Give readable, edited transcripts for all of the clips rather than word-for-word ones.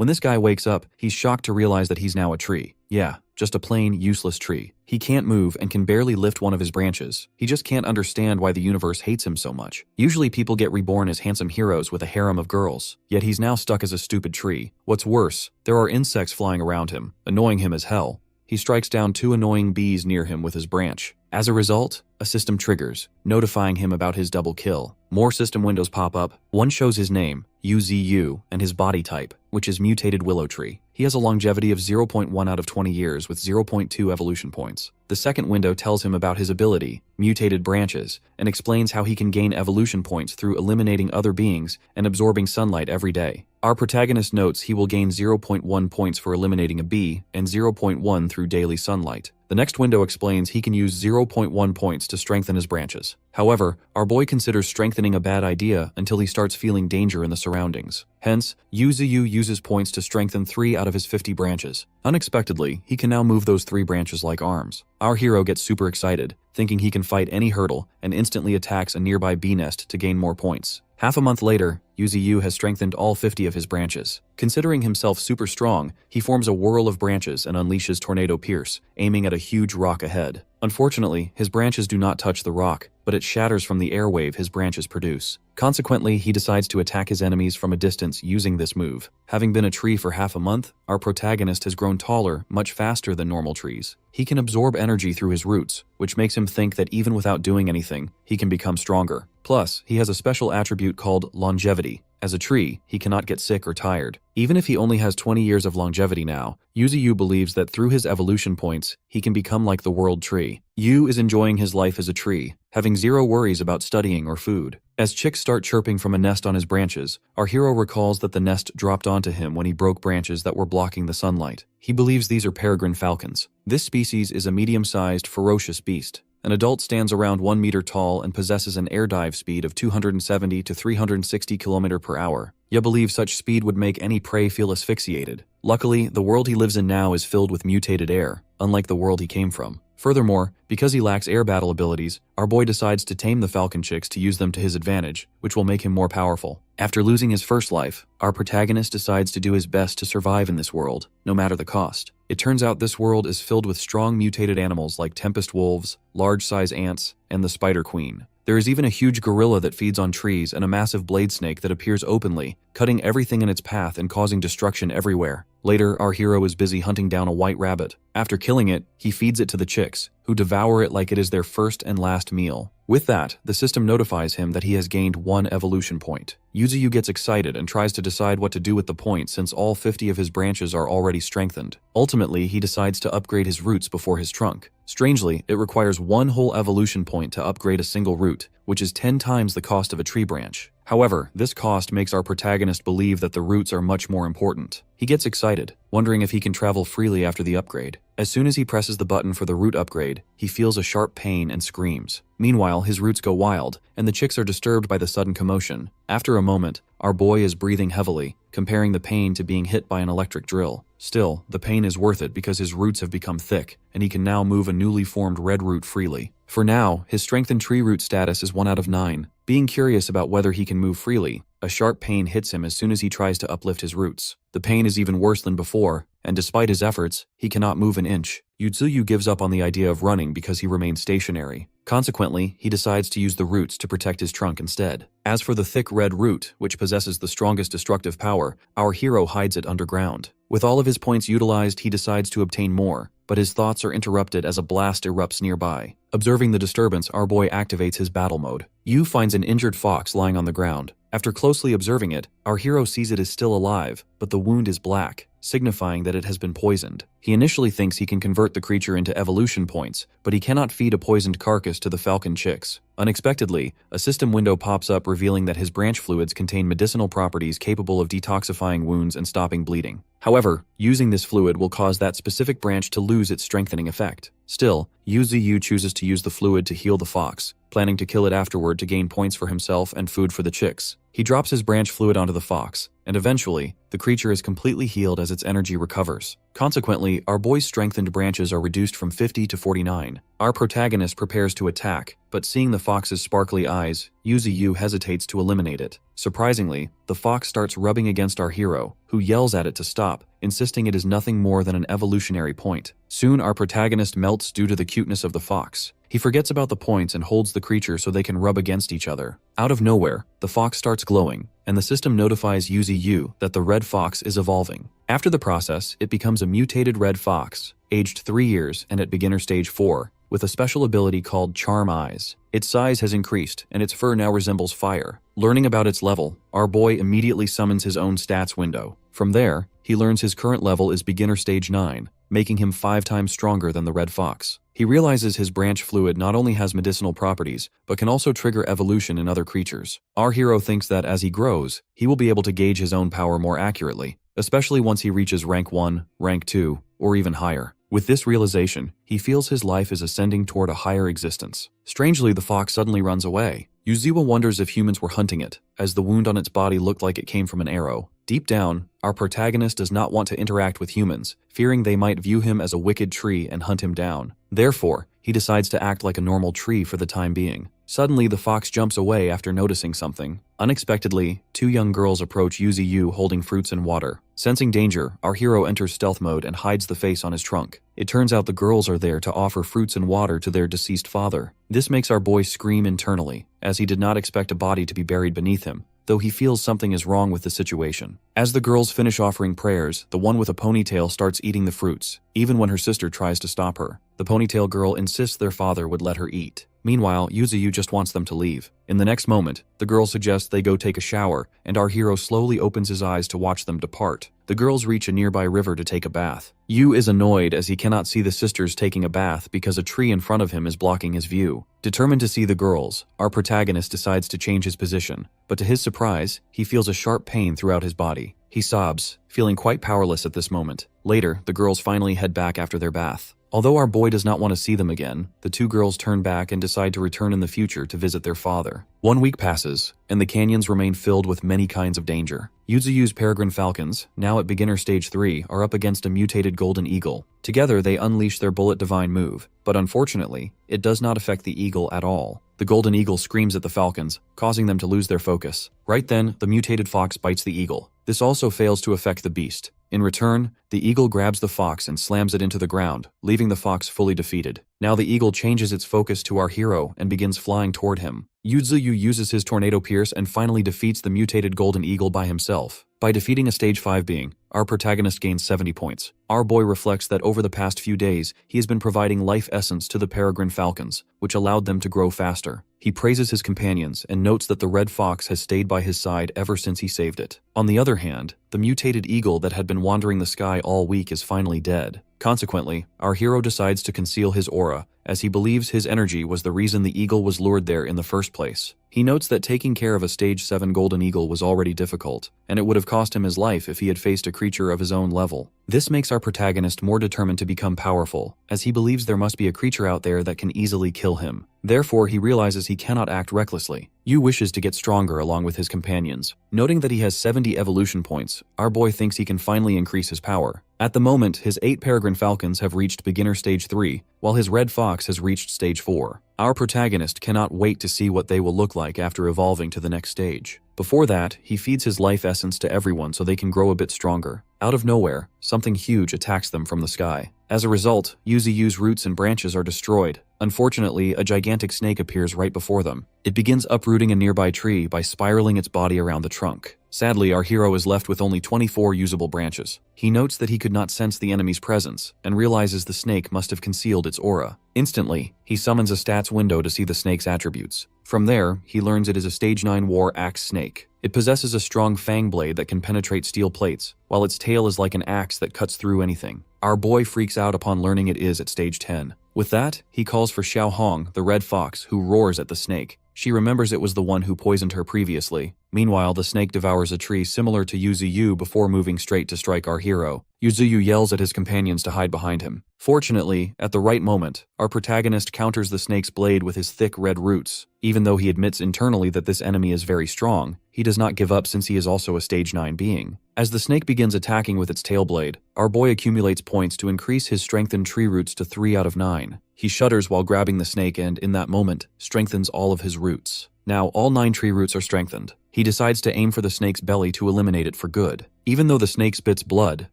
When this guy wakes up, he's shocked to realize that he's now a tree. Yeah, just a plain, useless tree. He can't move and can barely lift one of his branches. He just can't understand why the universe hates him so much. Usually people get reborn as handsome heroes with a harem of girls, yet he's now stuck as a stupid tree. What's worse, there are insects flying around him, annoying him as hell. He strikes down 2 annoying bees near him with his branch. As a result, a system triggers, notifying him about his double kill. More system windows pop up. One shows his name, UZU, and his body type, which is Mutated Willow Tree. He has a longevity of 0.1 out of 20 years with 0.2 evolution points. The second window tells him about his ability, Mutated Branches, and explains how he can gain evolution points through eliminating other beings and absorbing sunlight every day. Our protagonist notes he will gain 0.1 points for eliminating a bee and 0.1 through daily sunlight. The next window explains he can use 0.1 points to strengthen his branches. However, our boy considers strengthening a bad idea until he starts feeling danger in the surroundings. Hence, UZU uses points to strengthen 3 out of his 50 branches. Unexpectedly, he can now move those 3 branches like arms. Our hero gets super excited, thinking he can fight any hurdle, and instantly attacks a nearby bee nest to gain more points. Half a month later, UZU has strengthened all 50 of his branches. Considering himself super strong, he forms a whirl of branches and unleashes Tornado Pierce, aiming at a huge rock ahead. Unfortunately, his branches do not touch the rock, but it shatters from the airwave his branches produce. Consequently, he decides to attack his enemies from a distance using this move. Having been a tree for half a month, our protagonist has grown taller much faster than normal trees. He can absorb energy through his roots, which makes him think that even without doing anything, he can become stronger. Plus, he has a special attribute called longevity. As a tree, he cannot get sick or tired. Even if he only has 20 years of longevity now, UZU believes that through his evolution points, he can become like the world tree. Yu is enjoying his life as a tree, having zero worries about studying or food. As chicks start chirping from a nest on his branches, our hero recalls that the nest dropped onto him when he broke branches that were blocking the sunlight. He believes these are peregrine falcons. This species is a medium-sized, ferocious beast. An adult stands around 1 meter tall and possesses an air dive speed of 270 to 360 km per hour. You believe such speed would make any prey feel asphyxiated. Luckily, the world he lives in now is filled with mutated air, unlike the world he came from. Furthermore, because he lacks air battle abilities, our boy decides to tame the falcon chicks to use them to his advantage, which will make him more powerful. After losing his first life, our protagonist decides to do his best to survive in this world, no matter the cost. It turns out this world is filled with strong mutated animals like tempest wolves, large-size ants, and the spider queen. There is even a huge gorilla that feeds on trees and a massive blade snake that appears openly, cutting everything in its path and causing destruction everywhere. Later, our hero is busy hunting down a white rabbit. After killing it, he feeds it to the chicks, who devour it like it is their first and last meal. With that, the system notifies him that he has gained 1 evolution point. UZU gets excited and tries to decide what to do with the point since all 50 of his branches are already strengthened. Ultimately, he decides to upgrade his roots before his trunk. Strangely, it requires 1 whole evolution point to upgrade a single root, which is 10 times the cost of a tree branch. However, this cost makes our protagonist believe that the roots are much more important. He gets excited, wondering if he can travel freely after the upgrade. As soon as he presses the button for the root upgrade, he feels a sharp pain and screams. Meanwhile, his roots go wild, and the chicks are disturbed by the sudden commotion. After a moment, our boy is breathing heavily, comparing the pain to being hit by an electric drill. Still, the pain is worth it because his roots have become thick, and he can now move a newly formed red root freely. For now, his strengthened tree root status is 1 out of 9. Being curious about whether he can move freely, a sharp pain hits him as soon as he tries to uplift his roots. The pain is even worse than before, and despite his efforts, he cannot move an inch. UZU gives up on the idea of running because he remains stationary. Consequently, he decides to use the roots to protect his trunk instead. As for the thick red root, which possesses the strongest destructive power, our hero hides it underground. With all of his points utilized, he decides to obtain more, but his thoughts are interrupted as a blast erupts nearby. Observing the disturbance, our boy activates his battle mode. Yu finds an injured fox lying on the ground. After closely observing it, our hero sees it is still alive, but the wound is black, signifying that it has been poisoned. He initially thinks he can convert the creature into evolution points, but he cannot feed a poisoned carcass to the falcon chicks. Unexpectedly, a system window pops up revealing that his branch fluids contain medicinal properties capable of detoxifying wounds and stopping bleeding. However, using this fluid will cause that specific branch to lose its strengthening effect. Still, UZU chooses to use the fluid to heal the fox, planning to kill it afterward to gain points for himself and food for the chicks. He drops his branch fluid onto the fox, and eventually, the creature is completely healed as its energy recovers. Consequently, our boy's strengthened branches are reduced from 50 to 49. Our protagonist prepares to attack, but seeing the fox's sparkly eyes, UZU hesitates to eliminate it. Surprisingly, the fox starts rubbing against our hero, who yells at it to stop, insisting it is nothing more than an evolutionary point. Soon our protagonist melts due to the cuteness of the fox. He forgets about the points and holds the creature so they can rub against each other. Out of nowhere, the fox starts glowing, and the system notifies Yuzi that the red fox is evolving. After the process, it becomes a mutated red fox, aged 3 years and at beginner stage 4, with a special ability called Charm Eyes. Its size has increased, and its fur now resembles fire. Learning about its level, our boy immediately summons his own stats window. From there, he learns his current level is beginner stage 9, making him 5 times stronger than the red fox. He realizes his branch fluid not only has medicinal properties, but can also trigger evolution in other creatures. Our hero thinks that as he grows, he will be able to gauge his own power more accurately, especially once he reaches rank 1, rank 2, or even higher. With this realization, he feels his life is ascending toward a higher existence. Strangely, the fox suddenly runs away. Yuziwa wonders if humans were hunting it, as the wound on its body looked like it came from an arrow. Deep down, our protagonist does not want to interact with humans, fearing they might view him as a wicked tree and hunt him down. Therefore, he decides to act like a normal tree for the time being. Suddenly, the fox jumps away after noticing something. Unexpectedly, 2 young girls approach Yuzi holding fruits and water. Sensing danger, our hero enters stealth mode and hides the face on his trunk. It turns out the girls are there to offer fruits and water to their deceased father. This makes our boy scream internally, as he did not expect a body to be buried beneath him, though he feels something is wrong with the situation. As the girls finish offering prayers, the one with a ponytail starts eating the fruits, even when her sister tries to stop her. The ponytail girl insists their father would let her eat. Meanwhile, Yuzu just wants them to leave. In the next moment, the girl suggests they go take a shower, and our hero slowly opens his eyes to watch them depart. The girls reach a nearby river to take a bath. Yu is annoyed as he cannot see the sisters taking a bath because a tree in front of him is blocking his view. Determined to see the girls, our protagonist decides to change his position, but to his surprise, he feels a sharp pain throughout his body. He sobs, feeling quite powerless at this moment. Later, the girls finally head back after their bath. Although our boy does not want to see them again, the 2 girls turn back and decide to return in the future to visit their father. 1 week passes, and the canyons remain filled with many kinds of danger. Yuzuyu's peregrine falcons, now at beginner stage 3, are up against a mutated golden eagle. Together, they unleash their bullet divine move, but unfortunately, it does not affect the eagle at all. The golden eagle screams at the falcons, causing them to lose their focus. Right then, the mutated fox bites the eagle. This also fails to affect the beast. In return, the eagle grabs the fox and slams it into the ground, leaving the fox fully defeated. Now the eagle changes its focus to our hero and begins flying toward him. Yuzuyu uses his tornado pierce and finally defeats the mutated golden eagle by himself. By defeating a stage 5 being, our protagonist gains 70 points. Our boy reflects that over the past few days, he has been providing life essence to the peregrine falcons, which allowed them to grow faster. He praises his companions and notes that the red fox has stayed by his side ever since he saved it. On the other hand, the mutated eagle that had been wandering the sky all week is finally dead. Consequently, our hero decides to conceal his aura, as he believes his energy was the reason the eagle was lured there in the first place. He notes that taking care of a stage 7 golden eagle was already difficult, and it would have cost him his life if he had faced a creature of his own level. This makes our protagonist more determined to become powerful, as he believes there must be a creature out there that can easily kill him. Therefore, he realizes he cannot act recklessly. Yu wishes to get stronger along with his companions. Noting that he has 70 evolution points, our boy thinks he can finally increase his power. At the moment, his 8 peregrine falcons have reached beginner stage 3, while his red fox has reached stage 4. Our protagonist cannot wait to see what they will look like after evolving to the next stage. Before that, he feeds his life essence to everyone so they can grow a bit stronger. Out of nowhere, something huge attacks them from the sky. As a result, Yuzu's roots and branches are destroyed. Unfortunately, a gigantic snake appears right before them. It begins uprooting a nearby tree by spiraling its body around the trunk. Sadly, our hero is left with only 24 usable branches. He notes that he could not sense the enemy's presence, and realizes the snake must have concealed its aura. Instantly, he summons a stats window to see the snake's attributes. From there, he learns it is a stage 9 war axe snake. It possesses a strong fang blade that can penetrate steel plates, while its tail is like an axe that cuts through anything. Our boy freaks out upon learning it is at stage 10. With that, he calls for Xiaoqing, the red fox, who roars at the snake. She remembers it was the one who poisoned her previously. Meanwhile, the snake devours a tree similar to Yuzu before moving straight to strike our hero. Yuzu yells at his companions to hide behind him. Fortunately, at the right moment, our protagonist counters the snake's blade with his thick red roots. Even though he admits internally that this enemy is very strong, he does not give up since he is also a stage 9 being. As the snake begins attacking with its tail blade, our boy accumulates points to increase his strengthened tree roots to 3 out of 9. He shudders while grabbing the snake and, in that moment, strengthens all of his roots. Now, all 9 tree roots are strengthened. He decides to aim for the snake's belly to eliminate it for good. Even though the snake spits blood,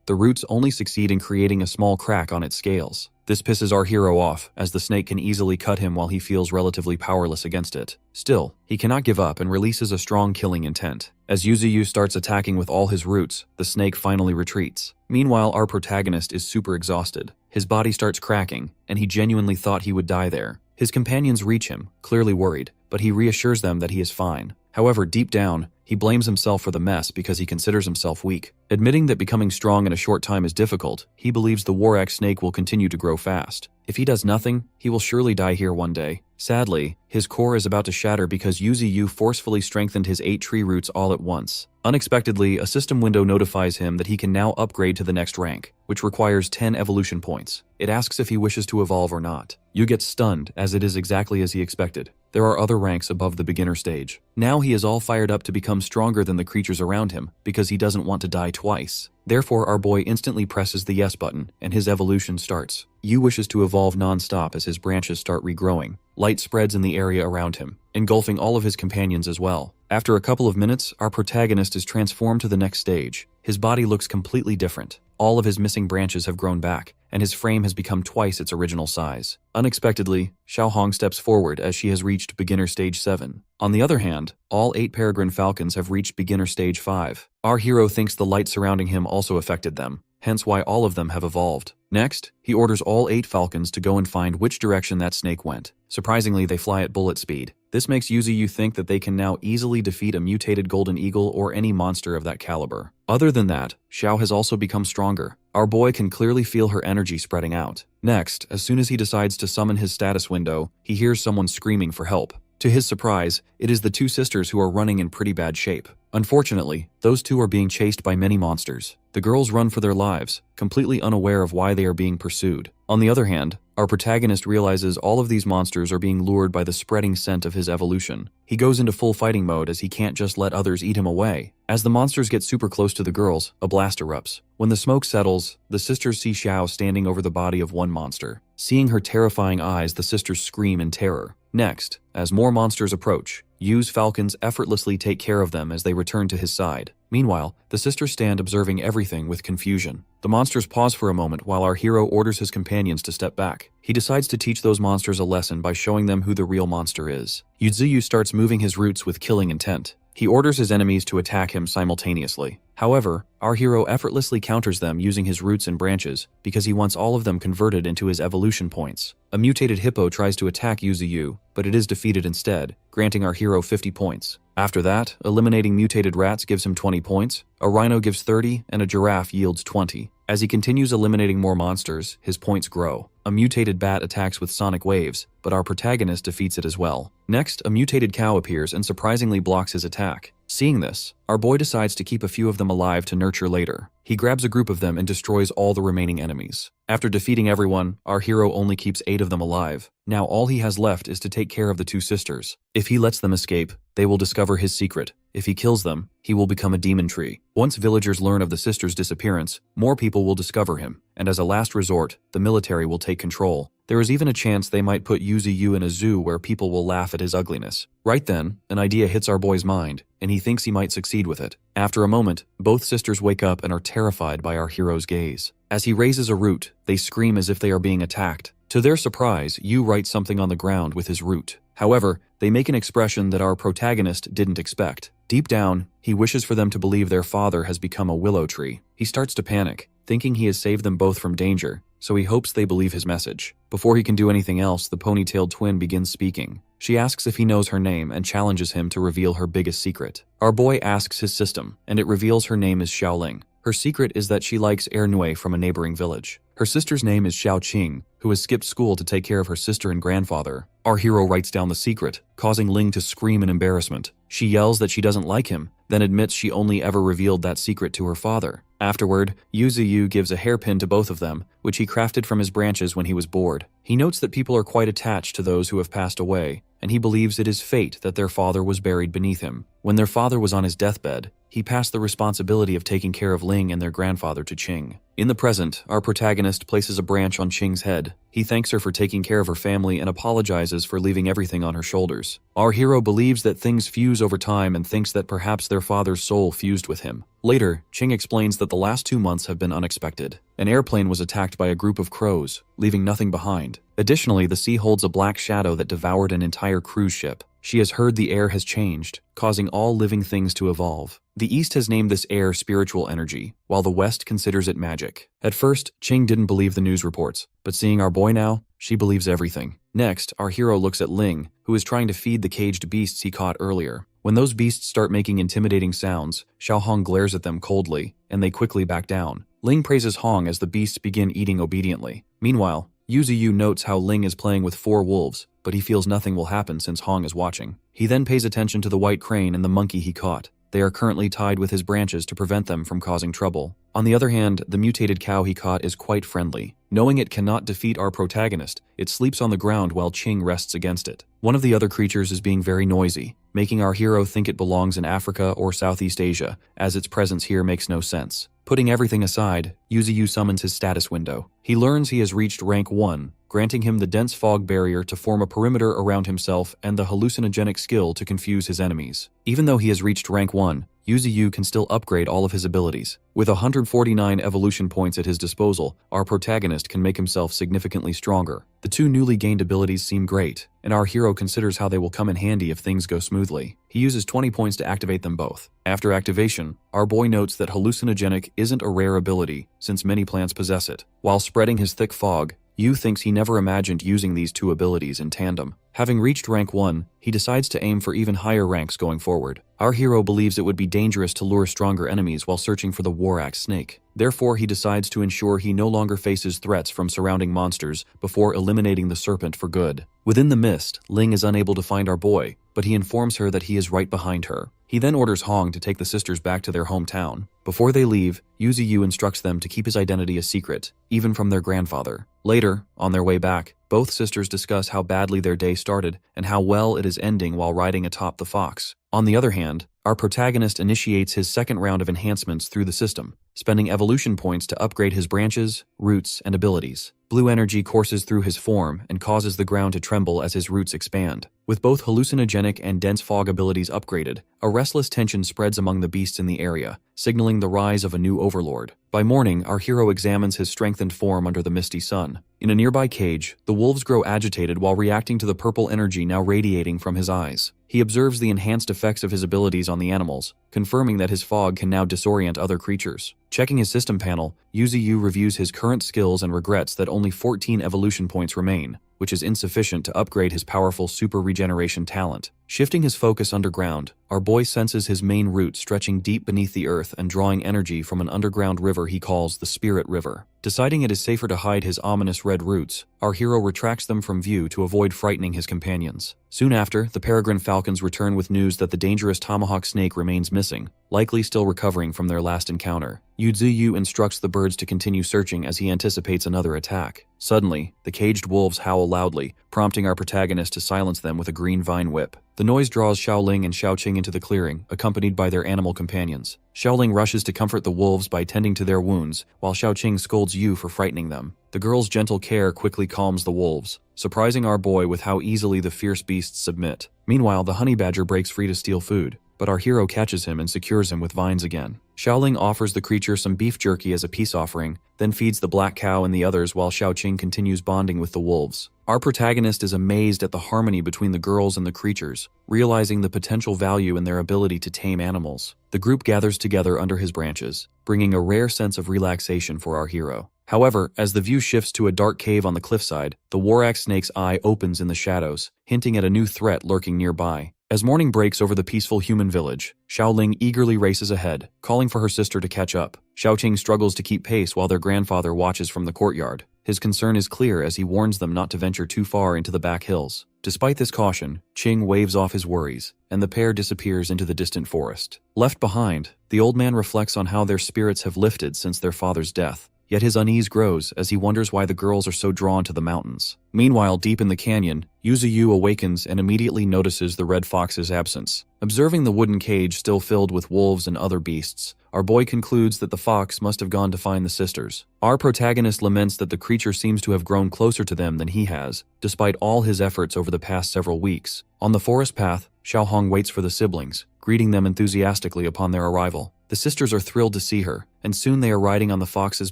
the roots only succeed in creating a small crack on its scales. This pisses our hero off, as the snake can easily cut him while he feels relatively powerless against it. Still, he cannot give up and releases a strong killing intent. As Yuzuyu starts attacking with all his roots, the snake finally retreats. Meanwhile, our protagonist is super exhausted. His body starts cracking, and he genuinely thought he would die there. His companions reach him, clearly worried, but he reassures them that he is fine. However, deep down, he blames himself for the mess because he considers himself weak. Admitting that becoming strong in a short time is difficult, he believes the Warak snake will continue to grow fast. If he does nothing, he will surely die here one day. Sadly, his core is about to shatter because Yuzuyu forcefully strengthened his 8 tree roots all at once. Unexpectedly, a system window notifies him that he can now upgrade to the next rank, which requires 10 evolution points. It asks if he wishes to evolve or not. Yu gets stunned, as it is exactly as he expected. There are other ranks above the beginner stage. Now he is all fired up to become stronger than the creatures around him, because he doesn't want to die twice. Therefore, our boy instantly presses the yes button, and his evolution starts. Yu wishes to evolve non-stop as his branches start regrowing. Light spreads in the area around him, engulfing all of his companions as well. After a couple of minutes, our protagonist is transformed to the next stage. His body looks completely different. All of his missing branches have grown back, and his frame has become twice its original size. Unexpectedly, Xiaoqing steps forward as she has reached beginner stage 7. On the other hand, all 8 peregrine falcons have reached beginner stage 5. Our hero thinks the light surrounding him also affected them, hence why all of them have evolved. Next, he orders all 8 falcons to go and find which direction that snake went. Surprisingly, they fly at bullet speed. This makes Yuzuyu think that they can now easily defeat a mutated golden eagle or any monster of that caliber. Other than that, Xiao has also become stronger. Our boy can clearly feel her energy spreading out. Next, as soon as he decides to summon his status window, he hears someone screaming for help. To his surprise, it is the 2 sisters who are running in pretty bad shape. Unfortunately, those 2 are being chased by many monsters. The girls run for their lives, completely unaware of why they are being pursued. On the other hand, our protagonist realizes all of these monsters are being lured by the spreading scent of his evolution. He goes into full fighting mode as he can't just let others eat him away. As the monsters get super close to the girls, a blast erupts. When the smoke settles, the sisters see Xiao standing over the body of one monster. Seeing her terrifying eyes, the sisters scream in terror. Next, as more monsters approach, Yu's falcons effortlessly take care of them as they return to his side. Meanwhile, the sisters stand observing everything with confusion. The monsters pause for a moment while our hero orders his companions to step back. He decides to teach those monsters a lesson by showing them who the real monster is. Yuzuyu starts moving his roots with killing intent. He orders his enemies to attack him simultaneously. However, our hero effortlessly counters them using his roots and branches because he wants all of them converted into his evolution points. A mutated hippo tries to attack Yuzuyu, but it is defeated instead, granting our hero 50 points. After that, eliminating mutated rats gives him 20 points, a rhino gives 30, and a giraffe yields 20. As he continues eliminating more monsters, his points grow. A mutated bat attacks with sonic waves, but our protagonist defeats it as well. Next, a mutated cow appears and surprisingly blocks his attack. Seeing this, our boy decides to keep a few of them alive to nurture later. He grabs a group of them and destroys all the remaining enemies. After defeating everyone, our hero only keeps 8 of them alive. Now all he has left is to take care of the 2 sisters. If he lets them escape, they will discover his secret. If he kills them, he will become a demon tree. Once villagers learn of the sisters' disappearance, more people will discover him, and as a last resort, the military will take control. There is even a chance they might put Yuzuyu in a zoo where people will laugh at his ugliness. Right then, an idea hits our boy's mind, and he thinks he might succeed with it. After a moment, both sisters wake up and are terrified by our hero's gaze. As he raises a root, they scream as if they are being attacked. To their surprise, Yu writes something on the ground with his root. However, they make an expression that our protagonist didn't expect. Deep down, he wishes for them to believe their father has become a willow tree. He starts to panic, thinking he has saved them both from danger, so he hopes they believe his message. Before he can do anything else, the ponytailed twin begins speaking. She asks if he knows her name and challenges him to reveal her biggest secret. Our boy asks his system, and it reveals her name is Xiaoling. Her secret is that she likes ernue from a neighboring village. Her sister's name is Xiaoqing, who has skipped school to take care of her sister and grandfather. Our hero writes down the secret, causing Ling to scream in embarrassment. She yells that she doesn't like him, then admits she only ever revealed that secret to her father. Afterward, Yuzuyu gives a hairpin to both of them, which he crafted from his branches when he was bored. He notes that people are quite attached to those who have passed away, and he believes it is fate that their father was buried beneath him. When their father was on his deathbed, he passed the responsibility of taking care of Ling and their grandfather to Qing. In the present, our protagonist places a branch on Qing's head. He thanks her for taking care of her family and apologizes for leaving everything on her shoulders. Our hero believes that things fuse over time and thinks that perhaps their father's soul fused with him. Later, Qing explains that the last 2 months have been unexpected. An airplane was attacked by a group of crows, leaving nothing behind. Additionally, the sea holds a black shadow that devoured an entire cruise ship. She has heard the air has changed, causing all living things to evolve. The East has named this air spiritual energy, while the West considers it magic. At first, Qing didn't believe the news reports, but seeing our boy now, she believes everything. Next, our hero looks at Ling, who is trying to feed the caged beasts he caught earlier. When those beasts start making intimidating sounds, Xiaohong glares at them coldly, and they quickly back down. Ling praises Hong as the beasts begin eating obediently. Meanwhile, Yuziyu notes how Ling is playing with 4 wolves, but he feels nothing will happen since Hong is watching. He then pays attention to the white crane and the monkey he caught. They are currently tied with his branches to prevent them from causing trouble. On the other hand, the mutated cow he caught is quite friendly. Knowing it cannot defeat our protagonist, it sleeps on the ground while Qing rests against it. One of the other creatures is being very noisy, making our hero think it belongs in Africa or Southeast Asia, as its presence here makes no sense. Putting everything aside, Yuziyu summons his status window. He learns he has reached rank 1, granting him the dense fog barrier to form a perimeter around himself and the hallucinogenic skill to confuse his enemies. Even though he has reached rank 1, Yuziyu can still upgrade all of his abilities. With 149 evolution points at his disposal, our protagonist can make himself significantly stronger. The 2 newly gained abilities seem great, and our hero considers how they will come in handy if things go smoothly. He uses 20 points to activate them both. After activation, our boy notes that hallucinogenic isn't a rare ability, since many plants possess it. While spreading his thick fog, Yu thinks he never imagined using these 2 abilities in tandem. Having reached rank 1, he decides to aim for even higher ranks going forward. Our hero believes it would be dangerous to lure stronger enemies while searching for the war axe snake. Therefore, he decides to ensure he no longer faces threats from surrounding monsters before eliminating the serpent for good. Within the mist, Ling is unable to find our boy, but he informs her that he is right behind her. He then orders Hong to take the sisters back to their hometown. Before they leave, Yuziyu instructs them to keep his identity a secret, even from their grandfather. Later, on their way back, both sisters discuss how badly their day started and how well it is ending while riding atop the fox. On the other hand, our protagonist initiates his second round of enhancements through the system, spending evolution points to upgrade his branches, roots, and abilities. Blue energy courses through his form and causes the ground to tremble as his roots expand. With both hallucinogenic and dense fog abilities upgraded, a restless tension spreads among the beasts in the area, signaling the rise of a new overlord. By morning, our hero examines his strengthened form under the misty sun. In a nearby cage, the wolves grow agitated while reacting to the purple energy now radiating from his eyes. He observes the enhanced effects of his abilities on the animals, confirming that his fog can now disorient other creatures. Checking his system panel, Yuziyu reviews his current skills and regrets that only 14 evolution points remain, which is insufficient to upgrade his powerful super regeneration talent. Shifting his focus underground, our boy senses his main route stretching deep beneath the earth and drawing energy from an underground river he calls the Spirit River. Deciding it is safer to hide his ominous red roots, our hero retracts them from view to avoid frightening his companions. Soon after, the peregrine falcons return with news that the dangerous tomahawk snake remains missing, likely still recovering from their last encounter. Yuziyu instructs the birds to continue searching as he anticipates another attack. Suddenly, the caged wolves howl loudly, prompting our protagonist to silence them with a green vine whip. The noise draws Xiaoling and Xiaoqing into the clearing, accompanied by their animal companions. Xiaoling rushes to comfort the wolves by tending to their wounds, while Xiaoqing scolds Yu for frightening them. The girl's gentle care quickly calms the wolves, surprising our boy with how easily the fierce beasts submit. Meanwhile, the honey badger breaks free to steal food, but our hero catches him and secures him with vines again. Xiaoling offers the creature some beef jerky as a peace offering, then feeds the black cow and the others while Xiaoqing continues bonding with the wolves. Our protagonist is amazed at the harmony between the girls and the creatures, realizing the potential value in their ability to tame animals. The group gathers together under his branches, bringing a rare sense of relaxation for our hero. However, as the view shifts to a dark cave on the cliffside, the Warak snake's eye opens in the shadows, hinting at a new threat lurking nearby. As morning breaks over the peaceful human village, Xiaoling eagerly races ahead, calling for her sister to catch up. Xiaoqing struggles to keep pace while their grandfather watches from the courtyard. His concern is clear as he warns them not to venture too far into the back hills. Despite this caution, Qing waves off his worries, and the pair disappears into the distant forest. Left behind, the old man reflects on how their spirits have lifted since their father's death. yet his unease grows as he wonders why the girls are so drawn to the mountains. Meanwhile, deep in the canyon, Yuzu awakens and immediately notices the Red Fox's absence. Observing the wooden cage still filled with wolves and other beasts, our boy concludes that the fox must have gone to find the sisters. Our protagonist laments that the creature seems to have grown closer to them than he has, despite all his efforts over the past several weeks. On the forest path, Xiaohong waits for the siblings, greeting them enthusiastically upon their arrival. The sisters are thrilled to see her, and soon they are riding on the fox's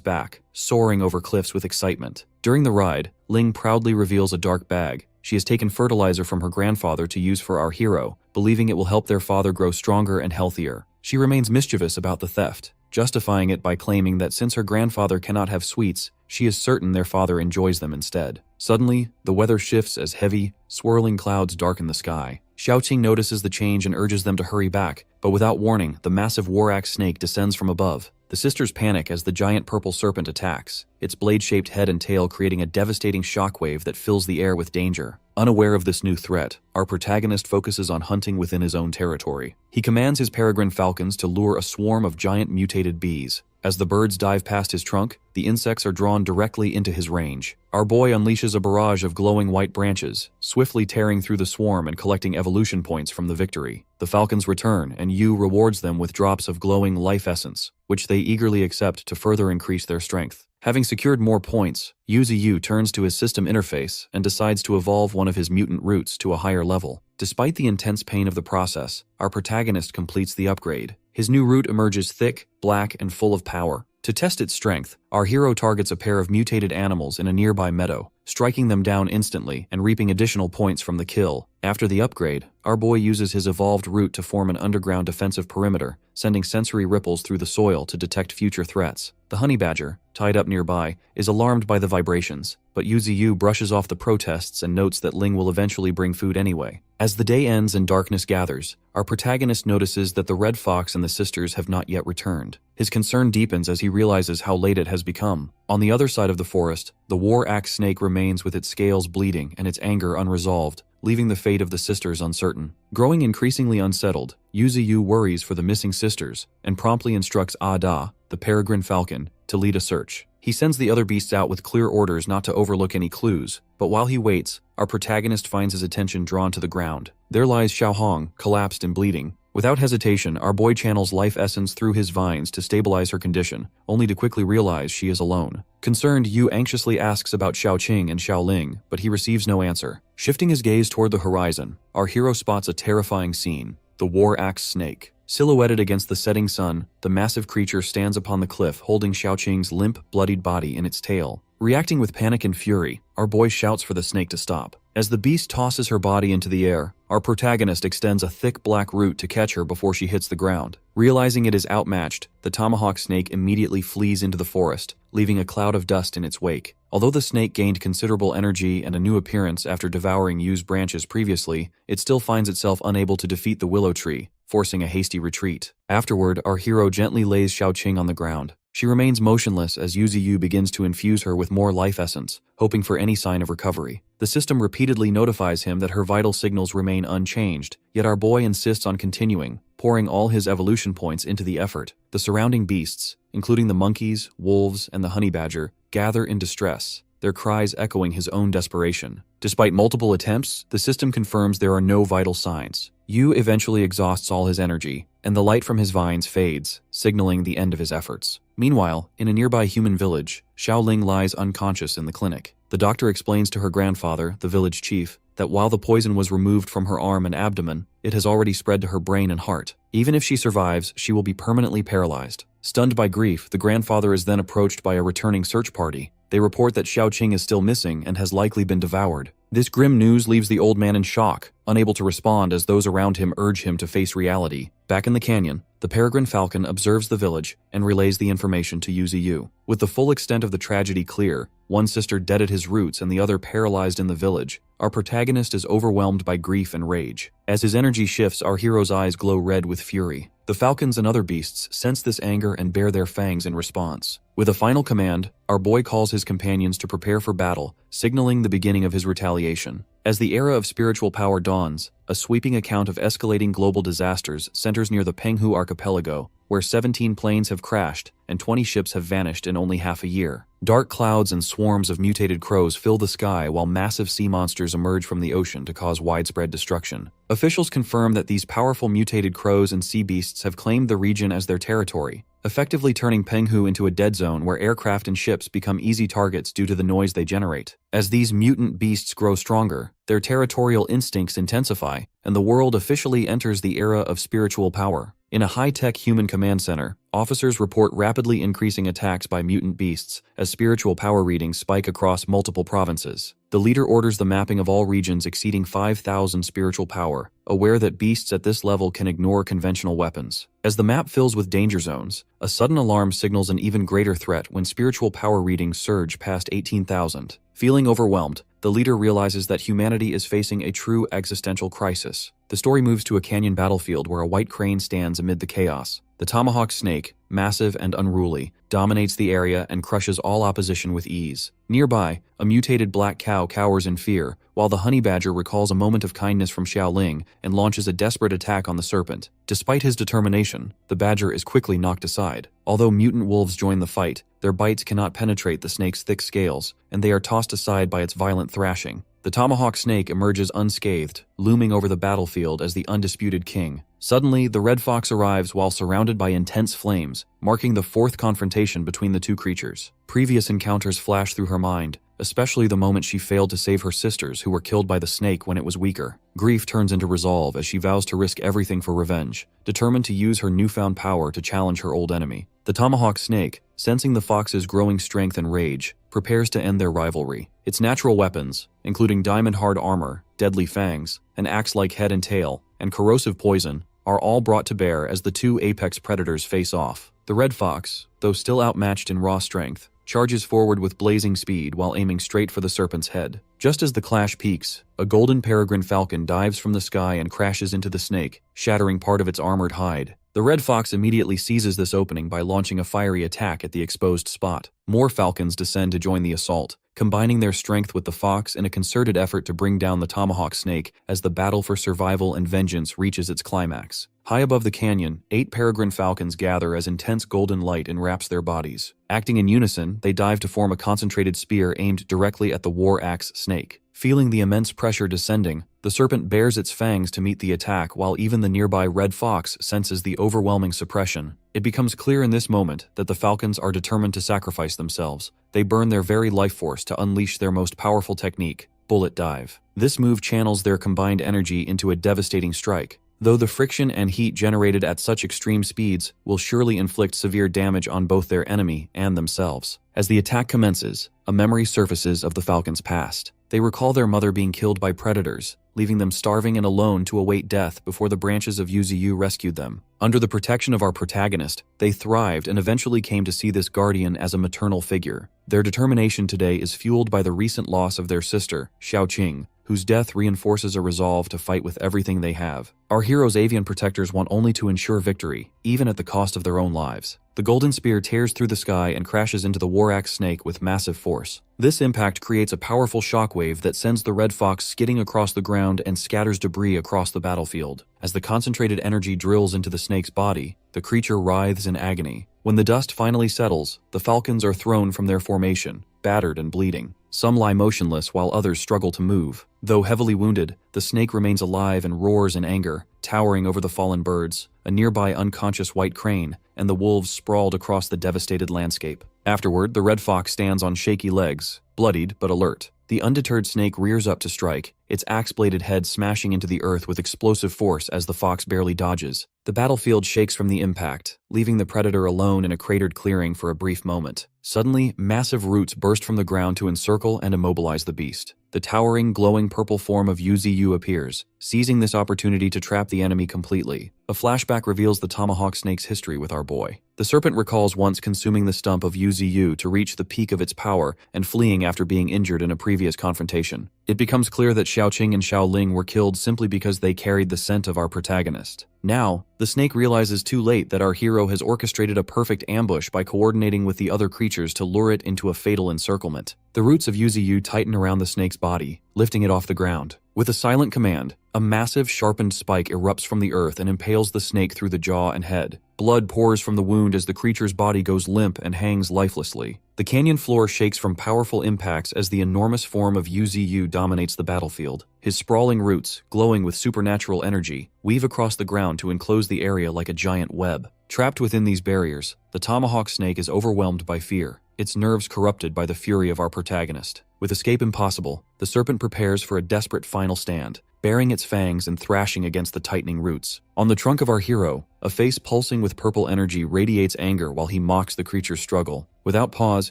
back, soaring over cliffs with excitement. During the ride, Ling proudly reveals a dark bag. She has taken fertilizer from her grandfather to use for our hero, believing it will help their father grow stronger and healthier. She remains mischievous about the theft, justifying it by claiming that since her grandfather cannot have sweets, she is certain their father enjoys them instead. Suddenly, the weather shifts as heavy, swirling clouds darken the sky. Xiaoqing notices the change and urges them to hurry back, but without warning, the massive war axe snake descends from above. The sisters panic as the giant purple serpent attacks, its blade-shaped head and tail creating a devastating shockwave that fills the air with danger. Unaware of this new threat, our protagonist focuses on hunting within his own territory. He commands his peregrine falcons to lure a swarm of giant mutated bees. As the birds dive past his trunk, the insects are drawn directly into his range. Our boy unleashes a barrage of glowing white branches, swiftly tearing through the swarm and collecting evolution points from the victory. The falcons return, and Yu rewards them with drops of glowing life essence, which they eagerly accept to further increase their strength. Having secured more points, Yu turns to his system interface and decides to evolve one of his mutant roots to a higher level. Despite the intense pain of the process, our protagonist completes the upgrade. His new root emerges thick, black, and full of power. To test its strength, our hero targets a pair of mutated animals in a nearby meadow, striking them down instantly and reaping additional points from the kill. After the upgrade, our boy uses his evolved root to form an underground defensive perimeter, sending sensory ripples through the soil to detect future threats. The honey badger, tied up nearby, is alarmed by the vibrations, but Yuzu brushes off the protests and notes that Ling will eventually bring food anyway. As the day ends and darkness gathers, our protagonist notices that the Red Fox and the sisters have not yet returned. His concern deepens as he realizes how late it has become. On the other side of the forest, the war axe snake remains with its scales bleeding and its anger unresolved, leaving the fate of the sisters uncertain. Growing increasingly unsettled, Yuzu worries for the missing sisters and promptly instructs Ada, the peregrine falcon, to lead a search. He sends the other beasts out with clear orders not to overlook any clues, but while he waits, our protagonist finds his attention drawn to the ground. There lies Xiaohong, collapsed and bleeding. Without hesitation, our boy channels life essence through his vines to stabilize her condition, only to quickly realize she is alone. Concerned, Yu anxiously asks about Xiaoqing and Xiaoling, but he receives no answer. Shifting his gaze toward the horizon, our hero spots a terrifying scene: the war axe snake. Silhouetted against the setting sun, the massive creature stands upon the cliff holding Xiaoqing's limp, bloodied body in its tail. Reacting with panic and fury, our boy shouts for the snake to stop. As the beast tosses her body into the air, our protagonist extends a thick black root to catch her before she hits the ground. Realizing it is outmatched, the tomahawk snake immediately flees into the forest, leaving a cloud of dust in its wake. Although the snake gained considerable energy and a new appearance after devouring Yu's branches previously, it still finds itself unable to defeat the willow tree, forcing a hasty retreat. Afterward, our hero gently lays Xiaoqing on the ground. She remains motionless as Yuzu begins to infuse her with more life essence, hoping for any sign of recovery. The system repeatedly notifies him that her vital signals remain unchanged, yet our boy insists on continuing, pouring all his evolution points into the effort. The surrounding beasts, including the monkeys, wolves, and the honey badger, gather in distress, their cries echoing his own desperation. Despite multiple attempts, the system confirms there are no vital signs. Yu eventually exhausts all his energy, and the light from his vines fades, signaling the end of his efforts. Meanwhile, in a nearby human village, Xiaoling lies unconscious in the clinic. The doctor explains to her grandfather, the village chief, that while the poison was removed from her arm and abdomen, it has already spread to her brain and heart. Even if she survives, she will be permanently paralyzed. Stunned by grief, the grandfather is then approached by a returning search party. They report that Xiaoqing is still missing and has likely been devoured. This grim news leaves the old man in shock, unable to respond as those around him urge him to face reality. Back in the canyon, the peregrine falcon observes the village and relays the information to Yuzu. With the full extent of the tragedy clear, one sister dead at his roots and the other paralyzed in the village, our protagonist is overwhelmed by grief and rage. As his energy shifts, our hero's eyes glow red with fury. The falcons and other beasts sense this anger and bare their fangs in response. With a final command, our boy calls his companions to prepare for battle, signaling the beginning of his retaliation. As the era of spiritual power dawns, a sweeping account of escalating global disasters centers near the Penghu archipelago, where 17 planes have crashed and 20 ships have vanished in only half a year. Dark clouds and swarms of mutated crows fill the sky while massive sea monsters emerge from the ocean to cause widespread destruction. Officials confirm that these powerful mutated crows and sea beasts have claimed the region as their territory, effectively turning Penghu into a dead zone where aircraft and ships become easy targets due to the noise they generate. As these mutant beasts grow stronger, their territorial instincts intensify, and the world officially enters the era of spiritual power. In a high-tech human command center, officers report rapidly increasing attacks by mutant beasts as spiritual power readings spike across multiple provinces. The leader orders the mapping of all regions exceeding 5,000 spiritual power, aware that beasts at this level can ignore conventional weapons. As the map fills with danger zones, a sudden alarm signals an even greater threat when spiritual power readings surge past 18,000. Feeling overwhelmed, the leader realizes that humanity is facing a true existential crisis. The story moves to a canyon battlefield where a white crane stands amid the chaos. The tomahawk snake, massive and unruly, dominates the area and crushes all opposition with ease. Nearby, a mutated black cow cowers in fear, while the honey badger recalls a moment of kindness from Xiaoling and launches a desperate attack on the serpent. Despite his determination, the badger is quickly knocked aside. Although mutant wolves join the fight, their bites cannot penetrate the snake's thick scales, and they are tossed aside by its violent thrashing. The tomahawk snake emerges unscathed, looming over the battlefield as the undisputed king. Suddenly, the red fox arrives while surrounded by intense flames, marking the fourth confrontation between the two creatures. Previous encounters flash through her mind, especially the moment she failed to save her sisters who were killed by the snake when it was weaker. Grief turns into resolve as she vows to risk everything for revenge, determined to use her newfound power to challenge her old enemy. The tomahawk snake, sensing the fox's growing strength and rage, prepares to end their rivalry. Its natural weapons, including diamond-hard armor, deadly fangs, an axe-like head and tail, and corrosive poison, are all brought to bear as the two apex predators face off. The red fox, though still outmatched in raw strength, charges forward with blazing speed while aiming straight for the serpent's head. Just as the clash peaks, a golden peregrine falcon dives from the sky and crashes into the snake, shattering part of its armored hide. The red fox immediately seizes this opening by launching a fiery attack at the exposed spot. More falcons descend to join the assault, combining their strength with the fox in a concerted effort to bring down the tomahawk snake as the battle for survival and vengeance reaches its climax. High above the canyon, 8 peregrine falcons gather as intense golden light enwraps their bodies. Acting in unison, they dive to form a concentrated spear aimed directly at the war axe snake. Feeling the immense pressure descending, the serpent bares its fangs to meet the attack while even the nearby red fox senses the overwhelming suppression. It becomes clear in this moment that the falcons are determined to sacrifice themselves. They burn their very life force to unleash their most powerful technique, bullet dive. This move channels their combined energy into a devastating strike. Though the friction and heat generated at such extreme speeds will surely inflict severe damage on both their enemy and themselves. As the attack commences, a memory surfaces of the falcon's past. They recall their mother being killed by predators, leaving them starving and alone to await death before the branches of Yuziyu rescued them. Under the protection of our protagonist, they thrived and eventually came to see this guardian as a maternal figure. Their determination today is fueled by the recent loss of their sister, Xiaoqing, whose death reinforces a resolve to fight with everything they have. Our hero's avian protectors want only to ensure victory, even at the cost of their own lives. The golden spear tears through the sky and crashes into the war axe snake with massive force. This impact creates a powerful shockwave that sends the red fox skidding across the ground and scatters debris across the battlefield. As the concentrated energy drills into the snake's body, the creature writhes in agony. When the dust finally settles, the falcons are thrown from their formation, battered and bleeding. Some lie motionless while others struggle to move. Though heavily wounded, the snake remains alive and roars in anger, towering over the fallen birds, a nearby unconscious white crane, and the wolves sprawled across the devastated landscape. Afterward, the red fox stands on shaky legs, bloodied but alert. The undeterred snake rears up to strike, its axe-bladed head smashing into the earth with explosive force as the fox barely dodges. The battlefield shakes from the impact, leaving the predator alone in a cratered clearing for a brief moment. Suddenly, massive roots burst from the ground to encircle and immobilize the beast. The towering, glowing purple form of Yuziyu appears, seizing this opportunity to trap the enemy completely. A flashback reveals the tomahawk snake's history with our boy. The serpent recalls once consuming the stump of Yuziyu to reach the peak of its power and fleeing after being injured in a previous confrontation. It becomes clear that Xiaoqing and Xiaoling were killed simply because they carried the scent of our protagonist. Now, the snake realizes too late that our hero has orchestrated a perfect ambush by coordinating with the other creatures to lure it into a fatal encirclement. The roots of Yuziyu tighten around the snake's body, lifting it off the ground. With a silent command, A massive, sharpened spike erupts from the earth and impales the snake through the jaw and head. Blood pours from the wound as the creature's body goes limp and hangs lifelessly. The canyon floor shakes from powerful impacts as the enormous form of Yuziyu dominates the battlefield. His sprawling roots, glowing with supernatural energy, weave across the ground to enclose the area like a giant web. Trapped within these barriers, the tomahawk snake is overwhelmed by fear, its nerves corrupted by the fury of our protagonist. With escape impossible, the serpent prepares for a desperate final stand, baring its fangs and thrashing against the tightening roots. On the trunk of our hero, a face pulsing with purple energy radiates anger while he mocks the creature's struggle. Without pause,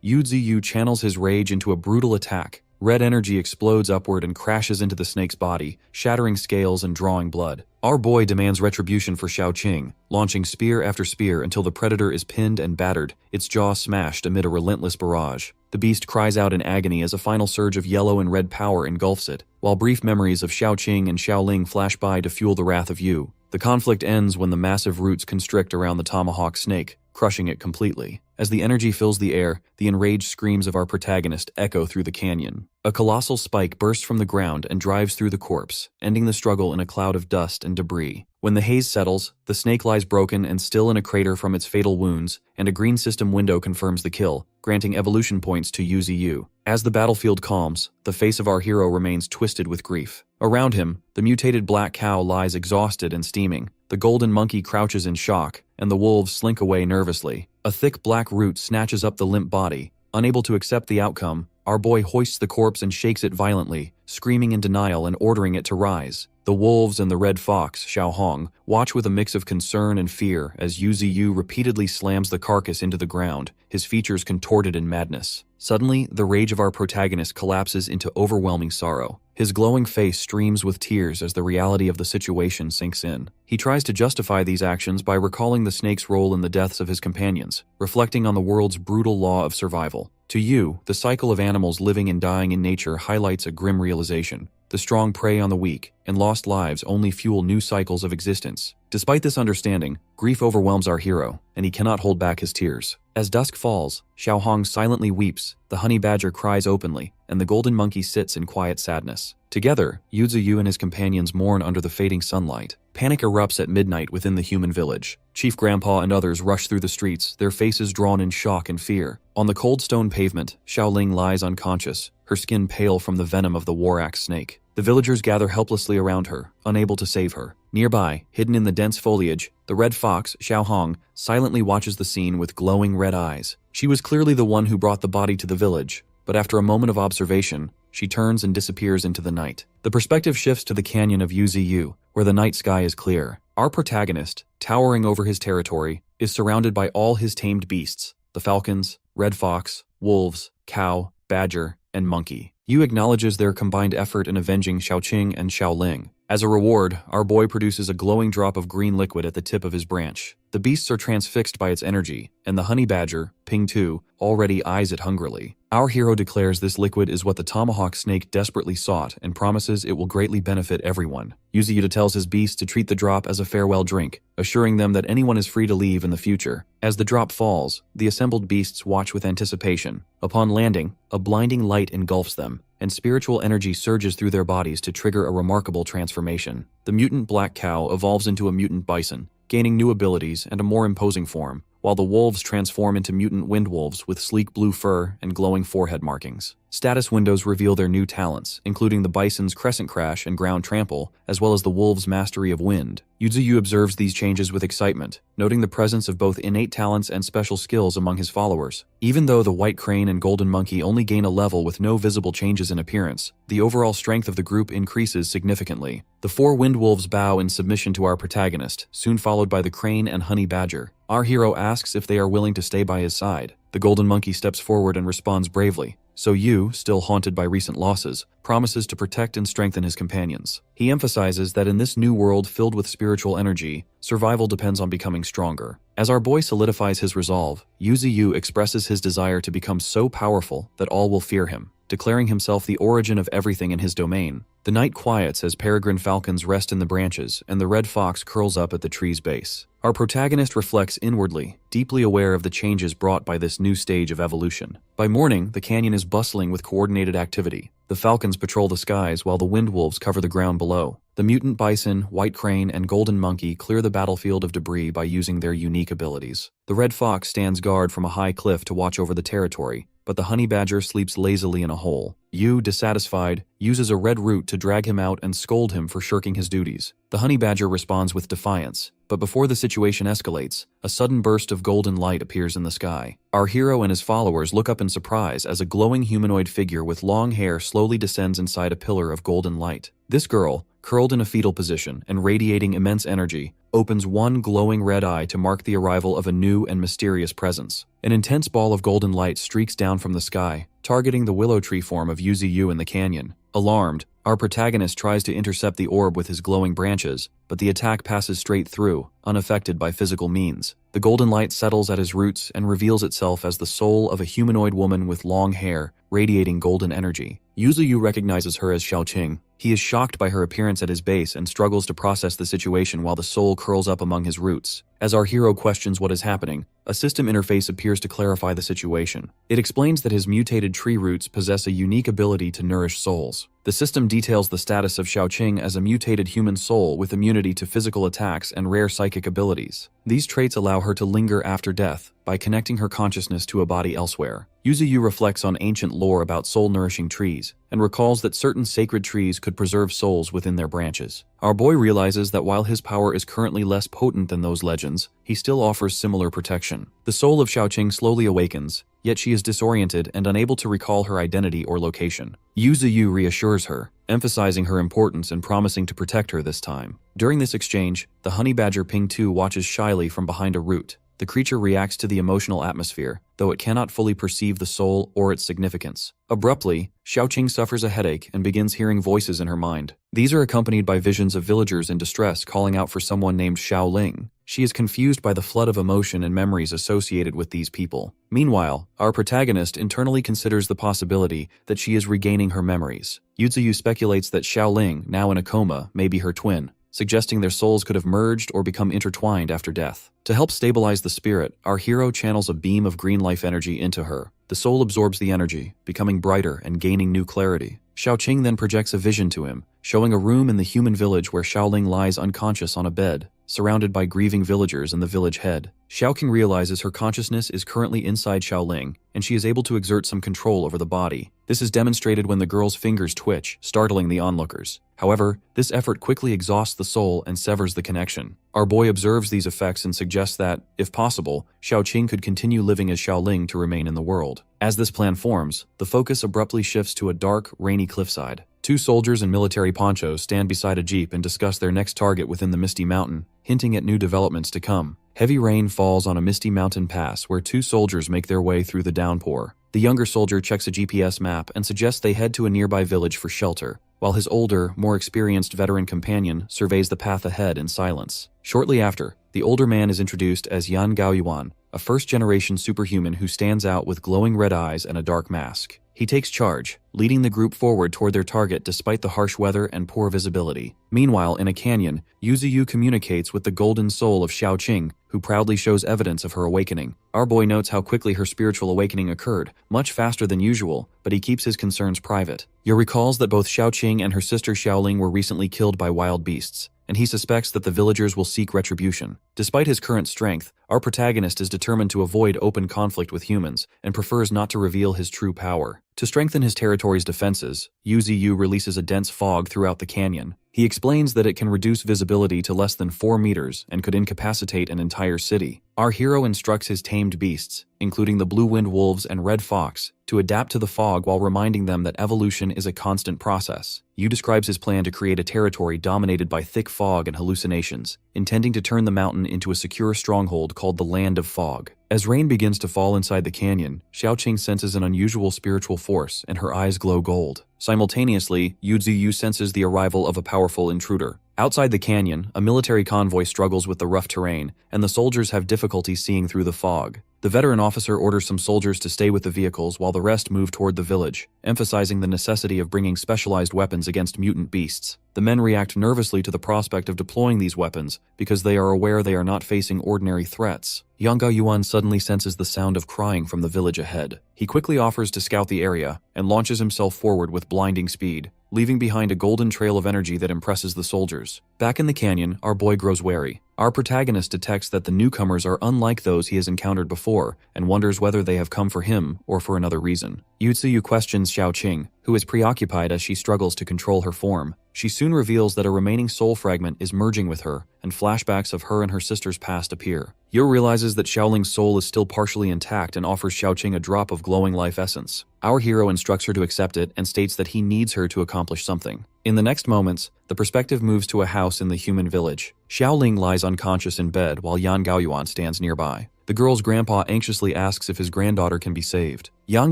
Yuziyu channels his rage into a brutal attack. Red energy explodes upward and crashes into the snake's body, shattering scales and drawing blood. Our boy demands retribution for Xiaoqing, launching spear after spear until the predator is pinned and battered, its jaw smashed amid a relentless barrage. The beast cries out in agony as a final surge of yellow and red power engulfs it, while brief memories of Xiaoqing and Xiaoling flash by to fuel the wrath of Yu. The conflict ends when the massive roots constrict around the tomahawk snake, crushing it completely. As the energy fills the air, the enraged screams of our protagonist echo through the canyon. A colossal spike bursts from the ground and drives through the corpse, ending the struggle in a cloud of dust and debris. When the haze settles, the snake lies broken and still in a crater from its fatal wounds, and a green system window confirms the kill, granting evolution points to Yuziyu. As the battlefield calms, the face of our hero remains twisted with grief. Around him, the mutated black cow lies exhausted and steaming. The golden monkey crouches in shock, and the wolves slink away nervously. A thick black root snatches up the limp body. Unable to accept the outcome, our boy hoists the corpse and shakes it violently, screaming in denial and ordering it to rise. The wolves and the red fox, Xiaohong, watch with a mix of concern and fear as Yuziyu repeatedly slams the carcass into the ground, his features contorted in madness. Suddenly, the rage of our protagonist collapses into overwhelming sorrow. His glowing face streams with tears as the reality of the situation sinks in. He tries to justify these actions by recalling the snake's role in the deaths of his companions, reflecting on the world's brutal law of survival. To you, the cycle of animals living and dying in nature highlights a grim realization. The strong prey on the weak, and lost lives only fuel new cycles of existence. Despite this understanding, grief overwhelms our hero, and he cannot hold back his tears. As dusk falls, Xiaohong silently weeps, the honey badger cries openly, and the golden monkey sits in quiet sadness. Together, Yuziyu and his companions mourn under the fading sunlight. Panic erupts at midnight within the human village. Chief Grandpa and others rush through the streets, their faces drawn in shock and fear. On the cold stone pavement, Xiaoling lies unconscious, her skin pale from the venom of the war-axe snake. The villagers gather helplessly around her, unable to save her. Nearby, hidden in the dense foliage, the red fox, Xiaohong, silently watches the scene with glowing red eyes. She was clearly the one who brought the body to the village, but after a moment of observation, she turns and disappears into the night. The perspective shifts to the canyon of Yuziyu, where the night sky is clear. Our protagonist, towering over his territory, is surrounded by all his tamed beasts, the falcons, red fox, wolves, cow, badger, and monkey. Yu acknowledges their combined effort in avenging Xiaoqing and Xiaoling. As a reward, our boy produces a glowing drop of green liquid at the tip of his branch. The beasts are transfixed by its energy, and the honey badger, Ping 2, already eyes it hungrily. Our hero declares this liquid is what the tomahawk snake desperately sought and promises it will greatly benefit everyone. Yuziyu tells his beasts to treat the drop as a farewell drink, assuring them that anyone is free to leave in the future. As the drop falls, the assembled beasts watch with anticipation. Upon landing, a blinding light engulfs them, and spiritual energy surges through their bodies to trigger a remarkable transformation. The mutant black cow evolves into a mutant bison, gaining new abilities and a more imposing form, while the wolves transform into mutant wind wolves with sleek blue fur and glowing forehead markings. Status windows reveal their new talents, including the bison's crescent crash and ground trample, as well as the wolves' mastery of wind. Yuziyu observes these changes with excitement, noting the presence of both innate talents and special skills among his followers. Even though the white crane and golden monkey only gain a level with no visible changes in appearance, the overall strength of the group increases significantly. The four wind wolves bow in submission to our protagonist, soon followed by the crane and honey badger. Our hero asks if they are willing to stay by his side. The golden monkey steps forward and responds bravely. So Yu, still haunted by recent losses, promises to protect and strengthen his companions. He emphasizes that in this new world filled with spiritual energy, survival depends on becoming stronger. As our boy solidifies his resolve, Yuziyu expresses his desire to become so powerful that all will fear him, declaring himself the origin of everything in his domain. The night quiets as peregrine falcons rest in the branches and the red fox curls up at the tree's base. Our protagonist reflects inwardly, deeply aware of the changes brought by this new stage of evolution. By morning, the canyon is bustling with coordinated activity. The falcons patrol the skies while the wind wolves cover the ground below. The mutant bison, white crane, and golden monkey clear the battlefield of debris by using their unique abilities. The red fox stands guard from a high cliff to watch over the territory, but the honey badger sleeps lazily in a hole. Yu, dissatisfied, uses a red root to drag him out and scold him for shirking his duties. The honey badger responds with defiance, but before the situation escalates, a sudden burst of golden light appears in the sky. Our hero and his followers look up in surprise as a glowing humanoid figure with long hair slowly descends inside a pillar of golden light. This girl, curled in a fetal position and radiating immense energy, opens one glowing red eye to mark the arrival of a new and mysterious presence. An intense ball of golden light streaks down from the sky, targeting the willow tree form of Yuzu in the canyon. Alarmed, our protagonist tries to intercept the orb with his glowing branches, but the attack passes straight through, unaffected by physical means. The golden light settles at his roots and reveals itself as the soul of a humanoid woman with long hair, radiating golden energy. Yuzu recognizes her as Xiaoqing. He is shocked by her appearance at his base and struggles to process the situation while the soul curls up among his roots. As our hero questions what is happening, a system interface appears to clarify the situation. It explains that his mutated tree roots possess a unique ability to nourish souls. The system details the status of Xiaoqing as a mutated human soul with immunity to physical attacks and rare psychic abilities. These traits allow her to linger after death by connecting her consciousness to a body elsewhere. Yuzu reflects on ancient lore about soul-nourishing trees and recalls that certain sacred trees could preserve souls within their branches. Our boy realizes that while his power is currently less potent than those legends, he still offers similar protection. The soul of Xiaoqing slowly awakens, yet she is disoriented and unable to recall her identity or location. Yuzu reassures her, emphasizing her importance and promising to protect her this time. During this exchange, the honey badger Ping Tu watches shyly from behind a root. The creature reacts to the emotional atmosphere, though it cannot fully perceive the soul or its significance. Abruptly, Xiaoqing suffers a headache and begins hearing voices in her mind. These are accompanied by visions of villagers in distress calling out for someone named Xiaoling. She is confused by the flood of emotion and memories associated with these people. Meanwhile, our protagonist internally considers the possibility that she is regaining her memories. Yuzu speculates that Xiaoling, now in a coma, may be her twin, suggesting their souls could have merged or become intertwined after death. To help stabilize the spirit, our hero channels a beam of green life energy into her. The soul absorbs the energy, becoming brighter and gaining new clarity. Xiaoqing then projects a vision to him, showing a room in the human village where Xiaoling lies unconscious on a bed, surrounded by grieving villagers and the village head. Xiaoqing realizes her consciousness is currently inside Xiaoling, and she is able to exert some control over the body. This is demonstrated when the girl's fingers twitch, startling the onlookers. However, this effort quickly exhausts the soul and severs the connection. Our boy observes these effects and suggests that, if possible, Xiaoqing could continue living as Xiaoling to remain in the world. As this plan forms, the focus abruptly shifts to a dark, rainy cliffside. Two soldiers in military ponchos stand beside a jeep and discuss their next target within the Misty Mountain, hinting at new developments to come. Heavy rain falls on a misty mountain pass where two soldiers make their way through the downpour. The younger soldier checks a GPS map and suggests they head to a nearby village for shelter, while his older, more experienced veteran companion surveys the path ahead in silence. Shortly after, the older man is introduced as Yan Gaoyuan, a first-generation superhuman who stands out with glowing red eyes and a dark mask. He takes charge, leading the group forward toward their target despite the harsh weather and poor visibility. Meanwhile, in a canyon, Yuzu communicates with the golden soul of Xiaoqing, who proudly shows evidence of her awakening. Our boy notes how quickly her spiritual awakening occurred, much faster than usual, but he keeps his concerns private. Yu recalls that both Xiaoqing and her sister Xiaoling were recently killed by wild beasts, and he suspects that the villagers will seek retribution. Despite his current strength, our protagonist is determined to avoid open conflict with humans and prefers not to reveal his true power. To strengthen his territory's defenses, Yuzu releases a dense fog throughout the canyon. He explains that it can reduce visibility to less than 4 meters and could incapacitate an entire city. Our hero instructs his tamed beasts, including the blue-wind wolves and red fox, to adapt to the fog while reminding them that evolution is a constant process. Yu describes his plan to create a territory dominated by thick fog and hallucinations, intending to turn the mountain into a secure stronghold called the Land of Fog. As rain begins to fall inside the canyon, Xiaoqing senses an unusual spiritual force and her eyes glow gold. Simultaneously, Yuzu senses the arrival of a powerful intruder. Outside the canyon, a military convoy struggles with the rough terrain, and the soldiers have difficulty seeing through the fog. The veteran officer orders some soldiers to stay with the vehicles while the rest move toward the village, emphasizing the necessity of bringing specialized weapons against mutant beasts. The men react nervously to the prospect of deploying these weapons because they are aware they are not facing ordinary threats. Yang Gaoyuan suddenly senses the sound of crying from the village ahead. He quickly offers to scout the area and launches himself forward with blinding speed. leaving behind a golden trail of energy that impresses the soldiers. Back in the canyon, our boy grows wary. Our protagonist detects that the newcomers are unlike those he has encountered before and wonders whether they have come for him or for another reason. Yu questions Xiaoqing, who is preoccupied as she struggles to control her form. She soon reveals that a remaining soul fragment is merging with her, and flashbacks of her and her sister's past appear. Yu realizes that Xiaoling's soul is still partially intact and offers Xiaoqing a drop of glowing life essence. Our hero instructs her to accept it and states that he needs her to accomplish something. In the next moments, the perspective moves to a house in the human village. Xiaoling lies unconscious in bed while Yan Gaoyuan stands nearby. The girl's grandpa anxiously asks if his granddaughter can be saved. Yan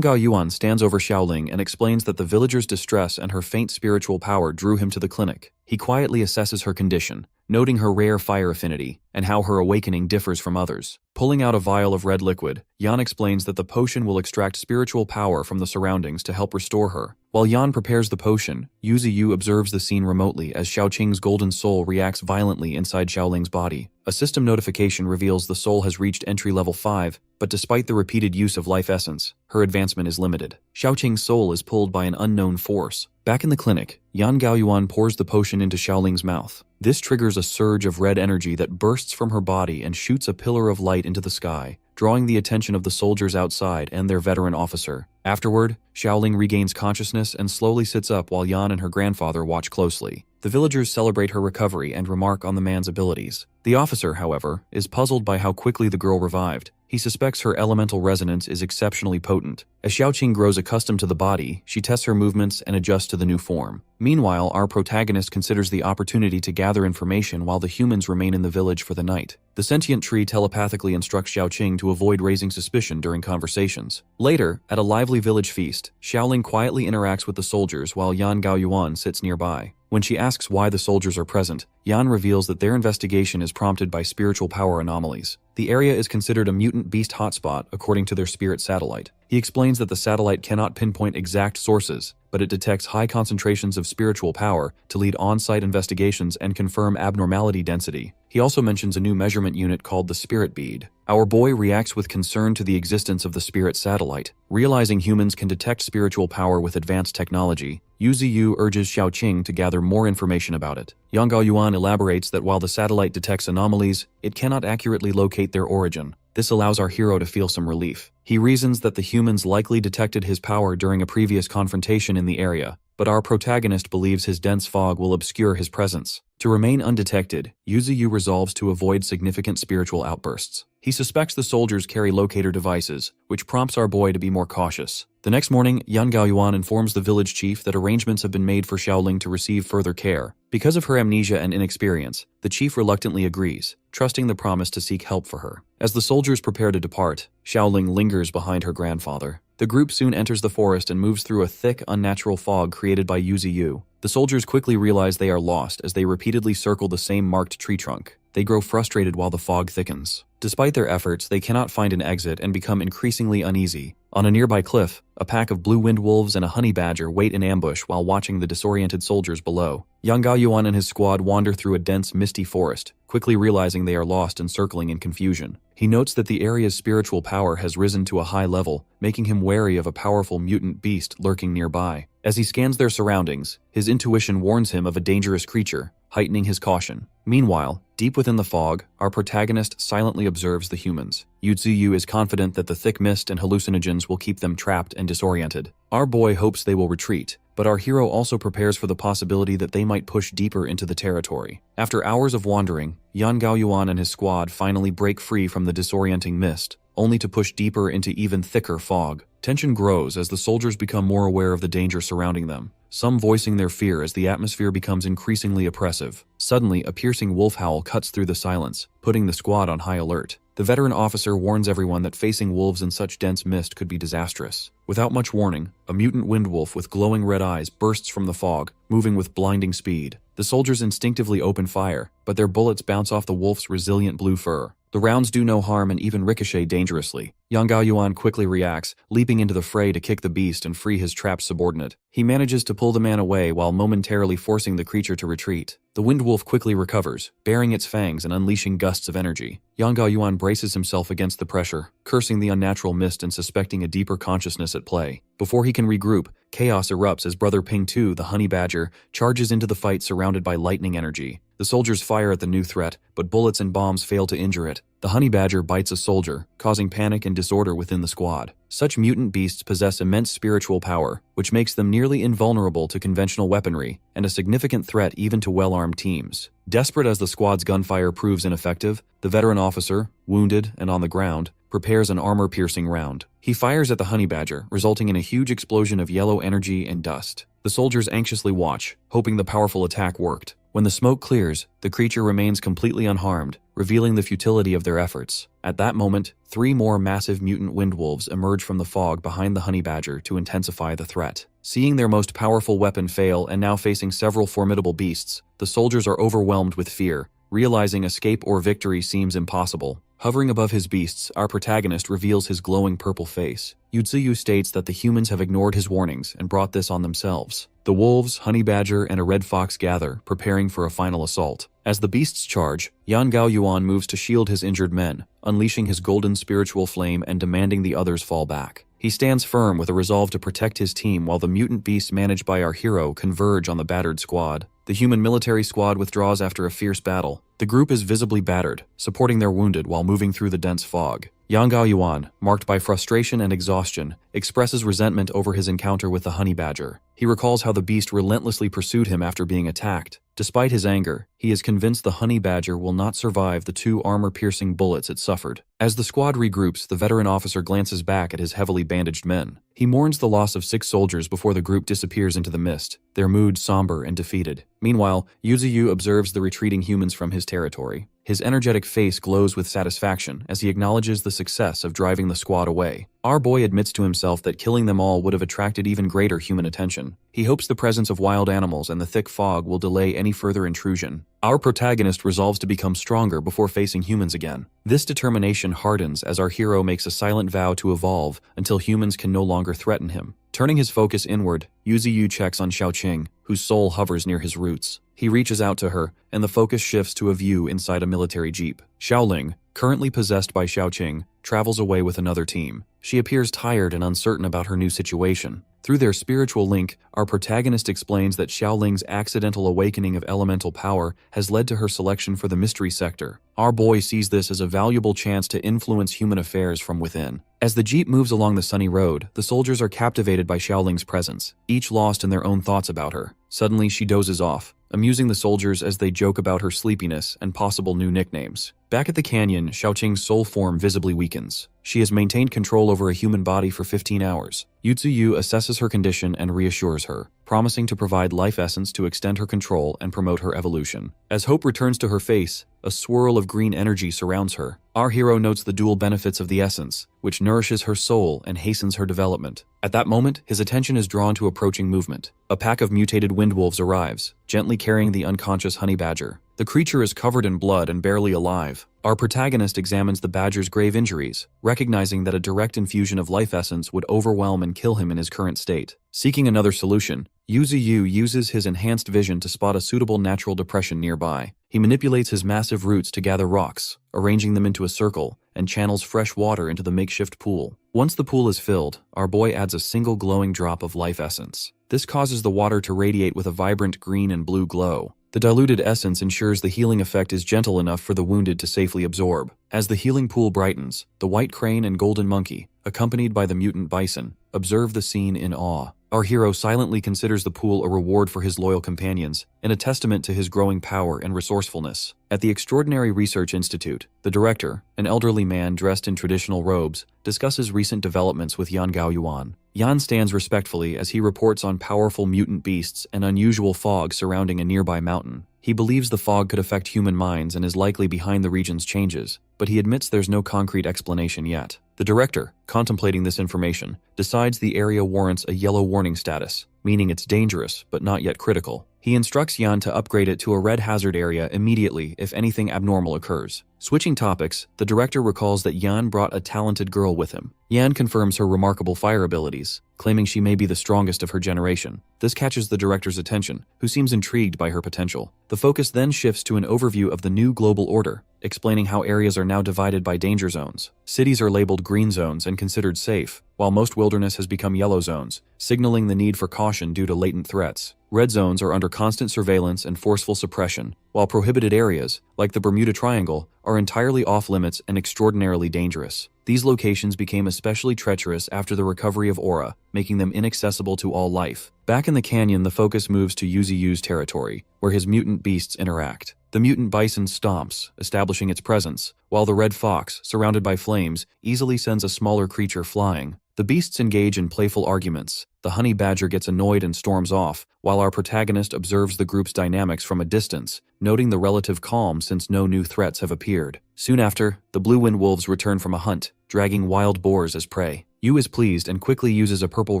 Gaoyuan stands over Xiaoling and explains that the villager's distress and her faint spiritual power drew him to the clinic. He quietly assesses her condition, noting her rare fire affinity and how her awakening differs from others. Pulling out a vial of red liquid, Yan explains that the potion will extract spiritual power from the surroundings to help restore her. While Yan prepares the potion, Yu observes the scene remotely as Xiaoqing's golden soul reacts violently inside Xiaoling's body. A system notification reveals the soul has reached entry level 5, but despite the repeated use of life essence, her advancement is limited. Xiaoqing's soul is pulled by an unknown force. Back in the clinic, Yan Gaoyuan pours the potion into Xiaoling's mouth. This triggers a surge of red energy that bursts from her body and shoots a pillar of light into the sky, drawing the attention of the soldiers outside and their veteran officer. Afterward, Xiaoling regains consciousness and slowly sits up while Yan and her grandfather watch closely. The villagers celebrate her recovery and remark on the man's abilities. The officer, however, is puzzled by how quickly the girl revived. He suspects her elemental resonance is exceptionally potent. As Xiaoqing grows accustomed to the body, she tests her movements and adjusts to the new form. Meanwhile, our protagonist considers the opportunity to gather information while the humans remain in the village for the night. The sentient tree telepathically instructs Xiaoqing to avoid raising suspicion during conversations. Later, at a lively village feast, Xiaoling quietly interacts with the soldiers while Yan Gaoyuan sits nearby. When she asks why the soldiers are present, Yan reveals that their investigation is prompted by spiritual power anomalies. The area is considered a mutant beast hotspot according to their spirit satellite. He explains that the satellite cannot pinpoint exact sources, but it detects high concentrations of spiritual power to lead on-site investigations and confirm abnormality density. He also mentions a new measurement unit called the Spirit Bead. Our boy reacts with concern to the existence of the spirit satellite. Realizing humans can detect spiritual power with advanced technology, Yu urges Xiaoqing to gather more information about it. Yang Gaoyuan elaborates that while the satellite detects anomalies, it cannot accurately locate their origin. This allows our hero to feel some relief. He reasons that the humans likely detected his power during a previous confrontation in the area, but our protagonist believes his dense fog will obscure his presence. To remain undetected, Yu resolves to avoid significant spiritual outbursts. He suspects the soldiers carry locator devices, which prompts our boy to be more cautious. The next morning, Yan Gaoyuan informs the village chief that arrangements have been made for Xiaoling to receive further care. Because of her amnesia and inexperience, the chief reluctantly agrees, trusting the promise to seek help for her. As the soldiers prepare to depart, Xiaoling lingers behind her grandfather. The group soon enters the forest and moves through a thick, unnatural fog created by Yu. The soldiers quickly realize they are lost as they repeatedly circle the same marked tree trunk. They grow frustrated while the fog thickens. Despite their efforts, they cannot find an exit and become increasingly uneasy. On a nearby cliff, a pack of blue wind wolves and a honey badger wait in ambush while watching the disoriented soldiers below. Yang Gaoyuan and his squad wander through a dense, misty forest, quickly realizing they are lost and circling in confusion. He notes that the area's spiritual power has risen to a high level, making him wary of a powerful mutant beast lurking nearby. As he scans their surroundings, his intuition warns him of a dangerous creature, heightening his caution. Meanwhile, deep within the fog, our protagonist silently observes the humans. Yu is confident that the thick mist and hallucinogens will keep them trapped and disoriented. Our boy hopes they will retreat, but our hero also prepares for the possibility that they might push deeper into the territory. After hours of wandering, Yan Gaoyuan and his squad finally break free from the disorienting mist, only to push deeper into even thicker fog. Tension grows as the soldiers become more aware of the danger surrounding them, some voicing their fear as the atmosphere becomes increasingly oppressive. Suddenly, a piercing wolf howl cuts through the silence, putting the squad on high alert. The veteran officer warns everyone that facing wolves in such dense mist could be disastrous. Without much warning, a mutant wind wolf with glowing red eyes bursts from the fog, moving with blinding speed. The soldiers instinctively open fire, but their bullets bounce off the wolf's resilient blue fur. The rounds do no harm and even ricochet dangerously. Yang Gaoyuan quickly reacts, leaping into the fray to kick the beast and free his trapped subordinate. He manages to pull the man away while momentarily forcing the creature to retreat. The wind wolf quickly recovers, baring its fangs and unleashing gusts of energy. Yang Gaoyuan braces himself against the pressure, cursing the unnatural mist and suspecting a deeper consciousness at play. Before he can regroup, Chaos erupts as Brother Ping 2, the honey badger, charges into the fight surrounded by lightning energy. The soldiers fire at the new threat, but bullets and bombs fail to injure it. The honey badger bites a soldier, causing panic and disorder within the squad. Such mutant beasts possess immense spiritual power, which makes them nearly invulnerable to conventional weaponry, and a significant threat even to well-armed teams. Desperate as the squad's gunfire proves ineffective, the veteran officer, wounded and on the ground, prepares an armor-piercing round. He fires at the honey badger, resulting in a huge explosion of yellow energy and dust. The soldiers anxiously watch, hoping the powerful attack worked. When the smoke clears, the creature remains completely unharmed, revealing the futility of their efforts. At that moment, 3 more massive mutant windwolves emerge from the fog behind the honey badger to intensify the threat. Seeing their most powerful weapon fail and now facing several formidable beasts, the soldiers are overwhelmed with fear, realizing escape or victory seems impossible. Hovering above his beasts, our protagonist reveals his glowing purple face. Yutsuyu states that the humans have ignored his warnings and brought this on themselves. The wolves, honey badger, and a red fox gather, preparing for a final assault. As the beasts charge, Yan Gaoyuan moves to shield his injured men, unleashing his golden spiritual flame and demanding the others fall back. He stands firm with a resolve to protect his team while the mutant beasts managed by our hero converge on the battered squad. The human military squad withdraws after a fierce battle. The group is visibly battered, supporting their wounded while moving through the dense fog. Yang Gaoyuan, marked by frustration and exhaustion, expresses resentment over his encounter with the honey badger. He recalls how the beast relentlessly pursued him after being attacked. Despite his anger, he is convinced the honey badger will not survive the 2 armor-piercing bullets it suffered. As the squad regroups, the veteran officer glances back at his heavily bandaged men. He mourns the loss of 6 soldiers before the group disappears into the mist, their mood somber and defeated. Meanwhile, Yuzuyu observes the retreating humans from his territory. His energetic face glows with satisfaction as he acknowledges the success of driving the squad away. Our boy admits to himself that killing them all would have attracted even greater human attention. He hopes the presence of wild animals and the thick fog will delay any further intrusion. Our protagonist resolves to become stronger before facing humans again. This determination hardens as our hero makes a silent vow to evolve until humans can no longer threaten him. Turning his focus inward, Yuzuyu checks on Xiaoqing, whose soul hovers near his roots. He reaches out to her, and the focus shifts to a view inside a military jeep. Xiaoling, currently possessed by Xiaoqing, travels away with another team. She appears tired and uncertain about her new situation. Through their spiritual link, our protagonist explains that Xiaoling's accidental awakening of elemental power has led to her selection for the mystery sector. Our boy sees this as a valuable chance to influence human affairs from within. As the jeep moves along the sunny road, the soldiers are captivated by Xiaoling's presence, each lost in their own thoughts about her. Suddenly, she dozes off, amusing the soldiers as they joke about her sleepiness and possible new nicknames. Back at the canyon, Xiaoqing's soul form visibly weakens. She has maintained control over a human body for 15 hours. Yutsuyu assesses her condition and reassures her, promising to provide life essence to extend her control and promote her evolution. As hope returns to her face, a swirl of green energy surrounds her. Our hero notes the dual benefits of the essence, which nourishes her soul and hastens her development. At that moment, his attention is drawn to approaching movement. A pack of mutated windwolves arrives, gently carrying the unconscious honey badger. The creature is covered in blood and barely alive. Our protagonist examines the badger's grave injuries, recognizing that a direct infusion of life essence would overwhelm and kill him in his current state. Seeking another solution, Yuzuyu uses his enhanced vision to spot a suitable natural depression nearby. He manipulates his massive roots to gather rocks, arranging them into a circle, and channels fresh water into the makeshift pool. Once the pool is filled, our boy adds a single glowing drop of life essence. This causes the water to radiate with a vibrant green and blue glow. The diluted essence ensures the healing effect is gentle enough for the wounded to safely absorb. As the healing pool brightens, the white crane and golden monkey, accompanied by the mutant bison, observe the scene in awe. Our hero silently considers the pool a reward for his loyal companions, and a testament to his growing power and resourcefulness. At the Extraordinary Research Institute, the director, an elderly man dressed in traditional robes, discusses recent developments with Yan Gaoyuan. Yan stands respectfully as he reports on powerful mutant beasts and unusual fog surrounding a nearby mountain. He believes the fog could affect human minds and is likely behind the region's changes, but he admits there's no concrete explanation yet. The director, contemplating this information, decides the area warrants a yellow warning status, meaning it's dangerous but not yet critical. He instructs Yan to upgrade it to a red hazard area immediately if anything abnormal occurs. Switching topics, the director recalls that Yan brought a talented girl with him. Yan confirms her remarkable fire abilities, claiming she may be the strongest of her generation. This catches the director's attention, who seems intrigued by her potential. The focus then shifts to an overview of the new global order, explaining how areas are now divided by danger zones. Cities are labeled green zones and considered safe, while most wilderness has become yellow zones, signaling the need for caution due to latent threats. Red zones are under constant surveillance and forceful suppression, while prohibited areas, like the Bermuda Triangle, are entirely off-limits and extraordinarily dangerous. These locations became especially treacherous after the recovery of Aura, making them inaccessible to all life. Back in the canyon, the focus moves to Yuzi-Yu's territory, where his mutant beasts interact. The mutant bison stomps, establishing its presence, while the red fox, surrounded by flames, easily sends a smaller creature flying. The beasts engage in playful arguments. The honey badger gets annoyed and storms off, while our protagonist observes the group's dynamics from a distance, noting the relative calm since no new threats have appeared. Soon after, the blue wind wolves return from a hunt, dragging wild boars as prey. Yu is pleased and quickly uses a purple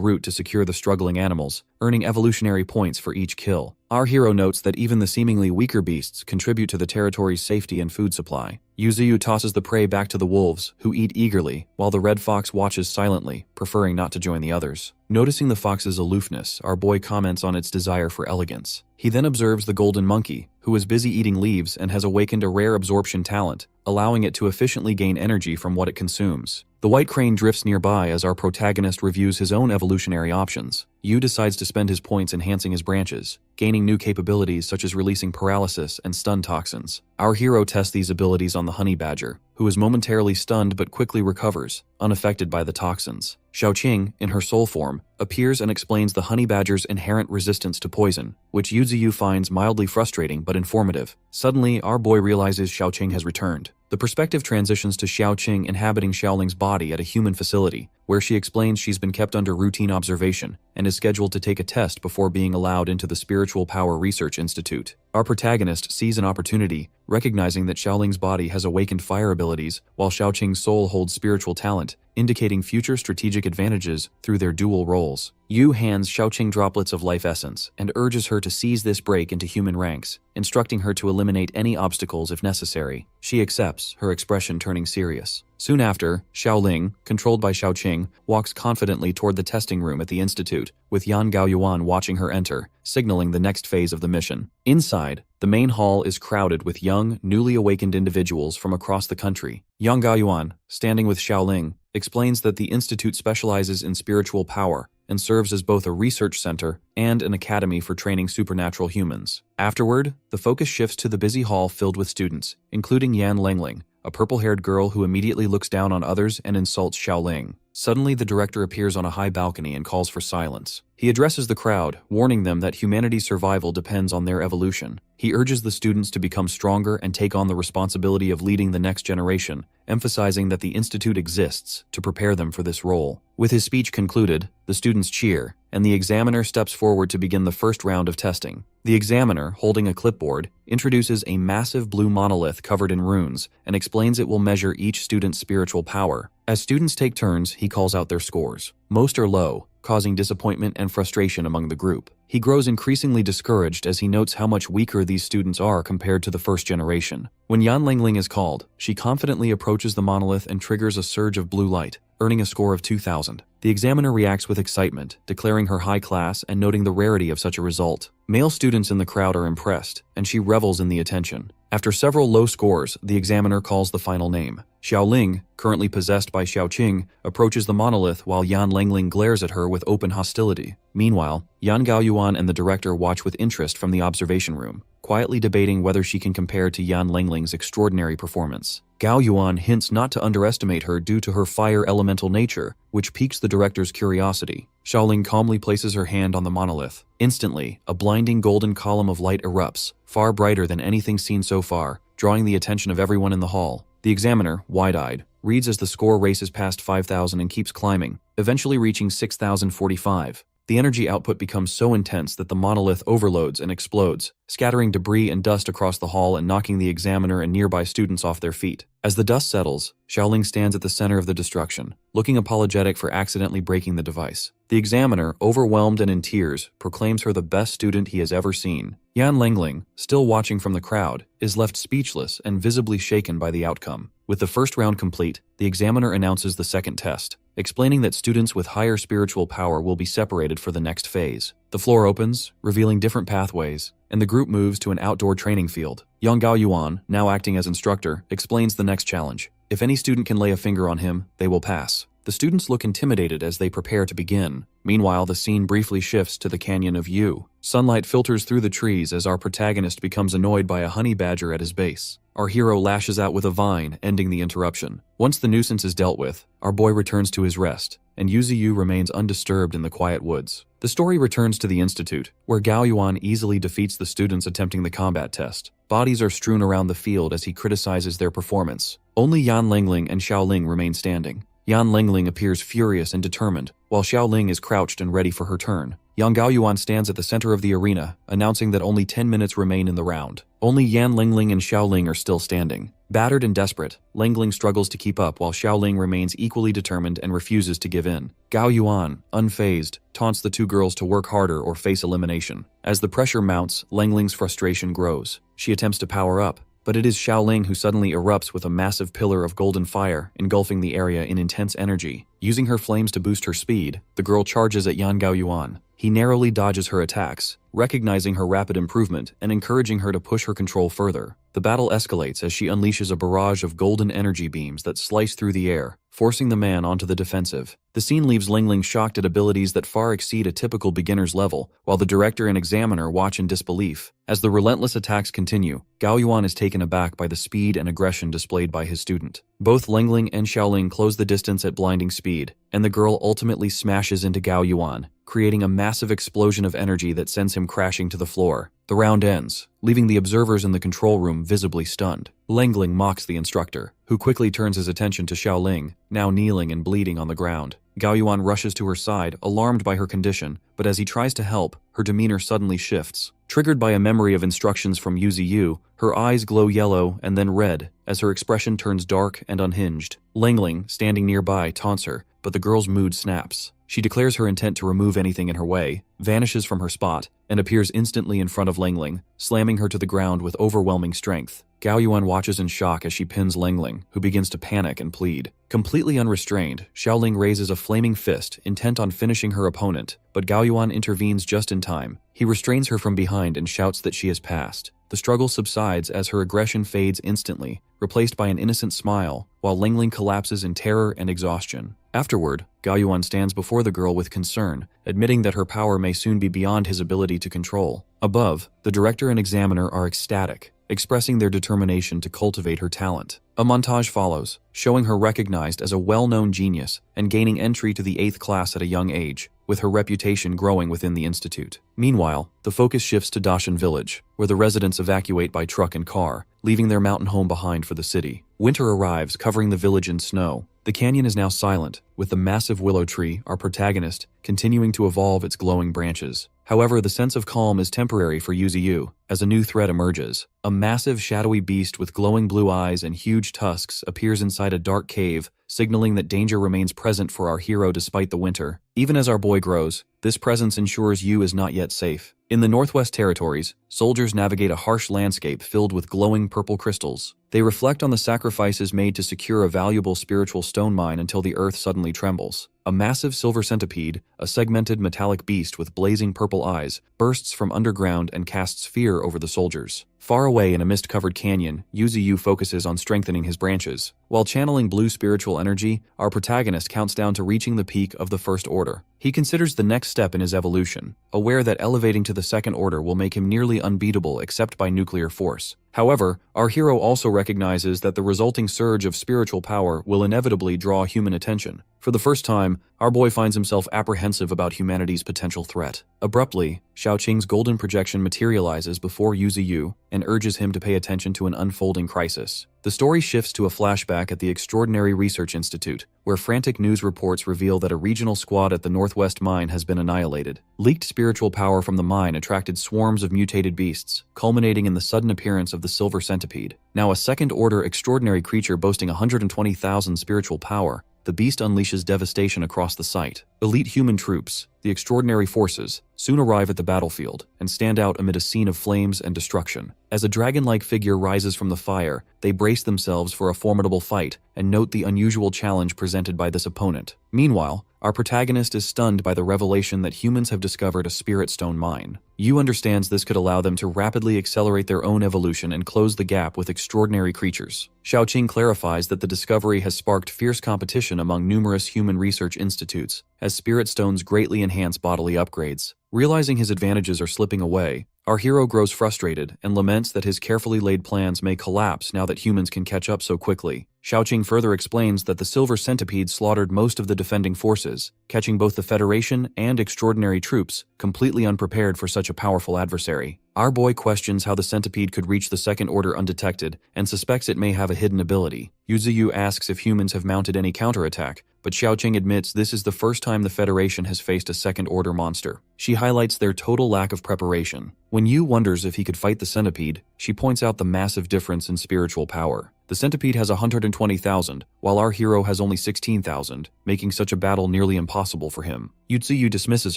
root to secure the struggling animals, earning evolutionary points for each kill. Our hero notes that even the seemingly weaker beasts contribute to the territory's safety and food supply. Yuzi-Yu tosses the prey back to the wolves, who eat eagerly, while the red fox watches silently, preferring not to join the others. Noticing the fox's aloofness, our boy comments on its desire for elegance. He then observes the golden monkey, who is busy eating leaves and has awakened a rare absorption talent, allowing it to efficiently gain energy from what it consumes. The white crane drifts nearby as our protagonist reviews his own evolutionary options. Yu decides to spend his points enhancing his branches, gaining new capabilities such as releasing paralysis and stun toxins. Our hero tests these abilities on the honey badger, who is momentarily stunned but quickly recovers, unaffected by the toxins. Xiaoqing, in her soul form, appears and explains the honey badger's inherent resistance to poison, which Yuzi-Yu finds mildly frustrating but informative. Suddenly, our boy realizes Xiaoqing has returned. The perspective transitions to Xiaoqing inhabiting Xiaoling's body at a human facility, where she explains she's been kept under routine observation and is scheduled to take a test before being allowed into the Spiritual Power Research Institute. Our protagonist sees an opportunity, recognizing that Xiaoling's body has awakened fire abilities, while Xiaoqing's soul holds spiritual talent, indicating future strategic advantages through their dual roles. Yu hands Xiaoqing droplets of life essence and urges her to seize this break into human ranks, instructing her to eliminate any obstacles if necessary. She accepts, her expression turning serious. Soon after, Xiaoling, controlled by Xiaoqing, walks confidently toward the testing room at the institute, with Yan Gaoyuan watching her enter, signaling the next phase of the mission. Inside, the main hall is crowded with young, newly awakened individuals from across the country. Yang Gaoyuan, standing with Xiaoling, explains that the institute specializes in spiritual power and serves as both a research center and an academy for training supernatural humans. Afterward, the focus shifts to the busy hall filled with students, including Yan Lengling, a purple-haired girl who immediately looks down on others and insults Xiaoling. Suddenly, the director appears on a high balcony and calls for silence. He addresses the crowd, warning them that humanity's survival depends on their evolution. He urges the students to become stronger and take on the responsibility of leading the next generation, emphasizing that the institute exists to prepare them for this role. With his speech concluded, the students cheer, and the examiner steps forward to begin the first round of testing. The examiner, holding a clipboard, introduces a massive blue monolith covered in runes and explains it will measure each student's spiritual power. As students take turns, he calls out their scores. Most are low, causing disappointment and frustration among the group. He grows increasingly discouraged as he notes how much weaker these students are compared to the first generation. When Yan Lengling is called, she confidently approaches the monolith and triggers a surge of blue light, earning a score of 2,000. The examiner reacts with excitement, declaring her high class and noting the rarity of such a result. Male students in the crowd are impressed, and she revels in the attention. After several low scores, the examiner calls the final name. Xiaoling, currently possessed by Xiaoqing, approaches the monolith while Yan Lengling glares at her with open hostility. Meanwhile, Yan Gaoyuan and the director watch with interest from the observation room, quietly debating whether she can compare to Yan Lengling's extraordinary performance. Gaoyuan hints not to underestimate her due to her fire elemental nature, which piques the director's curiosity. Xiaoling calmly places her hand on the monolith. Instantly, a blinding golden column of light erupts, far brighter than anything seen so far, drawing the attention of everyone in the hall. The examiner, wide-eyed, reads as the score races past 5,000 and keeps climbing, eventually reaching 6,045. The energy output becomes so intense that the monolith overloads and explodes, scattering debris and dust across the hall and knocking the examiner and nearby students off their feet. As the dust settles, Xiaoling stands at the center of the destruction, looking apologetic for accidentally breaking the device. The examiner, overwhelmed and in tears, proclaims her the best student he has ever seen. Yan Lengling, still watching from the crowd, is left speechless and visibly shaken by the outcome. With the first round complete, the examiner announces the second test, explaining that students with higher spiritual power will be separated for the next phase. The floor opens, revealing different pathways, and the group moves to an outdoor training field. Yang Gaoyuan, now acting as instructor, explains the next challenge. If any student can lay a finger on him, they will pass. The students look intimidated as they prepare to begin. Meanwhile, the scene briefly shifts to the Canyon of Yu. Sunlight filters through the trees as our protagonist becomes annoyed by a honey badger at his base. Our hero lashes out with a vine, ending the interruption. Once the nuisance is dealt with, our boy returns to his rest, and Yu Ziyu remains undisturbed in the quiet woods. The story returns to the Institute, where Gao Yuan easily defeats the students attempting the combat test. Bodies are strewn around the field as he criticizes their performance. Only Yan Lengling and Xiaoling remain standing. Yan Lengling appears furious and determined, while Xiaoling is crouched and ready for her turn. Yang Gaoyuan stands at the center of the arena, announcing that only 10 minutes remain in the round. Only Yan Lengling and Xiaoling are still standing. Battered and desperate, Lengling struggles to keep up while Xiaoling remains equally determined and refuses to give in. Gaoyuan, unfazed, taunts the two girls to work harder or face elimination. As the pressure mounts, Lengling's frustration grows. She attempts to power up, but it is Xiaoling who suddenly erupts with a massive pillar of golden fire, engulfing the area in intense energy. Using her flames to boost her speed, the girl charges at Yan Gaoyuan. He narrowly dodges her attacks, recognizing her rapid improvement and encouraging her to push her control further. The battle escalates as she unleashes a barrage of golden energy beams that slice through the air, forcing the man onto the defensive. The scene leaves Lingling shocked at abilities that far exceed a typical beginner's level, while the director and examiner watch in disbelief. As the relentless attacks continue, Gaoyuan is taken aback by the speed and aggression displayed by his student. Both Lingling and Xiaoling close the distance at blinding speed, and the girl ultimately smashes into Gaoyuan, creating a massive explosion of energy that sends him crashing to the floor. The round ends, leaving the observers in the control room visibly stunned. Lengling mocks the instructor, who quickly turns his attention to Xiaoling, now kneeling and bleeding on the ground. Gaoyuan rushes to her side, alarmed by her condition, but as he tries to help, her demeanor suddenly shifts. Triggered by a memory of instructions from Yu Ziyu, her eyes glow yellow and then red, as her expression turns dark and unhinged. Lengling, standing nearby, taunts her, but the girl's mood snaps. She declares her intent to remove anything in her way, vanishes from her spot, and appears instantly in front of Lengling, slamming her to the ground with overwhelming strength. Gaoyuan watches in shock as she pins Lengling, who begins to panic and plead. Completely unrestrained, Xiaoling raises a flaming fist, intent on finishing her opponent, but Gaoyuan intervenes just in time. He restrains her from behind and shouts that she has passed. The struggle subsides as her aggression fades instantly, replaced by an innocent smile, while Lengling collapses in terror and exhaustion. Afterward, Gaoyuan stands before the girl with concern, admitting that her power may soon be beyond his ability to control. Above, the director and examiner are ecstatic, expressing their determination to cultivate her talent. A montage follows, showing her recognized as a well-known genius and gaining entry to the 8th class at a young age, with her reputation growing within the institute. Meanwhile, the focus shifts to Dashan Village, where the residents evacuate by truck and car, leaving their mountain home behind for the city. Winter arrives, covering the village in snow. The canyon is now silent, with the massive willow tree, our protagonist, continuing to evolve its glowing branches. However, the sense of calm is temporary for Yu Ziyu, as a new threat emerges. A massive shadowy beast with glowing blue eyes and huge tusks appears inside a dark cave, signaling that danger remains present for our hero despite the winter. Even as our boy grows, this presence ensures Yu is not yet safe. In the Northwest Territories, soldiers navigate a harsh landscape filled with glowing purple crystals. They reflect on the sacrifices made to secure a valuable spiritual stone mine until the earth suddenly trembles. A massive silver centipede, a segmented metallic beast with blazing purple eyes, bursts from underground and casts fear over the soldiers. Far away in a mist-covered canyon, Yu Ziyu focuses on strengthening his branches. While channeling blue spiritual energy, our protagonist counts down to reaching the peak of the First Order. He considers the next step in his evolution, aware that elevating to the Second Order will make him nearly unbeatable except by nuclear force. However, our hero also recognizes that the resulting surge of spiritual power will inevitably draw human attention. For the first time, our boy finds himself apprehensive about humanity's potential threat. Abruptly, Xiaoqing's golden projection materializes before Yu and urges him to pay attention to an unfolding crisis. The story shifts to a flashback at the Extraordinary Research Institute, where frantic news reports reveal that a regional squad at the Northwest Mine has been annihilated. Leaked spiritual power from the mine attracted swarms of mutated beasts, culminating in the sudden appearance of the Silver Centipede. Now a second-order extraordinary creature boasting 120,000 spiritual power, the beast unleashes devastation across the site. Elite human troops, the Extraordinary Forces, soon arrive at the battlefield and stand out amid a scene of flames and destruction. As a dragon-like figure rises from the fire, they brace themselves for a formidable fight and note the unusual challenge presented by this opponent. Meanwhile, our protagonist is stunned by the revelation that humans have discovered a spirit stone mine. Yu understands this could allow them to rapidly accelerate their own evolution and close the gap with extraordinary creatures. Xiaoqing clarifies that the discovery has sparked fierce competition among numerous human research institutes, as spirit stones greatly enhance bodily upgrades. Realizing his advantages are slipping away, our hero grows frustrated and laments that his carefully laid plans may collapse now that humans can catch up so quickly. Xiaoqing further explains that the Silver Centipede slaughtered most of the defending forces, catching both the Federation and extraordinary troops completely unprepared for such a powerful adversary. Our boy questions how the centipede could reach the Second Order undetected and suspects it may have a hidden ability. Yu asks if humans have mounted any counterattack, but Xiaoqing admits this is the first time the Federation has faced a Second Order monster. She highlights their total lack of preparation. When Yu wonders if he could fight the centipede, she points out the massive difference in spiritual power. The centipede has 120,000, while our hero has only 16,000, making such a battle nearly impossible for him. Yu dismisses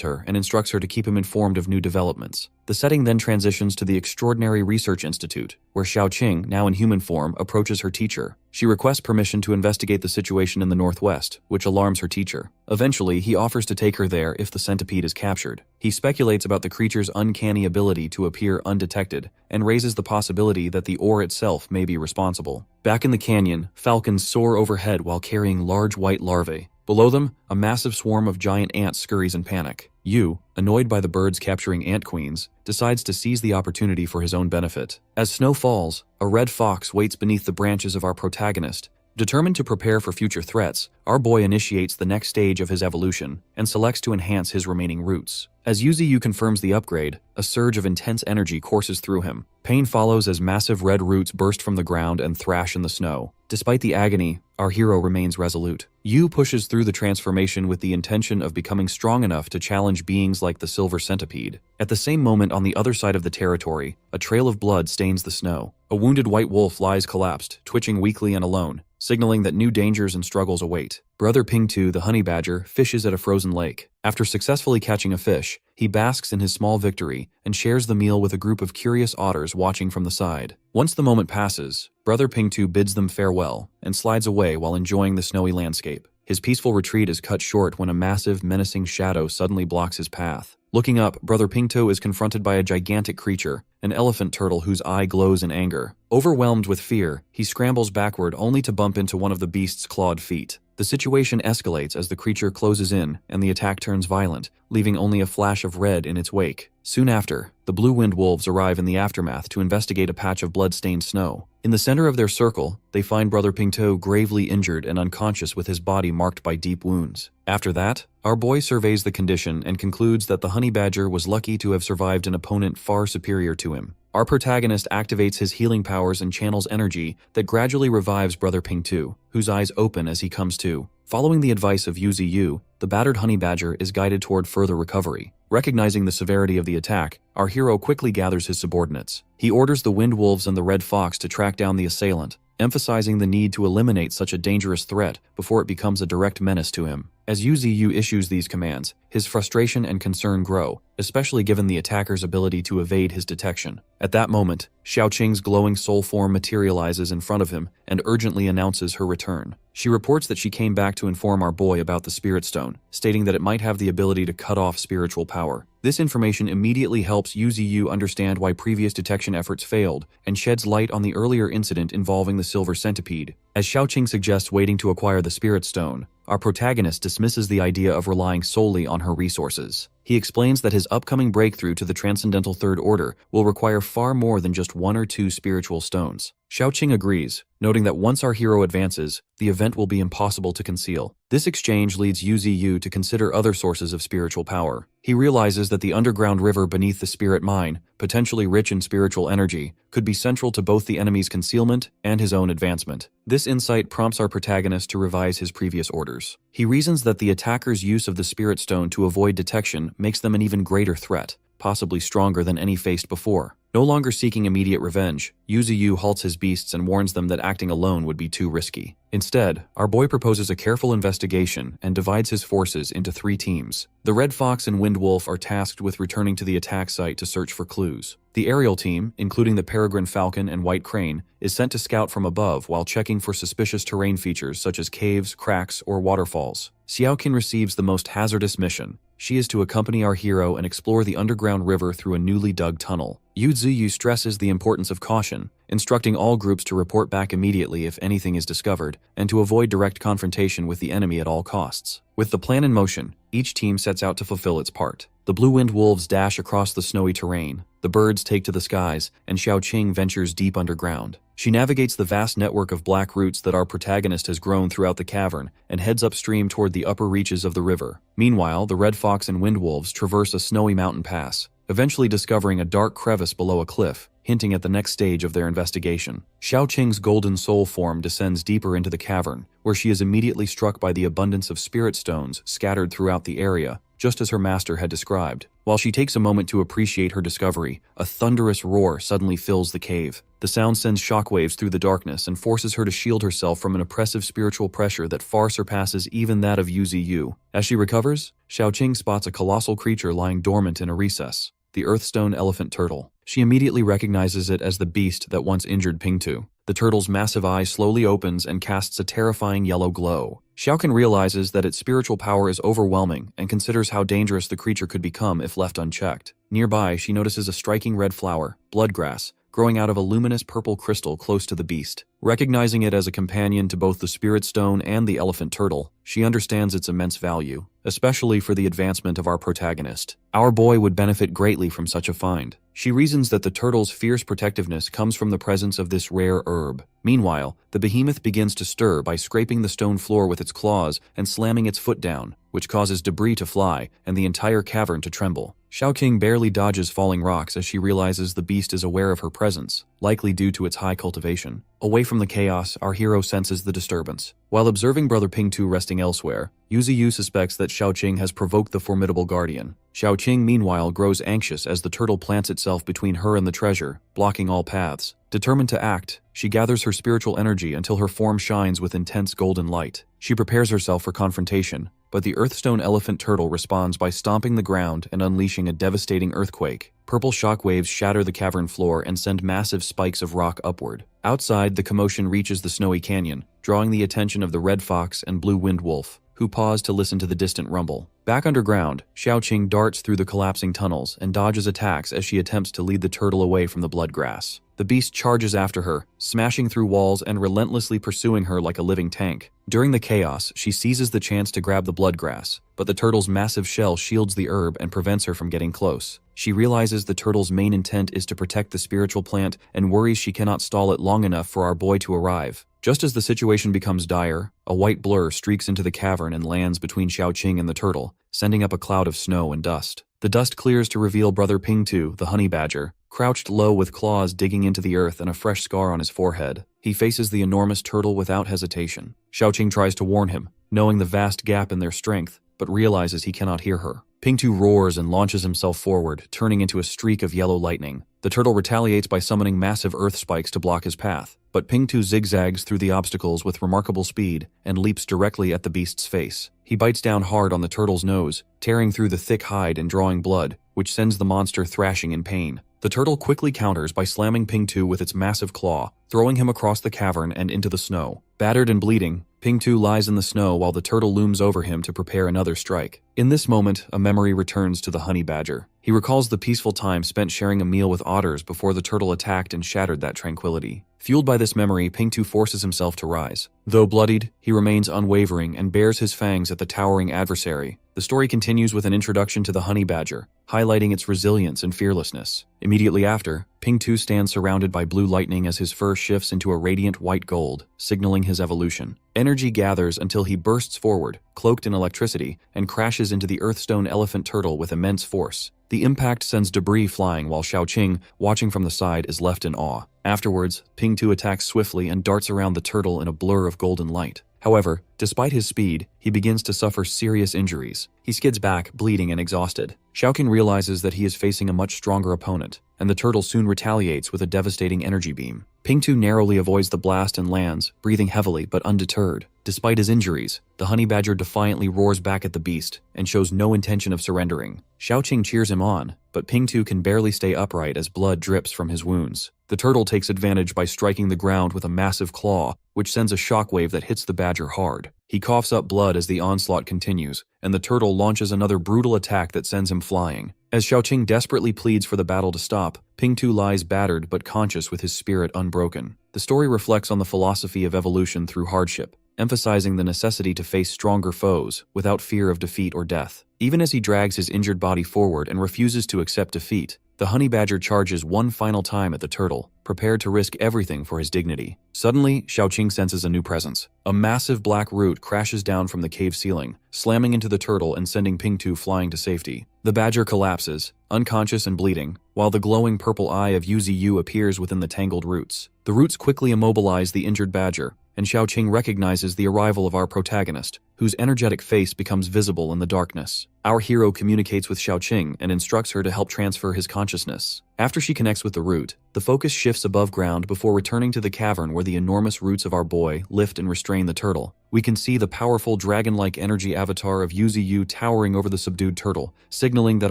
her and instructs her to keep him informed of new developments. The setting then transitions to the Extraordinary Research Institute, where Xiaoqing, now in human form, approaches her teacher. She requests permission to investigate the situation in the Northwest, which alarms her teacher. Eventually, he offers to take her there if the centipede is captured. He speculates about the creature's uncanny ability to appear undetected, and raises the possibility that the ore itself may be responsible. Back in the canyon, falcons soar overhead while carrying large white larvae. Below them, a massive swarm of giant ants scurries in panic. Yu, annoyed by the birds capturing ant queens, decides to seize the opportunity for his own benefit. As snow falls, a red fox waits beneath the branches of our protagonist. Determined to prepare for future threats, our boy initiates the next stage of his evolution and selects to enhance his remaining roots. As Yu confirms the upgrade, a surge of intense energy courses through him. Pain follows as massive red roots burst from the ground and thrash in the snow. Despite the agony, our hero remains resolute. Yu pushes through the transformation with the intention of becoming strong enough to challenge beings like the Silver Centipede. At the same moment on the other side of the territory, a trail of blood stains the snow. A wounded white wolf lies collapsed, twitching weakly and alone, signaling that new dangers and struggles await. Brother Pingtu, the honey badger, fishes at a frozen lake. After successfully catching a fish, he basks in his small victory and shares the meal with a group of curious otters watching from the side. Once the moment passes, Brother Pingtu bids them farewell and slides away while enjoying the snowy landscape. His peaceful retreat is cut short when a massive, menacing shadow suddenly blocks his path. Looking up, Brother Pingtu is confronted by a gigantic creature, an elephant turtle whose eye glows in anger. Overwhelmed with fear, he scrambles backward only to bump into one of the beast's clawed feet. The situation escalates as the creature closes in and the attack turns violent, leaving only a flash of red in its wake. Soon after, the blue-winged wolves arrive in the aftermath to investigate a patch of blood-stained snow. In the center of their circle, they find Brother Pingtu gravely injured and unconscious with his body marked by deep wounds. After that, our boy surveys the condition and concludes that the honey badger was lucky to have survived an opponent far superior to him. Our protagonist activates his healing powers and channels energy that gradually revives Brother Pingtu, whose eyes open as he comes to. Following the advice of Yu, the battered honey badger is guided toward further recovery. Recognizing the severity of the attack, our hero quickly gathers his subordinates. He orders the wind wolves and the red fox to track down the assailant, emphasizing the need to eliminate such a dangerous threat before it becomes a direct menace to him. As Yu issues these commands, his frustration and concern grow, especially given the attacker's ability to evade his detection. At that moment, Xiaoqing's glowing soul form materializes in front of him and urgently announces her return. She reports that she came back to inform our boy about the Spirit Stone, stating that it might have the ability to cut off spiritual power. This information immediately helps Yu understand why previous detection efforts failed and sheds light on the earlier incident involving the Silver Centipede. As Xiaoqing suggests waiting to acquire the Spirit Stone, our protagonist dismisses the idea of relying solely on her resources. He explains that his upcoming breakthrough to the Transcendental Third Order will require far more than just 1 or 2 spiritual stones. Xiaoqing agrees, noting that once our hero advances, the event will be impossible to conceal. This exchange leads Yu Ziyu to consider other sources of spiritual power. He realizes that the underground river beneath the spirit mine, potentially rich in spiritual energy, could be central to both the enemy's concealment and his own advancement. This insight prompts our protagonist to revise his previous orders. He reasons that the attacker's use of the Spirit Stone to avoid detection makes them an even greater threat, possibly stronger than any faced before. No longer seeking immediate revenge, Yu Ziyu halts his beasts and warns them that acting alone would be too risky. Instead, our boy proposes a careful investigation and divides his forces into 3 teams. The Red Fox and Wind Wolf are tasked with returning to the attack site to search for clues. The aerial team, including the Peregrine Falcon and White Crane, is sent to scout from above while checking for suspicious terrain features such as caves, cracks, or waterfalls. Xiaoqing receives the most hazardous mission. She is to accompany our hero and explore the underground river through a newly dug tunnel. Yu Ziyu stresses the importance of caution, instructing all groups to report back immediately if anything is discovered, and to avoid direct confrontation with the enemy at all costs. With the plan in motion, each team sets out to fulfill its part. The Blue Wind Wolves dash across the snowy terrain, the birds take to the skies, and Xiaoqing ventures deep underground. She navigates the vast network of black roots that our protagonist has grown throughout the cavern and heads upstream toward the upper reaches of the river. Meanwhile, the Red Fox and Wind Wolves traverse a snowy mountain pass, eventually discovering a dark crevice below a cliff, hinting at the next stage of their investigation. Xiaoqing's golden soul form descends deeper into the cavern, where she is immediately struck by the abundance of spirit stones scattered throughout the area, just as her master had described. While she takes a moment to appreciate her discovery, a thunderous roar suddenly fills the cave. The sound sends shockwaves through the darkness and forces her to shield herself from an oppressive spiritual pressure that far surpasses even that of Yu Ziyu. As she recovers, Xiaoqing spots a colossal creature lying dormant in a recess, the Earthstone Elephant Turtle. She immediately recognizes it as the beast that once injured Pingtu. The turtle's massive eye slowly opens and casts a terrifying yellow glow. Xiaoqing realizes that its spiritual power is overwhelming and considers how dangerous the creature could become if left unchecked. Nearby, she notices a striking red flower, bloodgrass, growing out of a luminous purple crystal close to the beast. Recognizing it as a companion to both the Spirit Stone and the Elephant Turtle, she understands its immense value, especially for the advancement of our protagonist. Our boy would benefit greatly from such a find. She reasons that the turtle's fierce protectiveness comes from the presence of this rare herb. Meanwhile, the behemoth begins to stir by scraping the stone floor with its claws and slamming its foot down, which causes debris to fly and the entire cavern to tremble. Xiaoqing barely dodges falling rocks as she realizes the beast is aware of her presence, likely due to its high cultivation. Away from the chaos, our hero senses the disturbance. While observing Brother Pingtu resting elsewhere, Yu Ziyu suspects that Xiaoqing has provoked the formidable guardian. Xiaoqing, meanwhile, grows anxious as the turtle plants itself between her and the treasure, blocking all paths. Determined to act, she gathers her spiritual energy until her form shines with intense golden light. She prepares herself for confrontation, but the Earthstone Elephant Turtle responds by stomping the ground and unleashing a devastating earthquake. Purple shock waves shatter the cavern floor and send massive spikes of rock upward. Outside, the commotion reaches the snowy canyon, drawing the attention of the Red Fox and Blue Wind Wolf, who pause to listen to the distant rumble. Back underground, Xiaoqing darts through the collapsing tunnels and dodges attacks as she attempts to lead the turtle away from the bloodgrass. The beast charges after her, smashing through walls and relentlessly pursuing her like a living tank. During the chaos, she seizes the chance to grab the bloodgrass, but the turtle's massive shell shields the herb and prevents her from getting close. She realizes the turtle's main intent is to protect the spiritual plant and worries she cannot stall it long enough for our boy to arrive. Just as the situation becomes dire, a white blur streaks into the cavern and lands between Xiaoqing and the turtle, sending up a cloud of snow and dust. The dust clears to reveal Brother Pingtu, the honey badger, crouched low with claws digging into the earth and a fresh scar on his forehead. He faces the enormous turtle without hesitation. Xiaoqing tries to warn him, knowing the vast gap in their strength, but realizes he cannot hear her. Pingtu roars and launches himself forward, turning into a streak of yellow lightning. The turtle retaliates by summoning massive earth spikes to block his path, but Pingtu zigzags through the obstacles with remarkable speed and leaps directly at the beast's face. He bites down hard on the turtle's nose, tearing through the thick hide and drawing blood, which sends the monster thrashing in pain. The turtle quickly counters by slamming Pingtu with its massive claw, throwing him across the cavern and into the snow. Battered and bleeding, Ping-Tu lies in the snow while the turtle looms over him to prepare another strike. In this moment, a memory returns to the honey badger. He recalls the peaceful time spent sharing a meal with otters before the turtle attacked and shattered that tranquility. Fueled by this memory, Ping-Tu forces himself to rise. Though bloodied, he remains unwavering and bares his fangs at the towering adversary. The story continues with an introduction to the honey badger, highlighting its resilience and fearlessness. Immediately after, Ping-Tu stands surrounded by blue lightning as his fur shifts into a radiant white gold, signaling his evolution. Energy gathers until he bursts forward, cloaked in electricity, and crashes into the earthstone elephant turtle with immense force. The impact sends debris flying while Xiaoqing, watching from the side, is left in awe. Afterwards, Ping-Tu attacks swiftly and darts around the turtle in a blur of golden light. However, despite his speed, he begins to suffer serious injuries. He skids back, bleeding and exhausted. Xiaoqing realizes that he is facing a much stronger opponent, and the turtle soon retaliates with a devastating energy beam. Ping-Tu narrowly avoids the blast and lands, breathing heavily but undeterred. Despite his injuries, the honey badger defiantly roars back at the beast and shows no intention of surrendering. Xiaoqing cheers him on, but Ping-Tu can barely stay upright as blood drips from his wounds. The turtle takes advantage by striking the ground with a massive claw, which sends a shockwave that hits the badger hard. He coughs up blood as the onslaught continues, and the turtle launches another brutal attack that sends him flying. As Xiaoqing desperately pleads for the battle to stop, Ping-Tu lies battered but conscious with his spirit unbroken. The story reflects on the philosophy of evolution through hardship, emphasizing the necessity to face stronger foes without fear of defeat or death. Even as he drags his injured body forward and refuses to accept defeat, the honey badger charges one final time at the turtle, prepared to risk everything for his dignity. Suddenly, Xiaoqing senses a new presence. A massive black root crashes down from the cave ceiling, slamming into the turtle and sending Ping-Tu flying to safety. The badger collapses, unconscious and bleeding, while the glowing purple eye of Yuzi appears within the tangled roots. The roots quickly immobilize the injured badger, and Xiaoqing recognizes the arrival of our protagonist, whose energetic face becomes visible in the darkness. Our hero communicates with Xiaoqing and instructs her to help transfer his consciousness. After she connects with the root, the focus shifts above ground before returning to the cavern where the enormous roots of our boy lift and restrain the turtle. We can see the powerful dragon-like energy avatar of Yuzi towering over the subdued turtle, signaling that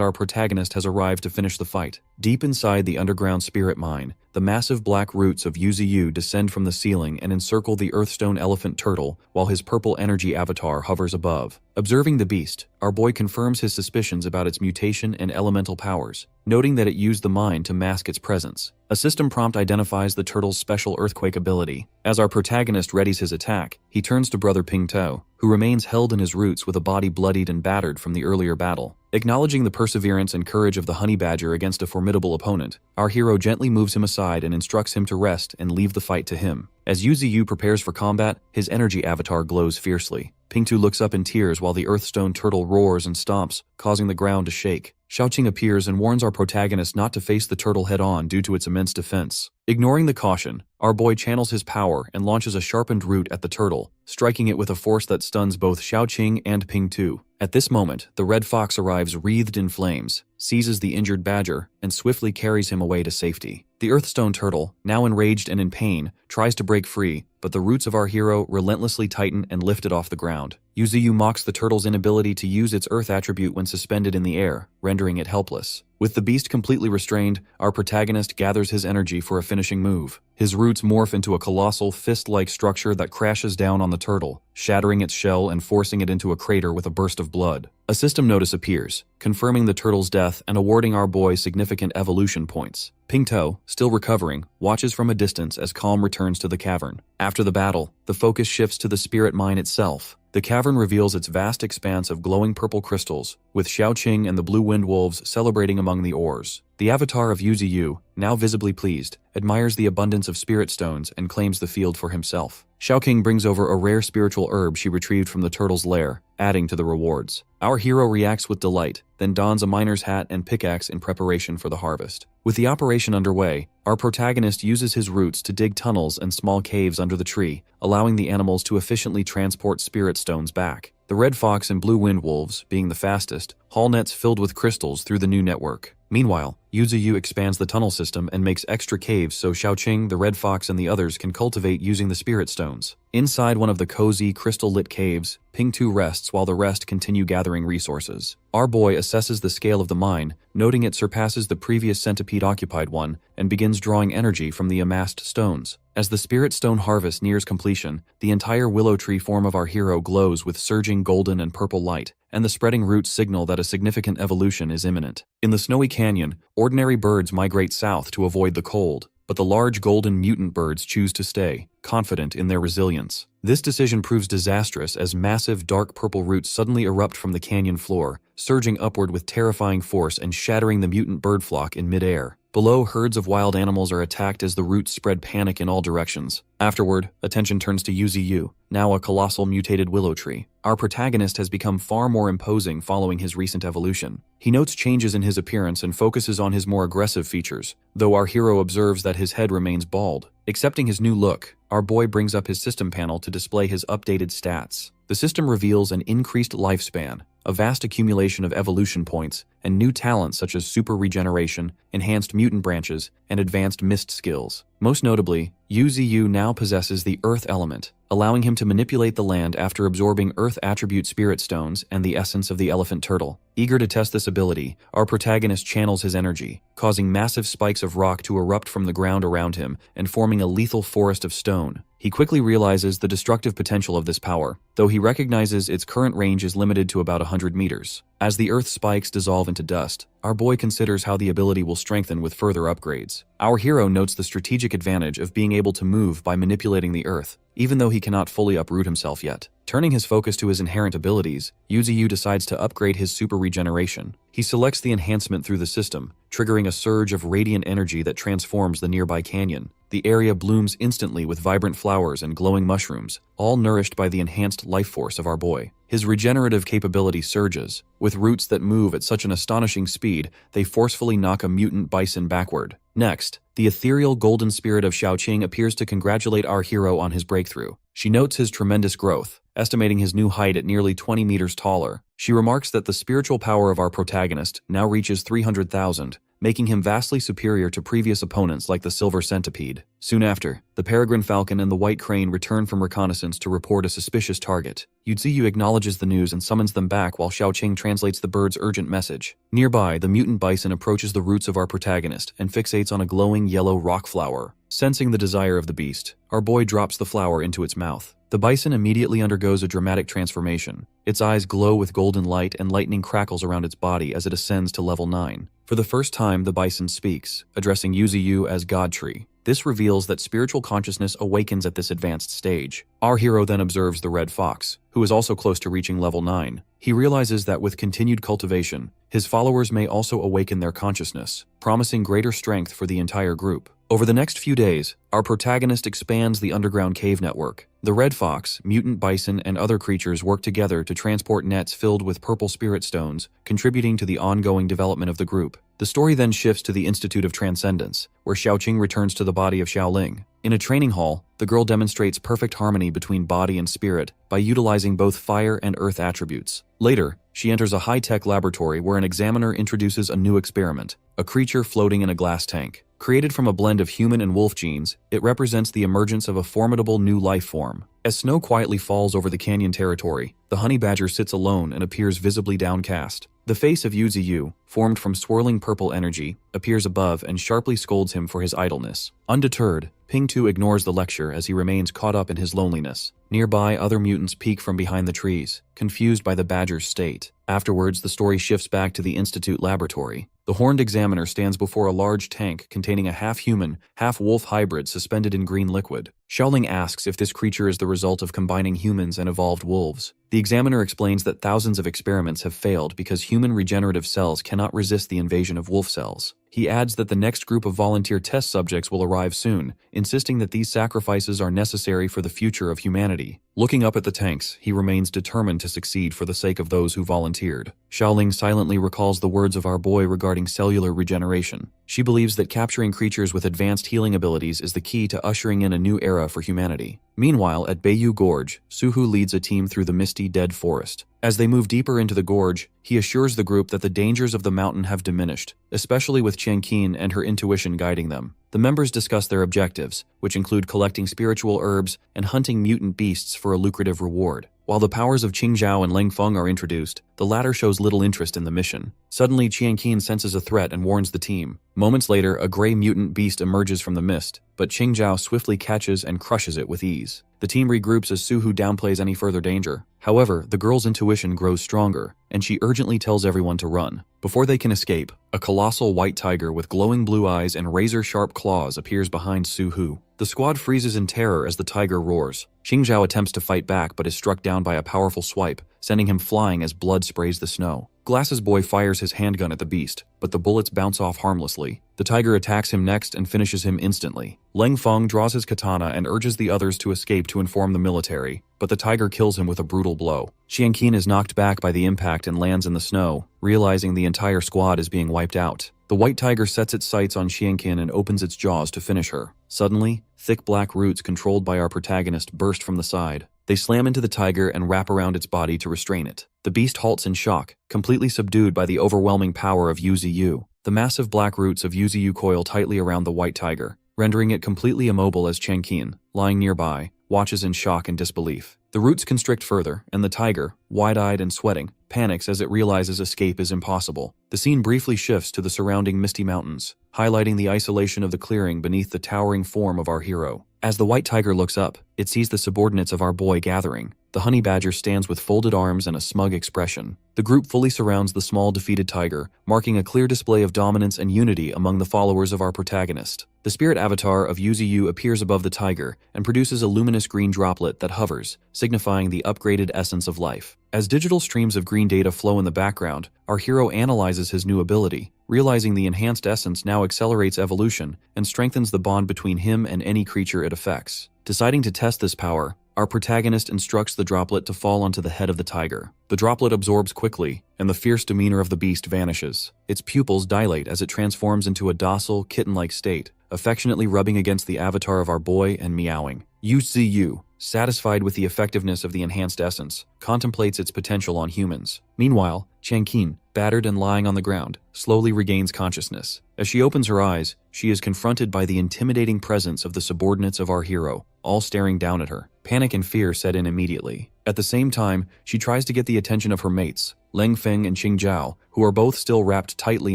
our protagonist has arrived to finish the fight. Deep inside the underground spirit mine, the massive black roots of Yuzi descend from the ceiling and encircle the earthstone elephant turtle while his purple energy avatar hovers above. Observing the beast, our boy confirms his suspicions about its mutation and elemental powers, noting that it used the mine to mask its presence. A system prompt identifies the turtle's special earthquake ability. As our protagonist readies his attack, he turns to brother Ping-Tu, who remains held in his roots with a body bloodied and battered from the earlier battle. Acknowledging the perseverance and courage of the honey badger against a formidable opponent, our hero gently moves him aside and instructs him to rest and leave the fight to him. As Yuzi prepares for combat, his energy avatar glows fiercely. Ping-Tu looks up in tears while the earthstone turtle roars and stomps, causing the ground to shake. Xiaoqing appears and warns our protagonist not to face the turtle head-on due to its immense defense. Ignoring the caution, our boy channels his power and launches a sharpened root at the turtle, striking it with a force that stuns both Xiaoqing and Ping-Tu. At this moment, the red fox arrives wreathed in flames, seizes the injured badger, and swiftly carries him away to safety. The earthstone turtle, now enraged and in pain, tries to break free, but the roots of our hero relentlessly tighten and lift it off the ground. Yuzi mocks the turtle's inability to use its earth attribute when suspended in the air, rendering it helpless. With the beast completely restrained, our protagonist gathers his energy for a finishing move. His roots morph into a colossal fist-like structure that crashes down on the turtle, shattering its shell and forcing it into a crater with a burst of blood. A system notice appears, confirming the turtle's death and awarding our boy significant evolution points. Ping-Tu, still recovering, watches from a distance as calm returns to the cavern. After the battle, the focus shifts to the spirit mine itself. The cavern reveals its vast expanse of glowing purple crystals, with Xiaoqing and the blue wind wolves celebrating among the ores. The avatar of Yuzi, now visibly pleased, admires the abundance of spirit stones and claims the field for himself. Xiaoqing brings over a rare spiritual herb she retrieved from the turtle's lair, adding to the rewards. Our hero reacts with delight, then dons a miner's hat and pickaxe in preparation for the harvest. With the operation underway, our protagonist uses his roots to dig tunnels and small caves under the tree, allowing the animals to efficiently transport spirit stones back. The red fox and blue wind wolves, being the fastest, haul nets filled with crystals through the new network. Meanwhile, Yuzu expands the tunnel system and makes extra caves so Xiaoqing, the Red Fox, and the others can cultivate using the spirit stones. Inside one of the cozy, crystal-lit caves, Ping-Tu rests while the rest continue gathering resources. Our boy assesses the scale of the mine, noting it surpasses the previous centipede-occupied one, and begins drawing energy from the amassed stones. As the spirit stone harvest nears completion, the entire willow tree form of our hero glows with surging golden and purple light, and the spreading roots signal that a significant evolution is imminent. In the snowy canyon, ordinary birds migrate south to avoid the cold, but the large golden mutant birds choose to stay, confident in their resilience. This decision proves disastrous as massive dark purple roots suddenly erupt from the canyon floor, surging upward with terrifying force and shattering the mutant bird flock in midair. Below, herds of wild animals are attacked as the roots spread panic in all directions. Afterward, attention turns to Yuzu, now a colossal mutated willow tree. Our protagonist has become far more imposing following his recent evolution. He notes changes in his appearance and focuses on his more aggressive features, though our hero observes that his head remains bald. Accepting his new look, our boy brings up his system panel to display his updated stats. The system reveals an increased lifespan, a vast accumulation of evolution points, and new talents such as super regeneration, enhanced mutant branches, and advanced mist skills. Most notably, Yuzu now possesses the Earth element, allowing him to manipulate the land after absorbing Earth attribute spirit stones and the essence of the elephant turtle. Eager to test this ability, our protagonist channels his energy, causing massive spikes of rock to erupt from the ground around him and forming a lethal forest of stone. He quickly realizes the destructive potential of this power, though he recognizes its current range is limited to about 100 meters. As the Earth spikes dissolve into dust, our boy considers how the ability will strengthen with further upgrades. Our hero notes the strategic advantage of being able to move by manipulating the Earth, even though he cannot fully uproot himself yet. Turning his focus to his inherent abilities, Yuzu decides to upgrade his super regeneration. He selects the enhancement through the system, triggering a surge of radiant energy that transforms the nearby canyon. The area blooms instantly with vibrant flowers and glowing mushrooms, all nourished by the enhanced life force of our boy. His regenerative capability surges. With roots that move at such an astonishing speed, they forcefully knock a mutant bison backward. Next, the ethereal golden spirit of Xiaoqing appears to congratulate our hero on his breakthrough. She notes his tremendous growth, estimating his new height at nearly 20 meters taller. She remarks that the spiritual power of our protagonist now reaches 300,000, making him vastly superior to previous opponents like the Silver Centipede. Soon after, the peregrine falcon and the white crane return from reconnaissance to report a suspicious target. Yuzu acknowledges the news and summons them back while Xiaoqing translates the bird's urgent message. Nearby, the mutant bison approaches the roots of our protagonist and fixates on a glowing yellow rock flower. Sensing the desire of the beast, our boy drops the flower into its mouth. The bison immediately undergoes a dramatic transformation. Its eyes glow with golden light and lightning crackles around its body as it ascends to level 9. For the first time, the bison speaks, addressing Yuzu as God Tree. This reveals that spiritual consciousness awakens at this advanced stage. Our hero then observes the Red Fox, who is also close to reaching level 9. He realizes that with continued cultivation, his followers may also awaken their consciousness, promising greater strength for the entire group. Over the next few days, our protagonist expands the underground cave network. The Red Fox, mutant bison, and other creatures work together to transport nets filled with purple spirit stones, contributing to the ongoing development of the group. The story then shifts to the Institute of Transcendence, where Xiaoqing returns to the body of Xiaoling. In a training hall, the girl demonstrates perfect harmony between body and spirit by utilizing both fire and earth attributes. Later, she enters a high-tech laboratory where an examiner introduces a new experiment, a creature floating in a glass tank. Created from a blend of human and wolf genes, it represents the emergence of a formidable new life form. As snow quietly falls over the canyon territory, the honey badger sits alone and appears visibly downcast. The face of Yuzu, formed from swirling purple energy, appears above and sharply scolds him for his idleness. Undeterred, Ping-Tu ignores the lecture as he remains caught up in his loneliness. Nearby, other mutants peek from behind the trees, confused by the badger's state. Afterwards, the story shifts back to the Institute laboratory. The horned examiner stands before a large tank containing a half-human, half-wolf hybrid suspended in green liquid. Xiaoling asks if this creature is the result of combining humans and evolved wolves. The examiner explains that thousands of experiments have failed because human regenerative cells cannot resist the invasion of wolf cells. He adds that the next group of volunteer test subjects will arrive soon, insisting that these sacrifices are necessary for the future of humanity. Looking up at the tanks, he remains determined to succeed for the sake of those who volunteered. Xiaoling silently recalls the words of our boy regarding cellular regeneration. She believes that capturing creatures with advanced healing abilities is the key to ushering in a new era for humanity. Meanwhile, at Bayou Gorge, Suhu leads a team through the misty, dead forest. As they move deeper into the gorge, he assures the group that the dangers of the mountain have diminished, especially with Qianqin and her intuition guiding them. The members discuss their objectives, which include collecting spiritual herbs and hunting mutant beasts for a lucrative reward. While the powers of Qingzhao and Lengfeng are introduced, the latter shows little interest in the mission. Suddenly, Qianqin senses a threat and warns the team. Moments later, a gray mutant beast emerges from the mist, but Qingzhao swiftly catches and crushes it with ease. The team regroups as Suhu downplays any further danger. However, the girl's intuition grows stronger, and she urgently tells everyone to run. Before they can escape, a colossal white tiger with glowing blue eyes and razor-sharp claws appears behind Suhu. The squad freezes in terror as the tiger roars. Qingzhao attempts to fight back but is struck down by a powerful swipe, sending him flying as blood sprays the snow. Glasses Boy fires his handgun at the beast, but the bullets bounce off harmlessly. The tiger attacks him next and finishes him instantly. Lengfeng draws his katana and urges the others to escape to inform the military, but the tiger kills him with a brutal blow. Qianqin is knocked back by the impact and lands in the snow, realizing the entire squad is being wiped out. The white tiger sets its sights on Qianqin and opens its jaws to finish her. Suddenly, thick black roots controlled by our protagonist burst from the side. They slam into the tiger and wrap around its body to restrain it. The beast halts in shock, completely subdued by the overwhelming power of Yuziyu. The massive black roots of Yuziyu coil tightly around the white tiger, rendering it completely immobile as Qianqin, lying nearby, watches in shock and disbelief. The roots constrict further, and the tiger, wide-eyed and sweating, panics as it realizes escape is impossible. The scene briefly shifts to the surrounding misty mountains, highlighting the isolation of the clearing beneath the towering form of our hero. As the white tiger looks up, it sees the subordinates of our boy gathering. The honey badger stands with folded arms and a smug expression. The group fully surrounds the small defeated tiger, marking a clear display of dominance and unity among the followers of our protagonist. The spirit avatar of Yuziyu appears above the tiger and produces a luminous green droplet that hovers, signifying the upgraded essence of life. As digital streams of green data flow in the background, our hero analyzes his new ability, realizing the enhanced essence now accelerates evolution and strengthens the bond between him and any creature it affects. Deciding to test this power, our protagonist instructs the droplet to fall onto the head of the tiger. The droplet absorbs quickly, and the fierce demeanor of the beast vanishes. Its pupils dilate as it transforms into a docile, kitten-like state, affectionately rubbing against the avatar of our boy and meowing. Yuziyu, satisfied with the effectiveness of the enhanced essence, contemplates its potential on humans. Meanwhile, Qianqin, battered and lying on the ground, slowly regains consciousness. As she opens her eyes, she is confronted by the intimidating presence of the subordinates of our hero, all staring down at her. Panic and fear set in immediately. At the same time, she tries to get the attention of her mates, Lengfeng and Qingzhao, who are both still wrapped tightly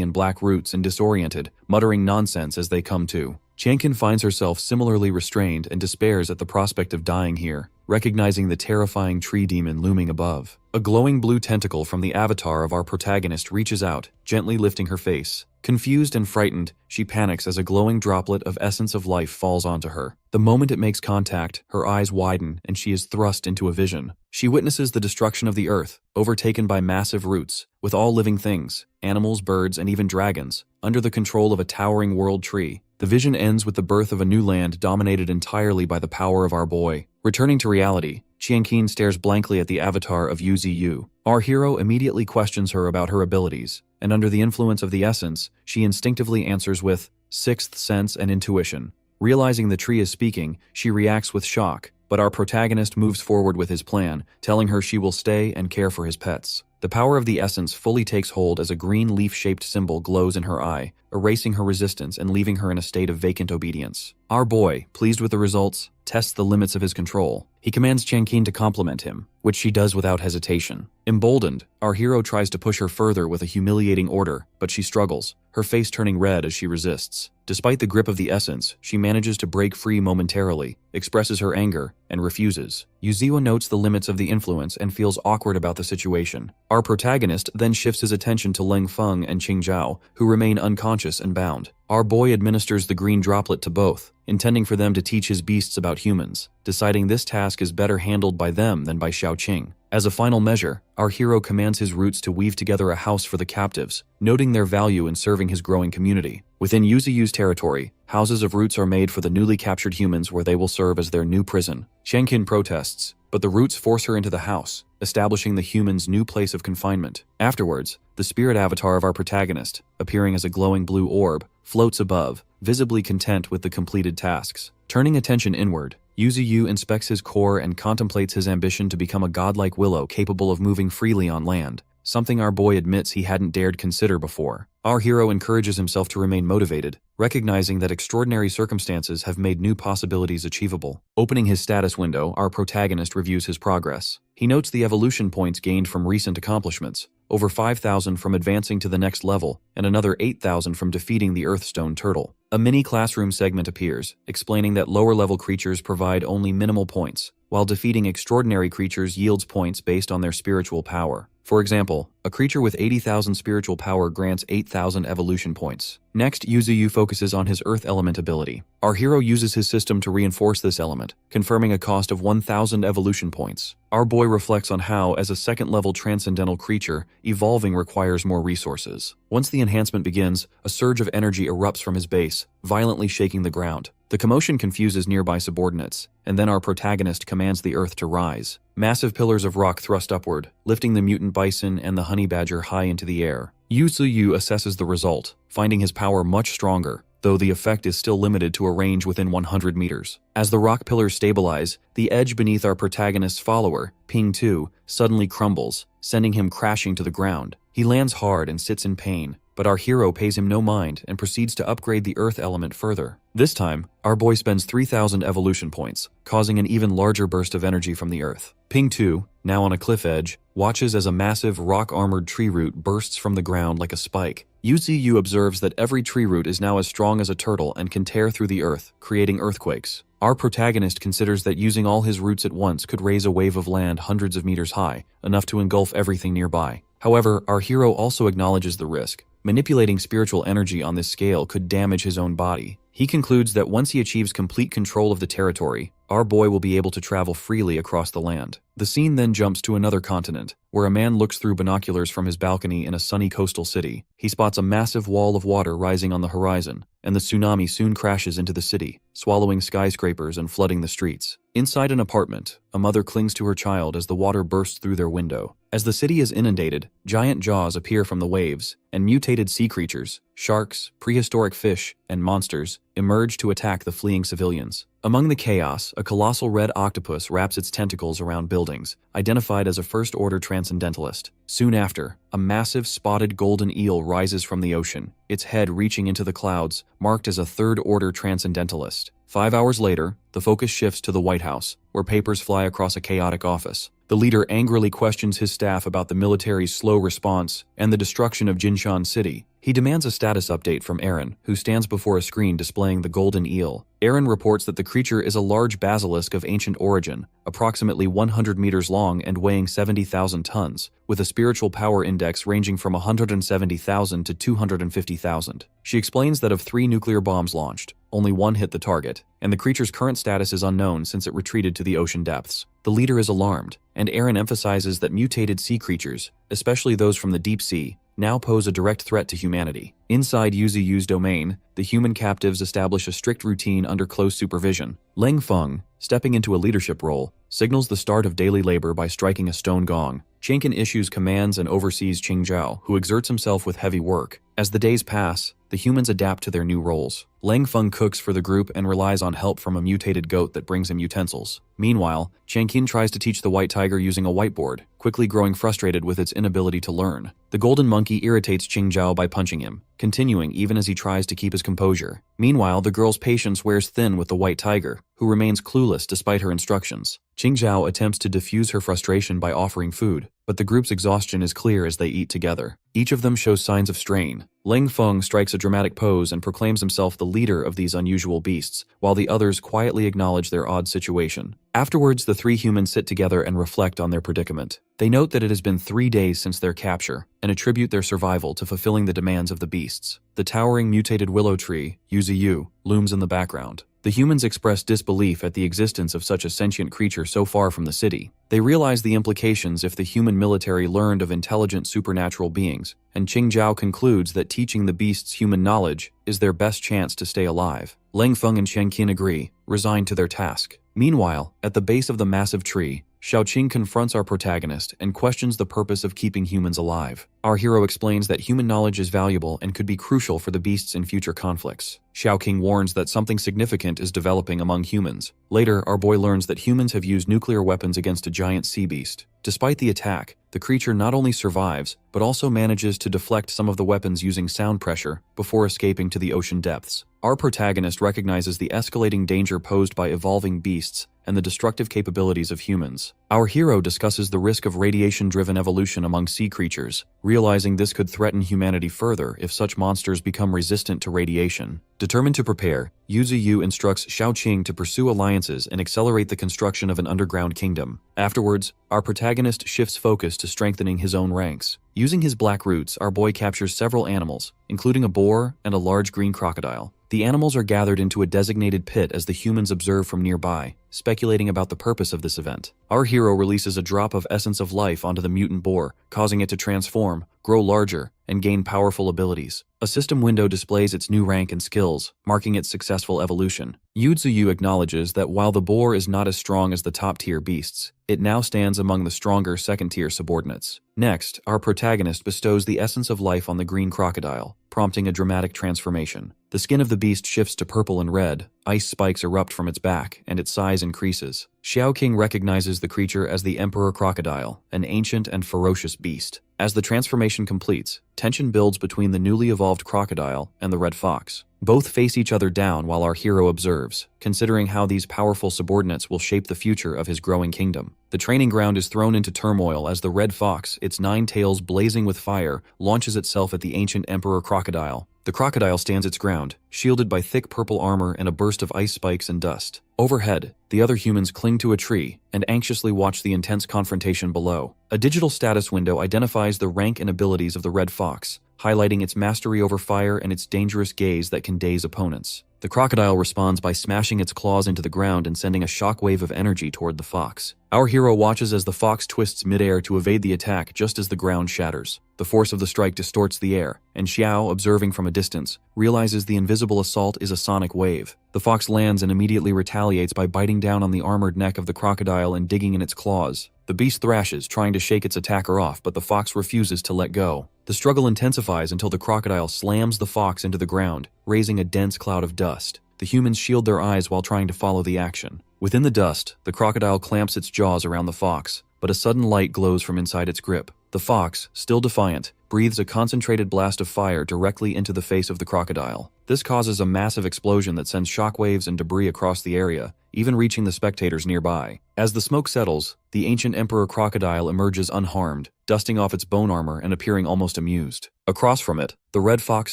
in black roots and disoriented, muttering nonsense as they come to. Qianqin finds herself similarly restrained and despairs at the prospect of dying here, recognizing the terrifying tree demon looming above. A glowing blue tentacle from the avatar of our protagonist reaches out, gently lifting her face. Confused and frightened, she panics as a glowing droplet of essence of life falls onto her. The moment it makes contact, her eyes widen and she is thrust into a vision. She witnesses the destruction of the earth, overtaken by massive roots, with all living things, animals, birds, and even dragons, under the control of a towering world tree. The vision ends with the birth of a new land dominated entirely by the power of our boy. Returning to reality, Qianqin stares blankly at the avatar of Yuziyu. Our hero immediately questions her about her abilities, and under the influence of the essence, she instinctively answers with sixth sense and intuition. Realizing the tree is speaking, she reacts with shock, but our protagonist moves forward with his plan, telling her she will stay and care for his pets. The power of the essence fully takes hold as a green leaf-shaped symbol glows in her eye, erasing her resistance and leaving her in a state of vacant obedience. Our boy, pleased with the results, tests the limits of his control. He commands Qianqin to compliment him, which she does without hesitation. Emboldened, our hero tries to push her further with a humiliating order, but she struggles, her face turning red as she resists. Despite the grip of the essence, she manages to break free momentarily, expresses her anger, and refuses. Yuziwa notes the limits of the influence and feels awkward about the situation. Our protagonist then shifts his attention to Lengfeng and Qingzhao, who remain unconscious and bound. Our boy administers the green droplet to both, intending for them to teach his beasts about humans, deciding this task is better handled by them than by Xiaoqing. As a final measure, our hero commands his roots to weave together a house for the captives, noting their value in serving his growing community. Within Yuziyu's territory, houses of roots are made for the newly captured humans where they will serve as their new prison. Qianqin protests, but the roots force her into the house, establishing the human's new place of confinement. Afterwards, the spirit avatar of our protagonist, appearing as a glowing blue orb, floats above, visibly content with the completed tasks. Turning attention inward, Yuzuyu inspects his core and contemplates his ambition to become a godlike willow capable of moving freely on land, something our boy admits he hadn't dared consider before. Our hero encourages himself to remain motivated, recognizing that extraordinary circumstances have made new possibilities achievable. Opening his status window, our protagonist reviews his progress. He notes the evolution points gained from recent accomplishments, over 5,000 from advancing to the next level, and another 8,000 from defeating the Earthstone Turtle. A mini classroom segment appears, explaining that lower-level creatures provide only minimal points, while defeating extraordinary creatures yields points based on their spiritual power. For example, a creature with 80,000 spiritual power grants 8,000 evolution points. Next, Yuzuyu focuses on his Earth Element ability. Our hero uses his system to reinforce this element, confirming a cost of 1,000 evolution points. Our boy reflects on how, as a second-level transcendental creature, evolving requires more resources. Once the enhancement begins, a surge of energy erupts from his base, violently shaking the ground. The commotion confuses nearby subordinates, and then our protagonist commands the earth to rise. Massive pillars of rock thrust upward, lifting the mutant bison and the honey badger high into the air. Yuzuyu assesses the result, finding his power much stronger, though the effect is still limited to a range within 100 meters. As the rock pillars stabilize, the edge beneath our protagonist's follower, Ping 2, suddenly crumbles, sending him crashing to the ground. He lands hard and sits in pain, but our hero pays him no mind and proceeds to upgrade the earth element further. This time, our boy spends 3,000 evolution points, causing an even larger burst of energy from the earth. Ping 2, now on a cliff edge, watches as a massive rock-armored tree root bursts from the ground like a spike. Yuzuyu observes that every tree root is now as strong as a turtle and can tear through the earth, creating earthquakes. Our protagonist considers that using all his roots at once could raise a wave of land hundreds of meters high, enough to engulf everything nearby. However, our hero also acknowledges the risk. Manipulating spiritual energy on this scale could damage his own body. He concludes that once he achieves complete control of the territory, our boy will be able to travel freely across the land. The scene then jumps to another continent, where a man looks through binoculars from his balcony in a sunny coastal city. He spots a massive wall of water rising on the horizon, and the tsunami soon crashes into the city, swallowing skyscrapers and flooding the streets. Inside an apartment, a mother clings to her child as the water bursts through their window. As the city is inundated, giant jaws appear from the waves, and mutated sea creatures, sharks, prehistoric fish, and monsters, emerge to attack the fleeing civilians. Among the chaos, a colossal red octopus wraps its tentacles around buildings, identified as a first-order transcendentalist. Soon after, a massive spotted golden eel rises from the ocean, its head reaching into the clouds, marked as a third-order transcendentalist. 5 hours later, the focus shifts to the White House, where papers fly across a chaotic office. The leader angrily questions his staff about the military's slow response and the destruction of Jinshan City. He demands a status update from Aaron, who stands before a screen displaying the golden eel. Aaron reports that the creature is a large basilisk of ancient origin, approximately 100 meters long and weighing 70,000 tons, with a spiritual power index ranging from 170,000 to 250,000. She explains that of 3 nuclear bombs launched, only 1 hit the target, and the creature's current status is unknown since it retreated to the ocean depths. The leader is alarmed, and Aaron emphasizes that mutated sea creatures, especially those from the deep sea, now pose a direct threat to humanity. Inside Yuzuyu's domain, the human captives establish a strict routine under close supervision. Leng Feng, stepping into a leadership role, signals the start of daily labor by striking a stone gong. Chenkin issues commands and oversees Qingzhao, who exerts himself with heavy work. As the days pass, the humans adapt to their new roles. Leng Feng cooks for the group and relies on help from a mutated goat that brings him utensils. Meanwhile, Chenkin tries to teach the white tiger using a whiteboard, quickly growing frustrated with its inability to learn. The golden monkey irritates Qingzhao by punching him, continuing even as he tries to keep his composure. Meanwhile, the girl's patience wears thin with the white tiger, who remains clueless despite her instructions. Qingzhao attempts to diffuse her frustration by offering food, but the group's exhaustion is clear as they eat together. Each of them shows signs of strain. Leng Feng strikes a dramatic pose and proclaims himself the leader of these unusual beasts, while the others quietly acknowledge their odd situation. Afterwards, the 3 humans sit together and reflect on their predicament. They note that it has been 3 days since their capture, and attribute their survival to fulfilling the demands of the beasts. The towering mutated willow tree, Yuzuyu, looms in the background. The humans express disbelief at the existence of such a sentient creature so far from the city. They realize the implications if the human military learned of intelligent supernatural beings, and Qingzhao concludes that teaching the beasts human knowledge is their best chance to stay alive. Leng Feng and Chenkin agree, resigned to their task. Meanwhile, at the base of the massive tree, Xiaoqing confronts our protagonist and questions the purpose of keeping humans alive. Our hero explains that human knowledge is valuable and could be crucial for the beasts in future conflicts. Xiaoqing warns that something significant is developing among humans. Later, our boy learns that humans have used nuclear weapons against a giant sea beast. Despite the attack, the creature not only survives, but also manages to deflect some of the weapons using sound pressure before escaping to the ocean depths. Our protagonist recognizes the escalating danger posed by evolving beasts and the destructive capabilities of humans. Our hero discusses the risk of radiation-driven evolution among sea creatures, realizing this could threaten humanity further if such monsters become resistant to radiation. Determined to prepare, Yu instructs Xiaoqing to pursue alliances and accelerate the construction of an underground kingdom. Afterwards, our protagonist shifts focus to strengthening his own ranks. Using his black roots, our boy captures several animals, including a boar and a large green crocodile. The animals are gathered into a designated pit as the humans observe from nearby, speculating about the purpose of this event. Our hero releases a drop of essence of life onto the mutant boar, causing it to transform, grow larger, and gain powerful abilities. A system window displays its new rank and skills, marking its successful evolution. Yu acknowledges that while the boar is not as strong as the top-tier beasts, it now stands among the stronger second-tier subordinates. Next, our protagonist bestows the essence of life on the green crocodile, prompting a dramatic transformation. The skin of the beast shifts to purple and red, ice spikes erupt from its back, and its size increases. Xiaoqing recognizes the creature as the Emperor Crocodile, an ancient and ferocious beast. As the transformation completes, tension builds between the newly evolved crocodile and the red fox. Both face each other down while our hero observes, considering how these powerful subordinates will shape the future of his growing kingdom. The training ground is thrown into turmoil as the red fox, its 9 tails blazing with fire, launches itself at the ancient Emperor Crocodile. The crocodile stands its ground, shielded by thick purple armor and a burst of ice spikes and dust. Overhead, the other humans cling to a tree and anxiously watch the intense confrontation below. A digital status window identifies the rank and abilities of the red fox, highlighting its mastery over fire and its dangerous gaze that can daze opponents. The crocodile responds by smashing its claws into the ground and sending a shockwave of energy toward the fox. Our hero watches as the fox twists midair to evade the attack just as the ground shatters. The force of the strike distorts the air, and Xiao, observing from a distance, realizes the invisible assault is a sonic wave. The fox lands and immediately retaliates by biting down on the armored neck of the crocodile and digging in its claws. The beast thrashes, trying to shake its attacker off, but the fox refuses to let go. The struggle intensifies until the crocodile slams the fox into the ground, raising a dense cloud of dust. The humans shield their eyes while trying to follow the action. Within the dust, the crocodile clamps its jaws around the fox, but a sudden light glows from inside its grip. The fox, still defiant, breathes a concentrated blast of fire directly into the face of the crocodile. This causes a massive explosion that sends shockwaves and debris across the area, even reaching the spectators nearby. As the smoke settles, the ancient Emperor Crocodile emerges unharmed, dusting off its bone armor and appearing almost amused. Across from it, the red fox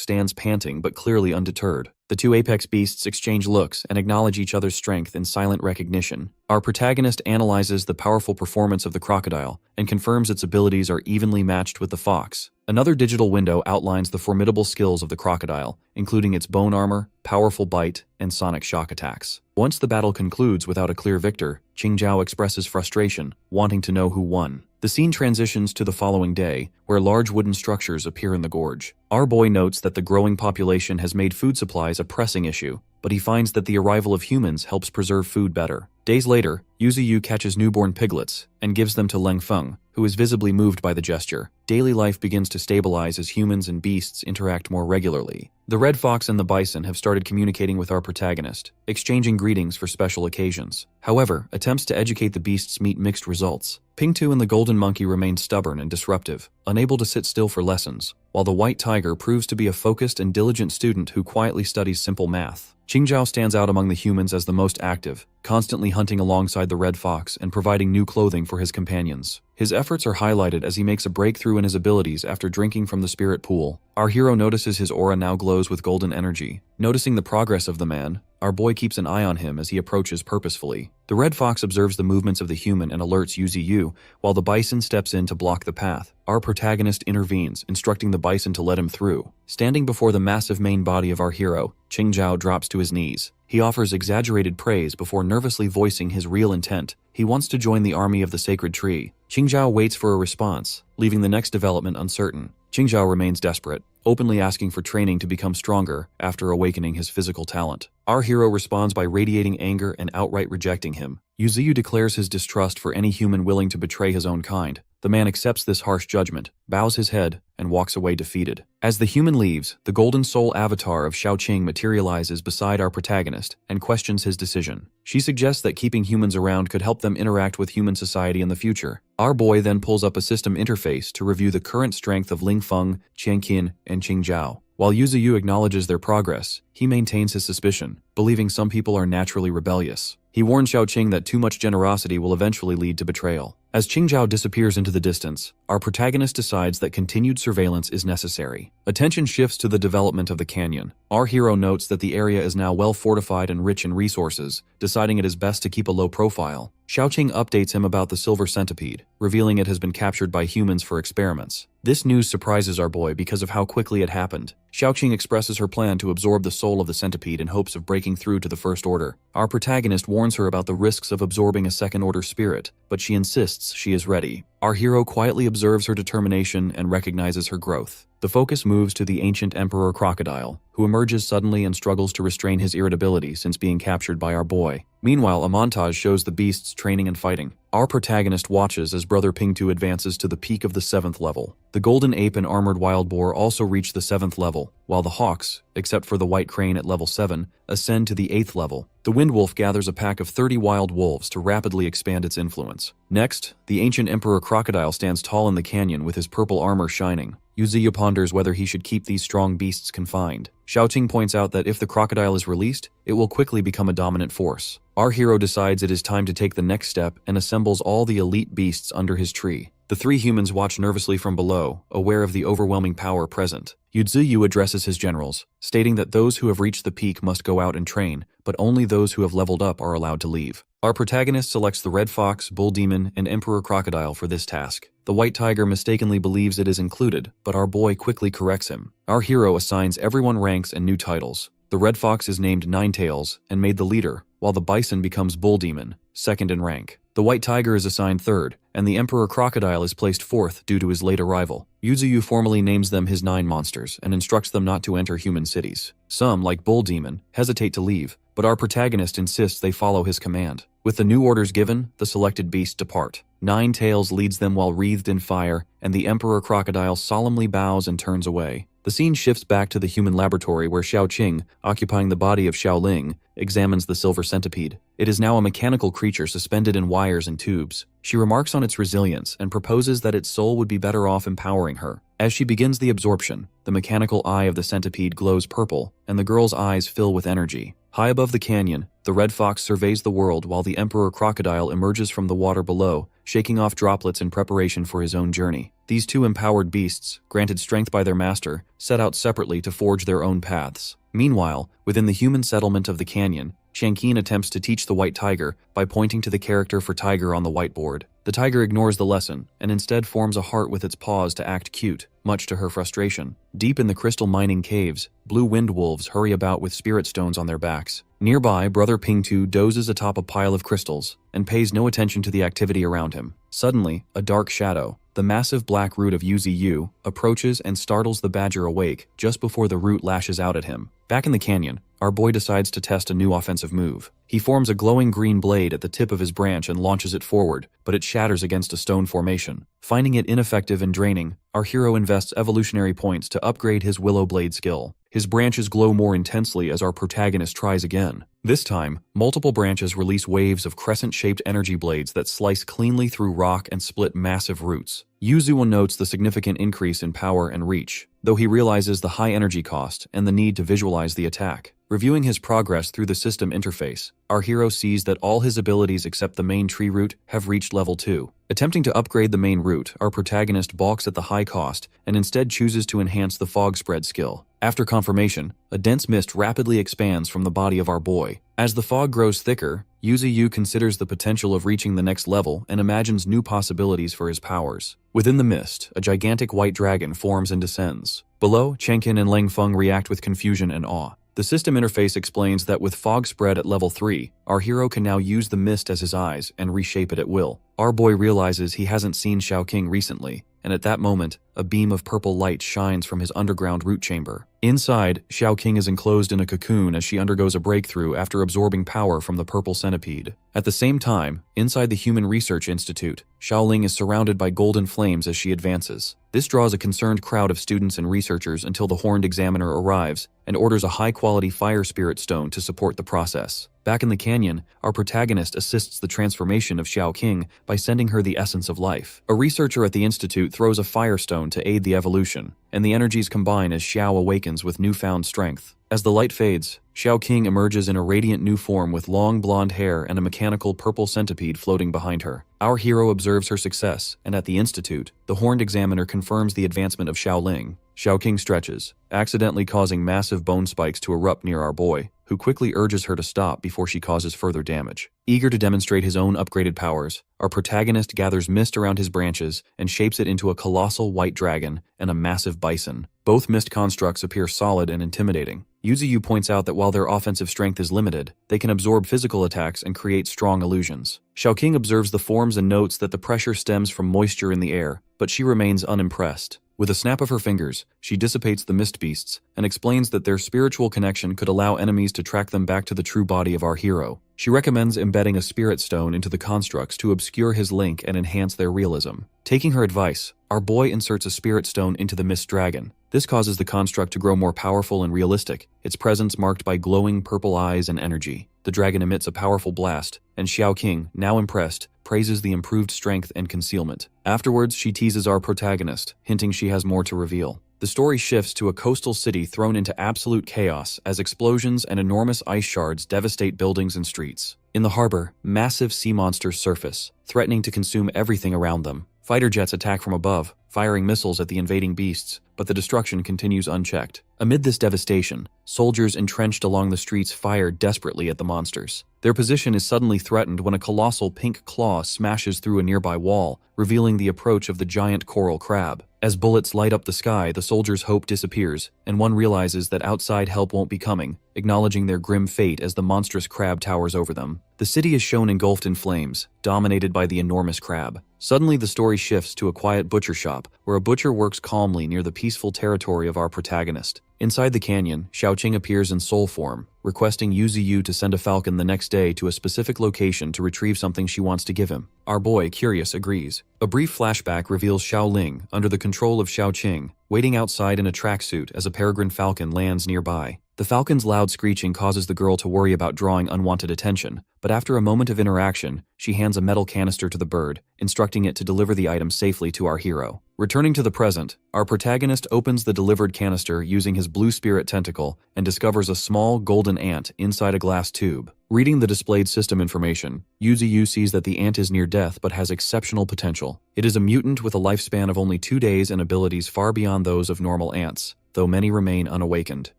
stands panting but clearly undeterred. The two apex beasts exchange looks and acknowledge each other's strength in silent recognition. Our protagonist analyzes the powerful performance of the crocodile and confirms its abilities are evenly matched with the fox. Another digital window outlines the formidable skills of the crocodile, including its bone armor, powerful bite, and sonic shock attacks. Once the battle concludes without a clear victor, Qingzhao expresses frustration, wanting to know who won. The scene transitions to the following day, where large wooden structures appear in the gorge. Our boy notes that the growing population has made food supplies a pressing issue, but he finds that the arrival of humans helps preserve food better. Days later, Yu catches newborn piglets and gives them to Leng Feng, who is visibly moved by the gesture. Daily life begins to stabilize as humans and beasts interact more regularly. The red fox and the bison have started communicating with our protagonist, exchanging greetings for special occasions. However, attempts to educate the beasts meet mixed results. Pingtu and the golden monkey remain stubborn and disruptive, unable to sit still for lessons, while the white tiger proves to be a focused and diligent student who quietly studies simple math. Qingzhao stands out among the humans as the most active, constantly hunting alongside the red fox and providing new clothing for his companions. His efforts are highlighted as he makes a breakthrough in his abilities after drinking from the spirit pool. Our hero notices his aura now glows with golden energy. Noticing the progress of the man, our boy keeps an eye on him as he approaches purposefully. The red fox observes the movements of the human and alerts Yu, while the bison steps in to block the path. Our protagonist intervenes, instructing the bison to let him through. Standing before the massive main body of our hero, Qingzhao drops to his knees. He offers exaggerated praise before nervously voicing his real intent. He wants to join the army of the sacred tree. Qingzhao waits for a response, leaving the next development uncertain. Qingzhao remains desperate, openly asking for training to become stronger after awakening his physical talent. Our hero responds by radiating anger and outright rejecting him. Yuziyu declares his distrust for any human willing to betray his own kind. The man accepts this harsh judgment, bows his head, and walks away defeated. As the human leaves, the golden soul avatar of Xiaoqing materializes beside our protagonist and questions his decision. She suggests that keeping humans around could help them interact with human society in the future. Our boy then pulls up a system interface to review the current strength of Lingfeng, Qianqin, and Qingzhao. While Yuziyu acknowledges their progress, he maintains his suspicion, believing some people are naturally rebellious. He warns Xiaoqing that too much generosity will eventually lead to betrayal. As Qingzhao disappears into the distance, our protagonist decides that continued surveillance is necessary. Attention shifts to the development of the canyon. Our hero notes that the area is now well fortified and rich in resources, deciding it is best to keep a low profile. Xiaoqing updates him about the Silver Centipede, revealing it has been captured by humans for experiments. This news surprises our boy because of how quickly it happened. Xiaoqing expresses her plan to absorb the soul of the centipede in hopes of breaking through to the First Order. Our protagonist warns her about the risks of absorbing a Second Order spirit, but she insists she is ready. Our hero quietly observes her determination and recognizes her growth. The focus moves to the ancient Emperor Crocodile, who emerges suddenly and struggles to restrain his irritability since being captured by our boy. Meanwhile, a montage shows the beasts training and fighting. Our protagonist watches as Brother Pingtu advances to the peak of the 7th level. The golden ape and armored wild boar also reach the 7th level, while the hawks, except for the white crane at level 7, ascend to the 8th level. The windwolf gathers a pack of 30 wild wolves to rapidly expand its influence. Next, the ancient Emperor Crocodile stands tall in the canyon with his purple armor shining. Yuziyu ponders whether he should keep these strong beasts confined. Xiaoqing points out that if the crocodile is released, it will quickly become a dominant force. Our hero decides it is time to take the next step and assembles all the elite beasts under his tree. The three humans watch nervously from below, aware of the overwhelming power present. Yuziyu addresses his generals, stating that those who have reached the peak must go out and train, but only those who have leveled up are allowed to leave. Our protagonist selects the Red Fox, Bull Demon, and Emperor Crocodile for this task. The White Tiger mistakenly believes it is included, but our boy quickly corrects him. Our hero assigns everyone ranks and new titles. The Red Fox is named Ninetails and made the leader, while the Bison becomes Bull Demon, second in rank. The White Tiger is assigned third, and the Emperor Crocodile is placed fourth due to his late arrival. Yuziyu formally names them his 9 monsters and instructs them not to enter human cities. Some, like Bull Demon, hesitate to leave, but our protagonist insists they follow his command. With the new orders given, the selected beasts depart. Ninetails leads them while wreathed in fire, and the Emperor Crocodile solemnly bows and turns away. The scene shifts back to the human laboratory where Xiaoqing, occupying the body of Xiaoling, examines the Silver Centipede. It is now a mechanical creature suspended in wires and tubes. She remarks on its resilience and proposes that its soul would be better off empowering her. As she begins the absorption, the mechanical eye of the centipede glows purple, and the girl's eyes fill with energy. High above the canyon, the Red Fox surveys the world while the Emperor Crocodile emerges from the water below, shaking off droplets in preparation for his own journey. These two empowered beasts, granted strength by their master, set out separately to forge their own paths. Meanwhile, within the human settlement of the canyon, Qianqin attempts to teach the White Tiger by pointing to the character for tiger on the whiteboard. The tiger ignores the lesson and instead forms a heart with its paws to act cute, much to her frustration. Deep in the crystal mining caves, blue wind wolves hurry about with spirit stones on their backs. Nearby, Brother Pingtu dozes atop a pile of crystals and pays no attention to the activity around him. Suddenly, a dark shadow, the massive black root of Yuziyu, approaches and startles the badger awake just before the root lashes out at him. Back in the canyon, our boy decides to test a new offensive move. He forms a glowing green blade at the tip of his branch and launches it forward, but it shatters against a stone formation. Finding it ineffective and draining, our hero invests evolutionary points to upgrade his willow blade skill. His branches glow more intensely as our protagonist tries again. This time, multiple branches release waves of crescent-shaped energy blades that slice cleanly through rock and split massive roots. Yuzuo notes the significant increase in power and reach, though he realizes the high energy cost and the need to visualize the attack. Reviewing his progress through the system interface, our hero sees that all his abilities except the main tree root have reached level 2. Attempting to upgrade the main root, our protagonist balks at the high cost and instead chooses to enhance the fog spread skill. After confirmation, a dense mist rapidly expands from the body of our boy. As the fog grows thicker, Yuziyu considers the potential of reaching the next level and imagines new possibilities for his powers. Within the mist, a gigantic white dragon forms and descends. Below, Qianqin and Langfeng react with confusion and awe. The system interface explains that with fog spread at level 3, our hero can now use the mist as his eyes and reshape it at will. Our boy realizes he hasn't seen Xiaoqing recently, and at that moment, a beam of purple light shines from his underground root chamber. Inside, Xiaoqing is enclosed in a cocoon as she undergoes a breakthrough after absorbing power from the purple centipede. At the same time, inside the Human Research Institute, Xiaoling is surrounded by golden flames as she advances. This draws a concerned crowd of students and researchers until the Horned Examiner arrives and orders a high-quality fire spirit stone to support the process. Back in the canyon, our protagonist assists the transformation of Xiaoqing by sending her the essence of life. A researcher at the institute throws a fire stone to aid the evolution, and the energies combine as Xiao awakens with newfound strength. As the light fades, Xiaoqing emerges in a radiant new form with long blonde hair and a mechanical purple centipede floating behind her. Our hero observes her success, and at the institute, the Horned Examiner confirms the advancement of Xiaoling. Xiaoqing stretches, accidentally causing massive bone spikes to erupt near our boy, who quickly urges her to stop before she causes further damage. Eager to demonstrate his own upgraded powers, our protagonist gathers mist around his branches and shapes it into a colossal white dragon and a massive bison. Both mist constructs appear solid and intimidating. Yuzuyu points out that while their offensive strength is limited, they can absorb physical attacks and create strong illusions. Xiaoqing observes the forms and notes that the pressure stems from moisture in the air, but she remains unimpressed. With a snap of her fingers, she dissipates the mist beasts and explains that their spiritual connection could allow enemies to track them back to the true body of our hero. She recommends embedding a spirit stone into the constructs to obscure his link and enhance their realism. Taking her advice, our boy inserts a spirit stone into the mist dragon. This causes the construct to grow more powerful and realistic, its presence marked by glowing purple eyes and energy. The dragon emits a powerful blast, and Xiaoqing, now impressed, praises the improved strength and concealment. Afterwards, she teases our protagonist, hinting she has more to reveal. The story shifts to a coastal city thrown into absolute chaos as explosions and enormous ice shards devastate buildings and streets. In the harbor, massive sea monsters surface, threatening to consume everything around them. Fighter jets attack from above, firing missiles at the invading beasts, but the destruction continues unchecked. Amid this devastation, soldiers entrenched along the streets fire desperately at the monsters. Their position is suddenly threatened when a colossal pink claw smashes through a nearby wall, revealing the approach of the giant coral crab. As bullets light up the sky, the soldiers' hope disappears, and one realizes that outside help won't be coming, acknowledging their grim fate as the monstrous crab towers over them. The city is shown engulfed in flames, dominated by the enormous crab. Suddenly, the story shifts to a quiet butcher shop, where a butcher works calmly near the peaceful territory of our protagonist. Inside the canyon, Xiaoqing appears in soul form, requesting Yuzuyu to send a falcon the next day to a specific location to retrieve something she wants to give him. Our boy, curious, agrees. A brief flashback reveals Xiaoling, under the control of Xiaoqing, waiting outside in a tracksuit as a peregrine falcon lands nearby. The falcon's loud screeching causes the girl to worry about drawing unwanted attention, but after a moment of interaction, she hands a metal canister to the bird, instructing it to deliver the item safely to our hero. Returning to the present, our protagonist opens the delivered canister using his blue spirit tentacle and discovers a small golden ant inside a glass tube. Reading the displayed system information, Yuzuyu sees that the ant is near death but has exceptional potential. It is a mutant with a lifespan of only 2 days and abilities far beyond those of normal ants, though many remain unawakened.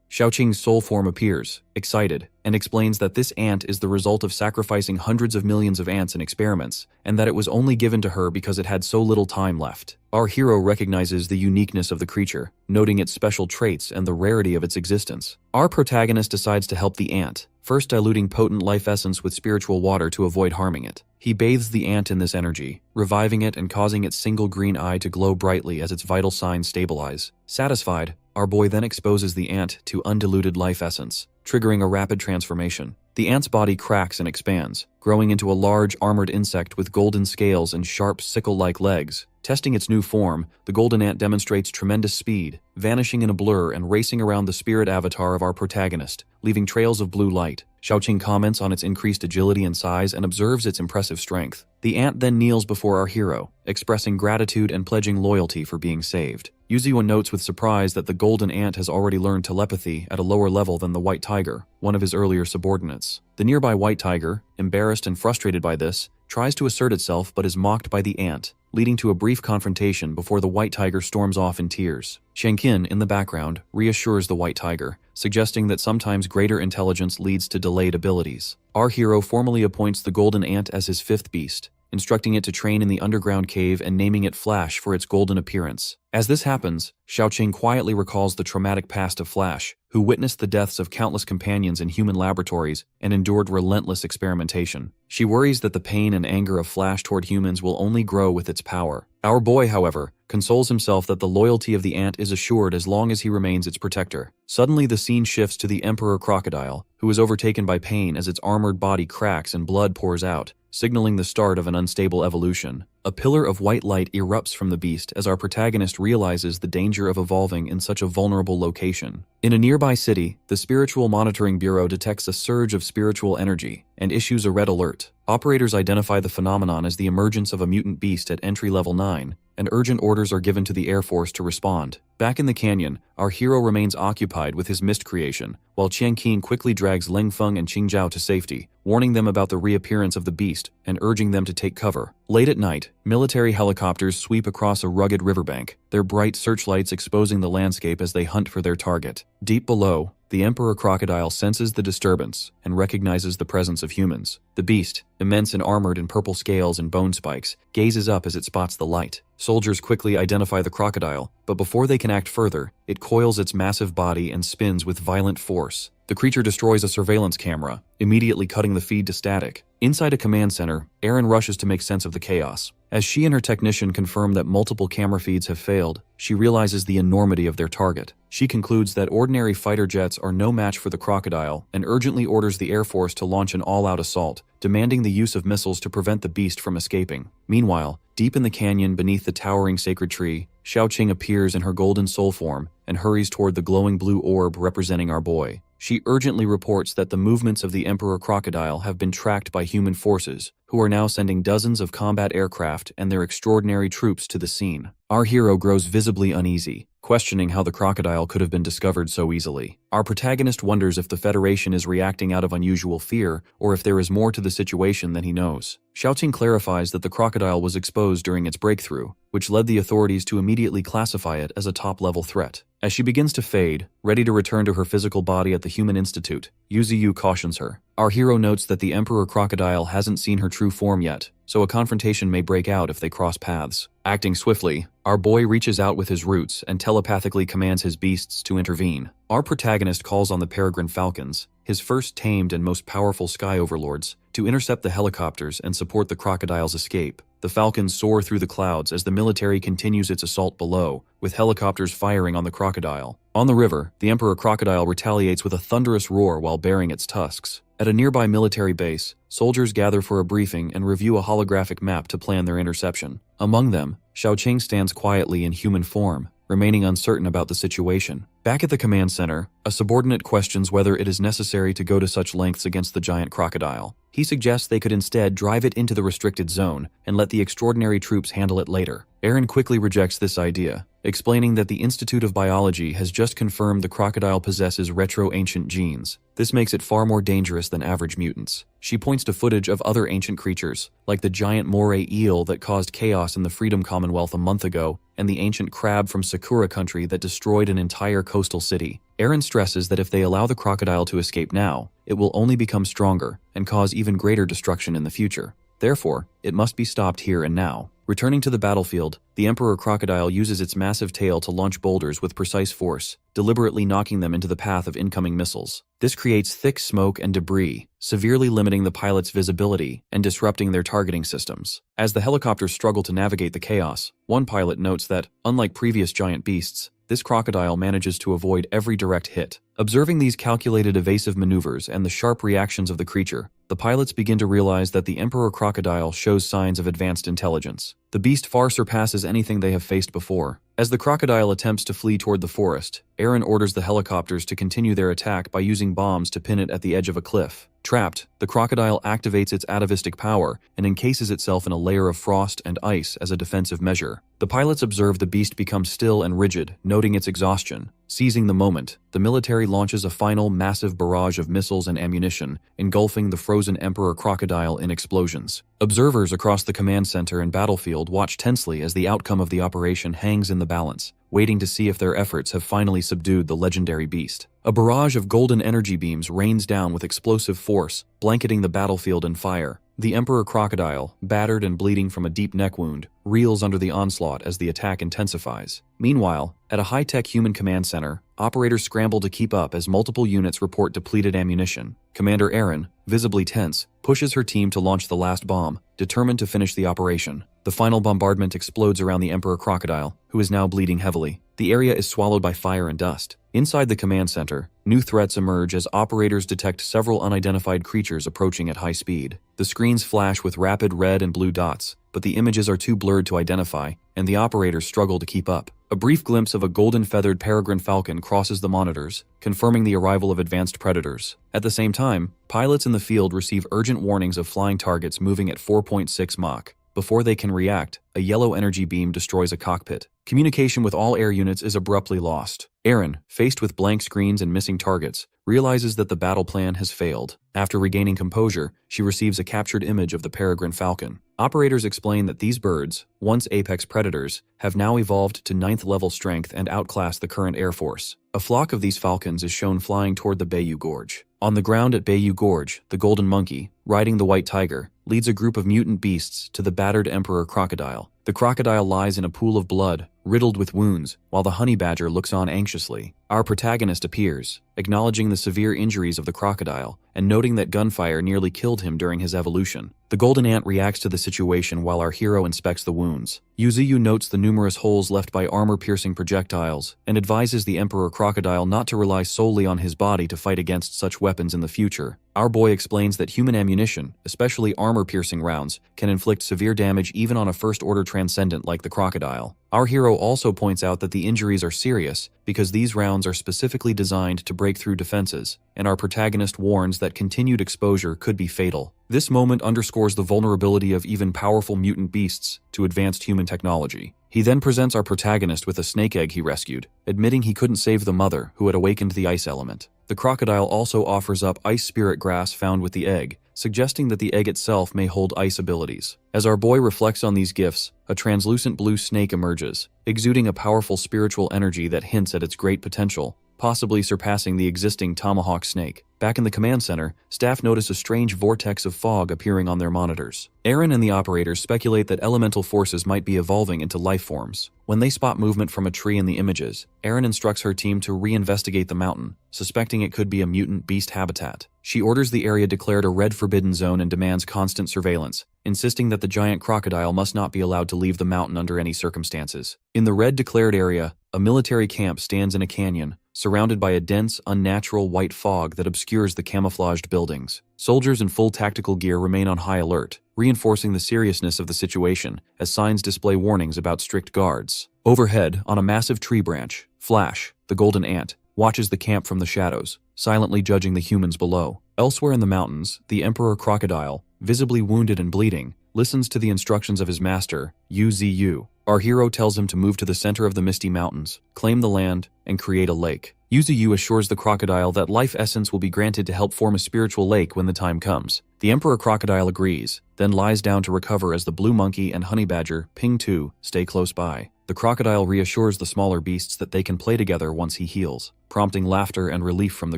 Xiaoqing's soul form appears, excited, and explains that this ant is the result of sacrificing hundreds of millions of ants in experiments, and that it was only given to her because it had so little time left. Our hero recognizes the uniqueness of the creature, noting its special traits and the rarity of its existence. Our protagonist decides to help the ant, first diluting potent life essence with spiritual water to avoid harming it. He bathes the ant in this energy, reviving it and causing its single green eye to glow brightly as its vital signs stabilize. Satisfied, our boy then exposes the ant to undiluted life essence, triggering a rapid transformation. The ant's body cracks and expands, growing into a large armored insect with golden scales and sharp sickle-like legs. Testing its new form, the golden ant demonstrates tremendous speed, vanishing in a blur and racing around the spirit avatar of our protagonist, leaving trails of blue light. Xiaoqing comments on its increased agility and size and observes its impressive strength. The ant then kneels before our hero, expressing gratitude and pledging loyalty for being saved. Yuzuyu notes with surprise that the golden ant has already learned telepathy at a lower level than the white tiger, one of his earlier subordinates. The nearby white tiger, embarrassed and frustrated by this, tries to assert itself but is mocked by the ant, leading to a brief confrontation before the white tiger storms off in tears. Shenkin, in the background, reassures the white tiger, suggesting that sometimes greater intelligence leads to delayed abilities. Our hero formally appoints the golden ant as his 5th beast, instructing it to train in the underground cave and naming it Flash for its golden appearance. As this happens, Xiaoqing quietly recalls the traumatic past of Flash, who witnessed the deaths of countless companions in human laboratories and endured relentless experimentation. She worries that the pain and anger of Flash toward humans will only grow with its power. Our boy, however, consoles himself that the loyalty of the ant is assured as long as he remains its protector. Suddenly, the scene shifts to the Emperor Crocodile, who is overtaken by pain as its armored body cracks and blood pours out, signaling the start of an unstable evolution. A pillar of white light erupts from the beast as our protagonist realizes the danger of evolving in such a vulnerable location. In a nearby city, the Spiritual Monitoring Bureau detects a surge of spiritual energy and issues a red alert. Operators identify the phenomenon as the emergence of a mutant beast at entry level 9, and urgent orders are given to the Air Force to respond. Back in the canyon, our hero remains occupied with his mist creation, while Qianqing quickly drags Ling Feng and Qingzhao to safety, warning them about the reappearance of the beast and urging them to take cover. Late at night, military helicopters sweep across a rugged riverbank, their bright searchlights exposing the landscape as they hunt for their target. Deep below, the Emperor Crocodile senses the disturbance and recognizes the presence of humans. The beast, immense and armored in purple scales and bone spikes, gazes up as it spots the light. Soldiers quickly identify the crocodile, but before they can act further, it coils its massive body and spins with violent force. The creature destroys a surveillance camera, immediately cutting the feed to static. Inside a command center, Erin rushes to make sense of the chaos. As she and her technician confirm that multiple camera feeds have failed, she realizes the enormity of their target. She concludes that ordinary fighter jets are no match for the crocodile and urgently orders the Air Force to launch an all-out assault, demanding the use of missiles to prevent the beast from escaping. Meanwhile, deep in the canyon beneath the towering sacred tree, Xiaoqing appears in her golden soul form and hurries toward the glowing blue orb representing our boy. She urgently reports that the movements of the Emperor Crocodile have been tracked by human forces, who are now sending dozens of combat aircraft and their extraordinary troops to the scene. Our hero grows visibly uneasy, questioning how the crocodile could have been discovered so easily. Our protagonist wonders if the Federation is reacting out of unusual fear or if there is more to the situation than he knows. Xiaoqing clarifies that the crocodile was exposed during its breakthrough, which led the authorities to immediately classify it as a top-level threat. As she begins to fade, ready to return to her physical body at the Human Institute, Yuziyu cautions her. Our hero notes that the Emperor Crocodile hasn't seen her true form yet, so a confrontation may break out if they cross paths. Acting swiftly, our boy reaches out with his roots and telepathically commands his beasts to intervene. Our protagonist calls on the Peregrine Falcons, his first tamed and most powerful sky overlords, to intercept the helicopters and support the crocodile's escape. The Falcons soar through the clouds as the military continues its assault below, with helicopters firing on the crocodile. On the river, the Emperor Crocodile retaliates with a thunderous roar while baring its tusks. At a nearby military base, soldiers gather for a briefing and review a holographic map to plan their interception. Among them, Xiaoqing stands quietly in human form, remaining uncertain about the situation. Back at the command center, a subordinate questions whether it is necessary to go to such lengths against the giant crocodile. He suggests they could instead drive it into the restricted zone and let the extraordinary troops handle it later. Erin quickly rejects this idea, explaining that the Institute of Biology has just confirmed the crocodile possesses retro-ancient genes. This makes it far more dangerous than average mutants. She points to footage of other ancient creatures, like the giant moray eel that caused chaos in the Freedom Commonwealth a month ago, and the ancient crab from Sakura country that destroyed an entire coastal city. Erin stresses that if they allow the crocodile to escape now, it will only become stronger and cause even greater destruction in the future. Therefore, it must be stopped here and now. Returning to the battlefield, the Emperor Crocodile uses its massive tail to launch boulders with precise force, deliberately knocking them into the path of incoming missiles. This creates thick smoke and debris, severely limiting the pilot's visibility and disrupting their targeting systems. As the helicopters struggle to navigate the chaos, one pilot notes that, unlike previous giant beasts, this crocodile manages to avoid every direct hit. Observing these calculated evasive maneuvers and the sharp reactions of the creature, the pilots begin to realize that the Emperor Crocodile shows signs of advanced intelligence. The beast far surpasses anything they have faced before. As the crocodile attempts to flee toward the forest, Erin orders the helicopters to continue their attack by using bombs to pin it at the edge of a cliff. Trapped, the crocodile activates its atavistic power and encases itself in a layer of frost and ice as a defensive measure. The pilots observe the beast become still and rigid, noting its exhaustion. Seizing the moment, the military launches a final massive barrage of missiles and ammunition, engulfing the frozen Emperor Crocodile in explosions. Observers across the command center and battlefield watch tensely as the outcome of the operation hangs in the balance, waiting to see if their efforts have finally subdued the legendary beast. A barrage of golden energy beams rains down with explosive force, blanketing the battlefield in fire. The Emperor Crocodile, battered and bleeding from a deep neck wound, reels under the onslaught as the attack intensifies. Meanwhile, at a high-tech human command center, operators scramble to keep up as multiple units report depleted ammunition. Commander Aaron, visibly tense, pushes her team to launch the last bomb, determined to finish the operation. The final bombardment explodes around the Emperor Crocodile, who is now bleeding heavily. The area is swallowed by fire and dust. Inside the command center, new threats emerge as operators detect several unidentified creatures approaching at high speed. The screens flash with rapid red and blue dots, but the images are too blurred to identify, and the operators struggle to keep up. A brief glimpse of a golden-feathered peregrine falcon crosses the monitors, confirming the arrival of advanced predators. At the same time, pilots in the field receive urgent warnings of flying targets moving at 4.6 Mach. Before they can react, a yellow energy beam destroys a cockpit. Communication with all air units is abruptly lost. Aaron, faced with blank screens and missing targets, realizes that the battle plan has failed. After regaining composure, she receives a captured image of the peregrine falcon. Operators explain that these birds, once apex predators, have now evolved to 9th level strength and outclass the current Air Force. A flock of these falcons is shown flying toward the Bayou Gorge. On the ground at Bayou Gorge, the golden monkey, riding the white tiger, leads a group of mutant beasts to the battered Emperor Crocodile. The crocodile lies in a pool of blood, riddled with wounds, while the honey badger looks on anxiously. Our protagonist appears, acknowledging the severe injuries of the crocodile, and noting that gunfire nearly killed him during his evolution. The golden ant reacts to the situation while our hero inspects the wounds. Yuzuyu notes the numerous holes left by armor-piercing projectiles, and advises the Emperor Crocodile not to rely solely on his body to fight against such weapons in the future. Our boy explains that human ammunition, especially armor-piercing rounds, can inflict severe damage even on a first-order transcendent like the crocodile. Our hero also points out that the injuries are serious because these rounds are specifically designed to break through defenses, and our protagonist warns that continued exposure could be fatal. This moment underscores the vulnerability of even powerful mutant beasts to advanced human technology. He then presents our protagonist with a snake egg he rescued, admitting he couldn't save the mother who had awakened the ice element. The crocodile also offers up ice spirit grass found with the egg, suggesting that the egg itself may hold ice abilities. As our boy reflects on these gifts, a translucent blue snake emerges, exuding a powerful spiritual energy that hints at its great potential, possibly surpassing the existing tomahawk snake. Back in the command center, staff notice a strange vortex of fog appearing on their monitors. Aaron and the operators speculate that elemental forces might be evolving into life forms. When they spot movement from a tree in the images, Aaron instructs her team to reinvestigate the mountain, suspecting it could be a mutant beast habitat. She orders the area declared a red forbidden zone and demands constant surveillance, insisting that the giant crocodile must not be allowed to leave the mountain under any circumstances. In the red declared area, a military camp stands in a canyon, surrounded by a dense, unnatural white fog that obscures the camouflaged buildings. Soldiers in full tactical gear remain on high alert, reinforcing the seriousness of the situation as signs display warnings about strict guards. Overhead, on a massive tree branch, Flash, the golden ant, watches the camp from the shadows, silently judging the humans below. Elsewhere in the mountains, the Emperor Crocodile, visibly wounded and bleeding, listens to the instructions of his master, Yuzuyu. Our hero tells him to move to the center of the Misty Mountains, claim the land, and create a lake. Yuzuyu assures the crocodile that life essence will be granted to help form a spiritual lake when the time comes. The Emperor Crocodile agrees, then lies down to recover as the blue monkey and honey badger, Ping 2, stay close by. The crocodile reassures the smaller beasts that they can play together once he heals, prompting laughter and relief from the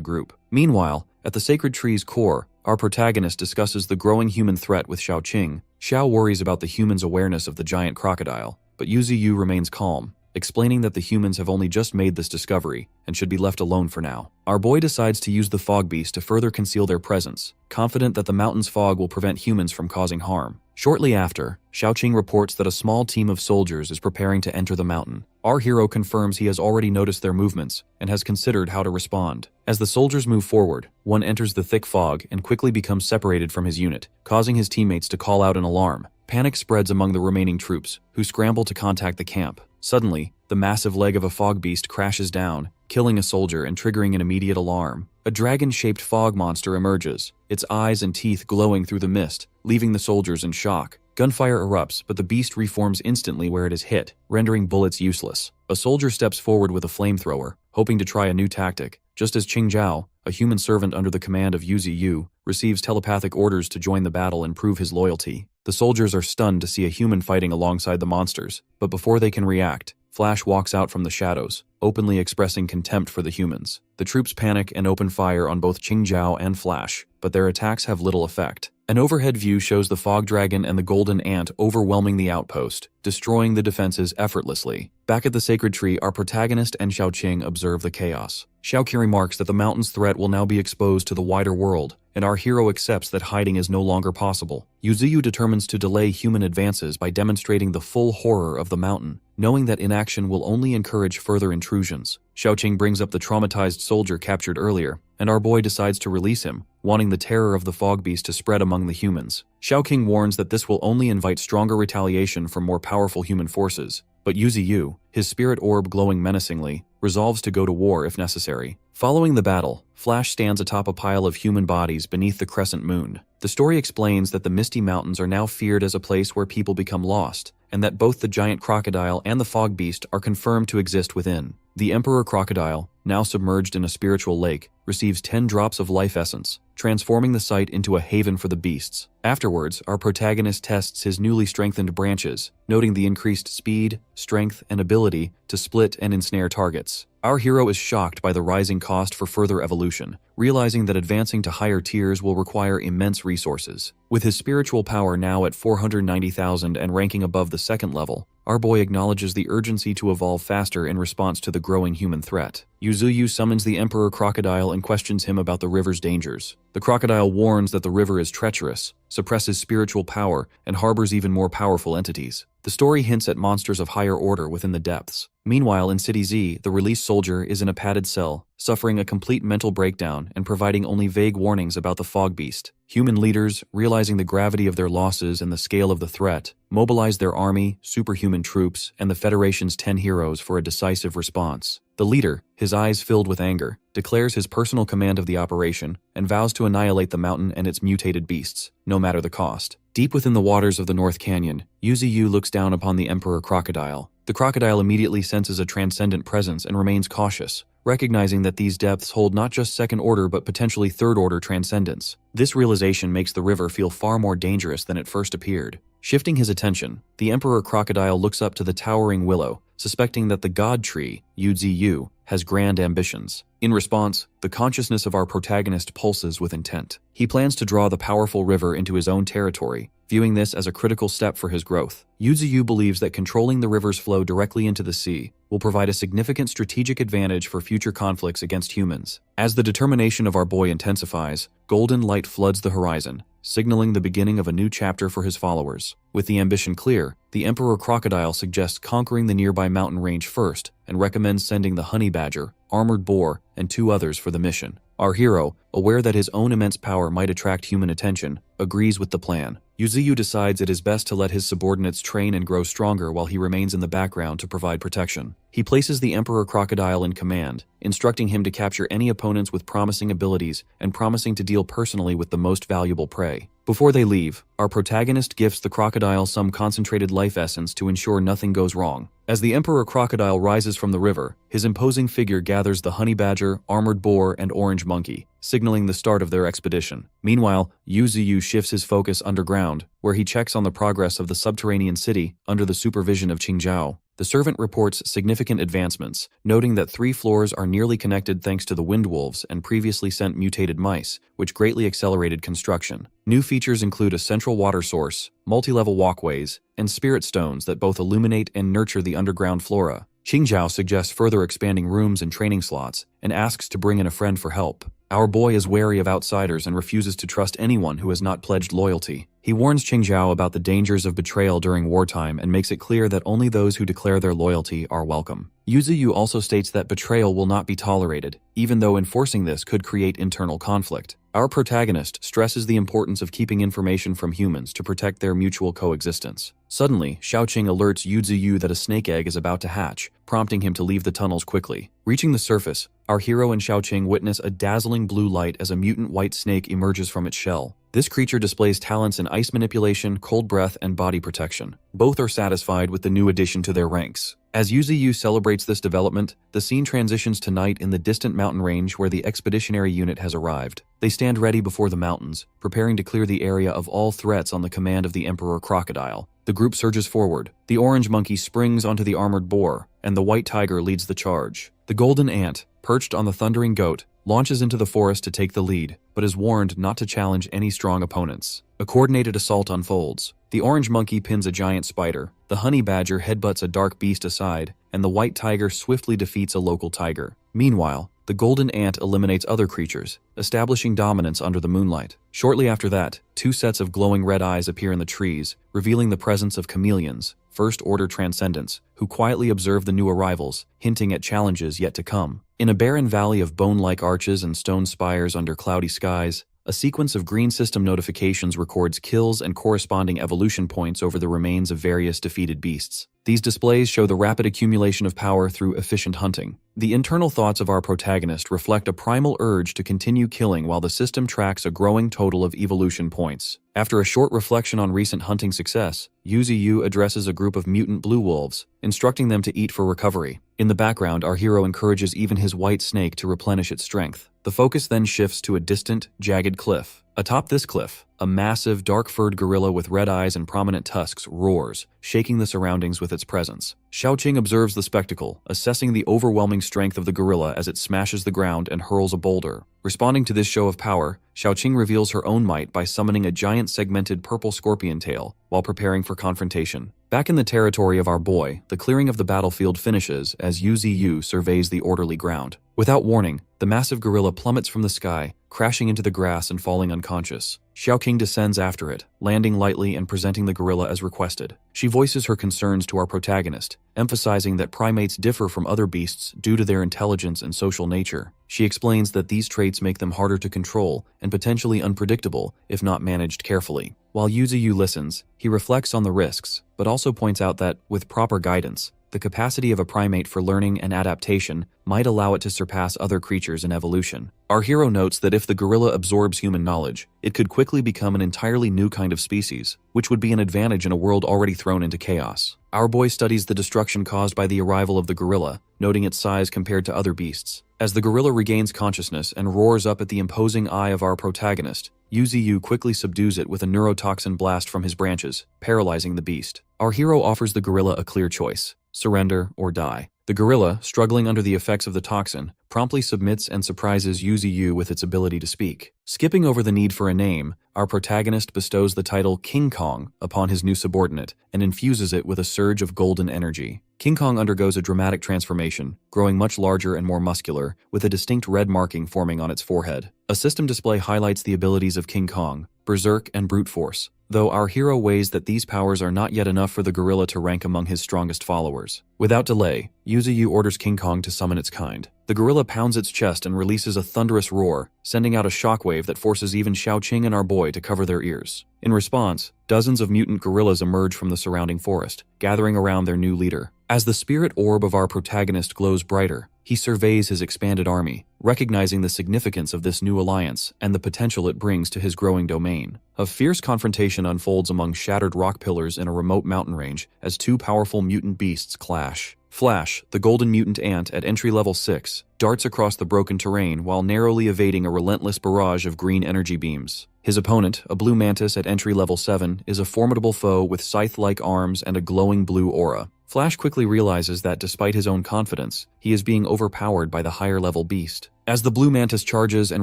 group. Meanwhile, at the sacred tree's core, our protagonist discusses the growing human threat with Xiaoqing. Xiao worries about the humans' awareness of the giant crocodile, but Yuzuyu remains calm, explaining that the humans have only just made this discovery and should be left alone for now. Our boy decides to use the fog beast to further conceal their presence, confident that the mountain's fog will prevent humans from causing harm. Shortly after, Xiaoqing reports that a small team of soldiers is preparing to enter the mountain. Our hero confirms he has already noticed their movements and has considered how to respond. As the soldiers move forward, one enters the thick fog and quickly becomes separated from his unit, causing his teammates to call out an alarm. Panic spreads among the remaining troops, who scramble to contact the camp. Suddenly, the massive leg of a fog beast crashes down, killing a soldier and triggering an immediate alarm. A dragon-shaped fog monster emerges, its eyes and teeth glowing through the mist, leaving the soldiers in shock. Gunfire erupts, but the beast reforms instantly where it is hit, rendering bullets useless. A soldier steps forward with a flamethrower, hoping to try a new tactic, just as Qingzhao, a human servant under the command of Yuzuyu, receives telepathic orders to join the battle and prove his loyalty. The soldiers are stunned to see a human fighting alongside the monsters, but before they can react, Flash walks out from the shadows, openly expressing contempt for the humans. The troops panic and open fire on both Qingzhao and Flash, but their attacks have little effect. An overhead view shows the fog dragon and the golden ant overwhelming the outpost, destroying the defenses effortlessly. Back at the sacred tree, our protagonist and Xiaoqing observe the chaos. Xiaoqing remarks that the mountain's threat will now be exposed to the wider world, and our hero accepts that hiding is no longer possible. Yuzuyu determines to delay human advances by demonstrating the full horror of the mountain, knowing that inaction will only encourage further intrusions. Xiaoqing brings up the traumatized soldier captured earlier, and our boy decides to release him, wanting the terror of the fog beast to spread among the humans. Xiaoqing warns that this will only invite stronger retaliation from more powerful human forces, but Yuzuyu, his spirit orb glowing menacingly, resolves to go to war if necessary. Following the battle, Flash stands atop a pile of human bodies beneath the crescent moon. The story explains that the Misty Mountains are now feared as a place where people become lost, and that both the giant crocodile and the fog beast are confirmed to exist within. The Emperor Crocodile, now submerged in a spiritual lake, receives 10 drops of life essence, transforming the site into a haven for the beasts. Afterwards, our protagonist tests his newly strengthened branches, noting the increased speed, strength, and ability to split and ensnare targets. Our hero is shocked by the rising cost for further evolution, realizing that advancing to higher tiers will require immense resources. With his spiritual power now at 490,000 and ranking above the second level, our boy acknowledges the urgency to evolve faster in response to the growing human threat. Yuzuyu summons the Emperor Crocodile and questions him about the river's dangers. The crocodile warns that the river is treacherous, suppresses spiritual power, and harbors even more powerful entities. The story hints at monsters of higher order within the depths. Meanwhile, in City Z, the released soldier is in a padded cell, suffering a complete mental breakdown and providing only vague warnings about the fog beast. Human leaders, realizing the gravity of their losses and the scale of the threat, mobilize their army, superhuman troops, and the Federation's 10 heroes for a decisive response. The leader, his eyes filled with anger, declares his personal command of the operation and vows to annihilate the mountain and its mutated beasts, no matter the cost. Deep within the waters of the North Canyon, Yuzuyu looks down upon the Emperor Crocodile. The crocodile immediately senses a transcendent presence and remains cautious, recognizing that these depths hold not just second-order but potentially third-order transcendence. This realization makes the river feel far more dangerous than it first appeared. Shifting his attention, the Emperor Crocodile looks up to the towering willow, suspecting that the god tree, Yuzuyu, has grand ambitions. In response, the consciousness of our protagonist pulses with intent. He plans to draw the powerful river into his own territory, viewing this as a critical step for his growth. Yuzuyu believes that controlling the river's flow directly into the sea will provide a significant strategic advantage for future conflicts against humans. As the determination of our boy intensifies, golden light floods the horizon, signaling the beginning of a new chapter for his followers. With the ambition clear, the Emperor Crocodile suggests conquering the nearby mountain range first and recommends sending the honey badger, armored boar, and 2 others for the mission. Our hero, aware that his own immense power might attract human attention, agrees with the plan. Yuzuyu decides it is best to let his subordinates train and grow stronger while he remains in the background to provide protection. He places the Emperor Crocodile in command, instructing him to capture any opponents with promising abilities and promising to deal personally with the most valuable prey. Before they leave, our protagonist gifts the crocodile some concentrated life essence to ensure nothing goes wrong. As the Emperor Crocodile rises from the river, his imposing figure gathers the honey badger, armored boar, and orange monkey, signaling the start of their expedition. Meanwhile, Yuzuyu shifts his focus underground, where he checks on the progress of the subterranean city under the supervision of Qingzhao. The servant reports significant advancements, noting that 3 floors are nearly connected thanks to the wind wolves and previously sent mutated mice, which greatly accelerated construction. New features include a central water source, multi-level walkways, and spirit stones that both illuminate and nurture the underground flora. Qingzhao suggests further expanding rooms and training slots, and asks to bring in a friend for help. Our boy is wary of outsiders and refuses to trust anyone who has not pledged loyalty. He warns Qingzhao about the dangers of betrayal during wartime and makes it clear that only those who declare their loyalty are welcome. Yuzuyu also states that betrayal will not be tolerated, even though enforcing this could create internal conflict. Our protagonist stresses the importance of keeping information from humans to protect their mutual coexistence. Suddenly, Xiaoqing alerts Yuzuyu that a snake egg is about to hatch, prompting him to leave the tunnels quickly. Reaching the surface, our hero and Xiaoqing witness a dazzling blue light as a mutant white snake emerges from its shell. This creature displays talents in ice manipulation, cold breath, and body protection. Both are satisfied with the new addition to their ranks. As Yuzuyu celebrates this development, the scene transitions to night in the distant mountain range where the expeditionary unit has arrived. They stand ready before the mountains, preparing to clear the area of all threats on the command of the Emperor Crocodile. The group surges forward. The orange monkey springs onto the armored boar, and the white tiger leads the charge. The golden ant, perched on the thundering goat, launches into the forest to take the lead, but is warned not to challenge any strong opponents. A coordinated assault unfolds. The orange monkey pins a giant spider, the honey badger headbutts a dark beast aside, and the white tiger swiftly defeats a local tiger. Meanwhile, the golden ant eliminates other creatures, establishing dominance under the moonlight. Shortly after that, 2 sets of glowing red eyes appear in the trees, revealing the presence of chameleons, first-order transcendents, who quietly observe the new arrivals, hinting at challenges yet to come. In a barren valley of bone-like arches and stone spires under cloudy skies, a sequence of green system notifications records kills and corresponding evolution points over the remains of various defeated beasts. These displays show the rapid accumulation of power through efficient hunting. The internal thoughts of our protagonist reflect a primal urge to continue killing while the system tracks a growing total of evolution points. After a short reflection on recent hunting success, Yuzi addresses a group of mutant blue wolves, instructing them to eat for recovery. In the background, our hero encourages even his white snake to replenish its strength. The focus then shifts to a distant, jagged cliff. Atop this cliff, a massive, dark-furred gorilla with red eyes and prominent tusks roars, shaking the surroundings with its presence. Xiaoqing observes the spectacle, assessing the overwhelming strength of the gorilla as it smashes the ground and hurls a boulder. Responding to this show of power, Xiaoqing reveals her own might by summoning a giant segmented purple scorpion tail while preparing for confrontation. Back in the territory of our boy, the clearing of the battlefield finishes as Yuzi surveys the orderly ground. Without warning, the massive gorilla plummets from the sky, crashing into the grass and falling unconscious. Xiaoqing descends after it, landing lightly and presenting the gorilla as requested. She voices her concerns to our protagonist, emphasizing that primates differ from other beasts due to their intelligence and social nature. She explains that these traits make them harder to control and potentially unpredictable if not managed carefully. While Yuzi listens, he reflects on the risks, but also points out that, with proper guidance, the capacity of a primate for learning and adaptation might allow it to surpass other creatures in evolution. Our hero notes that if the gorilla absorbs human knowledge, it could quickly become an entirely new kind of species, which would be an advantage in a world already thrown into chaos. Our boy studies the destruction caused by the arrival of the gorilla, noting its size compared to other beasts. As the gorilla regains consciousness and roars up at the imposing eye of our protagonist, Yuzi quickly subdues it with a neurotoxin blast from his branches, paralyzing the beast. Our hero offers the gorilla a clear choice: surrender or die. The gorilla, struggling under the effects of the toxin, promptly submits and surprises Yuzi with its ability to speak. Skipping over the need for a name, our protagonist bestows the title King Kong upon his new subordinate and infuses it with a surge of golden energy. King Kong undergoes a dramatic transformation, growing much larger and more muscular, with a distinct red marking forming on its forehead. A system display highlights the abilities of King Kong, Berserk and Brute Force, though our hero weighs that these powers are not yet enough for the gorilla to rank among his strongest followers. Without delay, Yuzi orders King Kong to summon its kind. The gorilla pounds its chest and releases a thunderous roar, sending out a shockwave that forces even Xiaoqing and our boy to cover their ears. In response, dozens of mutant gorillas emerge from the surrounding forest, gathering around their new leader. As the spirit orb of our protagonist glows brighter, he surveys his expanded army, recognizing the significance of this new alliance and the potential it brings to his growing domain. A fierce confrontation unfolds among shattered rock pillars in a remote mountain range as 2 powerful mutant beasts clash. Flash, the golden mutant ant at entry level 6, darts across the broken terrain while narrowly evading a relentless barrage of green energy beams. His opponent, a blue mantis at entry level 7, is a formidable foe with scythe-like arms and a glowing blue aura. Flash quickly realizes that despite his own confidence, he is being overpowered by the higher-level beast. As the blue mantis charges and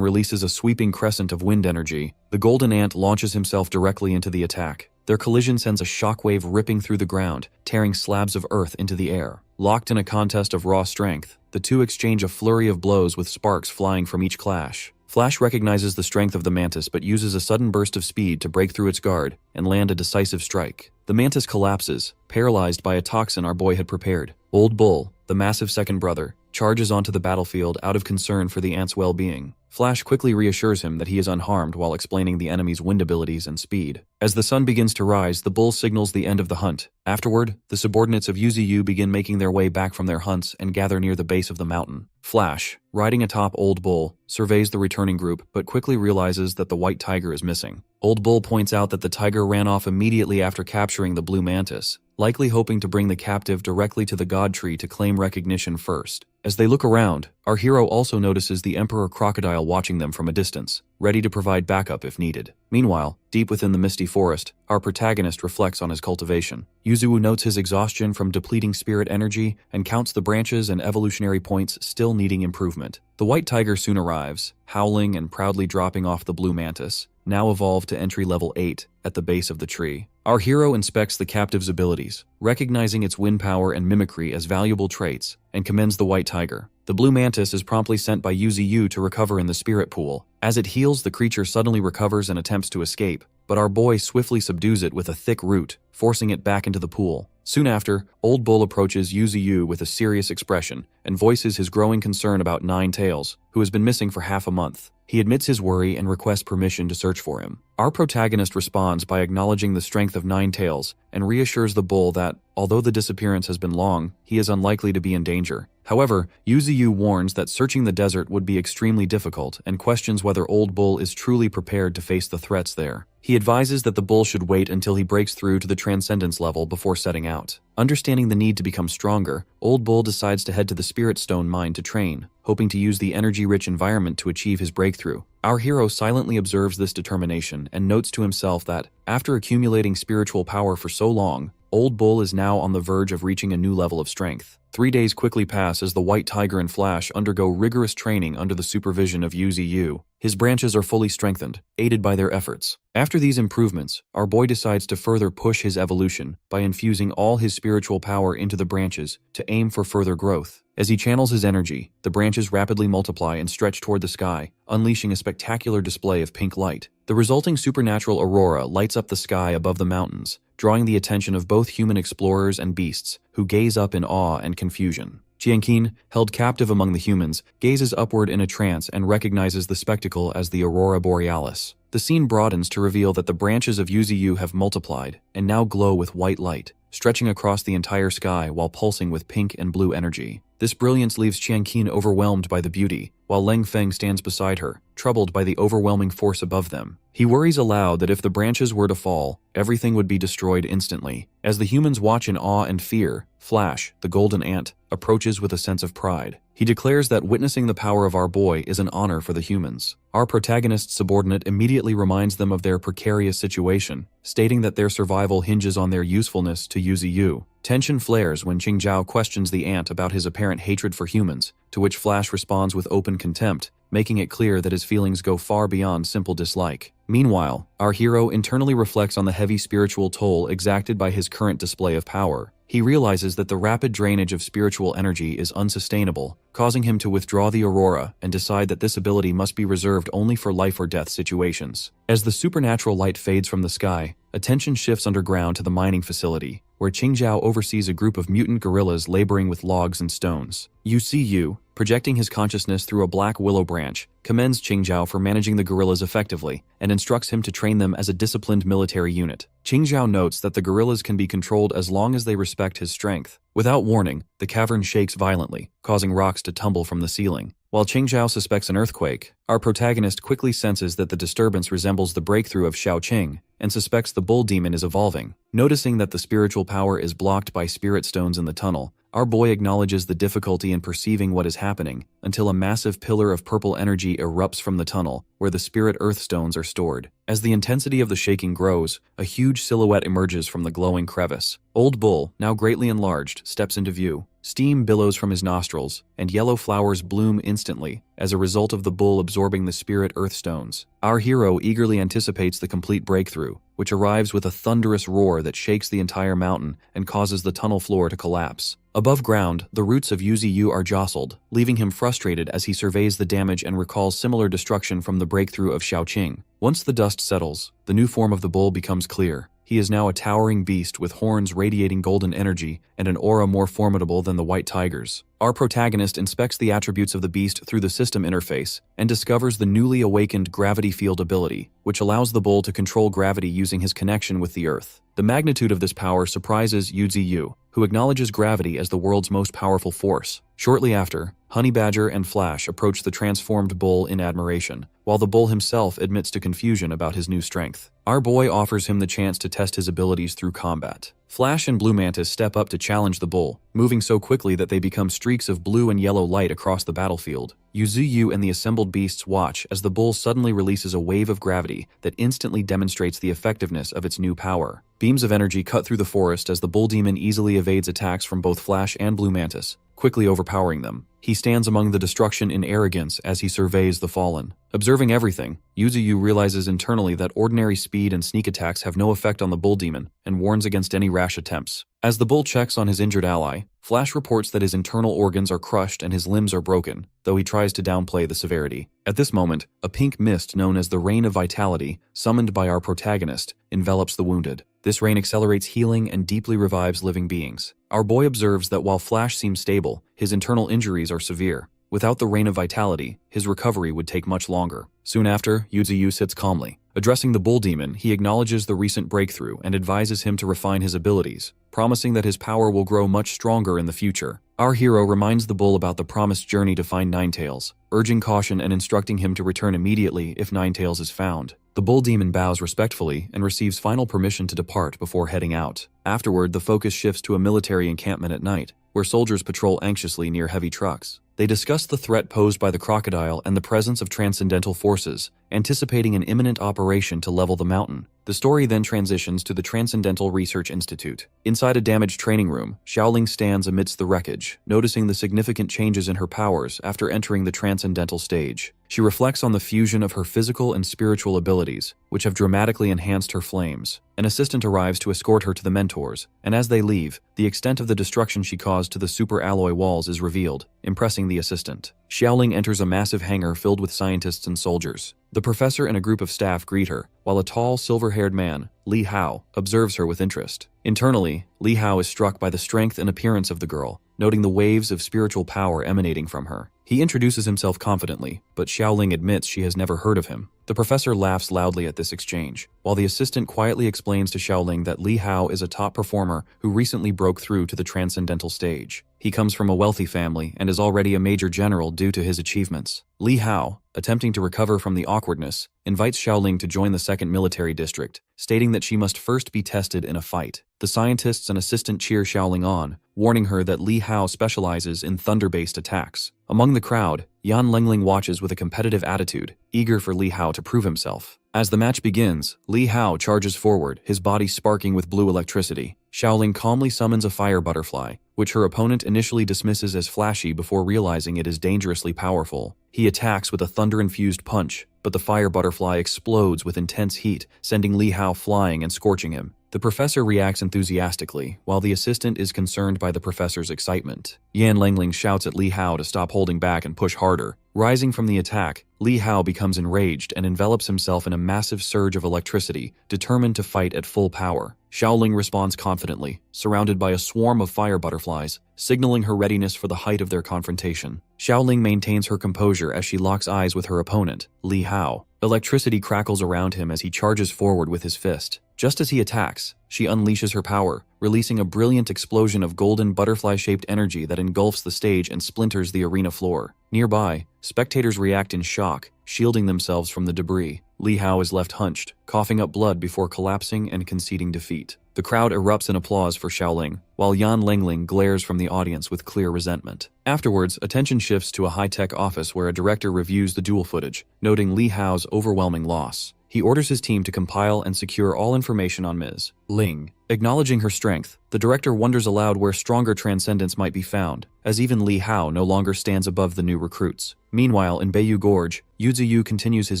releases a sweeping crescent of wind energy, the golden ant launches himself directly into the attack. Their collision sends a shockwave ripping through the ground, tearing slabs of earth into the air. Locked in a contest of raw strength, the two exchange a flurry of blows with sparks flying from each clash. Flash recognizes the strength of the mantis but uses a sudden burst of speed to break through its guard and land a decisive strike. The mantis collapses, paralyzed by a toxin our boy had prepared. Old Bull, the massive second brother, charges onto the battlefield out of concern for the ant's well-being. Flash quickly reassures him that he is unharmed while explaining the enemy's wind abilities and speed. As the sun begins to rise, the bull signals the end of the hunt. Afterward, the subordinates of Yuzi begin making their way back from their hunts and gather near the base of the mountain. Flash, riding atop Old Bull, surveys the returning group but quickly realizes that the white tiger is missing. Old Bull points out that the tiger ran off immediately after capturing the blue mantis, likely hoping to bring the captive directly to the god tree to claim recognition first. As they look around, our hero also notices the emperor crocodile meanwhile watching them from a distance, ready to provide backup if needed. Meanwhile, deep within the misty forest, our protagonist reflects on his cultivation. Yuzuo notes his exhaustion from depleting spirit energy and counts the branches and evolutionary points still needing improvement. The white tiger soon arrives, howling and proudly dropping off the blue mantis, now evolved to entry level 8, at the base of the tree. Our hero inspects the captive's abilities, recognizing its wind power and mimicry as valuable traits, and commends the white tiger. The blue mantis is promptly sent by Yuzuo to recover in the spirit pool. As it heals, the creature suddenly recovers and attempts to escape, but our boy swiftly subdues it with a thick root, forcing it back into the pool. Soon after, Old Bull approaches Yuzuo with a serious expression and voices his growing concern about Nine Tails, who has been missing for half a month. He admits his worry and requests permission to search for him. Our protagonist responds by acknowledging the strength of Nine Tails and reassures the bull that, although the disappearance has been long, he is unlikely to be in danger. However, Yuzuo warns that searching the desert would be extremely difficult and questions whether Old Bull is truly prepared to face the threats there. He advises that the bull should wait until he breaks through to the transcendence level before setting out. Understanding the need to become stronger, Old Bull decides to head to the Spirit Stone mine to train, hoping to use the energy-rich environment to achieve his breakthrough. Our hero silently observes this determination and notes to himself that, after accumulating spiritual power for so long, Old Bull is now on the verge of reaching a new level of strength. 3 days quickly pass as the White Tiger and Flash undergo rigorous training under the supervision of Yuzuo. His branches are fully strengthened, aided by their efforts. After these improvements, our boy decides to further push his evolution by infusing all his spiritual power into the branches to aim for further growth. As he channels his energy, the branches rapidly multiply and stretch toward the sky, unleashing a spectacular display of pink light. The resulting supernatural aurora lights up the sky above the mountains, drawing the attention of both human explorers and beasts, who gaze up in awe and confusion. Xiaoqing, held captive among the humans, gazes upward in a trance and recognizes the spectacle as the aurora borealis. The scene broadens to reveal that the branches of Yuzuo have multiplied and now glow with white light, stretching across the entire sky while pulsing with pink and blue energy. This brilliance leaves Xiaoqing overwhelmed by the beauty, while Leng Feng stands beside her, troubled by the overwhelming force above them. He worries aloud that if the branches were to fall, everything would be destroyed instantly. As the humans watch in awe and fear, Flash, the golden ant, approaches with a sense of pride. He declares that witnessing the power of our boy is an honor for the humans. Our protagonist's subordinate immediately reminds them of their precarious situation, stating that their survival hinges on their usefulness to Yuzuo. Tension flares when Qingzhao questions the ant about his apparent hatred for humans, to which Flash responds with open contempt, making it clear that his feelings go far beyond simple dislike. Meanwhile, our hero internally reflects on the heavy spiritual toll exacted by his current display of power. He realizes that the rapid drainage of spiritual energy is unsustainable, causing him to withdraw the aurora and decide that this ability must be reserved only for life or death situations. As the supernatural light fades from the sky, attention shifts underground to the mining facility, where Qingzhao oversees a group of mutant gorillas laboring with logs and stones. Yuzuo, projecting his consciousness through a black willow branch, commends Qingzhao for managing the gorillas effectively and instructs him to train them as a disciplined military unit. Qingzhao notes that the gorillas can be controlled as long as they respect his strength. Without warning, the cavern shakes violently, causing rocks to tumble from the ceiling. While Qingzhao suspects an earthquake, our protagonist quickly senses that the disturbance resembles the breakthrough of Xiaoqing and suspects the bull demon is evolving. Noticing that the spiritual power is blocked by spirit stones in the tunnel, our boy acknowledges the difficulty in perceiving what is happening until a massive pillar of purple energy erupts from the tunnel where the spirit earth stones are stored. As the intensity of the shaking grows, a huge silhouette emerges from the glowing crevice. Old Bull, now greatly enlarged, steps into view. Steam billows from his nostrils, and yellow flowers bloom instantly as a result of the bull absorbing the spirit earth stones. Our hero eagerly anticipates the complete breakthrough, which arrives with a thunderous roar that shakes the entire mountain and causes the tunnel floor to collapse. Above ground, the roots of Yuzuo are jostled, leaving him frustrated as he surveys the damage and recalls similar destruction from the breakthrough of Xiaoqing. Once the dust settles, the new form of the bull becomes clear. He is now a towering beast with horns radiating golden energy and an aura more formidable than the white tiger's. Our protagonist inspects the attributes of the beast through the system interface and discovers the newly awakened gravity field ability, which allows the bull to control gravity using his connection with the earth. The magnitude of this power surprises Yuzuo, who acknowledges gravity as the world's most powerful force. Shortly after, Honey Badger and Flash approach the transformed bull in admiration, while the bull himself admits to confusion about his new strength. Our boy offers him the chance to test his abilities through combat. Flash and Blue Mantis step up to challenge the bull, moving so quickly that they become streaks of blue and yellow light across the battlefield. Yuzuyu and the assembled beasts watch as the bull suddenly releases a wave of gravity that instantly demonstrates the effectiveness of its new power. Beams of energy cut through the forest as the bull demon easily evades attacks from both Flash and Blue Mantis, quickly overpowering them. He stands among the destruction in arrogance as he surveys the fallen. Observing everything, Yuzuyu realizes internally that ordinary speed and sneak attacks have no effect on the bull demon and warns against any rash attempts. As the bull checks on his injured ally, Flash reports that his internal organs are crushed and his limbs are broken, though he tries to downplay the severity. At this moment, a pink mist known as the Rain of Vitality, summoned by our protagonist, envelops the wounded. This rain accelerates healing and deeply revives living beings. Our boy observes that while Flash seems stable, his internal injuries are severe. Without the Rain of Vitality, his recovery would take much longer. Soon after, Yuzuyu sits calmly. Addressing the bull demon, he acknowledges the recent breakthrough and advises him to refine his abilities, promising that his power will grow much stronger in the future. Our hero reminds the bull about the promised journey to find Ninetails, urging caution and instructing him to return immediately if Ninetails is found. The bull demon bows respectfully and receives final permission to depart before heading out. Afterward, the focus shifts to a military encampment at night, where soldiers patrol anxiously near heavy trucks. They discuss the threat posed by the crocodile and the presence of transcendental forces, anticipating an imminent operation to level the mountain. The story then transitions to the Transcendental Research Institute. Inside a damaged training room, Xiaoqing stands amidst the wreckage, noticing the significant changes in her powers after entering the transcendental stage. She reflects on the fusion of her physical and spiritual abilities, which have dramatically enhanced her flames. An assistant arrives to escort her to the mentors, and as they leave, the extent of the destruction she caused to the super alloy walls is revealed, impressing the assistant. Xiaoqing enters a massive hangar filled with scientists and soldiers. The professor and a group of staff greet her, while a tall, silver-haired man, Li Hao, observes her with interest. Internally, Li Hao is struck by the strength and appearance of the girl, noting the waves of spiritual power emanating from her. He introduces himself confidently, but Xiaoqing admits she has never heard of him. The professor laughs loudly at this exchange, while the assistant quietly explains to Xiaoqing that Li Hao is a top performer who recently broke through to the transcendental stage. He comes from a wealthy family and is already a major general due to his achievements. Li Hao, attempting to recover from the awkwardness, invites Xiaoqing to join the 2nd Military District, stating that she must first be tested in a fight. The scientists and assistant cheer Xiaoqing on, warning her that Li Hao specializes in thunder-based attacks. Among the crowd, Yan Lengling watches with a competitive attitude, eager for Li Hao to prove himself. As the match begins, Li Hao charges forward, his body sparking with blue electricity. Xiaoqing calmly summons a fire butterfly, which her opponent initially dismisses as flashy before realizing it is dangerously powerful. He attacks with a thunder-infused punch, but the fire butterfly explodes with intense heat, sending Li Hao flying and scorching him. The professor reacts enthusiastically, while the assistant is concerned by the professor's excitement. Yan Lengling shouts at Li Hao to stop holding back and push harder. Rising from the attack, Li Hao becomes enraged and envelops himself in a massive surge of electricity, determined to fight at full power. Xiaoqing responds confidently, surrounded by a swarm of fire butterflies, signaling her readiness for the height of their confrontation. Xiaoqing maintains her composure as she locks eyes with her opponent, Li Hao. Electricity crackles around him as he charges forward with his fist. Just as he attacks, she unleashes her power, releasing a brilliant explosion of golden butterfly-shaped energy that engulfs the stage and splinters the arena floor. Nearby, spectators react in shock, shielding themselves from the debris. Li Hao is left hunched, coughing up blood before collapsing and conceding defeat. The crowd erupts in applause for Xiaoqing, while Yan Lengling glares from the audience with clear resentment. Afterwards, attention shifts to a high-tech office where a director reviews the duel footage, noting Li Hao's overwhelming loss. He orders his team to compile and secure all information on Ms. Ling. Acknowledging her strength, the director wonders aloud where stronger transcendence might be found, as even Li Hao no longer stands above the new recruits. Meanwhile, in Beiyu Gorge, Yuzuyu continues his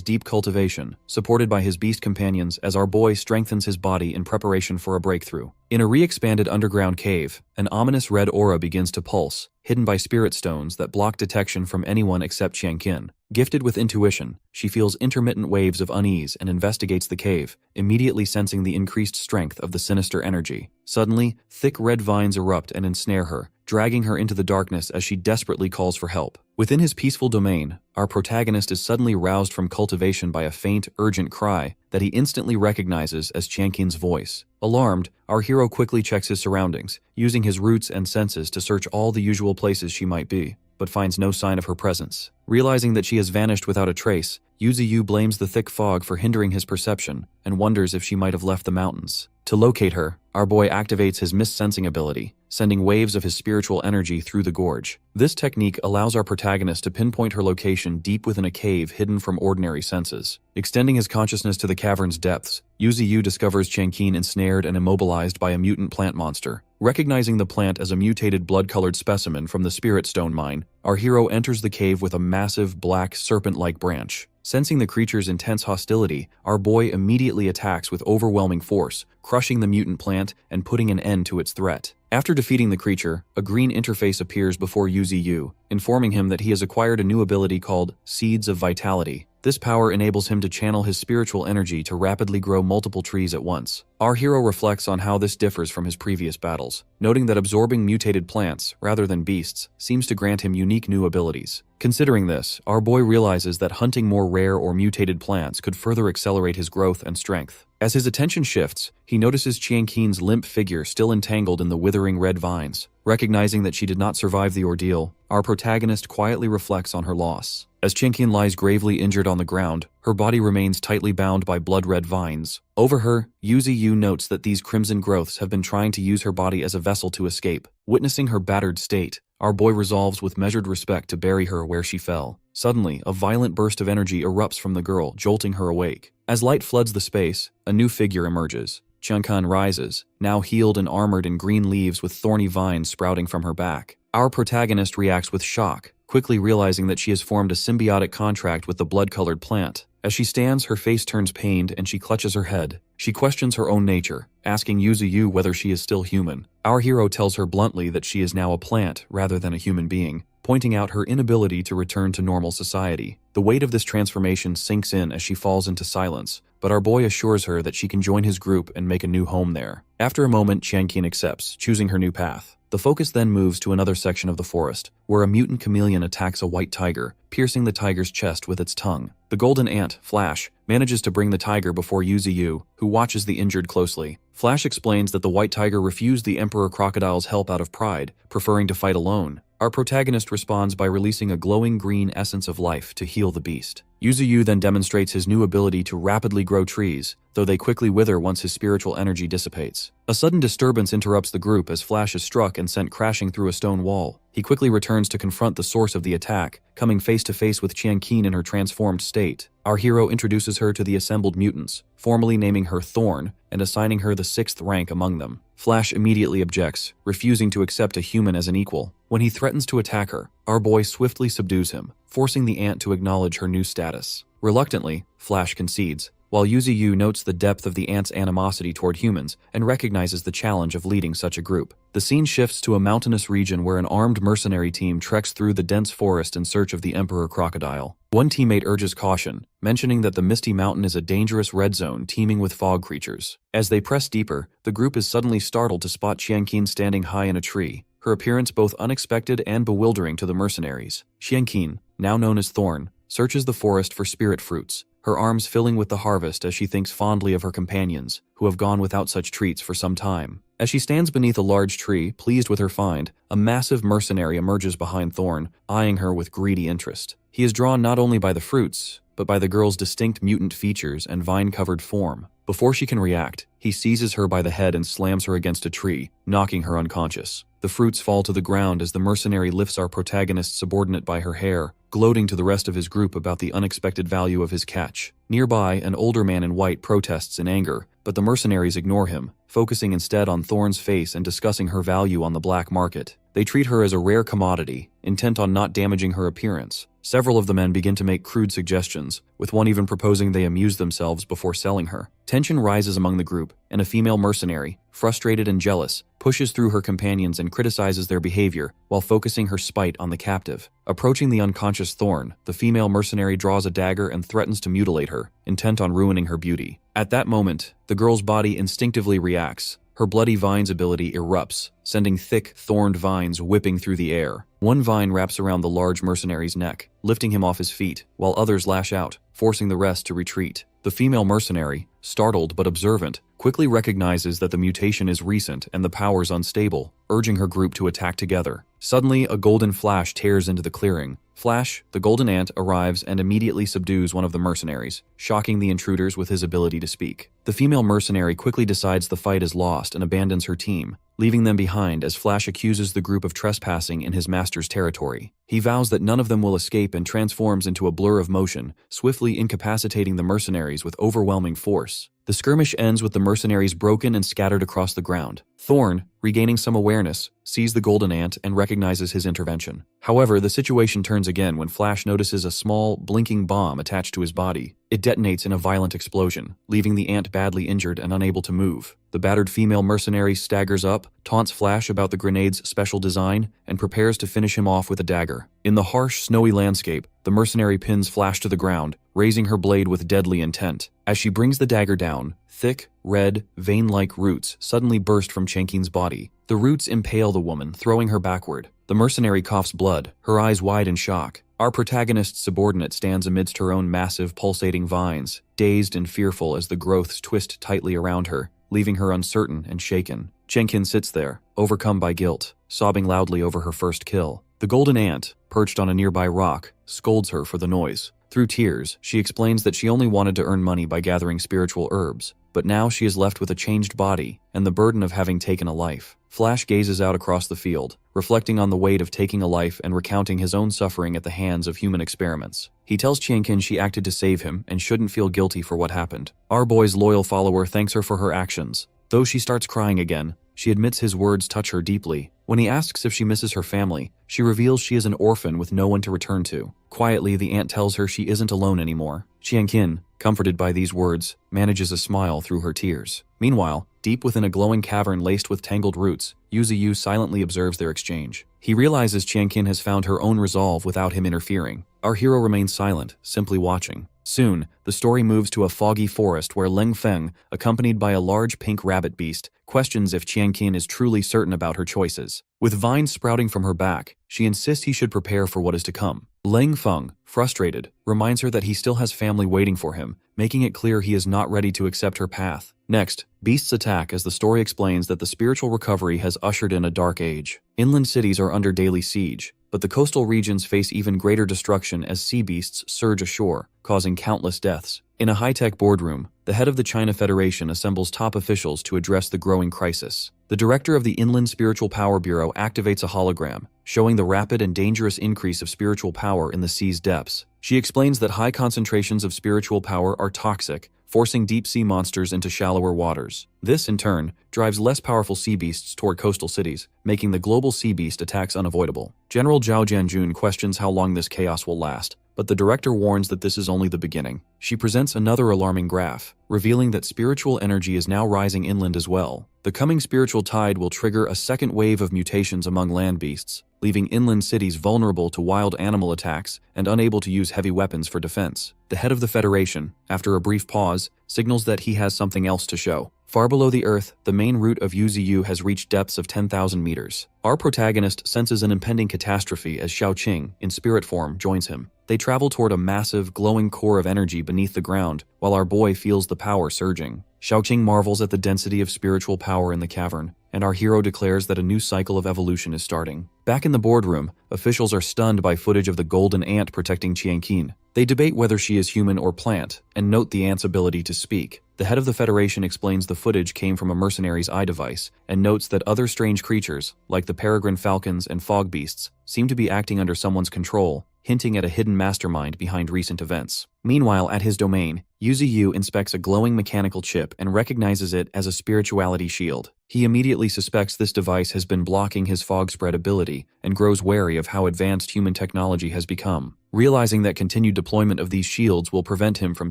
deep cultivation, supported by his beast companions as our boy strengthens his body in preparation for a breakthrough. In a re-expanded underground cave, an ominous red aura begins to pulse, hidden by spirit stones that block detection from anyone except Qianqin. Gifted with intuition, she feels intermittent waves of unease and investigates the cave, immediately sensing the increased strength of the sinister energy. Suddenly, thick red vines erupt and ensnare her, dragging her into the darkness as she desperately calls for help. Within his peaceful domain, our protagonist is suddenly roused from cultivation by a faint, urgent cry that he instantly recognizes as Qianqin's voice. Alarmed, our hero quickly checks his surroundings, using his roots and senses to search all the usual places she might be. but finds no sign of her presence. Realizing that she has vanished without a trace, Yuzu blames the thick fog for hindering his perception and wonders if she might have left the mountains. To locate her, our boy activates his mist-sensing ability, sending waves of his spiritual energy through the gorge. This technique allows our protagonist to pinpoint her location deep within a cave hidden from ordinary senses. Extending his consciousness to the cavern's depths, Yuzu discovers Xiaoqing ensnared and immobilized by a mutant plant monster. Recognizing the plant as a mutated blood-colored specimen from the Spirit Stone mine, our hero enters the cave with a massive black serpent-like branch. Sensing the creature's intense hostility, our boy immediately attacks with overwhelming force, crushing the mutant plant and putting an end to its threat. After defeating the creature, a green interface appears before Yuzu, informing him that he has acquired a new ability called Seeds of Vitality. This power enables him to channel his spiritual energy to rapidly grow multiple trees at once. Our hero reflects on how this differs from his previous battles, noting that absorbing mutated plants, rather than beasts, seems to grant him unique new abilities. Considering this, our boy realizes that hunting more rare or mutated plants could further accelerate his growth and strength. As his attention shifts, he notices Xiaoqing's limp figure still entangled in the withering red vines. Recognizing that she did not survive the ordeal, our protagonist quietly reflects on her loss. As Xiaoqing lies gravely injured on the ground, her body remains tightly bound by blood-red vines. Over her, Yuzu notes that these crimson growths have been trying to use her body as a vessel to escape. Witnessing her battered state, our boy resolves with measured respect to bury her where she fell. Suddenly, a violent burst of energy erupts from the girl, jolting her awake. As light floods the space, a new figure emerges. Xiaoqing rises, now healed and armored in green leaves with thorny vines sprouting from her back. Our protagonist reacts with shock, quickly realizing that she has formed a symbiotic contract with the blood-colored plant. As she stands, her face turns pained and she clutches her head. She questions her own nature, asking Yuzu whether she is still human. Our hero tells her bluntly that she is now a plant rather than a human being, pointing out her inability to return to normal society. The weight of this transformation sinks in as she falls into silence, but our boy assures her that she can join his group and make a new home there. After a moment, Xiaoqing accepts, choosing her new path. The focus then moves to another section of the forest, where a mutant chameleon attacks a white tiger, piercing the tiger's chest with its tongue. The golden ant, Flash, manages to bring the tiger before Yuzu, who watches the injured closely. Flash explains that the white tiger refused the Emperor Crocodile's help out of pride, preferring to fight alone. Our protagonist responds by releasing a glowing green essence of life to heal the beast. Yuzu then demonstrates his new ability to rapidly grow trees, though they quickly wither once his spiritual energy dissipates. A sudden disturbance interrupts the group as Flash is struck and sent crashing through a stone wall. He quickly returns to confront the source of the attack, coming face to face with Xiaoqing in her transformed state. Our hero introduces her to the assembled mutants, formally naming her Thorn and assigning her the 6th rank among them. Flash immediately objects, refusing to accept a human as an equal. When he threatens to attack her, our boy swiftly subdues him, forcing the ant to acknowledge her new status. Reluctantly, Flash concedes, while Yuzu notes the depth of the ant's animosity toward humans and recognizes the challenge of leading such a group. The scene shifts to a mountainous region where an armed mercenary team treks through the dense forest in search of the Emperor Crocodile. One teammate urges caution, mentioning that the Misty Mountain is a dangerous red zone teeming with fog creatures. As they press deeper, the group is suddenly startled to spot Xiaoqing standing high in a tree, her appearance both unexpected and bewildering to the mercenaries. Xiaoqing, now known as Thorn, searches the forest for spirit fruits, her arms filling with the harvest as she thinks fondly of her companions, who have gone without such treats for some time. As she stands beneath a large tree, pleased with her find, a massive mercenary emerges behind Thorn, eyeing her with greedy interest. He is drawn not only by the fruits, but by the girl's distinct mutant features and vine-covered form. Before she can react, he seizes her by the head and slams her against a tree, knocking her unconscious. The fruits fall to the ground as the mercenary lifts our protagonist's subordinate by her hair, gloating to the rest of his group about the unexpected value of his catch. Nearby, an older man in white protests in anger, but the mercenaries ignore him, focusing instead on Thorn's face and discussing her value on the black market. They treat her as a rare commodity, intent on not damaging her appearance. Several of the men begin to make crude suggestions, with one even proposing they amuse themselves before selling her. Tension rises among the group, and a female mercenary, frustrated and jealous, pushes through her companions and criticizes their behavior while focusing her spite on the captive. Approaching the unconscious Thorn, the female mercenary draws a dagger and threatens to mutilate her, intent on ruining her beauty. At that moment, the girl's body instinctively reacts. Her Bloody Vines ability erupts, sending thick, thorned vines whipping through the air. One vine wraps around the large mercenary's neck, lifting him off his feet, while others lash out, forcing the rest to retreat. The female mercenary, startled but observant, quickly recognizes that the mutation is recent and the powers unstable, urging her group to attack together. Suddenly, a golden flash tears into the clearing. Flash, the golden ant, arrives and immediately subdues one of the mercenaries, shocking the intruders with his ability to speak. The female mercenary quickly decides the fight is lost and abandons her team, leaving them behind as Flash accuses the group of trespassing in his master's territory. He vows that none of them will escape and transforms into a blur of motion, swiftly incapacitating the mercenaries with overwhelming force. The skirmish ends with the mercenaries broken and scattered across the ground. Thorn, regaining some awareness, sees the golden ant and recognizes his intervention. However, the situation turns again when Flash notices a small, blinking bomb attached to his body. It detonates in a violent explosion, leaving the ant badly injured and unable to move. The battered female mercenary staggers up, taunts Flash about the grenade's special design, and prepares to finish him off with a dagger. In the harsh, snowy landscape, the mercenary pins Flash to the ground, raising her blade with deadly intent. As she brings the dagger down, thick, red, vein-like roots suddenly burst from Xiaoqing's body. The roots impale the woman, throwing her backward. The mercenary coughs blood, her eyes wide in shock. Our protagonist's subordinate stands amidst her own massive, pulsating vines, dazed and fearful as the growths twist tightly around her, leaving her uncertain and shaken. Xiaoqing sits there, overcome by guilt, sobbing loudly over her first kill. The golden ant, perched on a nearby rock, scolds her for the noise. Through tears, she explains that she only wanted to earn money by gathering spiritual herbs, but now she is left with a changed body and the burden of having taken a life. Flash gazes out across the field, reflecting on the weight of taking a life and recounting his own suffering at the hands of human experiments. He tells Xiaoqing she acted to save him and shouldn't feel guilty for what happened. Our boy's loyal follower thanks her for her actions. Though she starts crying again, she admits his words touch her deeply. When he asks if she misses her family, she reveals she is an orphan with no one to return to. Quietly, the ant tells her she isn't alone anymore. Xiaoqing, comforted by these words, manages a smile through her tears. Meanwhile, deep within a glowing cavern laced with tangled roots, Yuziyu silently observes their exchange. He realizes Xiaoqing has found her own resolve without him interfering. Our hero remains silent, simply watching. Soon, the story moves to a foggy forest where Leng Feng, accompanied by a large pink rabbit beast, questions if Xiaoqing is truly certain about her choices. With vines sprouting from her back, she insists he should prepare for what is to come. Leng Feng, frustrated, reminds her that he still has family waiting for him, making it clear he is not ready to accept her path. Next, beasts attack as the story explains that the spiritual recovery has ushered in a dark age. Inland cities are under daily siege, but the coastal regions face even greater destruction as sea beasts surge ashore, causing countless deaths. In a high-tech boardroom, the head of the China Federation assembles top officials to address the growing crisis. The director of the Inland Spiritual Power Bureau activates a hologram, showing the rapid and dangerous increase of spiritual power in the sea's depths. She explains that high concentrations of spiritual power are toxic, forcing deep-sea monsters into shallower waters. This, in turn, drives less powerful sea beasts toward coastal cities, making the global sea beast attacks unavoidable. General Zhao Jianjun questions how long this chaos will last, but the director warns that this is only the beginning. She presents another alarming graph, revealing that spiritual energy is now rising inland as well. The coming spiritual tide will trigger a second wave of mutations among land beasts, leaving inland cities vulnerable to wild animal attacks and unable to use heavy weapons for defense. The head of the Federation, after a brief pause, signals that he has something else to show. Far below the earth, the main route of Yuziyu has reached depths of 10,000 meters. Our protagonist senses an impending catastrophe as Xiaoqing, in spirit form, joins him. They travel toward a massive, glowing core of energy beneath the ground, while our boy feels the power surging. Xiaoqing marvels at the density of spiritual power in the cavern, and our hero declares that a new cycle of evolution is starting. Back in the boardroom, officials are stunned by footage of the golden ant protecting Xiaoqing. They debate whether she is human or plant, and note the ant's ability to speak. The head of the Federation explains the footage came from a mercenary's eye device, and notes that other strange creatures, like the peregrine falcons and fog beasts, seem to be acting under someone's control, hinting at a hidden mastermind behind recent events. Meanwhile, at his domain, Yuziyu inspects a glowing mechanical chip and recognizes it as a spirituality shield. He immediately suspects this device has been blocking his fog spread ability and grows wary of how advanced human technology has become. Realizing that continued deployment of these shields will prevent him from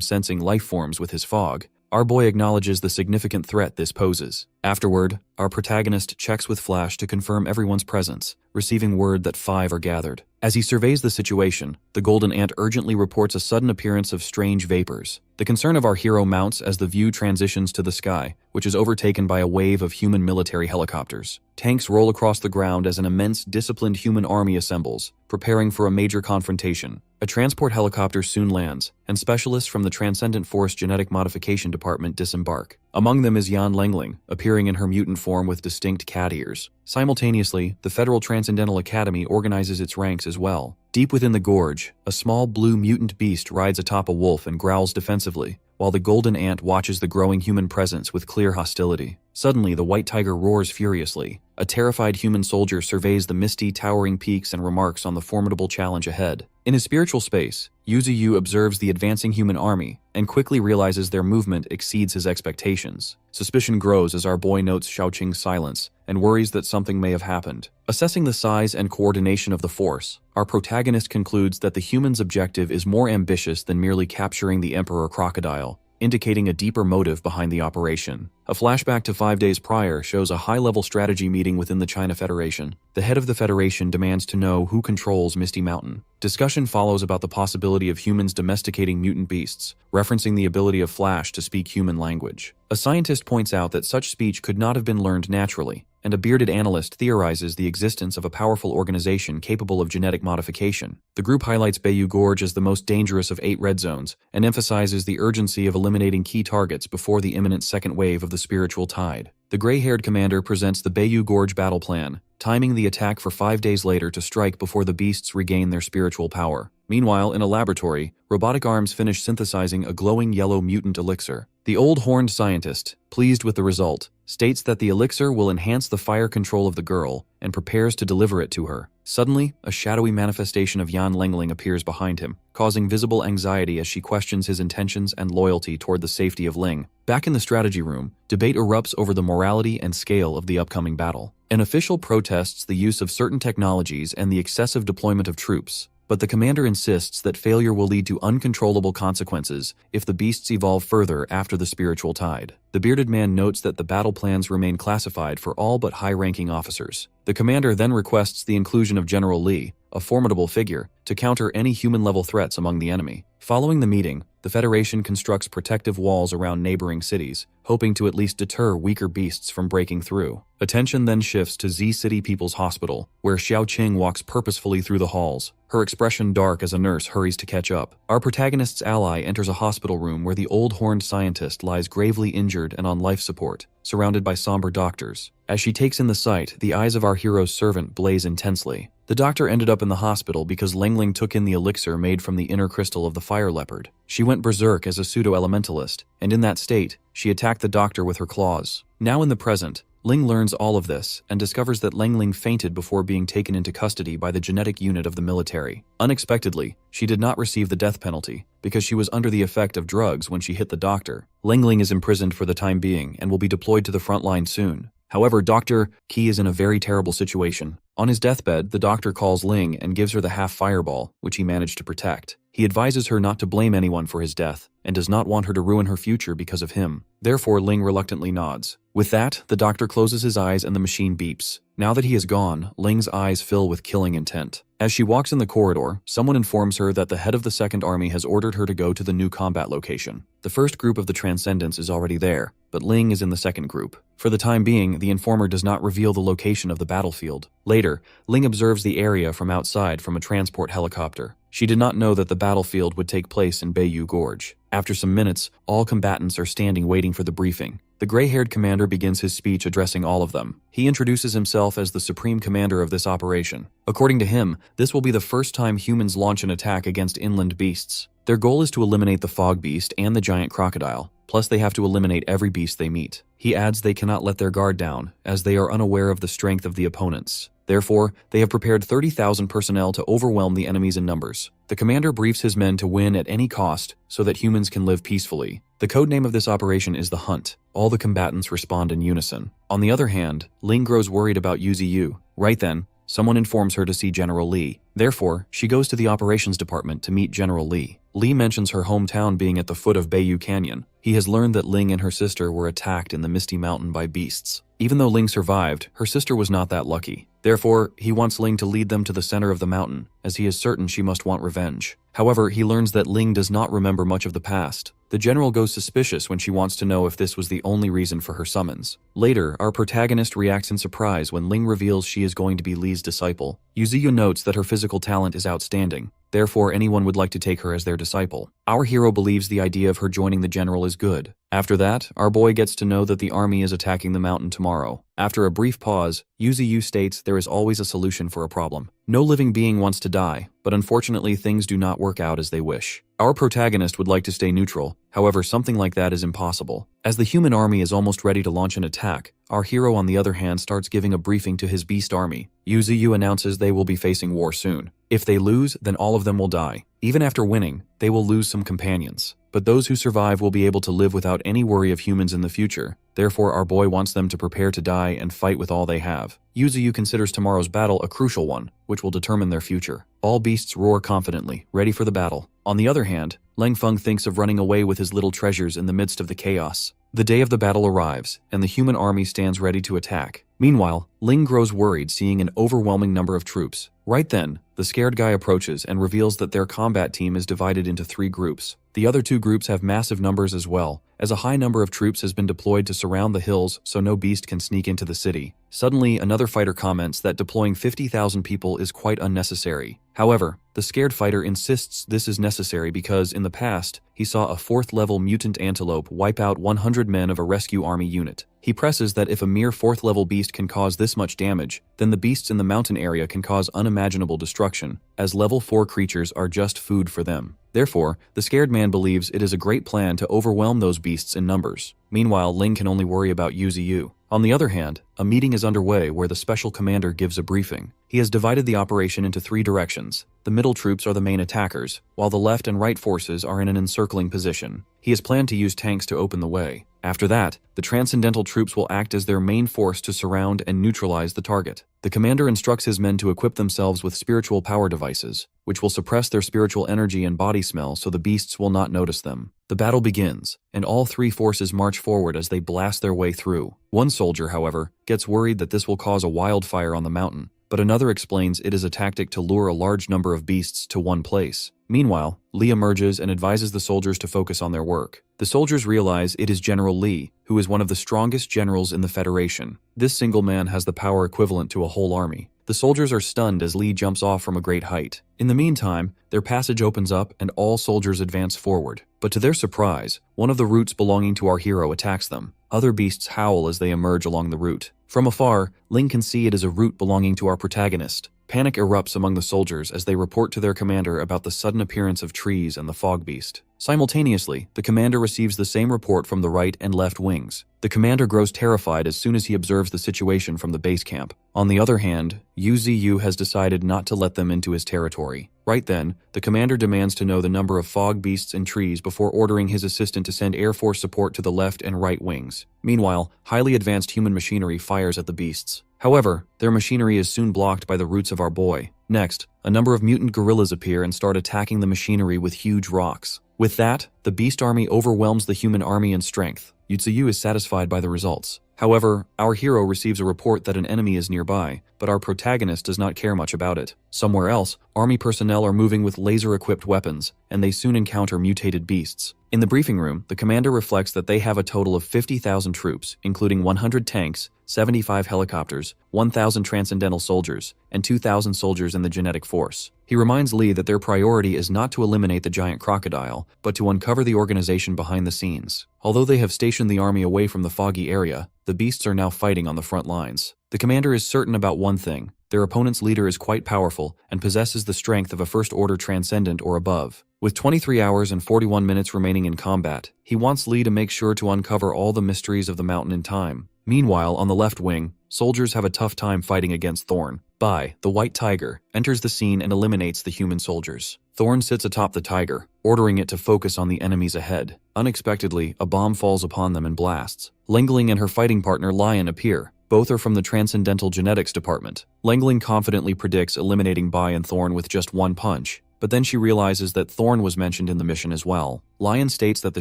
sensing life forms with his fog, our boy acknowledges the significant threat this poses. Afterward, our protagonist checks with Flash to confirm everyone's presence, receiving word that 5 are gathered. As he surveys the situation, the golden ant urgently reports a sudden appearance of strange vapors. The concern of our hero mounts as the view transitions to the sky, which is overtaken by a wave of human military helicopters. Tanks roll across the ground as an immense, disciplined human army assembles, preparing for a major confrontation. A transport helicopter soon lands, and specialists from the Transcendent Force Genetic Modification Department disembark. Among them is Yan Lengling, appearing in her mutant form with distinct cat ears. Simultaneously, the Federal Transcendental Academy organizes its ranks as well. Deep within the gorge, a small blue mutant beast rides atop a wolf and growls defensively, while the golden ant watches the growing human presence with clear hostility. Suddenly, the white tiger roars furiously. A terrified human soldier surveys the misty, towering peaks and remarks on the formidable challenge ahead. In his spiritual space, Yuzu observes the advancing human army and quickly realizes their movement exceeds his expectations. Suspicion grows as our boy notes Xiaoqing's silence and worries that something may have happened. Assessing the size and coordination of the force, our protagonist concludes that the human's objective is more ambitious than merely capturing the Emperor Crocodile, indicating a deeper motive behind the operation. A flashback to 5 days prior shows a high-level strategy meeting within the China Federation. The head of the Federation demands to know who controls Misty Mountain. Discussion follows about the possibility of humans domesticating mutant beasts, referencing the ability of Flash to speak human language. A scientist points out that such speech could not have been learned naturally, and a bearded analyst theorizes the existence of a powerful organization capable of genetic modification. The group highlights Bayou Gorge as the most dangerous of 8 red zones and emphasizes the urgency of eliminating key targets before the imminent second wave of the spiritual tide. The gray-haired commander presents the Bayou Gorge battle plan, timing the attack for 5 days later to strike before the beasts regain their spiritual power. Meanwhile, in a laboratory, robotic arms finish synthesizing a glowing yellow mutant elixir. The old horned scientist, pleased with the result, states that the elixir will enhance the fire control of the girl and prepares to deliver it to her. Suddenly, a shadowy manifestation of Yan Lengling appears behind him, causing visible anxiety as she questions his intentions and loyalty toward the safety of Ling. Back in the strategy room, debate erupts over the morality and scale of the upcoming battle. An official protests the use of certain technologies and the excessive deployment of troops, but the commander insists that failure will lead to uncontrollable consequences if the beasts evolve further after the spiritual tide. The bearded man notes that the battle plans remain classified for all but high-ranking officers. The commander then requests the inclusion of General Li, a formidable figure, to counter any human-level threats among the enemy. Following the meeting, the Federation constructs protective walls around neighboring cities, hoping to at least deter weaker beasts from breaking through. Attention then shifts to Z City People's Hospital, where Xiaoqing walks purposefully through the halls, her expression dark as a nurse hurries to catch up. Our protagonist's ally enters a hospital room where the old horned scientist lies gravely injured and on life support, surrounded by somber doctors. As she takes in the sight, the eyes of our hero's servant blaze intensely. The doctor ended up in the hospital because Lengling took in the elixir made from the inner crystal of the fire leopard. She went berserk as a pseudo-elementalist, and in that state, she attacked the doctor with her claws. Now in the present, Ling learns all of this and discovers that Lengling fainted before being taken into custody by the genetic unit of the military. Unexpectedly, she did not receive the death penalty because she was under the effect of drugs when she hit the doctor. Lengling is imprisoned for the time being and will be deployed to the front line soon. However, Dr. Qi is in a very terrible situation. On his deathbed, the doctor calls Ling and gives her the half fireball, which he managed to protect. He advises her not to blame anyone for his death, and does not want her to ruin her future because of him. Therefore, Ling reluctantly nods. With that, the doctor closes his eyes and the machine beeps. Now that he is gone, Ling's eyes fill with killing intent. As she walks in the corridor, someone informs her that the head of the Second Army has ordered her to go to the new combat location. The first group of the Transcendents is already there, but Ling is in the second group. For the time being, the informer does not reveal the location of the battlefield. Later, Ling observes the area from outside from a transport helicopter. She did not know that the battlefield would take place in Bayou Gorge. After some minutes, all combatants are standing waiting for the briefing. The gray-haired commander begins his speech addressing all of them. He introduces himself as the supreme commander of this operation. According to him, this will be the first time humans launch an attack against inland beasts. Their goal is to eliminate the fog beast and the giant crocodile, plus they have to eliminate every beast they meet. He adds they cannot let their guard down, as they are unaware of the strength of the opponents. Therefore, they have prepared 30,000 personnel to overwhelm the enemies in numbers. The commander briefs his men to win at any cost so that humans can live peacefully. The codename of this operation is the Hunt. All the combatants respond in unison. On the other hand, Ling grows worried about Yuzi. Right then, someone informs her to see General Li. Therefore, she goes to the operations department to meet General Li. Li mentions her hometown being at the foot of Bayou Canyon. He has learned that Ling and her sister were attacked in the Misty Mountain by beasts. Even though Ling survived, her sister was not that lucky. Therefore, he wants Ling to lead them to the center of the mountain, as he is certain she must want revenge. However, he learns that Ling does not remember much of the past. The general goes suspicious when she wants to know if this was the only reason for her summons. Later, our protagonist reacts in surprise when Ling reveals she is going to be Li's disciple. Yuzuya notes that her physical talent is outstanding. therefore anyone would like to take her as their disciple. Our hero believes the idea of her joining the general is good. After that, our boy gets to know that the army is attacking the mountain tomorrow. After a brief pause, Yuzu states there is always a solution for a problem. No living being wants to die, but unfortunately things do not work out as they wish. Our protagonist would like to stay neutral, however something like that is impossible. As the human army is almost ready to launch an attack, our hero on the other hand starts giving a briefing to his beast army. Yuzu announces they will be facing war soon. If they lose, then all of them will die. Even after winning, they will lose some companions. But those who survive will be able to live without any worry of humans in the future. Therefore, our boy wants them to prepare to die and fight with all they have. Yuzu considers tomorrow's battle a crucial one, which will determine their future. All beasts roar confidently, ready for the battle. On the other hand, Lang Feng thinks of running away with his little treasures in the midst of the chaos. The day of the battle arrives, and the human army stands ready to attack. Meanwhile, Ling grows worried seeing an overwhelming number of troops. Right then, the scared guy approaches and reveals that their combat team is divided into 3 groups. The other 2 groups have massive numbers as well, as a high number of troops has been deployed to surround the hills so no beast can sneak into the city. Suddenly, another fighter comments that deploying 50,000 people is quite unnecessary. However, the scared fighter insists this is necessary because, in the past, he saw a 4th-level mutant antelope wipe out 100 men of a rescue army unit. He presses that if a mere 4th-level beast can cause this much damage, then the beasts in the mountain area can cause unimaginable destruction, as level 4 creatures are just food for them. Therefore, the scared man believes it is a great plan to overwhelm those beasts in numbers. Meanwhile, Ling can only worry about Yuzu. On the other hand, a meeting is underway where the special commander gives a briefing. He has divided the operation into 3 directions. The middle troops are the main attackers, while the left and right forces are in an encircling position. He has planned to use tanks to open the way. After that, the transcendental troops will act as their main force to surround and neutralize the target. The commander instructs his men to equip themselves with spiritual power devices, which will suppress their spiritual energy and body smell so the beasts will not notice them. The battle begins, and all 3 forces march forward as they blast their way through. One soldier, however, gets worried that this will cause a wildfire on the mountain, but another explains it is a tactic to lure a large number of beasts to one place. Meanwhile, Li emerges and advises the soldiers to focus on their work. The soldiers realize it is General Li, who is one of the strongest generals in the Federation. This single man has the power equivalent to a whole army. The soldiers are stunned as Li jumps off from a great height. In the meantime, their passage opens up and all soldiers advance forward. But to their surprise, one of the routes belonging to our hero attacks them. Other beasts howl as they emerge along the route. From afar, Ling can see it is a route belonging to our protagonist. Panic erupts among the soldiers as they report to their commander about the sudden appearance of trees and the fog beast. Simultaneously, the commander receives the same report from the right and left wings. The commander grows terrified as soon as he observes the situation from the base camp. On the other hand, Yuzu has decided not to let them into his territory. Right then, the commander demands to know the number of fog beasts and trees before ordering his assistant to send Air Force support to the left and right wings. Meanwhile, highly advanced human machinery fires at the beasts. However, their machinery is soon blocked by the roots of our boy. Next, a number of mutant gorillas appear and start attacking the machinery with huge rocks. With that, the beast army overwhelms the human army in strength. Yuzu is satisfied by the results. However, our hero receives a report that an enemy is nearby, but our protagonist does not care much about it. Somewhere else, army personnel are moving with laser-equipped weapons, and they soon encounter mutated beasts. In the briefing room, the commander reflects that they have a total of 50,000 troops, including 100 tanks, 75 helicopters, 1,000 transcendental soldiers, and 2,000 soldiers in the genetic force. He reminds Li that their priority is not to eliminate the giant crocodile, but to uncover the organization behind the scenes. Although they have stationed the army away from the foggy area, the beasts are now fighting on the front lines. The commander is certain about one thing: their opponent's leader is quite powerful and possesses the strength of a first-order transcendent or above. With 23 hours and 41 minutes remaining in combat, he wants Li to make sure to uncover all the mysteries of the mountain in time. Meanwhile, on the left wing, soldiers have a tough time fighting against Thorn. Bai, the white tiger, enters the scene and eliminates the human soldiers. Thorn sits atop the tiger, ordering it to focus on the enemies ahead. Unexpectedly, a bomb falls upon them and blasts. Lengling and her fighting partner Lion appear. Both are from the Transcendental Genetics Department. Lengling confidently predicts eliminating Bai and Thorn with just one punch, but then she realizes that Thorn was mentioned in the mission as well. Lion states that the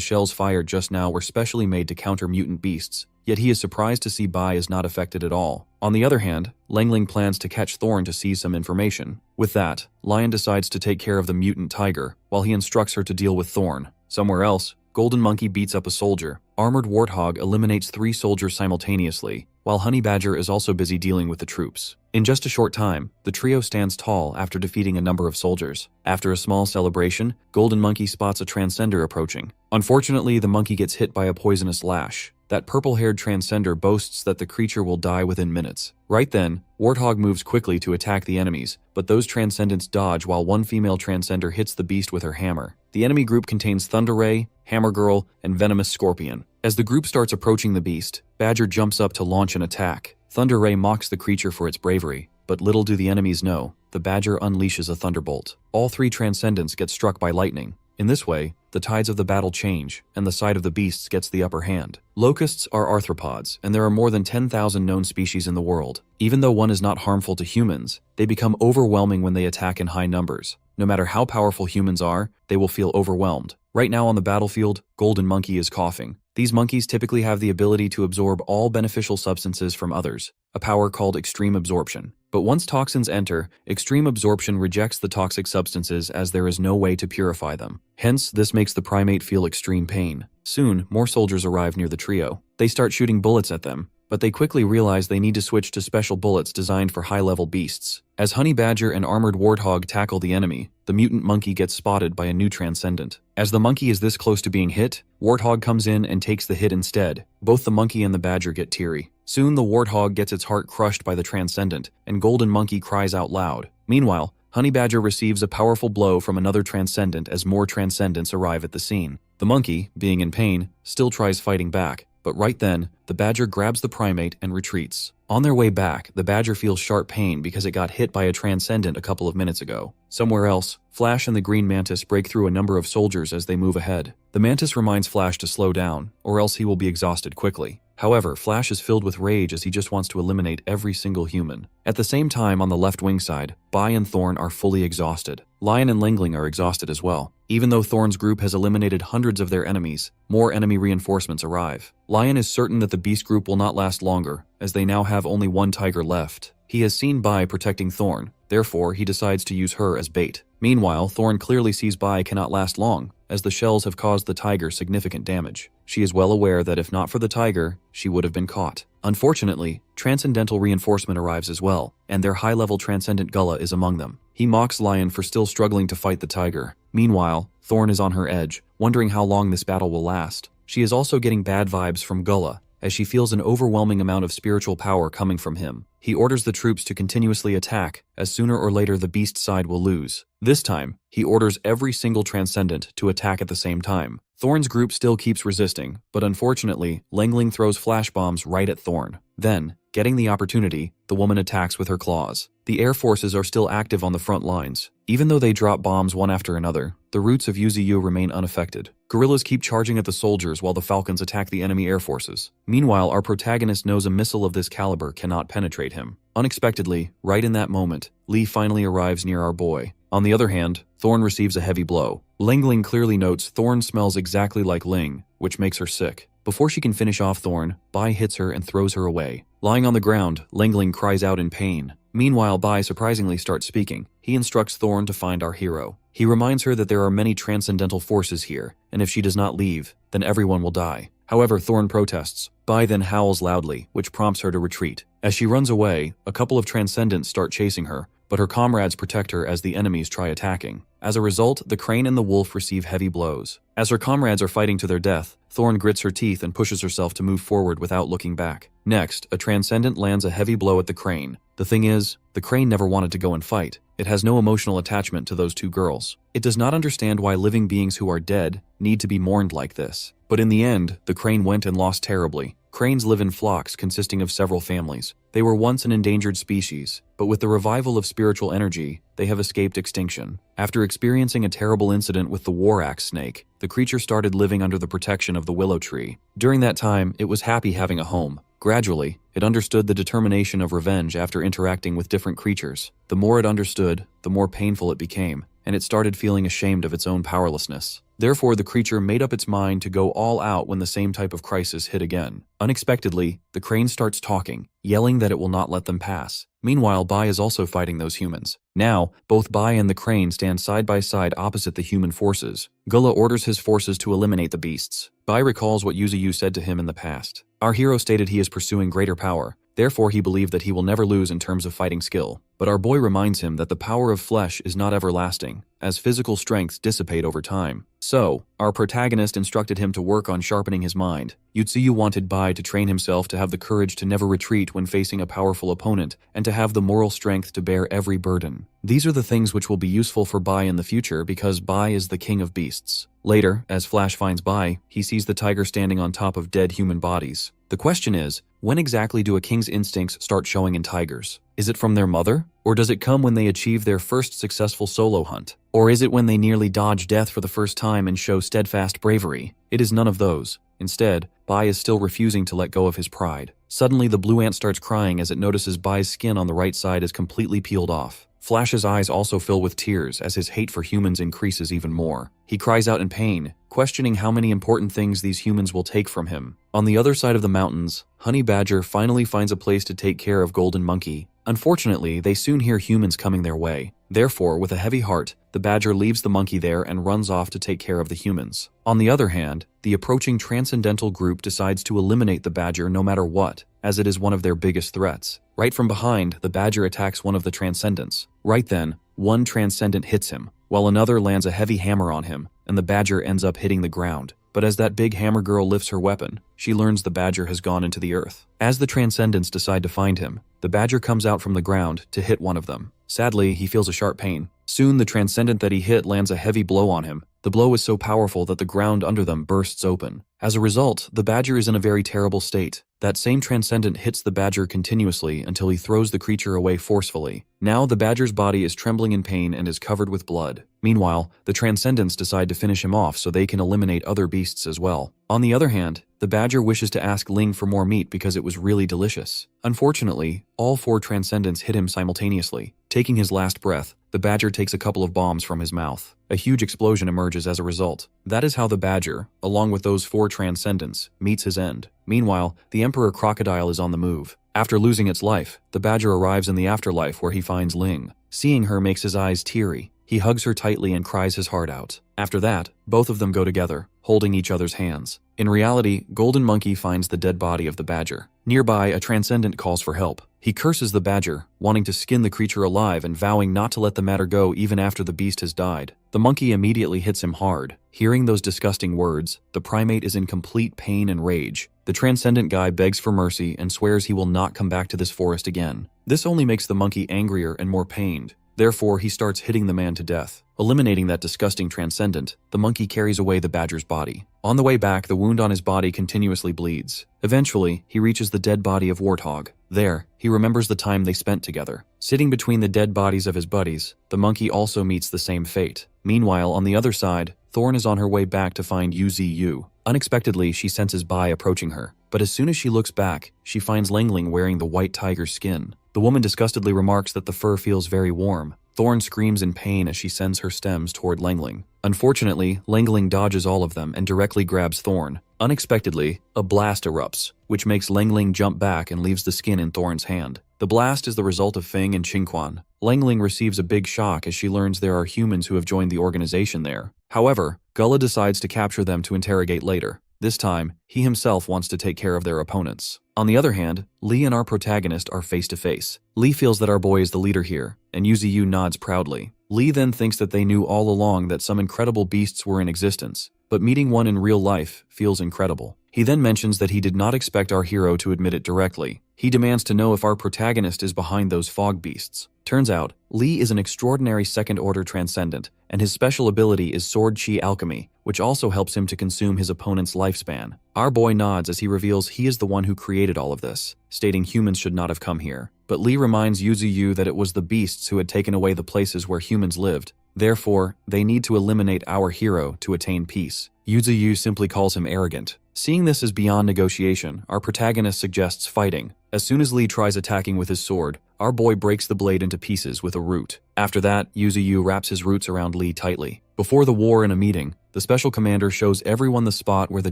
shells fired just now were specially made to counter mutant beasts, yet he is surprised to see Bai is not affected at all. On the other hand, Lengling plans to catch Thorn to seize some information. With that, Lion decides to take care of the mutant tiger, while he instructs her to deal with Thorn. Somewhere else, Golden Monkey beats up a soldier. Armored Warthog eliminates 3 soldiers simultaneously, while Honey Badger is also busy dealing with the troops. In just a short time, the trio stands tall after defeating a number of soldiers. After a small celebration, Golden Monkey spots a Transcender approaching. Unfortunately, the monkey gets hit by a poisonous lash. That purple-haired Transcender boasts that the creature will die within minutes. Right then, Warthog moves quickly to attack the enemies, but those Transcendents dodge while one female Transcender hits the beast with her hammer. The enemy group contains Thunder Ray, Hammer Girl, and Venomous Scorpion. As the group starts approaching the beast, Badger jumps up to launch an attack. Thunder Ray mocks the creature for its bravery, but little do the enemies know, the Badger unleashes a thunderbolt. All 3 Transcendents get struck by lightning. In this way, the tides of the battle change, and the side of the beasts gets the upper hand. Locusts are arthropods, and there are more than 10,000 known species in the world. Even though one is not harmful to humans, they become overwhelming when they attack in high numbers. No matter how powerful humans are, they will feel overwhelmed. Right now on the battlefield, Golden Monkey is coughing. These monkeys typically have the ability to absorb all beneficial substances from others, a power called extreme absorption. But once toxins enter, extreme absorption rejects the toxic substances as there is no way to purify them. Hence, this makes the primate feel extreme pain. Soon, more soldiers arrive near the trio. They start shooting bullets at them, but they quickly realize they need to switch to special bullets designed for high-level beasts. As Honey Badger and Armored Warthog tackle the enemy, the mutant monkey gets spotted by a new Transcendent. As the monkey is this close to being hit, Warthog comes in and takes the hit instead. Both the monkey and the Badger get teary. Soon the Warthog gets its heart crushed by the Transcendent, and Golden Monkey cries out loud. Meanwhile, Honey Badger receives a powerful blow from another Transcendent as more Transcendents arrive at the scene. The monkey, being in pain, still tries fighting back, but right then, the Badger grabs the primate and retreats. On their way back, the Badger feels sharp pain because it got hit by a Transcendent a couple of minutes ago. Somewhere else, Flash and the Green Mantis break through a number of soldiers as they move ahead. The Mantis reminds Flash to slow down, or else he will be exhausted quickly. However, Flash is filled with rage as he just wants to eliminate every single human. At the same time, on the left wing side, Bai and Thorn are fully exhausted. Lion and Langling are exhausted as well. Even though Thorn's group has eliminated hundreds of their enemies, more enemy reinforcements arrive. Lion is certain that the Beast group will not last longer, as they now have only one tiger left. He has seen Bai protecting Thorn, therefore he decides to use her as bait. Meanwhile, Thorn clearly sees Bai cannot last long, as the shells have caused the tiger significant damage. She is well aware that if not for the tiger, she would have been caught. Unfortunately, Transcendental reinforcement arrives as well, and their high-level Transcendent Gullah is among them. He mocks Lion for still struggling to fight the tiger. Meanwhile, Thorn is on her edge, wondering how long this battle will last. She is also getting bad vibes from Gullah, as she feels an overwhelming amount of spiritual power coming from him. He orders the troops to continuously attack, as sooner or later the beast side will lose. This time, he orders every single Transcendent to attack at the same time. Thorn's group still keeps resisting, but unfortunately, Langling throws flash bombs right at Thorn. Then, getting the opportunity, the woman attacks with her claws. The air forces are still active on the front lines. Even though they drop bombs one after another, the roots of Yuziyu remain unaffected. Guerrillas keep charging at the soldiers while the Falcons attack the enemy air forces. Meanwhile, our protagonist knows a missile of this caliber cannot penetrate him. Unexpectedly, right in that moment, Lee finally arrives near our boy. On the other hand, Thorn receives a heavy blow. Langling clearly notes Thorn smells exactly like Ling, which makes her sick. Before she can finish off Thorn, Bai hits her and throws her away. Lying on the ground, Langling cries out in pain. Meanwhile, Bai surprisingly starts speaking. He instructs Thorn to find our hero. He reminds her that there are many transcendental forces here, and if she does not leave, then everyone will die. However, Thorn protests. Bai then howls loudly, which prompts her to retreat. As she runs away, a couple of Transcendents start chasing her, but her comrades protect her as the enemies try attacking. As a result, the crane and the wolf receive heavy blows. As her comrades are fighting to their death, Thorn grits her teeth and pushes herself to move forward without looking back. Next, a Transcendent lands a heavy blow at the crane. The thing is, the crane never wanted to go and fight. It has no emotional attachment to those two girls. It does not understand why living beings who are dead need to be mourned like this. But in the end, the crane went and lost terribly. Cranes live in flocks consisting of several families. They were once an endangered species, but with the revival of spiritual energy, they have escaped extinction. After experiencing a terrible incident with the war axe snake, the creature started living under the protection of the willow tree. During that time, it was happy having a home. Gradually, it understood the determination of revenge after interacting with different creatures. The more it understood, the more painful it became, and it started feeling ashamed of its own powerlessness. Therefore, the creature made up its mind to go all out when the same type of crisis hit again. Unexpectedly, the crane starts talking, yelling that it will not let them pass. Meanwhile, Bai is also fighting those humans. Now, both Bai and the crane stand side by side opposite the human forces. Gullah orders his forces to eliminate the beasts. Bai recalls what Yuzu said to him in the past. Our hero stated he is pursuing greater power. Therefore, he believed that he will never lose in terms of fighting skill. But our boy reminds him that the power of flesh is not everlasting, as physical strengths dissipate over time. So, our protagonist instructed him to work on sharpening his mind. Yutsuyu wanted Bai to train himself to have the courage to never retreat when facing a powerful opponent, and to have the moral strength to bear every burden. These are the things which will be useful for Bai in the future because Bai is the king of beasts. Later, as Flash finds Bai, he sees the tiger standing on top of dead human bodies. The question is, when exactly do a king's instincts start showing in tigers? Is it from their mother? Or does it come when they achieve their first successful solo hunt? Or is it when they nearly dodge death for the first time and show steadfast bravery? It is none of those. Instead, Bai is still refusing to let go of his pride. Suddenly, the blue ant starts crying as it notices Bai's skin on the right side is completely peeled off. Flash's eyes also fill with tears as his hate for humans increases even more. He cries out in pain, questioning how many important things these humans will take from him. On the other side of the mountains, Honey Badger finally finds a place to take care of Golden Monkey. Unfortunately, they soon hear humans coming their way. Therefore, with a heavy heart, the badger leaves the monkey there and runs off to take care of the humans. On the other hand, the approaching Transcendental group decides to eliminate the badger no matter what, as it is one of their biggest threats. Right from behind, the badger attacks one of the Transcendents. Right then, one Transcendent hits him, while another lands a heavy hammer on him, and the badger ends up hitting the ground. But as that big hammer girl lifts her weapon, she learns the badger has gone into the earth. As the Transcendents decide to find him, the badger comes out from the ground to hit one of them. Sadly, he feels a sharp pain. Soon, the Transcendent that he hit lands a heavy blow on him. The blow is so powerful that the ground under them bursts open. As a result, the badger is in a very terrible state. That same Transcendent hits the badger continuously until he throws the creature away forcefully. Now, the badger's body is trembling in pain and is covered with blood. Meanwhile, the Transcendents decide to finish him off so they can eliminate other beasts as well. On the other hand, the badger wishes to ask Ling for more meat because it was really delicious. Unfortunately, all four Transcendents hit him simultaneously. Taking his last breath, the badger takes a couple of bombs from his mouth. A huge explosion emerges as a result. That is how the badger, along with those four Transcendents, meets his end. Meanwhile, the Emperor Crocodile is on the move. After losing its life, the badger arrives in the afterlife where he finds Ling. Seeing her makes his eyes teary. He hugs her tightly and cries his heart out. After that, both of them go together, holding each other's hands. In reality, Golden Monkey finds the dead body of the badger. Nearby, a Transcendent calls for help. He curses the badger, wanting to skin the creature alive and vowing not to let the matter go even after the beast has died. The monkey immediately hits him hard. Hearing those disgusting words, the primate is in complete pain and rage. The Transcendent guy begs for mercy and swears he will not come back to this forest again. This only makes the monkey angrier and more pained. Therefore, he starts hitting the man to death. Eliminating that disgusting Transcendent, the monkey carries away the badger's body. On the way back, the wound on his body continuously bleeds. Eventually, he reaches the dead body of Warthog. There, he remembers the time they spent together. Sitting between the dead bodies of his buddies, the monkey also meets the same fate. Meanwhile, on the other side, Thorn is on her way back to find Yuzu. Unexpectedly, she senses Bai approaching her. But as soon as she looks back, she finds Langling wearing the white tiger's skin. The woman disgustedly remarks that the fur feels very warm. Thorn screams in pain as she sends her stems toward Langling. Unfortunately, Langling dodges all of them and directly grabs Thorn. Unexpectedly, a blast erupts, which makes Langling jump back and leaves the skin in Thorn's hand. The blast is the result of Feng and Qingquan. Langling receives a big shock as she learns there are humans who have joined the organization there. However, Gullah decides to capture them to interrogate later. This time, he himself wants to take care of their opponents. On the other hand, Lee and our protagonist are face to face. Lee feels that our boy is the leader here, and Yuzu nods proudly. Lee then thinks that they knew all along that some incredible beasts were in existence, but meeting one in real life feels incredible. He then mentions that he did not expect our hero to admit it directly. He demands to know if our protagonist is behind those fog beasts. Turns out, Lee is an extraordinary second-order transcendent, and his special ability is Sword Chi Alchemy, which also helps him to consume his opponent's lifespan. Our boy nods as he reveals he is the one who created all of this, stating humans should not have come here. But Lee reminds Yuzu that it was the beasts who had taken away the places where humans lived. Therefore, they need to eliminate our hero to attain peace. Yuzu simply calls him arrogant. Seeing this as beyond negotiation, our protagonist suggests fighting. As soon as Lee tries attacking with his sword, our boy breaks the blade into pieces with a root. After that, Yuzu wraps his roots around Lee tightly. Before the war in a meeting, the special commander shows everyone the spot where the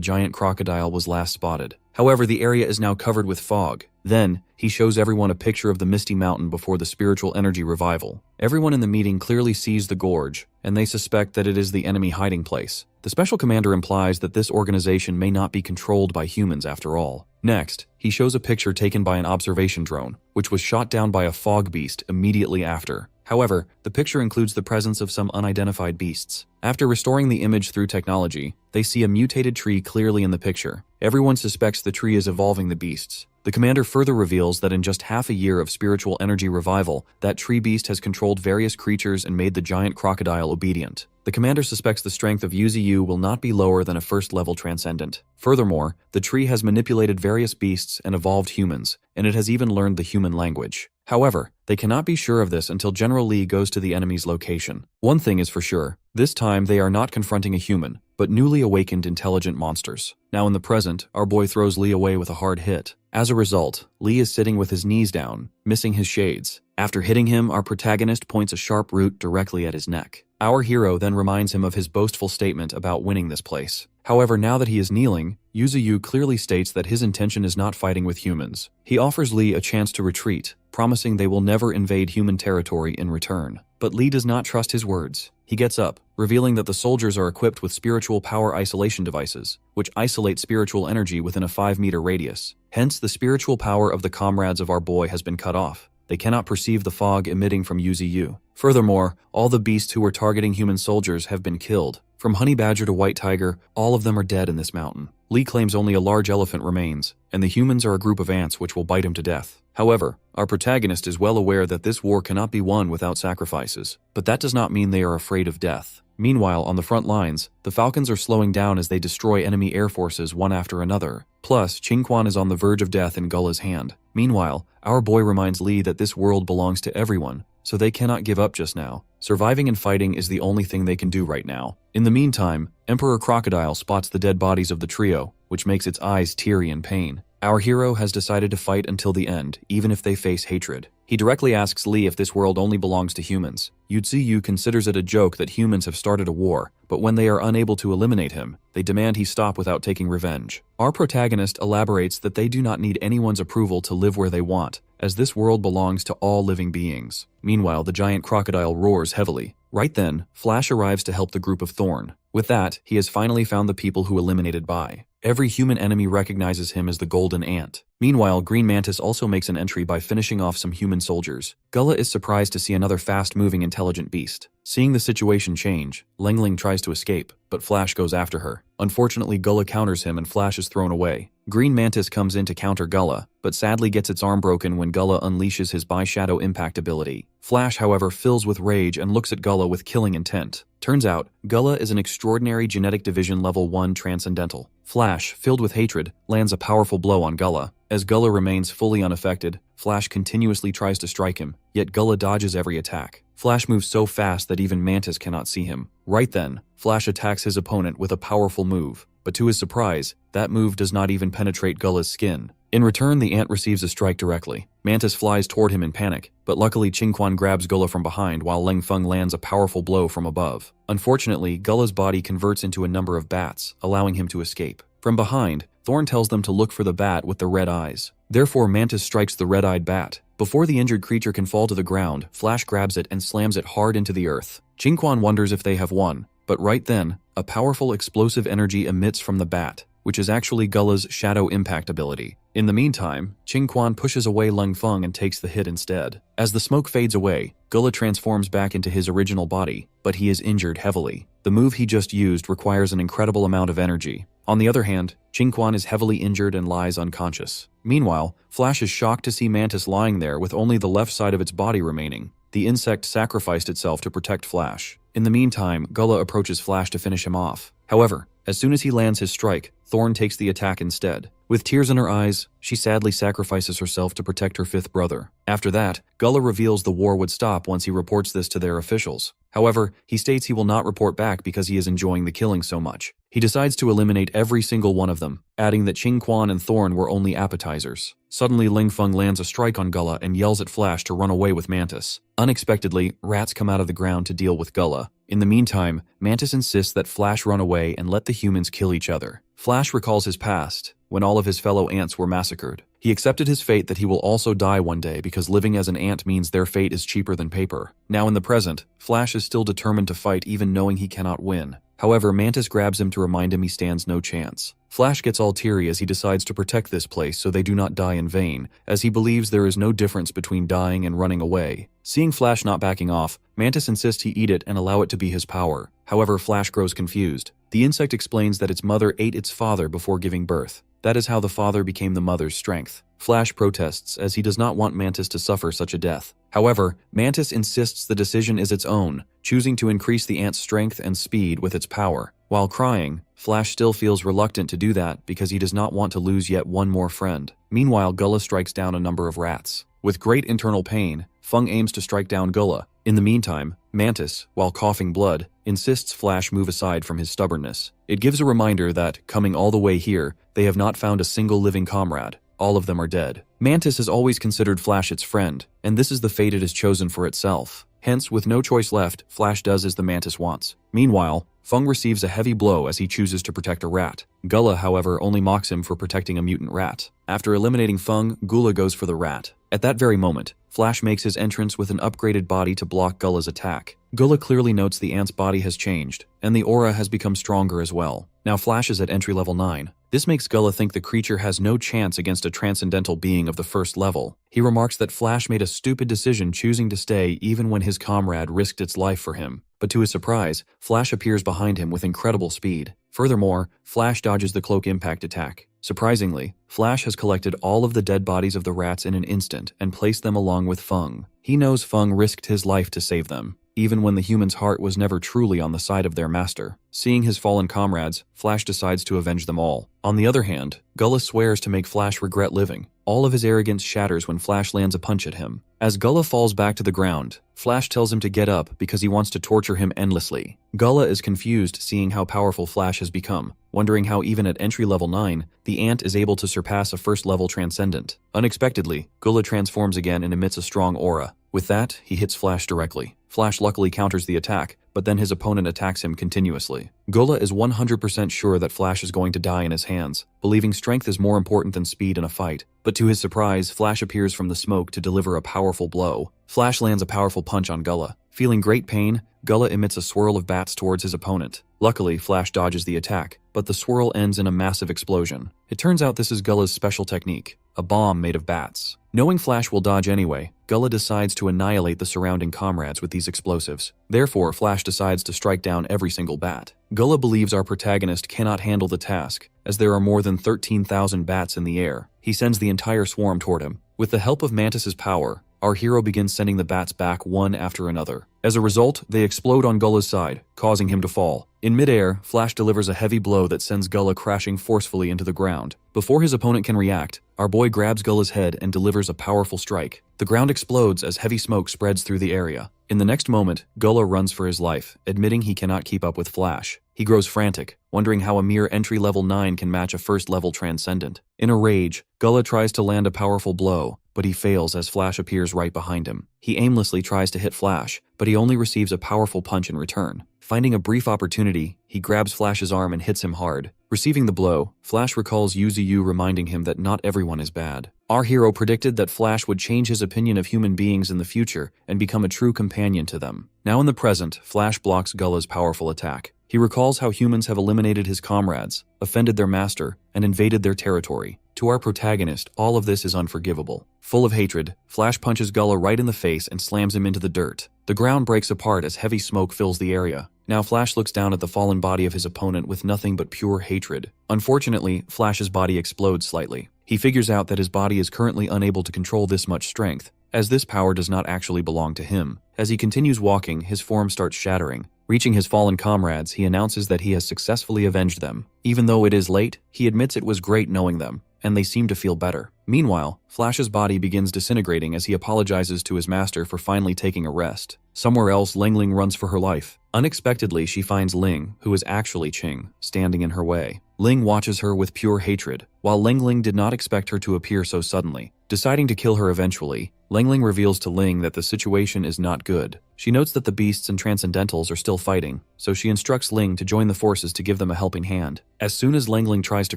giant crocodile was last spotted. However, the area is now covered with fog. Then, he shows everyone a picture of the misty mountain before the spiritual energy revival. Everyone in the meeting clearly sees the gorge, and they suspect that it is the enemy hiding place. The special commander implies that this organization may not be controlled by humans after all. Next, he shows a picture taken by an observation drone, which was shot down by a fog beast immediately after. However, the picture includes the presence of some unidentified beasts. After restoring the image through technology, they see a mutated tree clearly in the picture. Everyone suspects the tree is evolving the beasts. The commander further reveals that in just half a year of spiritual energy revival, that tree beast has controlled various creatures and made the giant crocodile obedient. The commander suspects the strength of Yuzu will not be lower than a first-level transcendent. Furthermore, the tree has manipulated various beasts and evolved humans, and it has even learned the human language. However, they cannot be sure of this until General Li goes to the enemy's location. One thing is for sure, this time they are not confronting a human, but newly awakened intelligent monsters. Now in the present, our boy throws Li away with a hard hit. As a result, Li is sitting with his knees down, missing his shades. After hitting him, our protagonist points a sharp root directly at his neck. Our hero then reminds him of his boastful statement about winning this place. However, now that he is kneeling, Yuzu clearly states that his intention is not fighting with humans. He offers Li a chance to retreat, promising they will never invade human territory in return. But Li does not trust his words. He gets up, revealing that the soldiers are equipped with spiritual power isolation devices, which isolate spiritual energy within a 5-meter radius. Hence, the spiritual power of the comrades of our boy has been cut off. They cannot perceive the fog emitting from Yuzu. Furthermore, all the beasts who were targeting human soldiers have been killed. From honey badger to white tiger, all of them are dead in this mountain. Li claims only a large elephant remains, and the humans are a group of ants which will bite him to death. However, our protagonist is well aware that this war cannot be won without sacrifices, but that does not mean they are afraid of death. Meanwhile, on the front lines, the Falcons are slowing down as they destroy enemy air forces one after another. Plus, Qingquan is on the verge of death in Gulla's hand. Meanwhile, our boy reminds Li that this world belongs to everyone, so they cannot give up just now. Surviving and fighting is the only thing they can do right now. In the meantime, Emperor Crocodile spots the dead bodies of the trio, which makes its eyes teary in pain. Our hero has decided to fight until the end, even if they face hatred. He directly asks Li if this world only belongs to humans. Yuzu considers it a joke that humans have started a war, but when they are unable to eliminate him, they demand he stop without taking revenge. Our protagonist elaborates that they do not need anyone's approval to live where they want, as this world belongs to all living beings. Meanwhile, the giant crocodile roars heavily. Right then, Flash arrives to help the group of Thorn. With that, he has finally found the people who eliminated Bai. Every human enemy recognizes him as the Golden Ant. Meanwhile, Green Mantis also makes an entry by finishing off some human soldiers. Gulla is surprised to see another fast-moving intelligent beast. Seeing the situation change, Lengling tries to escape, but Flash goes after her. Unfortunately, Gulla counters him and Flash is thrown away. Green Mantis comes in to counter Gulla, but sadly gets its arm broken when Gulla unleashes his Bi-Shadow Impact ability. Flash, however, fills with rage and looks at Gulla with killing intent. Turns out, Gulla is an extraordinary genetic division level 1 transcendental. Flash, filled with hatred, lands a powerful blow on Gulla. As Gulla remains fully unaffected, Flash continuously tries to strike him, yet Gulla dodges every attack. Flash moves so fast that even Mantis cannot see him. Right then, Flash attacks his opponent with a powerful move, but to his surprise, that move does not even penetrate Gulla's skin. In return, the ant receives a strike directly. Mantis flies toward him in panic, but luckily Qingquan grabs Gulla from behind while Leng Feng lands a powerful blow from above. Unfortunately, Gulla's body converts into a number of bats, allowing him to escape. From behind, Thorn tells them to look for the bat with the red eyes. Therefore, Mantis strikes the red-eyed bat. Before the injured creature can fall to the ground, Flash grabs it and slams it hard into the earth. Qingquan wonders if they have won, but right then, a powerful explosive energy emits from the bat, which is actually Gulla's Shadow Impact ability. In the meantime, Qingquan pushes away Leng Feng and takes the hit instead. As the smoke fades away, Gulla transforms back into his original body, but he is injured heavily. The move he just used requires an incredible amount of energy. On the other hand, Qingquan is heavily injured and lies unconscious. Meanwhile, Flash is shocked to see Mantis lying there with only the left side of its body remaining. The insect sacrificed itself to protect Flash. In the meantime, Gulla approaches Flash to finish him off. However, as soon as he lands his strike, Thorn takes the attack instead. With tears in her eyes, she sadly sacrifices herself to protect her fifth brother. After that, Gullah reveals the war would stop once he reports this to their officials. However, he states he will not report back because he is enjoying the killing so much. He decides to eliminate every single one of them, adding that Qing Quan and Thorn were only appetizers. Suddenly, Ling Feng lands a strike on Gullah and yells at Flash to run away with Mantis. Unexpectedly, rats come out of the ground to deal with Gullah. In the meantime, Mantis insists that Flash run away and let the humans kill each other. Flash recalls his past, when all of his fellow ants were massacred. He accepted his fate that he will also die one day because living as an ant means their fate is cheaper than paper. Now in the present, Flash is still determined to fight even knowing he cannot win. However, Mantis grabs him to remind him he stands no chance. Flash gets all teary as he decides to protect this place so they do not die in vain, as he believes there is no difference between dying and running away. Seeing Flash not backing off, Mantis insists he eat it and allow it to be his power. However, Flash grows confused. The insect explains that its mother ate its father before giving birth. That is how the father became the mother's strength. Flash protests as he does not want Mantis to suffer such a death. However, Mantis insists the decision is its own, choosing to increase the ant's strength and speed with its power. While crying, Flash still feels reluctant to do that because he does not want to lose yet one more friend. Meanwhile, Gullah strikes down a number of rats. With great internal pain, Feng aims to strike down Gullah. In the meantime, Mantis, while coughing blood, insists Flash move aside from his stubbornness. It gives a reminder that, coming all the way here, they have not found a single living comrade. All of them are dead. Mantis has always considered Flash its friend, and this is the fate it has chosen for itself. Hence, with no choice left, Flash does as the Mantis wants. Meanwhile, Feng receives a heavy blow as he chooses to protect a rat. Gullah, however, only mocks him for protecting a mutant rat. After eliminating Feng, Gullah goes for the rat. At that very moment, Flash makes his entrance with an upgraded body to block Gullah's attack. Gullah clearly notes the ant's body has changed, and the aura has become stronger as well. Now Flash is at entry level 9. This makes Gullah think the creature has no chance against a transcendental being of the first level. He remarks that Flash made a stupid decision choosing to stay even when his comrade risked its life for him. But to his surprise, Flash appears behind him with incredible speed. Furthermore, Flash dodges the cloak impact attack. Surprisingly, Flash has collected all of the dead bodies of the rats in an instant and placed them along with Feng. He knows Feng risked his life to save them, even when the human's heart was never truly on the side of their master. Seeing his fallen comrades, Flash decides to avenge them all. On the other hand, Gullah swears to make Flash regret living. All of his arrogance shatters when Flash lands a punch at him. As Gullah falls back to the ground, Flash tells him to get up because he wants to torture him endlessly. Gullah is confused seeing how powerful Flash has become, wondering how even at entry level 9, the ant is able to surpass a first level transcendent. Unexpectedly, Gullah transforms again and emits a strong aura. With that, he hits Flash directly. Flash luckily counters the attack, but then his opponent attacks him continuously. Gullah is 100% sure that Flash is going to die in his hands, believing strength is more important than speed in a fight. But to his surprise, Flash appears from the smoke to deliver a powerful blow. Flash lands a powerful punch on Gullah. Feeling great pain, Gullah emits a swirl of bats towards his opponent. Luckily, Flash dodges the attack, but the swirl ends in a massive explosion. It turns out this is Gullah's special technique, a bomb made of bats. Knowing Flash will dodge anyway, Gullah decides to annihilate the surrounding comrades with these explosives. Therefore, Flash decides to strike down every single bat. Gullah believes our protagonist cannot handle the task, as there are more than 13,000 bats in the air. He sends the entire swarm toward him. With the help of Mantis's power, our hero begins sending the bats back one after another. As a result, they explode on Gullah's side, causing him to fall. In midair, Flash delivers a heavy blow that sends Gullah crashing forcefully into the ground. Before his opponent can react, our boy grabs Gullah's head and delivers a powerful strike. The ground explodes as heavy smoke spreads through the area. In the next moment, Gullah runs for his life, admitting he cannot keep up with Flash. He grows frantic, wondering how a mere entry-level 9 can match a first-level transcendent. In a rage, Gullah tries to land a powerful blow, but he fails as Flash appears right behind him. He aimlessly tries to hit Flash, but he only receives a powerful punch in return. Finding a brief opportunity, he grabs Flash's arm and hits him hard. Receiving the blow, Flash recalls Yuzu reminding him that not everyone is bad. Our hero predicted that Flash would change his opinion of human beings in the future and become a true companion to them. Now in the present, Flash blocks Gullah's powerful attack. He recalls how humans have eliminated his comrades, offended their master, and invaded their territory. To our protagonist, all of this is unforgivable. Full of hatred, Flash punches Gullah right in the face and slams him into the dirt. The ground breaks apart as heavy smoke fills the area. Now Flash looks down at the fallen body of his opponent with nothing but pure hatred. Unfortunately, Flash's body explodes slightly. He figures out that his body is currently unable to control this much strength, as this power does not actually belong to him. As he continues walking, his form starts shattering, Reaching his fallen comrades, he announces that he has successfully avenged them. Even though it is late, he admits it was great knowing them, and they seem to feel better. Meanwhile, Flash's body begins disintegrating as he apologizes to his master for finally taking a rest. Somewhere else, Ling runs for her life. Unexpectedly, she finds Ling, who is actually Qing, standing in her way. Ling watches her with pure hatred, while Ling did not expect her to appear so suddenly. Deciding to kill her eventually, Ling reveals to Ling that the situation is not good. She notes that the beasts and transcendentals are still fighting, so she instructs Ling to join the forces to give them a helping hand. As soon as Ling tries to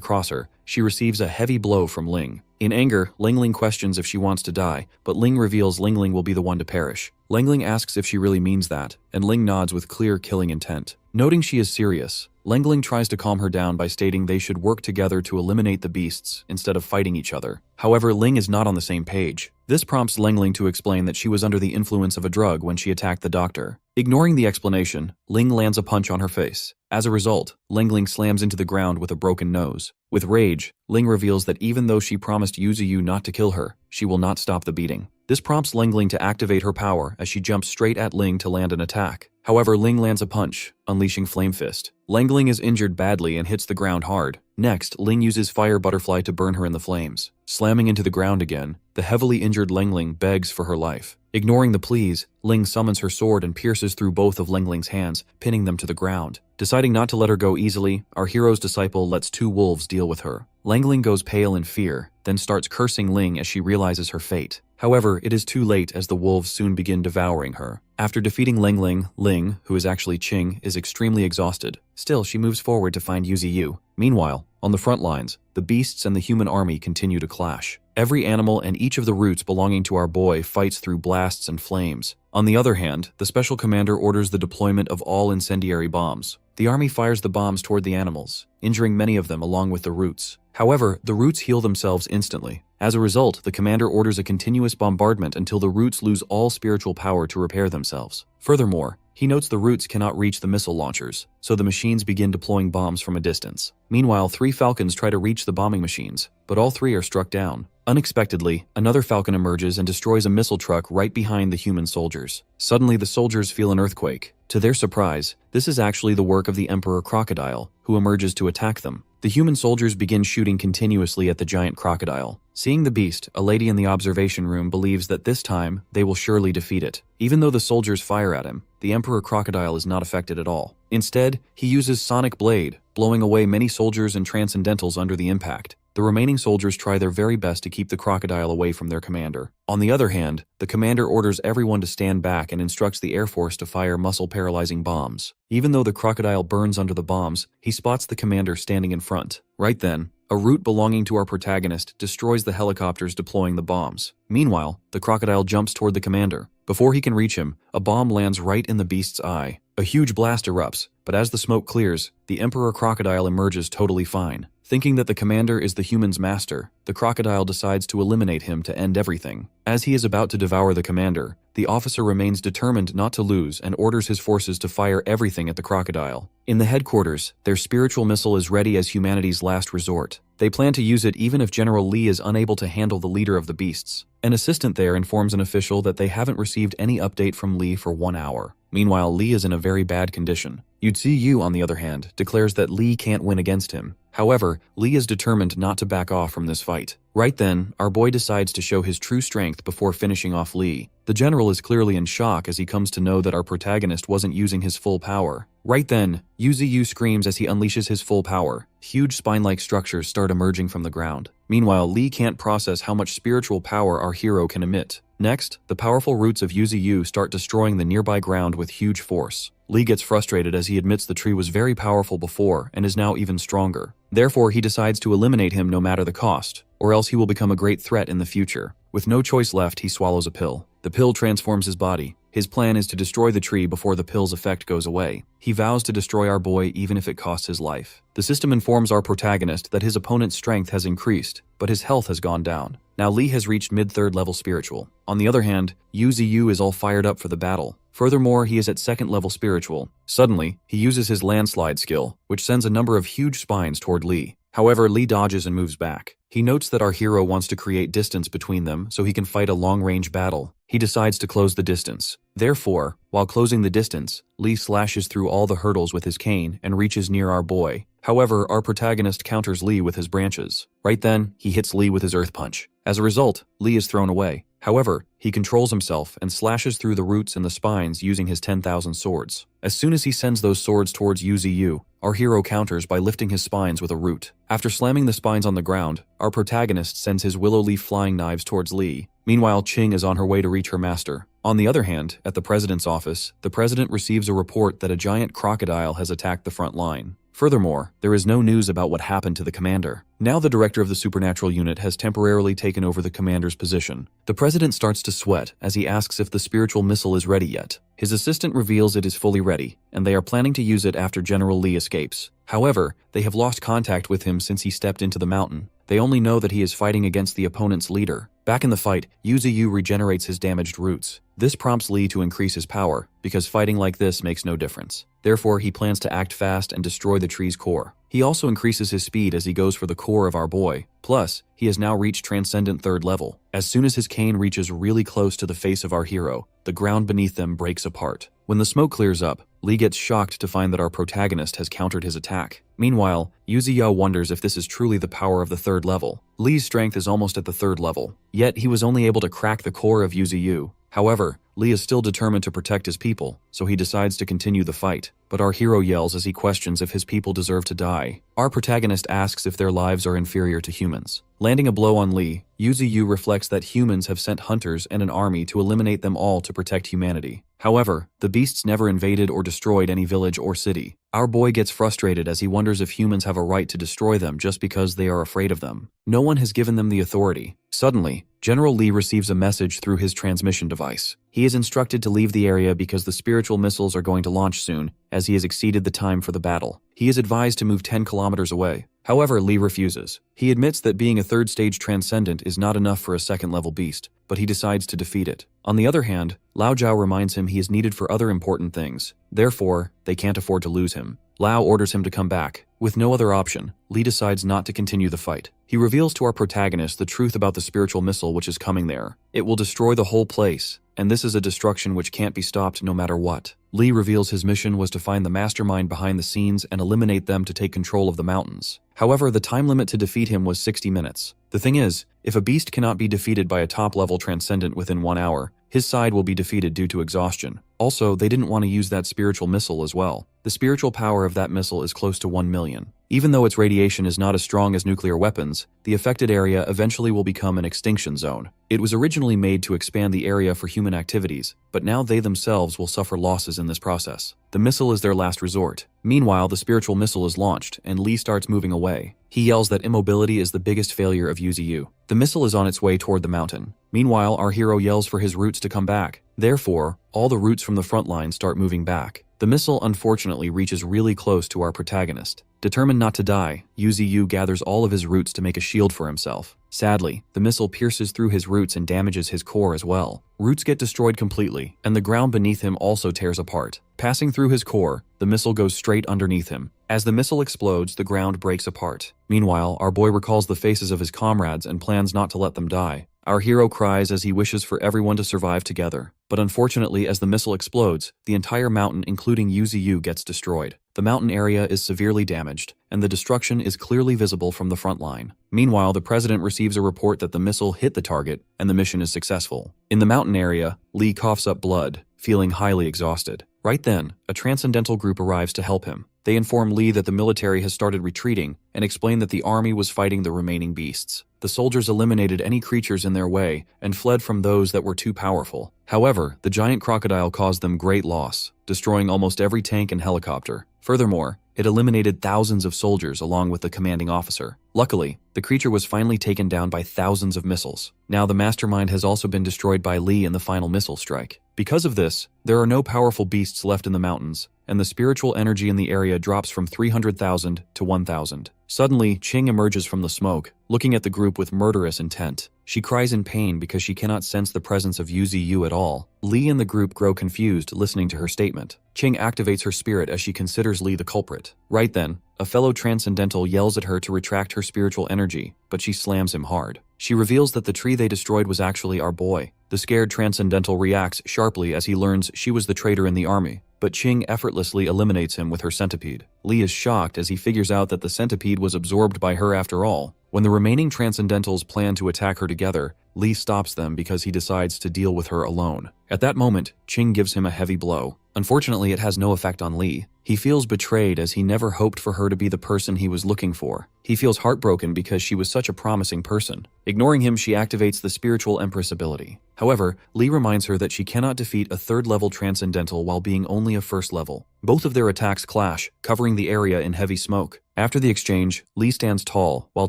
cross her, she receives a heavy blow from Ling. In anger, Ling questions if she wants to die, but Ling reveals Ling will be the one to perish. Ling asks if she really means that, and Ling nods with clear killing intent. Noting she is serious, Ling tries to calm her down by stating they should work together to eliminate the beasts instead of fighting each other. However, Ling is not on the same page. This prompts Ling to explain that she was under the influence of a drug when she attacked the doctor. Ignoring the explanation, Ling lands a punch on her face. As a result, Ling slams into the ground with a broken nose. With rage, Ling reveals that even though she promised Yuzu not to kill her, she will not stop the beating. This prompts Ling to activate her power as she jumps straight at Ling to land an attack. However, Ling lands a punch, unleashing Flame Fist. Ling is injured badly and hits the ground hard. Next, Ling uses Fire Butterfly to burn her in the flames. Slamming into the ground again, the heavily injured Ling begs for her life. Ignoring the pleas, Ling summons her sword and pierces through both of Ling's hands, pinning them to the ground. Deciding not to let her go easily, our hero's disciple lets two wolves deal with her. Ling goes pale in fear, then starts cursing Ling as she realizes her fate. However, it is too late as the wolves soon begin devouring her. After defeating Ling, who is actually Qing, is extremely exhausted. Still, she moves forward to find Yuzu. Meanwhile, on the front lines, the beasts and the human army continue to clash. Every animal and each of the roots belonging to our boy fights through blasts and flames. On the other hand, the special commander orders the deployment of all incendiary bombs. The army fires the bombs toward the animals, injuring many of them along with the roots. However, the roots heal themselves instantly. As a result, the commander orders a continuous bombardment until the roots lose all spiritual power to repair themselves. Furthermore, he notes the roots cannot reach the missile launchers, so the machines begin deploying bombs from a distance. Meanwhile, 3 falcons try to reach the bombing machines, but all 3 are struck down. Unexpectedly, another falcon emerges and destroys a missile truck right behind the human soldiers. Suddenly, the soldiers feel an earthquake. To their surprise, this is actually the work of the Emperor Crocodile, who emerges to attack them. The human soldiers begin shooting continuously at the giant crocodile. Seeing the beast, a lady in the observation room believes that this time, they will surely defeat it. Even though the soldiers fire at him, the Emperor Crocodile is not affected at all. Instead, he uses Sonic Blade, blowing away many soldiers and transcendentals under the impact. The remaining soldiers try their very best to keep the crocodile away from their commander. On the other hand, the commander orders everyone to stand back and instructs the Air Force to fire muscle-paralyzing bombs. Even though the crocodile burns under the bombs, he spots the commander standing in front. Right then, a root belonging to our protagonist destroys the helicopters deploying the bombs. Meanwhile, the crocodile jumps toward the commander. Before he can reach him, a bomb lands right in the beast's eye. A huge blast erupts, but as the smoke clears, the Emperor Crocodile emerges totally fine. Thinking that the commander is the human's master, the crocodile decides to eliminate him to end everything. As he is about to devour the commander, the officer remains determined not to lose and orders his forces to fire everything at the crocodile. In the headquarters, their spiritual missile is ready as humanity's last resort. They plan to use it even if General Li is unable to handle the leader of the beasts. An assistant there informs an official that they haven't received any update from Li for 1 hour. Meanwhile, Li is in a very bad condition. Yuzu, on the other hand, declares that Li can't win against him. However, Li is determined not to back off from this fight. Right then, our boy decides to show his true strength before finishing off Li. The general is clearly in shock as he comes to know that our protagonist wasn't using his full power. Right then, Yuzu screams as he unleashes his full power. Huge spine-like structures start emerging from the ground. Meanwhile, Li can't process how much spiritual power our hero can emit. Next, the powerful roots of Yuzu start destroying the nearby ground with huge force. Li gets frustrated as he admits the tree was very powerful before and is now even stronger. Therefore, he decides to eliminate him no matter the cost, or else he will become a great threat in the future. With no choice left, he swallows a pill. The pill transforms his body. His plan is to destroy the tree before the pill's effect goes away. He vows to destroy our boy even if it costs his life. The system informs our protagonist that his opponent's strength has increased, but his health has gone down. Now Li has reached mid-3rd level spiritual. On the other hand, Yuzu is all fired up for the battle. Furthermore, he is at 2nd level spiritual. Suddenly, he uses his landslide skill, which sends a number of huge spines toward Li. However, Li dodges and moves back. He notes that our hero wants to create distance between them so he can fight a long-range battle. He decides to close the distance. Therefore, while closing the distance, Lee slashes through all the hurdles with his cane and reaches near our boy. However, our protagonist counters Lee with his branches. Right then, he hits Lee with his earth punch. As a result, Lee is thrown away. However, he controls himself and slashes through the roots and the spines using his 10,000 swords. As soon as he sends those swords towards Yuziyu, our hero counters by lifting his spines with a root. After slamming the spines on the ground, our protagonist sends his willow leaf flying knives towards Lee. Meanwhile, Qing is on her way to reach her master. On the other hand, at the president's office, the president receives a report that a giant crocodile has attacked the front line. Furthermore, there is no news about what happened to the commander. Now the director of the supernatural unit has temporarily taken over the commander's position. The president starts to sweat as he asks if the spiritual missile is ready yet. His assistant reveals it is fully ready, and they are planning to use it after General Lee escapes. However, they have lost contact with him since he stepped into the mountain. They only know that he is fighting against the opponent's leader. Back in the fight, Yuziyu regenerates his damaged roots. This prompts Lee to increase his power, because fighting like this makes no difference. Therefore, he plans to act fast and destroy the tree's core. He also increases his speed as he goes for the core of our boy. Plus, he has now reached Transcendent 3rd level. As soon as his cane reaches really close to the face of our hero, the ground beneath them breaks apart. When the smoke clears up, Lee gets shocked to find that our protagonist has countered his attack. Meanwhile, Yuziyu wonders if this is truly the power of the 3rd level. Lee's strength is almost at the 3rd level, yet he was only able to crack the core of Yuziyu. However, Lee is still determined to protect his people, so he decides to continue the fight. But our hero yells as he questions if his people deserve to die. Our protagonist asks if their lives are inferior to humans. Landing a blow on Lee, Yuziyu reflects that humans have sent hunters and an army to eliminate them all to protect humanity. However, the beasts never invaded or destroyed any village or city. Our boy gets frustrated as he wonders if humans have a right to destroy them just because they are afraid of them. No one has given them the authority. Suddenly, General Lee receives a message through his transmission device. He is instructed to leave the area because the spiritual missiles are going to launch soon, as he has exceeded the time for the battle. He is advised to move 10 kilometers away. However, Lee refuses. He admits that being a 3rd stage transcendent is not enough for a 2nd level beast, but he decides to defeat it. On the other hand, Lao Zhao reminds him he is needed for other important things. Therefore, they can't afford to lose him. Lao orders him to come back. With no other option, Lee decides not to continue the fight. He reveals to our protagonist the truth about the spiritual missile which is coming there. It will destroy the whole place, and this is a destruction which can't be stopped no matter what. Lee reveals his mission was to find the mastermind behind the scenes and eliminate them to take control of the mountains. However, the time limit to defeat him was 60 minutes. The thing is, if a beast cannot be defeated by a top-level transcendent within 1 hour, his side will be defeated due to exhaustion. Also, they didn't want to use that spiritual missile as well. The spiritual power of that missile is close to 1 million. Even though its radiation is not as strong as nuclear weapons, the affected area eventually will become an extinction zone. It was originally made to expand the area for human activities, but now they themselves will suffer losses in this process. The missile is their last resort. Meanwhile, the spiritual missile is launched, and Lee starts moving away. He yells that immobility is the biggest failure of Yuziyu. The missile is on its way toward the mountain. Meanwhile, our hero yells for his roots to come back. Therefore, all the roots from the front line start moving back. The missile unfortunately reaches really close to our protagonist. Determined not to die, Yuziyu gathers all of his roots to make a shield for himself. Sadly, the missile pierces through his roots and damages his core as well. Roots get destroyed completely, and the ground beneath him also tears apart. Passing through his core, the missile goes straight underneath him. As the missile explodes, the ground breaks apart. Meanwhile, our boy recalls the faces of his comrades and plans not to let them die. Our hero cries as he wishes for everyone to survive together. But unfortunately, as the missile explodes, the entire mountain, including Yuziyu, gets destroyed. The mountain area is severely damaged, and the destruction is clearly visible from the front line. Meanwhile, the president receives a report that the missile hit the target, and the mission is successful. In the mountain area, Lee coughs up blood, feeling highly exhausted. Right then, a transcendental group arrives to help him. They inform Lee that the military has started retreating and explain that the army was fighting the remaining beasts. The soldiers eliminated any creatures in their way and fled from those that were too powerful. However, the giant crocodile caused them great loss, destroying almost every tank and helicopter. Furthermore, it eliminated thousands of soldiers along with the commanding officer. Luckily, the creature was finally taken down by thousands of missiles. Now the mastermind has also been destroyed by Lee in the final missile strike. Because of this, there are no powerful beasts left in the mountains, and the spiritual energy in the area drops from 300,000 to 1,000. Suddenly, Qing emerges from the smoke, looking at the group with murderous intent. She cries in pain because she cannot sense the presence of Yuziyu at all. Lee and the group grow confused listening to her statement. Qing activates her spirit as she considers Lee the culprit. Right then, a fellow transcendental yells at her to retract her spiritual energy, but she slams him hard. She reveals that the tree they destroyed was actually our boy. The scared Transcendental reacts sharply as he learns she was the traitor in the army, but Qing effortlessly eliminates him with her centipede. Li is shocked as he figures out that the centipede was absorbed by her after all. When the remaining Transcendentals plan to attack her together, Li stops them because he decides to deal with her alone. At that moment, Qing gives him a heavy blow. Unfortunately, it has no effect on Li. He feels betrayed as he never hoped for her to be the person he was looking for. He feels heartbroken because she was such a promising person. Ignoring him, she activates the Spiritual Empress ability. However, Li reminds her that she cannot defeat a third-level Transcendental while being only a first level. Both of their attacks clash, covering the area in heavy smoke. After the exchange, Li stands tall, while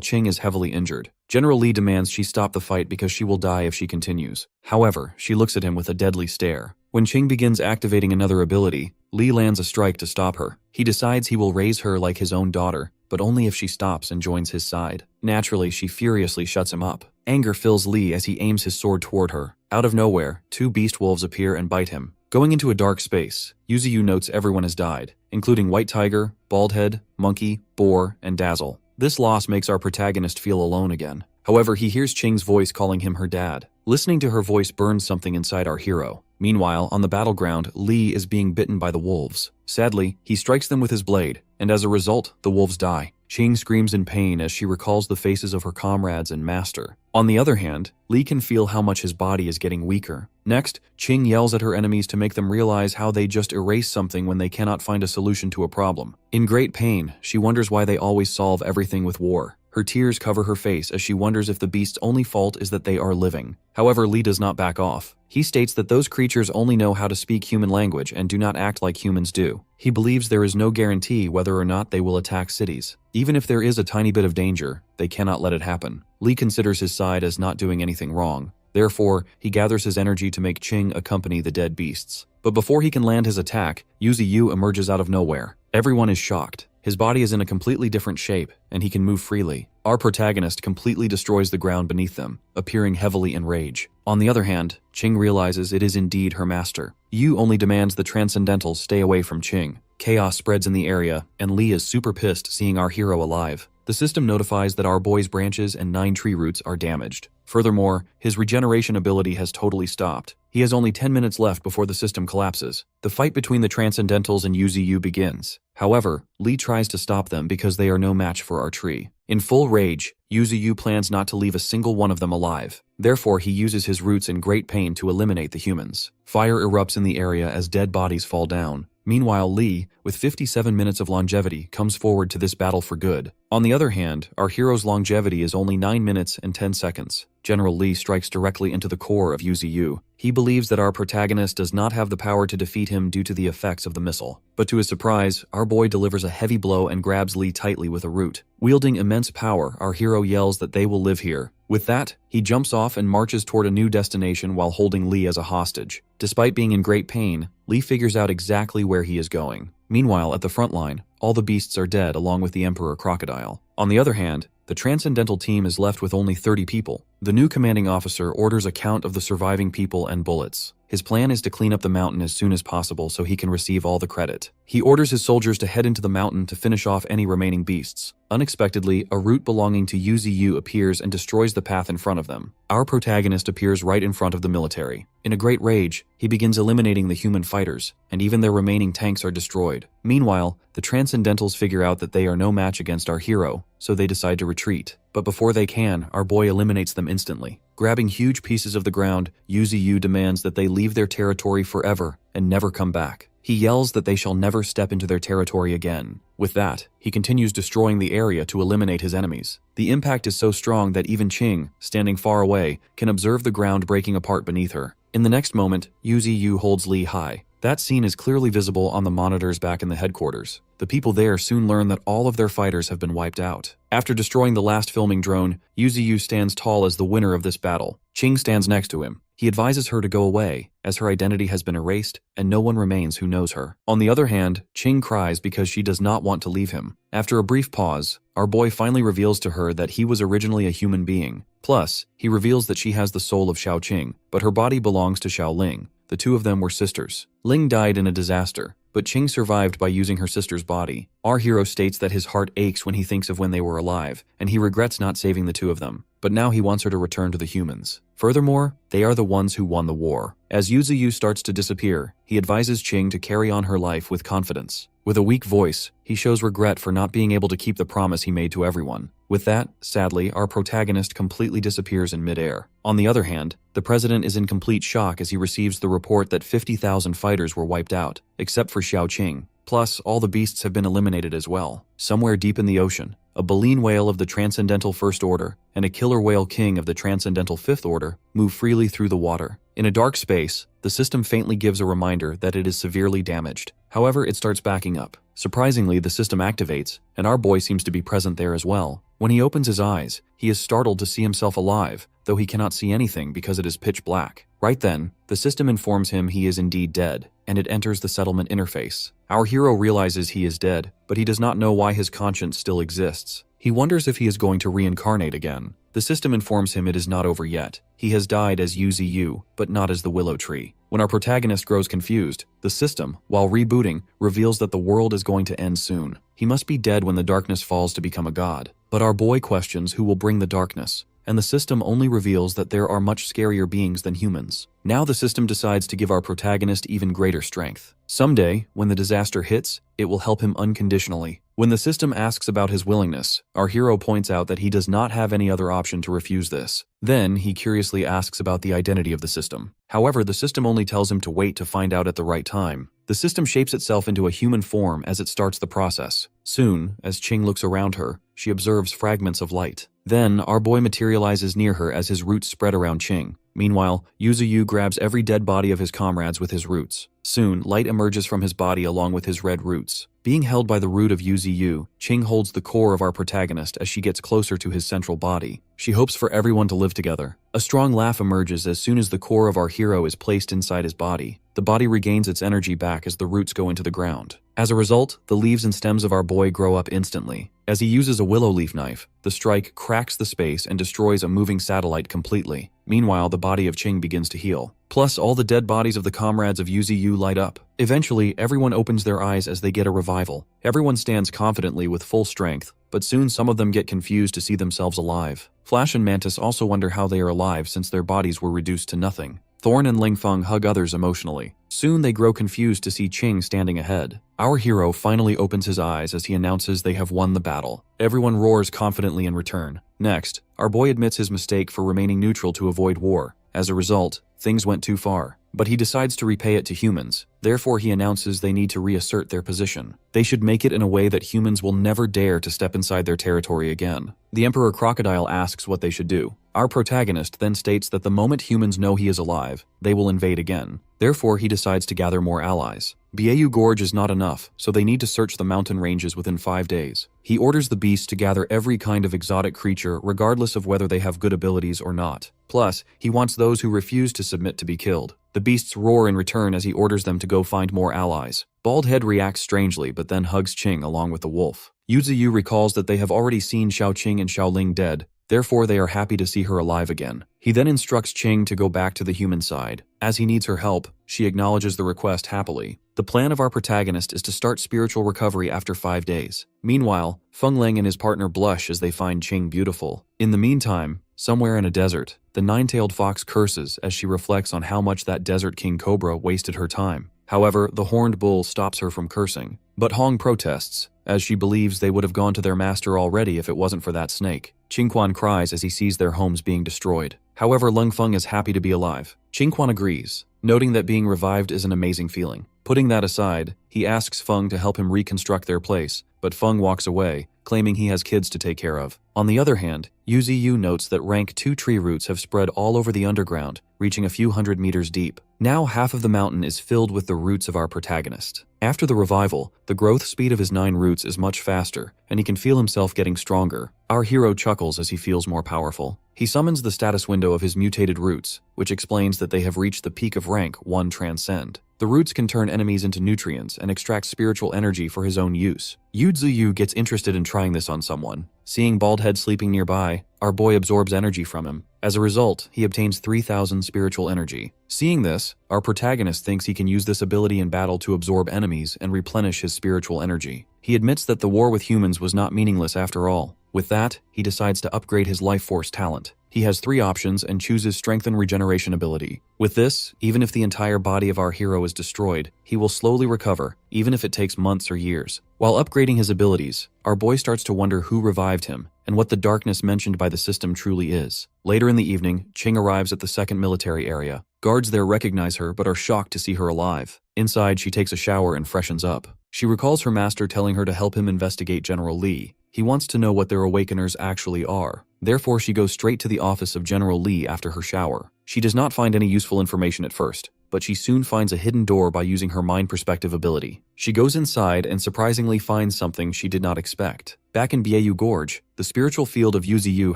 Qing is heavily injured. General Li demands she stop the fight because she will die if she continues. However, she looks at him with a deadly stare. When Qing begins activating another ability, Li lands a strike to stop her. He decides he will raise her like his own daughter, but only if she stops and joins his side. Naturally, she furiously shuts him up. Anger fills Li as he aims his sword toward her. Out of nowhere, two beast wolves appear and bite him. Going into a dark space, Yuziyu notes everyone has died, including White Tiger, Baldhead, Monkey, Boar, and Dazzle. This loss makes our protagonist feel alone again. However, he hears Qing's voice calling him her dad. Listening to her voice burns something inside our hero. Meanwhile, on the battleground, Li is being bitten by the wolves. Sadly, he strikes them with his blade, and as a result, the wolves die. Qing screams in pain as she recalls the faces of her comrades and master. On the other hand, Li can feel how much his body is getting weaker. Next, Qing yells at her enemies to make them realize how they just erase something when they cannot find a solution to a problem. In great pain, she wonders why they always solve everything with war. Her tears cover her face as she wonders if the beast's only fault is that they are living. However, Li does not back off. He states that those creatures only know how to speak human language and do not act like humans do. He believes there is no guarantee whether or not they will attack cities. Even if there is a tiny bit of danger, they cannot let it happen. Li considers his side as not doing anything wrong. Therefore, he gathers his energy to make Qing accompany the dead beasts. But before he can land his attack, Yuziyu emerges out of nowhere. Everyone is shocked. His body is in a completely different shape, and he can move freely. Our protagonist completely destroys the ground beneath them, appearing heavily in rage. On the other hand, Qing realizes it is indeed her master. Yu only demands the Transcendentals stay away from Qing. Chaos spreads in the area, and Li is super pissed seeing our hero alive. The system notifies that our boy's branches and 9 tree roots are damaged. Furthermore, his regeneration ability has totally stopped. He has only 10 minutes left before the system collapses. The fight between the Transcendentals and Yuziyu begins. However, Li tries to stop them because they are no match for our tree. In full rage, Yuziyu plans not to leave a single one of them alive. Therefore, he uses his roots in great pain to eliminate the humans. Fire erupts in the area as dead bodies fall down. Meanwhile, Li, with 57 minutes of longevity, comes forward to this battle for good. On the other hand, our hero's longevity is only 9 minutes and 10 seconds. General Li strikes directly into the core of Yuziyu. He believes that our protagonist does not have the power to defeat him due to the effects of the missile. But to his surprise, our boy delivers a heavy blow and grabs Li tightly with a root. Wielding immense power, our hero yells that they will live here. With that, he jumps off and marches toward a new destination while holding Li as a hostage. Despite being in great pain, Li figures out exactly where he is going. Meanwhile, at the front line, all the beasts are dead along with the Emperor Crocodile. On the other hand, the Transcendental team is left with only 30 people. The new commanding officer orders a count of the surviving people and bullets. His plan is to clean up the mountain as soon as possible so he can receive all the credit. He orders his soldiers to head into the mountain to finish off any remaining beasts. Unexpectedly, a root belonging to Yuziyu appears and destroys the path in front of them. Our protagonist appears right in front of the military. In a great rage, he begins eliminating the human fighters, and even their remaining tanks are destroyed. Meanwhile, the Transcendentals figure out that they are no match against our hero, so they decide to retreat. But before they can, our boy eliminates them instantly. Grabbing huge pieces of the ground, Yuziyu demands that they leave their territory forever and never come back. He yells that they shall never step into their territory again. With that, he continues destroying the area to eliminate his enemies. The impact is so strong that even Qing, standing far away, can observe the ground breaking apart beneath her. In the next moment, Yuziyu holds Li high. That scene is clearly visible on the monitors back in the headquarters. The people there soon learn that all of their fighters have been wiped out. After destroying the last filming drone, Yuziyu stands tall as the winner of this battle. Qing stands next to him. He advises her to go away, as her identity has been erased and no one remains who knows her. On the other hand, Qing cries because she does not want to leave him. After a brief pause, our boy finally reveals to her that he was originally a human being. Plus, he reveals that she has the soul of Xiaoqing, but her body belongs to Xiaoling. The two of them were sisters. Ling died in a disaster, but but Qing survived by using her sister's body. Our hero states that his heart aches when he thinks of when they were alive, and he regrets not saving the two of them. But now he wants her to return to the humans. Furthermore, they are the ones who won the war. As Yu Ziyu starts to disappear, he advises Qing to carry on her life with confidence. With a weak voice, he shows regret for not being able to keep the promise he made to everyone. With that, sadly, our protagonist completely disappears in midair. On the other hand, the president is in complete shock as he receives the report that 50,000 fighters were wiped out, except for Xiaoqing. Plus, all the beasts have been eliminated as well. Somewhere deep in the ocean, a baleen whale of the Transcendental First Order and a killer whale king of the Transcendental Fifth Order move freely through the water. In a dark space, the system faintly gives a reminder that it is severely damaged. However, it starts backing up. Surprisingly, the system activates, and our boy seems to be present there as well. When he opens his eyes, he is startled to see himself alive, though he cannot see anything because it is pitch black. Right then, the system informs him he is indeed dead, and it enters the settlement interface. Our hero realizes he is dead, but he does not know why his conscience still exists. He wonders if he is going to reincarnate again. The system informs him it is not over yet. He has died as Yu Ziyu, but not as the willow tree. When our protagonist grows confused, the system, while rebooting, reveals that the world is going to end soon. He must be dead when the darkness falls to become a god. But our boy questions who will bring the darkness, and the system only reveals that there are much scarier beings than humans. Now the system decides to give our protagonist even greater strength. Someday, when the disaster hits, it will help him unconditionally. When the system asks about his willingness, our hero points out that he does not have any other option to refuse this. Then, he curiously asks about the identity of the system. However, the system only tells him to wait to find out at the right time. The system shapes itself into a human form as it starts the process. Soon, as Qing looks around her, she observes fragments of light. Then, our boy materializes near her as his roots spread around Qing. Meanwhile, Yu Ziyu grabs every dead body of his comrades with his roots. Soon, light emerges from his body along with his red roots. Being held by the root of Yu Ziyu, Qing holds the core of our protagonist as she gets closer to his central body. She hopes for everyone to live together. A strong laugh emerges as soon as the core of our hero is placed inside his body. The body regains its energy back as the roots go into the ground. As a result, the leaves and stems of our boy grow up instantly. As he uses a willow leaf knife, the strike cracks the space and destroys a moving satellite completely. Meanwhile, the body of Qing begins to heal. Plus, all the dead bodies of the comrades of Yu Ziyu light up. Eventually, everyone opens their eyes as they get a revival. Everyone stands confidently with full strength, but soon some of them get confused to see themselves alive. Flash and Mantis also wonder how they are alive since their bodies were reduced to nothing. Thorn and Lingfeng hug others emotionally. Soon they grow confused to see Qing standing ahead. Our hero finally opens his eyes as he announces they have won the battle. Everyone roars confidently in return. Next, our boy admits his mistake for remaining neutral to avoid war. As a result, things went too far. But he decides to repay it to humans. Therefore, he announces they need to reassert their position. They should make it in a way that humans will never dare to step inside their territory again. The Emperor Crocodile asks what they should do. Our protagonist then states that the moment humans know he is alive, they will invade again. Therefore, he decides to gather more allies. Bieu Gorge is not enough, so they need to search the mountain ranges within 5 days. He orders the beasts to gather every kind of exotic creature regardless of whether they have good abilities or not. Plus, he wants those who refuse to submit to be killed. The beasts roar in return as he orders them to go find more allies. Baldhead reacts strangely but then hugs Qing along with the wolf. Yu Ziyu recalls that they have already seen Xiaoqing and Xiaoling dead, therefore they are happy to see her alive again. He then instructs Qing to go back to the human side. As he needs her help, she acknowledges the request happily. The plan of our protagonist is to start spiritual recovery after 5 days. Meanwhile, Feng Ling and his partner blush as they find Qing beautiful. In the meantime, somewhere in a desert, the nine-tailed fox curses as she reflects on how much that desert king cobra wasted her time. However, the horned bull stops her from cursing. But Hong protests, as she believes they would have gone to their master already if it wasn't for that snake. Qingquan cries as he sees their homes being destroyed. However, Lengfeng is happy to be alive. Qingquan agrees, noting that being revived is an amazing feeling. Putting that aside, he asks Feng to help him reconstruct their place, but Feng walks away, claiming he has kids to take care of. On the other hand, Yu Ziyu notes that rank 2 tree roots have spread all over the underground, reaching a few hundred meters deep. Now half of the mountain is filled with the roots of our protagonist. After the revival, the growth speed of his 9 roots is much faster, and he can feel himself getting stronger. Our hero chuckles as he feels more powerful. He summons the status window of his mutated roots, which explains that they have reached the peak of rank 1 Transcend. The roots can turn enemies into nutrients and extract spiritual energy for his own use. Yu Ziyu gets interested in trying this on someone. Seeing Baldhead sleeping nearby, our boy absorbs energy from him. As a result, he obtains 3,000 spiritual energy. Seeing this, our protagonist thinks he can use this ability in battle to absorb enemies and replenish his spiritual energy. He admits that the war with humans was not meaningless after all. With that, he decides to upgrade his life force talent. He has 3 options and chooses Strengthen Regeneration ability. With this, even if the entire body of our hero is destroyed, he will slowly recover, even if it takes months or years. While upgrading his abilities, our boy starts to wonder who revived him and what the darkness mentioned by the system truly is. Later in the evening, Qing arrives at the second military area. Guards there recognize her but are shocked to see her alive. Inside, she takes a shower and freshens up. She recalls her master telling her to help him investigate General Li. He wants to know what their awakeners actually are. Therefore, she goes straight to the office of General Li after her shower. She does not find any useful information at first, but she soon finds a hidden door by using her mind perspective ability. She goes inside and surprisingly finds something she did not expect. Back in Beiyu Gorge, the spiritual field of Yuziyu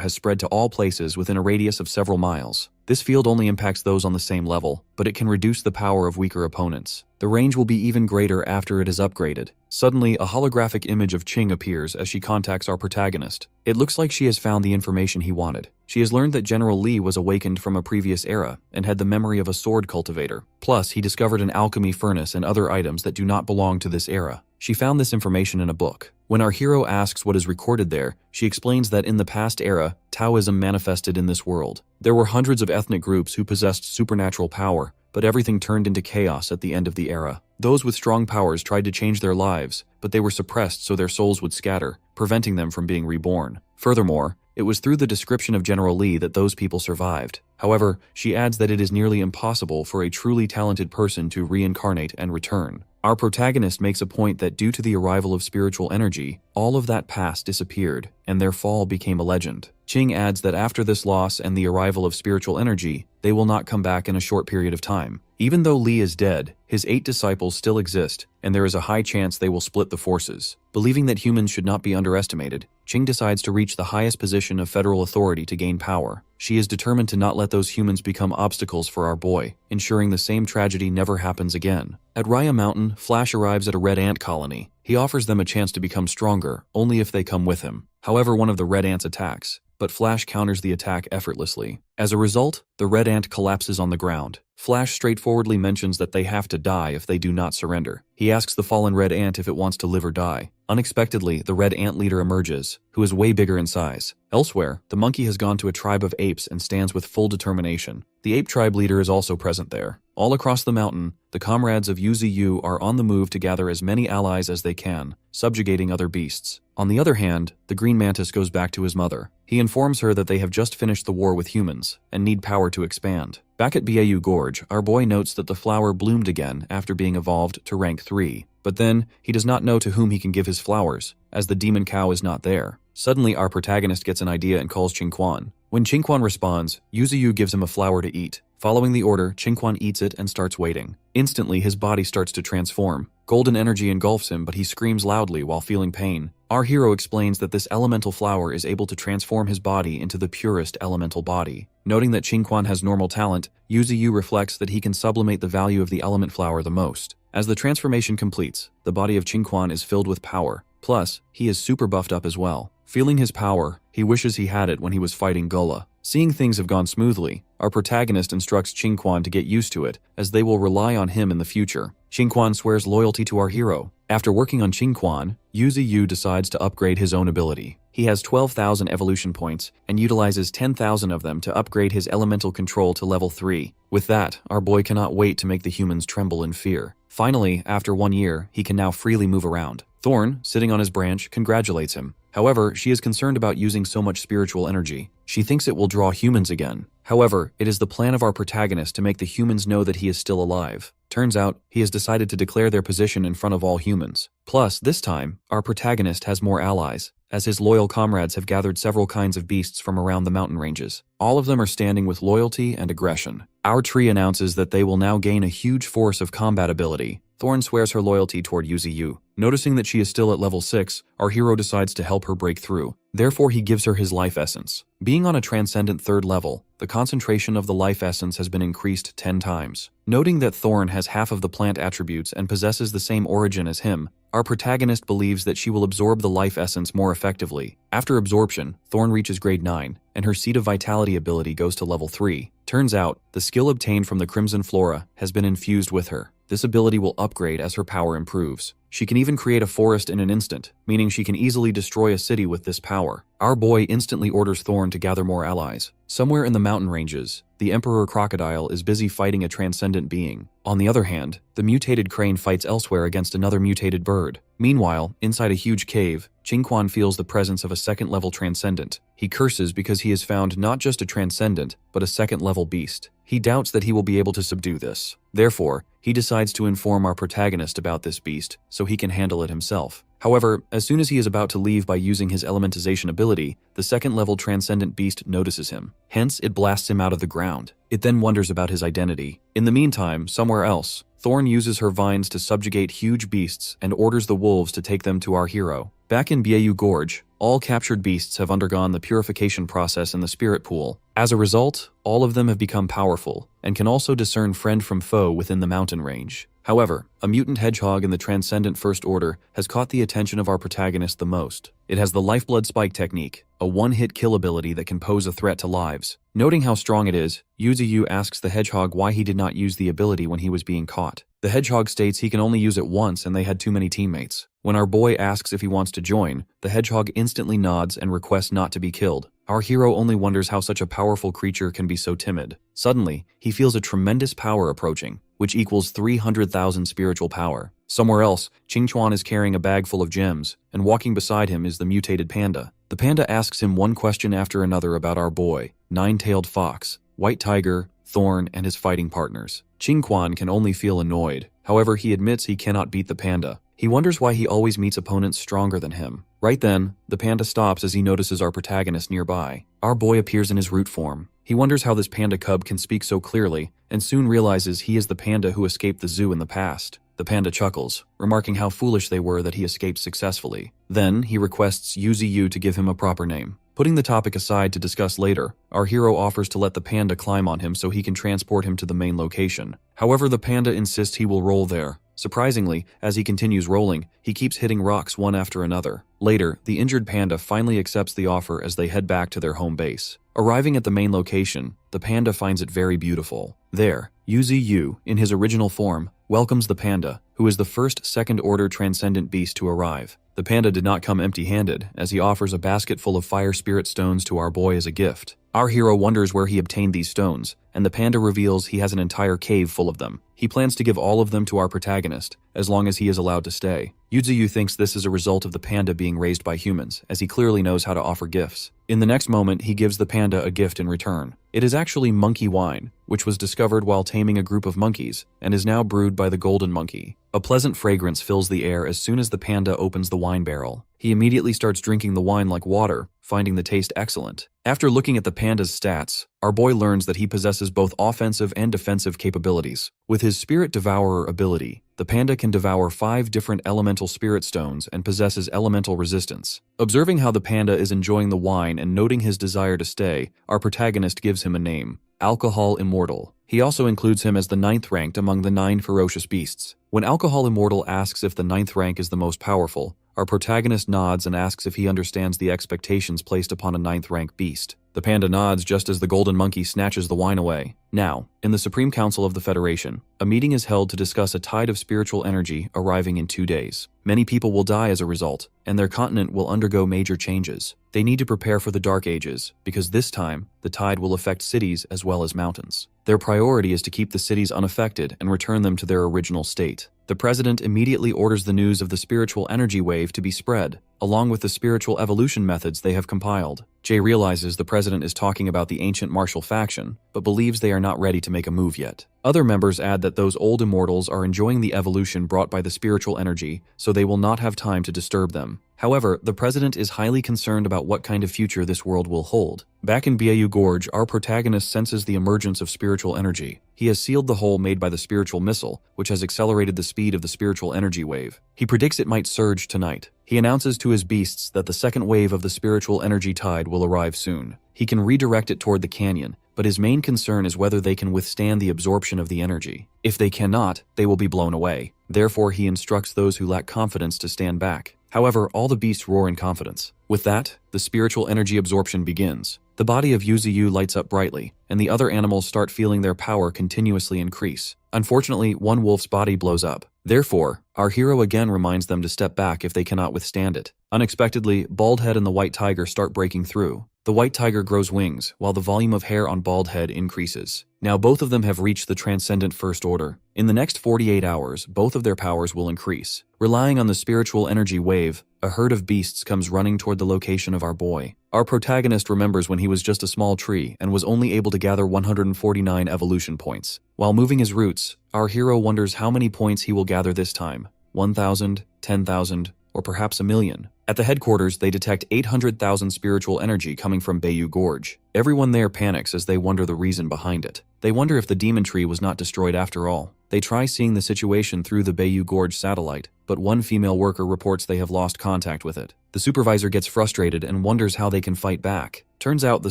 has spread to all places within a radius of several miles. This field only impacts those on the same level, but it can reduce the power of weaker opponents. The range will be even greater after it is upgraded. Suddenly, a holographic image of Qing appears as she contacts our protagonist. It looks like she has found the information he wanted. She has learned that General Li was awakened from a previous era and had the memory of a sword cultivator. Plus, he discovered an alchemy furnace and other items that do not belong to this era. She found this information in a book. When our hero asks what is recorded there, she explains that in the past era, Taoism manifested in this world. There were hundreds of ethnic groups who possessed supernatural power, but everything turned into chaos at the end of the era. Those with strong powers tried to change their lives, but they were suppressed so their souls would scatter, preventing them from being reborn. Furthermore, it was through the description of General Li that those people survived. However, she adds that it is nearly impossible for a truly talented person to reincarnate and return. Our protagonist makes a point that due to the arrival of spiritual energy, all of that past disappeared, and their fall became a legend. Qing adds that after this loss and the arrival of spiritual energy, they will not come back in a short period of time. Even though Li is dead, his 8 disciples still exist, and there is a high chance they will split the forces. Believing that humans should not be underestimated, Qing decides to reach the highest position of federal authority to gain power. She is determined to not let those humans become obstacles for our boy, ensuring the same tragedy never happens again. At Raya Mountain, Flash arrives at a red ant colony. He offers them a chance to become stronger, only if they come with him. However, one of the red ants attacks, but Flash counters the attack effortlessly. As a result, the red ant collapses on the ground. Flash straightforwardly mentions that they have to die if they do not surrender. He asks the fallen red ant if it wants to live or die. Unexpectedly, the red ant leader emerges, who is way bigger in size. Elsewhere, the monkey has gone to a tribe of apes and stands with full determination. The ape tribe leader is also present there. All across the mountain, the comrades of Yuziyu are on the move to gather as many allies as they can, subjugating other beasts. On the other hand, the green mantis goes back to his mother. He informs her that they have just finished the war with humans and need power to expand. Back at Beiyu Gorge, our boy notes that the flower bloomed again after being evolved to rank 3. But then, he does not know to whom he can give his flowers, as the demon cow is not there. Suddenly, our protagonist gets an idea and calls Qingquan. When Qingquan responds, Yuziyu gives him a flower to eat. Following the order, Qingquan eats it and starts waiting. Instantly, his body starts to transform. Golden energy engulfs him, but he screams loudly while feeling pain. Our hero explains that this elemental flower is able to transform his body into the purest elemental body. Noting that Qingquan has normal talent, Yuziyu reflects that he can sublimate the value of the element flower the most. As the transformation completes, the body of Qingquan is filled with power. Plus, he is super buffed up as well. Feeling his power, he wishes he had it when he was fighting Gula. Seeing things have gone smoothly, our protagonist instructs Qingquan to get used to it, as they will rely on him in the future. Qingquan swears loyalty to our hero. After working on Qingquan, Yuziyu decides to upgrade his own ability. He has 12,000 evolution points and utilizes 10,000 of them to upgrade his elemental control to level 3. With that, our boy cannot wait to make the humans tremble in fear. Finally, after 1 year, he can now freely move around. Thorn, sitting on his branch, congratulates him. However, she is concerned about using so much spiritual energy. She thinks it will draw humans again. However, it is the plan of our protagonist to make the humans know that he is still alive. Turns out, he has decided to declare their position in front of all humans. Plus, this time, our protagonist has more allies, as his loyal comrades have gathered several kinds of beasts from around the mountain ranges. All of them are standing with loyalty and aggression. Our tree announces that they will now gain a huge force of combat ability. Thorn swears her loyalty toward Yuziyu. Noticing that she is still at level 6, our hero decides to help her break through. Therefore, he gives her his life essence. Being on a transcendent 3rd level, the concentration of the life essence has been increased 10 times. Noting that Thorn has half of the plant attributes and possesses the same origin as him, our protagonist believes that she will absorb the life essence more effectively. After absorption, Thorn reaches grade 9, and her Seed of Vitality ability goes to level 3. Turns out, the skill obtained from the Crimson Flora has been infused with her. This ability will upgrade as her power improves. She can even create a forest in an instant, meaning she can easily destroy a city with this power. Our boy instantly orders Thorn to gather more allies. Somewhere in the mountain ranges, the Emperor Crocodile is busy fighting a transcendent being. On the other hand, the mutated crane fights elsewhere against another mutated bird. Meanwhile, inside a huge cave, Qingquan feels the presence of a second-level transcendent. He curses because he has found not just a transcendent, but a second-level beast. He doubts that he will be able to subdue this. Therefore, he decides to inform our protagonist about this beast, so he can handle it himself. However, as soon as he is about to leave by using his elementization ability, the second-level transcendent beast notices him. Hence, it blasts him out of the ground. It then wonders about his identity. In the meantime, somewhere else, Thorn uses her vines to subjugate huge beasts and orders the wolves to take them to our hero. Back in Beiyu Gorge, all captured beasts have undergone the purification process in the spirit pool. As a result, all of them have become powerful and can also discern friend from foe within the mountain range. However, a mutant hedgehog in the Transcendent First Order has caught the attention of our protagonist the most. It has the Lifeblood Spike technique, a one-hit kill ability that can pose a threat to lives. Noting how strong it is, Yuziyu asks the hedgehog why he did not use the ability when he was being caught. The hedgehog states he can only use it once and they had too many teammates. When our boy asks if he wants to join, the hedgehog instantly nods and requests not to be killed. Our hero only wonders how such a powerful creature can be so timid. Suddenly, he feels a tremendous power approaching, which equals 300,000 spiritual power. Somewhere else, Qingquan is carrying a bag full of gems, and walking beside him is the mutated panda. The panda asks him one question after another about our boy, Nine-Tailed Fox, White Tiger, Thorn, and his fighting partners. Qingquan can only feel annoyed. However, he admits he cannot beat the panda. He wonders why he always meets opponents stronger than him. Right then, the panda stops as he notices our protagonist nearby. Our boy appears in his root form. He wonders how this panda cub can speak so clearly, and soon realizes he is the panda who escaped the zoo in the past. The panda chuckles, remarking how foolish they were that he escaped successfully. Then, he requests Yuziyu to give him a proper name. Putting the topic aside to discuss later, our hero offers to let the panda climb on him so he can transport him to the main location. However, the panda insists he will roll there. Surprisingly, as he continues rolling, he keeps hitting rocks one after another. Later, the injured panda finally accepts the offer as they head back to their home base. Arriving at the main location, the panda finds it very beautiful. There, Yuziyu, in his original form, welcomes the panda, who is the first second-order transcendent beast to arrive. The panda did not come empty-handed, as he offers a basket full of fire spirit stones to our boy as a gift. Our hero wonders where he obtained these stones, and the panda reveals he has an entire cave full of them. He plans to give all of them to our protagonist, as long as he is allowed to stay. Yuziyu thinks this is a result of the panda being raised by humans, as he clearly knows how to offer gifts. In the next moment, he gives the panda a gift in return. It is actually monkey wine, which was discovered while taming a group of monkeys, and is now brewed by the golden monkey. A pleasant fragrance fills the air as soon as the panda opens the wine barrel. He immediately starts drinking the wine like water, finding the taste excellent. After looking at the panda's stats, our boy learns that he possesses both offensive and defensive capabilities. With his Spirit Devourer ability, the panda can devour 5 different elemental spirit stones and possesses elemental resistance. Observing how the panda is enjoying the wine and noting his desire to stay, our protagonist gives him a name, Alcohol Immortal. He also includes him as the 9th ranked among the 9 ferocious beasts. When Alcohol Immortal asks if the 9th rank is the most powerful, our protagonist nods and asks if he understands the expectations placed upon a 9th rank beast. The panda nods just as the golden monkey snatches the wine away. Now, in the Supreme Council of the Federation, a meeting is held to discuss a tide of spiritual energy arriving in 2 days. Many people will die as a result, and their continent will undergo major changes. They need to prepare for the Dark Ages, because this time, the tide will affect cities as well as mountains. Their priority is to keep the cities unaffected and return them to their original state. The president immediately orders the news of the spiritual energy wave to be spread, along with the spiritual evolution methods they have compiled. Jay realizes the president is talking about the ancient martial faction, but believes they are not ready to make a move yet. Other members add that those old immortals are enjoying the evolution brought by the spiritual energy, so they will not have time to disturb them. However, the president is highly concerned about what kind of future this world will hold. Back in Beiyu Gorge, our protagonist senses the emergence of spiritual energy. He has sealed the hole made by the spiritual missile, which has accelerated the speed of the spiritual energy wave. He predicts it might surge tonight. He announces to his beasts that the second wave of the spiritual energy tide will arrive soon. He can redirect it toward the canyon, but his main concern is whether they can withstand the absorption of the energy. If they cannot, they will be blown away. Therefore, he instructs those who lack confidence to stand back. However, all the beasts roar in confidence. With that, the spiritual energy absorption begins. The body of Yuzu lights up brightly, and the other animals start feeling their power continuously increase. Unfortunately, one wolf's body blows up. Therefore, our hero again reminds them to step back if they cannot withstand it. Unexpectedly, Baldhead and the White Tiger start breaking through. The White Tiger grows wings, while the volume of hair on Baldhead increases. Now both of them have reached the Transcendent First Order. In the next 48 hours, both of their powers will increase. Relying on the spiritual energy wave, a herd of beasts comes running toward the location of our boy. Our protagonist remembers when he was just a small tree and was only able to gather 149 evolution points. While moving his roots, our hero wonders how many points he will gather this time. 1,000, 10,000, or perhaps 1,000,000. At the headquarters, they detect 800,000 spiritual energy coming from Bayou Gorge. Everyone there panics as they wonder the reason behind it. They wonder if the demon tree was not destroyed after all. They try seeing the situation through the Bayou Gorge satellite, but one female worker reports they have lost contact with it. The supervisor gets frustrated and wonders how they can fight back. Turns out the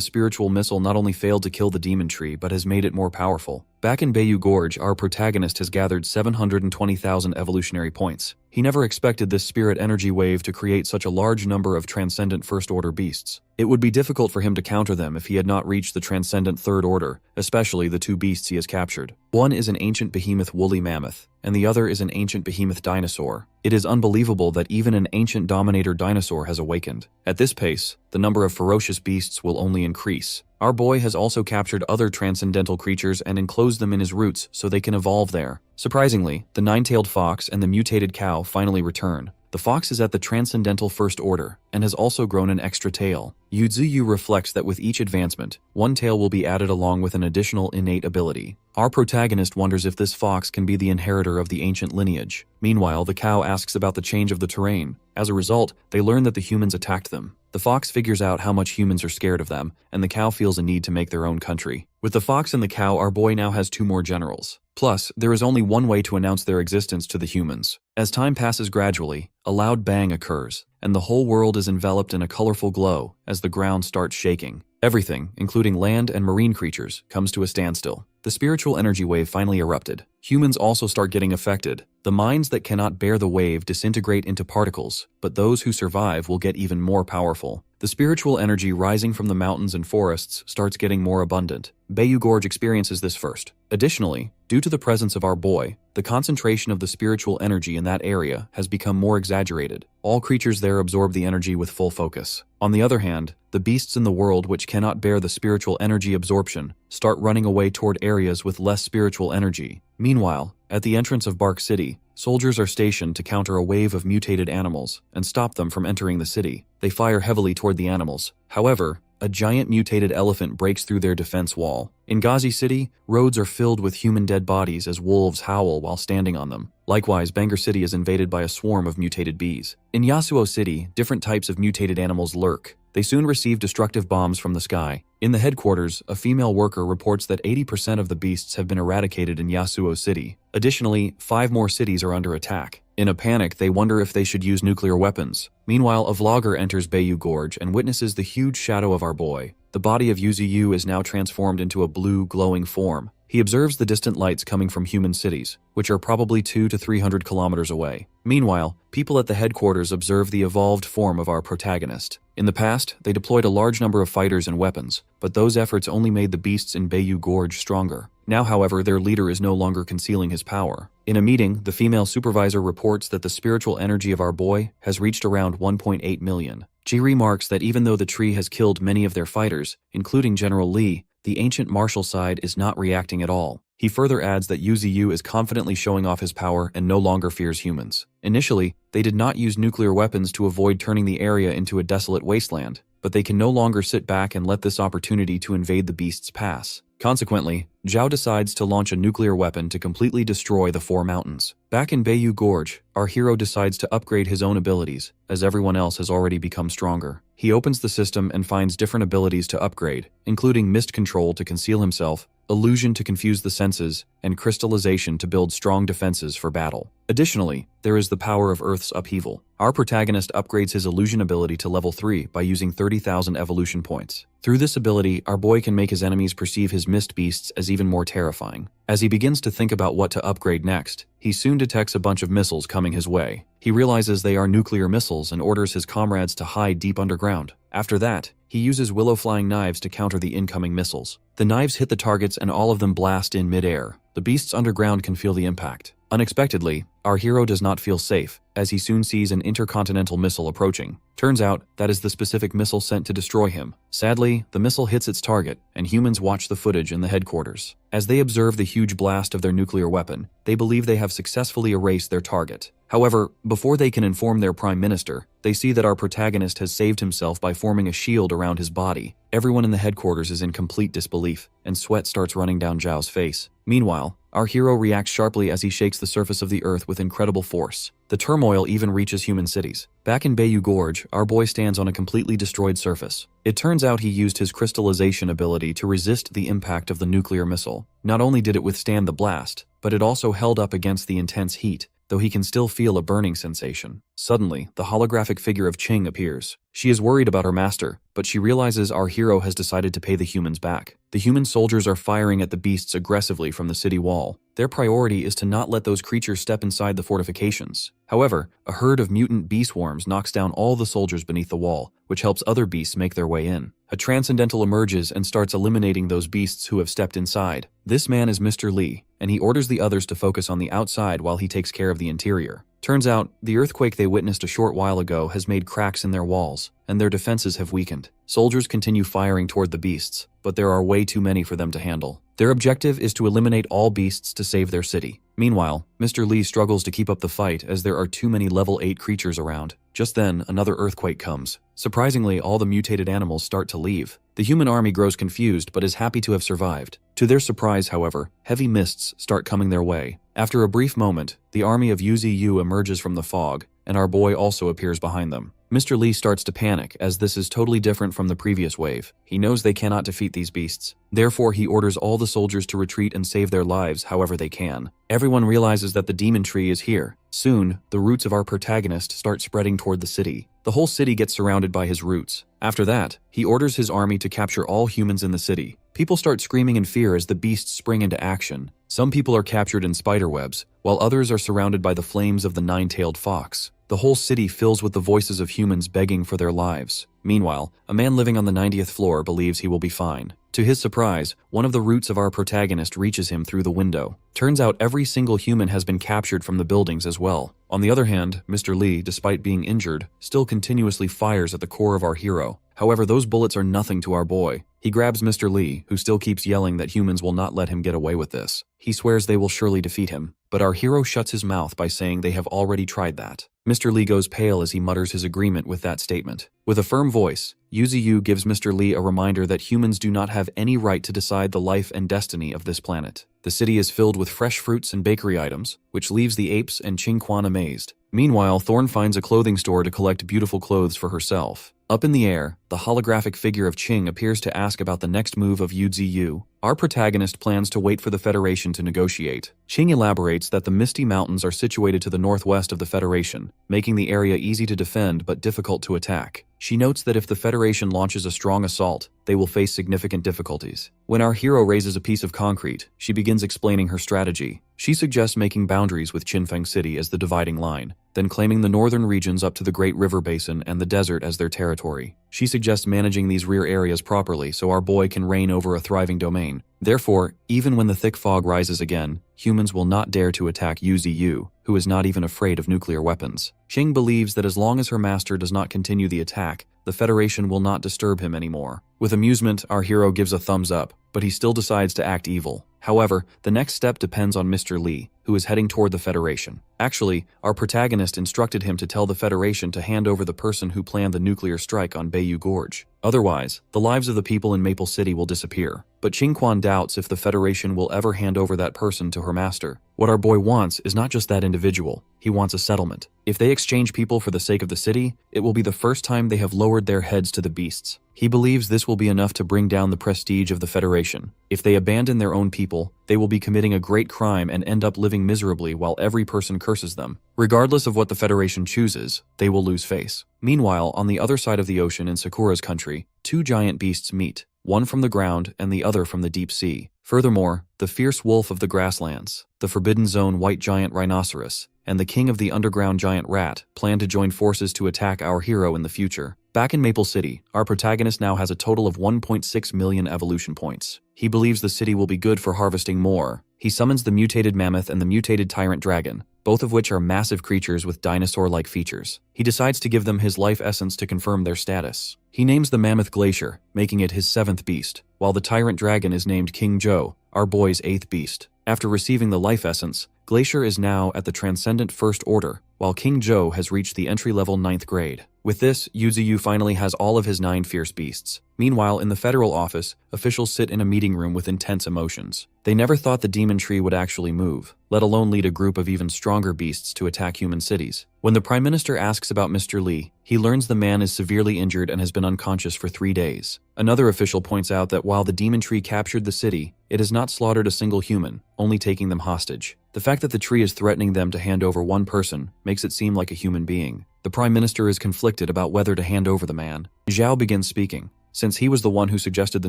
spiritual missile not only failed to kill the demon tree, but has made it more powerful. Back in Bayou Gorge, our protagonist has gathered 720,000 evolutionary points. He never expected this spirit energy wave to create such a large number of Transcendent First Order beasts. It would be difficult for him to counter them if he had not reached the Transcendent Third Order, especially the two beasts he has captured. One is an ancient behemoth woolly mammoth, and the other is an ancient behemoth dinosaur. It is unbelievable that even an ancient dominator dinosaur has awakened. At this pace, the number of ferocious beasts will only increase. Our boy has also captured other transcendental creatures and enclosed them in his roots so they can evolve there. Surprisingly, the nine-tailed fox and the mutated cow finally return. The fox is at the Transcendental First Order, and has also grown an extra tail. Yuzu reflects that with each advancement, one tail will be added along with an additional innate ability. Our protagonist wonders if this fox can be the inheritor of the ancient lineage. Meanwhile, the cow asks about the change of the terrain. As a result, they learn that the humans attacked them. The fox figures out how much humans are scared of them, and the cow feels a need to make their own country. With the fox and the cow, our boy now has two more generals. Plus, there is only one way to announce their existence to the humans. As time passes gradually, a loud bang occurs, and the whole world is enveloped in a colorful glow as the ground starts shaking. Everything, including land and marine creatures, comes to a standstill. The spiritual energy wave finally erupted. Humans also start getting affected. The minds that cannot bear the wave disintegrate into particles, but those who survive will get even more powerful. The spiritual energy rising from the mountains and forests starts getting more abundant. Bayou Gorge experiences this first. Additionally, due to the presence of our boy, the concentration of the spiritual energy in that area has become more exaggerated. All creatures there absorb the energy with full focus. On the other hand, the beasts in the world which cannot bear the spiritual energy absorption start running away toward areas with less spiritual energy. Meanwhile, at the entrance of Bark City, soldiers are stationed to counter a wave of mutated animals and stop them from entering the city. They fire heavily toward the animals. However, a giant mutated elephant breaks through their defense wall. In Ghazi City, roads are filled with human dead bodies as wolves howl while standing on them. Likewise, Bangor City is invaded by a swarm of mutated bees. In Yasuo City, different types of mutated animals lurk. They soon receive destructive bombs from the sky. In the headquarters, a female worker reports that 80% of the beasts have been eradicated in Yasuo City. Additionally, 5 more cities are under attack. In a panic, they wonder if they should use nuclear weapons. Meanwhile, a vlogger enters Bayou Gorge and witnesses the huge shadow of our boy. The body of Yuzu is now transformed into a blue, glowing form. He observes the distant lights coming from human cities, which are probably 200 to 300 kilometers away. Meanwhile, people at the headquarters observe the evolved form of our protagonist. In the past, they deployed a large number of fighters and weapons, but those efforts only made the beasts in Bayou Gorge stronger. Now, however, their leader is no longer concealing his power. In a meeting, the female supervisor reports that the spiritual energy of our boy has reached around 1.8 million. She remarks that even though the tree has killed many of their fighters, including General Li, the ancient martial side is not reacting at all. He further adds that Yuzu is confidently showing off his power and no longer fears humans. Initially, they did not use nuclear weapons to avoid turning the area into a desolate wasteland, but they can no longer sit back and let this opportunity to invade the beasts pass. Consequently, Zhao decides to launch a nuclear weapon to completely destroy the 4 mountains. Back in Bayou Gorge, our hero decides to upgrade his own abilities, as everyone else has already become stronger. He opens the system and finds different abilities to upgrade, including mist control to conceal himself, illusion to confuse the senses, and crystallization to build strong defenses for battle. Additionally, there is the power of Earth's upheaval. Our protagonist upgrades his illusion ability to level 3 by using 30,000 evolution points. Through this ability, our boy can make his enemies perceive his mist beasts as even more terrifying. As he begins to think about what to upgrade next, he soon detects a bunch of missiles coming his way. He realizes they are nuclear missiles and orders his comrades to hide deep underground. After that, he uses willow flying knives to counter the incoming missiles. The knives hit the targets and all of them blast in mid-air. The beasts underground can feel the impact. Unexpectedly, our hero does not feel safe, as he soon sees an intercontinental missile approaching. Turns out, that is the specific missile sent to destroy him. Sadly, the missile hits its target, and humans watch the footage in the headquarters. As they observe the huge blast of their nuclear weapon, they believe they have successfully erased their target. However, before they can inform their prime minister, they see that our protagonist has saved himself by forming a shield around his body. Everyone in the headquarters is in complete disbelief, and sweat starts running down Zhao's face. Meanwhile, our hero reacts sharply as he shakes the surface of the earth with incredible force. The turmoil even reaches human cities. Back in Bayou Gorge, our boy stands on a completely destroyed surface. It turns out he used his crystallization ability to resist the impact of the nuclear missile. Not only did it withstand the blast, but it also held up against the intense heat, though he can still feel a burning sensation. Suddenly, the holographic figure of Qing appears. She is worried about her master, but she realizes our hero has decided to pay the humans back. The human soldiers are firing at the beasts aggressively from the city wall. Their priority is to not let those creatures step inside the fortifications. However, a herd of mutant bee swarms knocks down all the soldiers beneath the wall, which helps other beasts make their way in. A transcendental emerges and starts eliminating those beasts who have stepped inside. This man is Mr. Li, and he orders the others to focus on the outside while he takes care of the interior. Turns out, the earthquake they witnessed a short while ago has made cracks in their walls, and their defenses have weakened. Soldiers continue firing toward the beasts, but there are way too many for them to handle. Their objective is to eliminate all beasts to save their city. Meanwhile, Mr. Li struggles to keep up the fight as there are too many level 8 creatures around. Just then, another earthquake comes. Surprisingly, all the mutated animals start to leave. The human army grows confused but is happy to have survived. To their surprise, however, heavy mists start coming their way. After a brief moment, the army of UZU emerges from the fog, and our boy also appears behind them. Mr. Li starts to panic as this is totally different from the previous wave. He knows they cannot defeat these beasts. Therefore, he orders all the soldiers to retreat and save their lives however they can. Everyone realizes that the demon tree is here. Soon, the roots of our protagonist start spreading toward the city. The whole city gets surrounded by his roots. After that, he orders his army to capture all humans in the city. People start screaming in fear as the beasts spring into action. Some people are captured in spiderwebs, while others are surrounded by the flames of the nine-tailed fox. The whole city fills with the voices of humans begging for their lives. Meanwhile, a man living on the 90th floor believes he will be fine. To his surprise, one of the roots of our protagonist reaches him through the window. Turns out every single human has been captured from the buildings as well. On the other hand, Mr. Li, despite being injured, still continuously fires at the core of our hero. However, those bullets are nothing to our boy. He grabs Mr. Li, who still keeps yelling that humans will not let him get away with this. He swears they will surely defeat him, but our hero shuts his mouth by saying they have already tried that. Mr. Li goes pale as he mutters his agreement with that statement. With a firm voice, UZU gives Mr. Li a reminder that humans do not have any right to decide the life and destiny of this planet. The city is filled with fresh fruits and bakery items, which leaves the apes and Qingquan amazed. Meanwhile, Thorn finds a clothing store to collect beautiful clothes for herself. Up in the air, the holographic figure of Qing appears to ask about the next move of UZU. Our protagonist plans to wait for the Federation to negotiate. Qing elaborates that the Misty Mountains are situated to the northwest of the Federation, making the area easy to defend but difficult to attack. She notes that if the Federation launches a strong assault, they will face significant difficulties. When our hero raises a piece of concrete, she begins explaining her strategy. She suggests making boundaries with Qinfeng City as the dividing line, then claiming the northern regions up to the Great River Basin and the desert as their territory. She suggests managing these rear areas properly so our boy can reign over a thriving domain. Therefore, even when the thick fog rises again, humans will not dare to attack UZU, who is not even afraid of nuclear weapons. Qing believes that as long as her master does not continue the attack, the Federation will not disturb him anymore. With amusement, our hero gives a thumbs up, but he still decides to act evil. However, the next step depends on Mr. Li, who is heading toward the Federation. Actually, our protagonist instructed him to tell the Federation to hand over the person who planned the nuclear strike on Bayou Gorge. Otherwise, the lives of the people in Maple City will disappear. But Qingquan doubts if the Federation will ever hand over that person to her master. What our boy wants is not just that individual. He wants a settlement. If they exchange people for the sake of the city, it will be the first time they have lowered their heads to the beasts. He believes this will be enough to bring down the prestige of the Federation. If they abandon their own people, they will be committing a great crime and end up living miserably while every person curses them. Regardless of what the Federation chooses, they will lose face. Meanwhile, on the other side of the ocean in Sakura's country, two giant beasts meet, one from the ground and the other from the deep sea. Furthermore, the fierce wolf of the grasslands, the Forbidden Zone white giant rhinoceros, and the king of the underground giant rat plan to join forces to attack our hero in the future. Back in Maple City, our protagonist now has a total of 1.6 million evolution points. He believes the city will be good for harvesting more. He summons the mutated mammoth and the mutated tyrant dragon, both of which are massive creatures with dinosaur-like features. He decides to give them his life essence to confirm their status. He names the mammoth Glacier, making it his 7th beast, while the tyrant dragon is named King Joe, our boy's 8th beast. After receiving the life essence, Glacier is now at the Transcendent First Order, while King Joe has reached the entry-level 9th grade. With this, Yuzuyu finally has all of his 9 fierce beasts. Meanwhile, in the federal office, officials sit in a meeting room with intense emotions. They never thought the demon tree would actually move, let alone lead a group of even stronger beasts to attack human cities. When the Prime Minister asks about Mr. Lee, he learns the man is severely injured and has been unconscious for 3 days. Another official points out that while the demon tree captured the city, it has not slaughtered a single human, only taking them hostage. The fact that the tree is threatening them to hand over one person makes it seem like a human being. The Prime Minister is conflicted about whether to hand over the man. Zhao begins speaking. Since he was the one who suggested the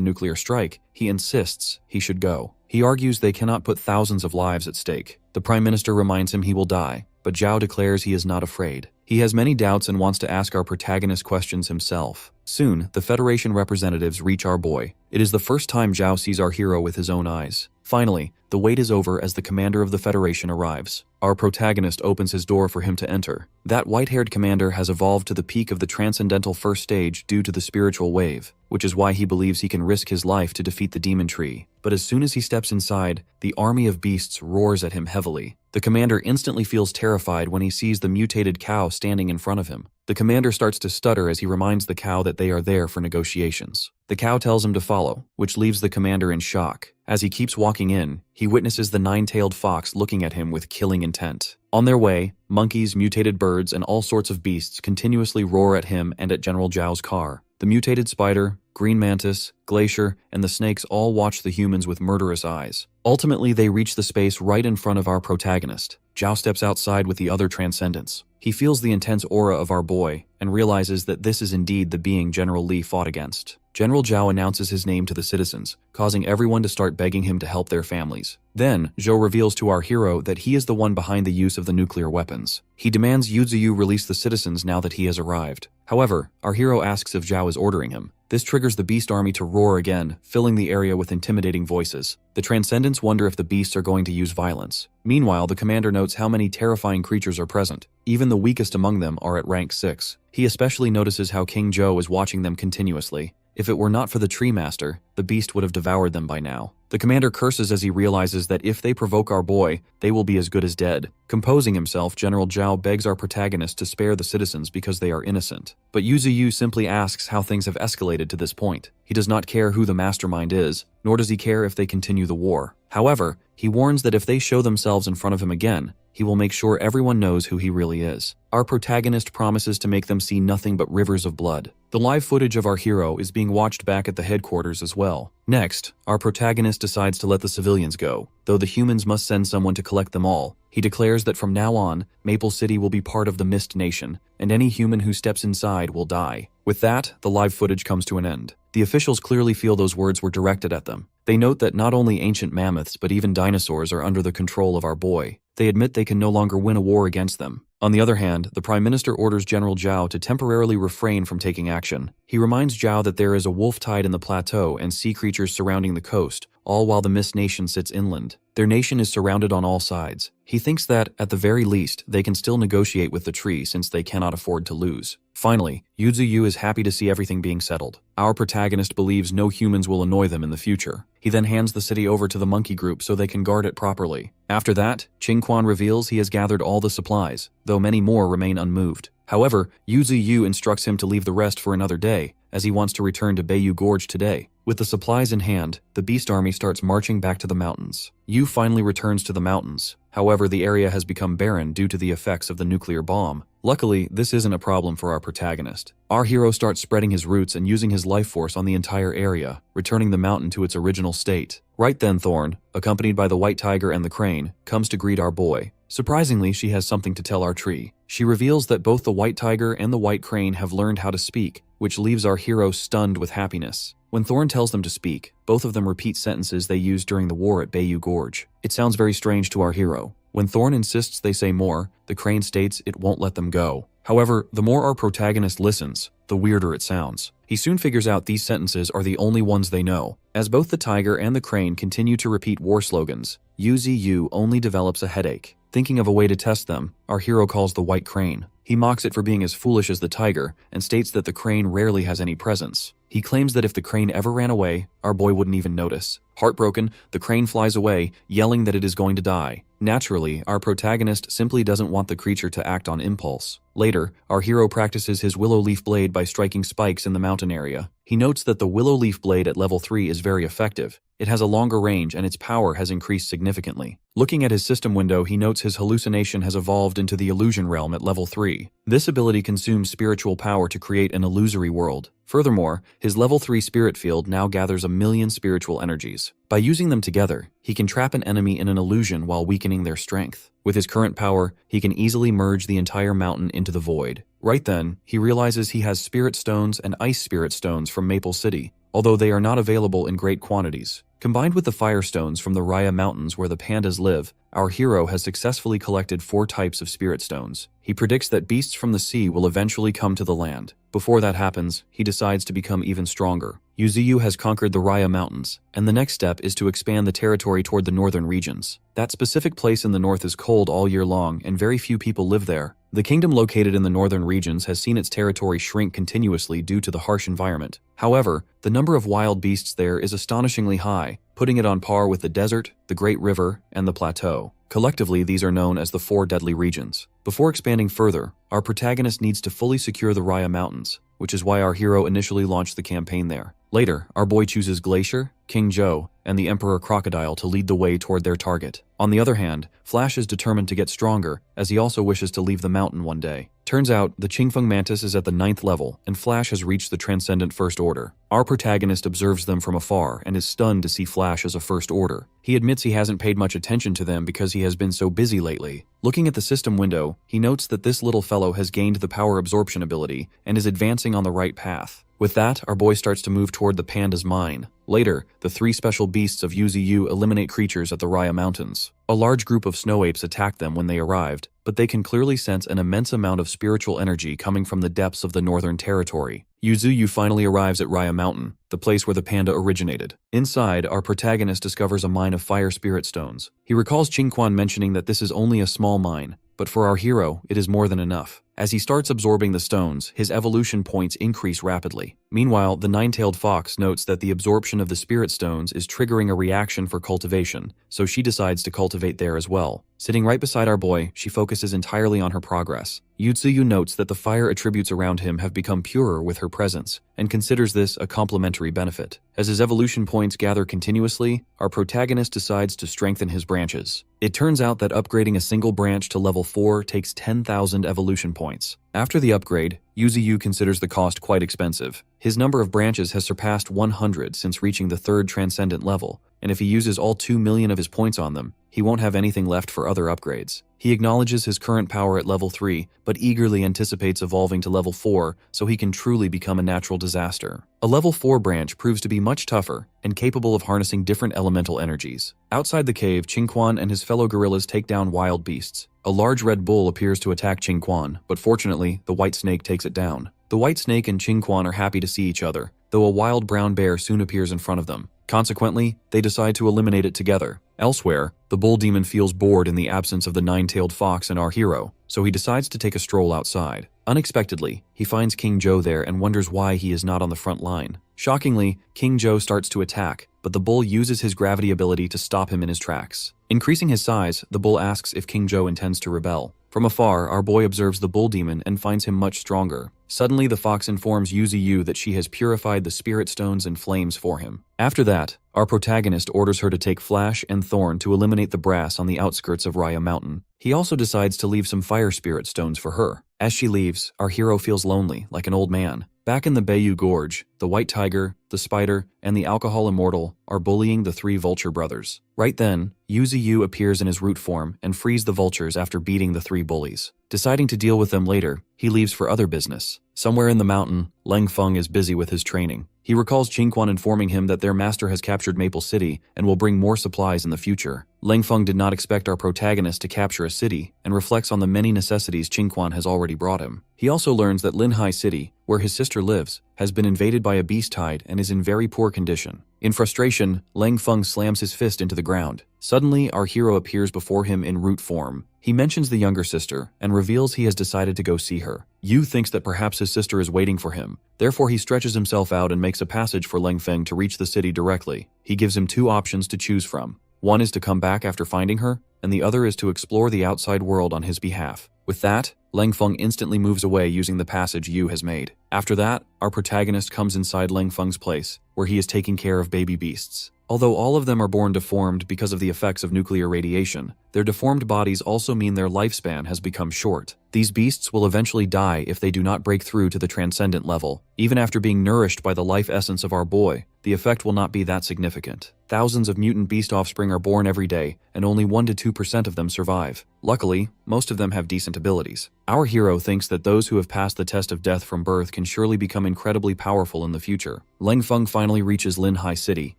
nuclear strike, he insists he should go. He argues they cannot put thousands of lives at stake. The Prime Minister reminds him he will die, but Zhao declares he is not afraid. He has many doubts and wants to ask our protagonist questions himself. Soon, the Federation representatives reach our boy. It is the first time Zhao sees our hero with his own eyes. Finally, the wait is over as the commander of the Federation arrives. Our protagonist opens his door for him to enter. That white-haired commander has evolved to the peak of the transcendental first stage due to the spiritual wave, which is why he believes he can risk his life to defeat the demon tree. But as soon as he steps inside, the army of beasts roars at him heavily. The commander instantly feels terrified when he sees the mutated cow standing in front of him. The commander starts to stutter as he reminds the cow that they are there for negotiations. The cow tells him to follow, which leaves the commander in shock. As he keeps walking in, he witnesses the 9-tailed fox looking at him with killing intent. On their way, monkeys, mutated birds, and all sorts of beasts continuously roar at him and at General Zhao's car. The mutated spider, green mantis, glacier, and the snakes all watch the humans with murderous eyes. Ultimately, they reach the space right in front of our protagonist. Zhao steps outside with the other transcendents. He feels the intense aura of our boy and realizes that this is indeed the being General Li fought against. General Zhao announces his name to the citizens, causing everyone to start begging him to help their families. Then, Zhou reveals to our hero that he is the one behind the use of the nuclear weapons. He demands Yuzuyu release the citizens now that he has arrived. However, our hero asks if Zhao is ordering him. This triggers the beast army to roar again, filling the area with intimidating voices. The Transcendents wonder if the beasts are going to use violence. Meanwhile, the commander notes how many terrifying creatures are present. Even the weakest among them are at rank 6. He especially notices how King Zhou is watching them continuously. If it were not for the Tree Master, the beast would have devoured them by now. The commander curses as he realizes that if they provoke our boy, they will be as good as dead. Composing himself, General Zhao begs our protagonist to spare the citizens because they are innocent. But Yuzuyu simply asks how things have escalated to this point. He does not care who the mastermind is, nor does he care if they continue the war. However, he warns that if they show themselves in front of him again, he will make sure everyone knows who he really is. Our protagonist promises to make them see nothing but rivers of blood. The live footage of our hero is being watched back at the headquarters as well. Next, our protagonist decides to let the civilians go, though the humans must send someone to collect them all. He declares that from now on, Maple City will be part of the Mist Nation, and any human who steps inside will die. With that, the live footage comes to an end. The officials clearly feel those words were directed at them. They note that not only ancient mammoths but even dinosaurs are under the control of our boy. They admit they can no longer win a war against them. On the other hand, the Prime Minister orders General Zhao to temporarily refrain from taking action. He reminds Zhao that there is a wolf tide in the plateau and sea creatures surrounding the coast, all while the Mist Nation sits inland. Their nation is surrounded on all sides. He thinks that, at the very least, they can still negotiate with the tree since they cannot afford to lose. Finally, Yuzuyu is happy to see everything being settled. Our protagonist believes no humans will annoy them in the future. He then hands the city over to the monkey group so they can guard it properly. After that, Qingquan reveals he has gathered all the supplies, though many more remain unmoved. However, Yuzuyu instructs him to leave the rest for another day, as he wants to return to Bayou Gorge today. With the supplies in hand, the beast army starts marching back to the mountains. Yu finally returns to the mountains. However, the area has become barren due to the effects of the nuclear bomb. Luckily, this isn't a problem for our protagonist. Our hero starts spreading his roots and using his life force on the entire area, returning the mountain to its original state. Right then, Thorn, accompanied by the white tiger and the crane, comes to greet our boy. Surprisingly, she has something to tell our tree. She reveals that both the white tiger and the white crane have learned how to speak, which leaves our hero stunned with happiness. When Thorn tells them to speak, both of them repeat sentences they used during the war at Bayou Gorge. It sounds very strange to our hero. When Thorn insists they say more, the crane states it won't let them go. However, the more our protagonist listens, the weirder it sounds. He soon figures out these sentences are the only ones they know. As both the tiger and the crane continue to repeat war slogans, Yu only develops a headache. Thinking of a way to test them, our hero calls the white crane. He mocks it for being as foolish as the tiger and states that the crane rarely has any presence. He claims that if the crane ever ran away, our boy wouldn't even notice. Heartbroken, the crane flies away, yelling that it is going to die. Naturally, our protagonist simply doesn't want the creature to act on impulse. Later, our hero practices his willow leaf blade by striking spikes in the mountain area. He notes that the willow leaf blade at level 3 is very effective. It has a longer range and its power has increased significantly. Looking at his system window, he notes his hallucination has evolved into the illusion realm at level 3. This ability consumes spiritual power to create an illusory world. Furthermore, his level 3 spirit field now gathers 1,000,000 spiritual energies. By using them together, he can trap an enemy in an illusion while weakening their strength. With his current power, he can easily merge the entire mountain into the void. Right then, he realizes he has spirit stones and ice spirit stones from Maple City, although they are not available in great quantities. Combined with the fire stones from the Raya Mountains where the pandas live, our hero has successfully collected 4 types of spirit stones. He predicts that beasts from the sea will eventually come to the land. Before that happens, he decides to become even stronger. Yu has conquered the Raya Mountains, and the next step is to expand the territory toward the northern regions. That specific place in the north is cold all year long and very few people live there. The kingdom located in the northern regions has seen its territory shrink continuously due to the harsh environment. However, the number of wild beasts there is astonishingly high, putting it on par with the desert, the Great River, and the plateau. Collectively, these are known as the 4 deadly regions. Before expanding further, our protagonist needs to fully secure the Raya Mountains, which is why our hero initially launched the campaign there. Later, our boy chooses Glacier, King Joe, and the Emperor Crocodile to lead the way toward their target. On the other hand, Flash is determined to get stronger, as he also wishes to leave the mountain one day. Turns out, the Qingfeng Mantis is at the 9th level, and Flash has reached the Transcendent First Order. Our protagonist observes them from afar and is stunned to see Flash as a First Order. He admits he hasn't paid much attention to them because he has been so busy lately. Looking at the system window, he notes that this little fellow has gained the power absorption ability and is advancing on the right path. With that, our boy starts to move toward the panda's mine. Later, the 3 special beasts of Yu eliminate creatures at the Raya Mountains. A large group of snow apes attacked them when they arrived, but they can clearly sense an immense amount of spiritual energy coming from the depths of the northern territory. Yu finally arrives at Raya Mountain, the place where the panda originated. Inside, our protagonist discovers a mine of fire spirit stones. He recalls Qingquan mentioning that this is only a small mine, but for our hero, it is more than enough. As he starts absorbing the stones, his evolution points increase rapidly. Meanwhile, the 9-tailed fox notes that the absorption of the spirit stones is triggering a reaction for cultivation, so she decides to cultivate there as well. Sitting right beside our boy, she focuses entirely on her progress. Yu notes that the fire attributes around him have become purer with her presence, and considers this a complementary benefit. As his evolution points gather continuously, our protagonist decides to strengthen his branches. It turns out that upgrading a single branch to level 4 takes 10,000 evolution points. After the upgrade, Yu considers the cost quite expensive. His number of branches has surpassed 100 since reaching the 3rd transcendent level, and if he uses all 2 million of his points on them, he won't have anything left for other upgrades. He acknowledges his current power at level 3, but eagerly anticipates evolving to level 4 so he can truly become a natural disaster. A level 4 branch proves to be much tougher and capable of harnessing different elemental energies. Outside the cave, Qingquan and his fellow gorillas take down wild beasts. A large red bull appears to attack Qingquan, but fortunately, the white snake takes it down. The white snake and Qingquan are happy to see each other, though a wild brown bear soon appears in front of them. Consequently, they decide to eliminate it together. Elsewhere, the bull demon feels bored in the absence of the 9-tailed fox and our hero, so he decides to take a stroll outside. Unexpectedly, he finds King Joe there and wonders why he is not on the front line. Shockingly, King Joe starts to attack, but the bull uses his gravity ability to stop him in his tracks. Increasing his size, the bull asks if King Joe intends to rebel. From afar, our boy observes the bull demon and finds him much stronger. Suddenly, the fox informs Yuzi that she has purified the spirit stones and flames for him. After that, our protagonist orders her to take Flash and Thorn to eliminate the brass on the outskirts of Raya Mountain. He also decides to leave some fire spirit stones for her. As she leaves, our hero feels lonely, like an old man. Back in the Bayou Gorge, the White Tiger, the Spider, and the Alcohol Immortal are bullying the three Vulture brothers. Right then, Yuzi appears in his root form and frees the vultures after beating the three bullies. Deciding to deal with them later, he leaves for other business. Somewhere in the mountain, Leng Feng is busy with his training. He recalls Qingquan informing him that their master has captured Maple City and will bring more supplies in the future. Leng Feng did not expect our protagonist to capture a city and reflects on the many necessities Qingquan has already brought him. He also learns that Linhai City, where his sister lives, has been invaded by a beast tide and is in very poor condition. In frustration, Leng Feng slams his fist into the ground. Suddenly, our hero appears before him in root form. He mentions the younger sister and reveals he has decided to go see her. Yu thinks that perhaps his sister is waiting for him. Therefore, he stretches himself out and makes a passage for Leng Feng to reach the city directly. He gives him two options to choose from. One is to come back after finding her, and the other is to explore the outside world on his behalf. With that, Leng Feng instantly moves away using the passage Yu has made. After that, our protagonist comes inside Leng Feng's place, where he is taking care of baby beasts. Although all of them are born deformed because of the effects of nuclear radiation, their deformed bodies also mean their lifespan has become short. These beasts will eventually die if they do not break through to the transcendent level. Even after being nourished by the life essence of our boy, the effect will not be that significant. Thousands of mutant beast offspring are born every day, and only 1 to 2% of them survive. Luckily, most of them have decent abilities. Our hero thinks that those who have passed the test of death from birth can surely become incredibly powerful in the future. Leng Feng finally reaches Linhai City,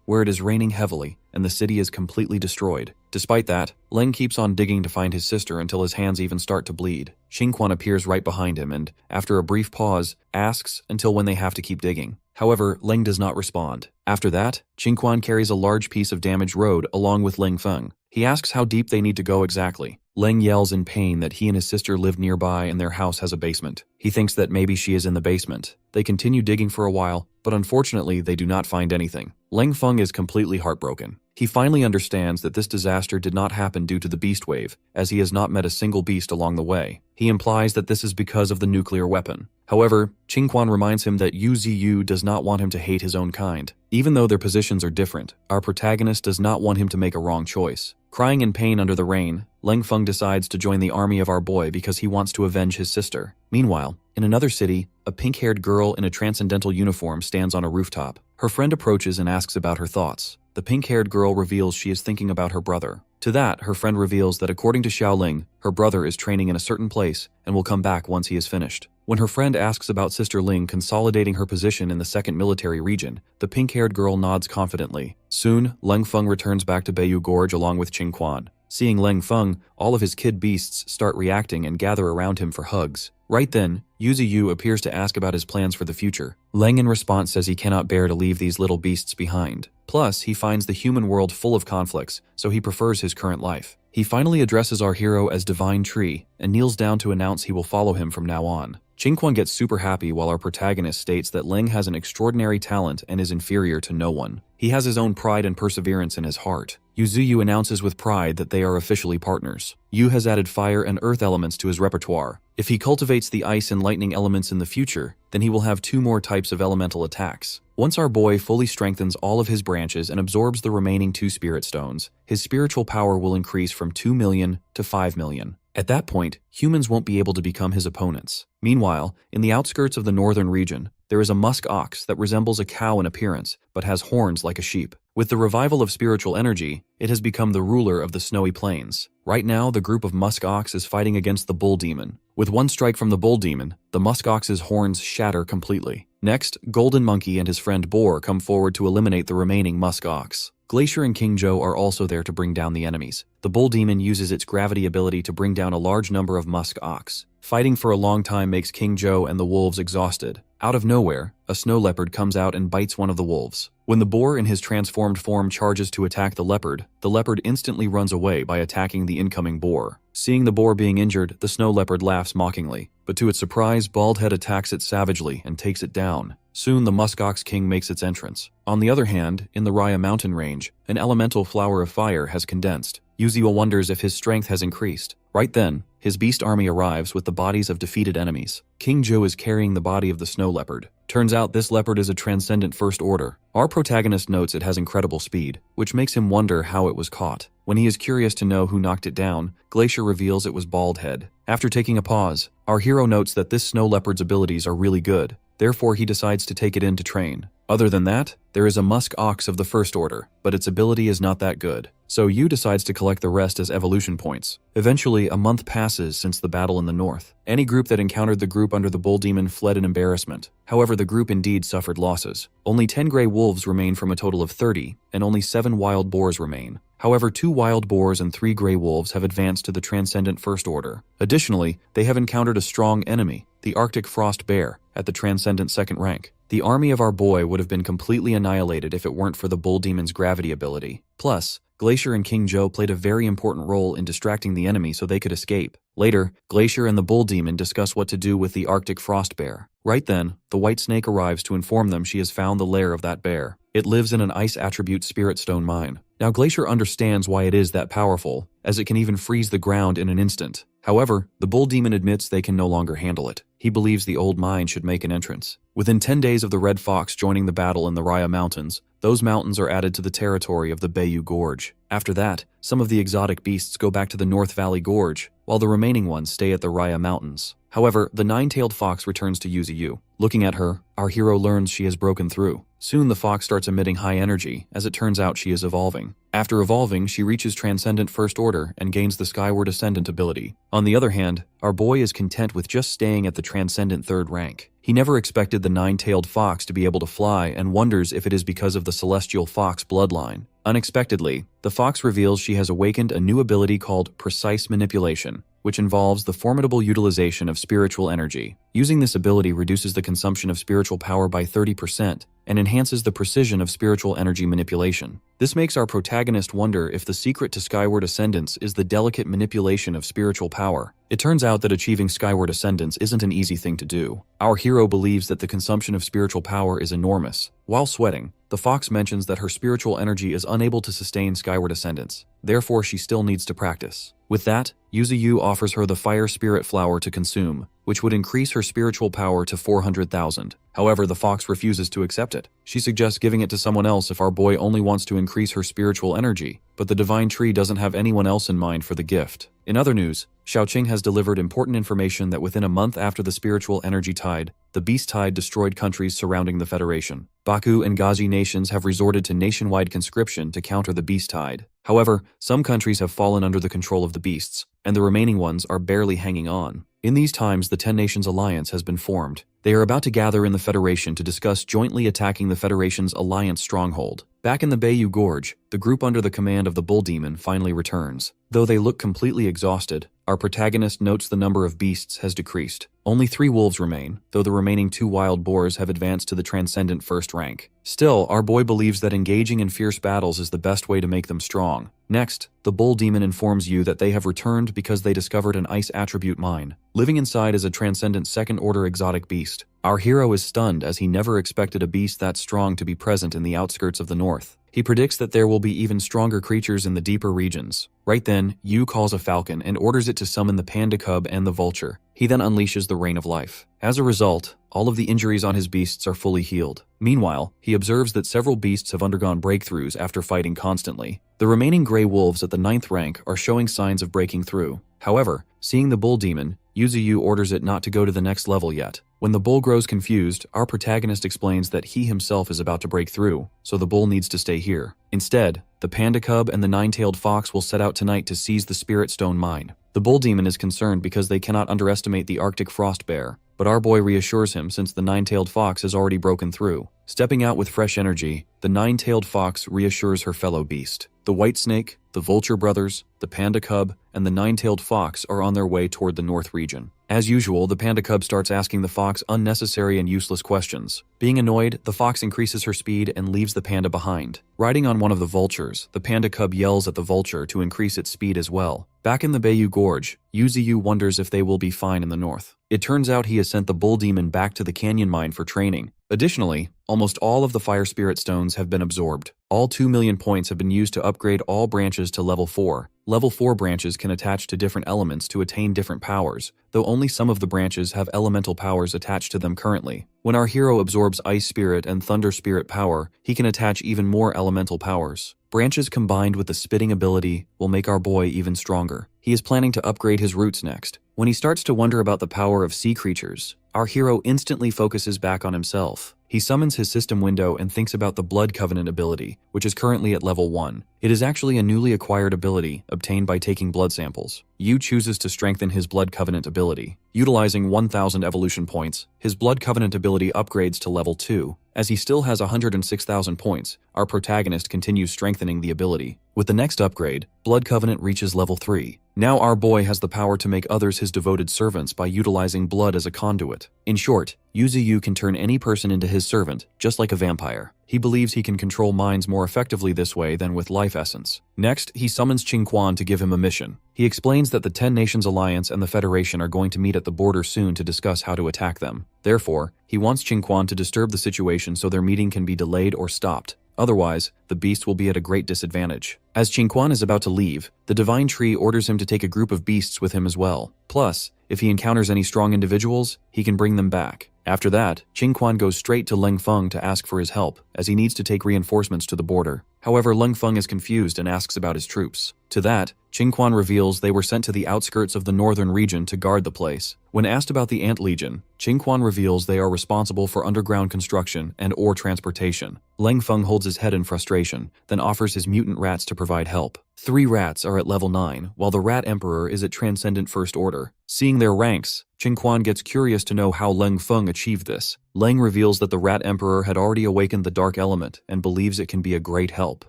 where it is raining heavily, and the city is completely destroyed. Despite that, Leng keeps on digging to find his sister until his hands even start to bleed. Qingquan appears right behind him and, after a brief pause, asks until when they have to keep digging. However, Leng does not respond. After that, Qingquan carries a large piece of damaged road along with Leng Feng. He asks how deep they need to go exactly. Leng yells in pain that he and his sister live nearby and their house has a basement. He thinks that maybe she is in the basement. They continue digging for a while, but unfortunately they do not find anything. Leng Feng is completely heartbroken. He finally understands that this disaster did not happen due to the beast wave, as he has not met a single beast along the way. He implies that this is because of the nuclear weapon. However, Qingquan reminds him that Yu Ziyu does not want him to hate his own kind. Even though their positions are different, our protagonist does not want him to make a wrong choice. Crying in pain under the rain, Leng Feng decides to join the army of our boy because he wants to avenge his sister. Meanwhile, in another city, a pink-haired girl in a transcendental uniform stands on a rooftop. Her friend approaches and asks about her thoughts. The pink-haired girl reveals she is thinking about her brother. To that, her friend reveals that according to Xiaoling, her brother is training in a certain place and will come back once he is finished. When her friend asks about Sister Ling consolidating her position in the 2nd Military Region, the pink-haired girl nods confidently. Soon, Leng Feng returns back to Bayou Gorge along with Qingquan. Seeing Leng Feng, all of his kid beasts start reacting and gather around him for hugs. Right then, Yuzi appears to ask about his plans for the future. Leng in response says he cannot bear to leave these little beasts behind. Plus, he finds the human world full of conflicts, so he prefers his current life. He finally addresses our hero as Divine Tree and kneels down to announce he will follow him from now on. Qingquan gets super happy while our protagonist states that Leng has an extraordinary talent and is inferior to no one. He has his own pride and perseverance in his heart. Yuzu announces with pride that they are officially partners. Yu has added fire and earth elements to his repertoire. If he cultivates the ice and lightning elements in the future, then he will have 2 more types of elemental attacks. Once our boy fully strengthens all of his branches and absorbs the remaining 2 spirit stones, his spiritual power will increase from 2 million to 5 million. At that point, humans won't be able to become his opponents. Meanwhile, in the outskirts of the northern region, there is a musk ox that resembles a cow in appearance, but has horns like a sheep. With the revival of spiritual energy, it has become the ruler of the snowy plains. Right now, the group of musk ox is fighting against the bull demon. With one strike from the bull demon, the musk ox's horns shatter completely. Next, Golden Monkey and his friend Boar come forward to eliminate the remaining musk ox. Glacier and King Joe are also there to bring down the enemies. The bull demon uses its gravity ability to bring down a large number of musk ox. Fighting for a long time makes King Joe and the wolves exhausted. Out of nowhere, a snow leopard comes out and bites one of the wolves. When the boar in his transformed form charges to attack the leopard instantly runs away by attacking the incoming boar. Seeing the boar being injured, the snow leopard laughs mockingly, but to its surprise, Baldhead attacks it savagely and takes it down. Soon the muskox king makes its entrance. On the other hand, in the Raya mountain range, an elemental flower of fire has condensed. Yuzuo wonders if his strength has increased. Right then, his beast army arrives with the bodies of defeated enemies. King Zhou is carrying the body of the snow leopard. Turns out this leopard is a transcendent first order. Our protagonist notes it has incredible speed, which makes him wonder how it was caught. When he is curious to know who knocked it down, Glacier reveals it was Baldhead. After taking a pause, our hero notes that this snow leopard's abilities are really good. Therefore, he decides to take it in to train. Other than that, there is a musk ox of the first order, but its ability is not that good. So Yu decides to collect the rest as evolution points. Eventually, a month passes since the battle in the north. Any group that encountered the group under the bull demon fled in embarrassment. However, the group indeed suffered losses. Only 10 gray wolves remain from a total of 30, and only 7 wild boars remain. However, 2 wild boars and 3 gray wolves have advanced to the Transcendent First Order. Additionally, they have encountered a strong enemy, the Arctic Frost Bear, at the Transcendent Second rank. The army of our boy would have been completely annihilated if it weren't for the bull demon's gravity ability. Plus, Glacier and King Zhou played a very important role in distracting the enemy so they could escape. Later, Glacier and the bull demon discuss what to do with the Arctic Frost Bear. Right then, the white snake arrives to inform them she has found the lair of that bear. It lives in an ice attribute spirit stone mine. Now Glacier understands why it is that powerful, as it can even freeze the ground in an instant. However, the bull demon admits they can no longer handle it. He believes the old mine should make an entrance. Within 10 days of the Red Fox joining the battle in the Raya Mountains, those mountains are added to the territory of the Bayou Gorge. After that, some of the exotic beasts go back to the North Valley Gorge, while the remaining ones stay at the Raya Mountains. However, the nine-tailed fox returns to Yuzu. Looking at her, our hero learns she has broken through. Soon the fox starts emitting high energy, as it turns out she is evolving. After evolving, she reaches Transcendent First Order and gains the Skyward Ascendant ability. On the other hand, our boy is content with just staying at the Transcendent Third rank. He never expected the nine-tailed fox to be able to fly and wonders if it is because of the Celestial Fox bloodline. Unexpectedly, the fox reveals she has awakened a new ability called Precise Manipulation, which involves the formidable utilization of spiritual energy. Using this ability reduces the consumption of spiritual power by 30% and enhances the precision of spiritual energy manipulation. This makes our protagonist wonder if the secret to Skyward Ascendance is the delicate manipulation of spiritual power. It turns out that achieving Skyward Ascendance isn't an easy thing to do. Our hero believes that the consumption of spiritual power is enormous. While sweating, the fox mentions that her spiritual energy is unable to sustain Skyward Ascendance. Therefore, she still needs to practice. With that, Yuzu offers her the Fire Spirit Flower to consume, which would increase her spiritual power to 400,000. However, the fox refuses to accept it. She suggests giving it to someone else if our boy only wants to increase her spiritual energy, but the Divine Tree doesn't have anyone else in mind for the gift. In other news, Xiaoqing has delivered important information that within a month after the spiritual energy tide, the beast tide destroyed countries surrounding the Federation. Baku and Ghazi nations have resorted to nationwide conscription to counter the beast tide. However, some countries have fallen under the control of the beasts, and the remaining ones are barely hanging on. In these times, the 10 Nations Alliance has been formed. They are about to gather in the Federation to discuss jointly attacking the Federation's alliance stronghold. Back in the Bayou Gorge, the group under the command of the Bull Demon finally returns. Though they look completely exhausted, our protagonist notes the number of beasts has decreased. Only 3 wolves remain, though the remaining 2 wild boars have advanced to the Transcendent First rank. Still, our boy believes that engaging in fierce battles is the best way to make them strong. Next, the Bull Demon informs you that they have returned because they discovered an ice attribute mine. Living inside is a Transcendent Second Order exotic beast. Our hero is stunned as he never expected a beast that strong to be present in the outskirts of the north. He predicts that there will be even stronger creatures in the deeper regions. Right then, Yu calls a falcon and orders it to summon the panda cub and the vulture. He then unleashes the Rain of Life. As a result, all of the injuries on his beasts are fully healed. Meanwhile, he observes that several beasts have undergone breakthroughs after fighting constantly. The remaining gray wolves at the 9th rank are showing signs of breaking through. However, seeing the bull demon, Yuzu orders it not to go to the next level yet. When the bull grows confused, our protagonist explains that he himself is about to break through, so the bull needs to stay here. Instead, the panda cub and the 9-tailed fox will set out tonight to seize the Spirit Stone mine. The bull demon is concerned because they cannot underestimate the Arctic frost bear, but our boy reassures him since the 9-tailed fox has already broken through. Stepping out with fresh energy, the 9-tailed fox reassures her fellow beast. The white snake, the vulture brothers, the panda cub, and the 9-tailed fox are on their way toward the north region. As usual, the panda cub starts asking the fox unnecessary and useless questions. Being annoyed, the fox increases her speed and leaves the panda behind. Riding on one of the vultures, the panda cub yells at the vulture to increase its speed as well. Back in the Bayou Gorge, Yuzu wonders if they will be fine in the north. It turns out he has sent the bull demon back to the canyon mine for training. Additionally, almost all of the Fire Spirit Stones have been absorbed. All 2 million points have been used to upgrade all branches to level 4. Level 4 branches can attach to different elements to attain different powers, though only some of the branches have elemental powers attached to them currently. When our hero absorbs Ice Spirit and Thunder Spirit power, he can attach even more elemental powers. Branches combined with the spitting ability will make our boy even stronger. He is planning to upgrade his roots next. When he starts to wonder about the power of sea creatures, our hero instantly focuses back on himself. He summons his system window and thinks about the Blood Covenant ability, which is currently at level 1. It is actually a newly acquired ability obtained by taking blood samples. Yu chooses to strengthen his Blood Covenant ability. Utilizing 1,000 evolution points, his Blood Covenant ability upgrades to level 2. As he still has 106,000 points, our protagonist continues strengthening the ability. With the next upgrade, Blood Covenant reaches level 3. Now our boy has the power to make others his devoted servants by utilizing blood as a conduit. In short, Yu can turn any person into his servant, just like a vampire. He believes he can control minds more effectively this way than with life essence. Next, he summons Qingquan to give him a mission. He explains that the 10 Nations Alliance and the Federation are going to meet at the border soon to discuss how to attack them. Therefore, he wants Qingquan to disturb the situation so their meeting can be delayed or stopped. Otherwise, the beast will be at a great disadvantage. As Qingquan is about to leave, the Divine Tree orders him to take a group of beasts with him as well. Plus, if he encounters any strong individuals, he can bring them back. After that, Qingquan goes straight to Leng Feng to ask for his help, as he needs to take reinforcements to the border. However, Leng Feng is confused and asks about his troops. To that, Qingquan reveals they were sent to the outskirts of the northern region to guard the place. When asked about the Ant Legion, Qingquan reveals they are responsible for underground construction and ore transportation. Leng Feng holds his head in frustration, then offers his mutant rats to provide help. 3 rats are at level 9, while the Rat Emperor is at Transcendent First Order. Seeing their ranks, Qingquan gets curious to know how Leng Feng achieved this. Leng reveals that the Rat Emperor had already awakened the Dark Element and believes it can be a great help.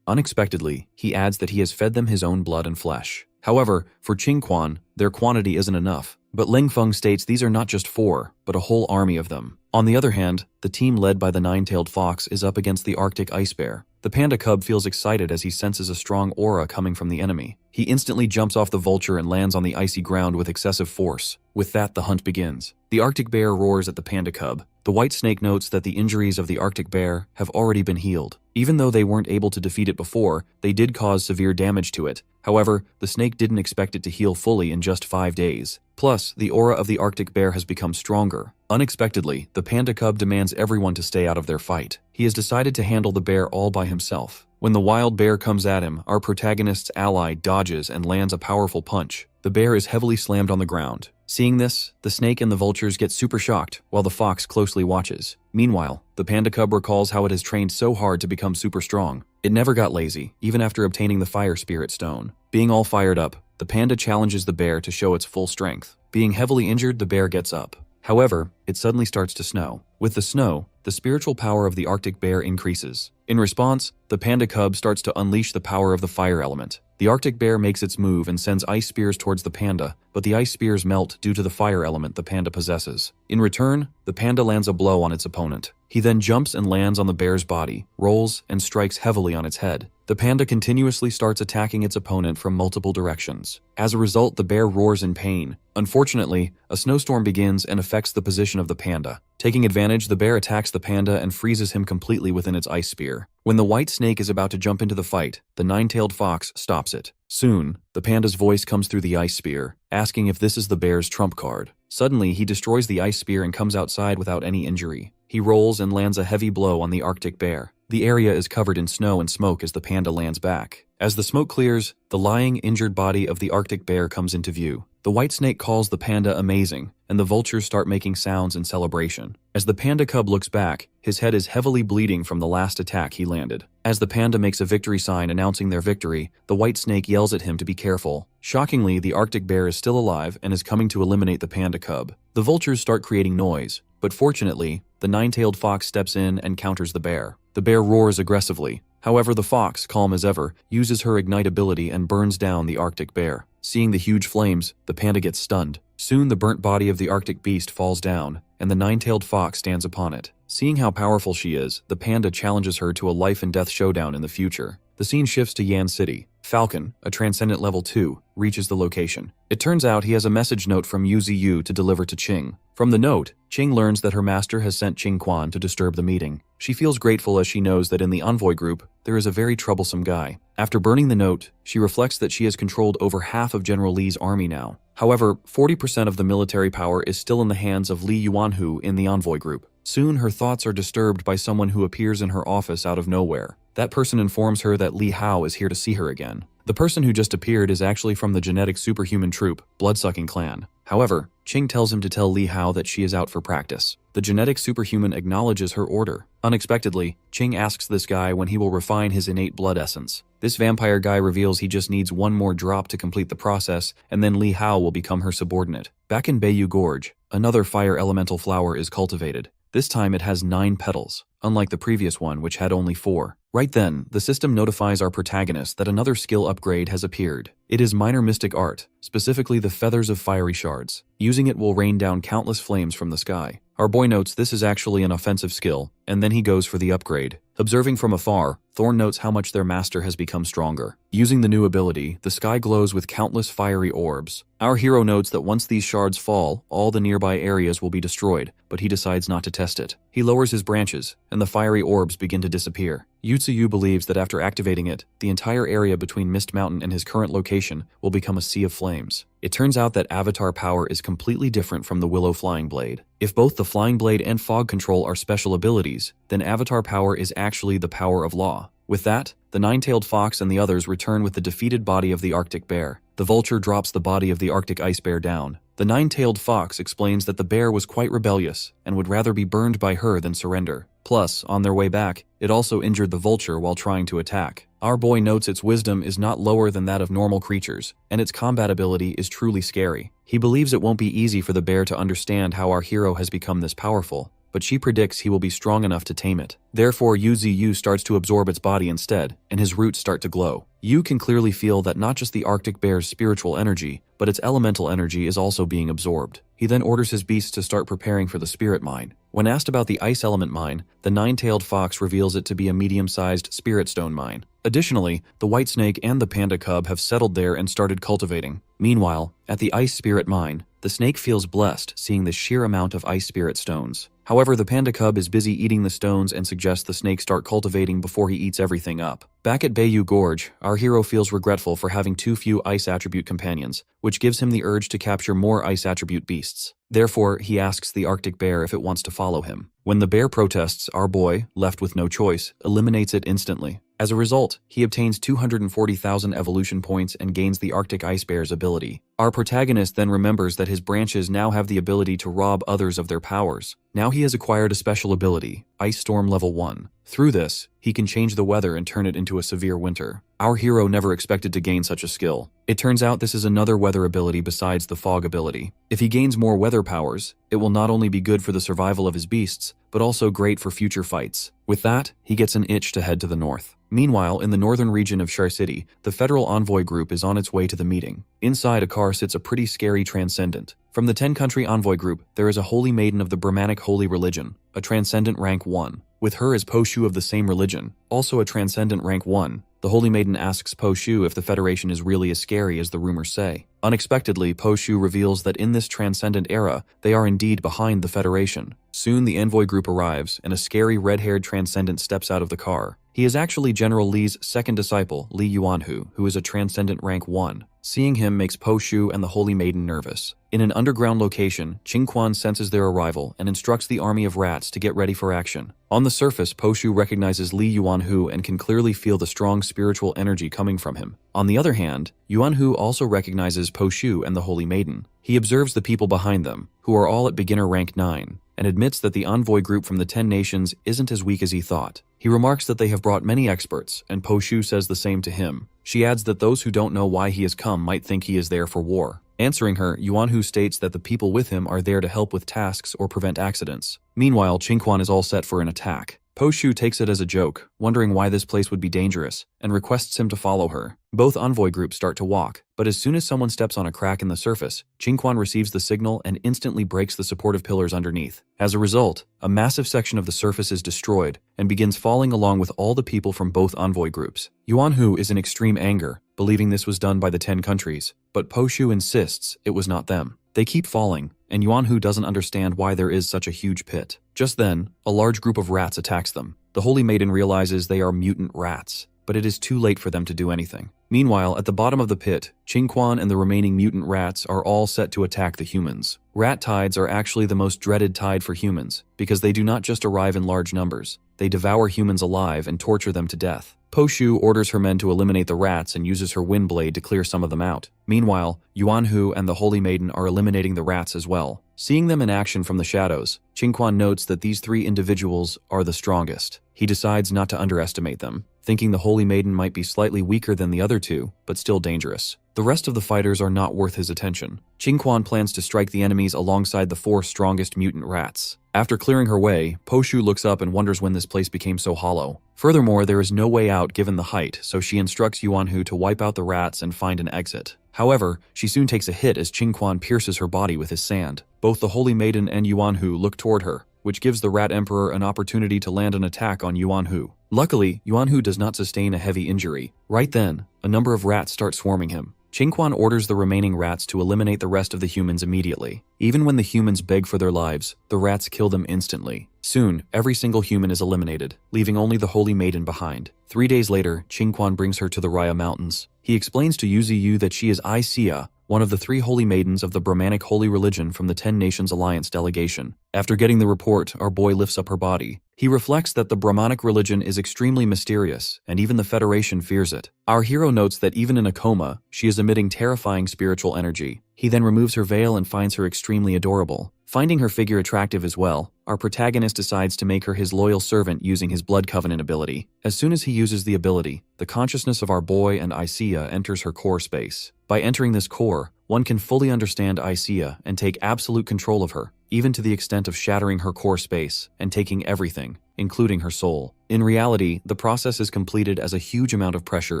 Unexpectedly, he adds that he has fed them his own blood and flesh. However, for Qingquan, their quantity isn't enough. But Leng Feng states these are not just 4, but a whole army of them. On the other hand, the team led by the Nine-Tailed Fox is up against the Arctic Ice Bear. The panda cub feels excited as he senses a strong aura coming from the enemy. He instantly jumps off the vulture and lands on the icy ground with excessive force. With that, the hunt begins. The Arctic bear roars at the panda cub. The white snake notes that the injuries of the Arctic bear have already been healed. Even though they weren't able to defeat it before, they did cause severe damage to it. However, the snake didn't expect it to heal fully in just 5 days. Plus, the aura of the Arctic bear has become stronger. Unexpectedly, the panda cub demands everyone to stay out of their fight. He has decided to handle the bear all by himself. When the wild bear comes at him, our protagonist's ally dodges and lands a powerful punch. The bear is heavily slammed on the ground. Seeing this, the snake and the vultures get super shocked, while the fox closely watches. Meanwhile, the panda cub recalls how it has trained so hard to become super strong. It never got lazy, even after obtaining the Fire Spirit Stone. Being all fired up, the panda challenges the bear to show its full strength. Being heavily injured, the bear gets up. However, it suddenly starts to snow. With the snow, the spiritual power of the Arctic bear increases. In response, the panda cub starts to unleash the power of the fire element. The Arctic bear makes its move and sends ice spears towards the panda, but the ice spears melt due to the fire element the panda possesses. In return, the panda lands a blow on its opponent. He then jumps and lands on the bear's body, rolls, and strikes heavily on its head. The panda continuously starts attacking its opponent from multiple directions. As a result, the bear roars in pain. Unfortunately, a snowstorm begins and affects the position of the panda. Taking advantage, the bear attacks the panda and freezes him completely within its ice spear. When the white snake is about to jump into the fight, the nine-tailed fox stops it. Soon, the panda's voice comes through the ice spear, asking if this is the bear's trump card. Suddenly, he destroys the ice spear and comes outside without any injury. He rolls and lands a heavy blow on the Arctic bear. The area is covered in snow and smoke as the panda lands back. As the smoke clears, the lying, injured body of the Arctic bear comes into view. The white snake calls the panda amazing, and the vultures start making sounds in celebration. As the panda cub looks back, his head is heavily bleeding from the last attack he landed. As the panda makes a victory sign announcing their victory, the white snake yells at him to be careful. Shockingly, the Arctic bear is still alive and is coming to eliminate the panda cub. The vultures start creating noise, but fortunately, the nine-tailed fox steps in and counters the bear. The bear roars aggressively. However, the fox, calm as ever, uses her ignite ability and burns down the Arctic bear. Seeing the huge flames, the panda gets stunned. Soon the burnt body of the Arctic beast falls down, and the nine-tailed fox stands upon it. Seeing how powerful she is, the panda challenges her to a life-and-death showdown in the future. The scene shifts to Yan City. Falcon, a Transcendent Level 2, reaches the location. It turns out he has a message note from Yu Ziyu to deliver to Qing. From the note, Qing learns that her master has sent Qing Quan to disturb the meeting. She feels grateful as she knows that in the envoy group, there is a very troublesome guy. After burning the note, she reflects that she has controlled over half of General Li's army now. However, 40% of the military power is still in the hands of Li Yuanhu in the envoy group. Soon, her thoughts are disturbed by someone who appears in her office out of nowhere. That person informs her that Li Hao is here to see her again. The person who just appeared is actually from the genetic superhuman troop, Bloodsucking Clan. However, Qing tells him to tell Li Hao that she is out for practice. The genetic superhuman acknowledges her order. Unexpectedly, Qing asks this guy when he will refine his innate blood essence. This vampire guy reveals he just needs one more drop to complete the process, and then Li Hao will become her subordinate. Back in Beiyu Gorge, another fire elemental flower is cultivated. This time it has 9 petals, unlike the previous one which had only 4. Right then, the system notifies our protagonist that another skill upgrade has appeared. It is Minor Mystic Art, specifically the Feathers of Fiery Shards. Using it will rain down countless flames from the sky. Our boy notes this is actually an offensive skill, and then he goes for the upgrade. Observing from afar, Thorn notes how much their master has become stronger. Using the new ability, the sky glows with countless fiery orbs. Our hero notes that once these shards fall, all the nearby areas will be destroyed, but he decides not to test it. He lowers his branches, and the fiery orbs begin to disappear. Yu Ziyu believes that after activating it, the entire area between Mist Mountain and his current location will become a sea of flames. It turns out that Avatar power is completely different from the Willow Flying Blade. If both the Flying Blade and Fog Control are special abilities, then Avatar power is actually the power of law. With that, the Nine-Tailed Fox and the others return with the defeated body of the Arctic Bear. The Vulture drops the body of the Arctic Ice Bear down. The Nine-Tailed Fox explains that the bear was quite rebellious and would rather be burned by her than surrender. Plus, on their way back, it also injured the Vulture while trying to attack. Our boy notes its wisdom is not lower than that of normal creatures, and its combat ability is truly scary. He believes it won't be easy for the bear to understand how our hero has become this powerful, but she predicts he will be strong enough to tame it. Therefore, Yu Ziyu starts to absorb its body instead, and his roots start to glow. Yu can clearly feel that not just the Arctic bear's spiritual energy, but its elemental energy is also being absorbed. He then orders his beasts to start preparing for the spirit mine. When asked about the ice element mine, the Nine-Tailed Fox reveals it to be a medium-sized spirit stone mine. Additionally, the white snake and the panda cub have settled there and started cultivating. Meanwhile, at the ice spirit mine, the snake feels blessed seeing the sheer amount of ice spirit stones. However, the panda cub is busy eating the stones and suggests the snake start cultivating before he eats everything up. Back at Beiyu Gorge, our hero feels regretful for having too few ice attribute companions, which gives him the urge to capture more ice attribute beasts. Therefore, he asks the Arctic bear if it wants to follow him. When the bear protests, our boy, left with no choice, eliminates it instantly. As a result, he obtains 240,000 evolution points and gains the Arctic Ice Bear's ability. Our protagonist then remembers that his branches now have the ability to rob others of their powers. Now he has acquired a special ability, Ice Storm Level 1. Through this, he can change the weather and turn it into a severe winter. Our hero never expected to gain such a skill. It turns out this is another weather ability besides the fog ability. If he gains more weather powers, it will not only be good for the survival of his beasts, but also great for future fights. With that, he gets an itch to head to the north. Meanwhile, in the northern region of Shar City, the Federal Envoy Group is on its way to the meeting. Inside a car sits a pretty scary Transcendent. From the 10-country Envoy Group, there is a Holy Maiden of the Brahmanic Holy Religion, a Transcendent Rank 1. With her is Po Shu of the same religion, also a Transcendent Rank 1. The Holy Maiden asks Po Shu if the Federation is really as scary as the rumors say. Unexpectedly, Po Shu reveals that in this Transcendent era, they are indeed behind the Federation. Soon the Envoy Group arrives, and a scary red-haired Transcendent steps out of the car. He is actually General Li's second disciple, Li Yuanhu, who is a Transcendent Rank 1. Seeing him makes Po Shu and the Holy Maiden nervous. In an underground location, Qing Quan senses their arrival and instructs the army of rats to get ready for action. On the surface, Po Shu recognizes Li Yuanhu and can clearly feel the strong spiritual energy coming from him. On the other hand, Yuanhu also recognizes Po Shu and the Holy Maiden. He observes the people behind them, who are all at beginner rank 9, and admits that the envoy group from the 10 nations isn't as weak as he thought. He remarks that they have brought many experts, and Po Shu says the same to him. She adds that those who don't know why he has come might think he is there for war. Answering her, Yuanhu states that the people with him are there to help with tasks or prevent accidents. Meanwhile, Qing Quan is all set for an attack. Po Shu takes it as a joke, wondering why this place would be dangerous, and requests him to follow her. Both envoy groups start to walk, but as soon as someone steps on a crack in the surface, Qingquan receives the signal and instantly breaks the supportive pillars underneath. As a result, a massive section of the surface is destroyed and begins falling along with all the people from both envoy groups. Yuanhu is in extreme anger, believing this was done by the 10 countries, but Po Shu insists it was not them. They keep falling, and Yuanhu doesn't understand why there is such a huge pit. Just then, a large group of rats attacks them. The Holy Maiden realizes they are mutant rats, but it is too late for them to do anything. Meanwhile, at the bottom of the pit, Qingquan and the remaining mutant rats are all set to attack the humans. Rat tides are actually the most dreaded tide for humans, because they do not just arrive in large numbers. They devour humans alive and torture them to death. Po Shu orders her men to eliminate the rats and uses her wind blade to clear some of them out. Meanwhile, Yuanhu and the Holy Maiden are eliminating the rats as well. Seeing them in action from the shadows, Qingquan notes that these 3 individuals are the strongest. He decides not to underestimate them, thinking the Holy Maiden might be slightly weaker than the other 2, but still dangerous. The rest of the fighters are not worth his attention. Qingquan plans to strike the enemies alongside the 4 strongest mutant rats. After clearing her way, Po Shu looks up and wonders when this place became so hollow. Furthermore, there is no way out given the height, so she instructs Yuanhu to wipe out the rats and find an exit. However, she soon takes a hit as Qingquan pierces her body with his sand. Both the Holy Maiden and Yuanhu look toward her, which gives the Rat Emperor an opportunity to land an attack on Yuanhu. Luckily, Yuanhu does not sustain a heavy injury. Right then, a number of rats start swarming him. Qingquan orders the remaining rats to eliminate the rest of the humans immediately. Even when the humans beg for their lives, the rats kill them instantly. Soon, every single human is eliminated, leaving only the Holy Maiden behind. 3 days later, Qingquan brings her to the Raya Mountains. He explains to Yuziyu that she is Isia, one of the 3 holy maidens of the Brahmanic holy religion from the 10 Nations Alliance delegation. After getting the report, our boy lifts up her body. He reflects that the Brahmanic religion is extremely mysterious, and even the Federation fears it. Our hero notes that even in a coma, she is emitting terrifying spiritual energy. He then removes her veil and finds her extremely adorable. Finding her figure attractive as well, our protagonist decides to make her his loyal servant using his Blood Covenant ability. As soon as he uses the ability, the consciousness of our boy and Isia enters her core space. By entering this core, one can fully understand Isia and take absolute control of her, even to the extent of shattering her core space and taking everything, including her soul. In reality, the process is completed as a huge amount of pressure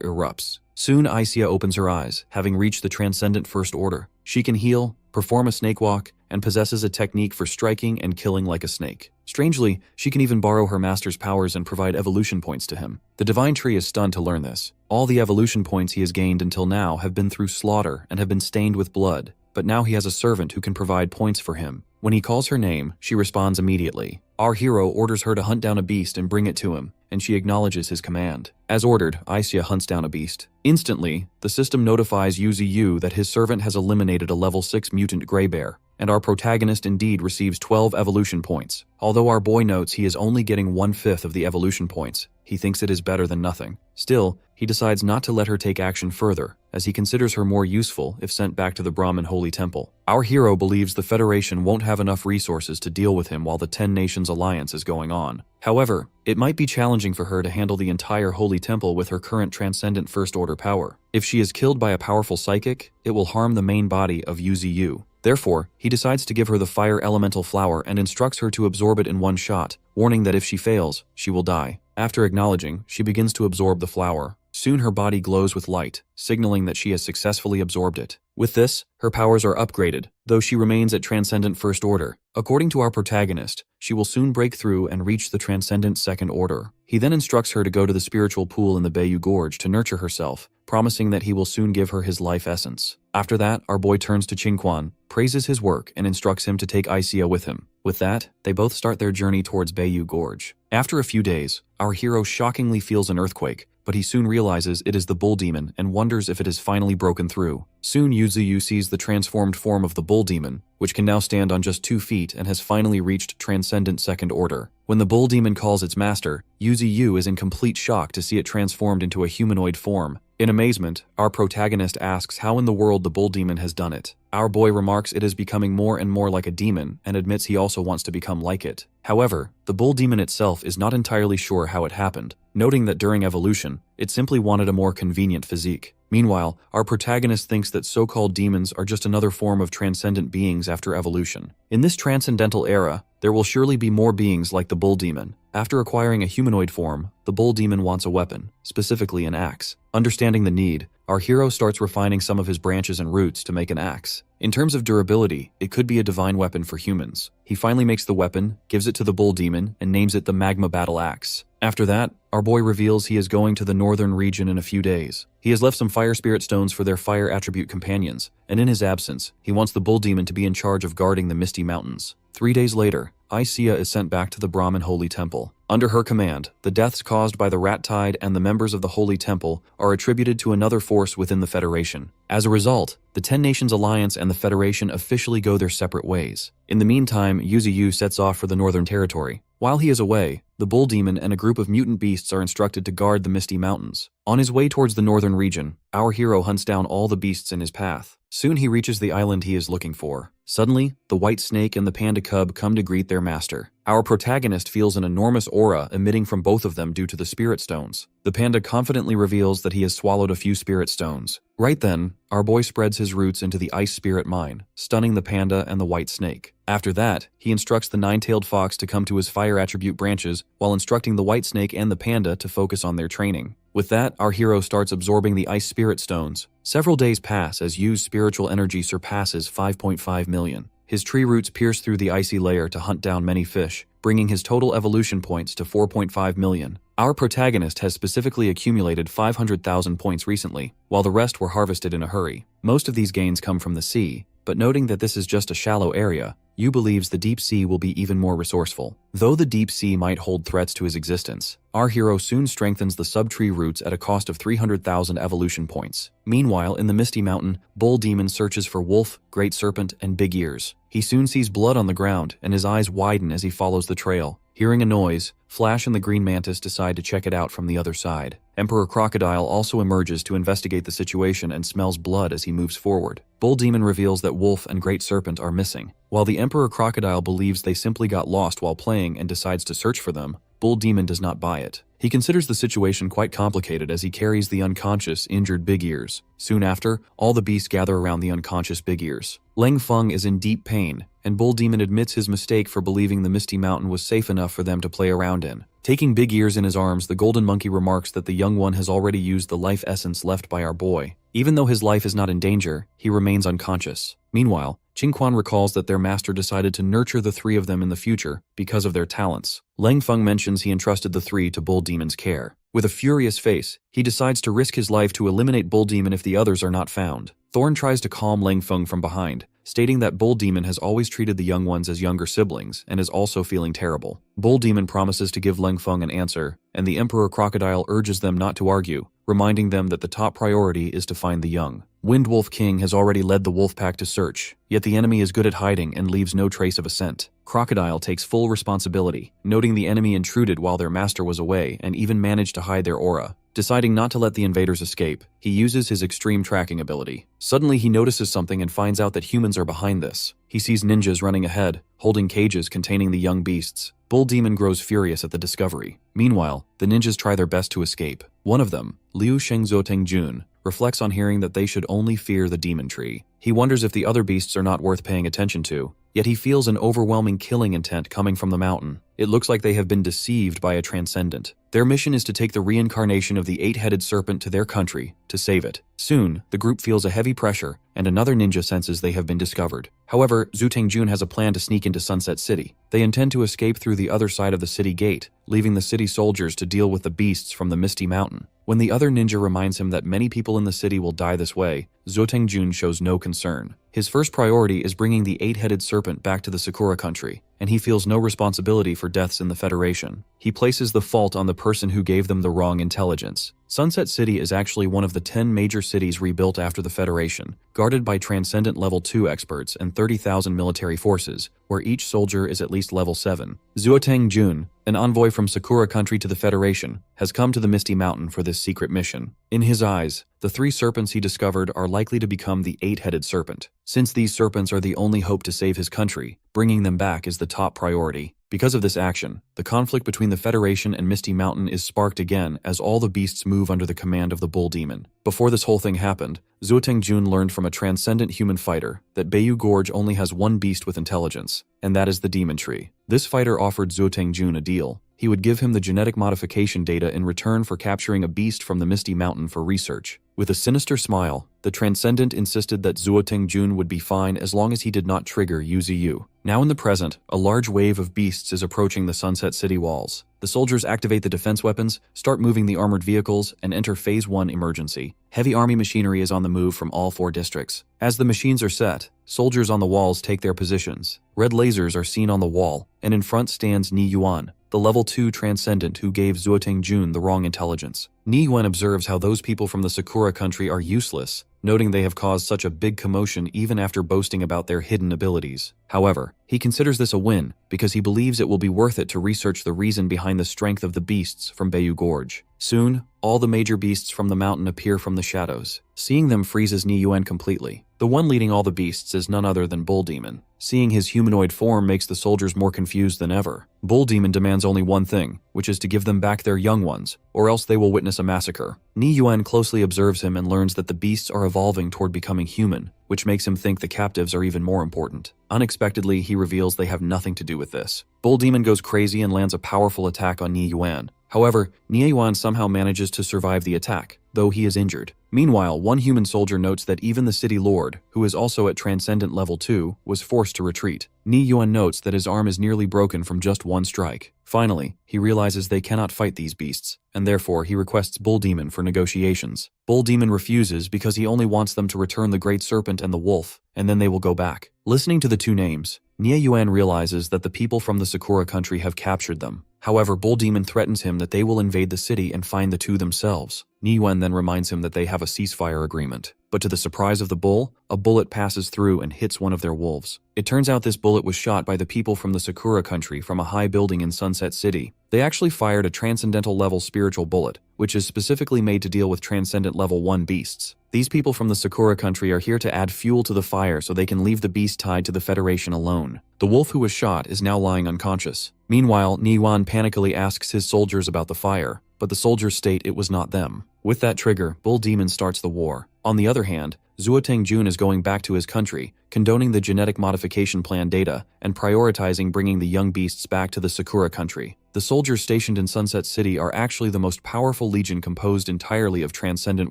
erupts. Soon Isia opens her eyes, having reached the Transcendent First Order. She can heal, perform a snake walk, and possesses a technique for striking and killing like a snake. Strangely, she can even borrow her master's powers and provide evolution points to him. The Divine Tree is stunned to learn this. All the evolution points he has gained until now have been through slaughter and have been stained with blood, but now he has a servant who can provide points for him. When he calls her name, she responds immediately. Our hero orders her to hunt down a beast and bring it to him, and she acknowledges his command. As ordered, Isia hunts down a beast. Instantly, the system notifies Yuziyu that his servant has eliminated a level 6 mutant gray bear, and our protagonist indeed receives 12 evolution points. Although our boy notes he is only getting 1/5 of the evolution points, he thinks it is better than nothing. Still, he decides not to let her take action further, as he considers her more useful if sent back to the Brahmin Holy Temple. Our hero believes the Federation won't have enough resources to deal with him while the 10 Nations Alliance is going on. However, it might be challenging for her to handle the entire Holy Temple with her current Transcendent First Order power. If she is killed by a powerful psychic, it will harm the main body of Yuziyu. Therefore, he decides to give her the Fire Elemental Flower and instructs her to absorb it in one shot, warning that if she fails, she will die. After acknowledging, she begins to absorb the flower. Soon her body glows with light, signaling that she has successfully absorbed it. With this, her powers are upgraded, though she remains at Transcendent First Order. According to our protagonist, she will soon break through and reach the Transcendent Second Order. He then instructs her to go to the spiritual pool in the Bayou Gorge to nurture herself, promising that he will soon give her his life essence. After that, our boy turns to Qingquan, praises his work, and instructs him to take Isia with him. With that, they both start their journey towards Bayou Gorge. After a few days, our hero shockingly feels an earthquake, but he soon realizes it is the Bull Demon and wonders if it has finally broken through. Soon Yuziyu sees the transformed form of the Bull Demon, which can now stand on just 2 feet and has finally reached Transcendent Second Order. When the Bull Demon calls its master, Yuziyu is in complete shock to see it transformed into a humanoid form. In amazement, our protagonist asks how in the world the Bull Demon has done it. Our boy remarks it is becoming more and more like a demon and admits he also wants to become like it. However, the Bull Demon itself is not entirely sure how it happened, noting that during evolution, it simply wanted a more convenient physique. Meanwhile, our protagonist thinks that so-called demons are just another form of transcendent beings after evolution. In this transcendental era, there will surely be more beings like the Bull Demon. After acquiring a humanoid form, the Bull Demon wants a weapon, specifically an axe. Understanding the need, our hero starts refining some of his branches and roots to make an axe. In terms of durability, it could be a divine weapon for humans. He finally makes the weapon, gives it to the bull demon, and names it the Magma Battle Axe. After that, our boy reveals he is going to the northern region in a few days. He has left some fire spirit stones for their fire attribute companions, and in his absence, he wants the bull demon to be in charge of guarding the Misty Mountains. 3 days later, Isia is sent back to the Brahmin Holy Temple. Under her command, the deaths caused by the Rat Tide and the members of the Holy Temple are attributed to another force within the Federation. As a result, the 10 Nations Alliance and the Federation officially go their separate ways. In the meantime, Yuziyu sets off for the Northern Territory. While he is away, the Bull Demon and a group of mutant beasts are instructed to guard the Misty Mountains. On his way towards the northern region, our hero hunts down all the beasts in his path. Soon he reaches the island he is looking for. Suddenly, the white snake and the panda cub come to greet their master. Our protagonist feels an enormous aura emitting from both of them due to the spirit stones. The panda confidently reveals that he has swallowed a few spirit stones. Right then, our boy spreads his roots into the ice spirit mine, stunning the panda and the white snake. After that, he instructs the nine-tailed fox to come to his fire attribute branches while instructing the white snake and the panda to focus on their training. With that, our hero starts absorbing the ice spirit stones. Several days pass as Yu's spiritual energy surpasses 5.5 million. His tree roots pierce through the icy layer to hunt down many fish, bringing his total evolution points to 4.5 million. Our protagonist has specifically accumulated 500,000 points recently, while the rest were harvested in a hurry. Most of these gains come from the sea, but noting that this is just a shallow area, Yu believes the deep sea will be even more resourceful. Though the deep sea might hold threats to his existence, our hero soon strengthens the sub-tree roots at a cost of 300,000 evolution points. Meanwhile, in the Misty Mountain, Bull Demon searches for Wolf, Great Serpent, and Big Ears. He soon sees blood on the ground, and his eyes widen as he follows the trail. Hearing a noise, Flash and the Green Mantis decide to check it out from the other side. Emperor Crocodile also emerges to investigate the situation and smells blood as he moves forward. Bull Demon reveals that Wolf and Great Serpent are missing. While the Emperor Crocodile believes they simply got lost while playing and decides to search for them, Bull Demon does not buy it. He considers the situation quite complicated as he carries the unconscious, injured Big Ears. Soon after, all the beasts gather around the unconscious Big Ears. Leng Feng is in deep pain, and Bull Demon admits his mistake for believing the Misty Mountain was safe enough for them to play around in. Taking Big Ears in his arms, the Golden Monkey remarks that the young one has already used the life essence left by our boy. Even though his life is not in danger, he remains unconscious. Meanwhile, Qingquan recalls that their master decided to nurture the three of them in the future because of their talents. Leng Feng mentions he entrusted the three to Bull Demon's care. With a furious face, he decides to risk his life to eliminate Bull Demon if the others are not found. Thorn tries to calm Leng Feng from behind, stating that Bull Demon has always treated the young ones as younger siblings and is also feeling terrible. Bull Demon promises to give Leng Feng an answer, and the Emperor Crocodile urges them not to argue, reminding them that the top priority is to find the young. Wind Wolf King has already led the wolf pack to search, yet the enemy is good at hiding and leaves no trace of a scent. Crocodile takes full responsibility, noting the enemy intruded while their master was away and even managed to hide their aura. Deciding not to let the invaders escape, he uses his extreme tracking ability. Suddenly he notices something and finds out that humans are behind this. He sees ninjas running ahead, holding cages containing the young beasts. Bull Demon grows furious at the discovery. Meanwhile, the ninjas try their best to escape. One of them, Liu Shengzoteng Jun, reflects on hearing that they should only fear the demon tree. He wonders if the other beasts are not worth paying attention to, yet he feels an overwhelming killing intent coming from the mountain. It looks like they have been deceived by a transcendent. Their mission is to take the reincarnation of the eight-headed serpent to their country, to save it. Soon, the group feels a heavy pressure, and another ninja senses they have been discovered. However, Zuteng Jun has a plan to sneak into Sunset City. They intend to escape through the other side of the city gate, leaving the city soldiers to deal with the beasts from the Misty Mountain. When the other ninja reminds him that many people in the city will die this way, Zoteng Jun shows no concern. His first priority is bringing the eight-headed serpent back to the Sakura country, and he feels no responsibility for deaths in the Federation. He places the fault on the person who gave them the wrong intelligence. Sunset City is actually one of the 10 major cities rebuilt after the Federation, guarded by Transcendent Level 2 experts and 30,000 military forces, where each soldier is at least Level 7. Zuoteng Jun, an envoy from Sakura country to the Federation, has come to the Misty Mountain for this secret mission. In his eyes, the 3 serpents he discovered are likely to become the 8-headed serpent. Since these serpents are the only hope to save his country, bringing them back is the top priority. Because of this action, the conflict between the Federation and Misty Mountain is sparked again as all the beasts move under the command of the Bull Demon. Before this whole thing happened, Zuoteng Jun learned from a transcendent human fighter that Bayou Gorge only has one beast with intelligence, and that is the Demon Tree. This fighter offered Zuoteng Jun a deal. He would give him the genetic modification data in return for capturing a beast from the Misty Mountain for research. With a sinister smile, the Transcendent insisted that Xiaoqing Jun would be fine as long as he did not trigger Yuziyu. Now in the present, a large wave of beasts is approaching the Sunset City walls. The soldiers activate the defense weapons, start moving the armored vehicles, and enter Phase 1 emergency. Heavy army machinery is on the move from all 4 districts. As the machines are set, soldiers on the walls take their positions. Red lasers are seen on the wall, and in front stands Ni Yuan, the level 2 Transcendent who gave Xiaoqing Jun the wrong intelligence. Ni Yuan observes how those people from the Sakura country are useless, noting they have caused such a big commotion even after boasting about their hidden abilities. However, he considers this a win because he believes it will be worth it to research the reason behind the strength of the beasts from Bayou Gorge. Soon, all the major beasts from the mountain appear from the shadows. Seeing them freezes Ni Yuan completely. The one leading all the beasts is none other than Bull Demon. Seeing his humanoid form makes the soldiers more confused than ever. Bull Demon demands only one thing, which is to give them back their young ones, or else they will witness a massacre. Ni Yuan closely observes him and learns that the beasts are evolving toward becoming human, which makes him think the captives are even more important. Unexpectedly, he reveals they have nothing to do with this. Bull Demon goes crazy and lands a powerful attack on Ni Yuan. However, Ni Yuan somehow manages to survive the attack, though he is injured. Meanwhile, one human soldier notes that even the city lord, who is also at Transcendent Level 2, was forced to retreat. Ni Yuan notes that his arm is nearly broken from just one strike. Finally, he realizes they cannot fight these beasts, and therefore he requests Bull Demon for negotiations. Bull Demon refuses because he only wants them to return the Great Serpent and the Wolf, and then they will go back. Listening to the two names, Ni Yuan realizes that the people from the Sakura country have captured them. However, Bull Demon threatens him that they will invade the city and find the two themselves. Ni Yuan then reminds him that they have a ceasefire agreement. But to the surprise of the bull, a bullet passes through and hits one of their wolves. It turns out this bullet was shot by the people from the Sakura country from a high building in Sunset City. They actually fired a transcendental level spiritual bullet, which is specifically made to deal with transcendent level 1 beasts. These people from the Sakura country are here to add fuel to the fire so they can leave the beast tied to the Federation alone. The wolf who was shot is now lying unconscious. Meanwhile, Ni Yuan panically asks his soldiers about the fire, but the soldiers state it was not them. With that trigger, Bull Demon starts the war. On the other hand, Xiaoqing Jun is going back to his country, condoning the genetic modification plan data and prioritizing bringing the young beasts back to the Sakura country. The soldiers stationed in Sunset City are actually the most powerful legion composed entirely of transcendent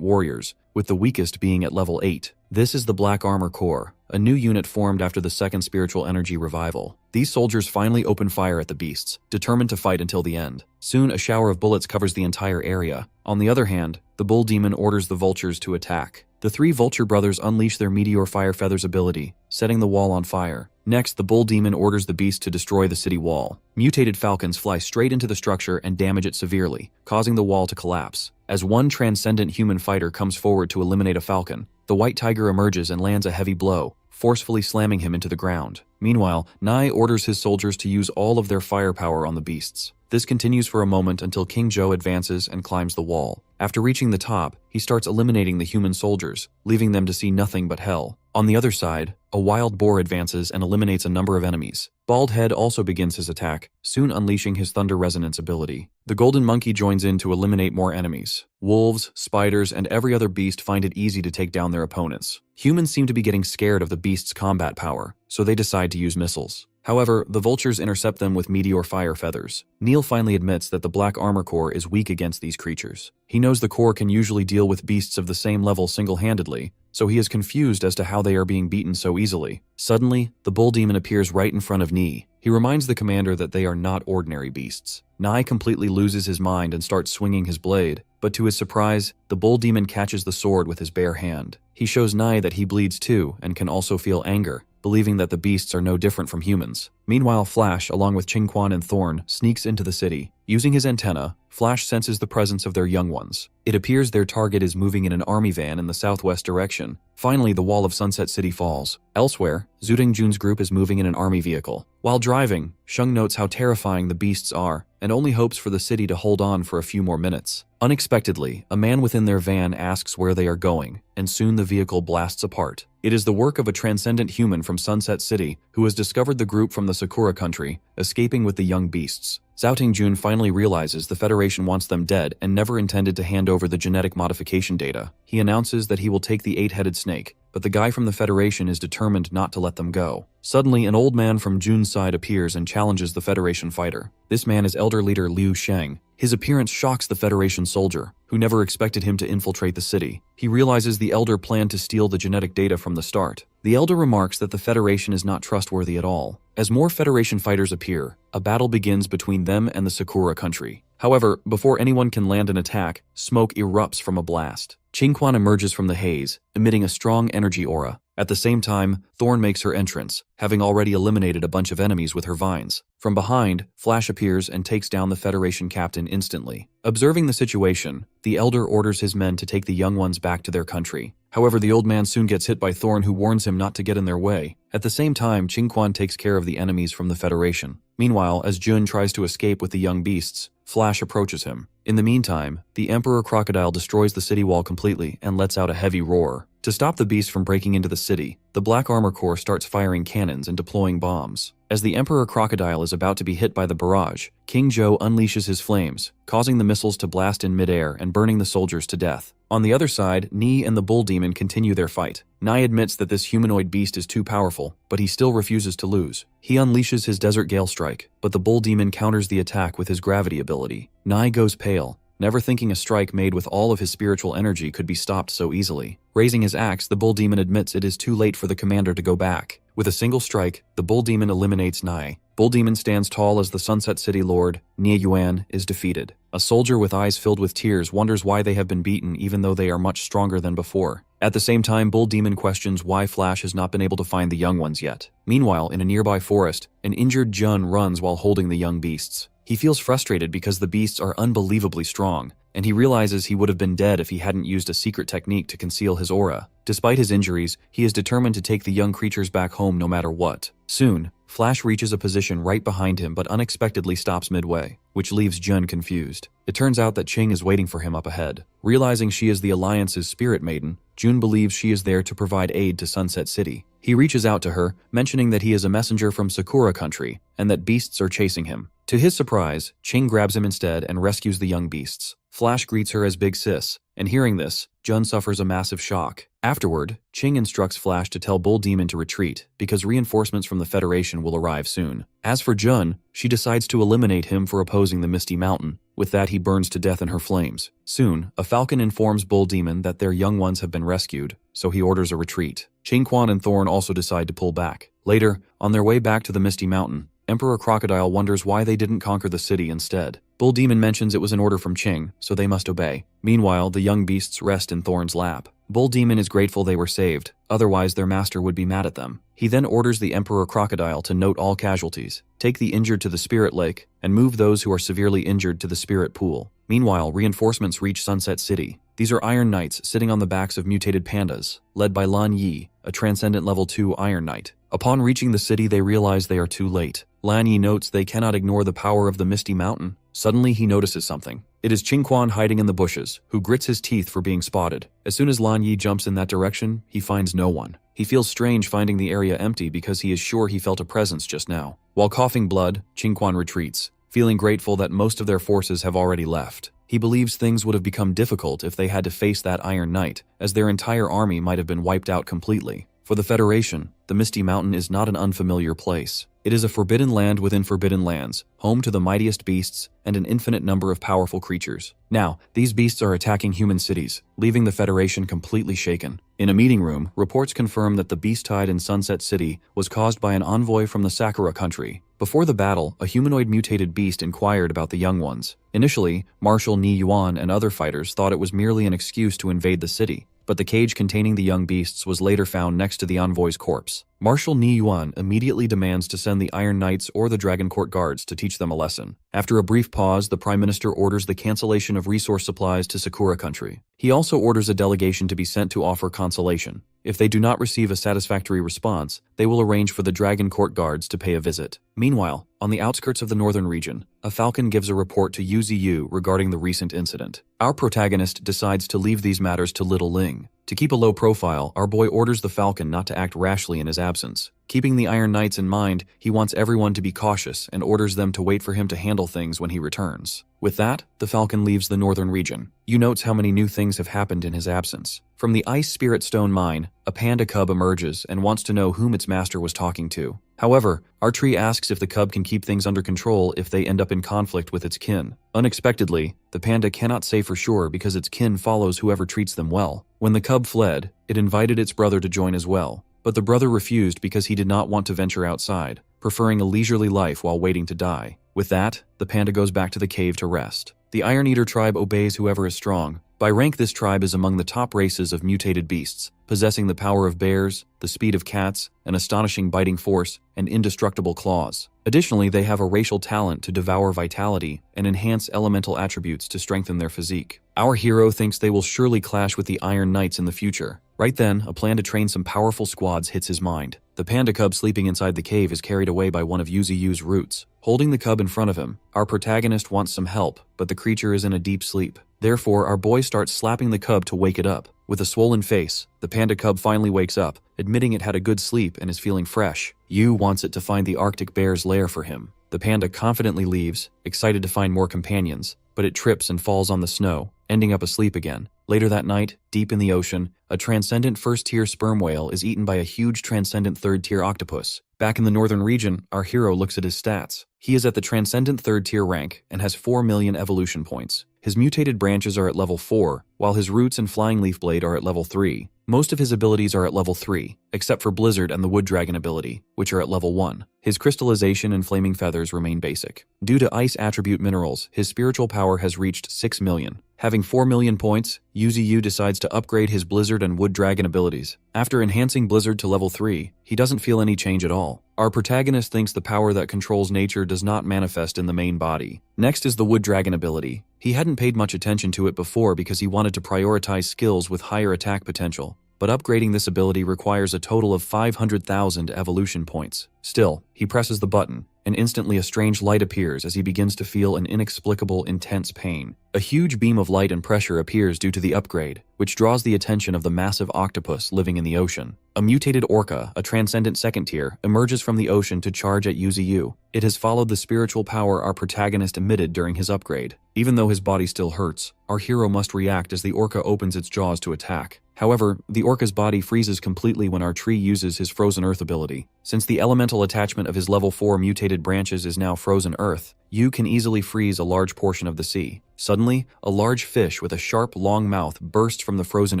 warriors, with the weakest being at level 8. This is the Black Armor Corps, a new unit formed after the second spiritual energy revival. These soldiers finally open fire at the beasts, determined to fight until the end. Soon, a shower of bullets covers the entire area. On the other hand, the Bull Demon orders the vultures to attack. The 3 Vulture brothers unleash their Meteor Fire Feathers ability, setting the wall on fire. Next, the Bull Demon orders the beast to destroy the city wall. Mutated falcons fly straight into the structure and damage it severely, causing the wall to collapse. As one transcendent human fighter comes forward to eliminate a falcon, the White Tiger emerges and lands a heavy blow, forcefully slamming him into the ground. Meanwhile, Nai orders his soldiers to use all of their firepower on the beasts. This continues for a moment until King Zhou advances and climbs the wall. After reaching the top, he starts eliminating the human soldiers, leaving them to see nothing but hell. On the other side, a wild boar advances and eliminates a number of enemies. Bald Head also begins his attack, soon unleashing his Thunder Resonance ability. The Golden Monkey joins in to eliminate more enemies. Wolves, spiders, and every other beast find it easy to take down their opponents. Humans seem to be getting scared of the beast's combat power, so they decide to use missiles. However, the vultures intercept them with Meteor Fire Feathers. Neil finally admits that the Black Armor Corps is weak against these creatures. He knows the Corps can usually deal with beasts of the same level single-handedly, so he is confused as to how they are being beaten so easily. Suddenly, the Bull Demon appears right in front of Ni. He reminds the commander that they are not ordinary beasts. Nai completely loses his mind and starts swinging his blade, but to his surprise, the Bull Demon catches the sword with his bare hand. He shows Nai that he bleeds too and can also feel anger, believing that the beasts are no different from humans. Meanwhile, Flash, along with Qingquan and Thorn, sneaks into the city. Using his antenna, Flash senses the presence of their young ones. It appears their target is moving in an army van in the southwest direction. Finally, the wall of Sunset City falls. Elsewhere, Xiaoqing Jun's group is moving in an army vehicle. While driving, Sheng notes how terrifying the beasts are, and only hopes for the city to hold on for a few more minutes. Unexpectedly, a man within their van asks where they are going, and soon the vehicle blasts apart. It is the work of a transcendent human from Sunset City who has discovered the group from the Sakura country, escaping with the young beasts. Xiaoqing Jun finally realizes the Federation wants them dead and never intended to hand over the genetic modification data. He announces that he will take the 8-headed snake, but the guy from the Federation is determined not to let them go. Suddenly, an old man from Jun's side appears and challenges the Federation fighter. This man is Elder Leader Liu Sheng. His appearance shocks the Federation soldier, who never expected him to infiltrate the city. He realizes the Elder planned to steal the genetic data from the start. The Elder remarks that the Federation is not trustworthy at all. As more Federation fighters appear, a battle begins between them and the Sakura country. However, before anyone can land an attack, smoke erupts from a blast. Qingquan emerges from the haze, emitting a strong energy aura. At the same time, Thorn makes her entrance, having already eliminated a bunch of enemies with her vines. From behind, Flash appears and takes down the Federation captain instantly. Observing the situation, the Elder orders his men to take the young ones back to their country. However, the old man soon gets hit by Thorn, who warns him not to get in their way. At the same time, Qingquan takes care of the enemies from the Federation. Meanwhile, as Jun tries to escape with the young beasts, Flash approaches him. In the meantime, the Emperor Crocodile destroys the city wall completely and lets out a heavy roar. To stop the beast from breaking into the city, the Black Armor Corps starts firing cannons and deploying bombs. As the Emperor Crocodile is about to be hit by the barrage, King Zhou unleashes his flames, causing the missiles to blast in midair and burning the soldiers to death. On the other side, Ni and the Bull Demon continue their fight. Ni admits that this humanoid beast is too powerful, but he still refuses to lose. He unleashes his Desert Gale Strike, but the Bull Demon counters the attack with his gravity ability. Ni goes pale, never thinking a strike made with all of his spiritual energy could be stopped so easily. Raising his axe, the Bull Demon admits it is too late for the commander to go back. With a single strike, the Bull Demon eliminates Ni. Bull Demon stands tall as the Sunset City Lord, Nie Yuan, is defeated. A soldier with eyes filled with tears wonders why they have been beaten even though they are much stronger than before. At the same time, Bull Demon questions why Flash has not been able to find the young ones yet. Meanwhile, in a nearby forest, an injured Jun runs while holding the young beasts. He feels frustrated because the beasts are unbelievably strong, and he realizes he would have been dead if he hadn't used a secret technique to conceal his aura. Despite his injuries, he is determined to take the young creatures back home no matter what. Soon, Flash reaches a position right behind him but unexpectedly stops midway, which leaves Jun confused. It turns out that Qing is waiting for him up ahead. Realizing she is the Alliance's spirit maiden, Jun believes she is there to provide aid to Sunset City. He reaches out to her, mentioning that he is a messenger from Sakura country and that beasts are chasing him. To his surprise, Qing grabs him instead and rescues the young beasts. Flash greets her as Big Sis, and hearing this, Jun suffers a massive shock. Afterward, Qing instructs Flash to tell Bull Demon to retreat, because reinforcements from the Federation will arrive soon. As for Jun, she decides to eliminate him for opposing the Misty Mountain. With that, he burns to death in her flames. Soon, a falcon informs Bull Demon that their young ones have been rescued, so he orders a retreat. Qingquan and Thorn also decide to pull back. Later, on their way back to the Misty Mountain, Emperor Crocodile wonders why they didn't conquer the city instead. Bull Demon mentions it was an order from Qing, so they must obey. Meanwhile, the young beasts rest in Thorn's lap. Bull Demon is grateful they were saved, otherwise their master would be mad at them. He then orders the Emperor Crocodile to note all casualties, take the injured to the Spirit Lake, and move those who are severely injured to the Spirit Pool. Meanwhile, reinforcements reach Sunset City. These are Iron Knights sitting on the backs of mutated pandas, led by Lan Yi, a Transcendent Level 2 Iron Knight. Upon reaching the city, they realize they are too late. Lan Yi notes they cannot ignore the power of the Misty Mountain. Suddenly, he notices something. It is Qingquan hiding in the bushes, who grits his teeth for being spotted. As soon as Lan Yi jumps in that direction, he finds no one. He feels strange finding the area empty because he is sure he felt a presence just now. While coughing blood, Qingquan retreats, feeling grateful that most of their forces have already left. He believes things would have become difficult if they had to face that Iron Knight, as their entire army might have been wiped out completely. For the Federation, the Misty Mountain is not an unfamiliar place. It is a forbidden land within forbidden lands, home to the mightiest beasts and an infinite number of powerful creatures. Now, these beasts are attacking human cities, leaving the Federation completely shaken. In a meeting room, reports confirm that the beast tide in Sunset City was caused by an envoy from the Sakura country. Before the battle, a humanoid mutated beast inquired about the young ones. Initially, Marshal Nie Yuan and other fighters thought it was merely an excuse to invade the city, but the cage containing the young beasts was later found next to the envoy's corpse. Marshal Nie Yuan immediately demands to send the Iron Knights or the Dragon Court guards to teach them a lesson. After a brief pause, the Prime Minister orders the cancellation of resource supplies to Sakura country. He also orders a delegation to be sent to offer consolation. If they do not receive a satisfactory response, they will arrange for the Dragon Court guards to pay a visit. Meanwhile, on the outskirts of the northern region, a falcon gives a report to Yu Ziyu regarding the recent incident. Our protagonist decides to leave these matters to Little Ling. To keep a low profile, our boy orders the falcon not to act rashly in his absence. Keeping the Iron Knights in mind, he wants everyone to be cautious and orders them to wait for him to handle things when he returns. With that, the falcon leaves the northern region. Yu notes how many new things have happened in his absence. From the Ice Spirit Stone mine, a panda cub emerges and wants to know whom its master was talking to. However, our tree asks if the cub can keep things under control if they end up in conflict with its kin. Unexpectedly, the panda cannot say for sure because its kin follows whoever treats them well. When the cub fled, it invited its brother to join as well, but the brother refused because he did not want to venture outside, preferring a leisurely life while waiting to die. With that, the panda goes back to the cave to rest. The Iron Eater tribe obeys whoever is strong. By rank, this tribe is among the top races of mutated beasts, possessing the power of bears, the speed of cats, an astonishing biting force, and indestructible claws. Additionally, they have a racial talent to devour vitality and enhance elemental attributes to strengthen their physique. Our hero thinks they will surely clash with the Iron Knights in the future. Right then, a plan to train some powerful squads hits his mind. The panda cub sleeping inside the cave is carried away by one of Yuzu's roots. Holding the cub in front of him, our protagonist wants some help, but the creature is in a deep sleep. Therefore, our boy starts slapping the cub to wake it up. With a swollen face, the panda cub finally wakes up, admitting it had a good sleep and is feeling fresh. Yu wants it to find the Arctic bear's lair for him. The panda confidently leaves, excited to find more companions, but it trips and falls on the snow, ending up asleep again. Later that night, deep in the ocean, a transcendent first-tier sperm whale is eaten by a huge transcendent third-tier octopus. Back in the northern region, our hero looks at his stats. He is at the transcendent third-tier rank and has 4 million evolution points. His mutated branches are at level 4, while his roots and flying leaf blade are at level 3. Most of his abilities are at level 3, except for Blizzard and the Wood Dragon ability, which are at level 1. His crystallization and flaming feathers remain basic. Due to ice attribute minerals, his spiritual power has reached 6 million. Having 4 million points, Yuzu decides to upgrade his Blizzard and Wood Dragon abilities. After enhancing Blizzard to level 3, he doesn't feel any change at all. Our protagonist thinks the power that controls nature does not manifest in the main body. Next is the Wood Dragon ability. He hadn't paid much attention to it before because he wanted to prioritize skills with higher attack potential, but upgrading this ability requires a total of 500,000 evolution points. Still, he presses the button, and instantly a strange light appears as he begins to feel an inexplicable, intense pain. A huge beam of light and pressure appears due to the upgrade, which draws the attention of the massive octopus living in the ocean. A mutated orca, a transcendent second tier, emerges from the ocean to charge at Yuzu. It has followed the spiritual power our protagonist emitted during his upgrade. Even though his body still hurts, our hero must react as the orca opens its jaws to attack. However, the orca's body freezes completely when our tree uses his Frozen Earth ability. Since the elemental attachment of his level 4 mutated branches is now Frozen Earth, Yu can easily freeze a large portion of the sea. Suddenly, a large fish with a sharp, long mouth bursts from the frozen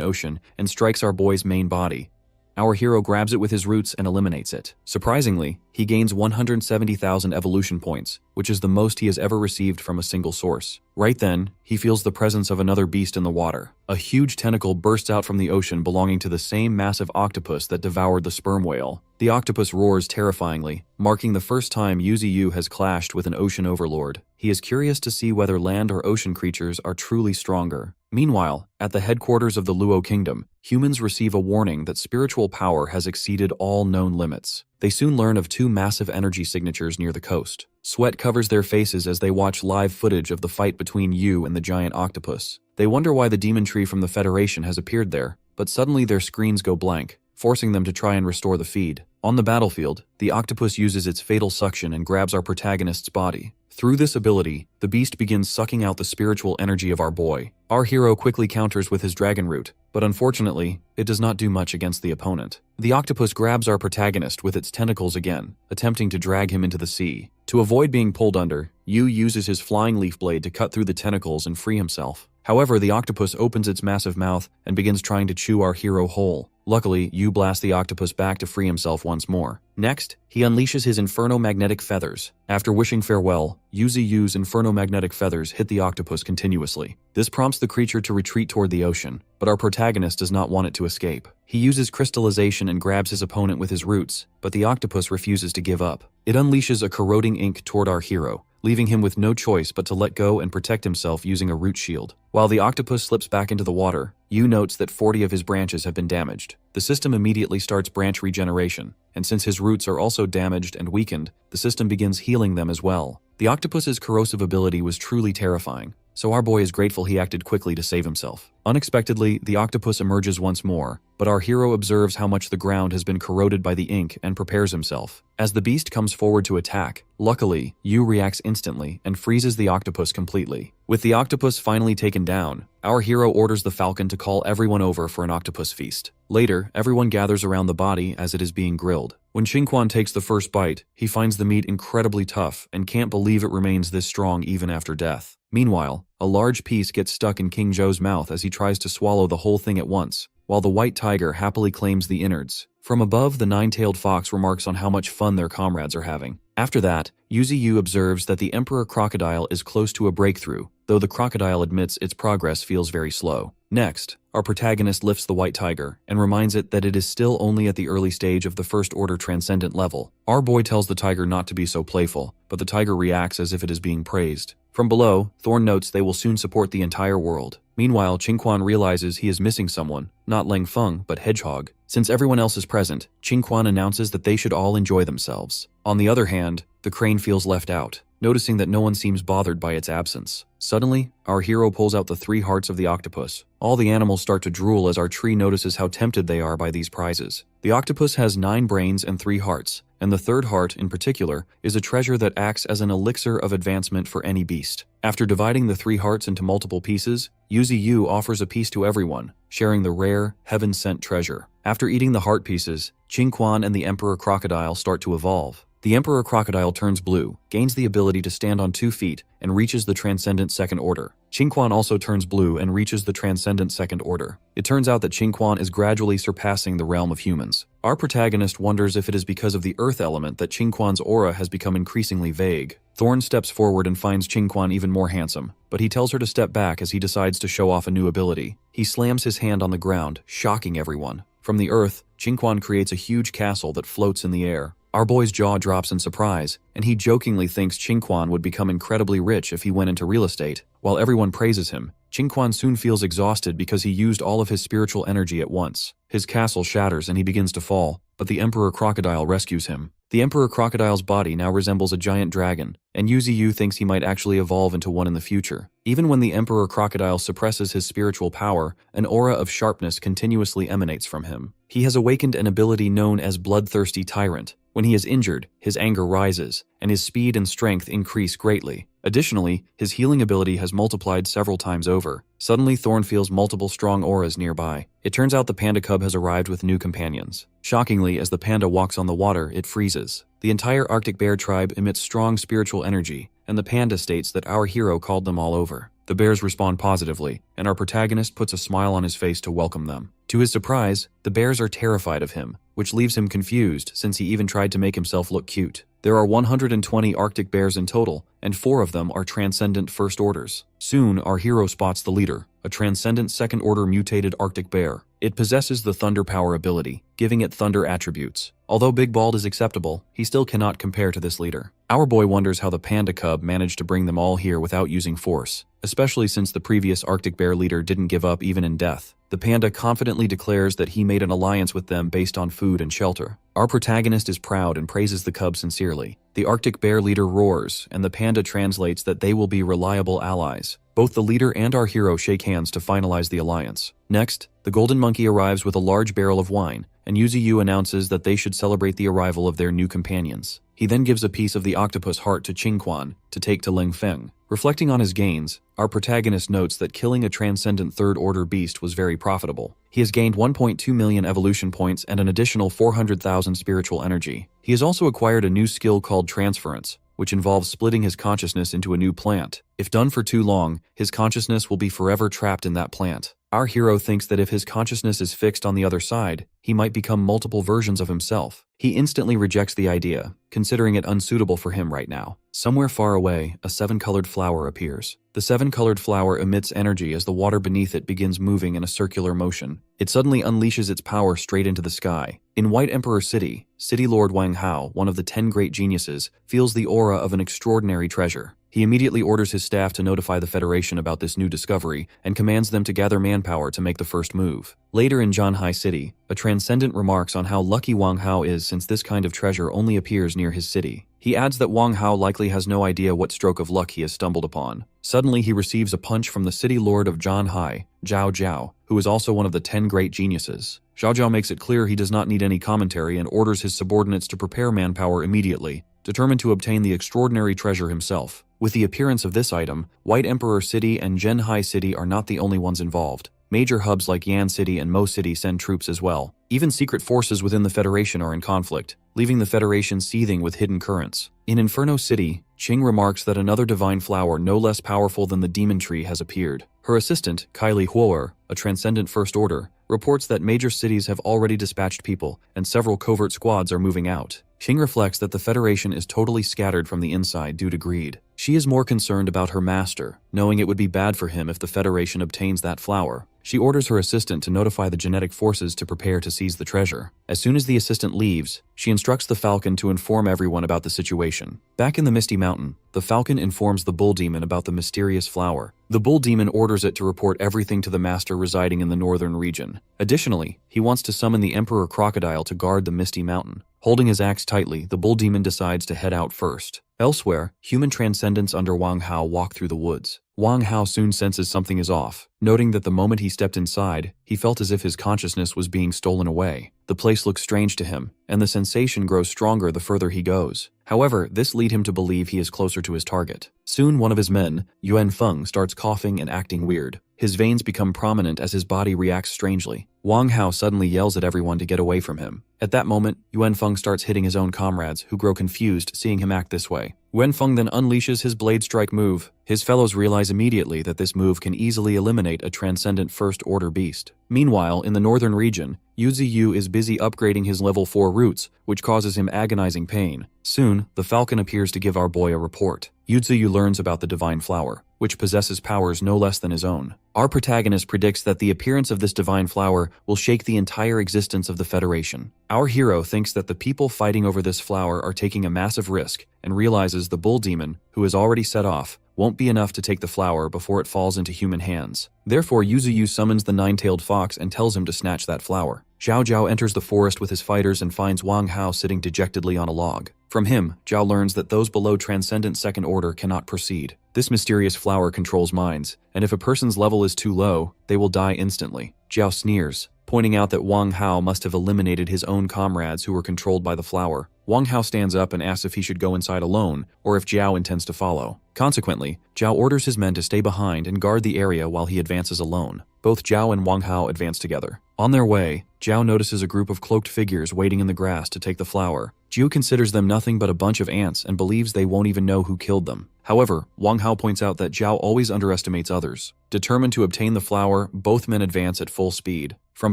ocean and strikes our boy's main body. Our hero grabs it with his roots and eliminates it. Surprisingly, he gains 170,000 evolution points, which is the most he has ever received from a single source. Right then, he feels the presence of another beast in the water. A huge tentacle bursts out from the ocean belonging to the same massive octopus that devoured the sperm whale. The octopus roars terrifyingly, marking the first time Yuzu has clashed with an ocean overlord. He is curious to see whether land or ocean creatures are truly stronger. Meanwhile, at the headquarters of the Luo Kingdom, humans receive a warning that spiritual power has exceeded all known limits. They soon learn of 2 massive energy signatures near the coast. Sweat covers their faces as they watch live footage of the fight between Yu and the giant octopus. They wonder why the demon tree from the Federation has appeared there, but suddenly their screens go blank, forcing them to try and restore the feed. On the battlefield, the octopus uses its fatal suction and grabs our protagonist's body. Through this ability, the beast begins sucking out the spiritual energy of our boy. Our hero quickly counters with his dragon root, but unfortunately, it does not do much against the opponent. The octopus grabs our protagonist with its tentacles again, attempting to drag him into the sea. To avoid being pulled under, Yu uses his flying leaf blade to cut through the tentacles and free himself. However, the octopus opens its massive mouth and begins trying to chew our hero whole. Luckily, Yu blasts the octopus back to free himself once more. Next, he unleashes his inferno-magnetic feathers. After wishing farewell, Yuzu's inferno-magnetic feathers hit the octopus continuously. This prompts the creature to retreat toward the ocean, but our protagonist does not want it to escape. He uses crystallization and grabs his opponent with his roots, but the octopus refuses to give up. It unleashes a corroding ink toward our hero, leaving him with no choice but to let go and protect himself using a root shield. While the octopus slips back into the water, Yu notes that 40 of his branches have been damaged. The system immediately starts branch regeneration, and since his roots are also damaged and weakened, the system begins healing them as well. The octopus's corrosive ability was truly terrifying, so our boy is grateful he acted quickly to save himself. Unexpectedly, the octopus emerges once more, but our hero observes how much the ground has been corroded by the ink and prepares himself. As the beast comes forward to attack, luckily, Yu reacts instantly and freezes the octopus completely. With the octopus finally taken down, our hero orders the falcon to call everyone over for an octopus feast. Later, everyone gathers around the body as it is being grilled. When Qingquan takes the first bite, he finds the meat incredibly tough and can't believe it remains this strong even after death. Meanwhile, a large piece gets stuck in King Zhou's mouth as he tries to swallow the whole thing at once, while the white tiger happily claims the innards. From above, the nine-tailed fox remarks on how much fun their comrades are having. After that, Yuzi observes that the Emperor Crocodile is close to a breakthrough, though the crocodile admits its progress feels very slow. Next, our protagonist lifts the white tiger and reminds it that it is still only at the early stage of the First Order Transcendent level. Our boy tells the tiger not to be so playful, but the tiger reacts as if it is being praised. From below, Thorn notes they will soon support the entire world. Meanwhile, Qingquan realizes he is missing someone, not Leng Feng, but Hedgehog. Since everyone else is present, Qingquan announces that they should all enjoy themselves. On the other hand, the crane feels left out, noticing that no one seems bothered by its absence. Suddenly, our hero pulls out the 3 hearts of the octopus. All the animals start to drool as our tree notices how tempted they are by these prizes. The octopus has 9 brains and 3 hearts, and the 3rd heart, in particular, is a treasure that acts as an elixir of advancement for any beast. After dividing the 3 hearts into multiple pieces, Yuzi Yu offers a piece to everyone, sharing the rare, heaven-sent treasure. After eating the heart pieces, Qingquan and the Emperor Crocodile start to evolve. The Emperor Crocodile turns blue, gains the ability to stand on 2 feet, and reaches the Transcendent Second Order. Qingquan also turns blue and reaches the Transcendent Second Order. It turns out that Qingquan is gradually surpassing the realm of humans. Our protagonist wonders if it is because of the earth element that Qingquan's aura has become increasingly vague. Thorn steps forward and finds Qingquan even more handsome, but he tells her to step back as he decides to show off a new ability. He slams his hand on the ground, shocking everyone. From the earth, Qingquan creates a huge castle that floats in the air. Our boy's jaw drops in surprise, and he jokingly thinks Qingquan would become incredibly rich if he went into real estate. While everyone praises him, Qingquan soon feels exhausted because he used all of his spiritual energy at once. His castle shatters and he begins to fall, but the Emperor Crocodile rescues him. The Emperor Crocodile's body now resembles a giant dragon, and Yuzi Yu thinks he might actually evolve into one in the future. Even when the Emperor Crocodile suppresses his spiritual power, an aura of sharpness continuously emanates from him. He has awakened an ability known as Bloodthirsty Tyrant. When he is injured, his anger rises, and his speed and strength increase greatly. Additionally, his healing ability has multiplied several times over. Suddenly, Thorn feels multiple strong auras nearby. It turns out the panda cub has arrived with new companions. Shockingly, as the panda walks on the water, it freezes. The entire Arctic bear tribe emits strong spiritual energy, and the panda states that our hero called them all over. The bears respond positively, and our protagonist puts a smile on his face to welcome them. To his surprise, the bears are terrified of him, which leaves him confused since he even tried to make himself look cute. There are 120 Arctic bears in total, and 4 of them are Transcendent First Orders. Soon, our hero spots the leader, a Transcendent Second Order mutated Arctic bear. It possesses the Thunder Power ability, giving it thunder attributes. Although Big Bald is acceptable, he still cannot compare to this leader. Our boy wonders how the panda cub managed to bring them all here without using force, especially since the previous Arctic bear leader didn't give up even in death. The panda confidently declares that he made an alliance with them based on food and shelter. Our protagonist is proud and praises the cub sincerely. The Arctic bear leader roars, and the panda translates that they will be reliable allies. Both the leader and our hero shake hands to finalize the alliance. Next, the golden monkey arrives with a large barrel of wine, and Yuzi Yu announces that they should celebrate the arrival of their new companions. He then gives a piece of the octopus heart to Qingquan to take to Leng Feng. Reflecting on his gains, our protagonist notes that killing a transcendent Third Order beast was very profitable. He has gained 1.2 million evolution points and an additional 400,000 spiritual energy. He has also acquired a new skill called transference, which involves splitting his consciousness into a new plant. If done for too long, his consciousness will be forever trapped in that plant. Our hero thinks that if his consciousness is fixed on the other side, he might become multiple versions of himself. He instantly rejects the idea, considering it unsuitable for him right now. Somewhere far away, a 7-colored flower appears. The 7-colored flower emits energy as the water beneath it begins moving in a circular motion. It suddenly unleashes its power straight into the sky. In White Emperor City, City Lord Wang Hao, one of the 10 great geniuses, feels the aura of an extraordinary treasure. He immediately orders his staff to notify the Federation about this new discovery and commands them to gather manpower to make the first move. Later in Zhanhai City, a transcendent remarks on how lucky Wang Hao is since this kind of treasure only appears near his city. He adds that Wang Hao likely has no idea what stroke of luck he has stumbled upon. Suddenly he receives a punch from the city lord of Zhanhai, Zhao Zhao, who is also one of the 10 great geniuses. Zhao Zhao makes it clear he does not need any commentary and orders his subordinates to prepare manpower immediately, determined to obtain the extraordinary treasure himself. With the appearance of this item, White Emperor City and Zhenhai City are not the only ones involved. Major hubs like Yan City and Mo City send troops as well. Even secret forces within the Federation are in conflict, leaving the Federation seething with hidden currents. In Inferno City, Qing remarks that another divine flower no less powerful than the demon tree has appeared. Her assistant, Kylie Huoer, a transcendent First Order, reports that major cities have already dispatched people and several covert squads are moving out. Qing reflects that the Federation is totally scattered from the inside due to greed. She is more concerned about her master, knowing it would be bad for him if the Federation obtains that flower. She orders her assistant to notify the genetic forces to prepare to seize the treasure. As soon as the assistant leaves, she instructs the Falcon to inform everyone about the situation. Back in the Misty Mountain, the Falcon informs the Bull Demon about the mysterious flower. The Bull Demon orders it to report everything to the Master residing in the northern region. Additionally, he wants to summon the Emperor Crocodile to guard the Misty Mountain. Holding his axe tightly, the Bull Demon decides to head out first. Elsewhere, human transcendents under Wang Hao walk through the woods. Wang Hao soon senses something is off, noting that the moment he stepped inside, he felt as if his consciousness was being stolen away. The place looks strange to him, and the sensation grows stronger the further he goes. However, this leads him to believe he is closer to his target. Soon one of his men, Yuan Feng, starts coughing and acting weird. His veins become prominent as his body reacts strangely. Wang Hao suddenly yells at everyone to get away from him. At that moment, Yuan Feng starts hitting his own comrades, who grow confused seeing him act this way. Yuan Feng then unleashes his blade strike move. His fellows realize immediately that this move can easily eliminate a transcendent First Order beast. Meanwhile, in the northern region, Yu Ziyu is busy upgrading his level 4 roots, which causes him agonizing pain. Soon, the Falcon appears to give our boy a report. Yu Ziyu learns about the divine flower, which possesses powers no less than his own. Our protagonist predicts that the appearance of this divine flower will shake the entire existence of the Federation. Our hero thinks that the people fighting over this flower are taking a massive risk and realizes the Bull Demon, who is already set off, won't be enough to take the flower before it falls into human hands. Therefore, Yu Ziyu summons the nine-tailed fox and tells him to snatch that flower. Zhao Zhao enters the forest with his fighters and finds Wang Hao sitting dejectedly on a log. From him, Zhao learns that those below Transcendent Second Order cannot proceed. This mysterious flower controls minds, and if a person's level is too low, they will die instantly. Zhao sneers, pointing out that Wang Hao must have eliminated his own comrades who were controlled by the flower. Wang Hao stands up and asks if he should go inside alone, or if Zhao intends to follow. Consequently, Zhao orders his men to stay behind and guard the area while he advances alone. Both Zhao and Wang Hao advance together. On their way, Zhao notices a group of cloaked figures waiting in the grass to take the flower. Zhu considers them nothing but a bunch of ants and believes they won't even know who killed them. However, Wang Hao points out that Zhao always underestimates others. Determined to obtain the flower, both men advance at full speed. From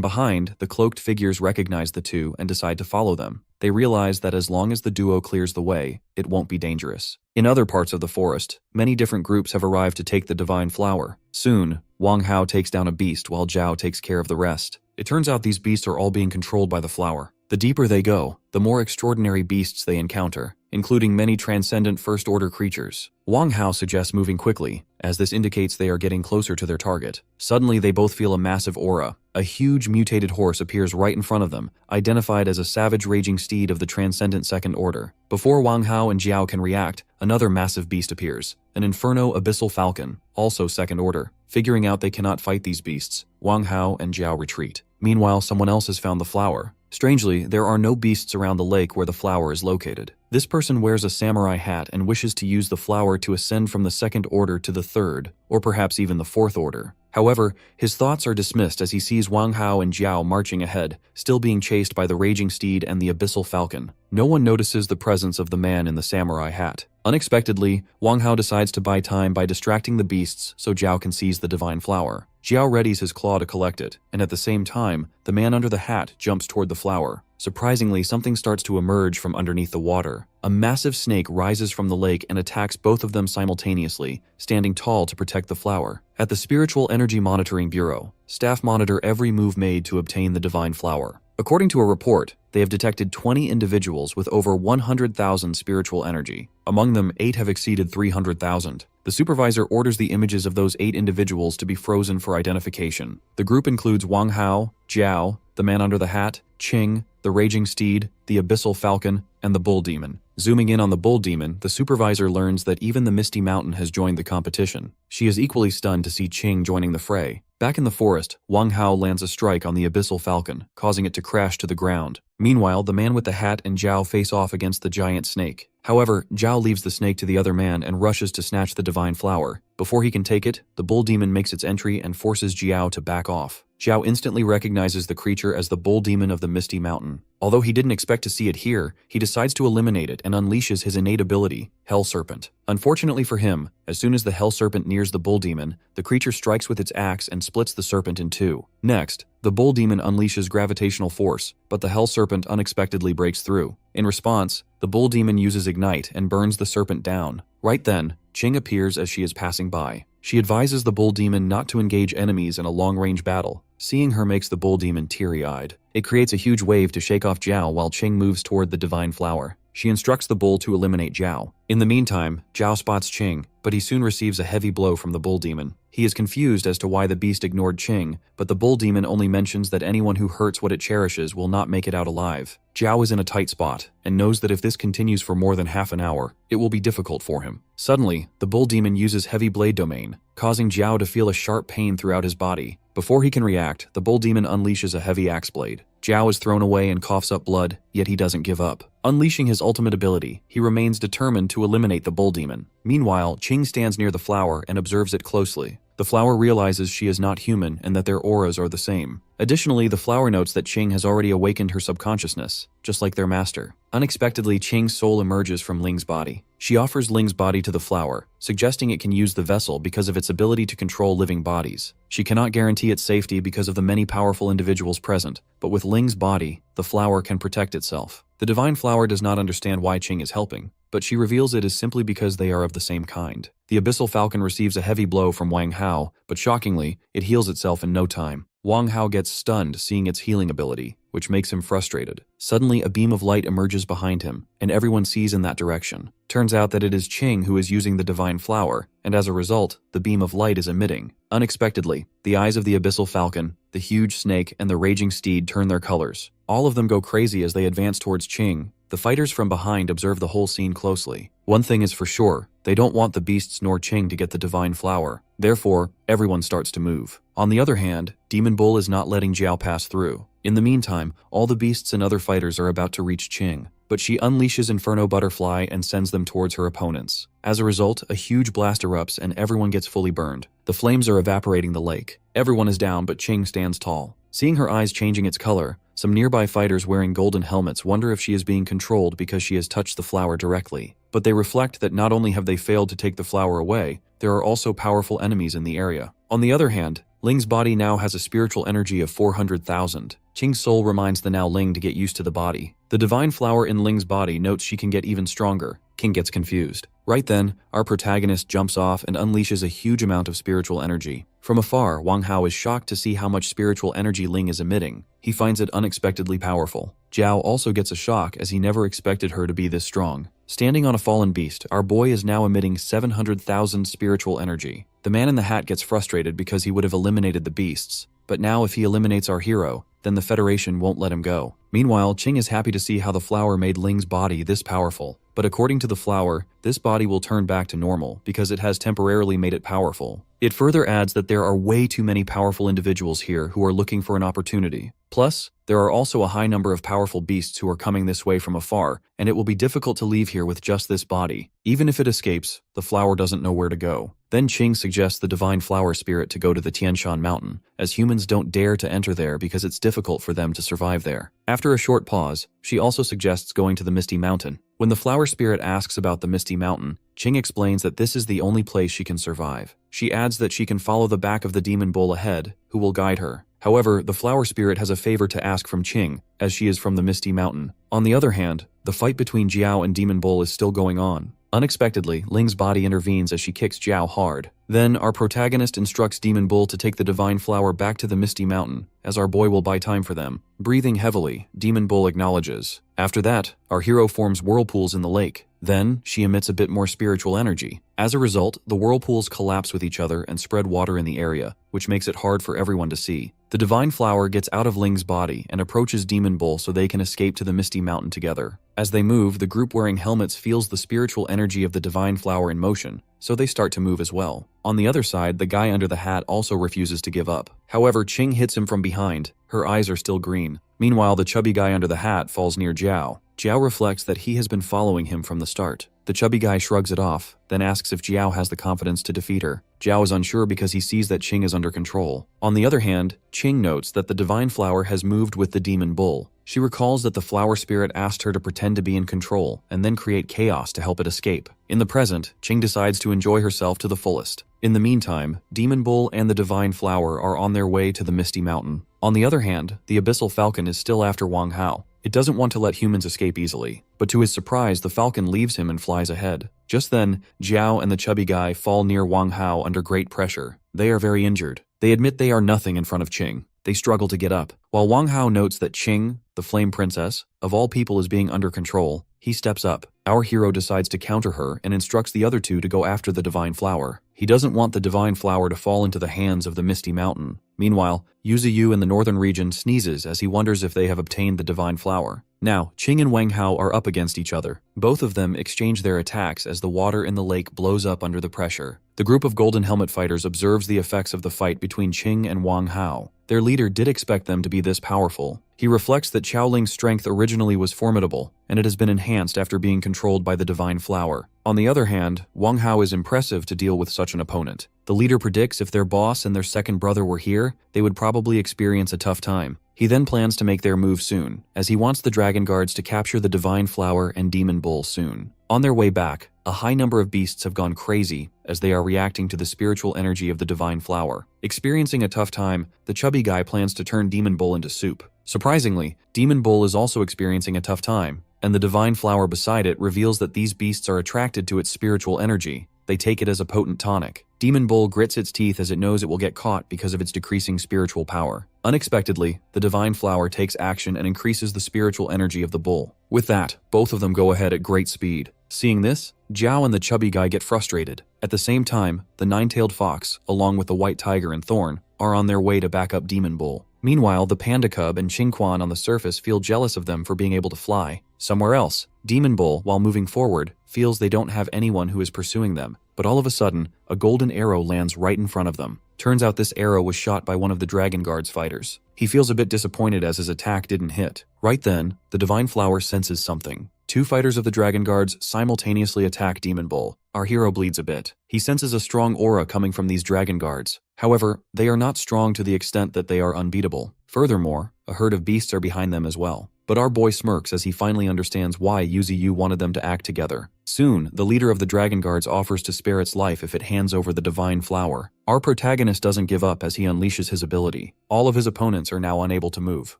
behind, the cloaked figures recognize the two and decide to follow them. They realize that as long as the duo clears the way, it won't be dangerous. In other parts of the forest, many different groups have arrived to take the divine flower. Soon, Wang Hao takes down a beast while Zhao takes care of the rest. It turns out these beasts are all being controlled by the flower. The deeper they go, the more extraordinary beasts they encounter, including many transcendent First Order creatures. Wang Hao suggests moving quickly, as this indicates they are getting closer to their target. Suddenly, they both feel a massive aura. A huge mutated horse appears right in front of them, identified as a savage raging steed of the Transcendent Second Order. Before Wang Hao and Zhao can react, another massive beast appears, an Inferno Abyssal Falcon, also Second Order. Figuring out they cannot fight these beasts, Wang Hao and Zhao retreat. Meanwhile, someone else has found the flower. Strangely, there are no beasts around the lake where the flower is located. This person wears a samurai hat and wishes to use the flower to ascend from the Second Order to the Third, or perhaps even the Fourth Order. However, his thoughts are dismissed as he sees Wang Hao and Zhao marching ahead, still being chased by the Raging Steed and the Abyssal Falcon. No one notices the presence of the man in the samurai hat. Unexpectedly, Wang Hao decides to buy time by distracting the beasts so Zhao can seize the divine flower. Zhao readies his claw to collect it, and at the same time, the man under the hat jumps toward the flower. Surprisingly, something starts to emerge from underneath the water. A massive snake rises from the lake and attacks both of them simultaneously, standing tall to protect the flower. At the Spiritual Energy Monitoring Bureau, staff monitor every move made to obtain the divine flower. According to a report, they have detected 20 individuals with over 100,000 spiritual energy. Among them, 8 have exceeded 300,000. The supervisor orders the images of those 8 individuals to be frozen for identification. The group includes Wang Hao, Zhao, the man under the hat, Qing, the Raging Steed, the Abyssal Falcon, and the Bull Demon. Zooming in on the Bull Demon, the supervisor learns that even the Misty Mountain has joined the competition. She is equally stunned to see Qing joining the fray. Back in the forest, Wang Hao lands a strike on the Abyssal Falcon, causing it to crash to the ground. Meanwhile, the man with the hat and Zhao face off against the giant snake. However, Zhao leaves the snake to the other man and rushes to snatch the divine flower. Before he can take it, the Bull Demon makes its entry and forces Zhao to back off. Zhao instantly recognizes the creature as the bull demon of the Misty Mountain. Although he didn't expect to see it here, he decides to eliminate it and unleashes his innate ability, Hell Serpent. Unfortunately for him, as soon as the Hell Serpent nears the bull demon, the creature strikes with its axe and splits the serpent in two. Next, the bull demon unleashes gravitational force, but the Hell Serpent unexpectedly breaks through. In response, the bull demon uses Ignite and burns the serpent down. Right then, Qing appears as she is passing by. She advises the bull demon not to engage enemies in a long-range battle. Seeing her makes the bull demon teary-eyed. It creates a huge wave to shake off Zhao while Qing moves toward the divine flower. She instructs the bull to eliminate Zhao. In the meantime, Zhao spots Qing, but he soon receives a heavy blow from the bull demon. He is confused as to why the beast ignored Qing, but the bull demon only mentions that anyone who hurts what it cherishes will not make it out alive. Zhao is in a tight spot, and knows that if this continues for more than half an hour, it will be difficult for him. Suddenly, the bull demon uses heavy blade domain, causing Zhao to feel a sharp pain throughout his body. Before he can react, the bull demon unleashes a heavy axe blade. Zhao is thrown away and coughs up blood, yet he doesn't give up. Unleashing his ultimate ability, he remains determined to eliminate the bull demon. Meanwhile, Qing stands near the flower and observes it closely. The flower realizes she is not human and that their auras are the same. Additionally, the flower notes that Qing has already awakened her subconsciousness, just like their master. Unexpectedly, Qing's soul emerges from Ling's body. She offers Ling's body to the flower, suggesting it can use the vessel because of its ability to control living bodies. She cannot guarantee its safety because of the many powerful individuals present, but with Ling's body, the flower can protect itself. The divine flower does not understand why Qing is helping, but she reveals it is simply because they are of the same kind. The abyssal falcon receives a heavy blow from Wang Hao, but shockingly, it heals itself in no time. Wang Hao gets stunned seeing its healing ability, which makes him frustrated. Suddenly, a beam of light emerges behind him, and everyone sees in that direction. Turns out that it is Qing who is using the divine flower, and as a result, the beam of light is emitting. Unexpectedly, the eyes of the abyssal falcon, the huge snake, and the raging steed turn their colors. All of them go crazy as they advance towards Qing. The fighters from behind observe the whole scene closely. One thing is for sure, they don't want the beasts nor Qing to get the divine flower. Therefore, everyone starts to move. On the other hand, Demon Bull is not letting Zhao pass through. In the meantime, all the beasts and other fighters are about to reach Qing, but she unleashes Inferno Butterfly and sends them towards her opponents. As a result, a huge blast erupts and everyone gets fully burned. The flames are evaporating the lake. Everyone is down, but Qing stands tall. Seeing her eyes changing its color, some nearby fighters wearing golden helmets wonder if she is being controlled because she has touched the flower directly. But they reflect that not only have they failed to take the flower away, there are also powerful enemies in the area. On the other hand, Ling's body now has a spiritual energy of 400,000. Qing's soul reminds the now Ling to get used to the body. The divine flower in Ling's body notes she can get even stronger. Qing gets confused. Right then, our protagonist jumps off and unleashes a huge amount of spiritual energy. From afar, Wang Hao is shocked to see how much spiritual energy Ling is emitting. He finds it unexpectedly powerful. Zhao also gets a shock as he never expected her to be this strong. Standing on a fallen beast, our boy is now emitting 700,000 spiritual energy. The man in the hat gets frustrated because he would have eliminated the beasts. But now if he eliminates our hero, then the Federation won't let him go. Meanwhile, Qing is happy to see how the flower made Ling's body this powerful. But according to the flower, this body will turn back to normal because it has temporarily made it powerful. It further adds that there are way too many powerful individuals here who are looking for an opportunity. Plus, there are also a high number of powerful beasts who are coming this way from afar, and it will be difficult to leave here with just this body. Even if it escapes, the flower doesn't know where to go. Then Qing suggests the divine flower spirit to go to the Tianshan mountain, as humans don't dare to enter there because it's difficult for them to survive there. After a short pause, she also suggests going to the Misty Mountain. When the flower spirit asks about the Misty Mountain, Qing explains that this is the only place she can survive. She adds that she can follow the back of the demon bull ahead, who will guide her. However, the flower spirit has a favor to ask from Qing, as she is from the Misty Mountain. On the other hand, the fight between Jiao and Demon Bull is still going on. Unexpectedly, Ling's body intervenes as she kicks Jiao hard. Then, our protagonist instructs Demon Bull to take the divine flower back to the Misty Mountain, as our boy will buy time for them. Breathing heavily, Demon Bull acknowledges. After that, our hero forms whirlpools in the lake. Then, she emits a bit more spiritual energy. As a result, the whirlpools collapse with each other and spread water in the area, which makes it hard for everyone to see. The divine flower gets out of Ling's body and approaches Demon Bull so they can escape to the Misty Mountain together. As they move, the group wearing helmets feels the spiritual energy of the divine flower in motion, so they start to move as well. On the other side, the guy under the hat also refuses to give up. However, Qing hits him from behind. Her eyes are still green. Meanwhile, the chubby guy under the hat falls near Jiao. Jiao reflects that he has been following him from the start. The chubby guy shrugs it off, then asks if Jiao has the confidence to defeat her. Jiao is unsure because he sees that Qing is under control. On the other hand, Qing notes that the divine flower has moved with the demon bull. She recalls that the flower spirit asked her to pretend to be in control and then create chaos to help it escape. In the present, Qing decides to enjoy herself to the fullest. In the meantime, Demon Bull and the Divine Flower are on their way to the Misty Mountain. On the other hand, the Abyssal Falcon is still after Wang Hao. It doesn't want to let humans escape easily, but to his surprise, the Falcon leaves him and flies ahead. Just then, Jiao and the chubby guy fall near Wang Hao under great pressure. They are very injured. They admit they are nothing in front of Qing. They struggle to get up. While Wang Hao notes that Qing, the Flame Princess, of all people is being under control, he steps up. Our hero decides to counter her and instructs the other two to go after the Divine Flower. He doesn't want the Divine Flower to fall into the hands of the Misty Mountain. Meanwhile, Yuziyu in the northern region sneezes as he wonders if they have obtained the Divine Flower. Now, Qing and Wang Hao are up against each other. Both of them exchange their attacks as the water in the lake blows up under the pressure. The group of Golden Helmet fighters observes the effects of the fight between Qing and Wang Hao. Their leader did expect them to be this powerful. He reflects that Xiaoling's strength originally was formidable, and it has been enhanced after being controlled by the Divine Flower. On the other hand, Wang Hao is impressive to deal with such an opponent. The leader predicts if their boss and their second brother were here, they would probably experience a tough time. He then plans to make their move soon, as he wants the Dragon Guards to capture the Divine Flower and Demon Bull soon. On their way back, a high number of beasts have gone crazy as they are reacting to the spiritual energy of the Divine Flower. Experiencing a tough time, the chubby guy plans to turn Demon Bull into soup. Surprisingly, Demon Bull is also experiencing a tough time, and the Divine Flower beside it reveals that these beasts are attracted to its spiritual energy. They take it as a potent tonic. Demon Bull grits its teeth as it knows it will get caught because of its decreasing spiritual power. Unexpectedly, the Divine Flower takes action and increases the spiritual energy of the bull. With that, both of them go ahead at great speed. Seeing this, Jiao and the chubby guy get frustrated. At the same time, the nine-tailed fox, along with the white tiger and thorn, are on their way to back up Demon Bull. Meanwhile, the panda cub and Qingquan on the surface feel jealous of them for being able to fly. Somewhere else, Demon Bull, while moving forward, feels they don't have anyone who is pursuing them. But all of a sudden, a golden arrow lands right in front of them. Turns out this arrow was shot by one of the Dragon Guard's fighters. He feels a bit disappointed as his attack didn't hit. Right then, the Divine Flower senses something. Two fighters of the Dragon Guards simultaneously attack Demon Bull. Our hero bleeds a bit. He senses a strong aura coming from these Dragon Guards. However, they are not strong to the extent that they are unbeatable. Furthermore, a herd of beasts are behind them as well. But our boy smirks as he finally understands why Yuziyu wanted them to act together. Soon, the leader of the Dragon Guards offers to spare its life if it hands over the Divine Flower. Our protagonist doesn't give up as he unleashes his ability. All of his opponents are now unable to move.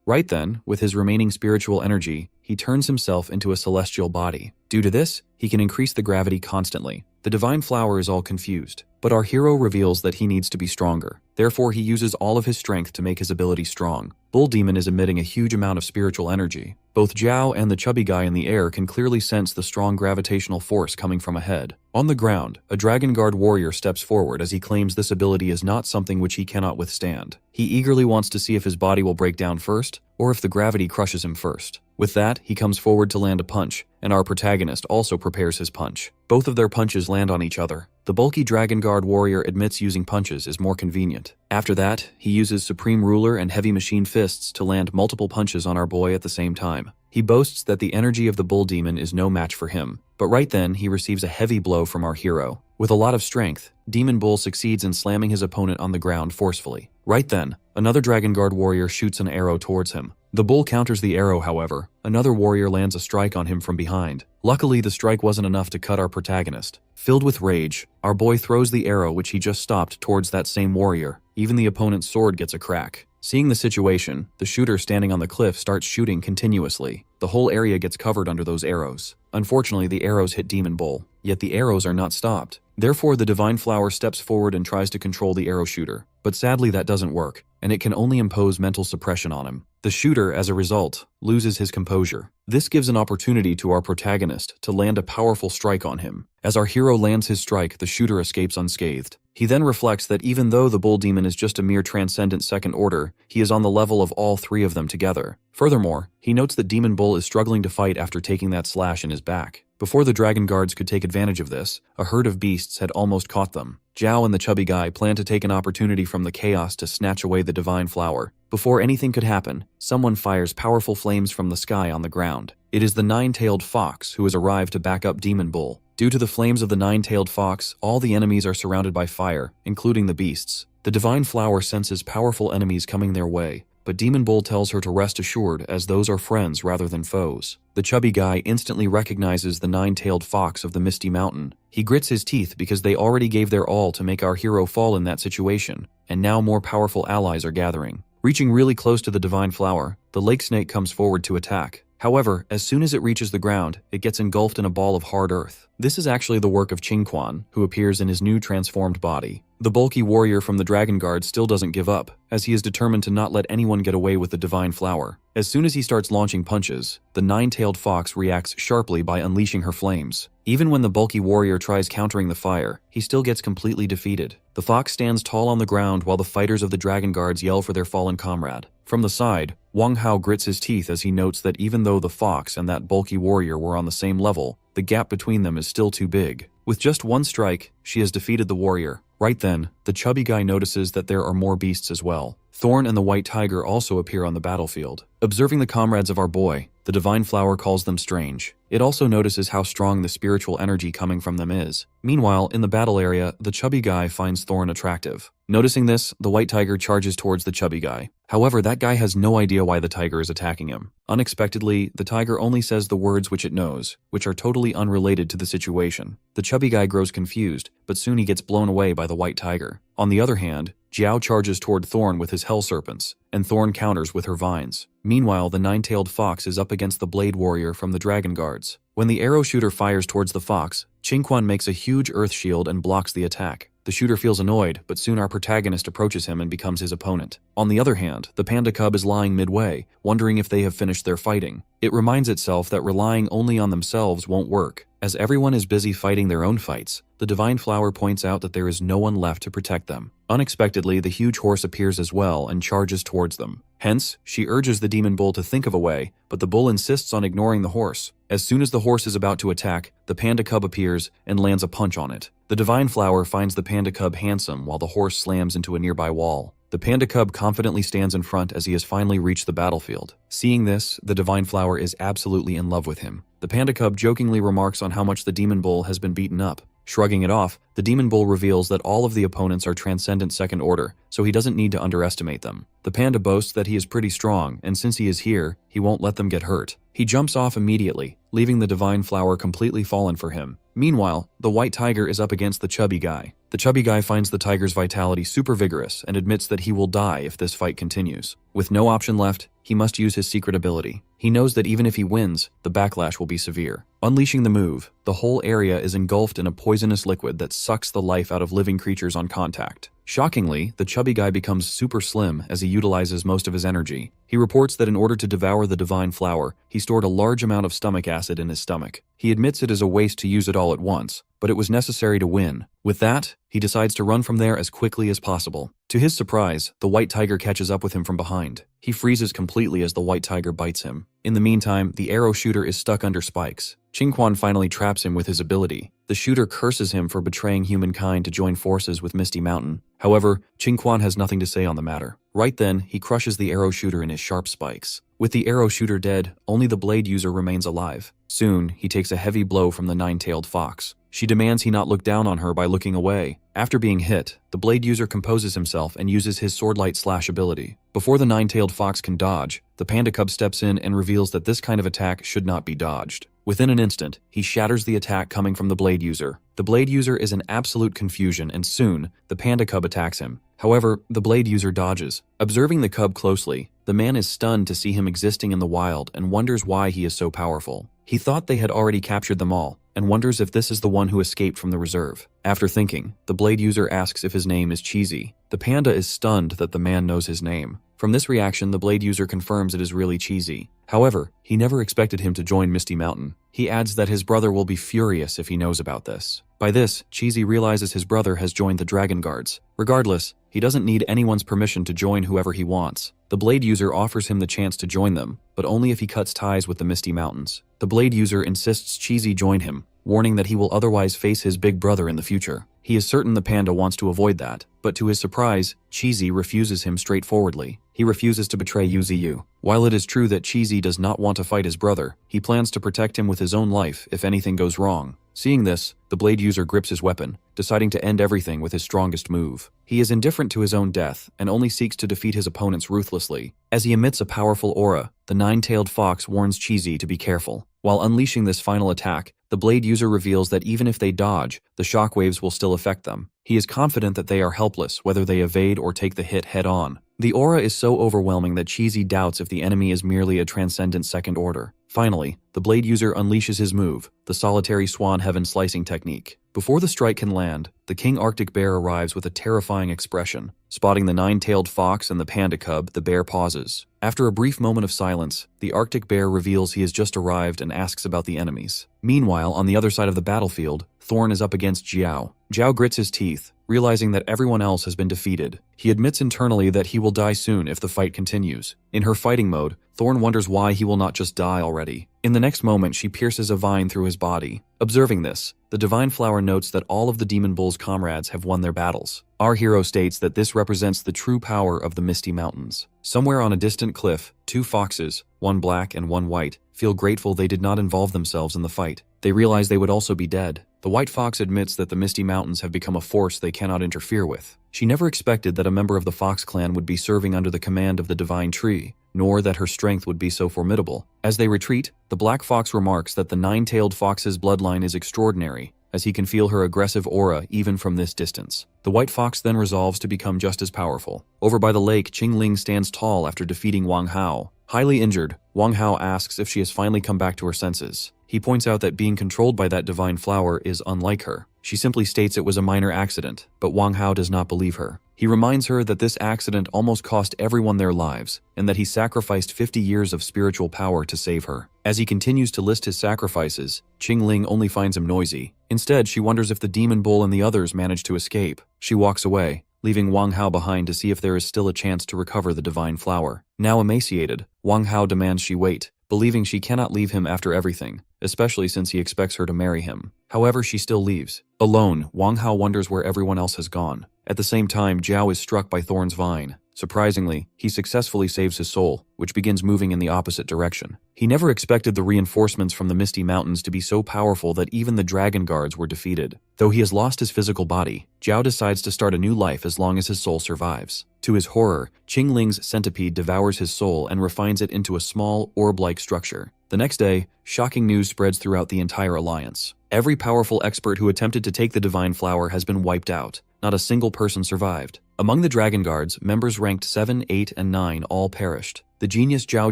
Right then, with his remaining spiritual energy, he turns himself into a celestial body. Due to this, he can increase the gravity constantly. The Divine Flower is all confused, but our hero reveals that he needs to be stronger. Therefore, he uses all of his strength to make his ability strong. Bull Demon is emitting a huge amount of spiritual energy. Both Jiao and the chubby guy in the air can clearly sense the strong gravitational force coming from ahead. On the ground, a Dragon Guard warrior steps forward as he claims this ability is not something which he cannot withstand. He eagerly wants to see if his body will break down first, or if the gravity crushes him first. With that, he comes forward to land a punch, and our protagonist also prepares his punch. Both of their punches land on each other. The bulky Dragon Guard warrior admits using punches is more convenient. After that, he uses Supreme Ruler and Heavy Machine Fists to land multiple punches on our boy at the same time. He boasts that the energy of the Bull Demon is no match for him, but right then he receives a heavy blow from our hero. With a lot of strength, Demon Bull succeeds in slamming his opponent on the ground forcefully. Right then, another Dragon Guard warrior shoots an arrow towards him. The bull counters the arrow, however. Another warrior lands a strike on him from behind. Luckily, the strike wasn't enough to cut our protagonist. Filled with rage, our boy throws the arrow which he just stopped towards that same warrior. Even the opponent's sword gets a crack. Seeing the situation, the shooter standing on the cliff starts shooting continuously. The whole area gets covered under those arrows. Unfortunately, the arrows hit Demon Bull, yet the arrows are not stopped. Therefore, the Divine Flower steps forward and tries to control the arrow shooter. But sadly, that doesn't work, and it can only impose mental suppression on him. The shooter, as a result, loses his composure. This gives an opportunity to our protagonist to land a powerful strike on him. As our hero lands his strike, the shooter escapes unscathed. He then reflects that even though the Bull Demon is just a mere transcendent second order, he is on the level of all three of them together. Furthermore, he notes that Demon Bull is struggling to fight after taking that slash in his back. Before the Dragon Guards could take advantage of this, a herd of beasts had almost caught them. Jiao and the chubby guy plan to take an opportunity from the chaos to snatch away the Divine Flower. Before anything could happen, someone fires powerful flames from the sky on the ground. It is the nine-tailed fox who has arrived to back up Demon Bull. Due to the flames of the nine-tailed fox, all the enemies are surrounded by fire, including the beasts. The Divine Flower senses powerful enemies coming their way, but Demon Bull tells her to rest assured as those are friends rather than foes. The chubby guy instantly recognizes the nine-tailed fox of the Misty Mountain. He grits his teeth because they already gave their all to make our hero fall in that situation, and now more powerful allies are gathering. Reaching really close to the Divine Flower, the lake snake comes forward to attack. However, as soon as it reaches the ground, it gets engulfed in a ball of hard earth. This is actually the work of Qingquan, who appears in his new transformed body. The bulky warrior from the Dragon Guard still doesn't give up, as he is determined to not let anyone get away with the Divine Flower. As soon as he starts launching punches, the nine-tailed fox reacts sharply by unleashing her flames. Even when the bulky warrior tries countering the fire, he still gets completely defeated. The fox stands tall on the ground while the fighters of the Dragon Guards yell for their fallen comrade. From the side, Wang Hao grits his teeth as he notes that even though the fox and that bulky warrior were on the same level, the gap between them is still too big. With just one strike, she has defeated the warrior. Right then, the chubby guy notices that there are more beasts as well. Thorn and the white tiger also appear on the battlefield. Observing the comrades of our boy, the Divine Flower calls them strange. It also notices how strong the spiritual energy coming from them is. Meanwhile, in the battle area, the chubby guy finds Thorn attractive. Noticing this, the white tiger charges towards the chubby guy. However, that guy has no idea why the tiger is attacking him. Unexpectedly, the tiger only says the words which it knows, which are totally unrelated to the situation. The chubby guy grows confused, but soon he gets blown away by the white tiger. On the other hand, Jiao charges toward Thorn with his hell serpents, and Thorn counters with her vines. Meanwhile, the nine-tailed fox is up against the blade warrior from the Dragon Guards. When the arrow shooter fires towards the fox, Qingquan makes a huge earth shield and blocks the attack. The shooter feels annoyed, but soon our protagonist approaches him and becomes his opponent. On the other hand, the panda cub is lying midway, wondering if they have finished their fighting. It reminds itself that relying only on themselves won't work. As everyone is busy fighting their own fights, the Divine Flower points out that there is no one left to protect them. Unexpectedly, the huge horse appears as well and charges towards them. Hence, she urges the demon bull to think of a way, but the bull insists on ignoring the horse. As soon as the horse is about to attack, the panda cub appears and lands a punch on it. The Divine Flower finds the panda cub handsome while the horse slams into a nearby wall. The panda cub confidently stands in front as he has finally reached the battlefield. Seeing this, the Divine Flower is absolutely in love with him. The panda cub jokingly remarks on how much the demon bull has been beaten up. Shrugging it off, the demon bull reveals that all of the opponents are transcendent second order, so he doesn't need to underestimate them. The panda boasts that he is pretty strong, and since he is here, he won't let them get hurt. He jumps off immediately, leaving the Divine Flower completely fallen for him. Meanwhile, the white tiger is up against the chubby guy. The chubby guy finds the tiger's vitality super vigorous and admits that he will die if this fight continues. With no option left, he must use his secret ability. He knows that even if he wins, the backlash will be severe. Unleashing the move, the whole area is engulfed in a poisonous liquid that sucks the life out of living creatures on contact. Shockingly, the chubby guy becomes super slim as he utilizes most of his energy. He reports that in order to devour the Divine Flower, he stored a large amount of stomach acid in his stomach. He admits it is a waste to use it all at once, but it was necessary to win. With that, he decides to run from there as quickly as possible. To his surprise, the white tiger catches up with him from behind. He freezes completely as the white tiger bites him. In the meantime, the arrow shooter is stuck under spikes. Qingquan finally traps him with his ability. The shooter curses him for betraying humankind to join forces with Misty Mountain. However, Qingquan has nothing to say on the matter. Right then, he crushes the arrow shooter in his sharp spikes. With the arrow shooter dead, only the blade user remains alive. Soon, he takes a heavy blow from the nine-tailed fox. She demands he not look down on her by looking away. After being hit, the blade user composes himself and uses his swordlight slash ability. Before the nine-tailed fox can dodge, the panda cub steps in and reveals that this kind of attack should not be dodged. Within an instant, he shatters the attack coming from the blade user. The blade user is in absolute confusion, and soon, the panda cub attacks him. However, the blade user dodges. Observing the cub closely, the man is stunned to see him existing in the wild and wonders why he is so powerful. He thought they had already captured them all, and wonders if this is the one who escaped from the reserve. After thinking, the blade user asks if his name is Cheesy. The panda is stunned that the man knows his name. From this reaction, the blade user confirms it is really Cheesy. However, he never expected him to join Misty Mountain. He adds that his brother will be furious if he knows about this. By this, Cheesy realizes his brother has joined the Dragon Guards. Regardless, he doesn't need anyone's permission to join whoever he wants. The blade user offers him the chance to join them, but only if he cuts ties with the Misty Mountains. The blade user insists Cheesy join him, warning that he will otherwise face his big brother in the future. He is certain the panda wants to avoid that. but to his surprise, Cheesy refuses him straightforwardly. He refuses to betray Yuziyu. While it is true that Cheesy does not want to fight his brother, he plans to protect him with his own life if anything goes wrong. Seeing this, the blade user grips his weapon, deciding to end everything with his strongest move. He is indifferent to his own death and only seeks to defeat his opponents ruthlessly. As he emits a powerful aura, the nine-tailed fox warns Cheesy to be careful. While unleashing this final attack, the blade user reveals that even if they dodge, the shockwaves will still affect them. He is confident that they are helpless whether they evade or take the hit head-on. The aura is so overwhelming that Cheesy doubts if the enemy is merely a transcendent second order. Finally, the blade user unleashes his move, the solitary swan heaven slicing technique. Before the strike can land, the King Arctic Bear arrives with a terrifying expression. Spotting the nine-tailed fox and the panda cub, the bear pauses. After a brief moment of silence, the Arctic Bear reveals he has just arrived and asks about the enemies. Meanwhile, on the other side of the battlefield, Thorn is up against Jiao. Jiao grits his teeth, realizing that everyone else has been defeated. He admits internally that he will die soon if the fight continues. In her fighting mode, Thorn wonders why he will not just die already. In the next moment, she pierces a vine through his body. Observing this, the Divine Flower notes that all of the Demon Bull's comrades have won their battles. Our hero states that this represents the true power of the Misty Mountains. Somewhere on a distant cliff, two foxes, one black and one white, feel grateful they did not involve themselves in the fight. They realize they would also be dead. The white fox admits that the Misty Mountains have become a force they cannot interfere with. She never expected that a member of the Fox clan would be serving under the command of the Divine Tree, nor that her strength would be so formidable. As they retreat, the black fox remarks that the nine-tailed fox's bloodline is extraordinary, as he can feel her aggressive aura even from this distance. The white fox then resolves to become just as powerful. Over by the lake, Qingling stands tall after defeating Wang Hao. Highly injured, Wang Hao asks if she has finally come back to her senses. He points out that being controlled by that divine flower is unlike her. She simply states it was a minor accident, but Wang Hao does not believe her. He reminds her that this accident almost cost everyone their lives, and that he sacrificed 50 years of spiritual power to save her. As he continues to list his sacrifices, Qingling only finds him noisy. Instead, she wonders if the Demon Bull and the others managed to escape. She walks away, leaving Wang Hao behind to see if there is still a chance to recover the divine flower. Now emaciated, Wang Hao demands she wait, believing she cannot leave him after everything, especially since he expects her to marry him. However, she still leaves. Alone, Wang Hao wonders where everyone else has gone. At the same time, Jiao is struck by Thorn's vine. Surprisingly, he successfully saves his soul, which begins moving in the opposite direction. He never expected the reinforcements from the Misty Mountains to be so powerful that even the dragon guards were defeated. Though he has lost his physical body, Jiao decides to start a new life as long as his soul survives. To his horror, Qingling's centipede devours his soul and refines it into a small, orb-like structure. The next day, shocking news spreads throughout the entire alliance. Every powerful expert who attempted to take the divine flower has been wiped out. Not a single person survived. Among the Dragon Guards, members ranked 7, 8, and 9 all perished. The genius Zhao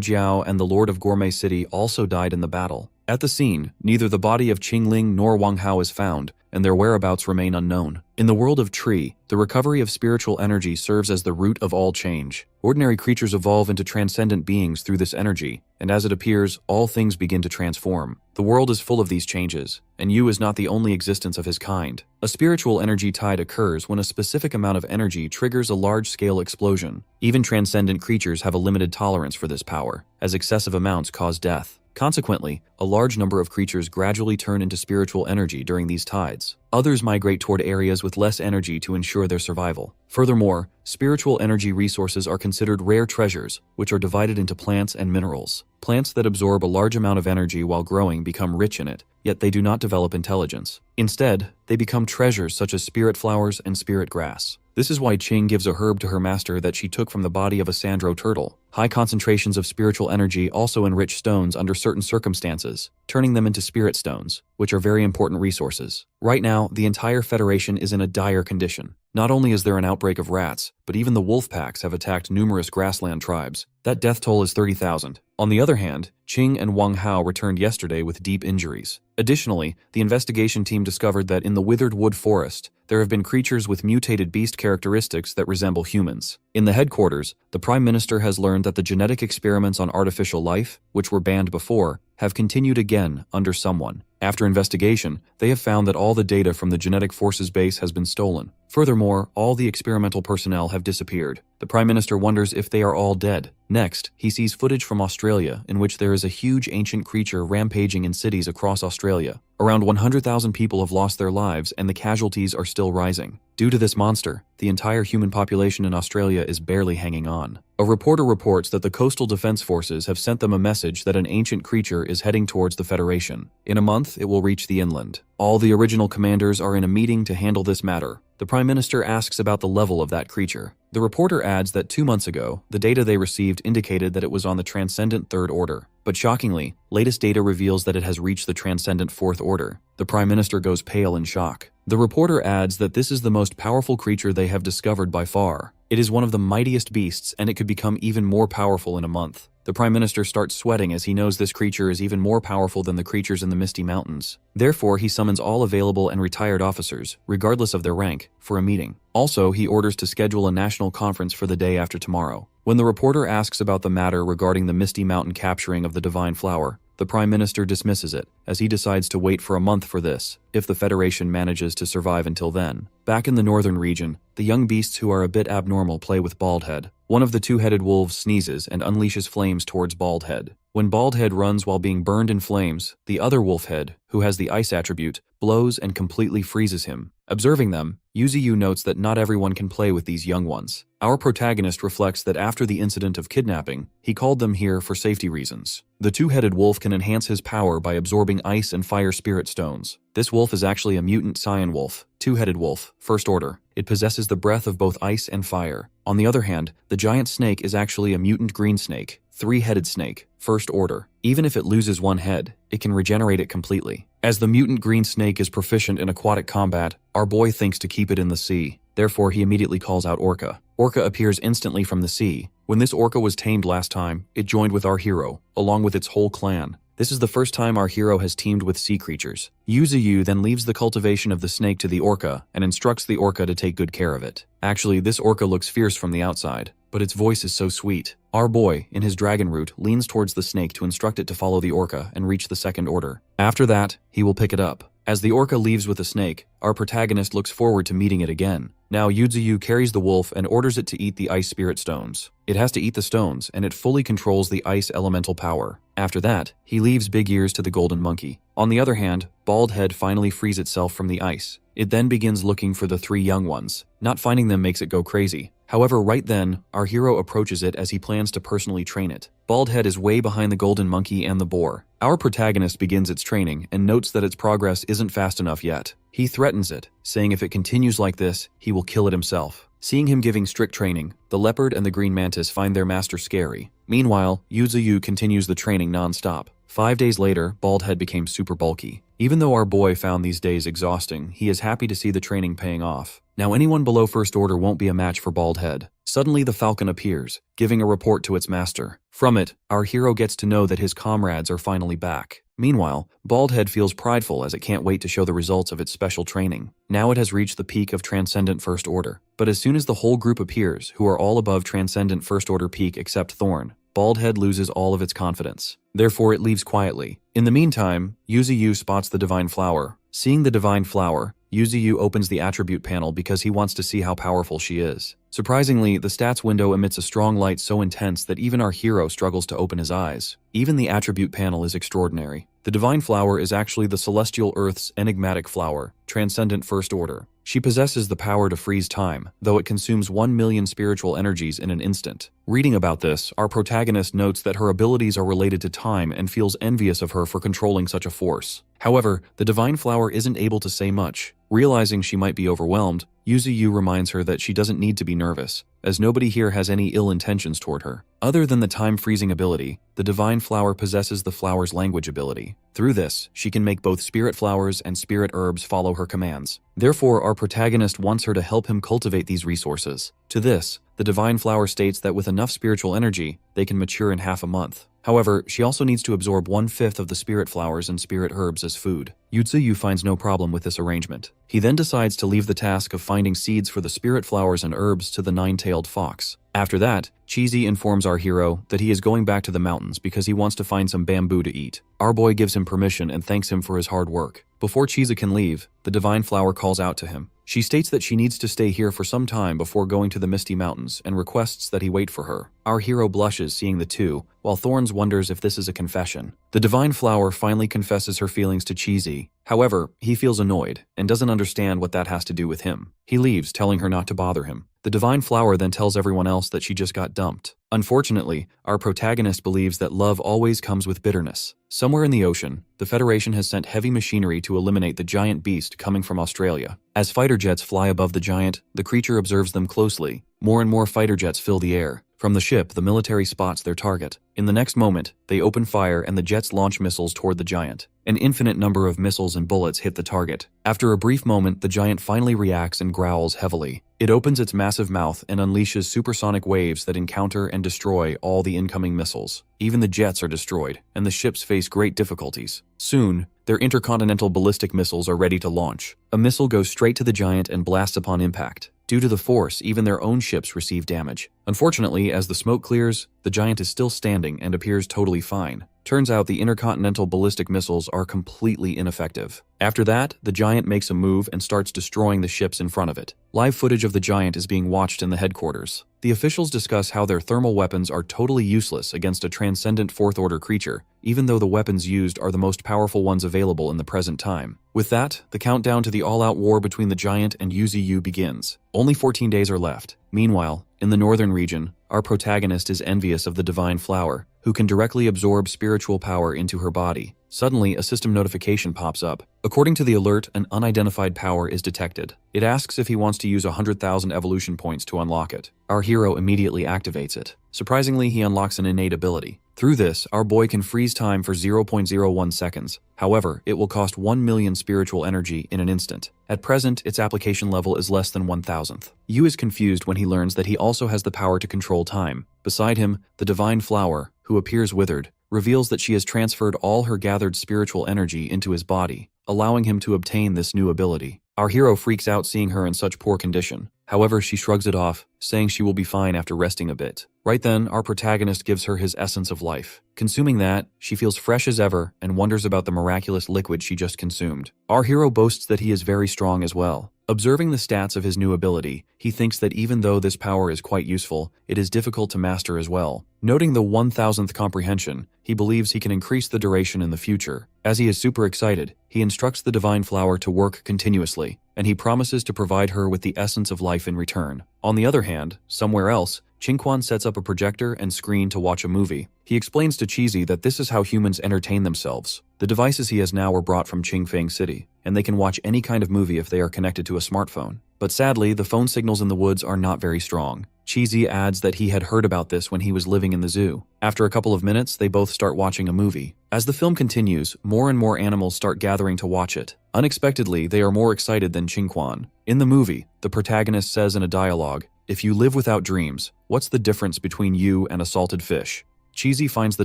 Jiao and the Lord of Gourmet City also died in the battle. At the scene, neither the body of Qingling nor Wang Hao is found, and their whereabouts remain unknown. In the world of Tree, the recovery of spiritual energy serves as the root of all change. Ordinary creatures evolve into transcendent beings through this energy, and as it appears, all things begin to transform. The world is full of these changes, and Yu is not the only existence of his kind. A spiritual energy tide occurs when a specific amount of energy triggers a large-scale explosion. Even transcendent creatures have a limited tolerance for this power, as excessive amounts cause death. Consequently, a large number of creatures gradually turn into spiritual energy during these tides. Others migrate toward areas with less energy to ensure their survival. Furthermore, spiritual energy resources are considered rare treasures, which are divided into plants and minerals. Plants that absorb a large amount of energy while growing become rich in it, yet they do not develop intelligence. Instead, they become treasures such as spirit flowers and spirit grass. This is why Qing gives a herb to her master that she took from the body of a sandro turtle. High concentrations of spiritual energy also enrich stones under certain circumstances, turning them into spirit stones, which are very important resources. Right now, the entire Federation is in a dire condition. Not only is there an outbreak of rats, but even the wolf packs have attacked numerous grassland tribes. That death toll is 30,000. On the other hand, Qing and Wang Hao returned yesterday with deep injuries. Additionally, the investigation team discovered that in the Withered Wood Forest, there have been creatures with mutated beast characteristics that resemble humans. In the headquarters, the Prime Minister has learned that the genetic experiments on artificial life, which were banned before, have continued again under someone. After investigation, they have found that all the data from the Genetic Forces base has been stolen. Furthermore, all the experimental personnel have disappeared. The Prime Minister wonders if they are all dead. Next, he sees footage from Australia in which there is a huge ancient creature rampaging in cities across Australia. Around 100,000 people have lost their lives and the casualties are still rising. Due to this monster, the entire human population in Australia is barely hanging on. A reporter reports that the Coastal Defense Forces have sent them a message that an ancient creature is heading towards the Federation. In a month, it will reach the inland. All the original commanders are in a meeting to handle this matter. The Prime Minister asks about the level of that creature. The reporter adds that 2 months ago, the data they received indicated that it was on the Transcendent Third Order. But shockingly, latest data reveals that it has reached the Transcendent Fourth Order. The Prime Minister goes pale in shock. The reporter adds that this is the most powerful creature they have discovered by far. It is one of the mightiest beasts and it could become even more powerful in a month. The Prime Minister starts sweating as he knows this creature is even more powerful than the creatures in the Misty Mountains. Therefore, he summons all available and retired officers, regardless of their rank, for a meeting. Also, he orders to schedule a national conference for the day after tomorrow. When the reporter asks about the matter regarding the Misty Mountain capturing of the Divine Flower, the Prime Minister dismisses it, as he decides to wait for a month for this, if the Federation manages to survive until then. Back in the northern region, the young beasts who are a bit abnormal play with Baldhead. One of the two-headed wolves sneezes and unleashes flames towards Baldhead. When Baldhead runs while being burned in flames, the other wolfhead, who has the ice attribute, blows and completely freezes him. Observing them, Yuziyu notes that not everyone can play with these young ones. Our protagonist reflects that after the incident of kidnapping, he called them here for safety reasons. The two-headed wolf can enhance his power by absorbing ice and fire spirit stones. This wolf is actually a mutant Saiyan wolf, two-headed wolf, first order. It possesses the breath of both ice and fire. On the other hand, the giant snake is actually a mutant green snake, three-headed snake, first order. Even if it loses one head, it can regenerate it completely. As the mutant green snake is proficient in aquatic combat, our boy thinks to keep it in the sea. Therefore, he immediately calls out Orca. Orca appears instantly from the sea. When this Orca was tamed last time, it joined with our hero, along with its whole clan. This is the first time our hero has teamed with sea creatures. Yuziyu then leaves the cultivation of the snake to the Orca and instructs the Orca to take good care of it. Actually, this Orca looks fierce from the outside, but its voice is so sweet. Our boy, in his dragon root, leans towards the snake to instruct it to follow the Orca and reach the second order. After that, he will pick it up. As the Orca leaves with the snake, our protagonist looks forward to meeting it again. Now Yuziyu carries the wolf and orders it to eat the ice spirit stones. It has to eat the stones, and it fully controls the ice elemental power. After that, he leaves Big Ears to the golden monkey. On the other hand, Baldhead finally frees itself from the ice. It then begins looking for the three young ones. Not finding them makes it go crazy. However, right then, our hero approaches it as he plans to personally train it. Baldhead is way behind the golden monkey and the boar. Our protagonist begins its training and notes that its progress isn't fast enough yet. He threatens it, saying if it continues like this, he will kill it himself. Seeing him giving strict training, the leopard and the green mantis find their master scary. Meanwhile, Yuziyu continues the training non-stop. 5 days later, Baldhead became super bulky. Even though our boy found these days exhausting, he is happy to see the training paying off. Now anyone below first order won't be a match for Baldhead. Suddenly the falcon appears, giving a report to its master. From it, our hero gets to know that his comrades are finally back. Meanwhile, Baldhead feels prideful as it can't wait to show the results of its special training. Now it has reached the peak of Transcendent First Order. But as soon as the whole group appears, who are all above Transcendent First Order peak except Thorn, Baldhead loses all of its confidence. Therefore, it leaves quietly. In the meantime, Yuziyu spots the Divine Flower. Seeing the Divine Flower, Yuziyu opens the attribute panel because he wants to see how powerful she is. Surprisingly, the stats window emits a strong light so intense that even our hero struggles to open his eyes. Even the attribute panel is extraordinary. The Divine Flower is actually the Celestial Earth's enigmatic flower, Transcendent First Order. She possesses the power to freeze time, though it consumes 1 million spiritual energies in an instant. Reading about this, our protagonist notes that her abilities are related to time and feels envious of her for controlling such a force. However, the Divine Flower isn't able to say much. Realizing she might be overwhelmed, Yuziyu reminds her that she doesn't need to be nervous, as nobody here has any ill intentions toward her. Other than the time-freezing ability, the Divine Flower possesses the flower's language ability. Through this, she can make both spirit flowers and spirit herbs follow her commands. Therefore, our protagonist wants her to help him cultivate these resources. To this, the Divine Flower states that with enough spiritual energy, they can mature in half a month. However, she also needs to absorb 1/5 of the spirit flowers and spirit herbs as food. Yuziyu finds no problem with this arrangement. He then decides to leave the task of finding seeds for the spirit flowers and herbs to the nine-tailed fox. After that, Cheesy informs our hero that he is going back to the mountains because he wants to find some bamboo to eat. Our boy gives him permission and thanks him for his hard work. Before Cheesy can leave, the Divine Flower calls out to him. She states that she needs to stay here for some time before going to the Misty Mountains and requests that he wait for her. Our hero blushes seeing the two, while Thorns wonders if this is a confession. The Divine Flower finally confesses her feelings to Cheesy. However, he feels annoyed and doesn't understand what that has to do with him. He leaves, telling her not to bother him. The Divine Flower then tells everyone else that she just got dumped. Unfortunately, our protagonist believes that love always comes with bitterness. Somewhere in the ocean, the Federation has sent heavy machinery to eliminate the giant beast coming from Australia. As fighter jets fly above the giant, the creature observes them closely. More and more fighter jets fill the air. From the ship, the military spots their target. In the next moment, they open fire and the jets launch missiles toward the giant. An infinite number of missiles and bullets hit the target. After a brief moment, the giant finally reacts and growls heavily. It opens its massive mouth and unleashes supersonic waves that encounter and destroy all the incoming missiles. Even the jets are destroyed, and the ships face great difficulties. Soon, their intercontinental ballistic missiles are ready to launch. A missile goes straight to the giant and blasts upon impact. Due to the force, even their own ships receive damage. Unfortunately, as the smoke clears, the giant is still standing and appears totally fine. Turns out the intercontinental ballistic missiles are completely ineffective. After that, the giant makes a move and starts destroying the ships in front of it. Live footage of the giant is being watched in the headquarters. The officials discuss how their thermal weapons are totally useless against a transcendent fourth-order creature, even though the weapons used are the most powerful ones available in the present time. With that, the countdown to the all-out war between the giant and UZU begins. Only 14 days are left. Meanwhile, in the northern region, our protagonist is envious of the Divine Flower, who can directly absorb spiritual power into her body. Suddenly, a system notification pops up. According to the alert, an unidentified power is detected. It asks if he wants to use 100,000 evolution points to unlock it. Our hero immediately activates it. Surprisingly, he unlocks an innate ability. Through this, our boy can freeze time for 0.01 seconds. However, it will cost 1 million spiritual energy in an instant. At present, its application level is less than 1,000th. Yu is confused when he learns that he also has the power to control time. Beside him, the Divine Flower, who appears withered, reveals that she has transferred all her gathered spiritual energy into his body, allowing him to obtain this new ability. Our hero freaks out seeing her in such poor condition. However, she shrugs it off, saying she will be fine after resting a bit. Right then, our protagonist gives her his essence of life. Consuming that, she feels fresh as ever and wonders about the miraculous liquid she just consumed. Our hero boasts that he is very strong as well. Observing the stats of his new ability, he thinks that even though this power is quite useful, it is difficult to master as well. Noting the 1,000th comprehension, he believes he can increase the duration in the future. As he is super excited, he instructs the Divine Flower to work continuously, and he promises to provide her with the essence of life in return. On the other hand, somewhere else, Qingquan sets up a projector and screen to watch a movie. He explains to Cheesy that this is how humans entertain themselves. The devices he has now were brought from Qingfang City, and they can watch any kind of movie if they are connected to a smartphone. But sadly, the phone signals in the woods are not very strong. Cheesy adds that he had heard about this when he was living in the zoo. After a couple of minutes, they both start watching a movie. As the film continues, more and more animals start gathering to watch it. Unexpectedly, they are more excited than Qingquan. In the movie, the protagonist says in a dialogue, "If you live without dreams, what's the difference between you and a salted fish?" Cheesy finds the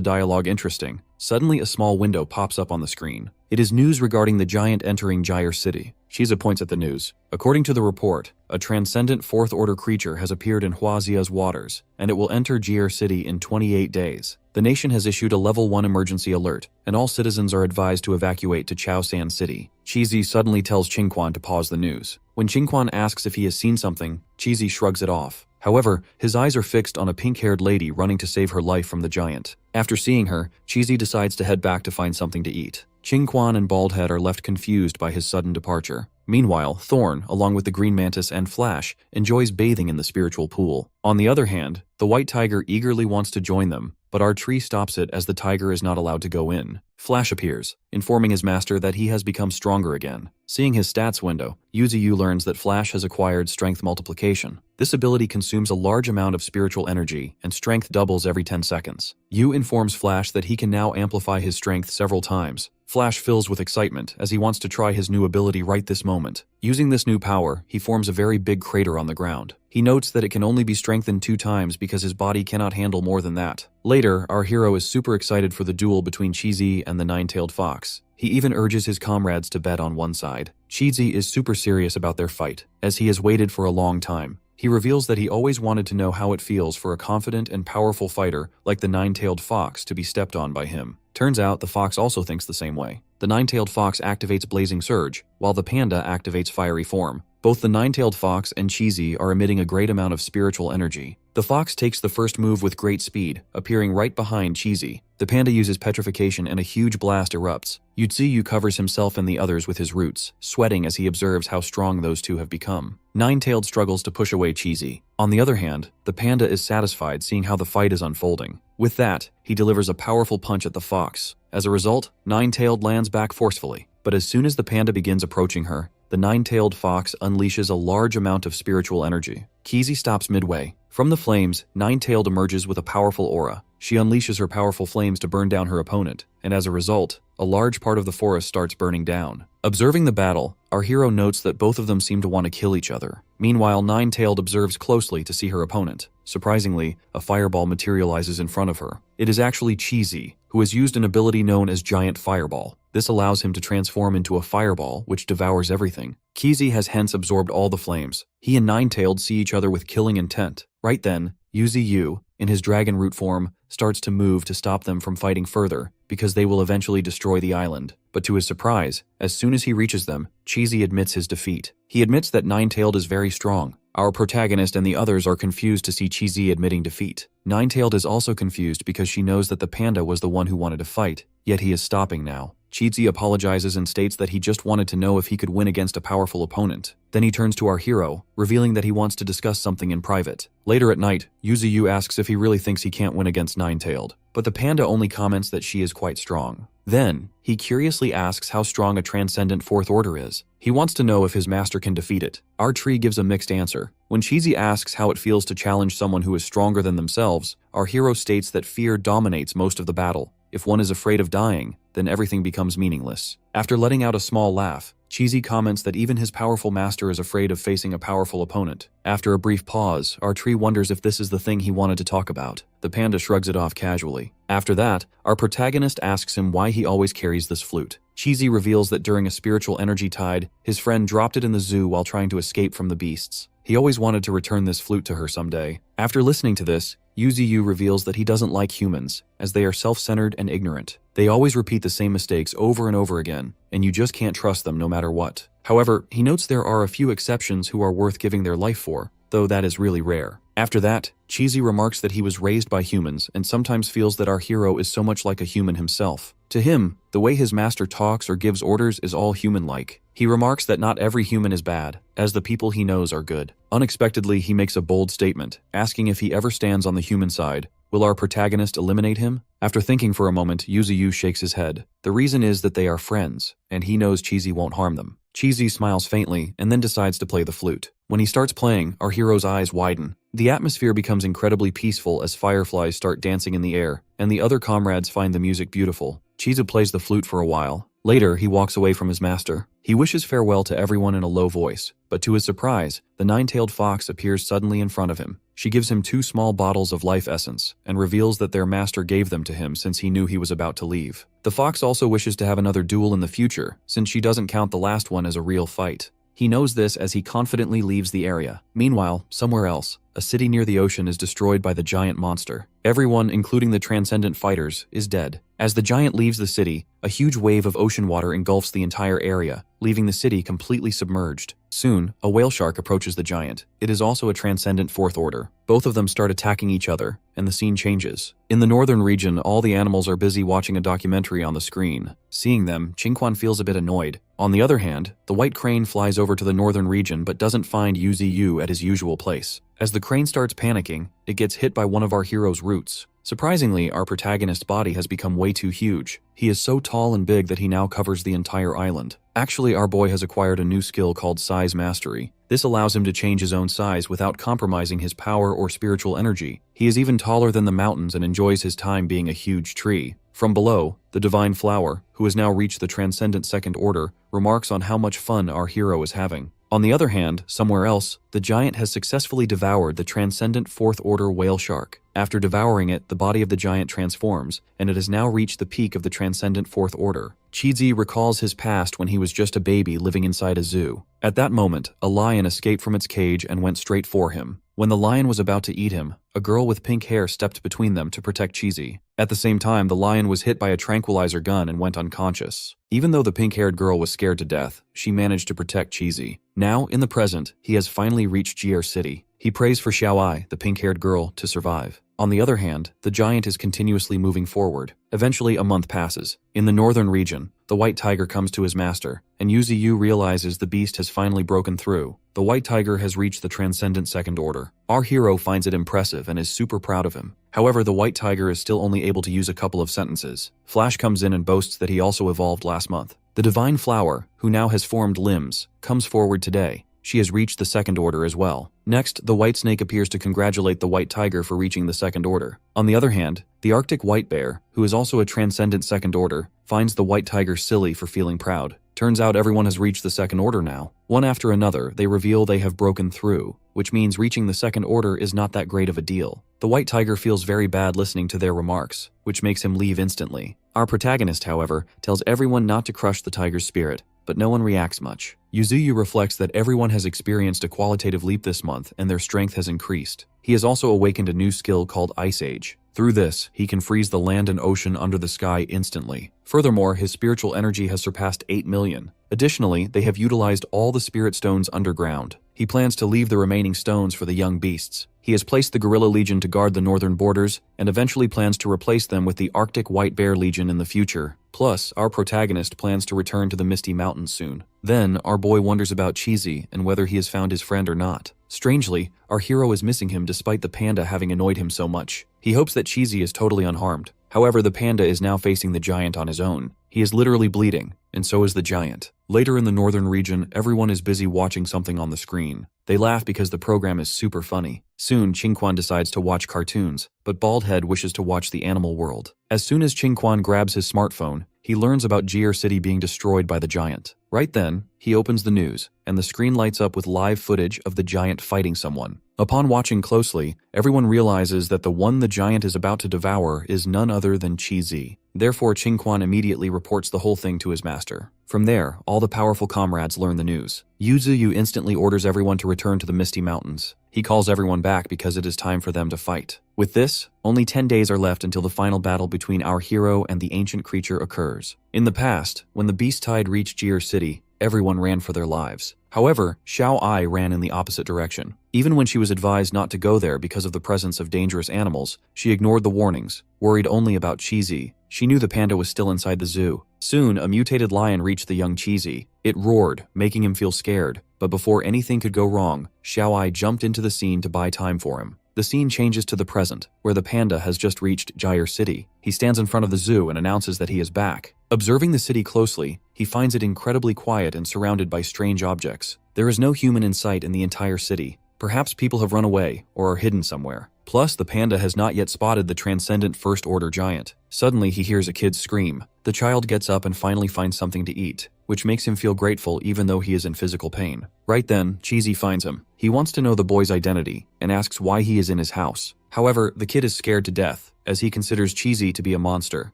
dialogue interesting. Suddenly, a small window pops up on the screen. It is news regarding the giant entering Gyre City. Cheesy points at the news. According to the report, a transcendent fourth-order creature has appeared in Huaxia's waters, and it will enter Gyre City in 28 days. The nation has issued a level 1 emergency alert, and all citizens are advised to evacuate to Chaosan City. Cheesy suddenly tells Qingquan to pause the news. When Qingquan asks if he has seen something, Cheesy shrugs it off. However, his eyes are fixed on a pink-haired lady running to save her life from the giant. After seeing her, Cheesy decides to head back to find something to eat. Qingquan and Baldhead are left confused by his sudden departure. Meanwhile, Thorn, along with the Green Mantis and Flash, enjoys bathing in the spiritual pool. On the other hand, the White Tiger eagerly wants to join them, but our tree stops it as the tiger is not allowed to go in. Flash appears, informing his master that he has become stronger again. Seeing his stats window, Yuziyu learns that Flash has acquired Strength Multiplication. This ability consumes a large amount of spiritual energy, and strength doubles every 10 seconds. Yu informs Flash that he can now amplify his strength several times. Flash fills with excitement as he wants to try his new ability right this moment. Using this new power, he forms a very big crater on the ground. He notes that it can only be strengthened 2 times because his body cannot handle more than that. Later, our hero is super excited for the duel between Cheesy and the Nine-Tailed Fox. He even urges his comrades to bet on one side. Cheesy is super serious about their fight, as he has waited for a long time. He reveals that he always wanted to know how it feels for a confident and powerful fighter like the Nine-Tailed Fox to be stepped on by him. Turns out the fox also thinks the same way. The Nine-Tailed Fox activates Blazing Surge, while the panda activates Fiery Form. Both the nine-tailed fox and Cheesy are emitting a great amount of spiritual energy. The fox takes the first move with great speed, appearing right behind Cheesy. The panda uses petrification and a huge blast erupts. Yutziyu covers himself and the others with his roots, sweating as he observes how strong those two have become. Nine-tailed struggles to push away Cheesy. On the other hand, the panda is satisfied seeing how the fight is unfolding. With that, he delivers a powerful punch at the fox. As a result, Nine-tailed lands back forcefully. But as soon as the panda begins approaching her, the nine-tailed fox unleashes a large amount of spiritual energy. Cheesy stops midway. From the flames, Nine-tailed emerges with a powerful aura. She unleashes her powerful flames to burn down her opponent, and as a result, a large part of the forest starts burning down. Observing the battle, our hero notes that both of them seem to want to kill each other. Meanwhile, Nine-tailed observes closely to see her opponent. Surprisingly, a fireball materializes in front of her. It is actually Cheesy, who has used an ability known as Giant Fireball. This allows him to transform into a fireball, which devours everything. Cheesy has hence absorbed all the flames. He and Nine-tailed see each other with killing intent. Right then, Yuzi, in his dragon root form, starts to move to stop them from fighting further, because they will eventually destroy the island. But to his surprise, as soon as he reaches them, Cheesy admits his defeat. He admits that Nine-tailed is very strong. Our protagonist and the others are confused to see Cheesy admitting defeat. Nine-tailed is also confused because she knows that the panda was the one who wanted to fight, yet he is stopping now. Cheesy apologizes and states that he just wanted to know if he could win against a powerful opponent. Then he turns to our hero, revealing that he wants to discuss something in private. Later at night, Yuzi asks if he really thinks he can't win against Nine-tailed, but the panda only comments that she is quite strong. Then, he curiously asks how strong a transcendent fourth order is. He wants to know if his master can defeat it. Our tree gives a mixed answer. When Cheesy asks how it feels to challenge someone who is stronger than themselves, our hero states that fear dominates most of the battle. If one is afraid of dying, then everything becomes meaningless. After letting out a small laugh, Cheesy comments that even his powerful master is afraid of facing a powerful opponent. After a brief pause, our tree wonders if this is the thing he wanted to talk about. The panda shrugs it off casually. After that, our protagonist asks him why he always carries this flute. Cheesy reveals that during a spiritual energy tide, his friend dropped it in the zoo while trying to escape from the beasts. He always wanted to return this flute to her someday. After listening to this, Yuzi reveals that he doesn't like humans, as they are self-centered and ignorant. They always repeat the same mistakes over and over again, and you just can't trust them no matter what. However, he notes there are a few exceptions who are worth giving their life for, though that is really rare. After that, Cheesy remarks that he was raised by humans and sometimes feels that our hero is so much like a human himself. To him, the way his master talks or gives orders is all human-like. He remarks that not every human is bad, as the people he knows are good. Unexpectedly, he makes a bold statement, asking if he ever stands on the human side. Will our protagonist eliminate him? After thinking for a moment, Yuzi shakes his head. The reason is that they are friends, and he knows Cheesy won't harm them. Cheesy smiles faintly and then decides to play the flute. When he starts playing, our hero's eyes widen. The atmosphere becomes incredibly peaceful as fireflies start dancing in the air, and the other comrades find the music beautiful. Cheesy plays the flute for a while. Later, he walks away from his master. He wishes farewell to everyone in a low voice, but to his surprise, the nine-tailed fox appears suddenly in front of him. She gives him 2 small bottles of life essence, and reveals that their master gave them to him since he knew he was about to leave. The fox also wishes to have another duel in the future, since she doesn't count the last one as a real fight. He knows this as he confidently leaves the area. Meanwhile, somewhere else, a city near the ocean is destroyed by the giant monster. Everyone, including the transcendent fighters, is dead. As the giant leaves the city, a huge wave of ocean water engulfs the entire area, leaving the city completely submerged. Soon, a whale shark approaches the giant. It is also a transcendent fourth order. Both of them start attacking each other, and the scene changes. In the northern region, all the animals are busy watching a documentary on the screen. Seeing them, Qingquan feels a bit annoyed. On the other hand, the white crane flies over to the northern region but doesn't find Yuzi at his usual place. As the crane starts panicking, it gets hit by one of our hero's roots. Surprisingly, our protagonist's body has become way too huge. He is so tall and big that he now covers the entire island. Actually, our boy has acquired a new skill called size mastery. This allows him to change his own size without compromising his power or spiritual energy. He is even taller than the mountains and enjoys his time being a huge tree. From below, the divine flower, who has now reached the transcendent second order, remarks on how much fun our hero is having. On the other hand, somewhere else, the giant has successfully devoured the transcendent fourth order whale shark. After devouring it, the body of the giant transforms, and it has now reached the peak of the transcendent fourth order. Cheesy recalls his past when he was just a baby living inside a zoo. At that moment, a lion escaped from its cage and went straight for him. When the lion was about to eat him, a girl with pink hair stepped between them to protect Cheesy. At the same time, the lion was hit by a tranquilizer gun and went unconscious. Even though the pink-haired girl was scared to death, she managed to protect Cheesy. Now, in the present, he has finally reached GR City. He prays for Xiaoai, the pink-haired girl, to survive. On the other hand, the giant is continuously moving forward. Eventually, a month passes. In the northern region, the white tiger comes to his master, and Yuziyu realizes the beast has finally broken through. The white tiger has reached the transcendent second order. Our hero finds it impressive and is super proud of him. However, the white tiger is still only able to use a couple of sentences. Flash comes in and boasts that he also evolved last month. The divine flower, who now has formed limbs, comes forward today. She has reached the second order as well. Next, the white snake appears to congratulate the white tiger for reaching the second order. On the other hand, the Arctic white bear, who is also a transcendent second order, finds the white tiger silly for feeling proud. Turns out everyone has reached the second order now. One after another, they reveal they have broken through, which means reaching the second order is not that great of a deal. The white tiger feels very bad listening to their remarks, which makes him leave instantly. Our protagonist, however, tells everyone not to crush the tiger's spirit, but no one reacts much. Yuzuyu reflects that everyone has experienced a qualitative leap this month and their strength has increased. He has also awakened a new skill called Ice Age. Through this, he can freeze the land and ocean under the sky instantly. Furthermore, his spiritual energy has surpassed 8 million. Additionally, they have utilized all the spirit stones underground. He plans to leave the remaining stones for the young beasts. He has placed the Gorilla Legion to guard the northern borders, and eventually plans to replace them with the Arctic White Bear Legion in the future. Plus, our protagonist plans to return to the Misty Mountains soon. Then, our boy wonders about Cheesy and whether he has found his friend or not. Strangely, our hero is missing him despite the panda having annoyed him so much. He hopes that Cheesy is totally unharmed. However, the panda is now facing the giant on his own. He is literally bleeding, and so is the giant. Later in the northern region, everyone is busy watching something on the screen. They laugh because the program is super funny. Soon, Qingquan decides to watch cartoons, but Baldhead wishes to watch the animal world. As soon as Qingquan grabs his smartphone, he learns about GR City being destroyed by the giant. Right then, he opens the news, and the screen lights up with live footage of the giant fighting someone. Upon watching closely, everyone realizes that the one the giant is about to devour is none other than Cheesy. Therefore, Qingquan immediately reports the whole thing to his master. From there, all the powerful comrades learn the news. Yuzuyu instantly orders everyone to return to the Misty Mountains. He calls everyone back because it is time for them to fight. With this, only 10 days are left until the final battle between our hero and the ancient creature occurs. In the past, when the beast tide reached GR City, everyone ran for their lives. However, Xiaoai ran in the opposite direction. Even when she was advised not to go there because of the presence of dangerous animals, she ignored the warnings, worried only about Cheesy. She knew the panda was still inside the zoo. Soon, a mutated lion reached the young Cheesy. It roared, making him feel scared. But before anything could go wrong, Xiaoai jumped into the scene to buy time for him. The scene changes to the present, where the panda has just reached GR City. He stands in front of the zoo and announces that he is back. Observing the city closely, he finds it incredibly quiet and surrounded by strange objects. There is no human in sight in the entire city. Perhaps people have run away or are hidden somewhere. Plus, the panda has not yet spotted the transcendent First Order giant. Suddenly, he hears a kid scream. The child gets up and finally finds something to eat, which makes him feel grateful even though he is in physical pain. Right then, Cheesy finds him. He wants to know the boy's identity and asks why he is in his house. However, the kid is scared to death, as he considers Cheesy to be a monster.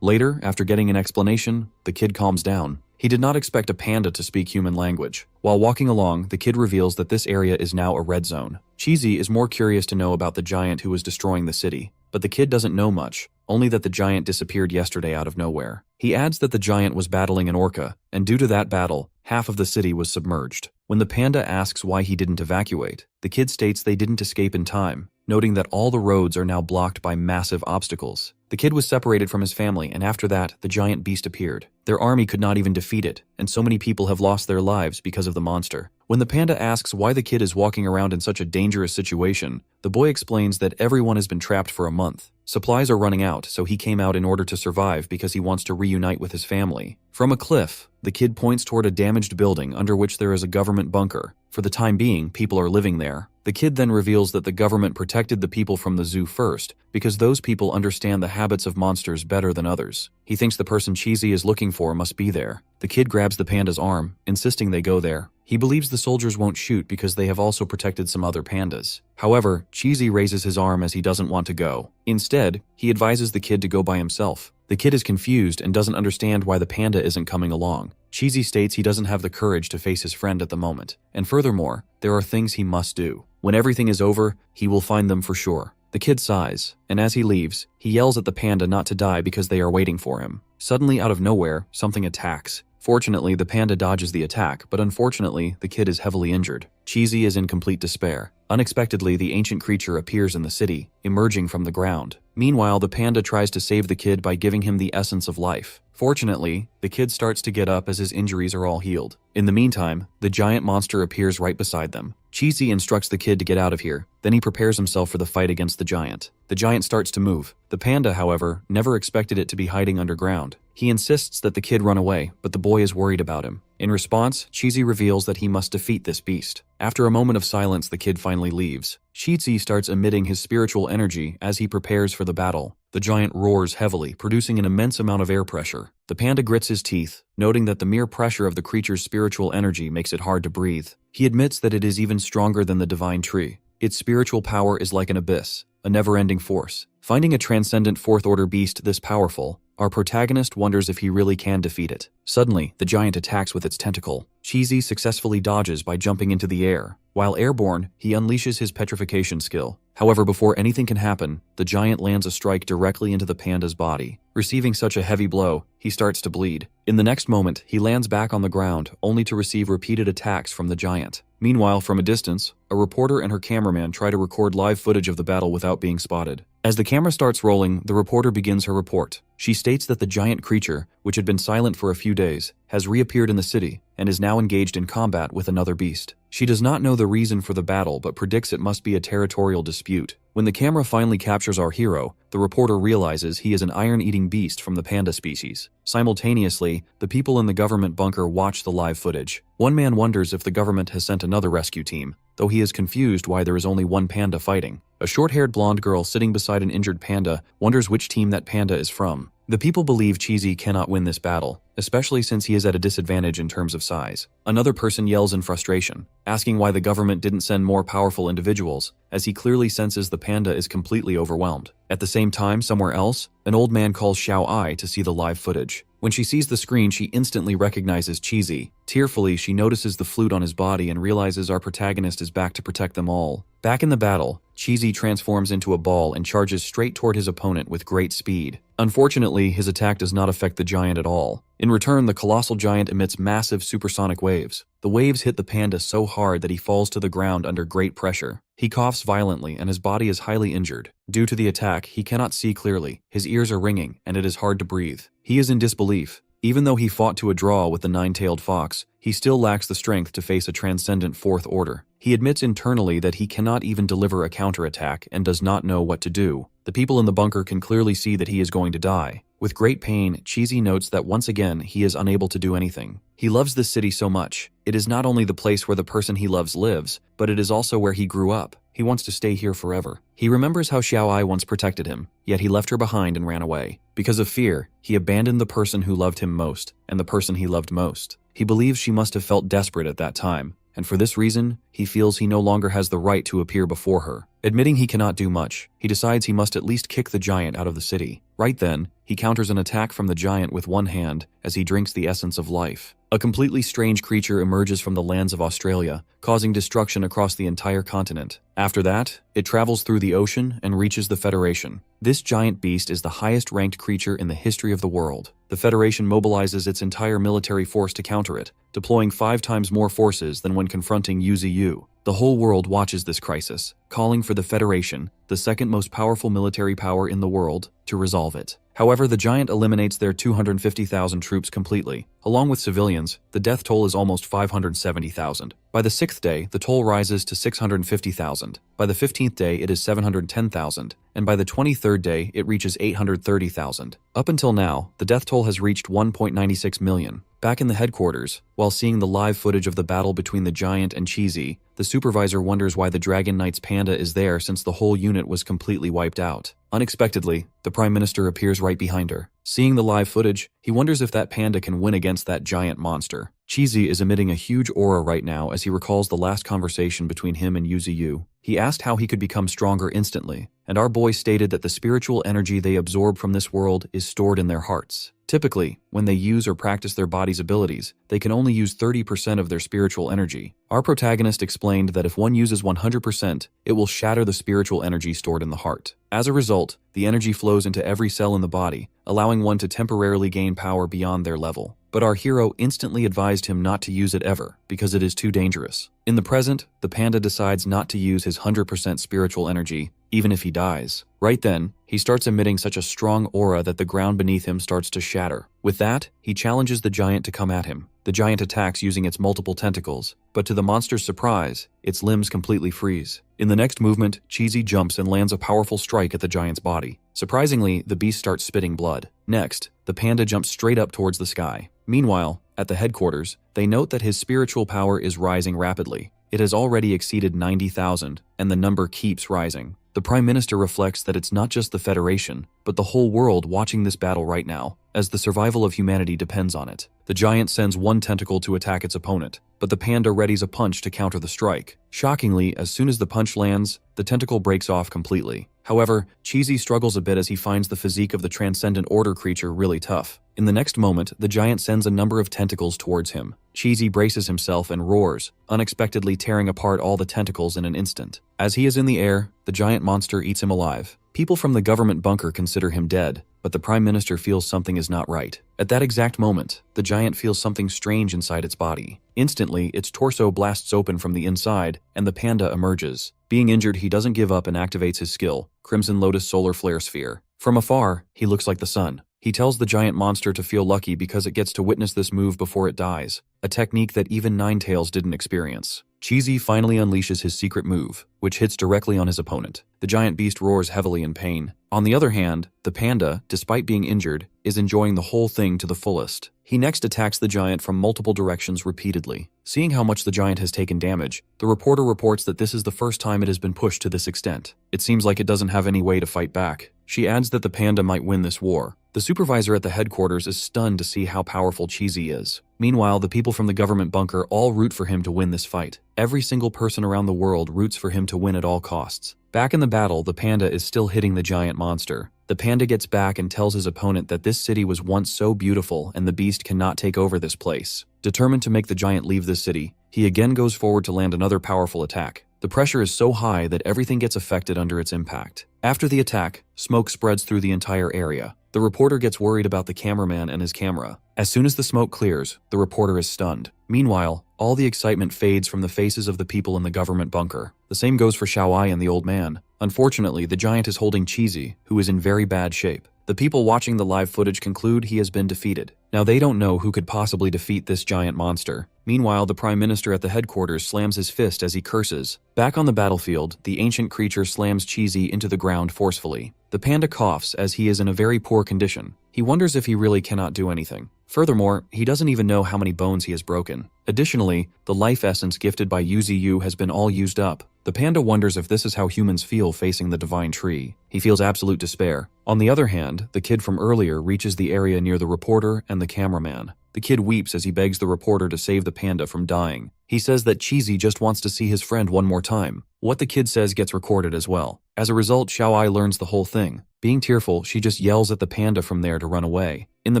Later, after getting an explanation, the kid calms down. He did not expect a panda to speak human language. While walking along, the kid reveals that this area is now a red zone. Cheesy is more curious to know about the giant who was destroying the city, but the kid doesn't know much, only that the giant disappeared yesterday out of nowhere. He adds that the giant was battling an orca, and due to that battle, half of the city was submerged. When the panda asks why he didn't evacuate, the kid states they didn't escape in time, noting that all the roads are now blocked by massive obstacles. The kid was separated from his family, and after that, the giant beast appeared. Their army could not even defeat it, and so many people have lost their lives because of the monster. When the panda asks why the kid is walking around in such a dangerous situation, the boy explains that everyone has been trapped for a month. Supplies are running out, so he came out in order to survive because he wants to reunite with his family. From a cliff, the kid points toward a damaged building under which there is a government bunker. For the time being, people are living there. The kid then reveals that the government protected the people from the zoo first, because those people understand the habits of monsters better than others. He thinks the person Cheesy is looking for must be there. The kid grabs the panda's arm, insisting they go there. He believes the soldiers won't shoot because they have also protected some other pandas. However, Cheesy raises his arm as he doesn't want to go. Instead, he advises the kid to go by himself. The kid is confused and doesn't understand why the panda isn't coming along. Cheesy states he doesn't have the courage to face his friend at the moment, and furthermore, there are things he must do. When everything is over, he will find them for sure. The kid sighs, and as he leaves, he yells at the panda not to die because they are waiting for him. Suddenly, out of nowhere, something attacks. Fortunately, the panda dodges the attack, but unfortunately, the kid is heavily injured. Cheesy is in complete despair. Unexpectedly, the ancient creature appears in the city, emerging from the ground. Meanwhile, the panda tries to save the kid by giving him the essence of life. Fortunately, the kid starts to get up as his injuries are all healed. In the meantime, the giant monster appears right beside them. Cheesy instructs the kid to get out of here, then he prepares himself for the fight against the giant. The giant starts to move. The panda, however, never expected it to be hiding underground. He insists that the kid run away, but the boy is worried about him. In response, Cheesy reveals that he must defeat this beast. After a moment of silence, the kid finally leaves. Cheesy starts emitting his spiritual energy as he prepares for the battle. The giant roars heavily, producing an immense amount of air pressure. The panda grits his teeth, noting that the mere pressure of the creature's spiritual energy makes it hard to breathe. He admits that it is even stronger than the divine tree. Its spiritual power is like an abyss, a never-ending force. Finding a transcendent fourth-order beast this powerful, our protagonist wonders if he really can defeat it. Suddenly, the giant attacks with its tentacle. Cheesy successfully dodges by jumping into the air. While airborne, he unleashes his petrification skill. However, before anything can happen, the giant lands a strike directly into the panda's body. Receiving such a heavy blow, he starts to bleed. In the next moment, he lands back on the ground, only to receive repeated attacks from the giant. Meanwhile, from a distance, a reporter and her cameraman try to record live footage of the battle without being spotted. As the camera starts rolling, the reporter begins her report. She states that the giant creature, which had been silent for a few days, has reappeared in the city and is now engaged in combat with another beast. She does not know the reason for the battle but predicts it must be a territorial dispute. When the camera finally captures our hero, the reporter realizes he is an iron-eating beast from the panda species. Simultaneously, the people in the government bunker watch the live footage. One man wonders if the government has sent another rescue team, though he is confused why there is only one panda fighting. A short-haired blonde girl sitting beside an injured panda wonders which team that panda is from. The people believe Cheesy cannot win this battle, especially since he is at a disadvantage in terms of size. Another person yells in frustration, asking why the government didn't send more powerful individuals, as he clearly senses the panda is completely overwhelmed. At the same time, somewhere else, an old man calls Xiao to see the live footage. When she sees the screen, she instantly recognizes Cheesy. Tearfully, she notices the flute on his body and realizes our protagonist is back to protect them all. Back in the battle, Cheesy transforms into a ball and charges straight toward his opponent with great speed. Unfortunately, his attack does not affect the giant at all. In return, the colossal giant emits massive supersonic waves. The waves hit the panda so hard that he falls to the ground under great pressure. He coughs violently and his body is highly injured. Due to the attack, he cannot see clearly, his ears are ringing, and it is hard to breathe. He is in disbelief. Even though he fought to a draw with the nine-tailed fox, he still lacks the strength to face a transcendent fourth order. He admits internally that he cannot even deliver a counterattack and does not know what to do. The people in the bunker can clearly see that he is going to die. With great pain, Cheesy notes that once again he is unable to do anything. He loves this city so much. It is not only the place where the person he loves lives, but it is also where he grew up. He wants to stay here forever. He remembers how Xiao once protected him, yet he left her behind and ran away. Because of fear, he abandoned the person who loved him most, and the person he loved most. He believes she must have felt desperate at that time, and for this reason, he feels he no longer has the right to appear before her. Admitting he cannot do much, he decides he must at least kick the giant out of the city. Right then, he counters an attack from the giant with one hand as he drinks the essence of life. A completely strange creature emerges from the lands of Australia, causing destruction across the entire continent. After that, it travels through the ocean and reaches the Federation. This giant beast is the highest-ranked creature in the history of the world. The Federation mobilizes its entire military force to counter it, deploying 5 times more forces than when confronting UZU. The whole world watches this crisis, calling for the Federation, the second most powerful military power in the world, to resolve it. However, the giant eliminates their 250,000 troops completely. Along with civilians, the death toll is almost 570,000. By the 6th day, the toll rises to 650,000. By the 15th day, it is 710,000. And by the 23rd day, it reaches 830,000. Up until now, the death toll has reached 1.96 million. Back in the headquarters, while seeing the live footage of the battle between the giant and Cheesy, the supervisor wonders why the Dragon Knight's panda is there since the whole unit was completely wiped out. Unexpectedly, the Prime Minister appears right behind her. Seeing the live footage, he wonders if that panda can win against that giant monster. Cheesy is emitting a huge aura right now as he recalls the last conversation between him and UZU. He asked how he could become stronger instantly, and our boy stated that the spiritual energy they absorb from this world is stored in their hearts. Typically, when they use or practice their body's abilities, they can only use 30% of their spiritual energy. Our protagonist explained that if one uses 100%, it will shatter the spiritual energy stored in the heart. As a result, the energy flows into every cell in the body, allowing one to temporarily gain power beyond their level. But our hero instantly advised him not to use it ever, because it is too dangerous. In the present, the panda decides not to use his 100% spiritual energy, even if he dies. Right then, he starts emitting such a strong aura that the ground beneath him starts to shatter. With that, he challenges the giant to come at him. The giant attacks using its multiple tentacles, but to the monster's surprise, its limbs completely freeze. In the next movement, Cheesy jumps and lands a powerful strike at the giant's body. Surprisingly, the beast starts spitting blood. Next, the panda jumps straight up towards the sky. Meanwhile, at the headquarters, they note that his spiritual power is rising rapidly. It has already exceeded 90,000, and the number keeps rising. The Prime Minister reflects that it's not just the Federation, but the whole world watching this battle right now, as the survival of humanity depends on it. The giant sends one tentacle to attack its opponent, but the panda readies a punch to counter the strike. Shockingly, as soon as the punch lands, the tentacle breaks off completely. However, Cheesy struggles a bit as he finds the physique of the Transcendent Order creature really tough. In the next moment, the giant sends a number of tentacles towards him. Cheesy braces himself and roars, unexpectedly tearing apart all the tentacles in an instant. As he is in the air, the giant monster eats him alive. People from the government bunker consider him dead, but the Prime Minister feels something is not right. At that exact moment, the giant feels something strange inside its body. Instantly, its torso blasts open from the inside, and the panda emerges. Being injured, he doesn't give up and activates his skill, Crimson Lotus Solar Flare Sphere. From afar, he looks like the sun. He tells the giant monster to feel lucky because it gets to witness this move before it dies, a technique that even Ninetales didn't experience. Cheesy finally unleashes his secret move, which hits directly on his opponent. The giant beast roars heavily in pain. On the other hand, the panda, despite being injured, is enjoying the whole thing to the fullest. He next attacks the giant from multiple directions repeatedly. Seeing how much the giant has taken damage, the reporter reports that this is the first time it has been pushed to this extent. It seems like it doesn't have any way to fight back. She adds that the panda might win this war. The supervisor at the headquarters is stunned to see how powerful Cheesy is. Meanwhile, the people from the government bunker all root for him to win this fight. Every single person around the world roots for him to win at all costs. Back in the battle, the panda is still hitting the giant monster. The panda gets back and tells his opponent that this city was once so beautiful and the beast cannot take over this place. Determined to make the giant leave this city, he again goes forward to land another powerful attack. The pressure is so high that everything gets affected under its impact. After the attack, smoke spreads through the entire area. The reporter gets worried about the cameraman and his camera. As soon as the smoke clears, the reporter is stunned. Meanwhile, all the excitement fades from the faces of the people in the government bunker. The same goes for Xiaoqing and the old man. Unfortunately, the giant is holding Cheesy, who is in very bad shape. The people watching the live footage conclude he has been defeated. Now they don't know who could possibly defeat this giant monster. Meanwhile, the Prime Minister at the headquarters slams his fist as he curses. Back on the battlefield, the ancient creature slams Cheesy into the ground forcefully. The panda coughs as he is in a very poor condition. He wonders if he really cannot do anything. Furthermore, he doesn't even know how many bones he has broken. Additionally, the life essence gifted by Yuzi has been all used up. The panda wonders if this is how humans feel facing the divine tree. He feels absolute despair. On the other hand, the kid from earlier reaches the area near the reporter and the cameraman. The kid weeps as he begs the reporter to save the panda from dying. He says that Cheesy just wants to see his friend one more time. What the kid says gets recorded as well. As a result, Xiaoqing learns the whole thing. Being tearful, she just yells at the panda from there to run away. In the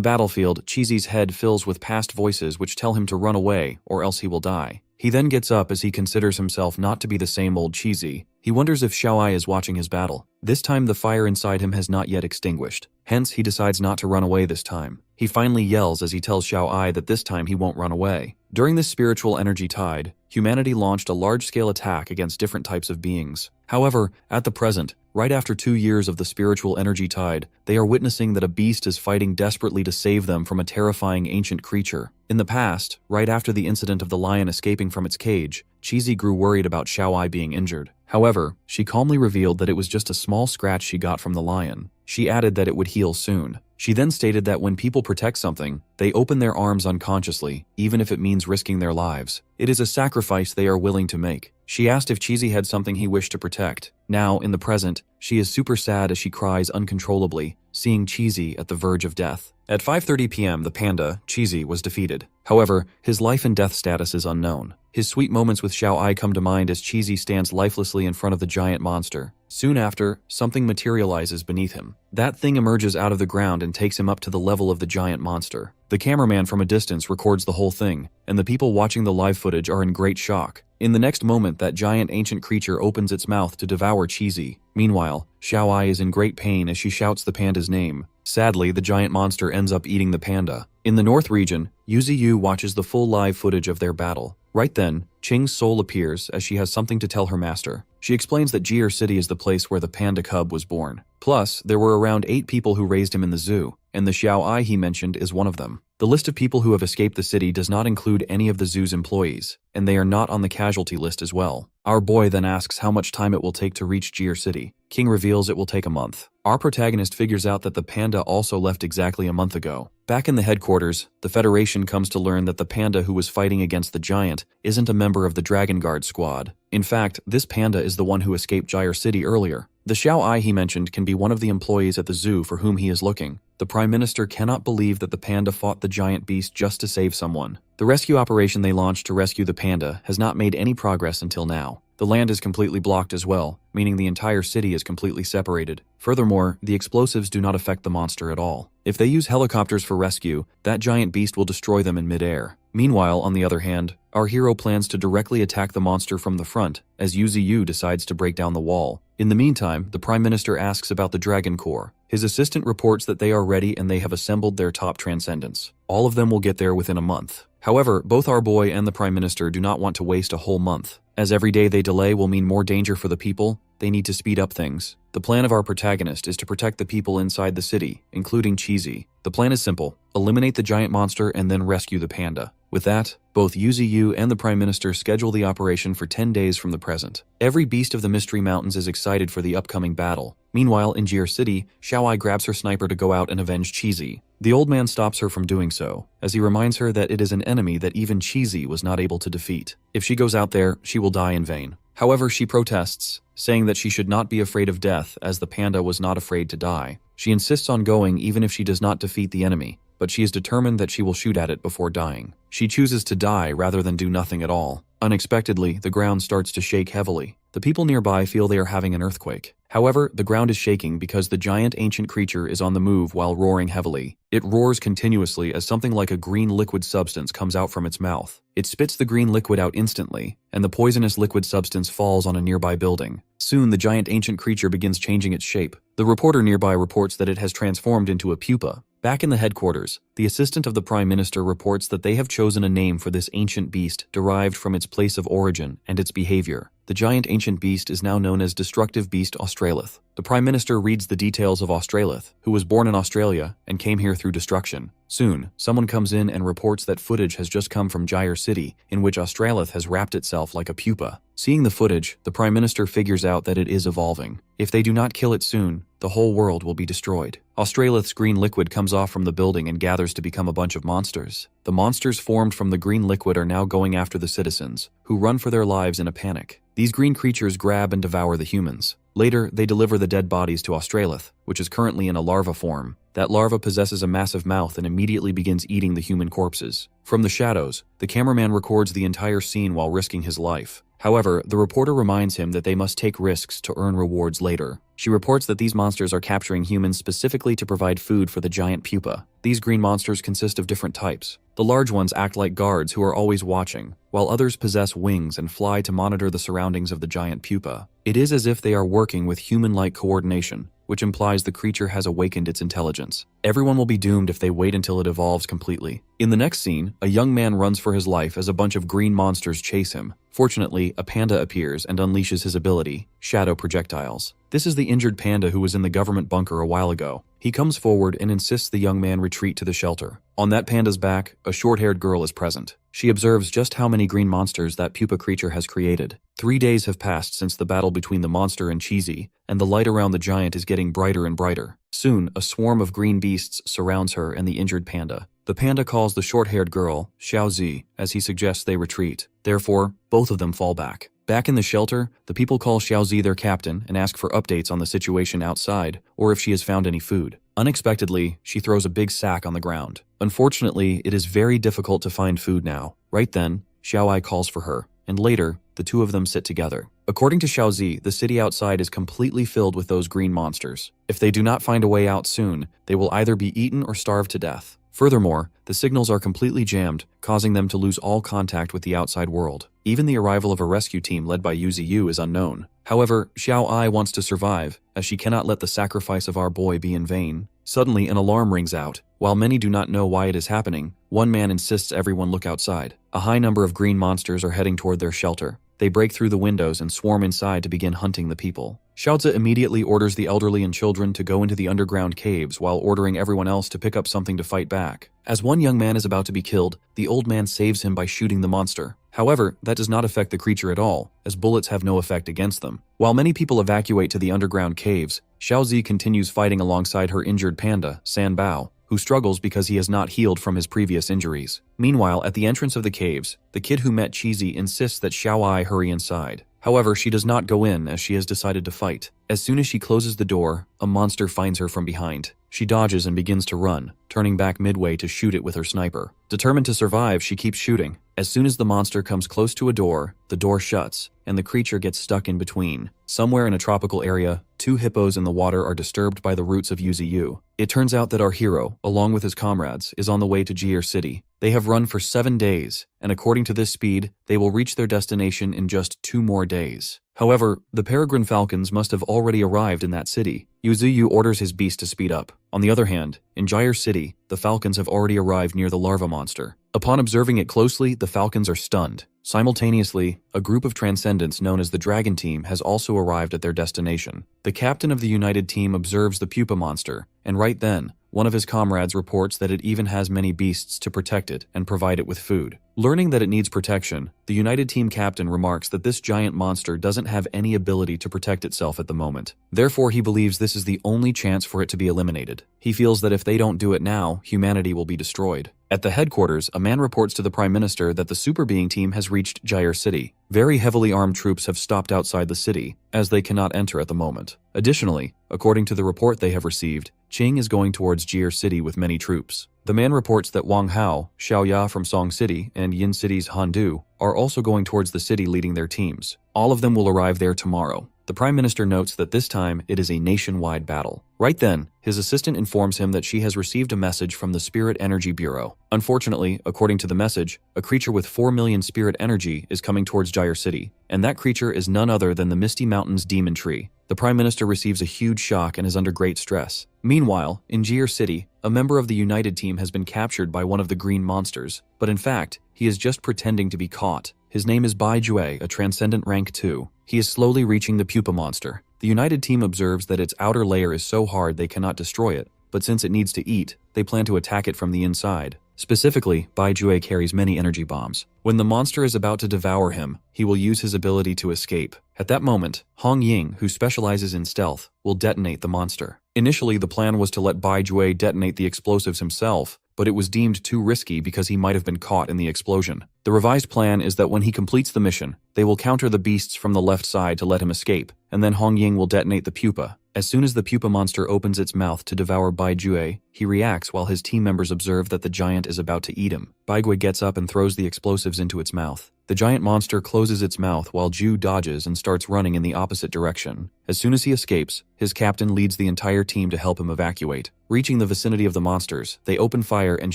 battlefield, Cheesy's head fills with past voices which tell him to run away or else he will die. He then gets up as he considers himself not to be the same old Cheesy. He wonders if Xiaoqing is watching his battle. This time the fire inside him has not yet extinguished. Hence, he decides not to run away this time. He finally yells as he tells Xiaoqing that this time he won't run away. During this spiritual energy tide, humanity launched a large-scale attack against different types of beings. However, at the present, right after 2 years of the spiritual energy tide, they are witnessing that a beast is fighting desperately to save them from a terrifying ancient creature. In the past, right after the incident of the lion escaping from its cage, Cheesy grew worried about Xiaoqing being injured. However, she calmly revealed that it was just a small scratch she got from the lion. She added that it would heal soon. She then stated that when people protect something, they open their arms unconsciously, even if it means risking their lives. It is a sacrifice they are willing to make. She asked if Cheesy had something he wished to protect. Now, in the present, she is super sad as she cries uncontrollably, seeing Cheesy at the verge of death. At 5:30 p.m., the panda, Cheesy, was defeated. However, his life and death status is unknown. His sweet moments with Xiaoqing come to mind as Cheesy stands lifelessly in front of the giant monster. Soon after, something materializes beneath him. That thing emerges out of the ground and takes him up to the level of the giant monster. The cameraman from a distance records the whole thing, and the people watching the live footage are in great shock. In the next moment, that giant ancient creature opens its mouth to devour Cheesy. Meanwhile, Xiaoqing is in great pain as she shouts the panda's name. Sadly, the giant monster ends up eating the panda. In the north region, Yuziyu watches the full live footage of their battle. Right then, Qing's soul appears as she has something to tell her master. She explains that Jir City is the place where the panda cub was born. Plus, there were around 8 people who raised him in the zoo, and the Xiaoqing he mentioned is one of them. The list of people who have escaped the city does not include any of the zoo's employees, and they are not on the casualty list as well. Our boy then asks how much time it will take to reach Jir City. King reveals it will take a month. Our protagonist figures out that the panda also left exactly a month ago. Back in the headquarters, the Federation comes to learn that the panda who was fighting against the giant isn't a member of the Dragon Guard squad. In fact, this panda is the one who escaped Jir City earlier. The Xiaoqing he mentioned can be one of the employees at the zoo for whom he is looking. The Prime Minister cannot believe that the panda fought the giant beast just to save someone. The rescue operation they launched to rescue the panda has not made any progress until now. The land is completely blocked as well, meaning the entire city is completely separated. Furthermore, the explosives do not affect the monster at all. If they use helicopters for rescue, that giant beast will destroy them in midair. Meanwhile, on the other hand, our hero plans to directly attack the monster from the front, as Yuziyu decides to break down the wall. In the meantime, the Prime Minister asks about the Dragon Corps. His assistant reports that they are ready and they have assembled their top transcendents. All of them will get there within a month. However, both our boy and the Prime Minister do not want to waste a whole month. As every day they delay will mean more danger for the people, they need to speed up things. The plan of our protagonist is to protect the people inside the city, including Cheesy. The plan is simple: eliminate the giant monster and then rescue the panda. With that, both Yuziyu and the Prime Minister schedule the operation for 10 days from the present. Every beast of the Mystery Mountains is excited for the upcoming battle. Meanwhile, in Jir City, Xiaoqing grabs her sniper to go out and avenge Cheesy. The old man stops her from doing so, as he reminds her that it is an enemy that even Cheesy was not able to defeat. If she goes out there, she will die in vain. However, she protests, saying that she should not be afraid of death as the panda was not afraid to die. She insists on going even if she does not defeat the enemy, but she is determined that she will shoot at it before dying. She chooses to die rather than do nothing at all. Unexpectedly, the ground starts to shake heavily. The people nearby feel they are having an earthquake. However, the ground is shaking because the giant ancient creature is on the move while roaring heavily. It roars continuously as something like a green liquid substance comes out from its mouth. It spits the green liquid out instantly, and the poisonous liquid substance falls on a nearby building. Soon, the giant ancient creature begins changing its shape. The reporter nearby reports that it has transformed into a pupa. Back in the headquarters, the assistant of the Prime Minister reports that they have chosen a name for this ancient beast derived from its place of origin and its behavior. The giant ancient beast is now known as Destructive Beast Australith. The Prime Minister reads the details of Australith, who was born in Australia and came here through destruction. Soon, someone comes in and reports that footage has just come from Jir City, in which Australith has wrapped itself like a pupa. Seeing the footage, the Prime Minister figures out that it is evolving. If they do not kill it soon, the whole world will be destroyed. Australith's green liquid comes off from the building and gathers to become a bunch of monsters. The monsters formed from the green liquid are now going after the citizens, who run for their lives in a panic. These green creatures grab and devour the humans. Later, they deliver the dead bodies to Australith, which is currently in a larva form. That larva possesses a massive mouth and immediately begins eating the human corpses. From the shadows, the cameraman records the entire scene while risking his life. However, the reporter reminds him that they must take risks to earn rewards later. She reports that these monsters are capturing humans specifically to provide food for the giant pupa. These green monsters consist of different types. The large ones act like guards who are always watching, while others possess wings and fly to monitor the surroundings of the giant pupa. It is as if they are working with human-like coordination, which implies the creature has awakened its intelligence. Everyone will be doomed if they wait until it evolves completely. In the next scene, a young man runs for his life as a bunch of green monsters chase him. Fortunately, a panda appears and unleashes his ability, Shadow Projectiles. This is the injured panda who was in the government bunker a while ago. He comes forward and insists the young man retreat to the shelter. On that panda's back, a short-haired girl is present. She observes just how many green monsters that pupa creature has created. 3 days have passed since the battle between the monster and Cheesy, and the light around the giant is getting brighter and brighter. Soon, a swarm of green beasts surrounds her and the injured panda. The panda calls the short-haired girl, Xiaozi, as he suggests they retreat. Therefore, both of them fall back. Back in the shelter, the people call Xiaozi their captain and ask for updates on the situation outside, or if she has found any food. Unexpectedly, she throws a big sack on the ground. Unfortunately, it is very difficult to find food now. Right then, Xiaoai calls for her, and later, the two of them sit together. According to Xiaozi, the city outside is completely filled with those green monsters. If they do not find a way out soon, they will either be eaten or starved to death. Furthermore, the signals are completely jammed, causing them to lose all contact with the outside world. Even the arrival of a rescue team led by Yu Ziyu is unknown. However, Xiao Ai wants to survive, as she cannot let the sacrifice of our boy be in vain. Suddenly, an alarm rings out. While many do not know why it is happening, one man insists everyone look outside. A high number of green monsters are heading toward their shelter. They break through the windows and swarm inside to begin hunting the people. Xiaozi immediately orders the elderly and children to go into the underground caves while ordering everyone else to pick up something to fight back. As one young man is about to be killed, the old man saves him by shooting the monster. However, that does not affect the creature at all, as bullets have no effect against them. While many people evacuate to the underground caves, Xiaozi continues fighting alongside her injured panda, San Bao, who struggles because he has not healed from his previous injuries. Meanwhile, at the entrance of the caves, the kid who met Cheesy insists that Xiaoai hurry inside. However, she does not go in as she has decided to fight. As soon as she closes the door, a monster finds her from behind. She dodges and begins to run, turning back midway to shoot it with her sniper. Determined to survive, she keeps shooting. As soon as the monster comes close to a door, the door shuts, and the creature gets stuck in between. Somewhere in a tropical area, two hippos in the water are disturbed by the roots of Yuziyu. It turns out that our hero, along with his comrades, is on the way to Jir City. They have run for 7 days, and according to this speed, they will reach their destination in just 2 more days. However, the peregrine falcons must have already arrived in that city. Yuziyu orders his beast to speed up. On the other hand, in Jir City, the falcons have already arrived near the larva monster. Upon observing it closely, the falcons are stunned. Simultaneously, a group of transcendents known as the Dragon Team has also arrived at their destination. The captain of the United Team observes the pupa monster, and right then, one of his comrades reports that it even has many beasts to protect it and provide it with food. Learning that it needs protection, the United Team captain remarks that this giant monster doesn't have any ability to protect itself at the moment. Therefore, he believes this is the only chance for it to be eliminated. He feels that if they don't do it now, humanity will be destroyed. At the headquarters, a man reports to the Prime Minister that the Super Being Team has reached Jir City. Very heavily armed troops have stopped outside the city, as they cannot enter at the moment. Additionally, according to the report they have received, Qing is going towards Jir City with many troops. The man reports that Wang Hao, Xiaoya from Song City, and Yin City's Han Du are also going towards the city leading their teams. All of them will arrive there tomorrow. The Prime Minister notes that this time it is a nationwide battle. Right then, his assistant informs him that she has received a message from the Spirit Energy Bureau. Unfortunately, according to the message, a creature with 4 million spirit energy is coming towards Jir City, and that creature is none other than the Misty Mountains Demon Tree. The Prime Minister receives a huge shock and is under great stress. Meanwhile, in Jir City, a member of the United Team has been captured by one of the green monsters, but in fact, he is just pretending to be caught. His name is Bai Jue, a Transcendent Rank 2. He is slowly reaching the pupa monster. The United Team observes that its outer layer is so hard they cannot destroy it, but since it needs to eat, they plan to attack it from the inside. Specifically, Bai Jue carries many energy bombs. When the monster is about to devour him, he will use his ability to escape. At that moment, Hong Ying, who specializes in stealth, will detonate the monster. Initially, the plan was to let Bai Jue detonate the explosives himself, but it was deemed too risky because he might have been caught in the explosion. The revised plan is that when he completes the mission, they will counter the beasts from the left side to let him escape, and then Hong Ying will detonate the pupa. As soon as the pupa monster opens its mouth to devour Bai Jue, he reacts while his team members observe that the giant is about to eat him. Bai Jue gets up and throws the explosives into its mouth. The giant monster closes its mouth while Ju dodges and starts running in the opposite direction. As soon as he escapes, his captain leads the entire team to help him evacuate. Reaching the vicinity of the monsters, they open fire and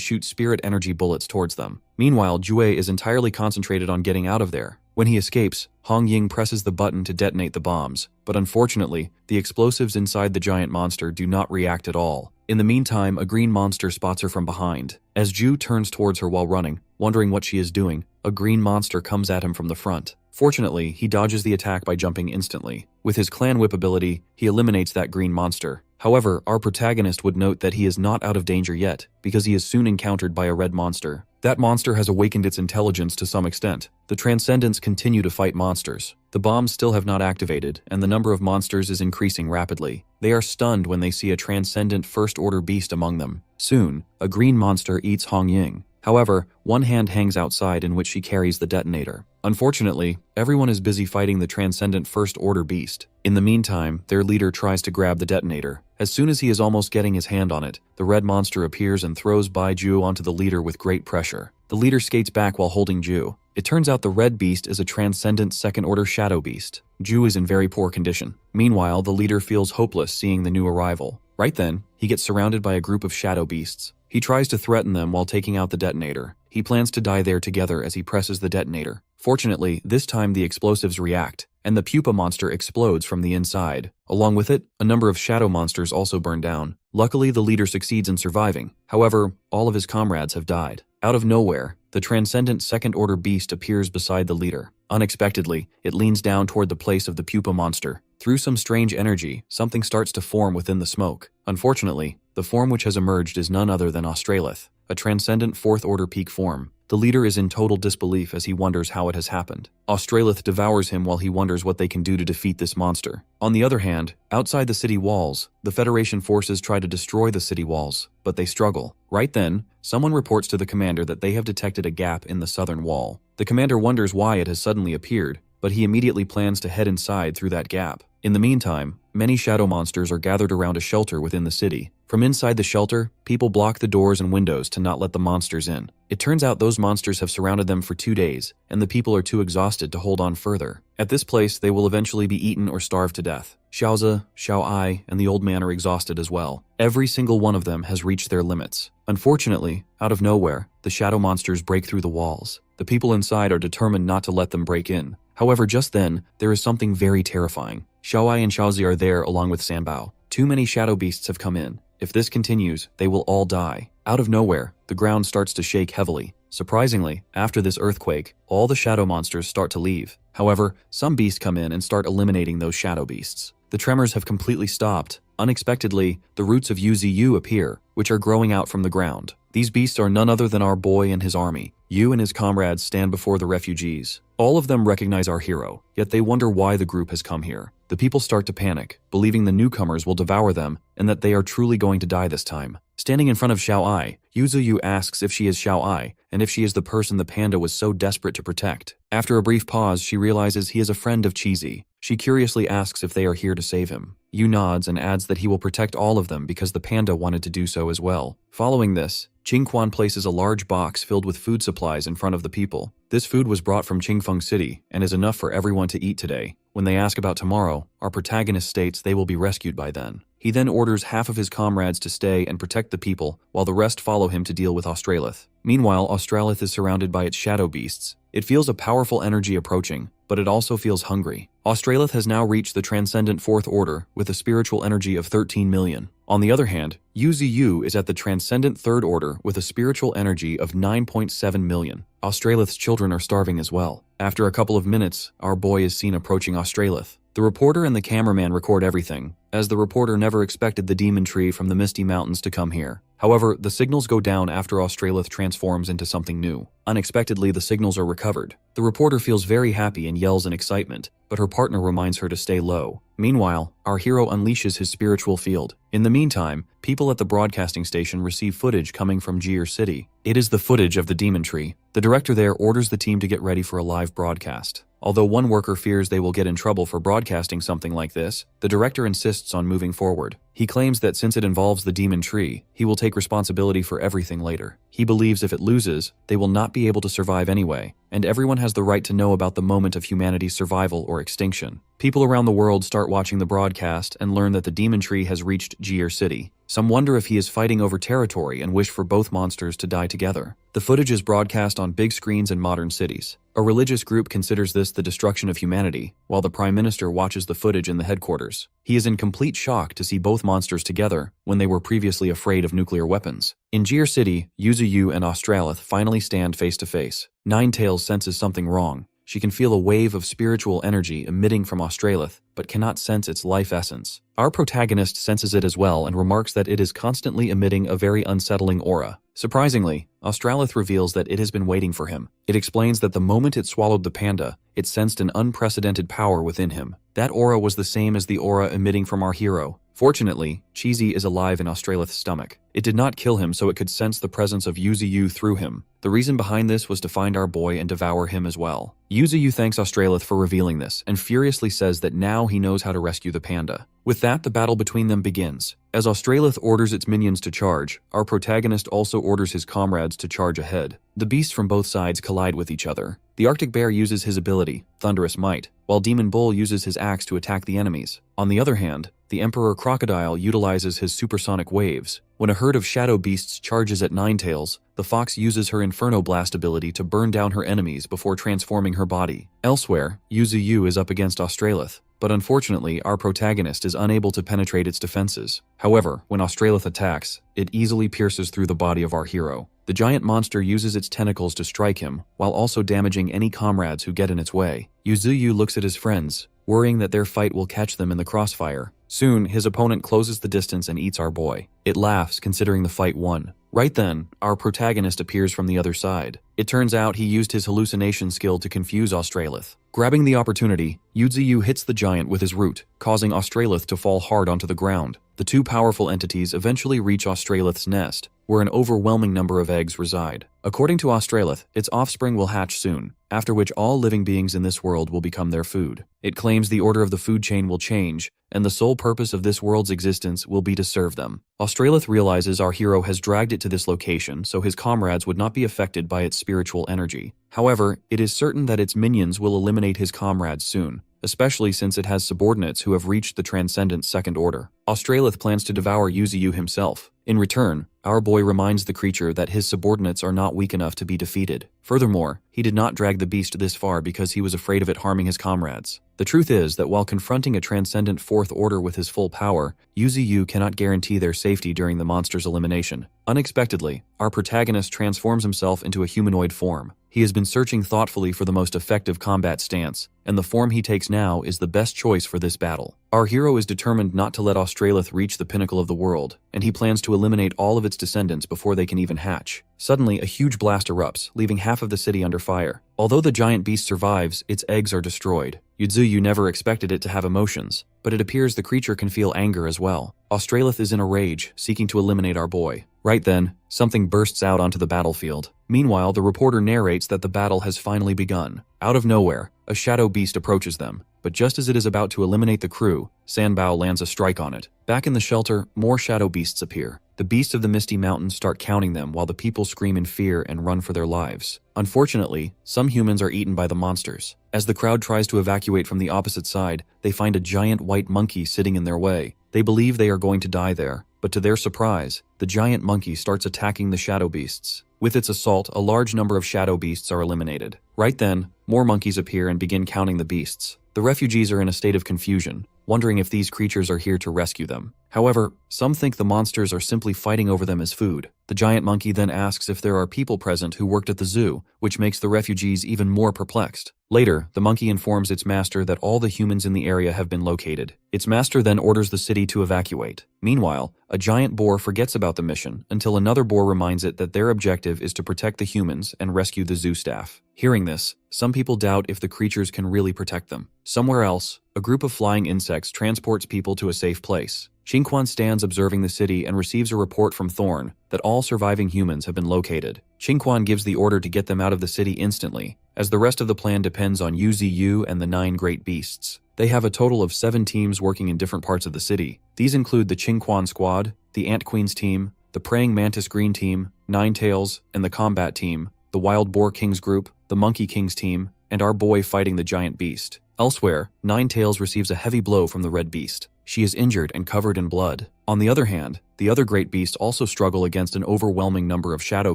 shoot spirit energy bullets towards them. Meanwhile, Jue is entirely concentrated on getting out of there. When he escapes, Hong Ying presses the button to detonate the bombs, but unfortunately, the explosives inside the giant monster do not react at all. In the meantime, a green monster spots her from behind. As Ju turns towards her while running, wondering what she is doing, a green monster comes at him from the front. Fortunately, he dodges the attack by jumping instantly. With his clan whip ability, he eliminates that green monster. However, our protagonist would note that he is not out of danger yet, because he is soon encountered by a red monster. That monster has awakened its intelligence to some extent. The Transcendents continue to fight monsters. The bombs still have not activated, and the number of monsters is increasing rapidly. They are stunned when they see a Transcendent First-Order beast among them. Soon, a green monster eats Hong Ying. However, one hand hangs outside in which she carries the detonator. Unfortunately, everyone is busy fighting the Transcendent First Order beast. In the meantime, their leader tries to grab the detonator. As soon as he is almost getting his hand on it, the red monster appears and throws Bai Ju onto the leader with great pressure. The leader skates back while holding Ju. It turns out the red beast is a transcendent second-order shadow beast. Ju is in very poor condition. Meanwhile, the leader feels hopeless seeing the new arrival. Right then, he gets surrounded by a group of shadow beasts. He tries to threaten them while taking out the detonator. He plans to die there together as he presses the detonator. Fortunately, this time the explosives react, and the pupa monster explodes from the inside. Along with it, a number of shadow monsters also burn down. Luckily, the leader succeeds in surviving. However, all of his comrades have died. Out of nowhere, the transcendent second-order beast appears beside the leader. Unexpectedly, it leans down toward the place of the pupa monster. Through some strange energy, something starts to form within the smoke. Unfortunately, the form which has emerged is none other than Australith, a transcendent fourth-order peak form. The leader is in total disbelief as he wonders how it has happened. Australith devours him while he wonders what they can do to defeat this monster. On the other hand, outside the city walls, the Federation forces try to destroy the city walls, but they struggle. Right then, someone reports to the commander that they have detected a gap in the southern wall. The commander wonders why it has suddenly appeared, but he immediately plans to head inside through that gap. In the meantime, many shadow monsters are gathered around a shelter within the city. From inside the shelter, people block the doors and windows to not let the monsters in. It turns out those monsters have surrounded them for 2 days, and the people are too exhausted to hold on further. At this place, they will eventually be eaten or starved to death. Xiaozi, Xiaoai, and the old man are exhausted as well. Every single one of them has reached their limits. Unfortunately, out of nowhere, the shadow monsters break through the walls. The people inside are determined not to let them break in. However, just then, there is something very terrifying. Xiaoai and Xiaozi are there along with Sanbao. Too many shadow beasts have come in. If this continues, they will all die. Out of nowhere, the ground starts to shake heavily. Surprisingly, after this earthquake, all the shadow monsters start to leave. However, some beasts come in and start eliminating those shadow beasts. The tremors have completely stopped. Unexpectedly, the roots of Yuzi appear, which are growing out from the ground. These beasts are none other than our boy and his army. Yu and his comrades stand before the refugees. All of them recognize our hero, yet they wonder why the group has come here. The people start to panic, believing the newcomers will devour them and that they are truly going to die this time. Standing in front of Xiaoai, Yuzu asks if she is Xiaoai and if she is the person the panda was so desperate to protect. After a brief pause, she realizes he is a friend of Cheesy. She curiously asks if they are here to save him. Yu nods and adds that he will protect all of them because the panda wanted to do so as well. Following this, Qingquan places a large box filled with food supplies in front of the people. This food was brought from Qingfeng City and is enough for everyone to eat today. When they ask about tomorrow, our protagonist states they will be rescued by then. He then orders half of his comrades to stay and protect the people, while the rest follow him to deal with Australith. Meanwhile, Australith is surrounded by its shadow beasts. It feels a powerful energy approaching, but it also feels hungry. Australith has now reached the transcendent fourth order with a spiritual energy of 13 million. On the other hand, Yuzi is at the transcendent third order with a spiritual energy of 9.7 million. Australith's children are starving as well. After a couple of minutes, our boy is seen approaching Australith. The reporter and the cameraman record everything, as the reporter never expected the demon tree from the Misty Mountains to come here. However, the signals go down after Australith transforms into something new. Unexpectedly, the signals are recovered. The reporter feels very happy and yells in excitement, but her partner reminds her to stay low. Meanwhile, our hero unleashes his spiritual field. In the meantime, people at the broadcasting station receive footage coming from Jir City. It is the footage of the demon tree. The director there orders the team to get ready for a live broadcast. Although one worker fears they will get in trouble for broadcasting something like this, the director insists on moving forward. He claims that since it involves the demon tree, he will take responsibility for everything later. He believes if it loses, they will not be able to survive anyway, and everyone has the right to know about the moment of humanity's survival or extinction. People around the world start watching the broadcast and learn that the demon tree has reached Jir City. Some wonder if he is fighting over territory and wish for both monsters to die together. The footage is broadcast on big screens in modern cities. A religious group considers this the destruction of humanity, while the Prime Minister watches the footage in the headquarters. He is in complete shock to see both monsters together when they were previously afraid of nuclear weapons. In Jir City, Yuzu and Australith finally stand face to face. Ninetails senses something wrong. She can feel a wave of spiritual energy emitting from Australith, but cannot sense its life essence. Our protagonist senses it as well and remarks that it is constantly emitting a very unsettling aura. Surprisingly, Australith reveals that it has been waiting for him. It explains that the moment it swallowed the panda, it sensed an unprecedented power within him. That aura was the same as the aura emitting from our hero. Fortunately, Cheesy is alive in Australith's stomach. It did not kill him so it could sense the presence of Yuzu through him. The reason behind this was to find our boy and devour him as well. Yuzu thanks Australith for revealing this and furiously says that now he knows how to rescue the panda. With that, the battle between them begins. As Australith orders its minions to charge, our protagonist also orders his comrades to charge ahead. The beasts from both sides collide with each other. The Arctic Bear uses his ability, Thunderous Might, while Demon Bull uses his axe to attack the enemies. On the other hand, the Emperor Crocodile utilizes his supersonic waves. When a herd of shadow beasts charges at Ninetails, the fox uses her Inferno Blast ability to burn down her enemies before transforming her body. Elsewhere, Yuzu is up against Australith, but unfortunately our protagonist is unable to penetrate its defenses. However, when Australith attacks, it easily pierces through the body of our hero. The giant monster uses its tentacles to strike him, while also damaging any comrades who get in its way. Yuzu looks at his friends, worrying that their fight will catch them in the crossfire. Soon, his opponent closes the distance and eats our boy. It laughs, considering the fight won. Right then, our protagonist appears from the other side. It turns out he used his hallucination skill to confuse Australith. Grabbing the opportunity, Yuzu hits the giant with his root, causing Australith to fall hard onto the ground. The two powerful entities eventually reach Australith's nest, where an overwhelming number of eggs reside. According to Australith, its offspring will hatch soon, after which all living beings in this world will become their food. It claims the order of the food chain will change, and the sole purpose of this world's existence will be to serve them. Australith realizes our hero has dragged it to this location so his comrades would not be affected by its spiritual energy. However, it is certain that its minions will eliminate his comrades soon, especially since it has subordinates who have reached the Transcendent Second Order. Australith plans to devour Yuzu himself. In return, our boy reminds the creature that his subordinates are not weak enough to be defeated. Furthermore, he did not drag the beast this far because he was afraid of it harming his comrades. The truth is that while confronting a Transcendent Fourth Order with his full power, Yuzu cannot guarantee their safety during the monster's elimination. Unexpectedly, our protagonist transforms himself into a humanoid form. He has been searching thoughtfully for the most effective combat stance, and the form he takes now is the best choice for this battle. Our hero is determined not to let Australith reach the pinnacle of the world, and he plans to eliminate all of its descendants before they can even hatch. Suddenly, a huge blast erupts, leaving half of the city under fire. Although the giant beast survives, its eggs are destroyed. Yuzu never expected it to have emotions, but it appears the creature can feel anger as well. Australith is in a rage, seeking to eliminate our boy. Right then, something bursts out onto the battlefield. Meanwhile, the reporter narrates that the battle has finally begun. Out of nowhere, a shadow beast approaches them, but just as it is about to eliminate the crew, Sanbao lands a strike on it. Back in the shelter, more shadow beasts appear. The beasts of the Misty Mountains start counting them while the people scream in fear and run for their lives. Unfortunately, some humans are eaten by the monsters. As the crowd tries to evacuate from the opposite side, they find a giant white monkey sitting in their way. They believe they are going to die there, but to their surprise, the giant monkey starts attacking the shadow beasts. With its assault, a large number of shadow beasts are eliminated. Right then, more monkeys appear and begin counting the beasts. The refugees are in a state of confusion, wondering if these creatures are here to rescue them. However, some think the monsters are simply fighting over them as food. The giant monkey then asks if there are people present who worked at the zoo, which makes the refugees even more perplexed. Later, the monkey informs its master that all the humans in the area have been located. Its master then orders the city to evacuate. Meanwhile, a giant boar forgets about the mission until another boar reminds it that their objective is to protect the humans and rescue the zoo staff. Hearing this, some people doubt if the creatures can really protect them. Somewhere else, a group of flying insects transports people to a safe place. Qingquan stands observing the city and receives a report from Thorn that all surviving humans have been located. Qingquan gives the order to get them out of the city instantly, as the rest of the plan depends on Yuzu and the 9 great beasts. They have a total of 7 teams working in different parts of the city. These include the Qingquan Squad, the Ant Queen's team, the Praying Mantis Green team, Ninetails, and the Combat team, the Wild Boar King's group, the Monkey King's team, and our boy fighting the giant beast. Elsewhere, Ninetails receives a heavy blow from the red beast. She is injured and covered in blood. On the other hand, the other great beasts also struggle against an overwhelming number of shadow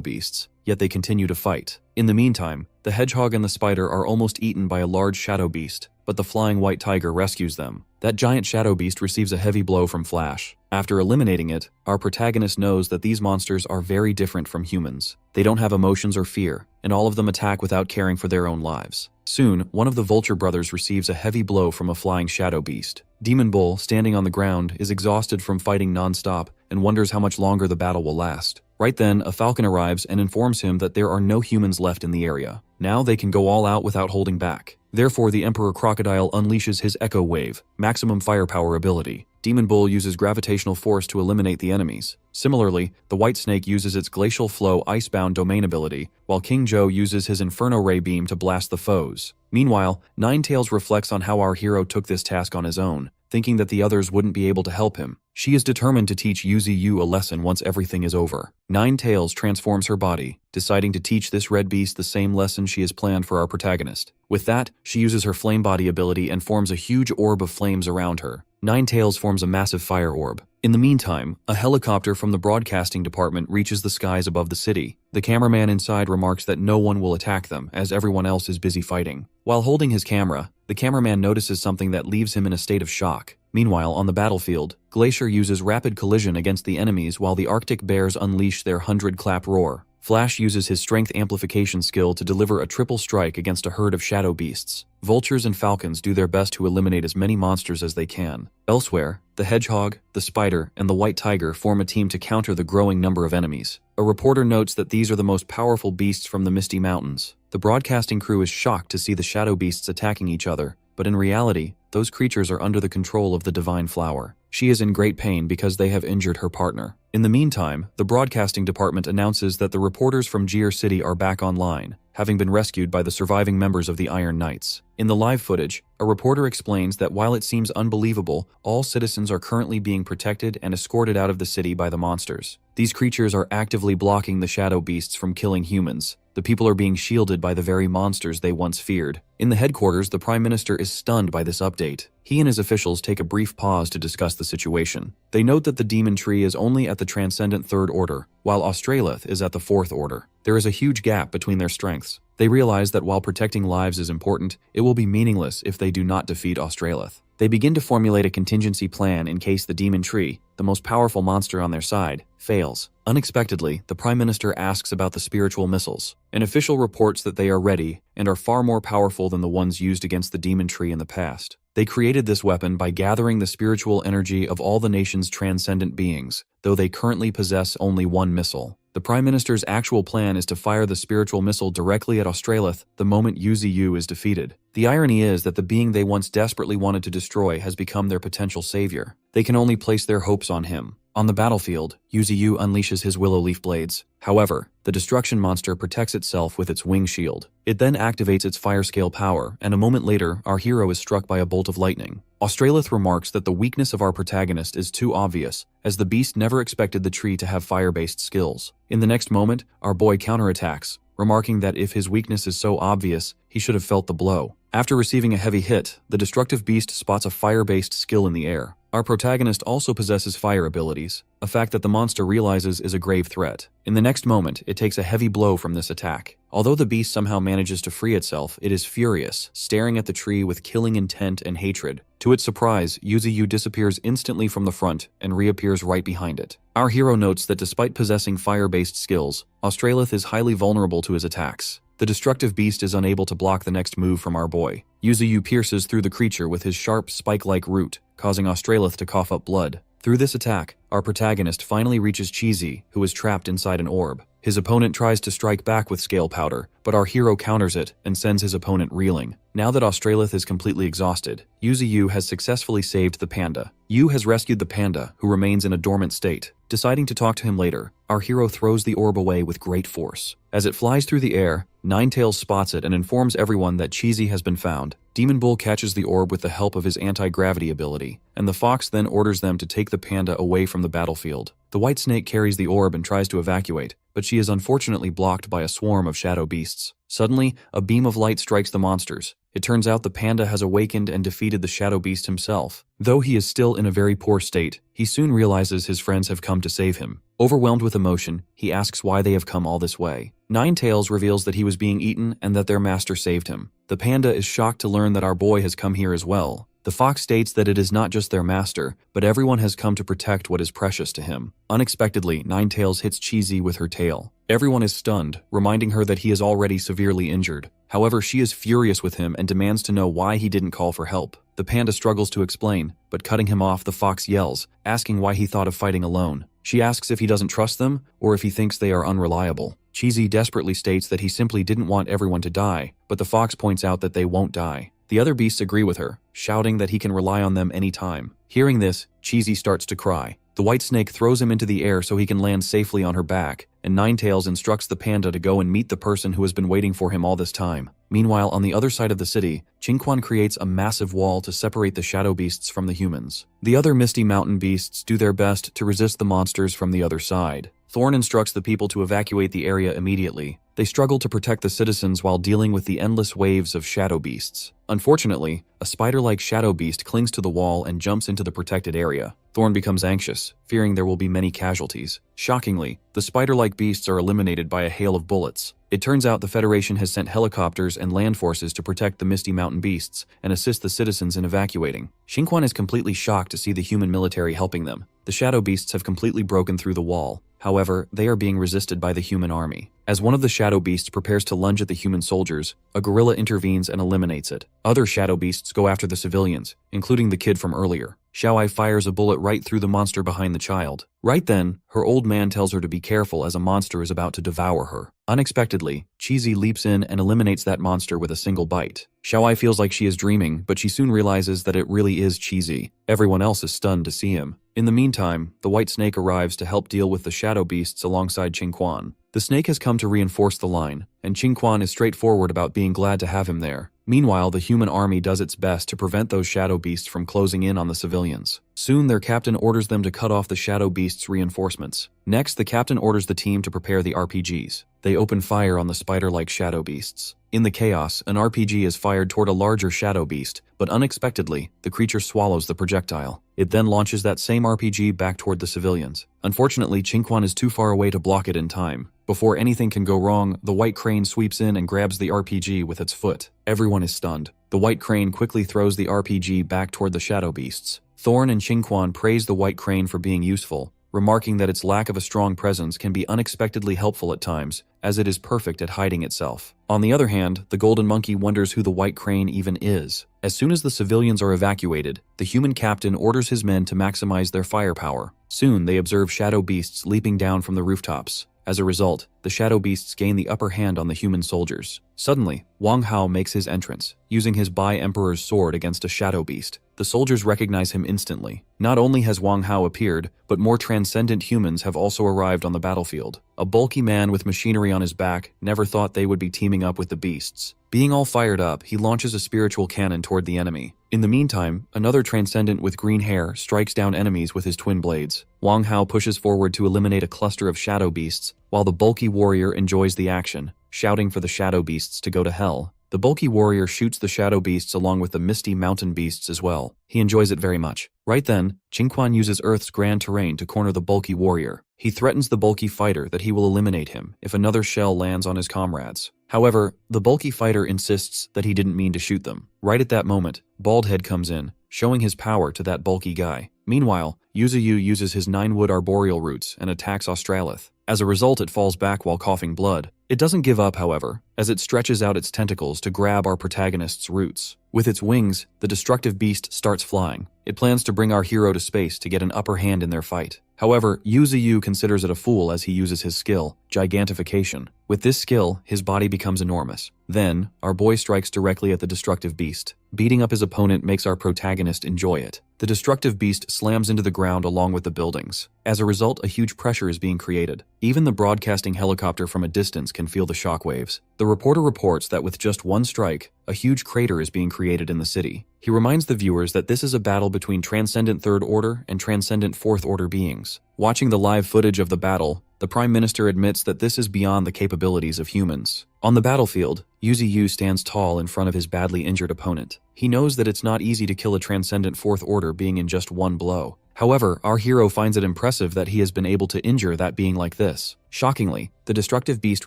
beasts, yet they continue to fight. In the meantime, the hedgehog and the spider are almost eaten by a large shadow beast, but the flying white tiger rescues them. That giant shadow beast receives a heavy blow from Flash. After eliminating it, our protagonist knows that these monsters are very different from humans. They don't have emotions or fear, and all of them attack without caring for their own lives. Soon, one of the Vulture brothers receives a heavy blow from a flying shadow beast. Demon Bull, standing on the ground, is exhausted from fighting non-stop and wonders how much longer the battle will last. Right then, a falcon arrives and informs him that there are no humans left in the area. Now they can go all out without holding back. Therefore, the Emperor Crocodile unleashes his Echo Wave, maximum firepower ability. Demon Bull uses gravitational force to eliminate the enemies. Similarly, the White Snake uses its Glacial Flow Icebound domain ability, while King Joe uses his Inferno Ray Beam to blast the foes. Meanwhile, Ninetales reflects on how our hero took this task on his own, thinking that the others wouldn't be able to help him. She is determined to teach Yuzi a lesson once everything is over. Ninetales transforms her body, deciding to teach this red beast the same lesson she has planned for our protagonist. With that, she uses her Flame Body ability and forms a huge orb of flames around her. Ninetales forms a massive fire orb. In the meantime, a helicopter from the broadcasting department reaches the skies above the city. The cameraman inside remarks that no one will attack them, as everyone else is busy fighting. While holding his camera, the cameraman notices something that leaves him in a state of shock. Meanwhile, on the battlefield, Glacier uses rapid collision against the enemies while the Arctic Bears unleash their 100-clap roar. Flash uses his strength amplification skill to deliver a triple strike against a herd of shadow beasts. Vultures and falcons do their best to eliminate as many monsters as they can. Elsewhere, the hedgehog, the spider, and the white tiger form a team to counter the growing number of enemies. A reporter notes that these are the most powerful beasts from the Misty Mountains. The broadcasting crew is shocked to see the shadow beasts attacking each other, but in reality, those creatures are under the control of the Divine Flower. She is in great pain because they have injured her partner. In the meantime, the broadcasting department announces that the reporters from Gear City are back online, having been rescued by the surviving members of the Iron Knights. In the live footage, a reporter explains that while it seems unbelievable, all citizens are currently being protected and escorted out of the city by the monsters. These creatures are actively blocking the shadow beasts from killing humans. The people are being shielded by the very monsters they once feared. In the headquarters, the Prime Minister is stunned by this update. He and his officials take a brief pause to discuss the situation. They note that the Demon Tree is only at the Transcendent Third Order, while Australith is at the Fourth Order. There is a huge gap between their strengths. They realize that while protecting lives is important, it will be meaningless if they do not defeat Australith. They begin to formulate a contingency plan in case the Demon Tree, the most powerful monster on their side, fails. Unexpectedly, the Prime Minister asks about the spiritual missiles. An official reports that they are ready and are far more powerful than the ones used against the Demon Tree in the past. They created this weapon by gathering the spiritual energy of all the nation's transcendent beings, though they currently possess only one missile. The Prime Minister's actual plan is to fire the spiritual missile directly at Australith the moment Yuzi is defeated. The irony is that the being they once desperately wanted to destroy has become their potential savior. They can only place their hopes on him. On the battlefield, Yuzi unleashes his willow leaf blades. However, the destruction monster protects itself with its wing shield. It then activates its fire scale power, and a moment later, our hero is struck by a bolt of lightning. Australith remarks that the weakness of our protagonist is too obvious, as the beast never expected the tree to have fire-based skills. In the next moment, our boy counterattacks, remarking that if his weakness is so obvious, he should have felt the blow. After receiving a heavy hit, the destructive beast spots a fire-based skill in the air. Our protagonist also possesses fire abilities, a fact that the monster realizes is a grave threat. In the next moment, it takes a heavy blow from this attack. Although the beast somehow manages to free itself, it is furious, staring at the tree with killing intent and hatred. To its surprise, Yuzi disappears instantly from the front and reappears right behind it. Our hero notes that despite possessing fire-based skills, Australith is highly vulnerable to his attacks. The destructive beast is unable to block the next move from our boy. Yuzi pierces through the creature with his sharp, spike-like root, causing Australith to cough up blood. Through this attack, our protagonist finally reaches Cheesy, who is trapped inside an orb. His opponent tries to strike back with Scale Powder, but our hero counters it and sends his opponent reeling. Now that Australith is completely exhausted, Yuzi has successfully saved the panda. Yu has rescued the panda, who remains in a dormant state. Deciding to talk to him later, our hero throws the orb away with great force. As it flies through the air, Ninetales spots it and informs everyone that Cheesy has been found. Demon Bull catches the orb with the help of his anti-gravity ability, and the fox then orders them to take the panda away from the battlefield. The white snake carries the orb and tries to evacuate, but she is unfortunately blocked by a swarm of shadow beasts. Suddenly, a beam of light strikes the monsters. It turns out the panda has awakened and defeated the shadow beast himself. Though he is still in a very poor state, he soon realizes his friends have come to save him. Overwhelmed with emotion, he asks why they have come all this way. Ninetales reveals that he was being eaten and that their master saved him. The panda is shocked to learn that our boy has come here as well. The fox states that it is not just their master, but everyone has come to protect what is precious to him. Unexpectedly, Ninetales hits Cheesy with her tail. Everyone is stunned, reminding her that he is already severely injured. However, she is furious with him and demands to know why he didn't call for help. The panda struggles to explain, but cutting him off, the fox yells, asking why he thought of fighting alone. She asks if he doesn't trust them, or if he thinks they are unreliable. Cheesy desperately states that he simply didn't want everyone to die, but the fox points out that they won't die. The other beasts agree with her, shouting that he can rely on them anytime. Hearing this, Cheesy starts to cry. The white snake throws him into the air so he can land safely on her back, and Ninetails instructs the panda to go and meet the person who has been waiting for him all this time. Meanwhile, on the other side of the city, Qingquan creates a massive wall to separate the shadow beasts from the humans. The other Misty Mountain beasts do their best to resist the monsters from the other side. Thorn instructs the people to evacuate the area immediately. They struggle to protect the citizens while dealing with the endless waves of shadow beasts. Unfortunately, a spider-like shadow beast clings to the wall and jumps into the protected area. Thorn becomes anxious, fearing there will be many casualties. Shockingly, the spider-like beasts are eliminated by a hail of bullets. It turns out the Federation has sent helicopters and land forces to protect the Misty Mountain beasts and assist the citizens in evacuating. Xingquan is completely shocked to see the human military helping them. The shadow beasts have completely broken through the wall. However, they are being resisted by the human army. As one of the shadow beasts prepares to lunge at the human soldiers, a gorilla intervenes and eliminates it. Other shadow beasts go after the civilians, including the kid from earlier. Xiaoai fires a bullet right through the monster behind the child. Right then, her old man tells her to be careful as a monster is about to devour her. Unexpectedly, Cheesy leaps in and eliminates that monster with a single bite. Xiaoai feels like she is dreaming, but she soon realizes that it really is Cheesy. Everyone else is stunned to see him. In the meantime, the white snake arrives to help deal with the shadow beasts alongside Qingquan. The snake has come to reinforce the line, and Qingquan is straightforward about being glad to have him there. Meanwhile, the human army does its best to prevent those shadow beasts from closing in on the civilians. Soon, their captain orders them to cut off the shadow beasts' reinforcements. Next, the captain orders the team to prepare the RPGs. They open fire on the spider-like shadow beasts. In the chaos, an RPG is fired toward a larger shadow beast, but unexpectedly, the creature swallows the projectile. It then launches that same RPG back toward the civilians. Unfortunately, Qingquan is too far away to block it in time. Before anything can go wrong, the white crane sweeps in and grabs the RPG with its foot. Everyone is stunned. The white crane quickly throws the RPG back toward the shadow beasts. Thorn and Qingquan praise the white crane for being useful, remarking that its lack of a strong presence can be unexpectedly helpful at times, as it is perfect at hiding itself. On the other hand, the golden monkey wonders who the white crane even is. As soon as the civilians are evacuated, the human captain orders his men to maximize their firepower. Soon, they observe shadow beasts leaping down from the rooftops. As a result, the shadow beasts gain the upper hand on the human soldiers. Suddenly, Wang Hao makes his entrance, using his Bai-Emperor's sword against a shadow beast. The soldiers recognize him instantly. Not only has Wang Hao appeared, but more transcendent humans have also arrived on the battlefield. A bulky man with machinery on his back never thought they would be teaming up with the beasts. Being all fired up, he launches a spiritual cannon toward the enemy. In the meantime, another transcendent with green hair strikes down enemies with his twin blades. Wang Hao pushes forward to eliminate a cluster of shadow beasts, while the bulky warrior enjoys the action, shouting for the shadow beasts to go to hell. The bulky warrior shoots the shadow beasts along with the misty mountain beasts as well. He enjoys it very much. Right then, Qingquan uses Earth's grand terrain to corner the bulky warrior. He threatens the bulky fighter that he will eliminate him if another shell lands on his comrades. However, the bulky fighter insists that he didn't mean to shoot them. Right at that moment, Baldhead comes in, showing his power to that bulky guy. Meanwhile, Yuzuyu uses his 9-wood arboreal roots and attacks Australith. As a result, it falls back while coughing blood. It doesn't give up, however, as it stretches out its tentacles to grab our protagonist's roots. With its wings, the destructive beast starts flying. It plans to bring our hero to space to get an upper hand in their fight. However, Yuzuyu considers it a fool as he uses his skill, Gigantification. With this skill, his body becomes enormous. Then, our boy strikes directly at the destructive beast. Beating up his opponent makes our protagonist enjoy it. The destructive beast slams into the ground along with the buildings. As a result, a huge pressure is being created. Even the broadcasting helicopter from a distance can feel the shockwaves. The reporter reports that with just one strike, a huge crater is being created in the city. He reminds the viewers that this is a battle between Transcendent Third Order and Transcendent Fourth Order beings. Watching the live footage of the battle, the Prime Minister admits that this is beyond the capabilities of humans. On the battlefield, Yuzuyu stands tall in front of his badly injured opponent. He knows that it's not easy to kill a Transcendent Fourth Order being in just one blow. However, our hero finds it impressive that he has been able to injure that being like this. Shockingly, the destructive beast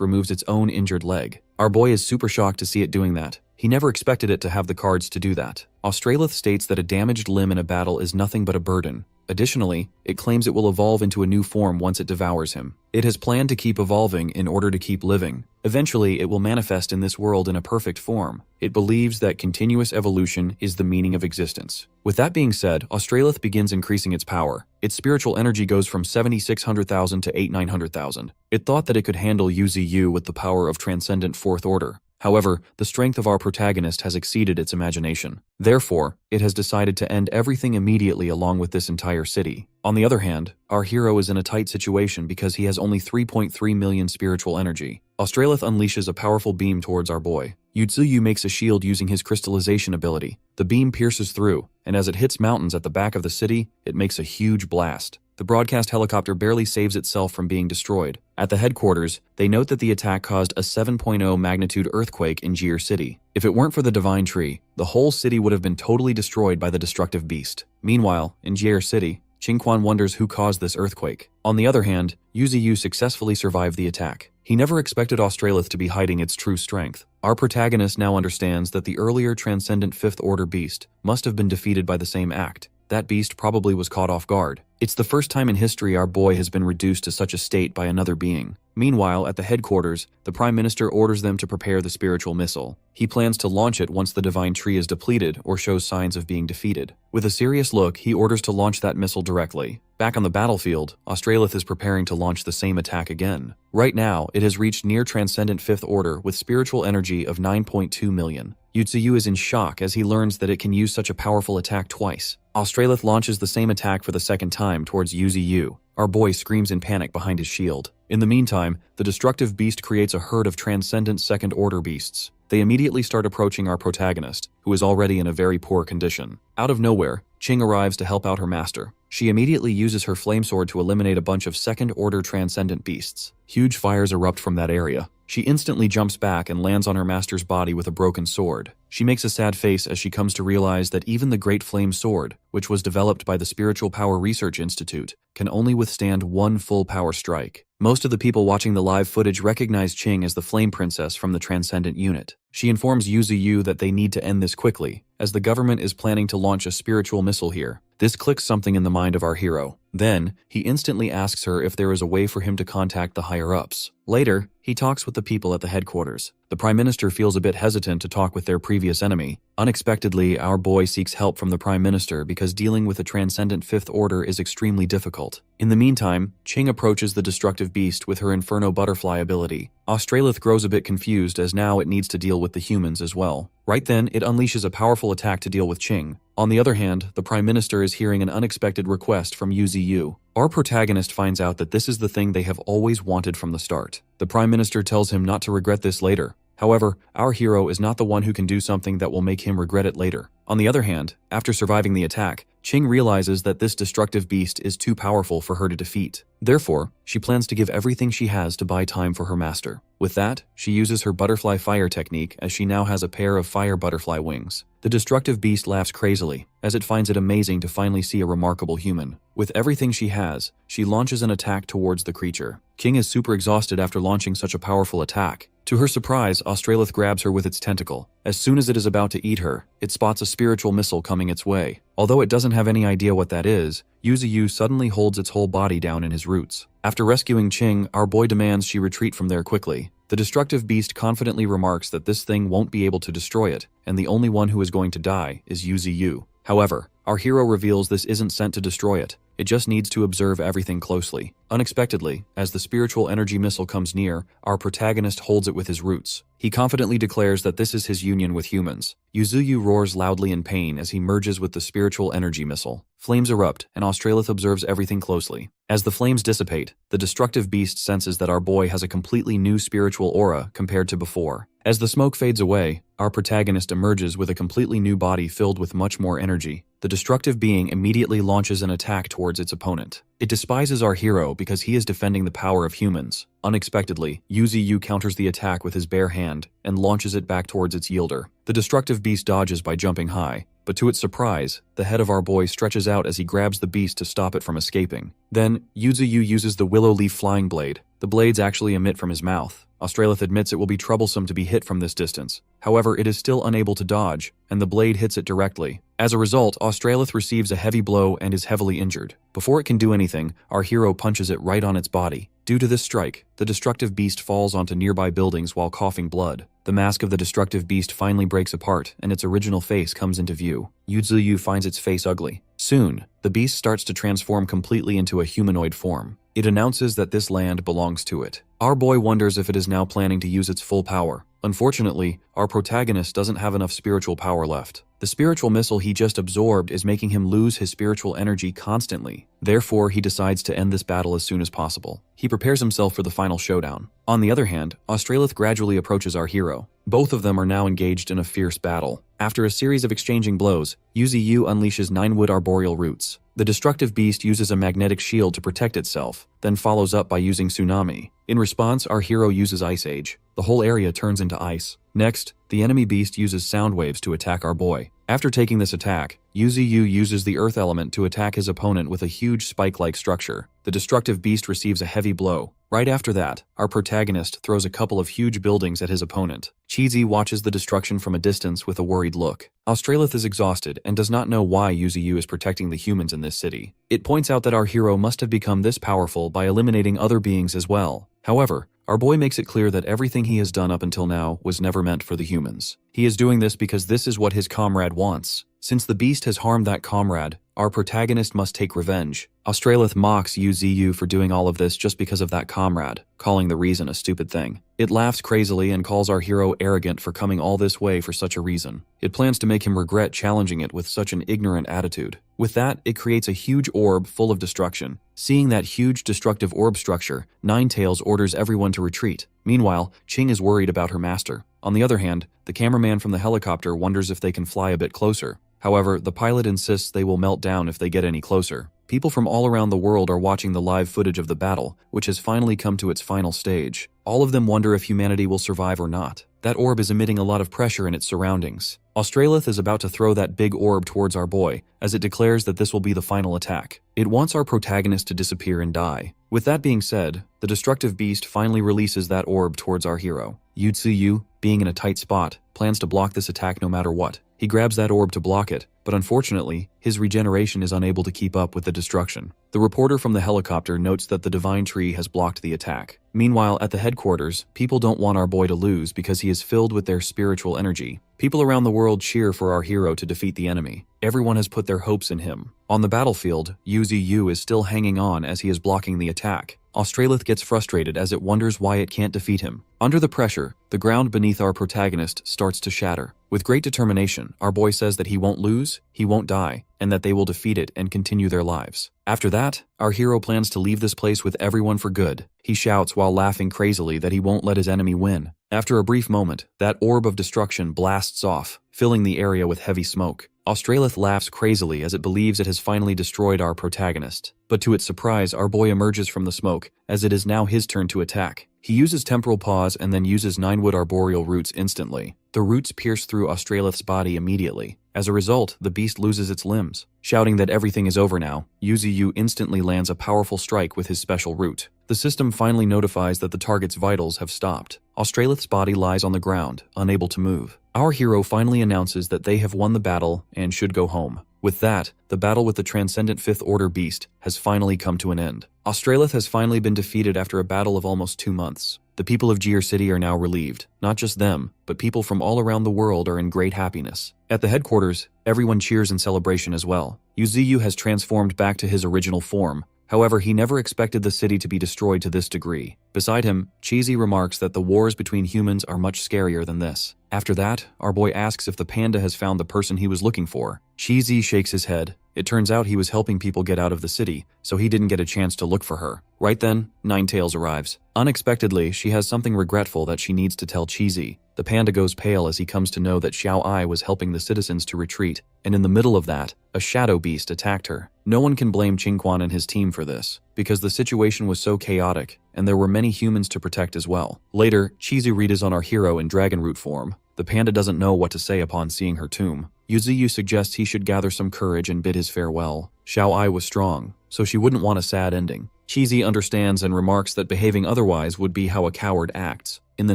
removes its own injured leg. Our boy is super shocked to see it doing that. He never expected it to have the cards to do that. Australith states that a damaged limb in a battle is nothing but a burden. Additionally, it claims it will evolve into a new form once it devours him. It has planned to keep evolving in order to keep living. Eventually, it will manifest in this world in a perfect form. It believes that continuous evolution is the meaning of existence. With that being said, Australith begins increasing its power. Its spiritual energy goes from 7,600,000 to 8,900,000. It thought that it could handle Yuzuyu with the power of Transcendent Fourth Order. However, the strength of our protagonist has exceeded its imagination. Therefore, it has decided to end everything immediately along with this entire city. On the other hand, our hero is in a tight situation because he has only 3.3 million spiritual energy. Australith unleashes a powerful beam towards our boy. Yuzuyu makes a shield using his crystallization ability. The beam pierces through, and as it hits mountains at the back of the city, it makes a huge blast. The broadcast helicopter barely saves itself from being destroyed. At the headquarters, they note that the attack caused a 7.0 magnitude earthquake in Jir City. If it weren't for the divine tree, the whole city would have been totally destroyed by the destructive beast. Meanwhile, in Jir City, Qingquan wonders who caused this earthquake. On the other hand, Yuzuyu successfully survived the attack. He never expected Australith to be hiding its true strength. Our protagonist now understands that the earlier transcendent Fifth Order beast must have been defeated by the same act. That beast probably was caught off guard. It's the first time in history our boy has been reduced to such a state by another being. Meanwhile, at the headquarters, the Prime Minister orders them to prepare the spiritual missile. He plans to launch it once the divine tree is depleted or shows signs of being defeated. With a serious look, he orders to launch that missile directly. Back on the battlefield, Australith is preparing to launch the same attack again. Right now, it has reached near transcendent Fifth Order with spiritual energy of 9.2 million. Yuzuyu is in shock as he learns that it can use such a powerful attack twice. Australith launches the same attack for the second time towards Yuzuyu. Our boy screams in panic behind his shield. In the meantime, the destructive beast creates a herd of transcendent Second Order beasts. They immediately start approaching our protagonist, who is already in a very poor condition. Out of nowhere, Qing arrives to help out her master. She immediately uses her flame sword to eliminate a bunch of Second Order transcendent beasts. Huge fires erupt from that area. She instantly jumps back and lands on her master's body with a broken sword. She makes a sad face as she comes to realize that even the Great Flame Sword, which was developed by the Spiritual Power Research Institute, can only withstand one full power strike. Most of the people watching the live footage recognize Qing as the Flame Princess from the Transcendent Unit. She informs Yuzuyu that they need to end this quickly, as the government is planning to launch a spiritual missile here. This clicks something in the mind of our hero. Then, he instantly asks her if there is a way for him to contact the higher-ups. Later, he talks with the people at the headquarters. The Prime Minister feels a bit hesitant to talk with their previous enemy. Unexpectedly, our boy seeks help from the Prime Minister because dealing with a transcendent Fifth Order is extremely difficult. In the meantime, Qing approaches the destructive beast with her Inferno Butterfly ability. Australith grows a bit confused as now it needs to deal with the humans as well. Right then, it unleashes a powerful attack to deal with Qing. On the other hand, the Prime Minister is hearing an unexpected request from Yuzuyu. Our protagonist finds out that this is the thing they have always wanted from the start. The Prime Minister tells him not to regret this later. However, our hero is not the one who can do something that will make him regret it later. On the other hand, after surviving the attack, Qing realizes that this destructive beast is too powerful for her to defeat. Therefore, she plans to give everything she has to buy time for her master. With that, she uses her butterfly fire technique as she now has a pair of fire butterfly wings. The destructive beast laughs crazily, as it finds it amazing to finally see a remarkable human. With everything she has, she launches an attack towards the creature. Qing is super exhausted after launching such a powerful attack. To her surprise, Australith grabs her with its tentacle. As soon as it is about to eat her, it spots a spiritual missile coming its way. Although it doesn't have any idea what that is, Yuzuyu suddenly holds its whole body down in his roots. After rescuing Qing, our boy demands she retreat from there quickly. The destructive beast confidently remarks that this thing won't be able to destroy it, and the only one who is going to die is Yuzuyu. However, our hero reveals this isn't sent to destroy it. It just needs to observe everything closely. Unexpectedly, as the spiritual energy missile comes near, our protagonist holds it with his roots. He confidently declares that this is his union with humans. Yuzuyu roars loudly in pain as he merges with the spiritual energy missile. Flames erupt, and Australith observes everything closely. As the flames dissipate, the destructive beast senses that our boy has a completely new spiritual aura compared to before. As the smoke fades away, our protagonist emerges with a completely new body filled with much more energy. The destructive being immediately launches an attack towards its opponent. It despises our hero because he is defending the power of humans. Unexpectedly, Yuzuyu counters the attack with his bare hand and launches it back towards its yielder. The destructive beast dodges by jumping high, but to its surprise, the head of our boy stretches out as he grabs the beast to stop it from escaping. Then, Yuzuyu uses the willow leaf flying blade. The blades actually emit from his mouth. Australith admits it will be troublesome to be hit from this distance. However, it is still unable to dodge, and the blade hits it directly. As a result, Australith receives a heavy blow and is heavily injured. Before it can do anything, our hero punches it right on its body. Due to this strike, the destructive beast falls onto nearby buildings while coughing blood. The mask of the destructive beast finally breaks apart, and its original face comes into view. Yuzuyu finds its face ugly. Soon, the beast starts to transform completely into a humanoid form. It announces that this land belongs to it. Our boy wonders if it is now planning to use its full power. Unfortunately, our protagonist doesn't have enough spiritual power left. The spiritual missile he just absorbed is making him lose his spiritual energy constantly. Therefore, he decides to end this battle as soon as possible. He prepares himself for the final showdown. On the other hand, Australith gradually approaches our hero. Both of them are now engaged in a fierce battle. After a series of exchanging blows, Yuzi unleashes 9-wood arboreal roots. The destructive beast uses a magnetic shield to protect itself, then follows up by using Tsunami. In response, our hero uses Ice Age. The whole area turns into ice. Next, the enemy beast uses sound waves to attack our boy. After taking this attack, Yuzi uses the earth element to attack his opponent with a huge spike-like structure. The destructive beast receives a heavy blow. Right after that, our protagonist throws a couple of huge buildings at his opponent. Cheesy watches the destruction from a distance with a worried look. Australith is exhausted and does not know why Yuzi is protecting the humans in this city. It points out that our hero must have become this powerful by eliminating other beings as well. However, our boy makes it clear that everything he has done up until now was never meant for the humans. He is doing this because this is what his comrade wants. Since the beast has harmed that comrade, our protagonist must take revenge. Australith mocks Yuzi for doing all of this just because of that comrade, calling the reason a stupid thing. It laughs crazily and calls our hero arrogant for coming all this way for such a reason. It plans to make him regret challenging it with such an ignorant attitude. With that, it creates a huge orb full of destruction. Seeing that huge destructive orb structure, Ninetails orders everyone to retreat. Meanwhile, Qing is worried about her master. On the other hand, the cameraman from the helicopter wonders if they can fly a bit closer. However, the pilot insists they will melt down if they get any closer. People from all around the world are watching the live footage of the battle, which has finally come to its final stage. All of them wonder if humanity will survive or not. That orb is emitting a lot of pressure in its surroundings. Australith is about to throw that big orb towards our boy, as it declares that this will be the final attack. It wants our protagonist to disappear and die. With that being said, the destructive beast finally releases that orb towards our hero. Yuzi, being in a tight spot, plans to block this attack no matter what. He grabs that orb to block it, but unfortunately, his regeneration is unable to keep up with the destruction. The reporter from the helicopter notes that the divine tree has blocked the attack. Meanwhile, at the headquarters, people don't want our boy to lose because he is filled with their spiritual energy. People around the world cheer for our hero to defeat the enemy. Everyone has put their hopes in him. On the battlefield, Yuzi is still hanging on as he is blocking the attack. Australith gets frustrated as it wonders why it can't defeat him. Under the pressure, the ground beneath our protagonist starts to shatter. With great determination, our boy says that he won't lose, he won't die, and that they will defeat it and continue their lives. After that, our hero plans to leave this place with everyone for good. He shouts while laughing crazily that he won't let his enemy win. After a brief moment, that orb of destruction blasts off, filling the area with heavy smoke. Australith laughs crazily as it believes it has finally destroyed our protagonist. But to its surprise, our boy emerges from the smoke, as it is now his turn to attack. He uses Temporal Pause and then uses 9-wood arboreal roots instantly. The roots pierce through Australith's body immediately. As a result, the beast loses its limbs. Shouting that everything is over now, Yuzi instantly lands a powerful strike with his special root. The system finally notifies that the target's vitals have stopped. Australith's body lies on the ground, unable to move. Our hero finally announces that they have won the battle and should go home. With that, the battle with the transcendent Fifth Order beast has finally come to an end. Australith has finally been defeated after a battle of almost 2 months. The people of Gear City are now relieved. Not just them, but people from all around the world are in great happiness. At the headquarters, everyone cheers in celebration as well. Yuzi has transformed back to his original form. However, he never expected the city to be destroyed to this degree. Beside him, Cheesy remarks that the wars between humans are much scarier than this. After that, our boy asks if the panda has found the person he was looking for. Cheesy shakes his head. It turns out he was helping people get out of the city, so he didn't get a chance to look for her. Right then, Ninetails arrives. Unexpectedly, she has something regretful that she needs to tell Cheesy. The panda goes pale as he comes to know that Xiao was helping the citizens to retreat, and in the middle of that, a shadow beast attacked her. No one can blame Qingquan and his team for this, because the situation was so chaotic, and there were many humans to protect as well. Later, Cheesy reads on our hero in dragon root form. The panda doesn't know what to say upon seeing her tomb. Yuzi suggests he should gather some courage and bid his farewell. Xiao was strong, so she wouldn't want a sad ending. Cheesy understands and remarks that behaving otherwise would be how a coward acts. In the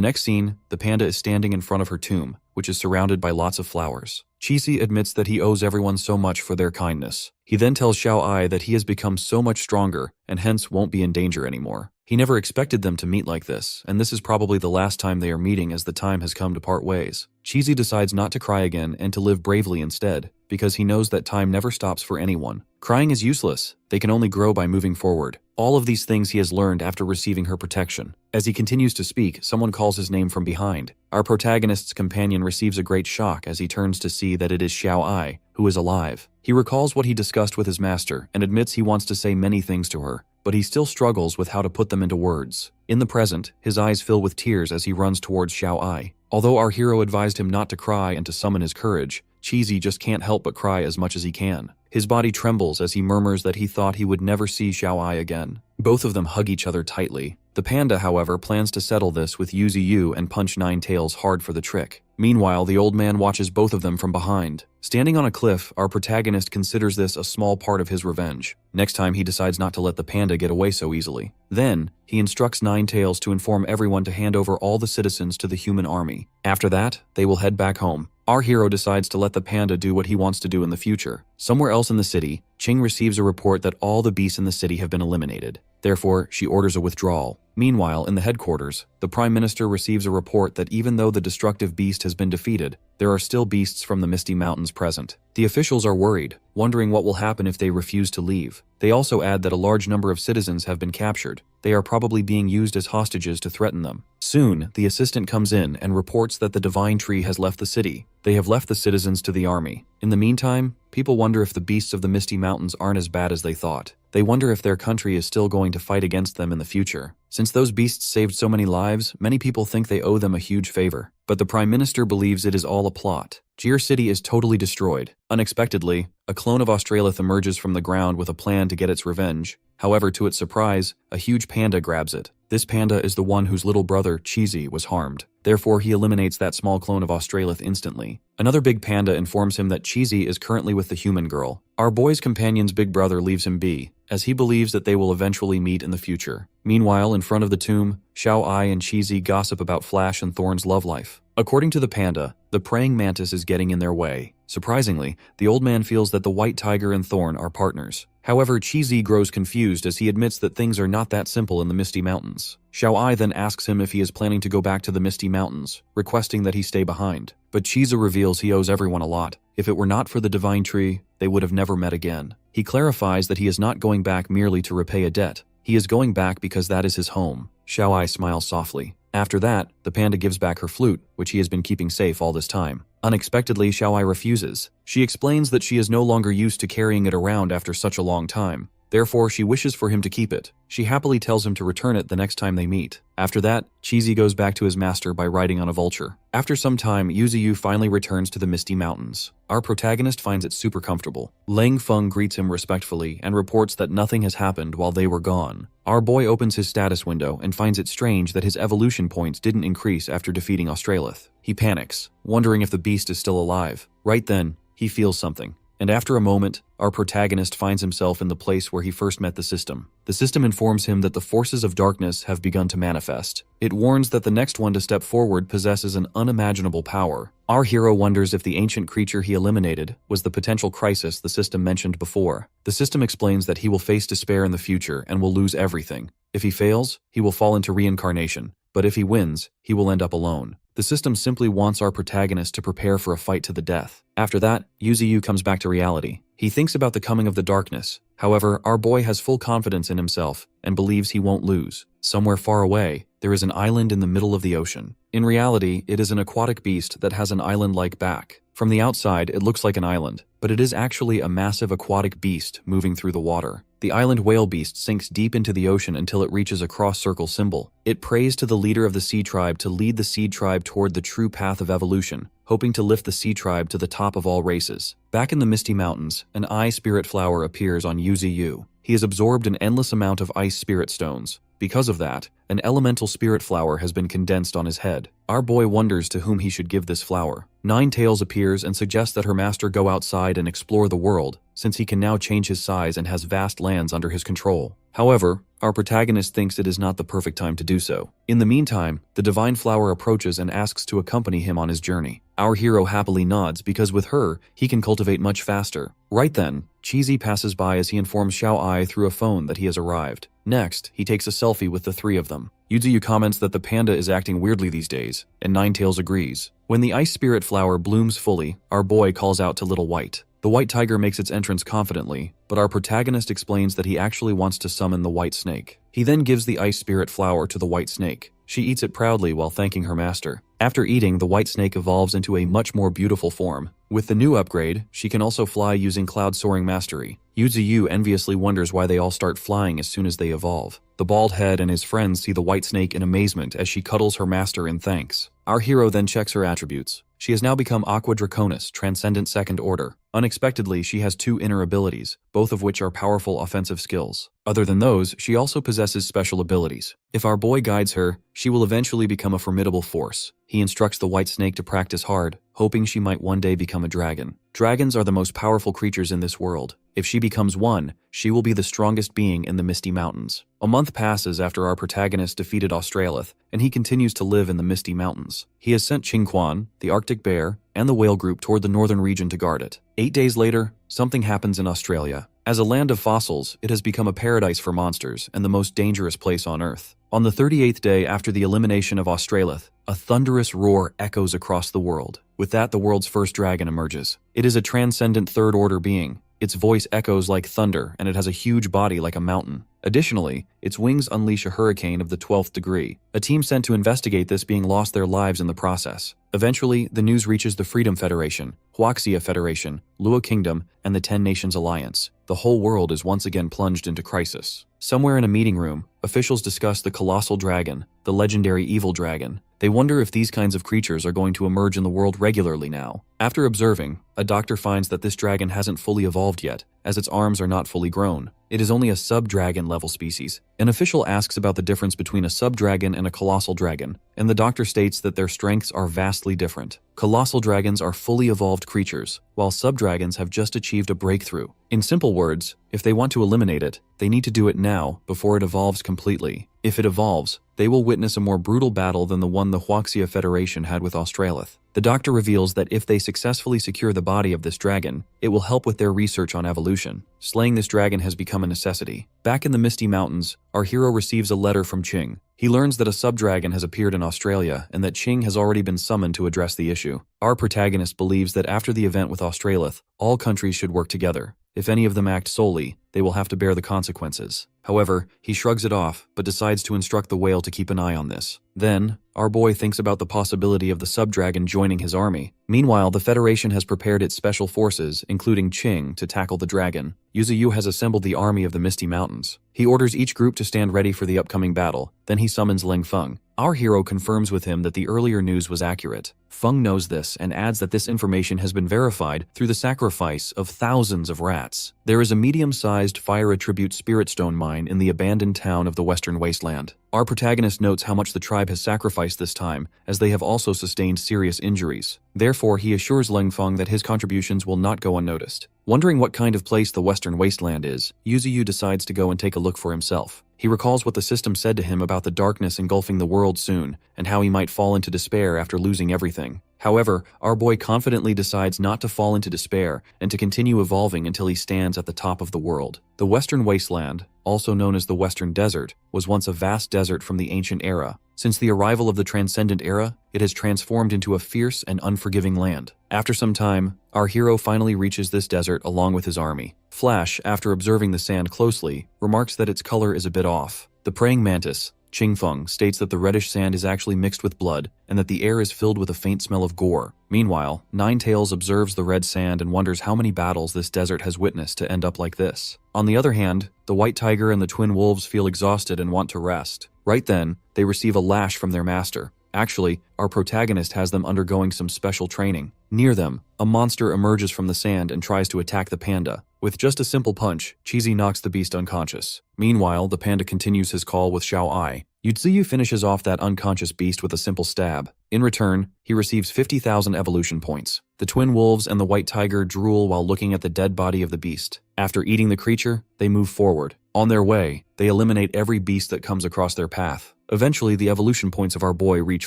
next scene, the panda is standing in front of her tomb, which is surrounded by lots of flowers. Cheesy admits that he owes everyone so much for their kindness. He then tells Xiao that he has become so much stronger and hence won't be in danger anymore. He never expected them to meet like this, and this is probably the last time they are meeting as the time has come to part ways. Cheesy decides not to cry again and to live bravely instead. because he knows that time never stops for anyone. Crying is useless. They can only grow by moving forward. All of these things he has learned after receiving her protection. As he continues to speak, someone calls his name from behind. Our protagonist's companion receives a great shock as he turns to see that it is Xiaoqing, who is alive. He recalls what he discussed with his master and admits he wants to say many things to her, but he still struggles with how to put them into words. In the present, his eyes fill with tears as he runs towards Xiaoqing. Although our hero advised him not to cry and to summon his courage, Cheesy just can't help but cry as much as he can. His body trembles as he murmurs that he thought he would never see Xiaoqing again. Both of them hug each other tightly. The panda, however, plans to settle this with Yuzi and punch Nine Tails hard for the trick. Meanwhile, the old man watches both of them from behind. Standing on a cliff, our protagonist considers this a small part of his revenge. Next time, he decides not to let the panda get away so easily. Then, he instructs Nine Tails to inform everyone to hand over all the citizens to the human army. After that, they will head back home. Our hero decides to let the panda do what he wants to do in the future. Somewhere else in the city, Qing receives a report that all the beasts in the city have been eliminated. Therefore, she orders a withdrawal. Meanwhile, in the headquarters, the Prime Minister receives a report that even though the destructive beast has been defeated, there are still beasts from the Misty Mountains present. The officials are worried, wondering what will happen if they refuse to leave. They also add that a large number of citizens have been captured. They are probably being used as hostages to threaten them. Soon, the assistant comes in and reports that the Divine Tree has left the city. They have left the citizens to the army. In the meantime, people wonder if the beasts of the Misty Mountains aren't as bad as they thought. They wonder if their country is still going to fight against them in the future. Since those beasts saved so many lives, many people think they owe them a huge favor. But the Prime Minister believes it is all a plot. Jir City is totally destroyed. Unexpectedly, a clone of Australith emerges from the ground with a plan to get its revenge. However, to its surprise, a huge panda grabs it. This panda is the one whose little brother, Cheesy, was harmed. Therefore, he eliminates that small clone of Australith instantly. Another big panda informs him that Cheesy is currently with the human girl. Our boy's companion's big brother leaves him be, as he believes that they will eventually meet in the future. Meanwhile, in front of the tomb, Xiaoqing and Cheesy gossip about Flash and Thorn's love life. According to the panda, the praying mantis is getting in their way. Surprisingly, the old man feels that the white tiger and Thorn are partners. However, Cheesy grows confused as he admits that things are not that simple in the Misty Mountains. Xiaoqing then asks him if he is planning to go back to the Misty Mountains, requesting that he stay behind. But Cheesy reveals he owes everyone a lot. If it were not for the Divine Tree, they would have never met again. He clarifies that he is not going back merely to repay a debt. He is going back because that is his home. Xiaoqing smiles softly. After that, the panda gives back her flute, which he has been keeping safe all this time. Unexpectedly, Xiaoqing refuses. She explains that she is no longer used to carrying it around after such a long time. Therefore, she wishes for him to keep it. She happily tells him to return it the next time they meet. After that, Cheesy goes back to his master by riding on a vulture. After some time, Yuzi finally returns to the Misty Mountains. Our protagonist finds it super comfortable. Lang Feng greets him respectfully and reports that nothing has happened while they were gone. Our boy opens his status window and finds it strange that his evolution points didn't increase after defeating Australith. He panics, wondering if the beast is still alive. Right then, he feels something. And after a moment, our protagonist finds himself in the place where he first met the system. The system informs him that the forces of darkness have begun to manifest. It warns that the next one to step forward possesses an unimaginable power. Our hero wonders if the ancient creature he eliminated was the potential crisis the system mentioned before. The system explains that he will face despair in the future and will lose everything. If he fails, he will fall into reincarnation. But if he wins, he will end up alone. The system simply wants our protagonist to prepare for a fight to the death. After that, Yuzi comes back to reality. He thinks about the coming of the darkness. However, our boy has full confidence in himself and believes he won't lose. Somewhere far away, there is an island in the middle of the ocean. In reality, it is an aquatic beast that has an island-like back. From the outside, it looks like an island, but it is actually a massive aquatic beast moving through the water. The island whale beast sinks deep into the ocean until it reaches a cross-circle symbol. It prays to the leader of the sea tribe to lead the seed tribe toward the true path of evolution, hoping to lift the sea tribe to the top of all races. Back in the Misty Mountains, an eye spirit flower appears on Yuzi. He has absorbed an endless amount of ice spirit stones. Because of that, an elemental spirit flower has been condensed on his head. Our boy wonders to whom he should give this flower. Nine Tails appears and suggests that her master go outside and explore the world, since he can now change his size and has vast lands under his control. However, our protagonist thinks it is not the perfect time to do so. In the meantime, the divine flower approaches and asks to accompany him on his journey. Our hero happily nods because with her, he can cultivate much faster. Right then, Cheesy passes by as he informs Xiaoqing through a phone that he has arrived. Next, he takes a selfie with the three of them. Yuzi comments that the panda is acting weirdly these days, and Nine Tails agrees. When the ice spirit flower blooms fully, our boy calls out to Little White. The white tiger makes its entrance confidently, but our protagonist explains that he actually wants to summon the white snake. He then gives the ice spirit flower to the white snake. She eats it proudly while thanking her master. After eating, the white snake evolves into a much more beautiful form. With the new upgrade, she can also fly using cloud soaring mastery. Yu enviously wonders why they all start flying as soon as they evolve. The bald head and his friends see the white snake in amazement as she cuddles her master in thanks. Our hero then checks her attributes. She has now become Aqua Draconis, Transcendent Second Order. Unexpectedly, she has 2 inner abilities, both of which are powerful offensive skills. Other than those, she also possesses special abilities. If our boy guides her, she will eventually become a formidable force. He instructs the white snake to practice hard, hoping she might one day become a dragon. Dragons are the most powerful creatures in this world. If she becomes one, she will be the strongest being in the Misty Mountains. A month passes after our protagonist defeated Australith, and he continues to live in the Misty Mountains. He has sent Qingquan, the Arctic bear, and the whale group toward the northern region to guard it. 8 days later, something happens in Australia. As a land of fossils, it has become a paradise for monsters and the most dangerous place on Earth. On the 38th day after the elimination of Australith, a thunderous roar echoes across the world. With that, the world's first dragon emerges. It is a transcendent third-order being. Its voice echoes like thunder, and it has a huge body like a mountain. Additionally, its wings unleash a hurricane of the 12th degree. A team sent to investigate this being lost their lives in the process. Eventually, the news reaches the Freedom Federation, Huaxia Federation, Lua Kingdom, and the 10 Nations Alliance. The whole world is once again plunged into crisis. Somewhere in a meeting room, officials discuss the colossal dragon, the legendary evil dragon. They wonder if these kinds of creatures are going to emerge in the world regularly now. After observing, a doctor finds that this dragon hasn't fully evolved yet, as its arms are not fully grown. It is only a subdragon level species. An official asks about the difference between a subdragon and a colossal dragon, and the doctor states that their strengths are vastly different. Colossal dragons are fully evolved creatures, while subdragons have just achieved a breakthrough. In simple words, if they want to eliminate it, they need to do it now before it evolves completely. If it evolves, they will witness a more brutal battle than the one the Huaxia Federation had with Australith. The doctor reveals that if they successfully secure the body of this dragon, it will help with their research on evolution. Slaying this dragon has become a necessity. Back in the Misty Mountains, our hero receives a letter from Qing. He learns that a subdragon has appeared in Australia and that Qing has already been summoned to address the issue. Our protagonist believes that after the event with Australith, all countries should work together. If any of them act solely, they will have to bear the consequences. However, he shrugs it off, but decides to instruct the whale to keep an eye on this. Then, our boy thinks about the possibility of the subdragon joining his army. Meanwhile, the Federation has prepared its special forces, including Qing, to tackle the dragon. Yu has assembled the army of the Misty Mountains. He orders each group to stand ready for the upcoming battle. Then he summons Ling Feng. Our hero confirms with him that the earlier news was accurate. Feng knows this and adds that this information has been verified through the sacrifice of thousands of rats. There is a medium-sized fire attribute spirit stone mine in the abandoned town of the Western Wasteland. Our protagonist notes how much the tribe has sacrificed this time, as they have also sustained serious injuries. Therefore, he assures Ling Feng that his contributions will not go unnoticed. Wondering what kind of place the Western Wasteland is, Yu decides to go and take a look for himself. He recalls what the system said to him about the darkness engulfing the world soon, and how he might fall into despair after losing everything. However, our boy confidently decides not to fall into despair and to continue evolving until he stands at the top of the world. The Western Wasteland, also known as the Western Desert, was once a vast desert from the ancient era. Since the arrival of the Transcendent Era, it has transformed into a fierce and unforgiving land. After some time, our hero finally reaches this desert along with his army. Flash, after observing the sand closely, remarks that its color is a bit off. The praying mantis, Qingfeng, states that the reddish sand is actually mixed with blood and that the air is filled with a faint smell of gore. Meanwhile, Ninetails observes the red sand and wonders how many battles this desert has witnessed to end up like this. On the other hand, the white tiger and the twin wolves feel exhausted and want to rest. Right then, they receive a lash from their master. Actually, our protagonist has them undergoing some special training. Near them, a monster emerges from the sand and tries to attack the panda. With just a simple punch, Cheesy knocks the beast unconscious. Meanwhile, the panda continues his call with Xiao Ai. Yuziyu finishes off that unconscious beast with a simple stab. In return, he receives 50,000 evolution points. The twin wolves and the white tiger drool while looking at the dead body of the beast. After eating the creature, they move forward. On their way, they eliminate every beast that comes across their path. Eventually, the evolution points of our boy reach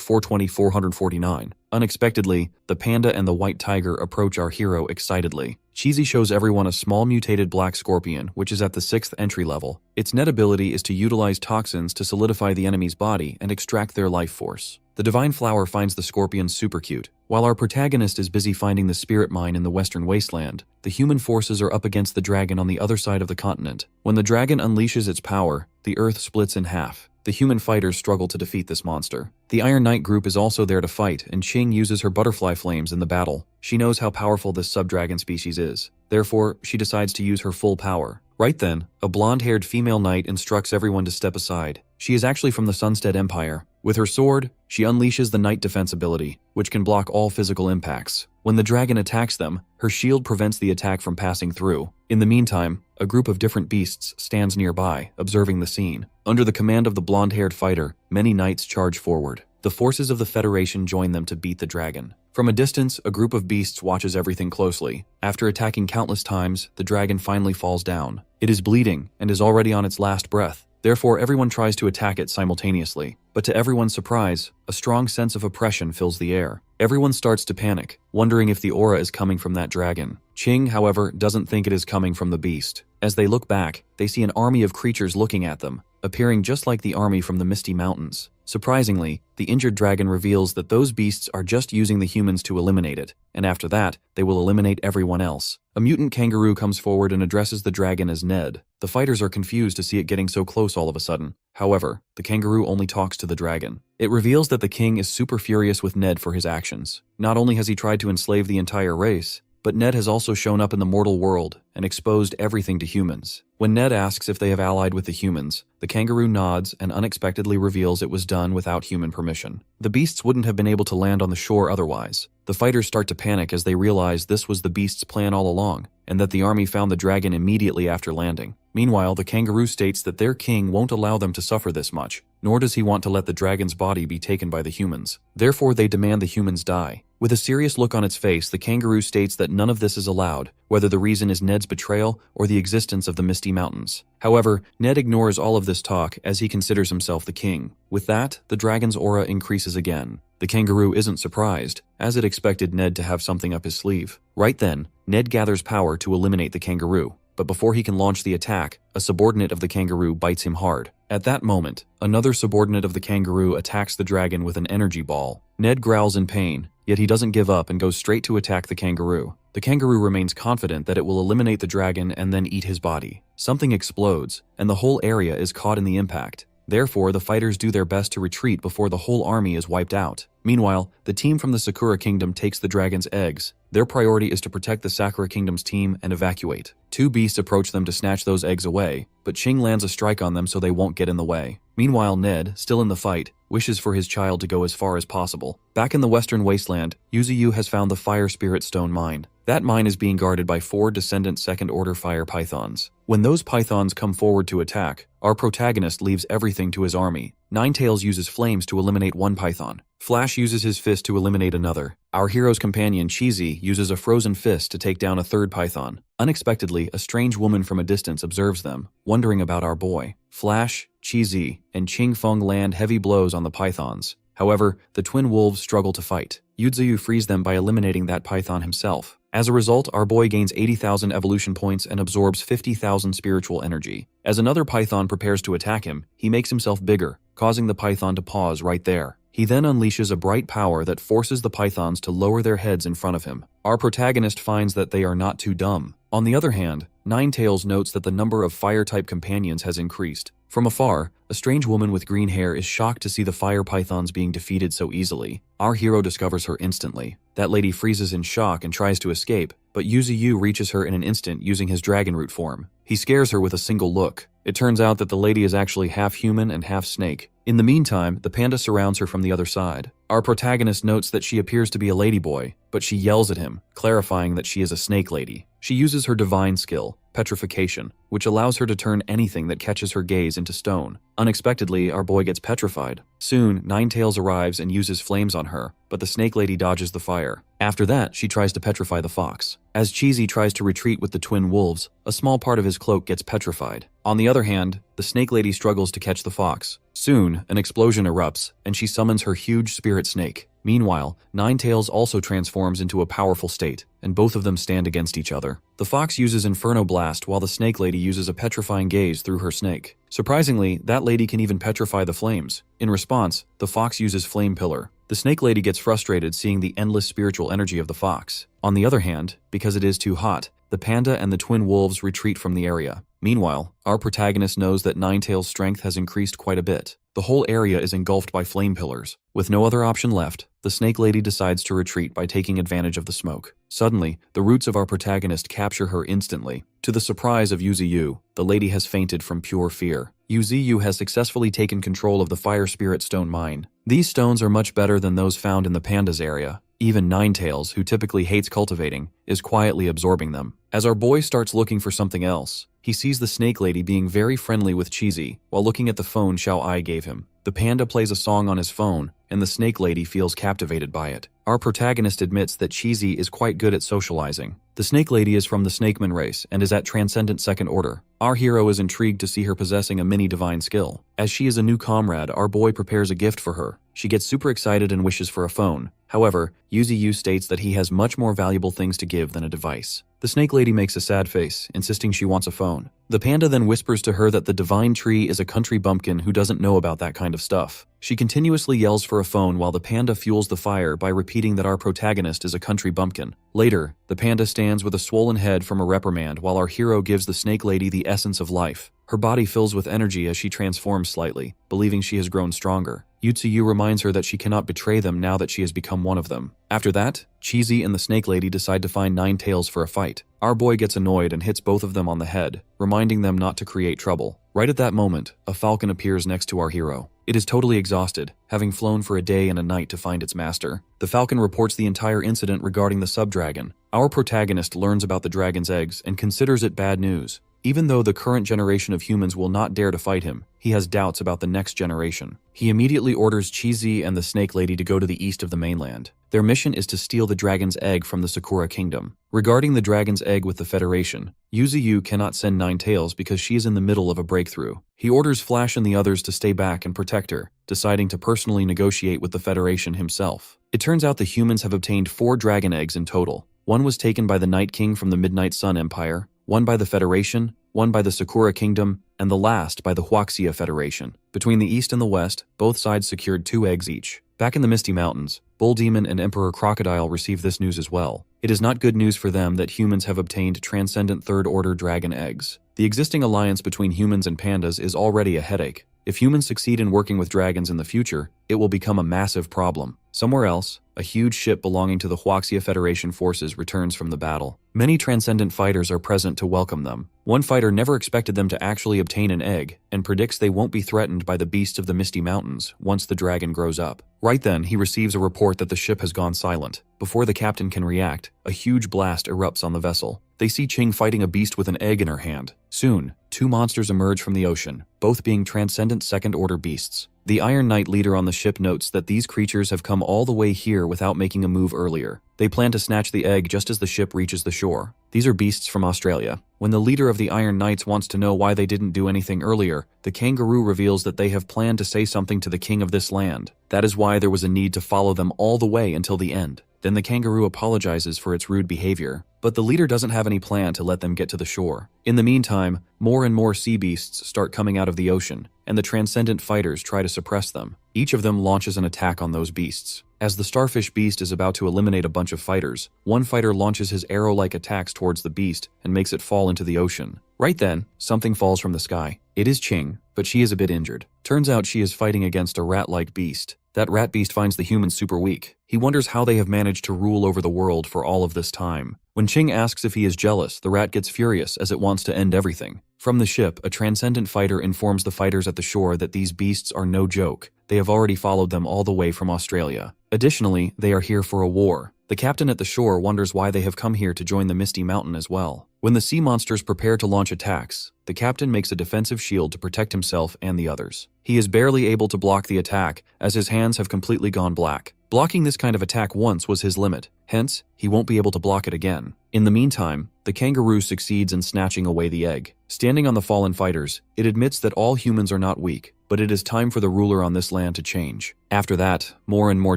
420-449. Unexpectedly, the panda and the white tiger approach our hero excitedly. Cheesy shows everyone a small mutated black scorpion, which is at the 6th entry level. Its net ability is to utilize toxins to solidify the enemy's body and extract their life force. The divine flower finds the scorpion super cute. While our protagonist is busy finding the spirit mine in the western wasteland, the human forces are up against the dragon on the other side of the continent. When the dragon unleashes its power, the earth splits in half. The human fighters struggle to defeat this monster. The Iron Knight group is also there to fight, and Qing uses her butterfly flames in the battle. She knows how powerful this subdragon species is. Therefore, she decides to use her full power. Right then, a blonde-haired female knight instructs everyone to step aside. She is actually from the Sunstead Empire. With her sword, she unleashes the Knight Defense ability, which can block all physical impacts. When the dragon attacks them, her shield prevents the attack from passing through. In the meantime, a group of different beasts stands nearby, observing the scene. Under the command of the blonde-haired fighter, many knights charge forward. The forces of the Federation join them to beat the dragon. From a distance, a group of beasts watches everything closely. After attacking countless times, the dragon finally falls down. It is bleeding and is already on its last breath. Therefore, everyone tries to attack it simultaneously. But to everyone's surprise, a strong sense of oppression fills the air. Everyone starts to panic, wondering if the aura is coming from that dragon. Qing, however, doesn't think it is coming from the beast. As they look back, they see an army of creatures looking at them, appearing just like the army from the Misty Mountains. Surprisingly, the injured dragon reveals that those beasts are just using the humans to eliminate it, and after that, they will eliminate everyone else. A mutant kangaroo comes forward and addresses the dragon as Ned. The fighters are confused to see it getting so close all of a sudden. However, the kangaroo only talks to the dragon. It reveals that the king is super furious with Ned for his actions. Not only has he tried to enslave the entire race, but Ned has also shown up in the mortal world and exposed everything to humans. When Ned asks if they have allied with the humans, the kangaroo nods and unexpectedly reveals it was done without human permission. The beasts wouldn't have been able to land on the shore otherwise. The fighters start to panic as they realize this was the beast's plan all along, and that the army found the dragon immediately after landing. Meanwhile, the kangaroo states that their king won't allow them to suffer this much, nor does he want to let the dragon's body be taken by the humans. Therefore, they demand the humans die. With a serious look on its face, the kangaroo states that none of this is allowed, whether the reason is Ned's betrayal or the existence of the Misty Mountains. However, Ned ignores all of this talk as he considers himself the king. With that, the dragon's aura increases again. The kangaroo isn't surprised, as it expected Ned to have something up his sleeve. Right then, Ned gathers power to eliminate the kangaroo. But before he can launch the attack, a subordinate of the kangaroo bites him hard. At that moment, another subordinate of the kangaroo attacks the dragon with an energy ball. Ned growls in pain, yet he doesn't give up and goes straight to attack the kangaroo. The kangaroo remains confident that it will eliminate the dragon and then eat his body. Something explodes, and the whole area is caught in the impact. Therefore, the fighters do their best to retreat before the whole army is wiped out. Meanwhile, the team from the Sakura Kingdom takes the dragon's eggs. Their priority is to protect the Sakura Kingdom's team and evacuate. Two beasts approach them to snatch those eggs away, but Qing lands a strike on them so they won't get in the way. Meanwhile, Ned, still in the fight, wishes for his child to go as far as possible. Back in the western wasteland, Yuzuyu has found the Fire Spirit Stone mine. That mine is being guarded by 4 descendant second-order fire pythons. When those pythons come forward to attack, our protagonist leaves everything to his army. Ninetails uses flames to eliminate one python. Flash uses his fist to eliminate another. Our hero's companion, Cheesy, uses a frozen fist to take down a third python. Unexpectedly, a strange woman from a distance observes them, wondering about our boy. Flash, Cheesy, and Qing Feng land heavy blows on the pythons. However, the twin wolves struggle to fight. Yuzuyu frees them by eliminating that python himself. As a result, our boy gains 80,000 evolution points and absorbs 50,000 spiritual energy. As another python prepares to attack him, he makes himself bigger, causing the python to pause right there. He then unleashes a bright power that forces the pythons to lower their heads in front of him. Our protagonist finds that they are not too dumb. On the other hand, Ninetails notes that the number of fire-type companions has increased. From afar, a strange woman with green hair is shocked to see the fire pythons being defeated so easily. Our hero discovers her instantly. That lady freezes in shock and tries to escape, but Yuzuyu reaches her in an instant using his dragon root form. He scares her with a single look. It turns out that the lady is actually half human and half snake. In the meantime, the panda surrounds her from the other side. Our protagonist notes that she appears to be a ladyboy, but she yells at him, clarifying that she is a snake lady. She uses her divine skill, petrification, which allows her to turn anything that catches her gaze into stone. Unexpectedly, our boy gets petrified. Soon, Ninetails arrives and uses flames on her, but the snake lady dodges the fire. After that, she tries to petrify the fox. As Cheesy tries to retreat with the twin wolves, a small part of his cloak gets petrified. On the other hand, the snake lady struggles to catch the fox. Soon, an explosion erupts, and she summons her huge spirit snake. Meanwhile, Ninetails also transforms into a powerful state, and both of them stand against each other. The fox uses Inferno Blast while the snake lady uses a petrifying gaze through her snake. Surprisingly, that lady can even petrify the flames. In response, the fox uses Flame Pillar. The snake lady gets frustrated seeing the endless spiritual energy of the fox. On the other hand, because it is too hot, the panda and the twin wolves retreat from the area. Meanwhile, our protagonist knows that Ninetail's strength has increased quite a bit. The whole area is engulfed by flame pillars. With no other option left, the snake lady decides to retreat by taking advantage of the smoke. Suddenly, the roots of our protagonist capture her instantly. To the surprise of Yuziyu, the lady has fainted from pure fear. Yuziyu has successfully taken control of the fire spirit stone mine. These stones are much better than those found in the panda's area. Even Ninetails, who typically hates cultivating, is quietly absorbing them. As our boy starts looking for something else, he sees the snake lady being very friendly with Cheesy while looking at the phone Xiao gave him. The panda plays a song on his phone, and the snake lady feels captivated by it. Our protagonist admits that Cheesy is quite good at socializing. The snake lady is from the Snakeman race and is at Transcendent Second Order. Our hero is intrigued to see her possessing a mini-divine skill. As she is a new comrade, our boy prepares a gift for her. She gets super excited and wishes for a phone. However, Yuziyu states that he has much more valuable things to give than a device. The snake lady makes a sad face, insisting she wants a phone. The panda then whispers to her that the divine tree is a country bumpkin who doesn't know about that kind of stuff. She continuously yells for a phone while the panda fuels the fire by repeating that our protagonist is a country bumpkin. Later, the panda stands with a swollen head from a reprimand while our hero gives the snake lady the essence of life. Her body fills with energy as she transforms slightly, believing she has grown stronger. Yuziyu reminds her that she cannot betray them now that she has become one of them. After that, Cheesy and the snake lady decide to find Ninetails for a fight. Our boy gets annoyed and hits both of them on the head, reminding them not to create trouble. Right at that moment, a falcon appears next to our hero. It is totally exhausted, having flown for a day and a night to find its master. The falcon reports the entire incident regarding the Subdragon. Our protagonist learns about the dragon's eggs and considers it bad news. Even though the current generation of humans will not dare to fight him, he has doubts about the next generation. He immediately orders Cheesy and the snake lady to go to the east of the mainland. Their mission is to steal the dragon's egg from the Sakura kingdom. Regarding the dragon's egg with the Federation, Yuziyu cannot send Ninetails because she is in the middle of a breakthrough. He orders Flash and the others to stay back and protect her, deciding to personally negotiate with the Federation himself. It turns out the humans have obtained 4 dragon eggs in total. One was taken by the Night King from the Midnight Sun Empire, one by the Federation, one by the Sakura Kingdom, and the last by the Huaxia Federation. Between the east and the west, both sides secured 2 eggs each. Back in the Misty Mountains, Bull Demon and Emperor Crocodile receive this news as well. It is not good news for them that humans have obtained Transcendent Third Order dragon eggs. The existing alliance between humans and pandas is already a headache. If humans succeed in working with dragons in the future, it will become a massive problem. Somewhere else, a huge ship belonging to the Huaxia Federation forces returns from the battle. Many Transcendent fighters are present to welcome them. One fighter never expected them to actually obtain an egg, and predicts they won't be threatened by the beasts of the Misty Mountains once the dragon grows up. Right then, he receives a report that the ship has gone silent. Before the captain can react, a huge blast erupts on the vessel. They see Qing fighting a beast with an egg in her hand. Soon, 2 monsters emerge from the ocean, both being Transcendent Second Order beasts. The Iron Knight leader on the ship notes that these creatures have come all the way here without making a move earlier. They plan to snatch the egg just as the ship reaches the shore. These are beasts from Australia. When the leader of the Iron Knights wants to know why they didn't do anything earlier, the kangaroo reveals that they have planned to say something to the king of this land. That is why there was a need to follow them all the way until the end. Then the kangaroo apologizes for its rude behavior, but the leader doesn't have any plan to let them get to the shore. In the meantime, more and more sea beasts start coming out of the ocean, and the Transcendent fighters try to suppress them. Each of them launches an attack on those beasts. As the starfish beast is about to eliminate a bunch of fighters, one fighter launches his arrow-like attacks towards the beast and makes it fall into the ocean. Right then, something falls from the sky. It is Qing, but she is a bit injured. Turns out she is fighting against a rat-like beast. That rat beast finds the humans super weak. He wonders how they have managed to rule over the world for all of this time. When Qing asks if he is jealous, the rat gets furious as it wants to end everything. From the ship, a Transcendent fighter informs the fighters at the shore that these beasts are no joke. They have already followed them all the way from Australia. Additionally, they are here for a war. The captain at the shore wonders why they have come here to join the Misty Mountain as well. When the sea monsters prepare to launch attacks, the captain makes a defensive shield to protect himself and the others. He is barely able to block the attack, as his hands have completely gone black. Blocking this kind of attack once was his limit, hence, he won't be able to block it again. In the meantime, the kangaroo succeeds in snatching away the egg. Standing on the fallen fighters, it admits that all humans are not weak, but it is time for the ruler on this land to change. After that, more and more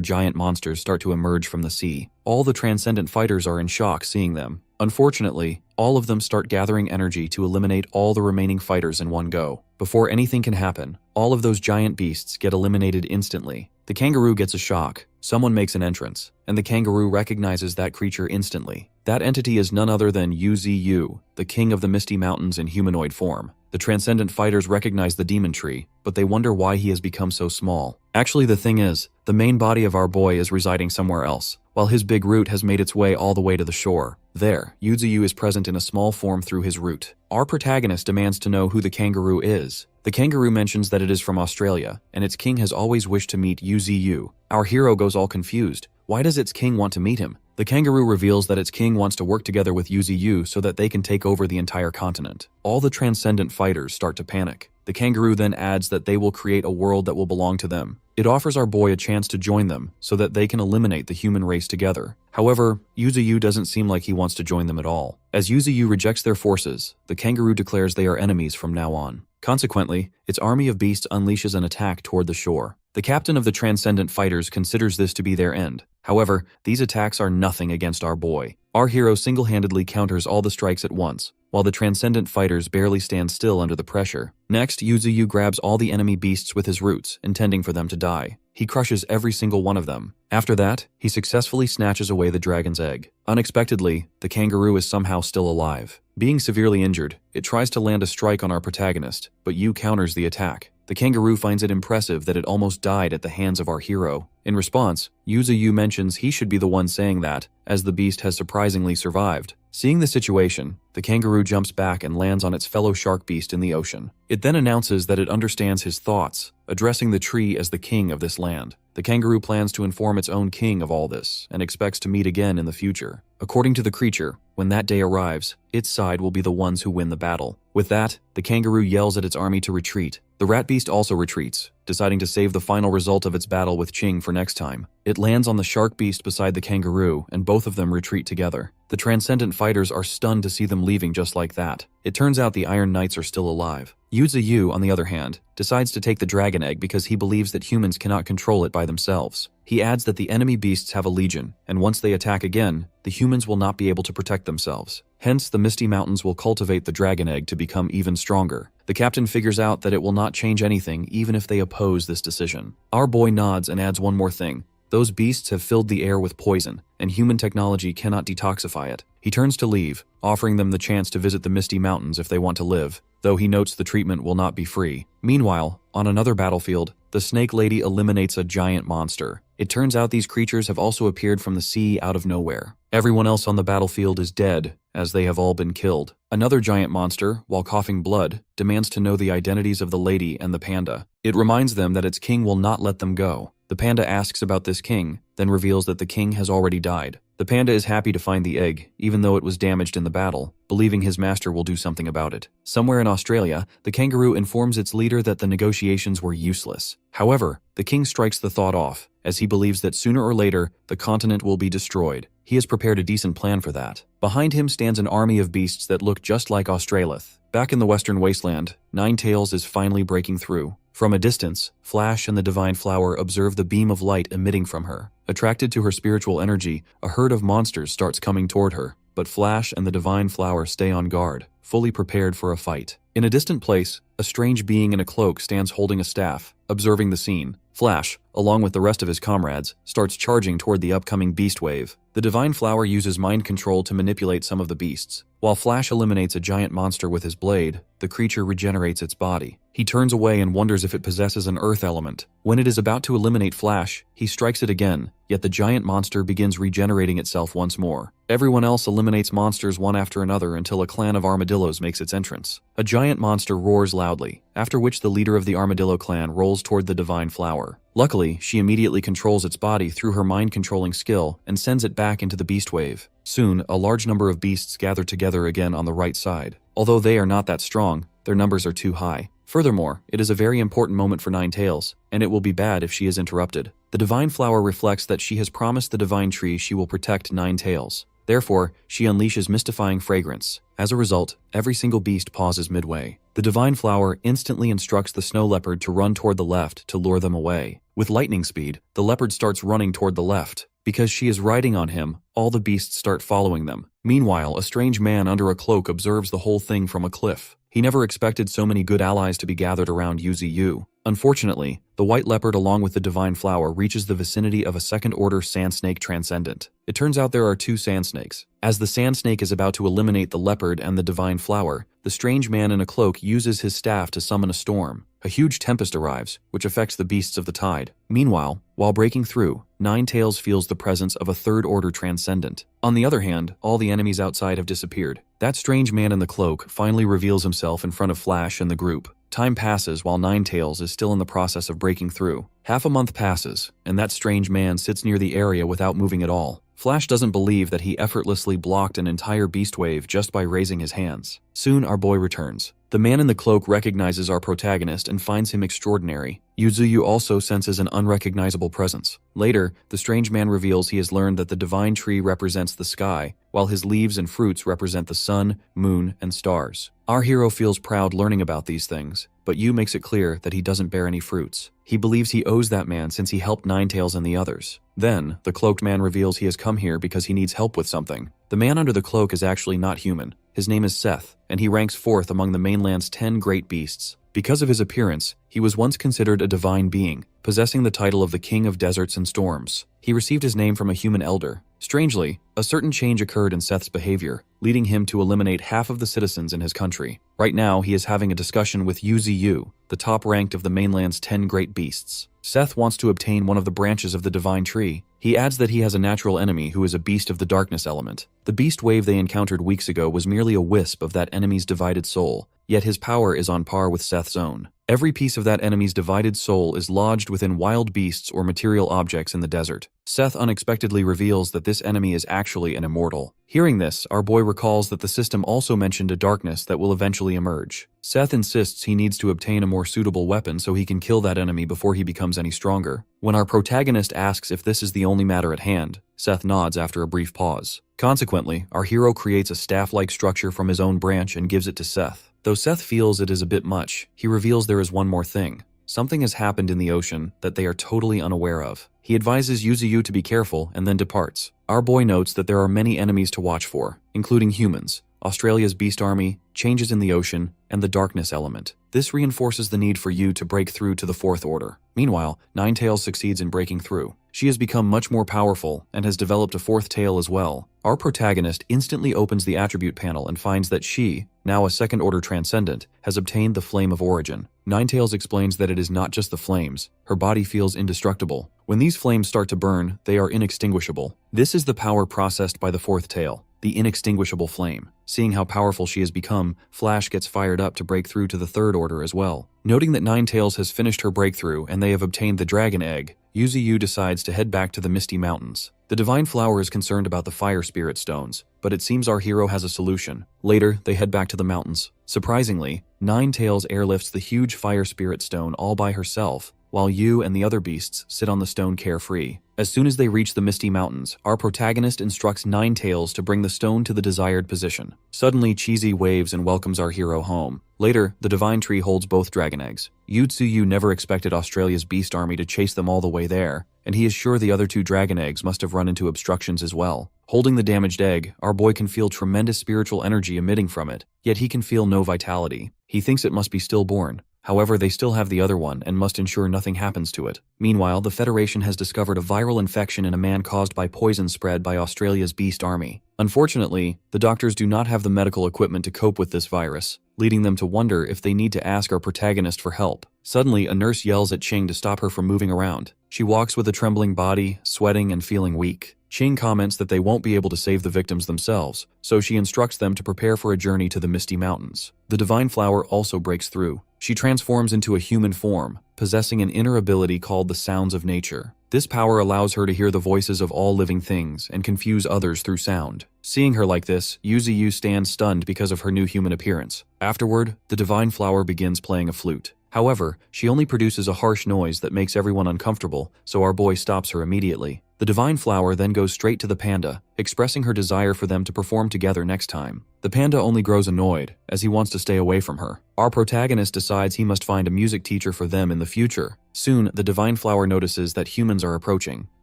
giant monsters start to emerge from the sea. All the Transcendent fighters are in shock seeing them. Unfortunately, all of them start gathering energy to eliminate all the remaining fighters in one go. Before anything can happen, all of those giant beasts get eliminated instantly. The kangaroo gets a shock, someone makes an entrance, and the kangaroo recognizes that creature instantly. That entity is none other than Yuzi, the king of the Misty Mountains in humanoid form. The transcendent fighters recognize the demon tree, but they wonder why he has become so small. Actually, the thing is, the main body of our boy is residing somewhere else, while his big root has made its way all the way to the shore. There, Yuzi is present in a small form through his root. Our protagonist demands to know who the kangaroo is. The kangaroo mentions that it is from Australia, and its king has always wished to meet Yuzi. Our hero goes all confused. Why does its king want to meet him? The kangaroo reveals that its king wants to work together with Yuzi so that they can take over the entire continent. All the transcendent fighters start to panic. The kangaroo then adds that they will create a world that will belong to them. It offers our boy a chance to join them so that they can eliminate the human race together. However, Yuzi doesn't seem like he wants to join them at all. As Yuzi rejects their forces, the kangaroo declares they are enemies from now on. Consequently, its army of beasts unleashes an attack toward the shore. The captain of the transcendent fighters considers this to be their end. However, these attacks are nothing against our boy. Our hero single-handedly counters all the strikes at once, while the transcendent fighters barely stand still under the pressure. Next, Yuzi grabs all the enemy beasts with his roots, intending for them to die. He crushes every single one of them. After that, he successfully snatches away the dragon's egg. Unexpectedly, the kangaroo is somehow still alive. Being severely injured, it tries to land a strike on our protagonist, but Yu counters the attack. The kangaroo finds it impressive that it almost died at the hands of our hero. In response, Yuzi mentions he should be the one saying that, as the beast has surprisingly survived. Seeing the situation, the kangaroo jumps back and lands on its fellow shark beast in the ocean. It then announces that it understands his thoughts, addressing the tree as the king of this land. The kangaroo plans to inform its own king of all this, and expects to meet again in the future. According to the creature, when that day arrives, its side will be the ones who win the battle. With that, the kangaroo yells at its army to retreat. The rat beast also retreats, deciding to save the final result of its battle with Qing for next time. It lands on the shark beast beside the kangaroo, and both of them retreat together. The transcendent fighters are stunned to see them leaving just like that. It turns out the Iron Knights are still alive. Yuzi, on the other hand, decides to take the dragon egg because he believes that humans cannot control it by themselves. He adds that the enemy beasts have a legion, and once they attack again, the humans will not be able to protect themselves. Hence, the Misty Mountains will cultivate the dragon egg to become even stronger. The captain figures out that it will not change anything even if they oppose this decision. Our boy nods and adds one more thing. Those beasts have filled the air with poison, and human technology cannot detoxify it. He turns to leave, offering them the chance to visit the Misty Mountains if they want to live, though he notes the treatment will not be free. Meanwhile, on another battlefield, the Snake Lady eliminates a giant monster. It turns out these creatures have also appeared from the sea out of nowhere. Everyone else on the battlefield is dead, as they have all been killed. Another giant monster, while coughing blood, demands to know the identities of the lady and the panda. It reminds them that its king will not let them go. The panda asks about this king, then reveals that the king has already died. The panda is happy to find the egg, even though it was damaged in the battle, believing his master will do something about it. Somewhere in Australia, the kangaroo informs its leader that the negotiations were useless. However, the king strikes the thought off, as he believes that sooner or later, the continent will be destroyed. He has prepared a decent plan for that. Behind him stands an army of beasts that look just like Australith. Back in the western wasteland, Ninetales is finally breaking through. From a distance, Flash and the Divine Flower observe the beam of light emitting from her. Attracted to her spiritual energy, a herd of monsters starts coming toward her, but Flash and the Divine Flower stay on guard, fully prepared for a fight. In a distant place, a strange being in a cloak stands holding a staff, observing the scene. Flash, along with the rest of his comrades, starts charging toward the upcoming beast wave. The Divine Flower uses mind control to manipulate some of the beasts. While Flash eliminates a giant monster with his blade, the creature regenerates its body. He turns away and wonders if it possesses an earth element. When it is about to eliminate Flash, he strikes it again, yet the giant monster begins regenerating itself once more. Everyone else eliminates monsters one after another until a clan of armadillos makes its entrance. A giant monster roars loudly, after which the leader of the armadillo clan rolls toward the Divine Flower. Luckily, she immediately controls its body through her mind-controlling skill and sends it back into the beast wave. Soon, a large number of beasts gather together again on the right side. Although they are not that strong, their numbers are too high. Furthermore, it is a very important moment for Ninetales, and it will be bad if she is interrupted. The Divine Flower reflects that she has promised the Divine Tree she will protect Ninetales. Therefore, she unleashes mystifying fragrance. As a result, every single beast pauses midway. The Divine Flower instantly instructs the snow leopard to run toward the left to lure them away. With lightning speed, the leopard starts running toward the left, Because she is riding on him, all the beasts start following them. Meanwhile, a strange man under a cloak observes the whole thing from a cliff. He never expected so many good allies to be gathered around Yuzi. Unfortunately, the white leopard along with the divine flower reaches the vicinity of a second-order sand snake transcendent. It turns out there are two sand snakes. As the sand snake is about to eliminate the leopard and the divine flower, the strange man in a cloak uses his staff to summon a storm. A huge tempest arrives, which affects the beasts of the tide. Meanwhile, while breaking through, Ninetales feels the presence of a third-order transcendent. On the other hand, all the enemies outside have disappeared. That strange man in the cloak finally reveals himself in front of Flash and the group. Time passes while Ninetales is still in the process of breaking through. Half a month passes, and that strange man sits near the area without moving at all. Flash doesn't believe that he effortlessly blocked an entire beast wave just by raising his hands. Soon our boy returns. The man in the cloak recognizes our protagonist and finds him extraordinary. Yuzuyu also senses an unrecognizable presence. Later, the strange man reveals he has learned that the divine tree represents the sky, while his leaves and fruits represent the sun, moon, and stars. Our hero feels proud learning about these things, but Yu makes it clear that he doesn't bear any fruits. He believes he owes that man since he helped Ninetales and the others. Then, the cloaked man reveals he has come here because he needs help with something. The man under the cloak is actually not human. His name is Seth, and he ranks 4th among the mainland's 10 great beasts. Because of his appearance, he was once considered a divine being, possessing the title of the King of Deserts and Storms. He received his name from a human elder. Strangely, a certain change occurred in Seth's behavior, leading him to eliminate half of the citizens in his country. Right now, he is having a discussion with Yuzi, the top-ranked of the mainland's 10 great beasts. Seth wants to obtain one of the branches of the divine tree. He adds that he has a natural enemy who is a beast of the darkness element. The beast wave they encountered weeks ago was merely a wisp of that enemy's divided soul, yet his power is on par with Seth's own. Every piece of that enemy's divided soul is lodged within wild beasts or material objects in the desert. Seth unexpectedly reveals that this enemy is actually an immortal. Hearing this, our boy recalls that the system also mentioned a darkness that will eventually emerge. Seth insists he needs to obtain a more suitable weapon so he can kill that enemy before he becomes any stronger. When our protagonist asks if this is the only matter at hand, Seth nods after a brief pause. Consequently, our hero creates a staff-like structure from his own branch and gives it to Seth. Though Seth feels it is a bit much, he reveals there is one more thing. Something has happened in the ocean that they are totally unaware of. He advises Yuzi to be careful and then departs. Our boy notes that there are many enemies to watch for, including humans, Australia's beast army, changes in the ocean, and the darkness element. This reinforces the need for Yu to break through to the 4th order. Meanwhile, Ninetales succeeds in breaking through. She has become much more powerful and has developed a 4th tail as well. Our protagonist instantly opens the attribute panel and finds that she, now a 2nd order transcendent, has obtained the Flame of Origin. Ninetales explains that it is not just the flames. Her body feels indestructible. When these flames start to burn, they are inextinguishable. This is the power processed by the 4th tail, the inextinguishable flame. Seeing how powerful she has become, Flash gets fired up to break through to the 3rd order as well. Noting that Ninetales has finished her breakthrough and they have obtained the dragon egg, Yuzi decides to head back to the Misty Mountains. The Divine Flower is concerned about the Fire Spirit Stones, but it seems our hero has a solution. Later, they head back to the mountains. Surprisingly, Ninetales airlifts the huge Fire Spirit Stone all by herself, while Yu and the other beasts sit on the stone carefree. As soon as they reach the Misty Mountains, our protagonist instructs Ninetales to bring the stone to the desired position. Suddenly, Cheesy waves and welcomes our hero home. Later, the Divine Tree holds both dragon eggs. Yuzi never expected Australia's beast army to chase them all the way there, and he is sure the other 2 dragon eggs must have run into obstructions as well. Holding the damaged egg, our boy can feel tremendous spiritual energy emitting from it, yet he can feel no vitality. He thinks it must be stillborn. However, they still have the other one and must ensure nothing happens to it. Meanwhile, the Federation has discovered a viral infection in a man caused by poison spread by Australia's beast army. Unfortunately, the doctors do not have the medical equipment to cope with this virus, leading them to wonder if they need to ask our protagonist for help. Suddenly, a nurse yells at Ching to stop her from moving around. She walks with a trembling body, sweating and feeling weak. Ching comments that they won't be able to save the victims themselves, so she instructs them to prepare for a journey to the Misty Mountains. The Divine Flower also breaks through. She transforms into a human form, possessing an inner ability called the Sounds of Nature. This power allows her to hear the voices of all living things and confuse others through sound. Seeing her like this, Yuzi stands stunned because of her new human appearance. Afterward, the Divine Flower begins playing a flute. However, she only produces a harsh noise that makes everyone uncomfortable, so our boy stops her immediately. The Divine Flower then goes straight to the panda, expressing her desire for them to perform together next time. The panda only grows annoyed, as he wants to stay away from her. Our protagonist decides he must find a music teacher for them in the future. Soon, the Divine Flower notices that humans are approaching.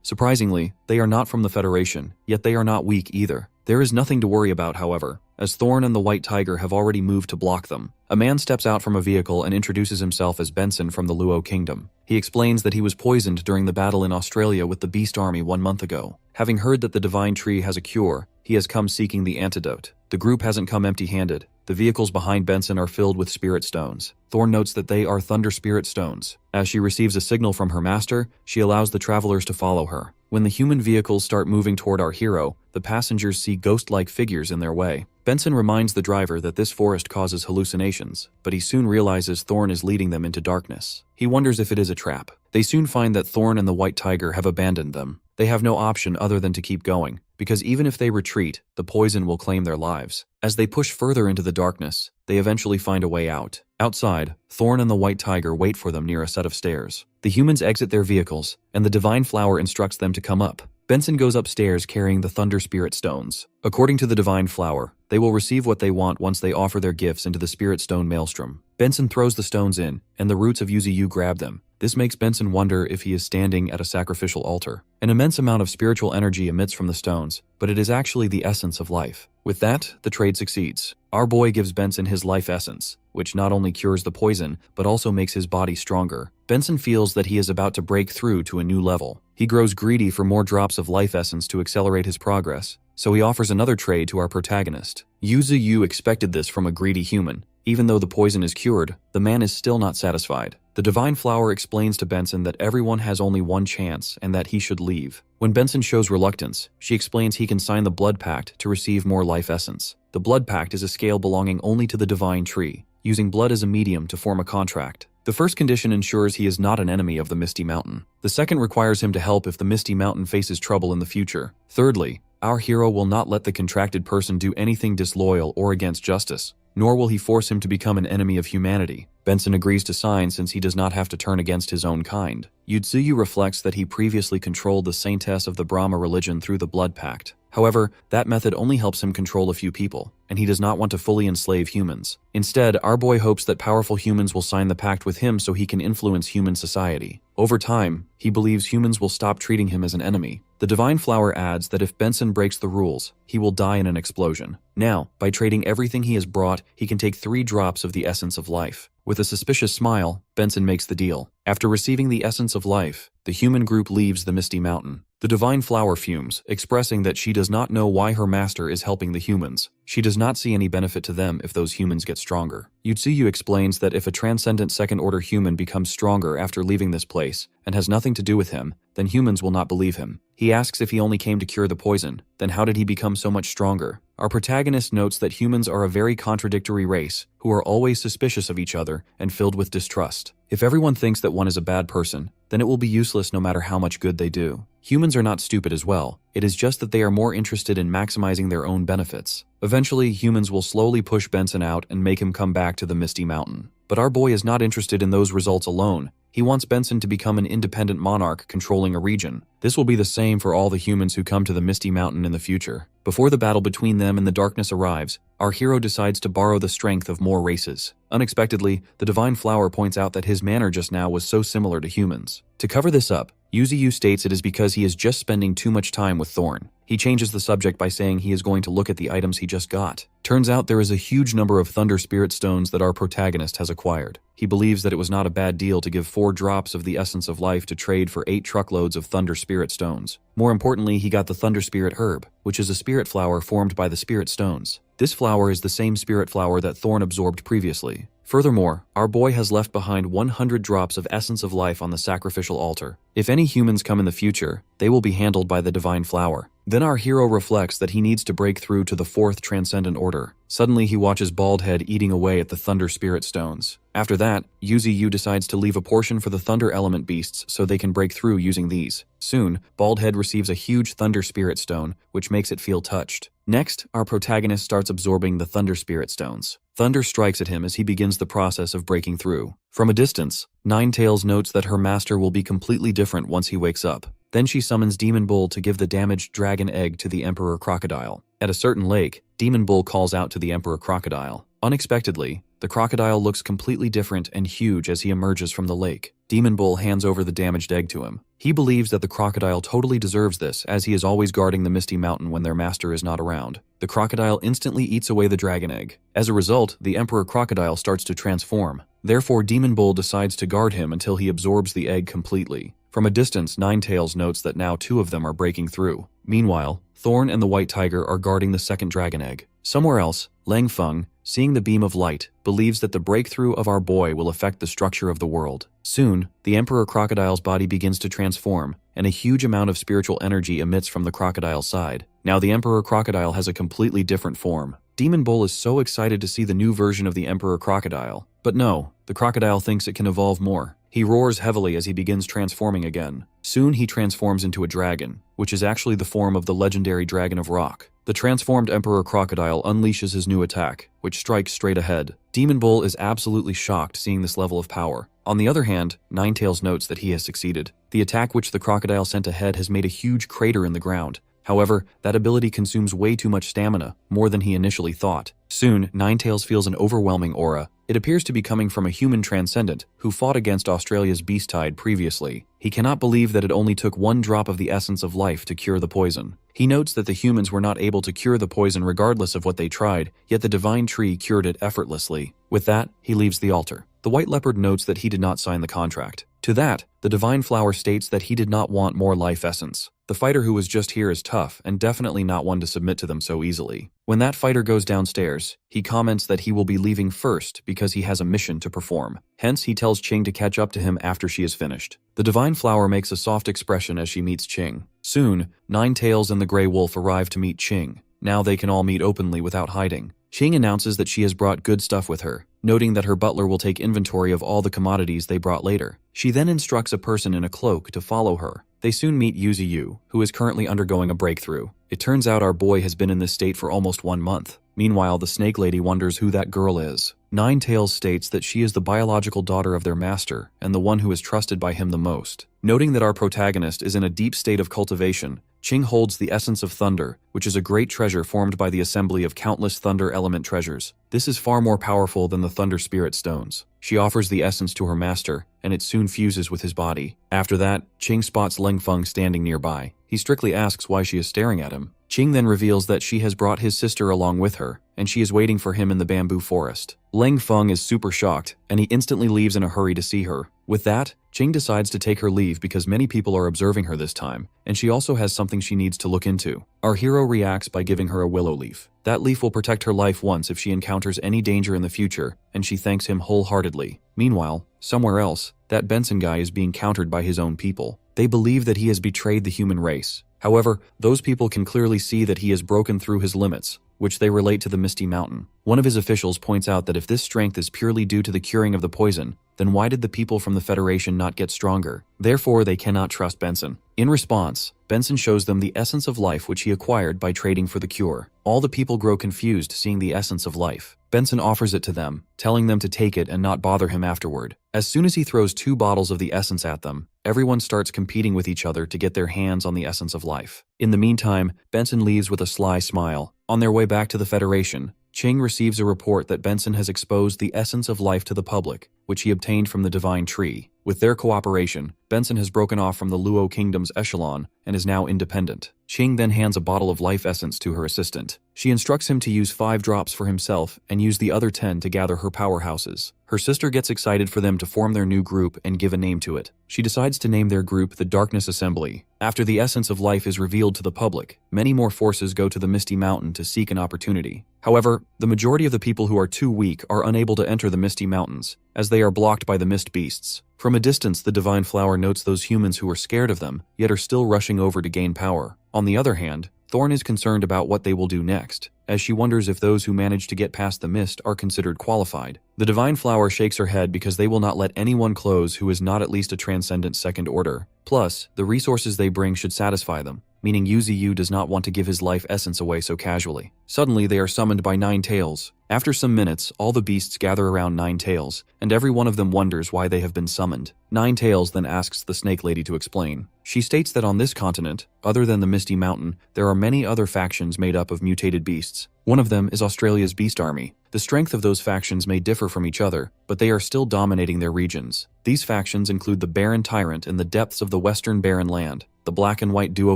Surprisingly, they are not from the Federation, yet they are not weak either. There is nothing to worry about, however, as Thorn and the White Tiger have already moved to block them. A man steps out from a vehicle and introduces himself as Benson from the Luo Kingdom. He explains that he was poisoned during the battle in Australia with the Beast Army 1 month ago. Having heard that the Divine Tree has a cure, he has come seeking the antidote. The group hasn't come empty-handed. The vehicles behind Benson are filled with spirit stones. Thorn notes that they are Thunder Spirit Stones. As she receives a signal from her master, she allows the travelers to follow her. When the human vehicles start moving toward our hero, the passengers see ghost-like figures in their way. Benson reminds the driver that this forest causes hallucinations, but he soon realizes Thorn is leading them into darkness. He wonders if it is a trap. They soon find that Thorn and the White Tiger have abandoned them. They have no option other than to keep going, because even if they retreat, the poison will claim their lives. As they push further into the darkness, they eventually find a way out. Outside, Thorn and the White Tiger wait for them near a set of stairs. The humans exit their vehicles, and the Divine Flower instructs them to come up. Benson goes upstairs carrying the Thunder Spirit Stones. According to the Divine Flower, they will receive what they want once they offer their gifts into the Spirit Stone Maelstrom. Benson throws the stones in, and the roots of Yuzu grab them. This makes Benson wonder if he is standing at a sacrificial altar. An immense amount of spiritual energy emits from the stones, but it is actually the essence of life. With that, the trade succeeds. Our boy gives Benson his life essence, which not only cures the poison, but also makes his body stronger. Benson feels that he is about to break through to a new level. He grows greedy for more drops of life essence to accelerate his progress, so he offers another trade to our protagonist. Yuzu expected this from a greedy human. Even though the poison is cured, the man is still not satisfied. The Divine Flower explains to Benson that everyone has only one chance and that he should leave. When Benson shows reluctance, she explains he can sign the Blood Pact to receive more life essence. The Blood Pact is a scale belonging only to the Divine Tree, using blood as a medium to form a contract. The first condition ensures he is not an enemy of the Misty Mountain. The second requires him to help if the Misty Mountain faces trouble in the future. Thirdly, our hero will not let the contracted person do anything disloyal or against justice, nor will he force him to become an enemy of humanity. Benson agrees to sign since he does not have to turn against his own kind. Yuzu reflects that he previously controlled the saintess of the Brahma religion through the Blood Pact. However, that method only helps him control a few people, and he does not want to fully enslave humans. Instead, our boy hopes that powerful humans will sign the pact with him so he can influence human society. Over time, he believes humans will stop treating him as an enemy. The Divine Flower adds that if Benson breaks the rules, he will die in an explosion. Now, by trading everything he has brought, he can take 3 drops of the essence of life. With a suspicious smile, Benson makes the deal. After receiving the essence of life, the human group leaves the Misty Mountain. The Divine Flower fumes, expressing that she does not know why her master is helping the humans. She does not see any benefit to them if those humans get stronger. Yuzu explains that if a transcendent second-order human becomes stronger after leaving this place and has nothing to do with him, then humans will not believe him. He asks if he only came to cure the poison, then how did he become so much stronger? Our protagonist notes that humans are a very contradictory race, who are always suspicious of each other and filled with distrust. If everyone thinks that one is a bad person, then it will be useless no matter how much good they do. Humans are not stupid as well. It is just that they are more interested in maximizing their own benefits. Eventually, humans will slowly push Benson out and make him come back to the Misty Mountain. But our boy is not interested in those results alone. He wants Benson to become an independent monarch controlling a region. This will be the same for all the humans who come to the Misty Mountain in the future. Before the battle between them and the darkness arrives, our hero decides to borrow the strength of more races. Unexpectedly, the Divine Flower points out that his manner just now was so similar to humans. To cover this up, Yuzu states it is because he is just spending too much time with Thorn. He changes the subject by saying he is going to look at the items he just got. Turns out there is a huge number of Thunder Spirit Stones that our protagonist has acquired. He believes that it was not a bad deal to give 4 drops of the essence of life to trade for 8 truckloads of Thunder Spirit Stones. More importantly, he got the Thunder Spirit Herb, which is a spirit flower formed by the Spirit Stones. This flower is the same spirit flower that Thorn absorbed previously. Furthermore, our boy has left behind 100 drops of essence of life on the sacrificial altar. If any humans come in the future, they will be handled by the Divine Flower. Then our hero reflects that he needs to break through to the 4th Transcendent Order. Suddenly he watches Baldhead eating away at the Thunder Spirit Stones. After that, Yuzu decides to leave a portion for the Thunder Element Beasts so they can break through using these. Soon, Baldhead receives a huge Thunder Spirit Stone, which makes it feel touched. Next, our protagonist starts absorbing the Thunder Spirit Stones. Thunder strikes at him as he begins the process of breaking through. From a distance, Ninetails notes that her master will be completely different once he wakes up. Then she summons Demon Bull to give the damaged dragon egg to the Emperor Crocodile. At a certain lake, Demon Bull calls out to the Emperor Crocodile. Unexpectedly, the crocodile looks completely different and huge as he emerges from the lake. Demon Bull hands over the damaged egg to him. He believes that the crocodile totally deserves this, as he is always guarding the Misty Mountain when their master is not around. The crocodile instantly eats away the dragon egg. As a result, the Emperor Crocodile starts to transform. Therefore, Demon Bull decides to guard him until he absorbs the egg completely. From a distance, Ninetails notes that now two of them are breaking through. Meanwhile, Thorn and the White Tiger are guarding the second dragon egg. Somewhere else, Lang Feng, seeing the beam of light, believes that the breakthrough of our boy will affect the structure of the world. Soon, the Emperor Crocodile's body begins to transform, and a huge amount of spiritual energy emits from the crocodile's side. Now the Emperor Crocodile has a completely different form. Demon Bull is so excited to see the new version of the Emperor Crocodile. But no, the crocodile thinks it can evolve more. He roars heavily as he begins transforming again. Soon he transforms into a dragon, which is actually the form of the legendary Dragon of Rock. The transformed Emperor Crocodile unleashes his new attack, which strikes straight ahead. Demon Bull is absolutely shocked seeing this level of power. On the other hand, Ninetails notes that he has succeeded. The attack which the crocodile sent ahead has made a huge crater in the ground. However, that ability consumes way too much stamina, more than he initially thought. Soon, Ninetails feels an overwhelming aura. It appears to be coming from a human transcendent who fought against Australia's Beasttide previously. He cannot believe that it only took one drop of the essence of life to cure the poison. He notes that the humans were not able to cure the poison regardless of what they tried, yet the divine tree cured it effortlessly. With that, he leaves the altar. The White Leopard notes that he did not sign the contract. To that, the Divine Flower states that he did not want more life essence. The fighter who was just here is tough and definitely not one to submit to them so easily. When that fighter goes downstairs, he comments that he will be leaving first because he has a mission to perform. Hence, he tells Qing to catch up to him after she is finished. The Divine Flower makes a soft expression as she meets Qing. Soon, Ninetails and the Grey Wolf arrive to meet Qing. Now they can all meet openly without hiding. Qing announces that she has brought good stuff with her, noting that her butler will take inventory of all the commodities they brought later. She then instructs a person in a cloak to follow her. They soon meet Yuzi, who is currently undergoing a breakthrough. It turns out our boy has been in this state for almost 1 month. Meanwhile, the Snake Lady wonders who that girl is. Ninetails states that she is the biological daughter of their master and the one who is trusted by him the most. Noting that our protagonist is in a deep state of cultivation, Qing holds the essence of thunder, which is a great treasure formed by the assembly of countless thunder element treasures. This is far more powerful than the thunder spirit stones. She offers the essence to her master, and it soon fuses with his body. After that, Qing spots Lang Feng standing nearby. He strictly asks why she is staring at him. Qing then reveals that she has brought his sister along with her, and she is waiting for him in the bamboo forest. Lang Feng is super shocked, and he instantly leaves in a hurry to see her. With that, Qing decides to take her leave because many people are observing her this time, and she also has something she needs to look into. Our hero reacts by giving her a willow leaf. That leaf will protect her life once if she encounters any danger in the future, and she thanks him wholeheartedly. Meanwhile, somewhere else, that Benson guy is being countered by his own people. They believe that he has betrayed the human race. However, those people can clearly see that he has broken through his limits, which they relate to the Misty Mountain. One of his officials points out that if this strength is purely due to the curing of the poison, then why did the people from the Federation not get stronger? Therefore, they cannot trust Benson. In response, Benson shows them the essence of life which he acquired by trading for the cure. All the people grow confused seeing the essence of life. Benson offers it to them, telling them to take it and not bother him afterward. As soon as he throws 2 bottles of the essence at them, everyone starts competing with each other to get their hands on the essence of life. In the meantime, Benson leaves with a sly smile. On their way back to the Federation, Qing receives a report that Benson has exposed the essence of life to the public, which he obtained from the Divine Tree. With their cooperation, Benson has broken off from the Luo Kingdom's echelon and is now independent. Qing then hands a bottle of life essence to her assistant. She instructs him to use 5 drops for himself and use the other 10 to gather her powerhouses. Her sister gets excited for them to form their new group and give a name to it. She decides to name their group the Darkness Assembly. After the essence of life is revealed to the public, many more forces go to the Misty Mountain to seek an opportunity. However, the majority of the people who are too weak are unable to enter the Misty Mountains, as they are blocked by the Mist Beasts. From a distance, the Divine Flower notes those humans who are scared of them, yet are still rushing over to gain power. On the other hand, Thorn is concerned about what they will do next, as she wonders if those who manage to get past the mist are considered qualified. The Divine Flower shakes her head because they will not let anyone close who is not at least a transcendent second order. Plus, the resources they bring should satisfy them, meaning Yuzi does not want to give his life essence away so casually. Suddenly, they are summoned by Ninetails. After some minutes, all the beasts gather around Nine Tails, and every one of them wonders why they have been summoned. Nine Tails then asks the Snake Lady to explain. She states that on this continent, other than the Misty Mountain, there are many other factions made up of mutated beasts. One of them is Australia's Beast Army. The strength of those factions may differ from each other, but they are still dominating their regions. These factions include the Baron Tyrant in the depths of the Western Barren Land, the Black and White Duo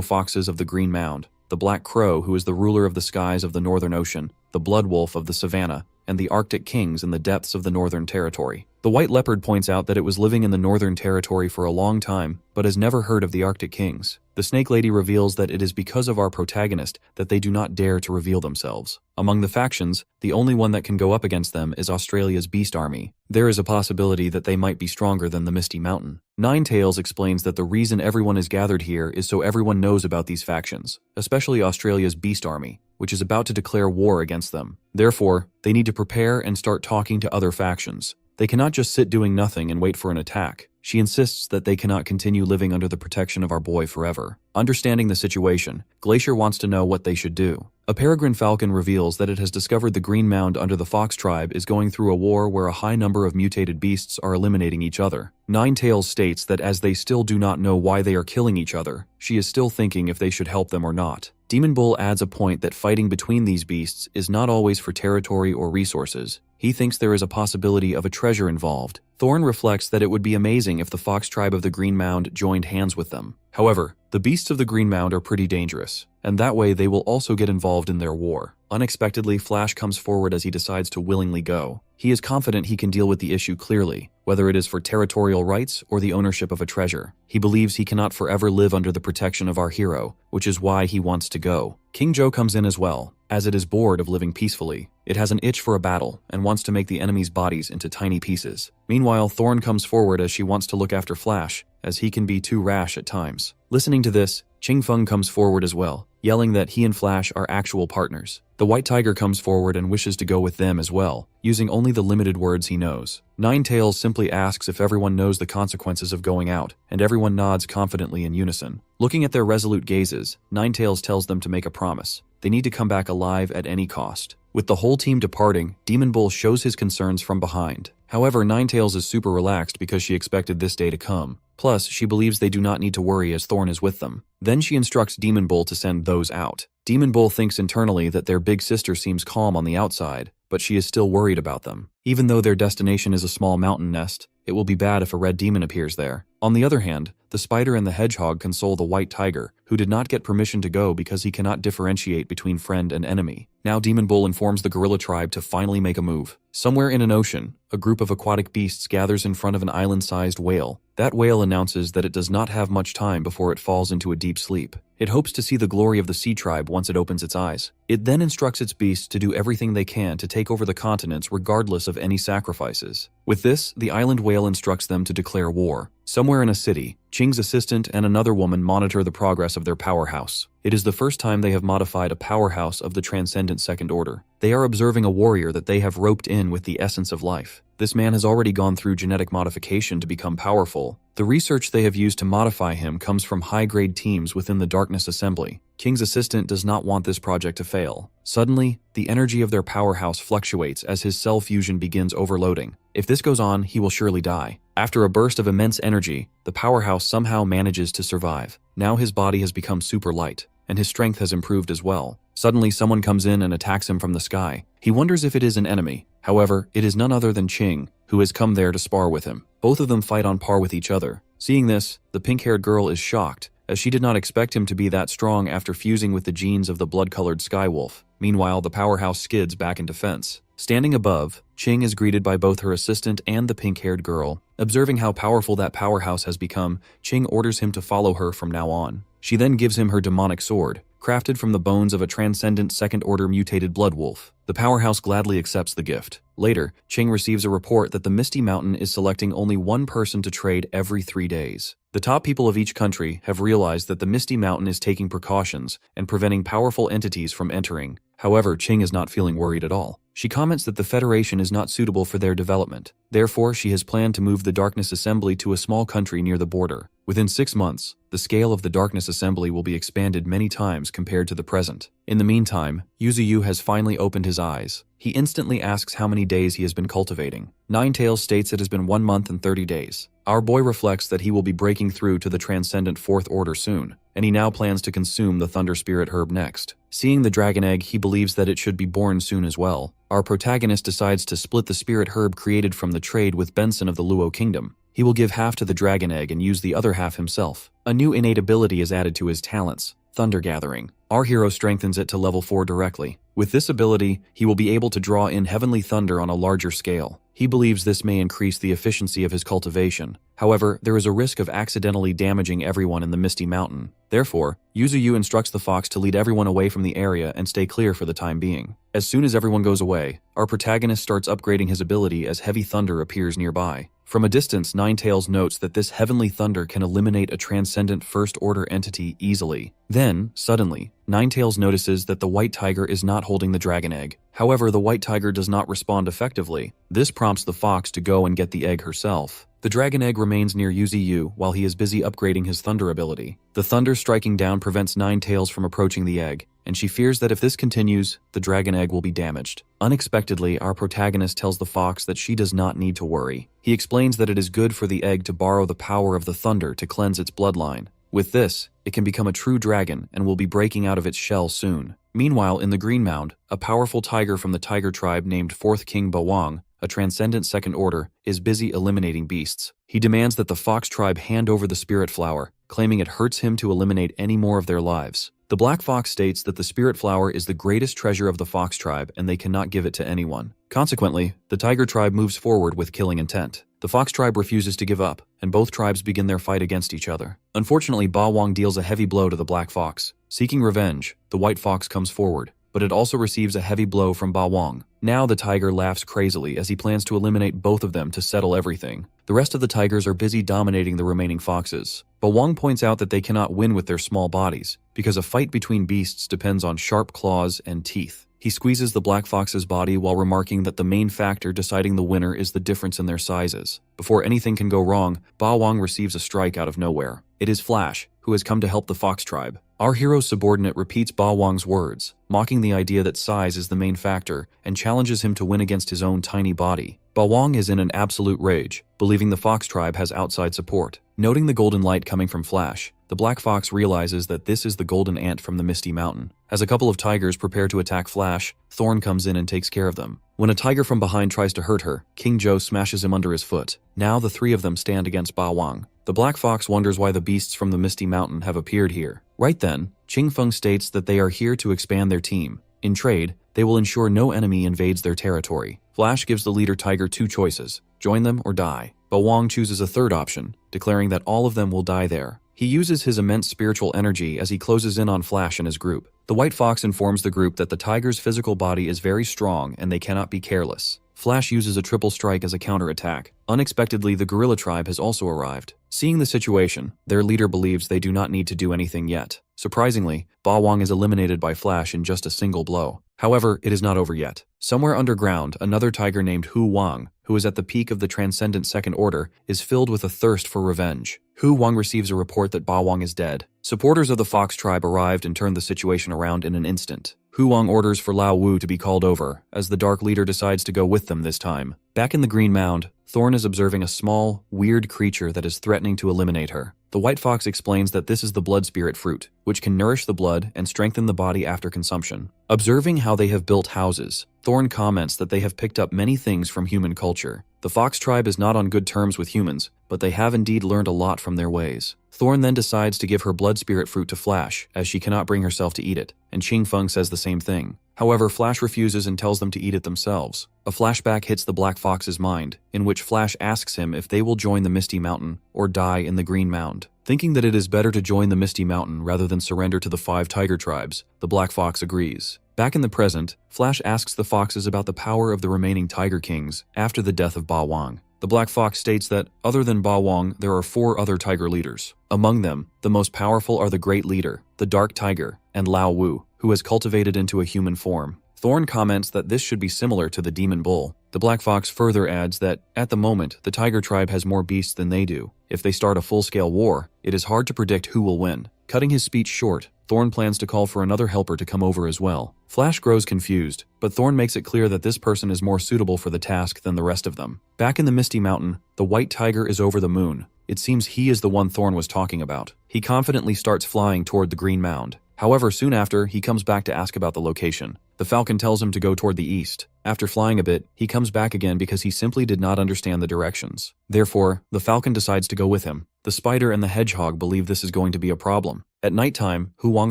Foxes of the Green Mound, the Black Crow who is the ruler of the skies of the Northern Ocean, the Blood Wolf of the Savannah, and the Arctic Kings in the depths of the Northern Territory. The White Leopard points out that it was living in the Northern Territory for a long time, but has never heard of the Arctic Kings. The Snake Lady reveals that it is because of our protagonist that they do not dare to reveal themselves. Among the factions, the only one that can go up against them is Australia's Beast Army. There is a possibility that they might be stronger than the Misty Mountain. Nine Tails explains that the reason everyone is gathered here is so everyone knows about these factions, especially Australia's Beast Army, which is about to declare war against them. Therefore, they need to prepare and start talking to other factions. They cannot just sit doing nothing and wait for an attack. She insists that they cannot continue living under the protection of our boy forever. Understanding the situation, Glacier wants to know what they should do. A peregrine falcon reveals that it has discovered the Green Mound under the Fox tribe is going through a war where a high number of mutated beasts are eliminating each other. Nine Tails states that as they still do not know why they are killing each other, she is still thinking if they should help them or not. Demon Bull adds a point that fighting between these beasts is not always for territory or resources. He thinks there is a possibility of a treasure involved. Thorn reflects that it would be amazing if the Fox tribe of the Green Mound joined hands with them. However, the beasts of the Green Mound are pretty dangerous, and that way they will also get involved in their war. Unexpectedly, Flash comes forward as he decides to willingly go. He is confident he can deal with the issue clearly, whether it is for territorial rights or the ownership of a treasure. He believes he cannot forever live under the protection of our hero, which is why he wants to go. King Joe comes in as well, as it is bored of living peacefully. It has an itch for a battle and wants to make the enemy's bodies into tiny pieces. Meanwhile, Thorn comes forward as she wants to look after Flash, as he can be too rash at times. Listening to this, Ching Feng comes forward as well, yelling that he and Flash are actual partners. The White Tiger comes forward and wishes to go with them as well, using only the limited words he knows. Nine Tails simply asks if everyone knows the consequences of going out, and everyone nods confidently in unison. Looking at their resolute gazes, Nine Tails tells them to make a promise. They need to come back alive at any cost. With the whole team departing, Demon Bull shows his concerns from behind. However, Nine Tails is super relaxed because she expected this day to come. Plus, she believes they do not need to worry as Thorn is with them. Then she instructs Demon Bull to send those out. Demon Bull thinks internally that their big sister seems calm on the outside, but she is still worried about them. Even though their destination is a small mountain nest, it will be bad if a red demon appears there. On the other hand, the spider and the hedgehog console the White Tiger, who did not get permission to go because he cannot differentiate between friend and enemy. Now Demon Bull informs the gorilla tribe to finally make a move. Somewhere in an ocean, a group of aquatic beasts gathers in front of an island-sized whale. That whale announces that it does not have much time before it falls into a deep sleep. It hopes to see the glory of the sea tribe once it opens its eyes. It then instructs its beasts to do everything they can to take over the continents regardless of any sacrifices. With this, the island whale instructs them to declare war. Somewhere in a city, Ching's assistant and another woman monitor the progress of their powerhouse. It is the first time they have modified a powerhouse of the Transcendent Second Order. They are observing a warrior that they have roped in with the essence of life. This man has already gone through genetic modification to become powerful. The research they have used to modify him comes from high-grade teams within the Darkness Assembly. King's assistant does not want this project to fail. Suddenly, the energy of their powerhouse fluctuates as his cell fusion begins overloading. If this goes on, he will surely die. After a burst of immense energy, the powerhouse somehow manages to survive. Now his body has become super light, and his strength has improved as well. Suddenly, someone comes in and attacks him from the sky. He wonders if it is an enemy. However, it is none other than Ching, who has come there to spar with him. Both of them fight on par with each other. Seeing this, the pink-haired girl is shocked, as she did not expect him to be that strong after fusing with the genes of the blood-colored Skywolf. Meanwhile, the powerhouse skids back into fence. Standing above, Ching is greeted by both her assistant and the pink-haired girl. Observing how powerful that powerhouse has become, Ching orders him to follow her from now on. She then gives him her demonic sword, crafted from the bones of a transcendent second-order mutated blood wolf. The powerhouse gladly accepts the gift. Later, Ching receives a report that the Misty Mountain is selecting only one person to trade every 3 days. The top people of each country have realized that the Misty Mountain is taking precautions and preventing powerful entities from entering. However, Qing is not feeling worried at all. She comments that the Federation is not suitable for their development. Therefore, she has planned to move the Darkness Assembly to a small country near the border. Within 6 months, the scale of the Darkness Assembly will be expanded many times compared to the present. In the meantime, Yuzuyu has finally opened his eyes. He instantly asks how many days he has been cultivating. Ninetails states it has been 1 month and 30 days. Our boy reflects that he will be breaking through to the Transcendent Fourth Order soon, and he now plans to consume the Thunder Spirit Herb next. Seeing the dragon egg, he believes that it should be born soon as well. Our protagonist decides to split the spirit herb created from the trade with Benson of the Luo Kingdom. He will give half to the dragon egg and use the other half himself. A new innate ability is added to his talents, Thunder Gathering. Our hero strengthens it to level 4 directly. With this ability, he will be able to draw in heavenly thunder on a larger scale. He believes this may increase the efficiency of his cultivation. However, there is a risk of accidentally damaging everyone in the Misty Mountain. Therefore, Yuzuyu instructs the fox to lead everyone away from the area and stay clear for the time being. As soon as everyone goes away, our protagonist starts upgrading his ability as heavy thunder appears nearby. From a distance, Ninetails notes that this heavenly thunder can eliminate a transcendent first-order entity easily. Then, suddenly, Ninetails notices that the white tiger is not holding the dragon egg. However, the white tiger does not respond effectively. This prompts the fox to go and get the egg herself. The dragon egg remains near Yuzuyu while he is busy upgrading his thunder ability. The thunder striking down prevents Ninetails from approaching the egg, and she fears that if this continues, the dragon egg will be damaged. Unexpectedly, our protagonist tells the fox that she does not need to worry. He explains that it is good for the egg to borrow the power of the thunder to cleanse its bloodline. With this, it can become a true dragon and will be breaking out of its shell soon. Meanwhile, in the Green Mound, a powerful tiger from the tiger tribe named Fourth King Bawang, a transcendent second order, is busy eliminating beasts. He demands that the fox tribe hand over the spirit flower, claiming it hurts him to eliminate any more of their lives. The black fox states that the spirit flower is the greatest treasure of the fox tribe and they cannot give it to anyone. Consequently, the tiger tribe moves forward with killing intent. The fox tribe refuses to give up, and both tribes begin their fight against each other. Unfortunately, Bawang deals a heavy blow to the black fox. Seeking revenge, the white fox comes forward, but it also receives a heavy blow from Bawang. Now the tiger laughs crazily as he plans to eliminate both of them to settle everything. The rest of the tigers are busy dominating the remaining foxes. Bawang points out that they cannot win with their small bodies, because a fight between beasts depends on sharp claws and teeth. He squeezes the black fox's body while remarking that the main factor deciding the winner is the difference in their sizes. Before anything can go wrong, Bawang receives a strike out of nowhere. It is Flash, who has come to help the fox tribe. Our hero's subordinate repeats Bawang's words, mocking the idea that size is the main factor, and challenges him to win against his own tiny body. Bawang is in an absolute rage, believing the fox tribe has outside support. Noting the golden light coming from Flash, the black fox realizes that this is the golden ant from the Misty Mountain. As a couple of tigers prepare to attack Flash, Thorn comes in and takes care of them. When a tiger from behind tries to hurt her, King Joe smashes him under his foot. Now the three of them stand against Bawang. The black fox wonders why the beasts from the Misty Mountain have appeared here. Right then, Qing Feng states that they are here to expand their team. In trade, they will ensure no enemy invades their territory. Flash gives the leader tiger two choices: join them or die. Bawang chooses a third option, declaring that all of them will die there. He uses his immense spiritual energy as he closes in on Flash and his group. The white fox informs the group that the tiger's physical body is very strong and they cannot be careless. Flash uses a triple strike as a counterattack. Unexpectedly, the gorilla tribe has also arrived. Seeing the situation, their leader believes they do not need to do anything yet. Surprisingly, Bawang is eliminated by Flash in just a single blow. However, it is not over yet. Somewhere underground, another tiger named Hu Wang, who is at the peak of the Transcendent Second Order, is filled with a thirst for revenge. Hu Wang receives a report that Bawang is dead. Supporters of the Fox tribe arrived and turned the situation around in an instant. Hu Wang orders for Lao Wu to be called over, as the Dark Leader decides to go with them this time. Back in the Green Mound, Thorn is observing a small, weird creature that is threatening to eliminate her. The White Fox explains that this is the Blood Spirit fruit, which can nourish the blood and strengthen the body after consumption. Observing how they have built houses, Thorn comments that they have picked up many things from human culture. The Fox tribe is not on good terms with humans, but they have indeed learned a lot from their ways. Thorn then decides to give her Blood Spirit fruit to Flash, as she cannot bring herself to eat it, and Qing Feng says the same thing. However, Flash refuses and tells them to eat it themselves. A flashback hits the Black Fox's mind, in which Flash asks him if they will join the Misty Mountain or die in the Green Mound. Thinking that it is better to join the Misty Mountain rather than surrender to the 5 tiger tribes, the Black Fox agrees. Back in the present, Flash asks the foxes about the power of the remaining Tiger Kings after the death of Bawang. The Black Fox states that, other than Ba Wang, there are 4 other tiger leaders. Among them, the most powerful are the Great Leader, the Dark Tiger, and Lao Wu, who has cultivated into a human form. Thorn comments that this should be similar to the Demon Bull. The Black Fox further adds that, at the moment, the Tiger tribe has more beasts than they do. If they start a full-scale war, it is hard to predict who will win. Cutting his speech short, Thorn plans to call for another helper to come over as well. Flash grows confused, but Thorn makes it clear that this person is more suitable for the task than the rest of them. Back in the Misty Mountain, the White Tiger is over the moon. It seems he is the one Thorn was talking about. He confidently starts flying toward the Green Mound. However, soon after, he comes back to ask about the location. The Falcon tells him to go toward the east. After flying a bit, he comes back again because he simply did not understand the directions. Therefore, the Falcon decides to go with him. The Spider and the Hedgehog believe this is going to be a problem. At nighttime, Hu Wang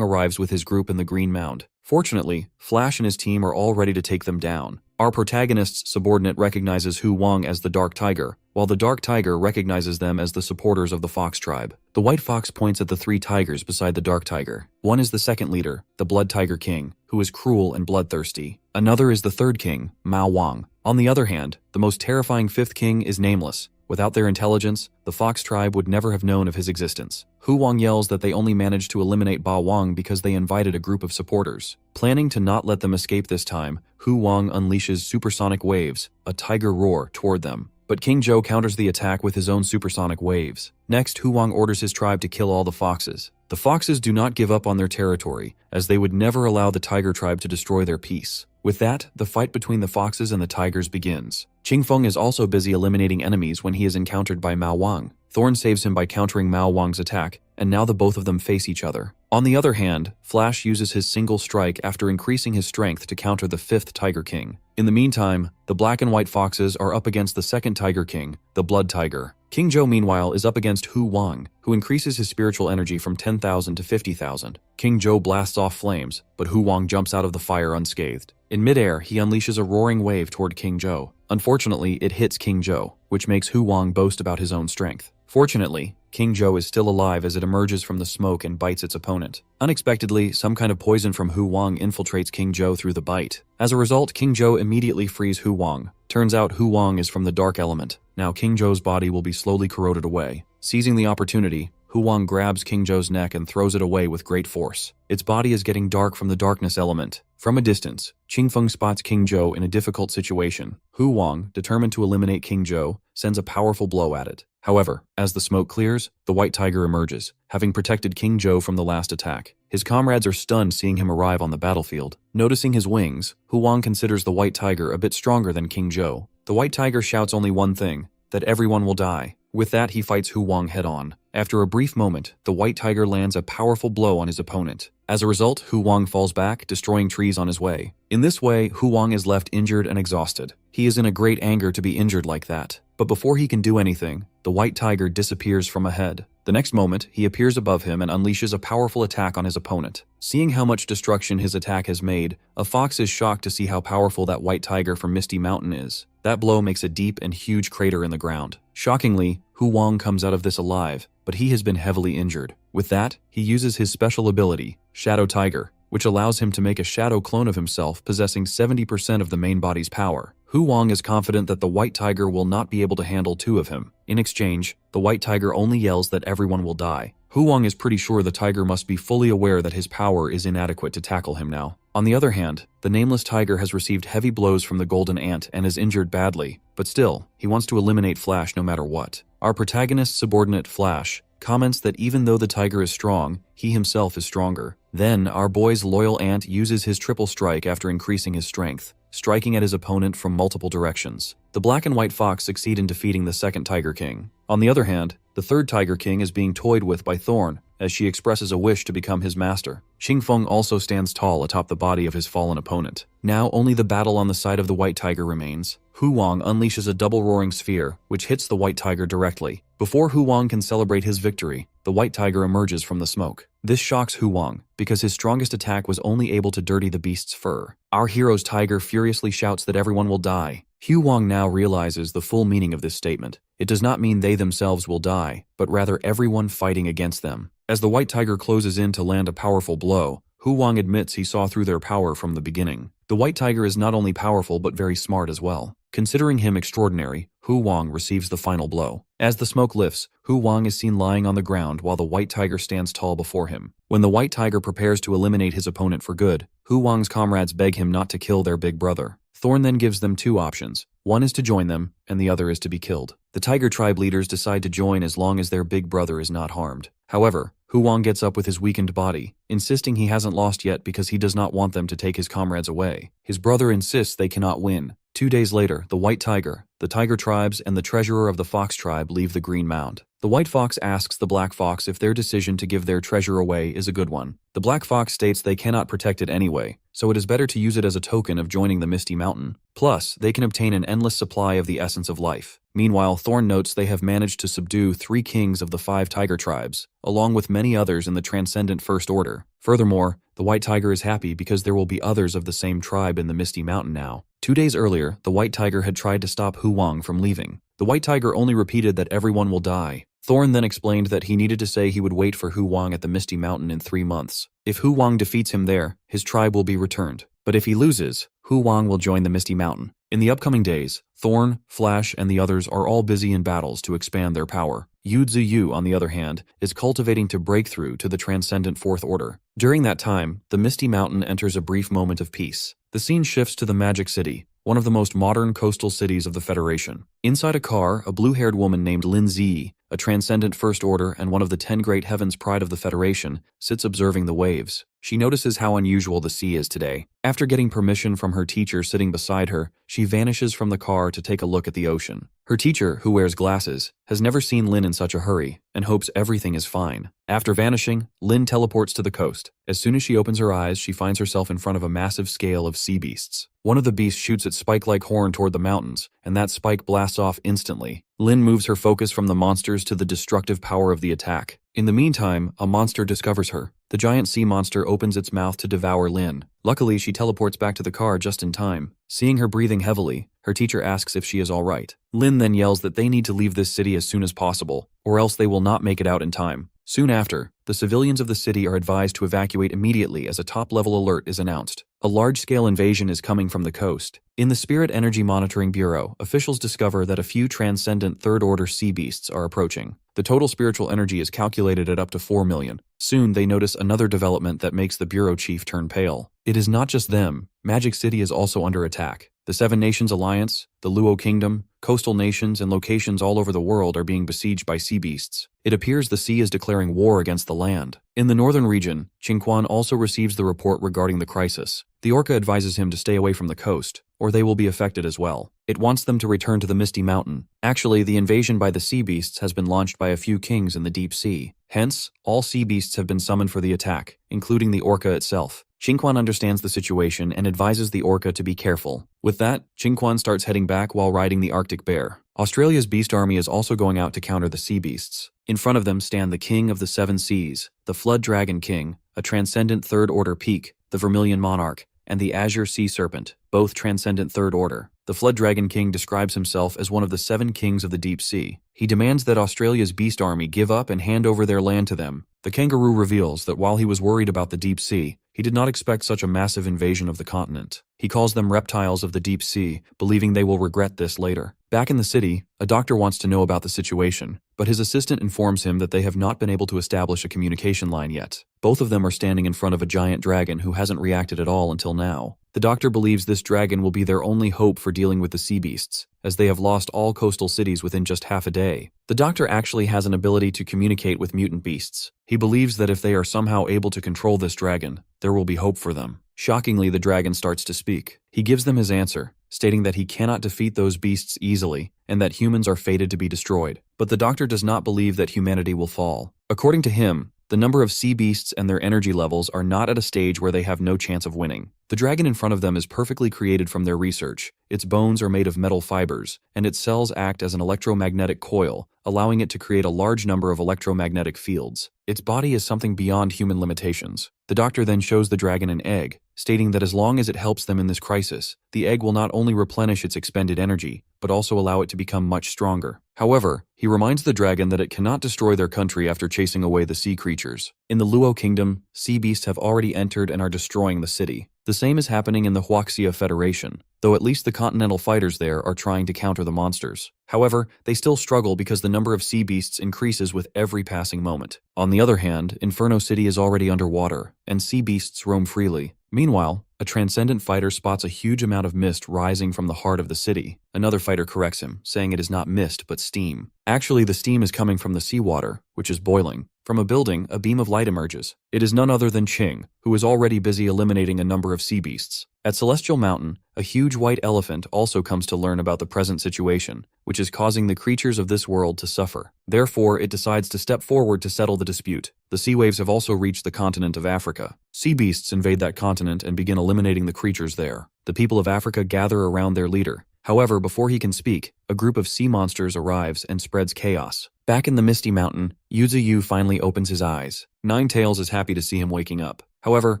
arrives with his group in the Green Mound. Fortunately, Flash and his team are all ready to take them down. Our protagonist's subordinate recognizes Hu Wang as the Dark Tiger, while the Dark Tiger recognizes them as the supporters of the Fox tribe. The White Fox points at the 3 tigers beside the Dark Tiger. One is the second leader, the Blood Tiger King, who is cruel and bloodthirsty. Another is the third king, Mao Wang. On the other hand, the most terrifying 5th king is nameless. Without their intelligence, the Fox tribe would never have known of his existence. Hu Wang yells that they only managed to eliminate Ba Wang because they invited a group of supporters. Planning to not let them escape this time, Hu Wang unleashes supersonic waves, a tiger roar, toward them. But King Zhou counters the attack with his own supersonic waves. Next, Hu Wang orders his tribe to kill all the foxes. The foxes do not give up on their territory, as they would never allow the tiger tribe to destroy their peace. With that, the fight between the foxes and the tigers begins. Qingfeng is also busy eliminating enemies when he is encountered by Mao Wang. Thorn saves him by countering Mao Wang's attack, and now the both of them face each other. On the other hand, Flash uses his single strike after increasing his strength to counter the 5th Tiger King. In the meantime, the Black and White Foxes are up against the 2nd Tiger King, the Blood Tiger. King Zhou, meanwhile, is up against Hu Wang, who increases his spiritual energy from 10,000 to 50,000. King Zhou blasts off flames, but Hu Wang jumps out of the fire unscathed. In midair, he unleashes a roaring wave toward King Zhou. Unfortunately, it hits King Zhou, which makes Hu Wang boast about his own strength. Fortunately, King Zhou is still alive as it emerges from the smoke and bites its opponent. Unexpectedly, some kind of poison from Hu Wang infiltrates King Zhou through the bite. As a result, King Zhou immediately frees Hu Wang. Turns out Hu Wang is from the dark element. Now King Zhou's body will be slowly corroded away. Seizing the opportunity, Hu Wang grabs King Zhou's neck and throws it away with great force. Its body is getting dark from the darkness element. From a distance, Qingfeng spots King Zhou in a difficult situation. Hu Wang, determined to eliminate King Zhou, sends a powerful blow at it. However, as the smoke clears, the White Tiger emerges, having protected King Zhou from the last attack. His comrades are stunned seeing him arrive on the battlefield. Noticing his wings, Hu Wang considers the White Tiger a bit stronger than King Zhou. The White Tiger shouts only one thing, that everyone will die. With that, he fights Hu Wang head-on. After a brief moment, the White Tiger lands a powerful blow on his opponent. As a result, Hu Wang falls back, destroying trees on his way. In this way, Hu Wang is left injured and exhausted. He is in a great anger to be injured like that. But before he can do anything, the White Tiger disappears from ahead. The next moment, he appears above him and unleashes a powerful attack on his opponent. Seeing how much destruction his attack has made, a fox is shocked to see how powerful that White Tiger from Misty Mountain is. That blow makes a deep and huge crater in the ground. Shockingly, Hu Wang comes out of this alive, but he has been heavily injured. With that, he uses his special ability, Shadow Tiger, which allows him to make a shadow clone of himself possessing 70% of the main body's power. Hu Wang is confident that the White Tiger will not be able to handle 2 of him. In exchange, the White Tiger only yells that everyone will die. Hu Wang is pretty sure the tiger must be fully aware that his power is inadequate to tackle him now. On the other hand, the nameless tiger has received heavy blows from the golden ant and is injured badly, but still, he wants to eliminate Flash no matter what. Our protagonist's subordinate, Flash, comments that even though the tiger is strong, he himself is stronger. Then, our boy's loyal ant uses his triple strike after increasing his strength, striking at his opponent from multiple directions. The Black and White Fox succeed in defeating the 2nd Tiger King. On the other hand, the 3rd Tiger King is being toyed with by Thorn, as she expresses a wish to become his master. Qingfeng also stands tall atop the body of his fallen opponent. Now only the battle on the side of the White Tiger remains. Hu Wang unleashes a double roaring sphere, which hits the White Tiger directly. Before Hu Wang can celebrate his victory, the White Tiger emerges from the smoke. This shocks Hu Wang, because his strongest attack was only able to dirty the beast's fur. Our hero's tiger furiously shouts that everyone will die. Hu Wang now realizes the full meaning of this statement. It does not mean they themselves will die, but rather everyone fighting against them. As the White Tiger closes in to land a powerful blow, Hu Wang admits he saw through their power from the beginning. The white tiger is not only powerful but very smart as well. Considering him extraordinary, Hu Wang receives the final blow. As the smoke lifts, Hu Wang is seen lying on the ground while the white tiger stands tall before him. When the white tiger prepares to eliminate his opponent for good, Hu Wang's comrades beg him not to kill their big brother. Thorn then gives them two options. One is to join them, and the other is to be killed. The tiger tribe leaders decide to join as long as their big brother is not harmed. However, Hu Wang gets up with his weakened body, insisting he hasn't lost yet because he does not want them to take his comrades away. His brother insists they cannot win. 2 days later, the white tiger, the tiger tribes, and the treasurer of the fox tribe leave the green mound. The white fox asks the black fox if their decision to give their treasure away is a good one. The black fox states they cannot protect it anyway, so it is better to use it as a token of joining the Misty Mountain. Plus, they can obtain an endless supply of the essence of life. Meanwhile, Thorn notes they have managed to subdue 3 kings of the 5 tiger tribes, along with many others in the Transcendent First Order. Furthermore, the white tiger is happy because there will be others of the same tribe in the Misty Mountain now. 2 days earlier, the white tiger had tried to stop Hu Wang from leaving. The white tiger only repeated that everyone will die. Thorn then explained that he needed to say he would wait for Hu Wang at the Misty Mountain in 3 months. If Hu Wang defeats him there, his tribe will be returned. But if he loses, Hu Wang will join the Misty Mountain. In the upcoming days, Thorn, Flash, and the others are all busy in battles to expand their power. Yu Ziyu, on the other hand, is cultivating to break through to the Transcendent Fourth Order. During that time, the Misty Mountain enters a brief moment of peace. The scene shifts to the Magic City, one of the most modern coastal cities of the Federation. Inside a car, a blue-haired woman named Lin Zi, a Transcendent First Order and one of the 10 Great Heavens Pride of the Federation, sits observing the waves. She notices how unusual the sea is today. After getting permission from her teacher sitting beside her, she vanishes from the car to take a look at the ocean. Her teacher, who wears glasses, has never seen Lin in such a hurry and hopes everything is fine. After vanishing, Lin teleports to the coast. As soon as she opens her eyes, she finds herself in front of a massive scale of sea beasts. One of the beasts shoots its spike-like horn toward the mountains, and that spike blasts off instantly. Lin moves her focus from the monsters to the destructive power of the attack. In the meantime, a monster discovers her. The giant sea monster opens its mouth to devour Lin. Luckily, she teleports back to the car just in time. Seeing her breathing heavily, her teacher asks if she is all right. Lin then yells that they need to leave this city as soon as possible, or else they will not make it out in time. Soon after, the civilians of the city are advised to evacuate immediately as a top-level alert is announced. A large-scale invasion is coming from the coast. In the Spirit Energy Monitoring Bureau, officials discover that a few transcendent third-order sea beasts are approaching. The total spiritual energy is calculated at up to 4 million. Soon, they notice another development that makes the bureau chief turn pale. It is not just them. Magic City is also under attack. The Seven Nations Alliance, the Luo Kingdom, coastal nations, and locations all over the world are being besieged by sea beasts. It appears the sea is declaring war against the land. In the northern region, Qingquan also receives the report regarding the crisis. The orca advises him to stay away from the coast, or they will be affected as well. It wants them to return to the Misty Mountain. Actually, the invasion by the sea beasts has been launched by a few kings in the deep sea. Hence, all sea beasts have been summoned for the attack, including the orca itself. Qingquan understands the situation and advises the orca to be careful. With that, Qingquan starts heading back while riding the Arctic bear. Australia's beast army is also going out to counter the sea beasts. In front of them stand the King of the Seven Seas, the Flood Dragon King, a transcendent Third Order Peak, the Vermilion Monarch, and the Azure Sea Serpent, both transcendent Third Order. The Flood Dragon King describes himself as one of the 7 kings of the deep sea. He demands that Australia's beast army give up and hand over their land to them. The kangaroo reveals that while he was worried about the deep sea, he did not expect such a massive invasion of the continent. He calls them reptiles of the deep sea, believing they will regret this later. Back in the city, a doctor wants to know about the situation, but his assistant informs him that they have not been able to establish a communication line yet. Both of them are standing in front of a giant dragon who hasn't reacted at all until now. The doctor believes this dragon will be their only hope for dealing with the sea beasts, as they have lost all coastal cities within just half a day. The doctor actually has an ability to communicate with mutant beasts. He believes that if they are somehow able to control this dragon, there will be hope for them. Shockingly, the dragon starts to speak. He gives them his answer, stating that he cannot defeat those beasts easily and that humans are fated to be destroyed. But the doctor does not believe that humanity will fall. According to him, the number of sea beasts and their energy levels are not at a stage where they have no chance of winning. The dragon in front of them is perfectly created from their research. Its bones are made of metal fibers, and its cells act as an electromagnetic coil, allowing it to create a large number of electromagnetic fields. Its body is something beyond human limitations. The doctor then shows the dragon an egg, stating that as long as it helps them in this crisis, the egg will not only replenish its expended energy, but also allow it to become much stronger. However, he reminds the dragon that it cannot destroy their country after chasing away the sea creatures. In the Luo Kingdom, sea beasts have already entered and are destroying the city. The same is happening in the Huaxia Federation, though at least the continental fighters there are trying to counter the monsters. However, they still struggle because the number of sea beasts increases with every passing moment. On the other hand, Inferno City is already underwater, and sea beasts roam freely. Meanwhile, a transcendent fighter spots a huge amount of mist rising from the heart of the city. Another fighter corrects him, saying it is not mist but steam. Actually, the steam is coming from the seawater, which is boiling. From a building, a beam of light emerges. It is none other than Qing, who is already busy eliminating a number of sea beasts. At Celestial Mountain, a huge white elephant also comes to learn about the present situation, which is causing the creatures of this world to suffer. Therefore, it decides to step forward to settle the dispute. The sea waves have also reached the continent of Africa. Sea beasts invade that continent and begin eliminating the creatures there. The people of Africa gather around their leader. However, before he can speak, a group of sea monsters arrives and spreads chaos. Back in the Misty Mountain, Yuzu finally opens his eyes. Ninetales is happy to see him waking up. However,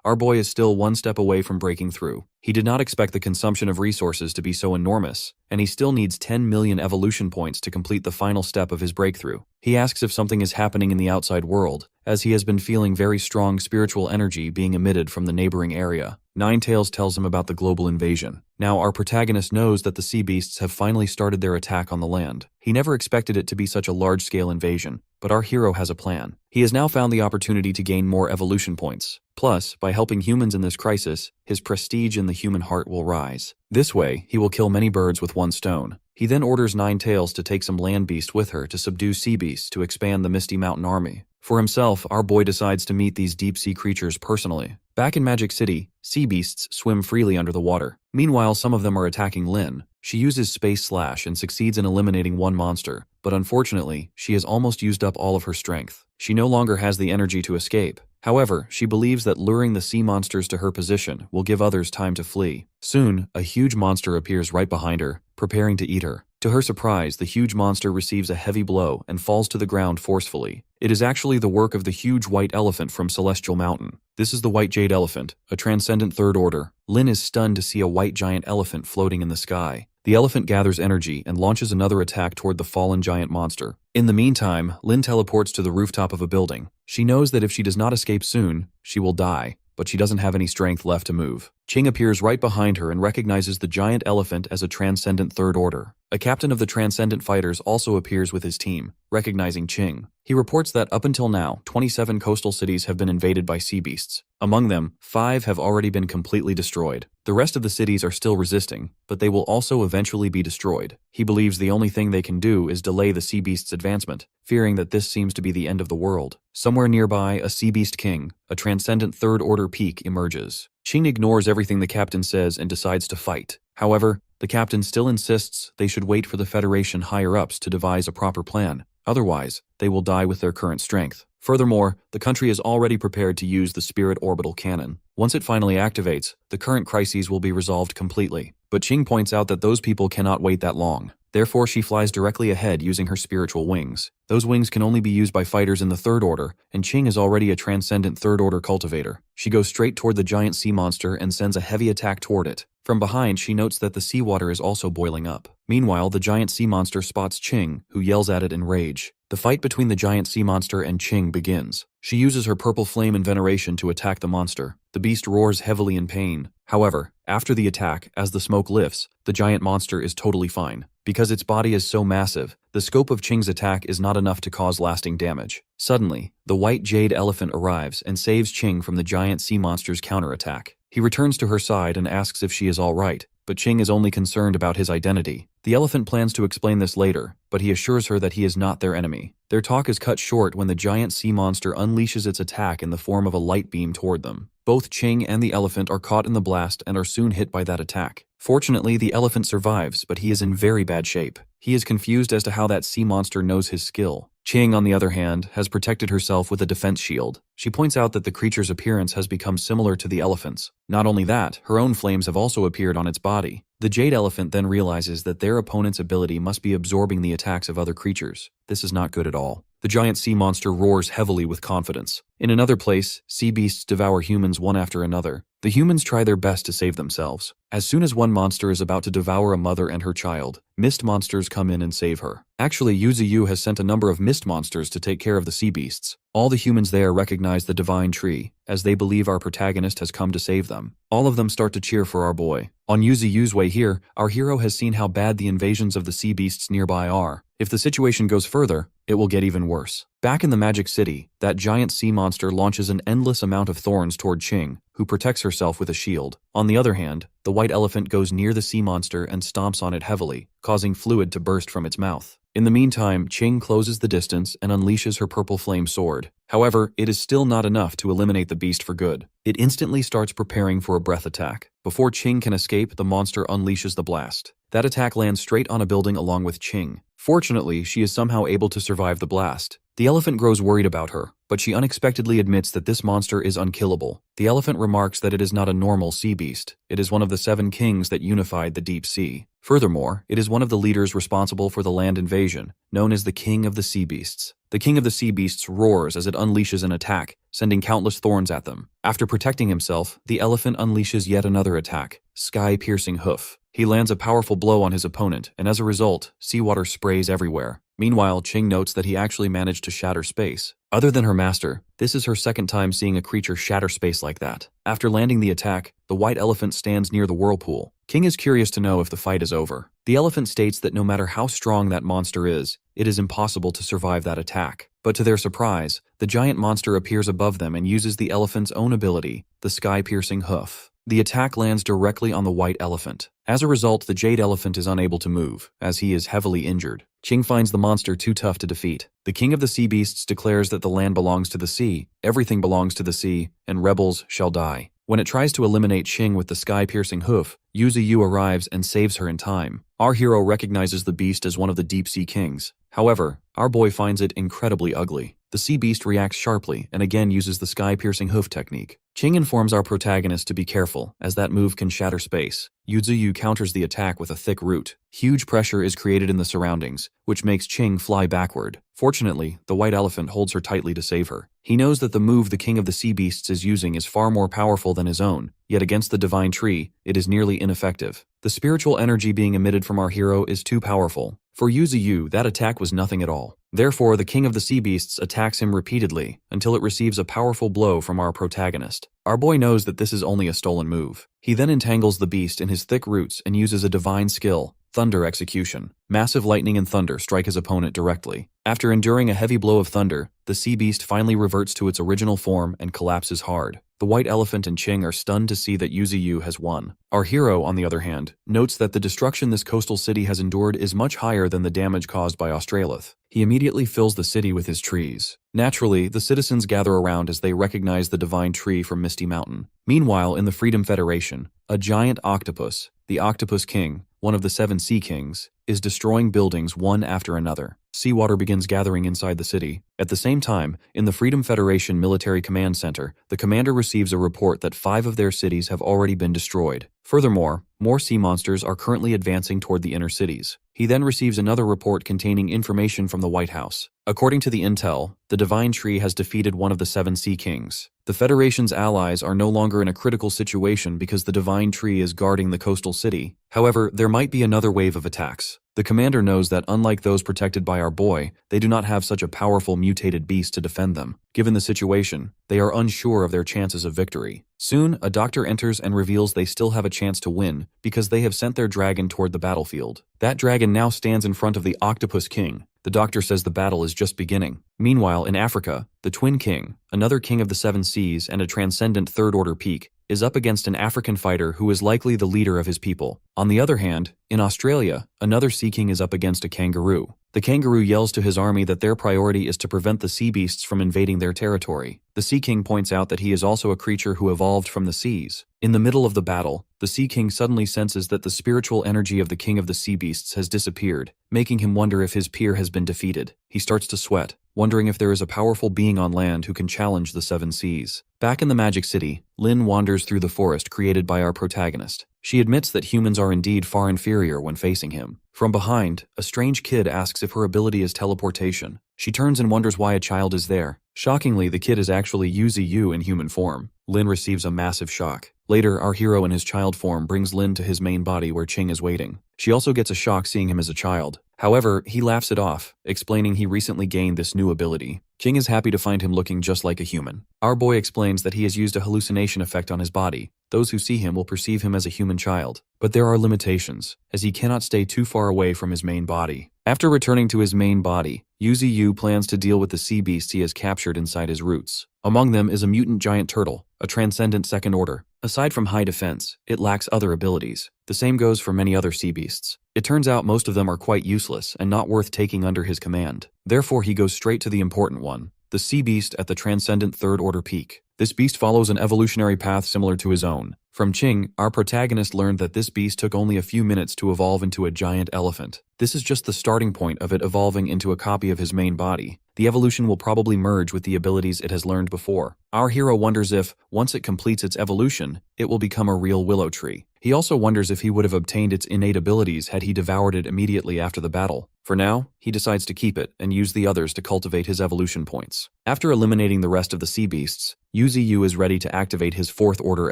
our boy is still one step away from breaking through. He did not expect the consumption of resources to be so enormous, and he still needs 10 million evolution points to complete the final step of his breakthrough. He asks if something is happening in the outside world, as he has been feeling very strong spiritual energy being emitted from the neighboring area. Ninetales tells him about the global invasion. Now our protagonist knows that the sea beasts have finally started their attack on the land. He never expected it to be such a large-scale invasion, but our hero has a plan. He has now found the opportunity to gain more evolution points. Plus, by helping humans in this crisis, his prestige in the human heart will rise. This way, he will kill many birds with one stone. He then orders Ninetales to take some land beast with her to subdue sea beasts to expand the Misty Mountain army. For himself, our boy decides to meet these deep-sea creatures personally. Back in Magic City, sea beasts swim freely under the water. Meanwhile, some of them are attacking Lin. She uses Space Slash and succeeds in eliminating one monster, but unfortunately, she has almost used up all of her strength. She no longer has the energy to escape. However, she believes that luring the sea monsters to her position will give others time to flee. Soon, a huge monster appears right behind her, preparing to eat her. To her surprise, the huge monster receives a heavy blow and falls to the ground forcefully. It is actually the work of the huge white elephant from Celestial Mountain. This is the white jade elephant, a transcendent third order. Lin is stunned to see a white giant elephant floating in the sky. The elephant gathers energy and launches another attack toward the fallen giant monster. In the meantime, Lin teleports to the rooftop of a building. She knows that if she does not escape soon, she will die, but she doesn't have any strength left to move. Qing appears right behind her and recognizes the giant elephant as a transcendent third order. A captain of the transcendent fighters also appears with his team, recognizing Qing. He reports that up until now, 27 coastal cities have been invaded by sea beasts. Among them, 5 have already been completely destroyed. The rest of the cities are still resisting, but they will also eventually be destroyed. He believes the only thing they can do is delay the sea beast's advancement, fearing that this seems to be the end of the world. Somewhere nearby, a sea beast king, a transcendent third order peak, emerges. Qing ignores everything the captain says and decides to fight. However, the captain still insists they should wait for the Federation higher-ups to devise a proper plan. Otherwise, they will die with their current strength. Furthermore, the country is already prepared to use the Spirit Orbital Cannon. Once it finally activates, the current crises will be resolved completely. But Qing points out that those people cannot wait that long. Therefore, she flies directly ahead using her spiritual wings. Those wings can only be used by fighters in the third order, and Qing is already a transcendent third order cultivator. She goes straight toward the giant sea monster and sends a heavy attack toward it. From behind, she notes that the seawater is also boiling up. Meanwhile, the giant sea monster spots Qing, who yells at it in rage. The fight between the giant sea monster and Qing begins. She uses her purple flame and veneration to attack the monster. The beast roars heavily in pain. However, after the attack, as the smoke lifts, the giant monster is totally fine. Because its body is so massive, the scope of Qing's attack is not enough to cause lasting damage. Suddenly, the white jade elephant arrives and saves Qing from the giant sea monster's counterattack. He returns to her side and asks if she is all right, but Qing is only concerned about his identity. The elephant plans to explain this later, but he assures her that he is not their enemy. Their talk is cut short when the giant sea monster unleashes its attack in the form of a light beam toward them. Both Qing and the elephant are caught in the blast and are soon hit by that attack. Fortunately, the elephant survives, but he is in very bad shape. He is confused as to how that sea monster knows his skill. Qing, on the other hand, has protected herself with a defense shield. She points out that the creature's appearance has become similar to the elephant's. Not only that, her own flames have also appeared on its body. The jade elephant then realizes that their opponent's ability must be absorbing the attacks of other creatures. This is not good at all. The giant sea monster roars heavily with confidence. In another place, sea beasts devour humans one after another. The humans try their best to save themselves. As soon as one monster is about to devour a mother and her child, mist monsters come in and save her. Actually, Yuzu has sent a number of mist monsters to take care of the sea beasts. All the humans there recognize the divine tree, as they believe our protagonist has come to save them. All of them start to cheer for our boy. On Yu's way here, our hero has seen how bad the invasions of the sea beasts nearby are. If the situation goes further, it will get even worse. Back in the Magic City, that giant sea monster launches an endless amount of thorns toward Qing, who protects herself with a shield. On the other hand, the white elephant goes near the sea monster and stomps on it heavily, causing fluid to burst from its mouth. In the meantime, Qing closes the distance and unleashes her purple flame sword. However, it is still not enough to eliminate the beast for good. It instantly starts preparing for a breath attack. Before Qing can escape, the monster unleashes the blast. That attack lands straight on a building along with Qing. Fortunately, she is somehow able to survive the blast. The elephant grows worried about her, but she unexpectedly admits that this monster is unkillable. The elephant remarks that it is not a normal sea beast. It is one of the 7 kings that unified the deep sea. Furthermore, it is one of the leaders responsible for the land invasion, known as the King of the Sea Beasts. The King of the Sea Beasts roars as it unleashes an attack, sending countless thorns at them. After protecting himself, the elephant unleashes yet another attack, Sky-Piercing Hoof. He lands a powerful blow on his opponent, and as a result, seawater sprays everywhere. Meanwhile, Qing notes that he actually managed to shatter space. Other than her master, this is her second time seeing a creature shatter space like that. After landing the attack, the white elephant stands near the whirlpool. Qing is curious to know if the fight is over. The elephant states that no matter how strong that monster is, it is impossible to survive that attack. But to their surprise, the giant monster appears above them and uses the elephant's own ability, the Sky-Piercing Hoof. The attack lands directly on the white elephant. As a result, the jade elephant is unable to move, as he is heavily injured. Qing finds the monster too tough to defeat. The King of the Sea Beasts declares that the land belongs to the sea, everything belongs to the sea, and rebels shall die. When it tries to eliminate Qing with the Sky-Piercing Hoof, Yu arrives and saves her in time. Our hero recognizes the beast as one of the deep sea kings. However, our boy finds it incredibly ugly. The sea beast reacts sharply and again uses the Sky-Piercing Hoof technique. Qing informs our protagonist to be careful, as that move can shatter space. Yu counters the attack with a thick root. Huge pressure is created in the surroundings, which makes Qing fly backward. Fortunately, the white elephant holds her tightly to save her. He knows that the move the King of the Sea Beasts is using is far more powerful than his own, yet against the divine tree, it is nearly ineffective. The spiritual energy being emitted from our hero is too powerful. For Yu, that attack was nothing at all. Therefore, the King of the Sea Beasts attacks him repeatedly until it receives a powerful blow from our protagonist. Our boy knows that this is only a stolen move. He then entangles the beast in his thick roots and uses a divine skill, Thunder Execution. Massive lightning and thunder strike his opponent directly. After enduring a heavy blow of thunder, the sea beast finally reverts to its original form and collapses hard. The white elephant and Qing are stunned to see that Yu has won. Our hero, on the other hand, notes that the destruction this coastal city has endured is much higher than the damage caused by Australith. He immediately fills the city with his trees. Naturally, the citizens gather around as they recognize the divine tree from Misty Mountain. Meanwhile, in the Freedom Federation, a giant octopus, the Octopus King, one of the 7 Sea Kings, is destroying buildings one after another. Seawater begins gathering inside the city. At the same time, in the Freedom Federation Military Command Center, the commander receives a report that 5 of their cities have already been destroyed. Furthermore, more sea monsters are currently advancing toward the inner cities. He then receives another report containing information from the White House. According to the intel, the Divine Tree has defeated one of the 7 Sea Kings. The Federation's allies are no longer in a critical situation because the Divine Tree is guarding the coastal city. However, there might be another wave of attacks. The commander knows that unlike those protected by our boy, they do not have such a powerful mutated beast to defend them. Given the situation, they are unsure of their chances of victory. Soon, a doctor enters and reveals they still have a chance to win because they have sent their dragon toward the battlefield. That dragon now stands in front of the Octopus King. The doctor says the battle is just beginning. Meanwhile, in Africa, the Twin King, another king of the 7 seas and a transcendent third-order peak, is up against an African fighter who is likely the leader of his people. On the other hand, in Australia, another sea king is up against a kangaroo. The kangaroo yells to his army that their priority is to prevent the sea beasts from invading their territory. The Sea King points out that he is also a creature who evolved from the seas. In the middle of the battle, the Sea King suddenly senses that the spiritual energy of the King of the Sea Beasts has disappeared, making him wonder if his peer has been defeated. He starts to sweat, wondering if there is a powerful being on land who can challenge the 7 seas. Back in the Magic City, Lin wanders through the forest created by our protagonist. She admits that humans are indeed far inferior when facing him. From behind, a strange kid asks if her ability is teleportation. She turns and wonders why a child is there. Shockingly, the kid is actually Yu in human form. Lin receives a massive shock. Later, our hero in his child form brings Lin to his main body where Qing is waiting. She also gets a shock seeing him as a child. However, he laughs it off, explaining he recently gained this new ability. Ching is happy to find him looking just like a human. Our boy explains that he has used a hallucination effect on his body. Those who see him will perceive him as a human child. But there are limitations, as he cannot stay too far away from his main body. After returning to his main body, Yu plans to deal with the sea beasts he has captured inside his roots. Among them is a mutant giant turtle, a transcendent second order. Aside from high defense, it lacks other abilities. The same goes for many other sea beasts. It turns out most of them are quite useless and not worth taking under his command. Therefore, he goes straight to the important one, the sea beast at the transcendent third order peak. This beast follows an evolutionary path similar to his own. From Ching, our protagonist learned that this beast took only a few minutes to evolve into a giant elephant. This is just the starting point of it evolving into a copy of his main body. The evolution will probably merge with the abilities it has learned before. Our hero wonders if, once it completes its evolution, it will become a real willow tree. He also wonders if he would have obtained its innate abilities had he devoured it immediately after the battle. For now, he decides to keep it and use the others to cultivate his evolution points. After eliminating the rest of the sea beasts, Yu is ready to activate his 4th order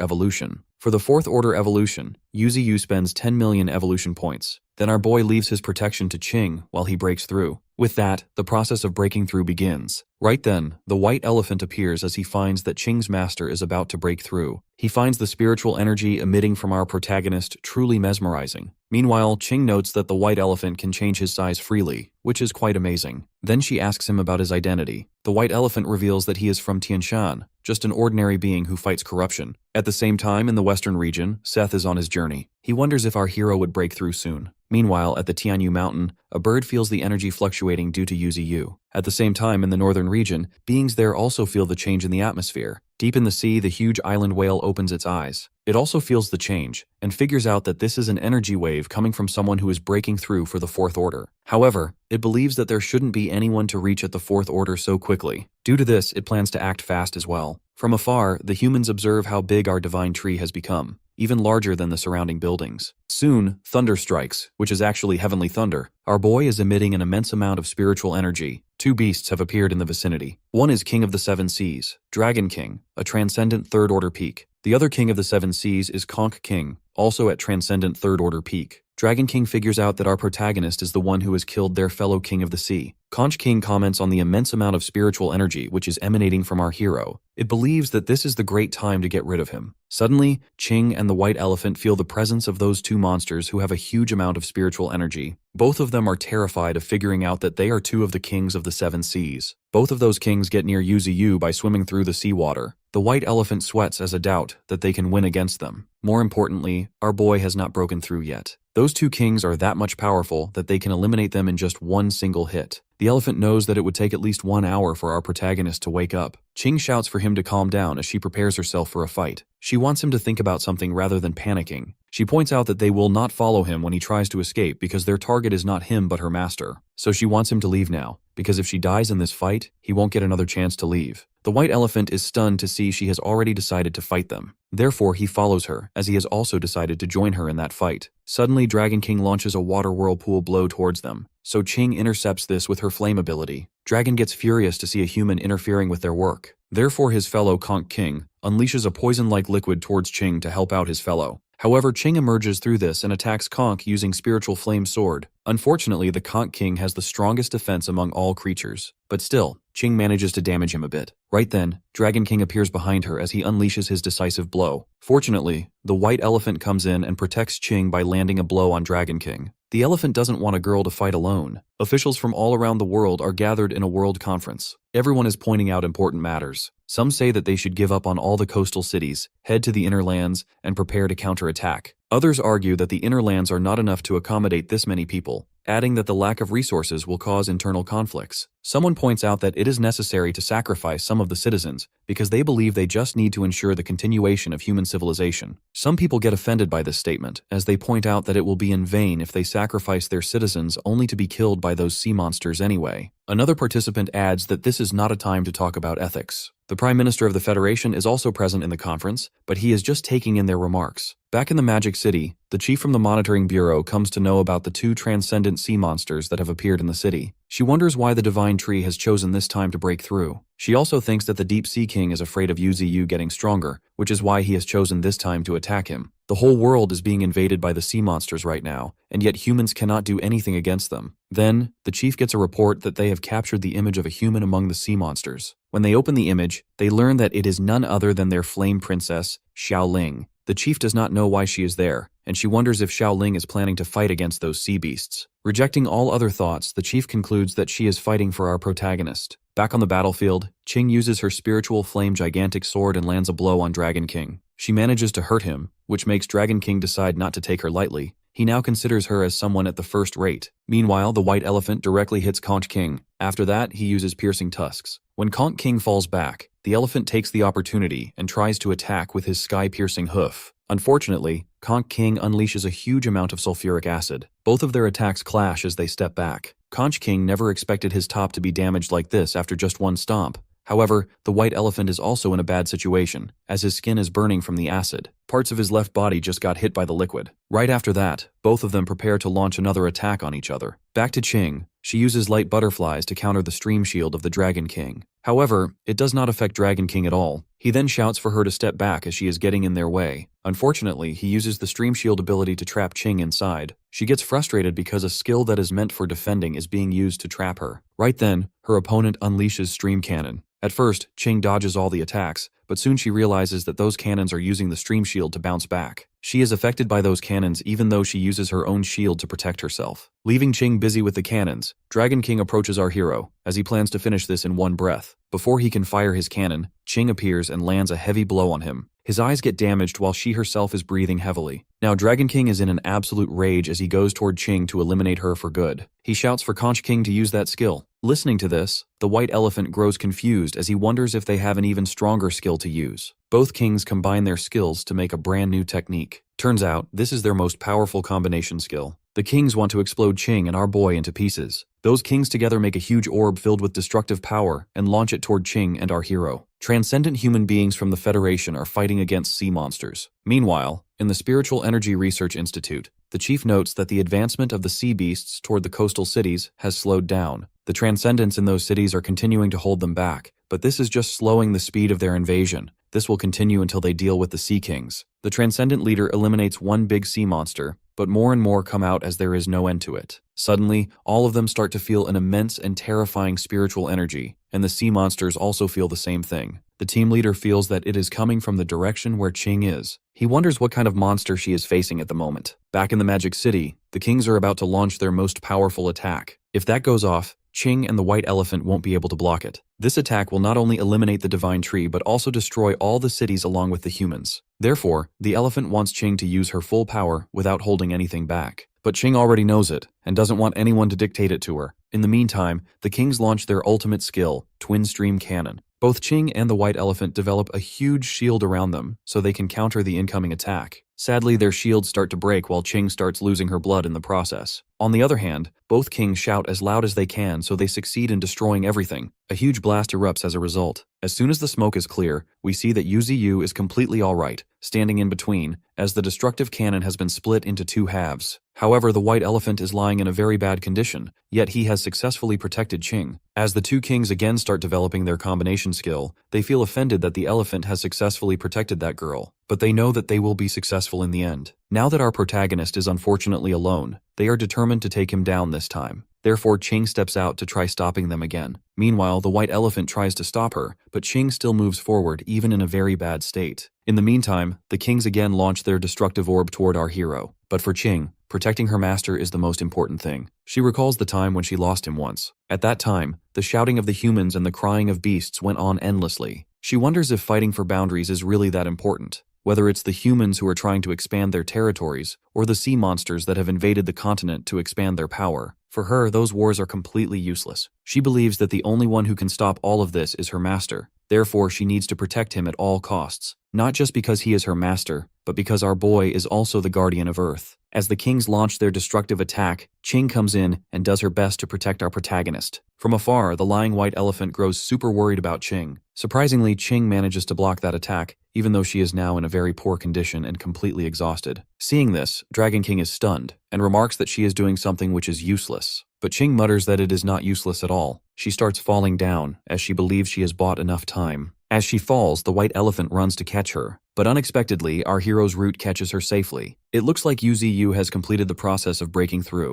evolution. For the 4th order evolution, Yu spends 10 million evolution points. Then our boy leaves his protection to Ching while he breaks through. With that, the process of breaking through begins. Right then, the white elephant appears as he finds that Ching's master is about to break through. He finds the spiritual energy emitting from our protagonist truly mesmerizing. Meanwhile, Ching notes that the white elephant can change his size freely, which is quite amazing. Then she asks him about his identity. The white elephant reveals that he is from Tianshan, just an ordinary being who fights corruption. At the same time, in the western region, Seth is on his journey. He wonders if our hero would break through soon. Meanwhile, at the Tianyu mountain, a bird feels the energy fluctuating due to Yu. At the same time, in the northern region, beings there also feel the change in the atmosphere. Deep in the sea, the huge island whale opens its eyes. It also feels the change, and figures out that this is an energy wave coming from someone who is breaking through for the 4th order. However, it believes that there shouldn't be anyone to reach at the 4th order so quickly. Due to this, it plans to act fast as well. From afar, the humans observe how big our divine tree has become, even larger than the surrounding buildings. Soon, thunder strikes, which is actually heavenly thunder. Our boy is emitting an immense amount of spiritual energy. 2 beasts have appeared in the vicinity. One is King of the Seven Seas, Dragon King, a transcendent 3rd order peak. The other King of the Seven Seas is Conch King, also at transcendent 3rd order peak. Dragon King figures out that our protagonist is the one who has killed their fellow King of the Sea. Conch King comments on the immense amount of spiritual energy which is emanating from our hero. It believes that this is the great time to get rid of him. Suddenly, Ching and the white elephant feel the presence of those 2 monsters who have a huge amount of spiritual energy. Both of them are terrified of figuring out that they are 2 of the kings of the 7 seas. Both of those kings get near Yu by swimming through the seawater. The white elephant sweats as a doubt that they can win against them. More importantly, our boy has not broken through yet. Those 2 kings are that much powerful that they can eliminate them in just one single hit. The elephant knows that it would take at least 1 hour for our protagonist to wake up. Ching shouts for him to calm down as she prepares herself for a fight. She wants him to think about something rather than panicking. She points out that they will not follow him when he tries to escape because their target is not him but her master. So she wants him to leave now, because if she dies in this fight, he won't get another chance to leave. The white elephant is stunned to see she has already decided to fight them. Therefore, he follows her, as he has also decided to join her in that fight. Suddenly, Dragon King launches a water whirlpool blow towards them, so Ching intercepts this with her flame ability. Dragon gets furious to see a human interfering with their work. Therefore, his fellow Conch King unleashes a poison-like liquid towards Ching to help out his fellow. However, Ching emerges through this and attacks Conch using Spiritual Flame Sword. Unfortunately, the Conch King has the strongest defense among all creatures, but still, Ching manages to damage him a bit. Right then, Dragon King appears behind her as he unleashes his decisive blow. Fortunately, the white elephant comes in and protects Ching by landing a blow on Dragon King. The elephant doesn't want a girl to fight alone. Officials from all around the world are gathered in a world conference. Everyone is pointing out important matters. Some say that they should give up on all the coastal cities, head to the inner lands, and prepare to counterattack. Others argue that the inner lands are not enough to accommodate this many people, adding that the lack of resources will cause internal conflicts. Someone points out that it is necessary to sacrifice some of the citizens because they believe they just need to ensure the continuation of human civilization. Some people get offended by this statement, as they point out that it will be in vain if they sacrifice their citizens only to be killed by those sea monsters anyway. Another participant adds that this is not a time to talk about ethics. The Prime Minister of the Federation is also present in the conference, but he is just taking in their remarks. Back in the Magic City, the chief from the Monitoring Bureau comes to know about the 2 transcendent sea monsters that have appeared in the city. She wonders why the Divine Tree has chosen this time to break through. She also thinks that the Deep Sea King is afraid of Yuzi getting stronger, which is why he has chosen this time to attack him. The whole world is being invaded by the sea monsters right now, and yet humans cannot do anything against them. Then, the chief gets a report that they have captured the image of a human among the sea monsters. When they open the image, they learn that it is none other than their flame princess, Xiaoling. The chief does not know why she is there, and she wonders if Xiaoling is planning to fight against those sea beasts. Rejecting all other thoughts, the chief concludes that she is fighting for our protagonist. Back on the battlefield, Qing uses her spiritual flame gigantic sword and lands a blow on Dragon King. She manages to hurt him, which makes Dragon King decide not to take her lightly. He now considers her as someone at the first rate. Meanwhile, the white elephant directly hits Conch King. After that, he uses piercing tusks. When Conch King falls back, the elephant takes the opportunity and tries to attack with his sky-piercing hoof. Unfortunately, Conch King unleashes a huge amount of sulfuric acid. Both of their attacks clash as they step back. Conch King never expected his top to be damaged like this after just one stomp. However, the white elephant is also in a bad situation, as his skin is burning from the acid. Parts of his left body just got hit by the liquid. Right after that, both of them prepare to launch another attack on each other. Back to Qing. She uses light butterflies to counter the stream shield of the Dragon King. However, it does not affect Dragon King at all. He then shouts for her to step back as she is getting in their way. Unfortunately, he uses the stream shield ability to trap Qing inside. She gets frustrated because a skill that is meant for defending is being used to trap her. Right then, her opponent unleashes Stream Cannon. At first, Qing dodges all the attacks, but soon she realizes that those cannons are using the stream shield to bounce back. She is affected by those cannons even though she uses her own shield to protect herself. Leaving Qing busy with the cannons, Dragon King approaches our hero, as he plans to finish this in one breath. Before he can fire his cannon, Qing appears and lands a heavy blow on him. His eyes get damaged while she herself is breathing heavily. Now Dragon King is in an absolute rage as he goes toward Qing to eliminate her for good. He shouts for Conch King to use that skill. Listening to this, the white elephant grows confused as he wonders if they have an even stronger skill to use. Both kings combine their skills to make a brand new technique. Turns out, this is their most powerful combination skill. The kings want to explode Qing and our boy into pieces. Those kings together make a huge orb filled with destructive power and launch it toward Qing and our hero. Transcendent human beings from the Federation are fighting against sea monsters. Meanwhile, in the Spiritual Energy Research Institute, the chief notes that the advancement of the sea beasts toward the coastal cities has slowed down. The transcendents in those cities are continuing to hold them back, but this is just slowing the speed of their invasion. This will continue until they deal with the Sea Kings. The Transcendent leader eliminates one big sea monster, but more and more come out as there is no end to it. Suddenly, all of them start to feel an immense and terrifying spiritual energy, and the sea monsters also feel the same thing. The team leader feels that it is coming from the direction where Qing is. He wonders what kind of monster she is facing at the moment. Back in the Magic City, the kings are about to launch their most powerful attack. If that goes off, Qing and the white elephant won't be able to block it. This attack will not only eliminate the divine tree but also destroy all the cities along with the humans. Therefore, the elephant wants Qing to use her full power without holding anything back. But Qing already knows it and doesn't want anyone to dictate it to her. In the meantime, the kings launch their ultimate skill, Twin Stream Cannon. Both Qing and the white elephant develop a huge shield around them so they can counter the incoming attack. Sadly, their shields start to break while Qing starts losing her blood in the process. On the other hand, both kings shout as loud as they can so they succeed in destroying everything. A huge blast erupts as a result. As soon as the smoke is clear, we see that Yuzi is completely alright, standing in between, as the destructive cannon has been split into two halves. However, the white elephant is lying in a very bad condition, yet he has successfully protected Qing. As the two kings again start developing their combination skill, they feel offended that the elephant has successfully protected that girl, but they know that they will be successful in the end. Now that our protagonist is unfortunately alone, they are determined to take him down this time. Therefore, Qing steps out to try stopping them again. Meanwhile, the white elephant tries to stop her, but Qing still moves forward even in a very bad state. In the meantime, the kings again launch their destructive orb toward our hero. But for Qing, protecting her master is the most important thing. She recalls the time when she lost him once. At that time, the shouting of the humans and the crying of beasts went on endlessly. She wonders if fighting for boundaries is really that important. Whether it's the humans who are trying to expand their territories, or the sea monsters that have invaded the continent to expand their power. For her, those wars are completely useless. She believes that the only one who can stop all of this is her master. Therefore, she needs to protect him at all costs. Not just because he is her master, but because our boy is also the guardian of Earth. As the kings launch their destructive attack, Qing comes in and does her best to protect our protagonist. From afar, the lying white elephant grows super worried about Qing. Surprisingly, Qing manages to block that attack, even though she is now in a very poor condition and completely exhausted. Seeing this, Dragon King is stunned, and remarks that she is doing something which is useless. but Ching mutters that it is not useless at all. She starts falling down, as she believes she has bought enough time. As she falls, the white elephant runs to catch her, but unexpectedly, our hero's root catches her safely. It looks like Yu has completed the process of breaking through.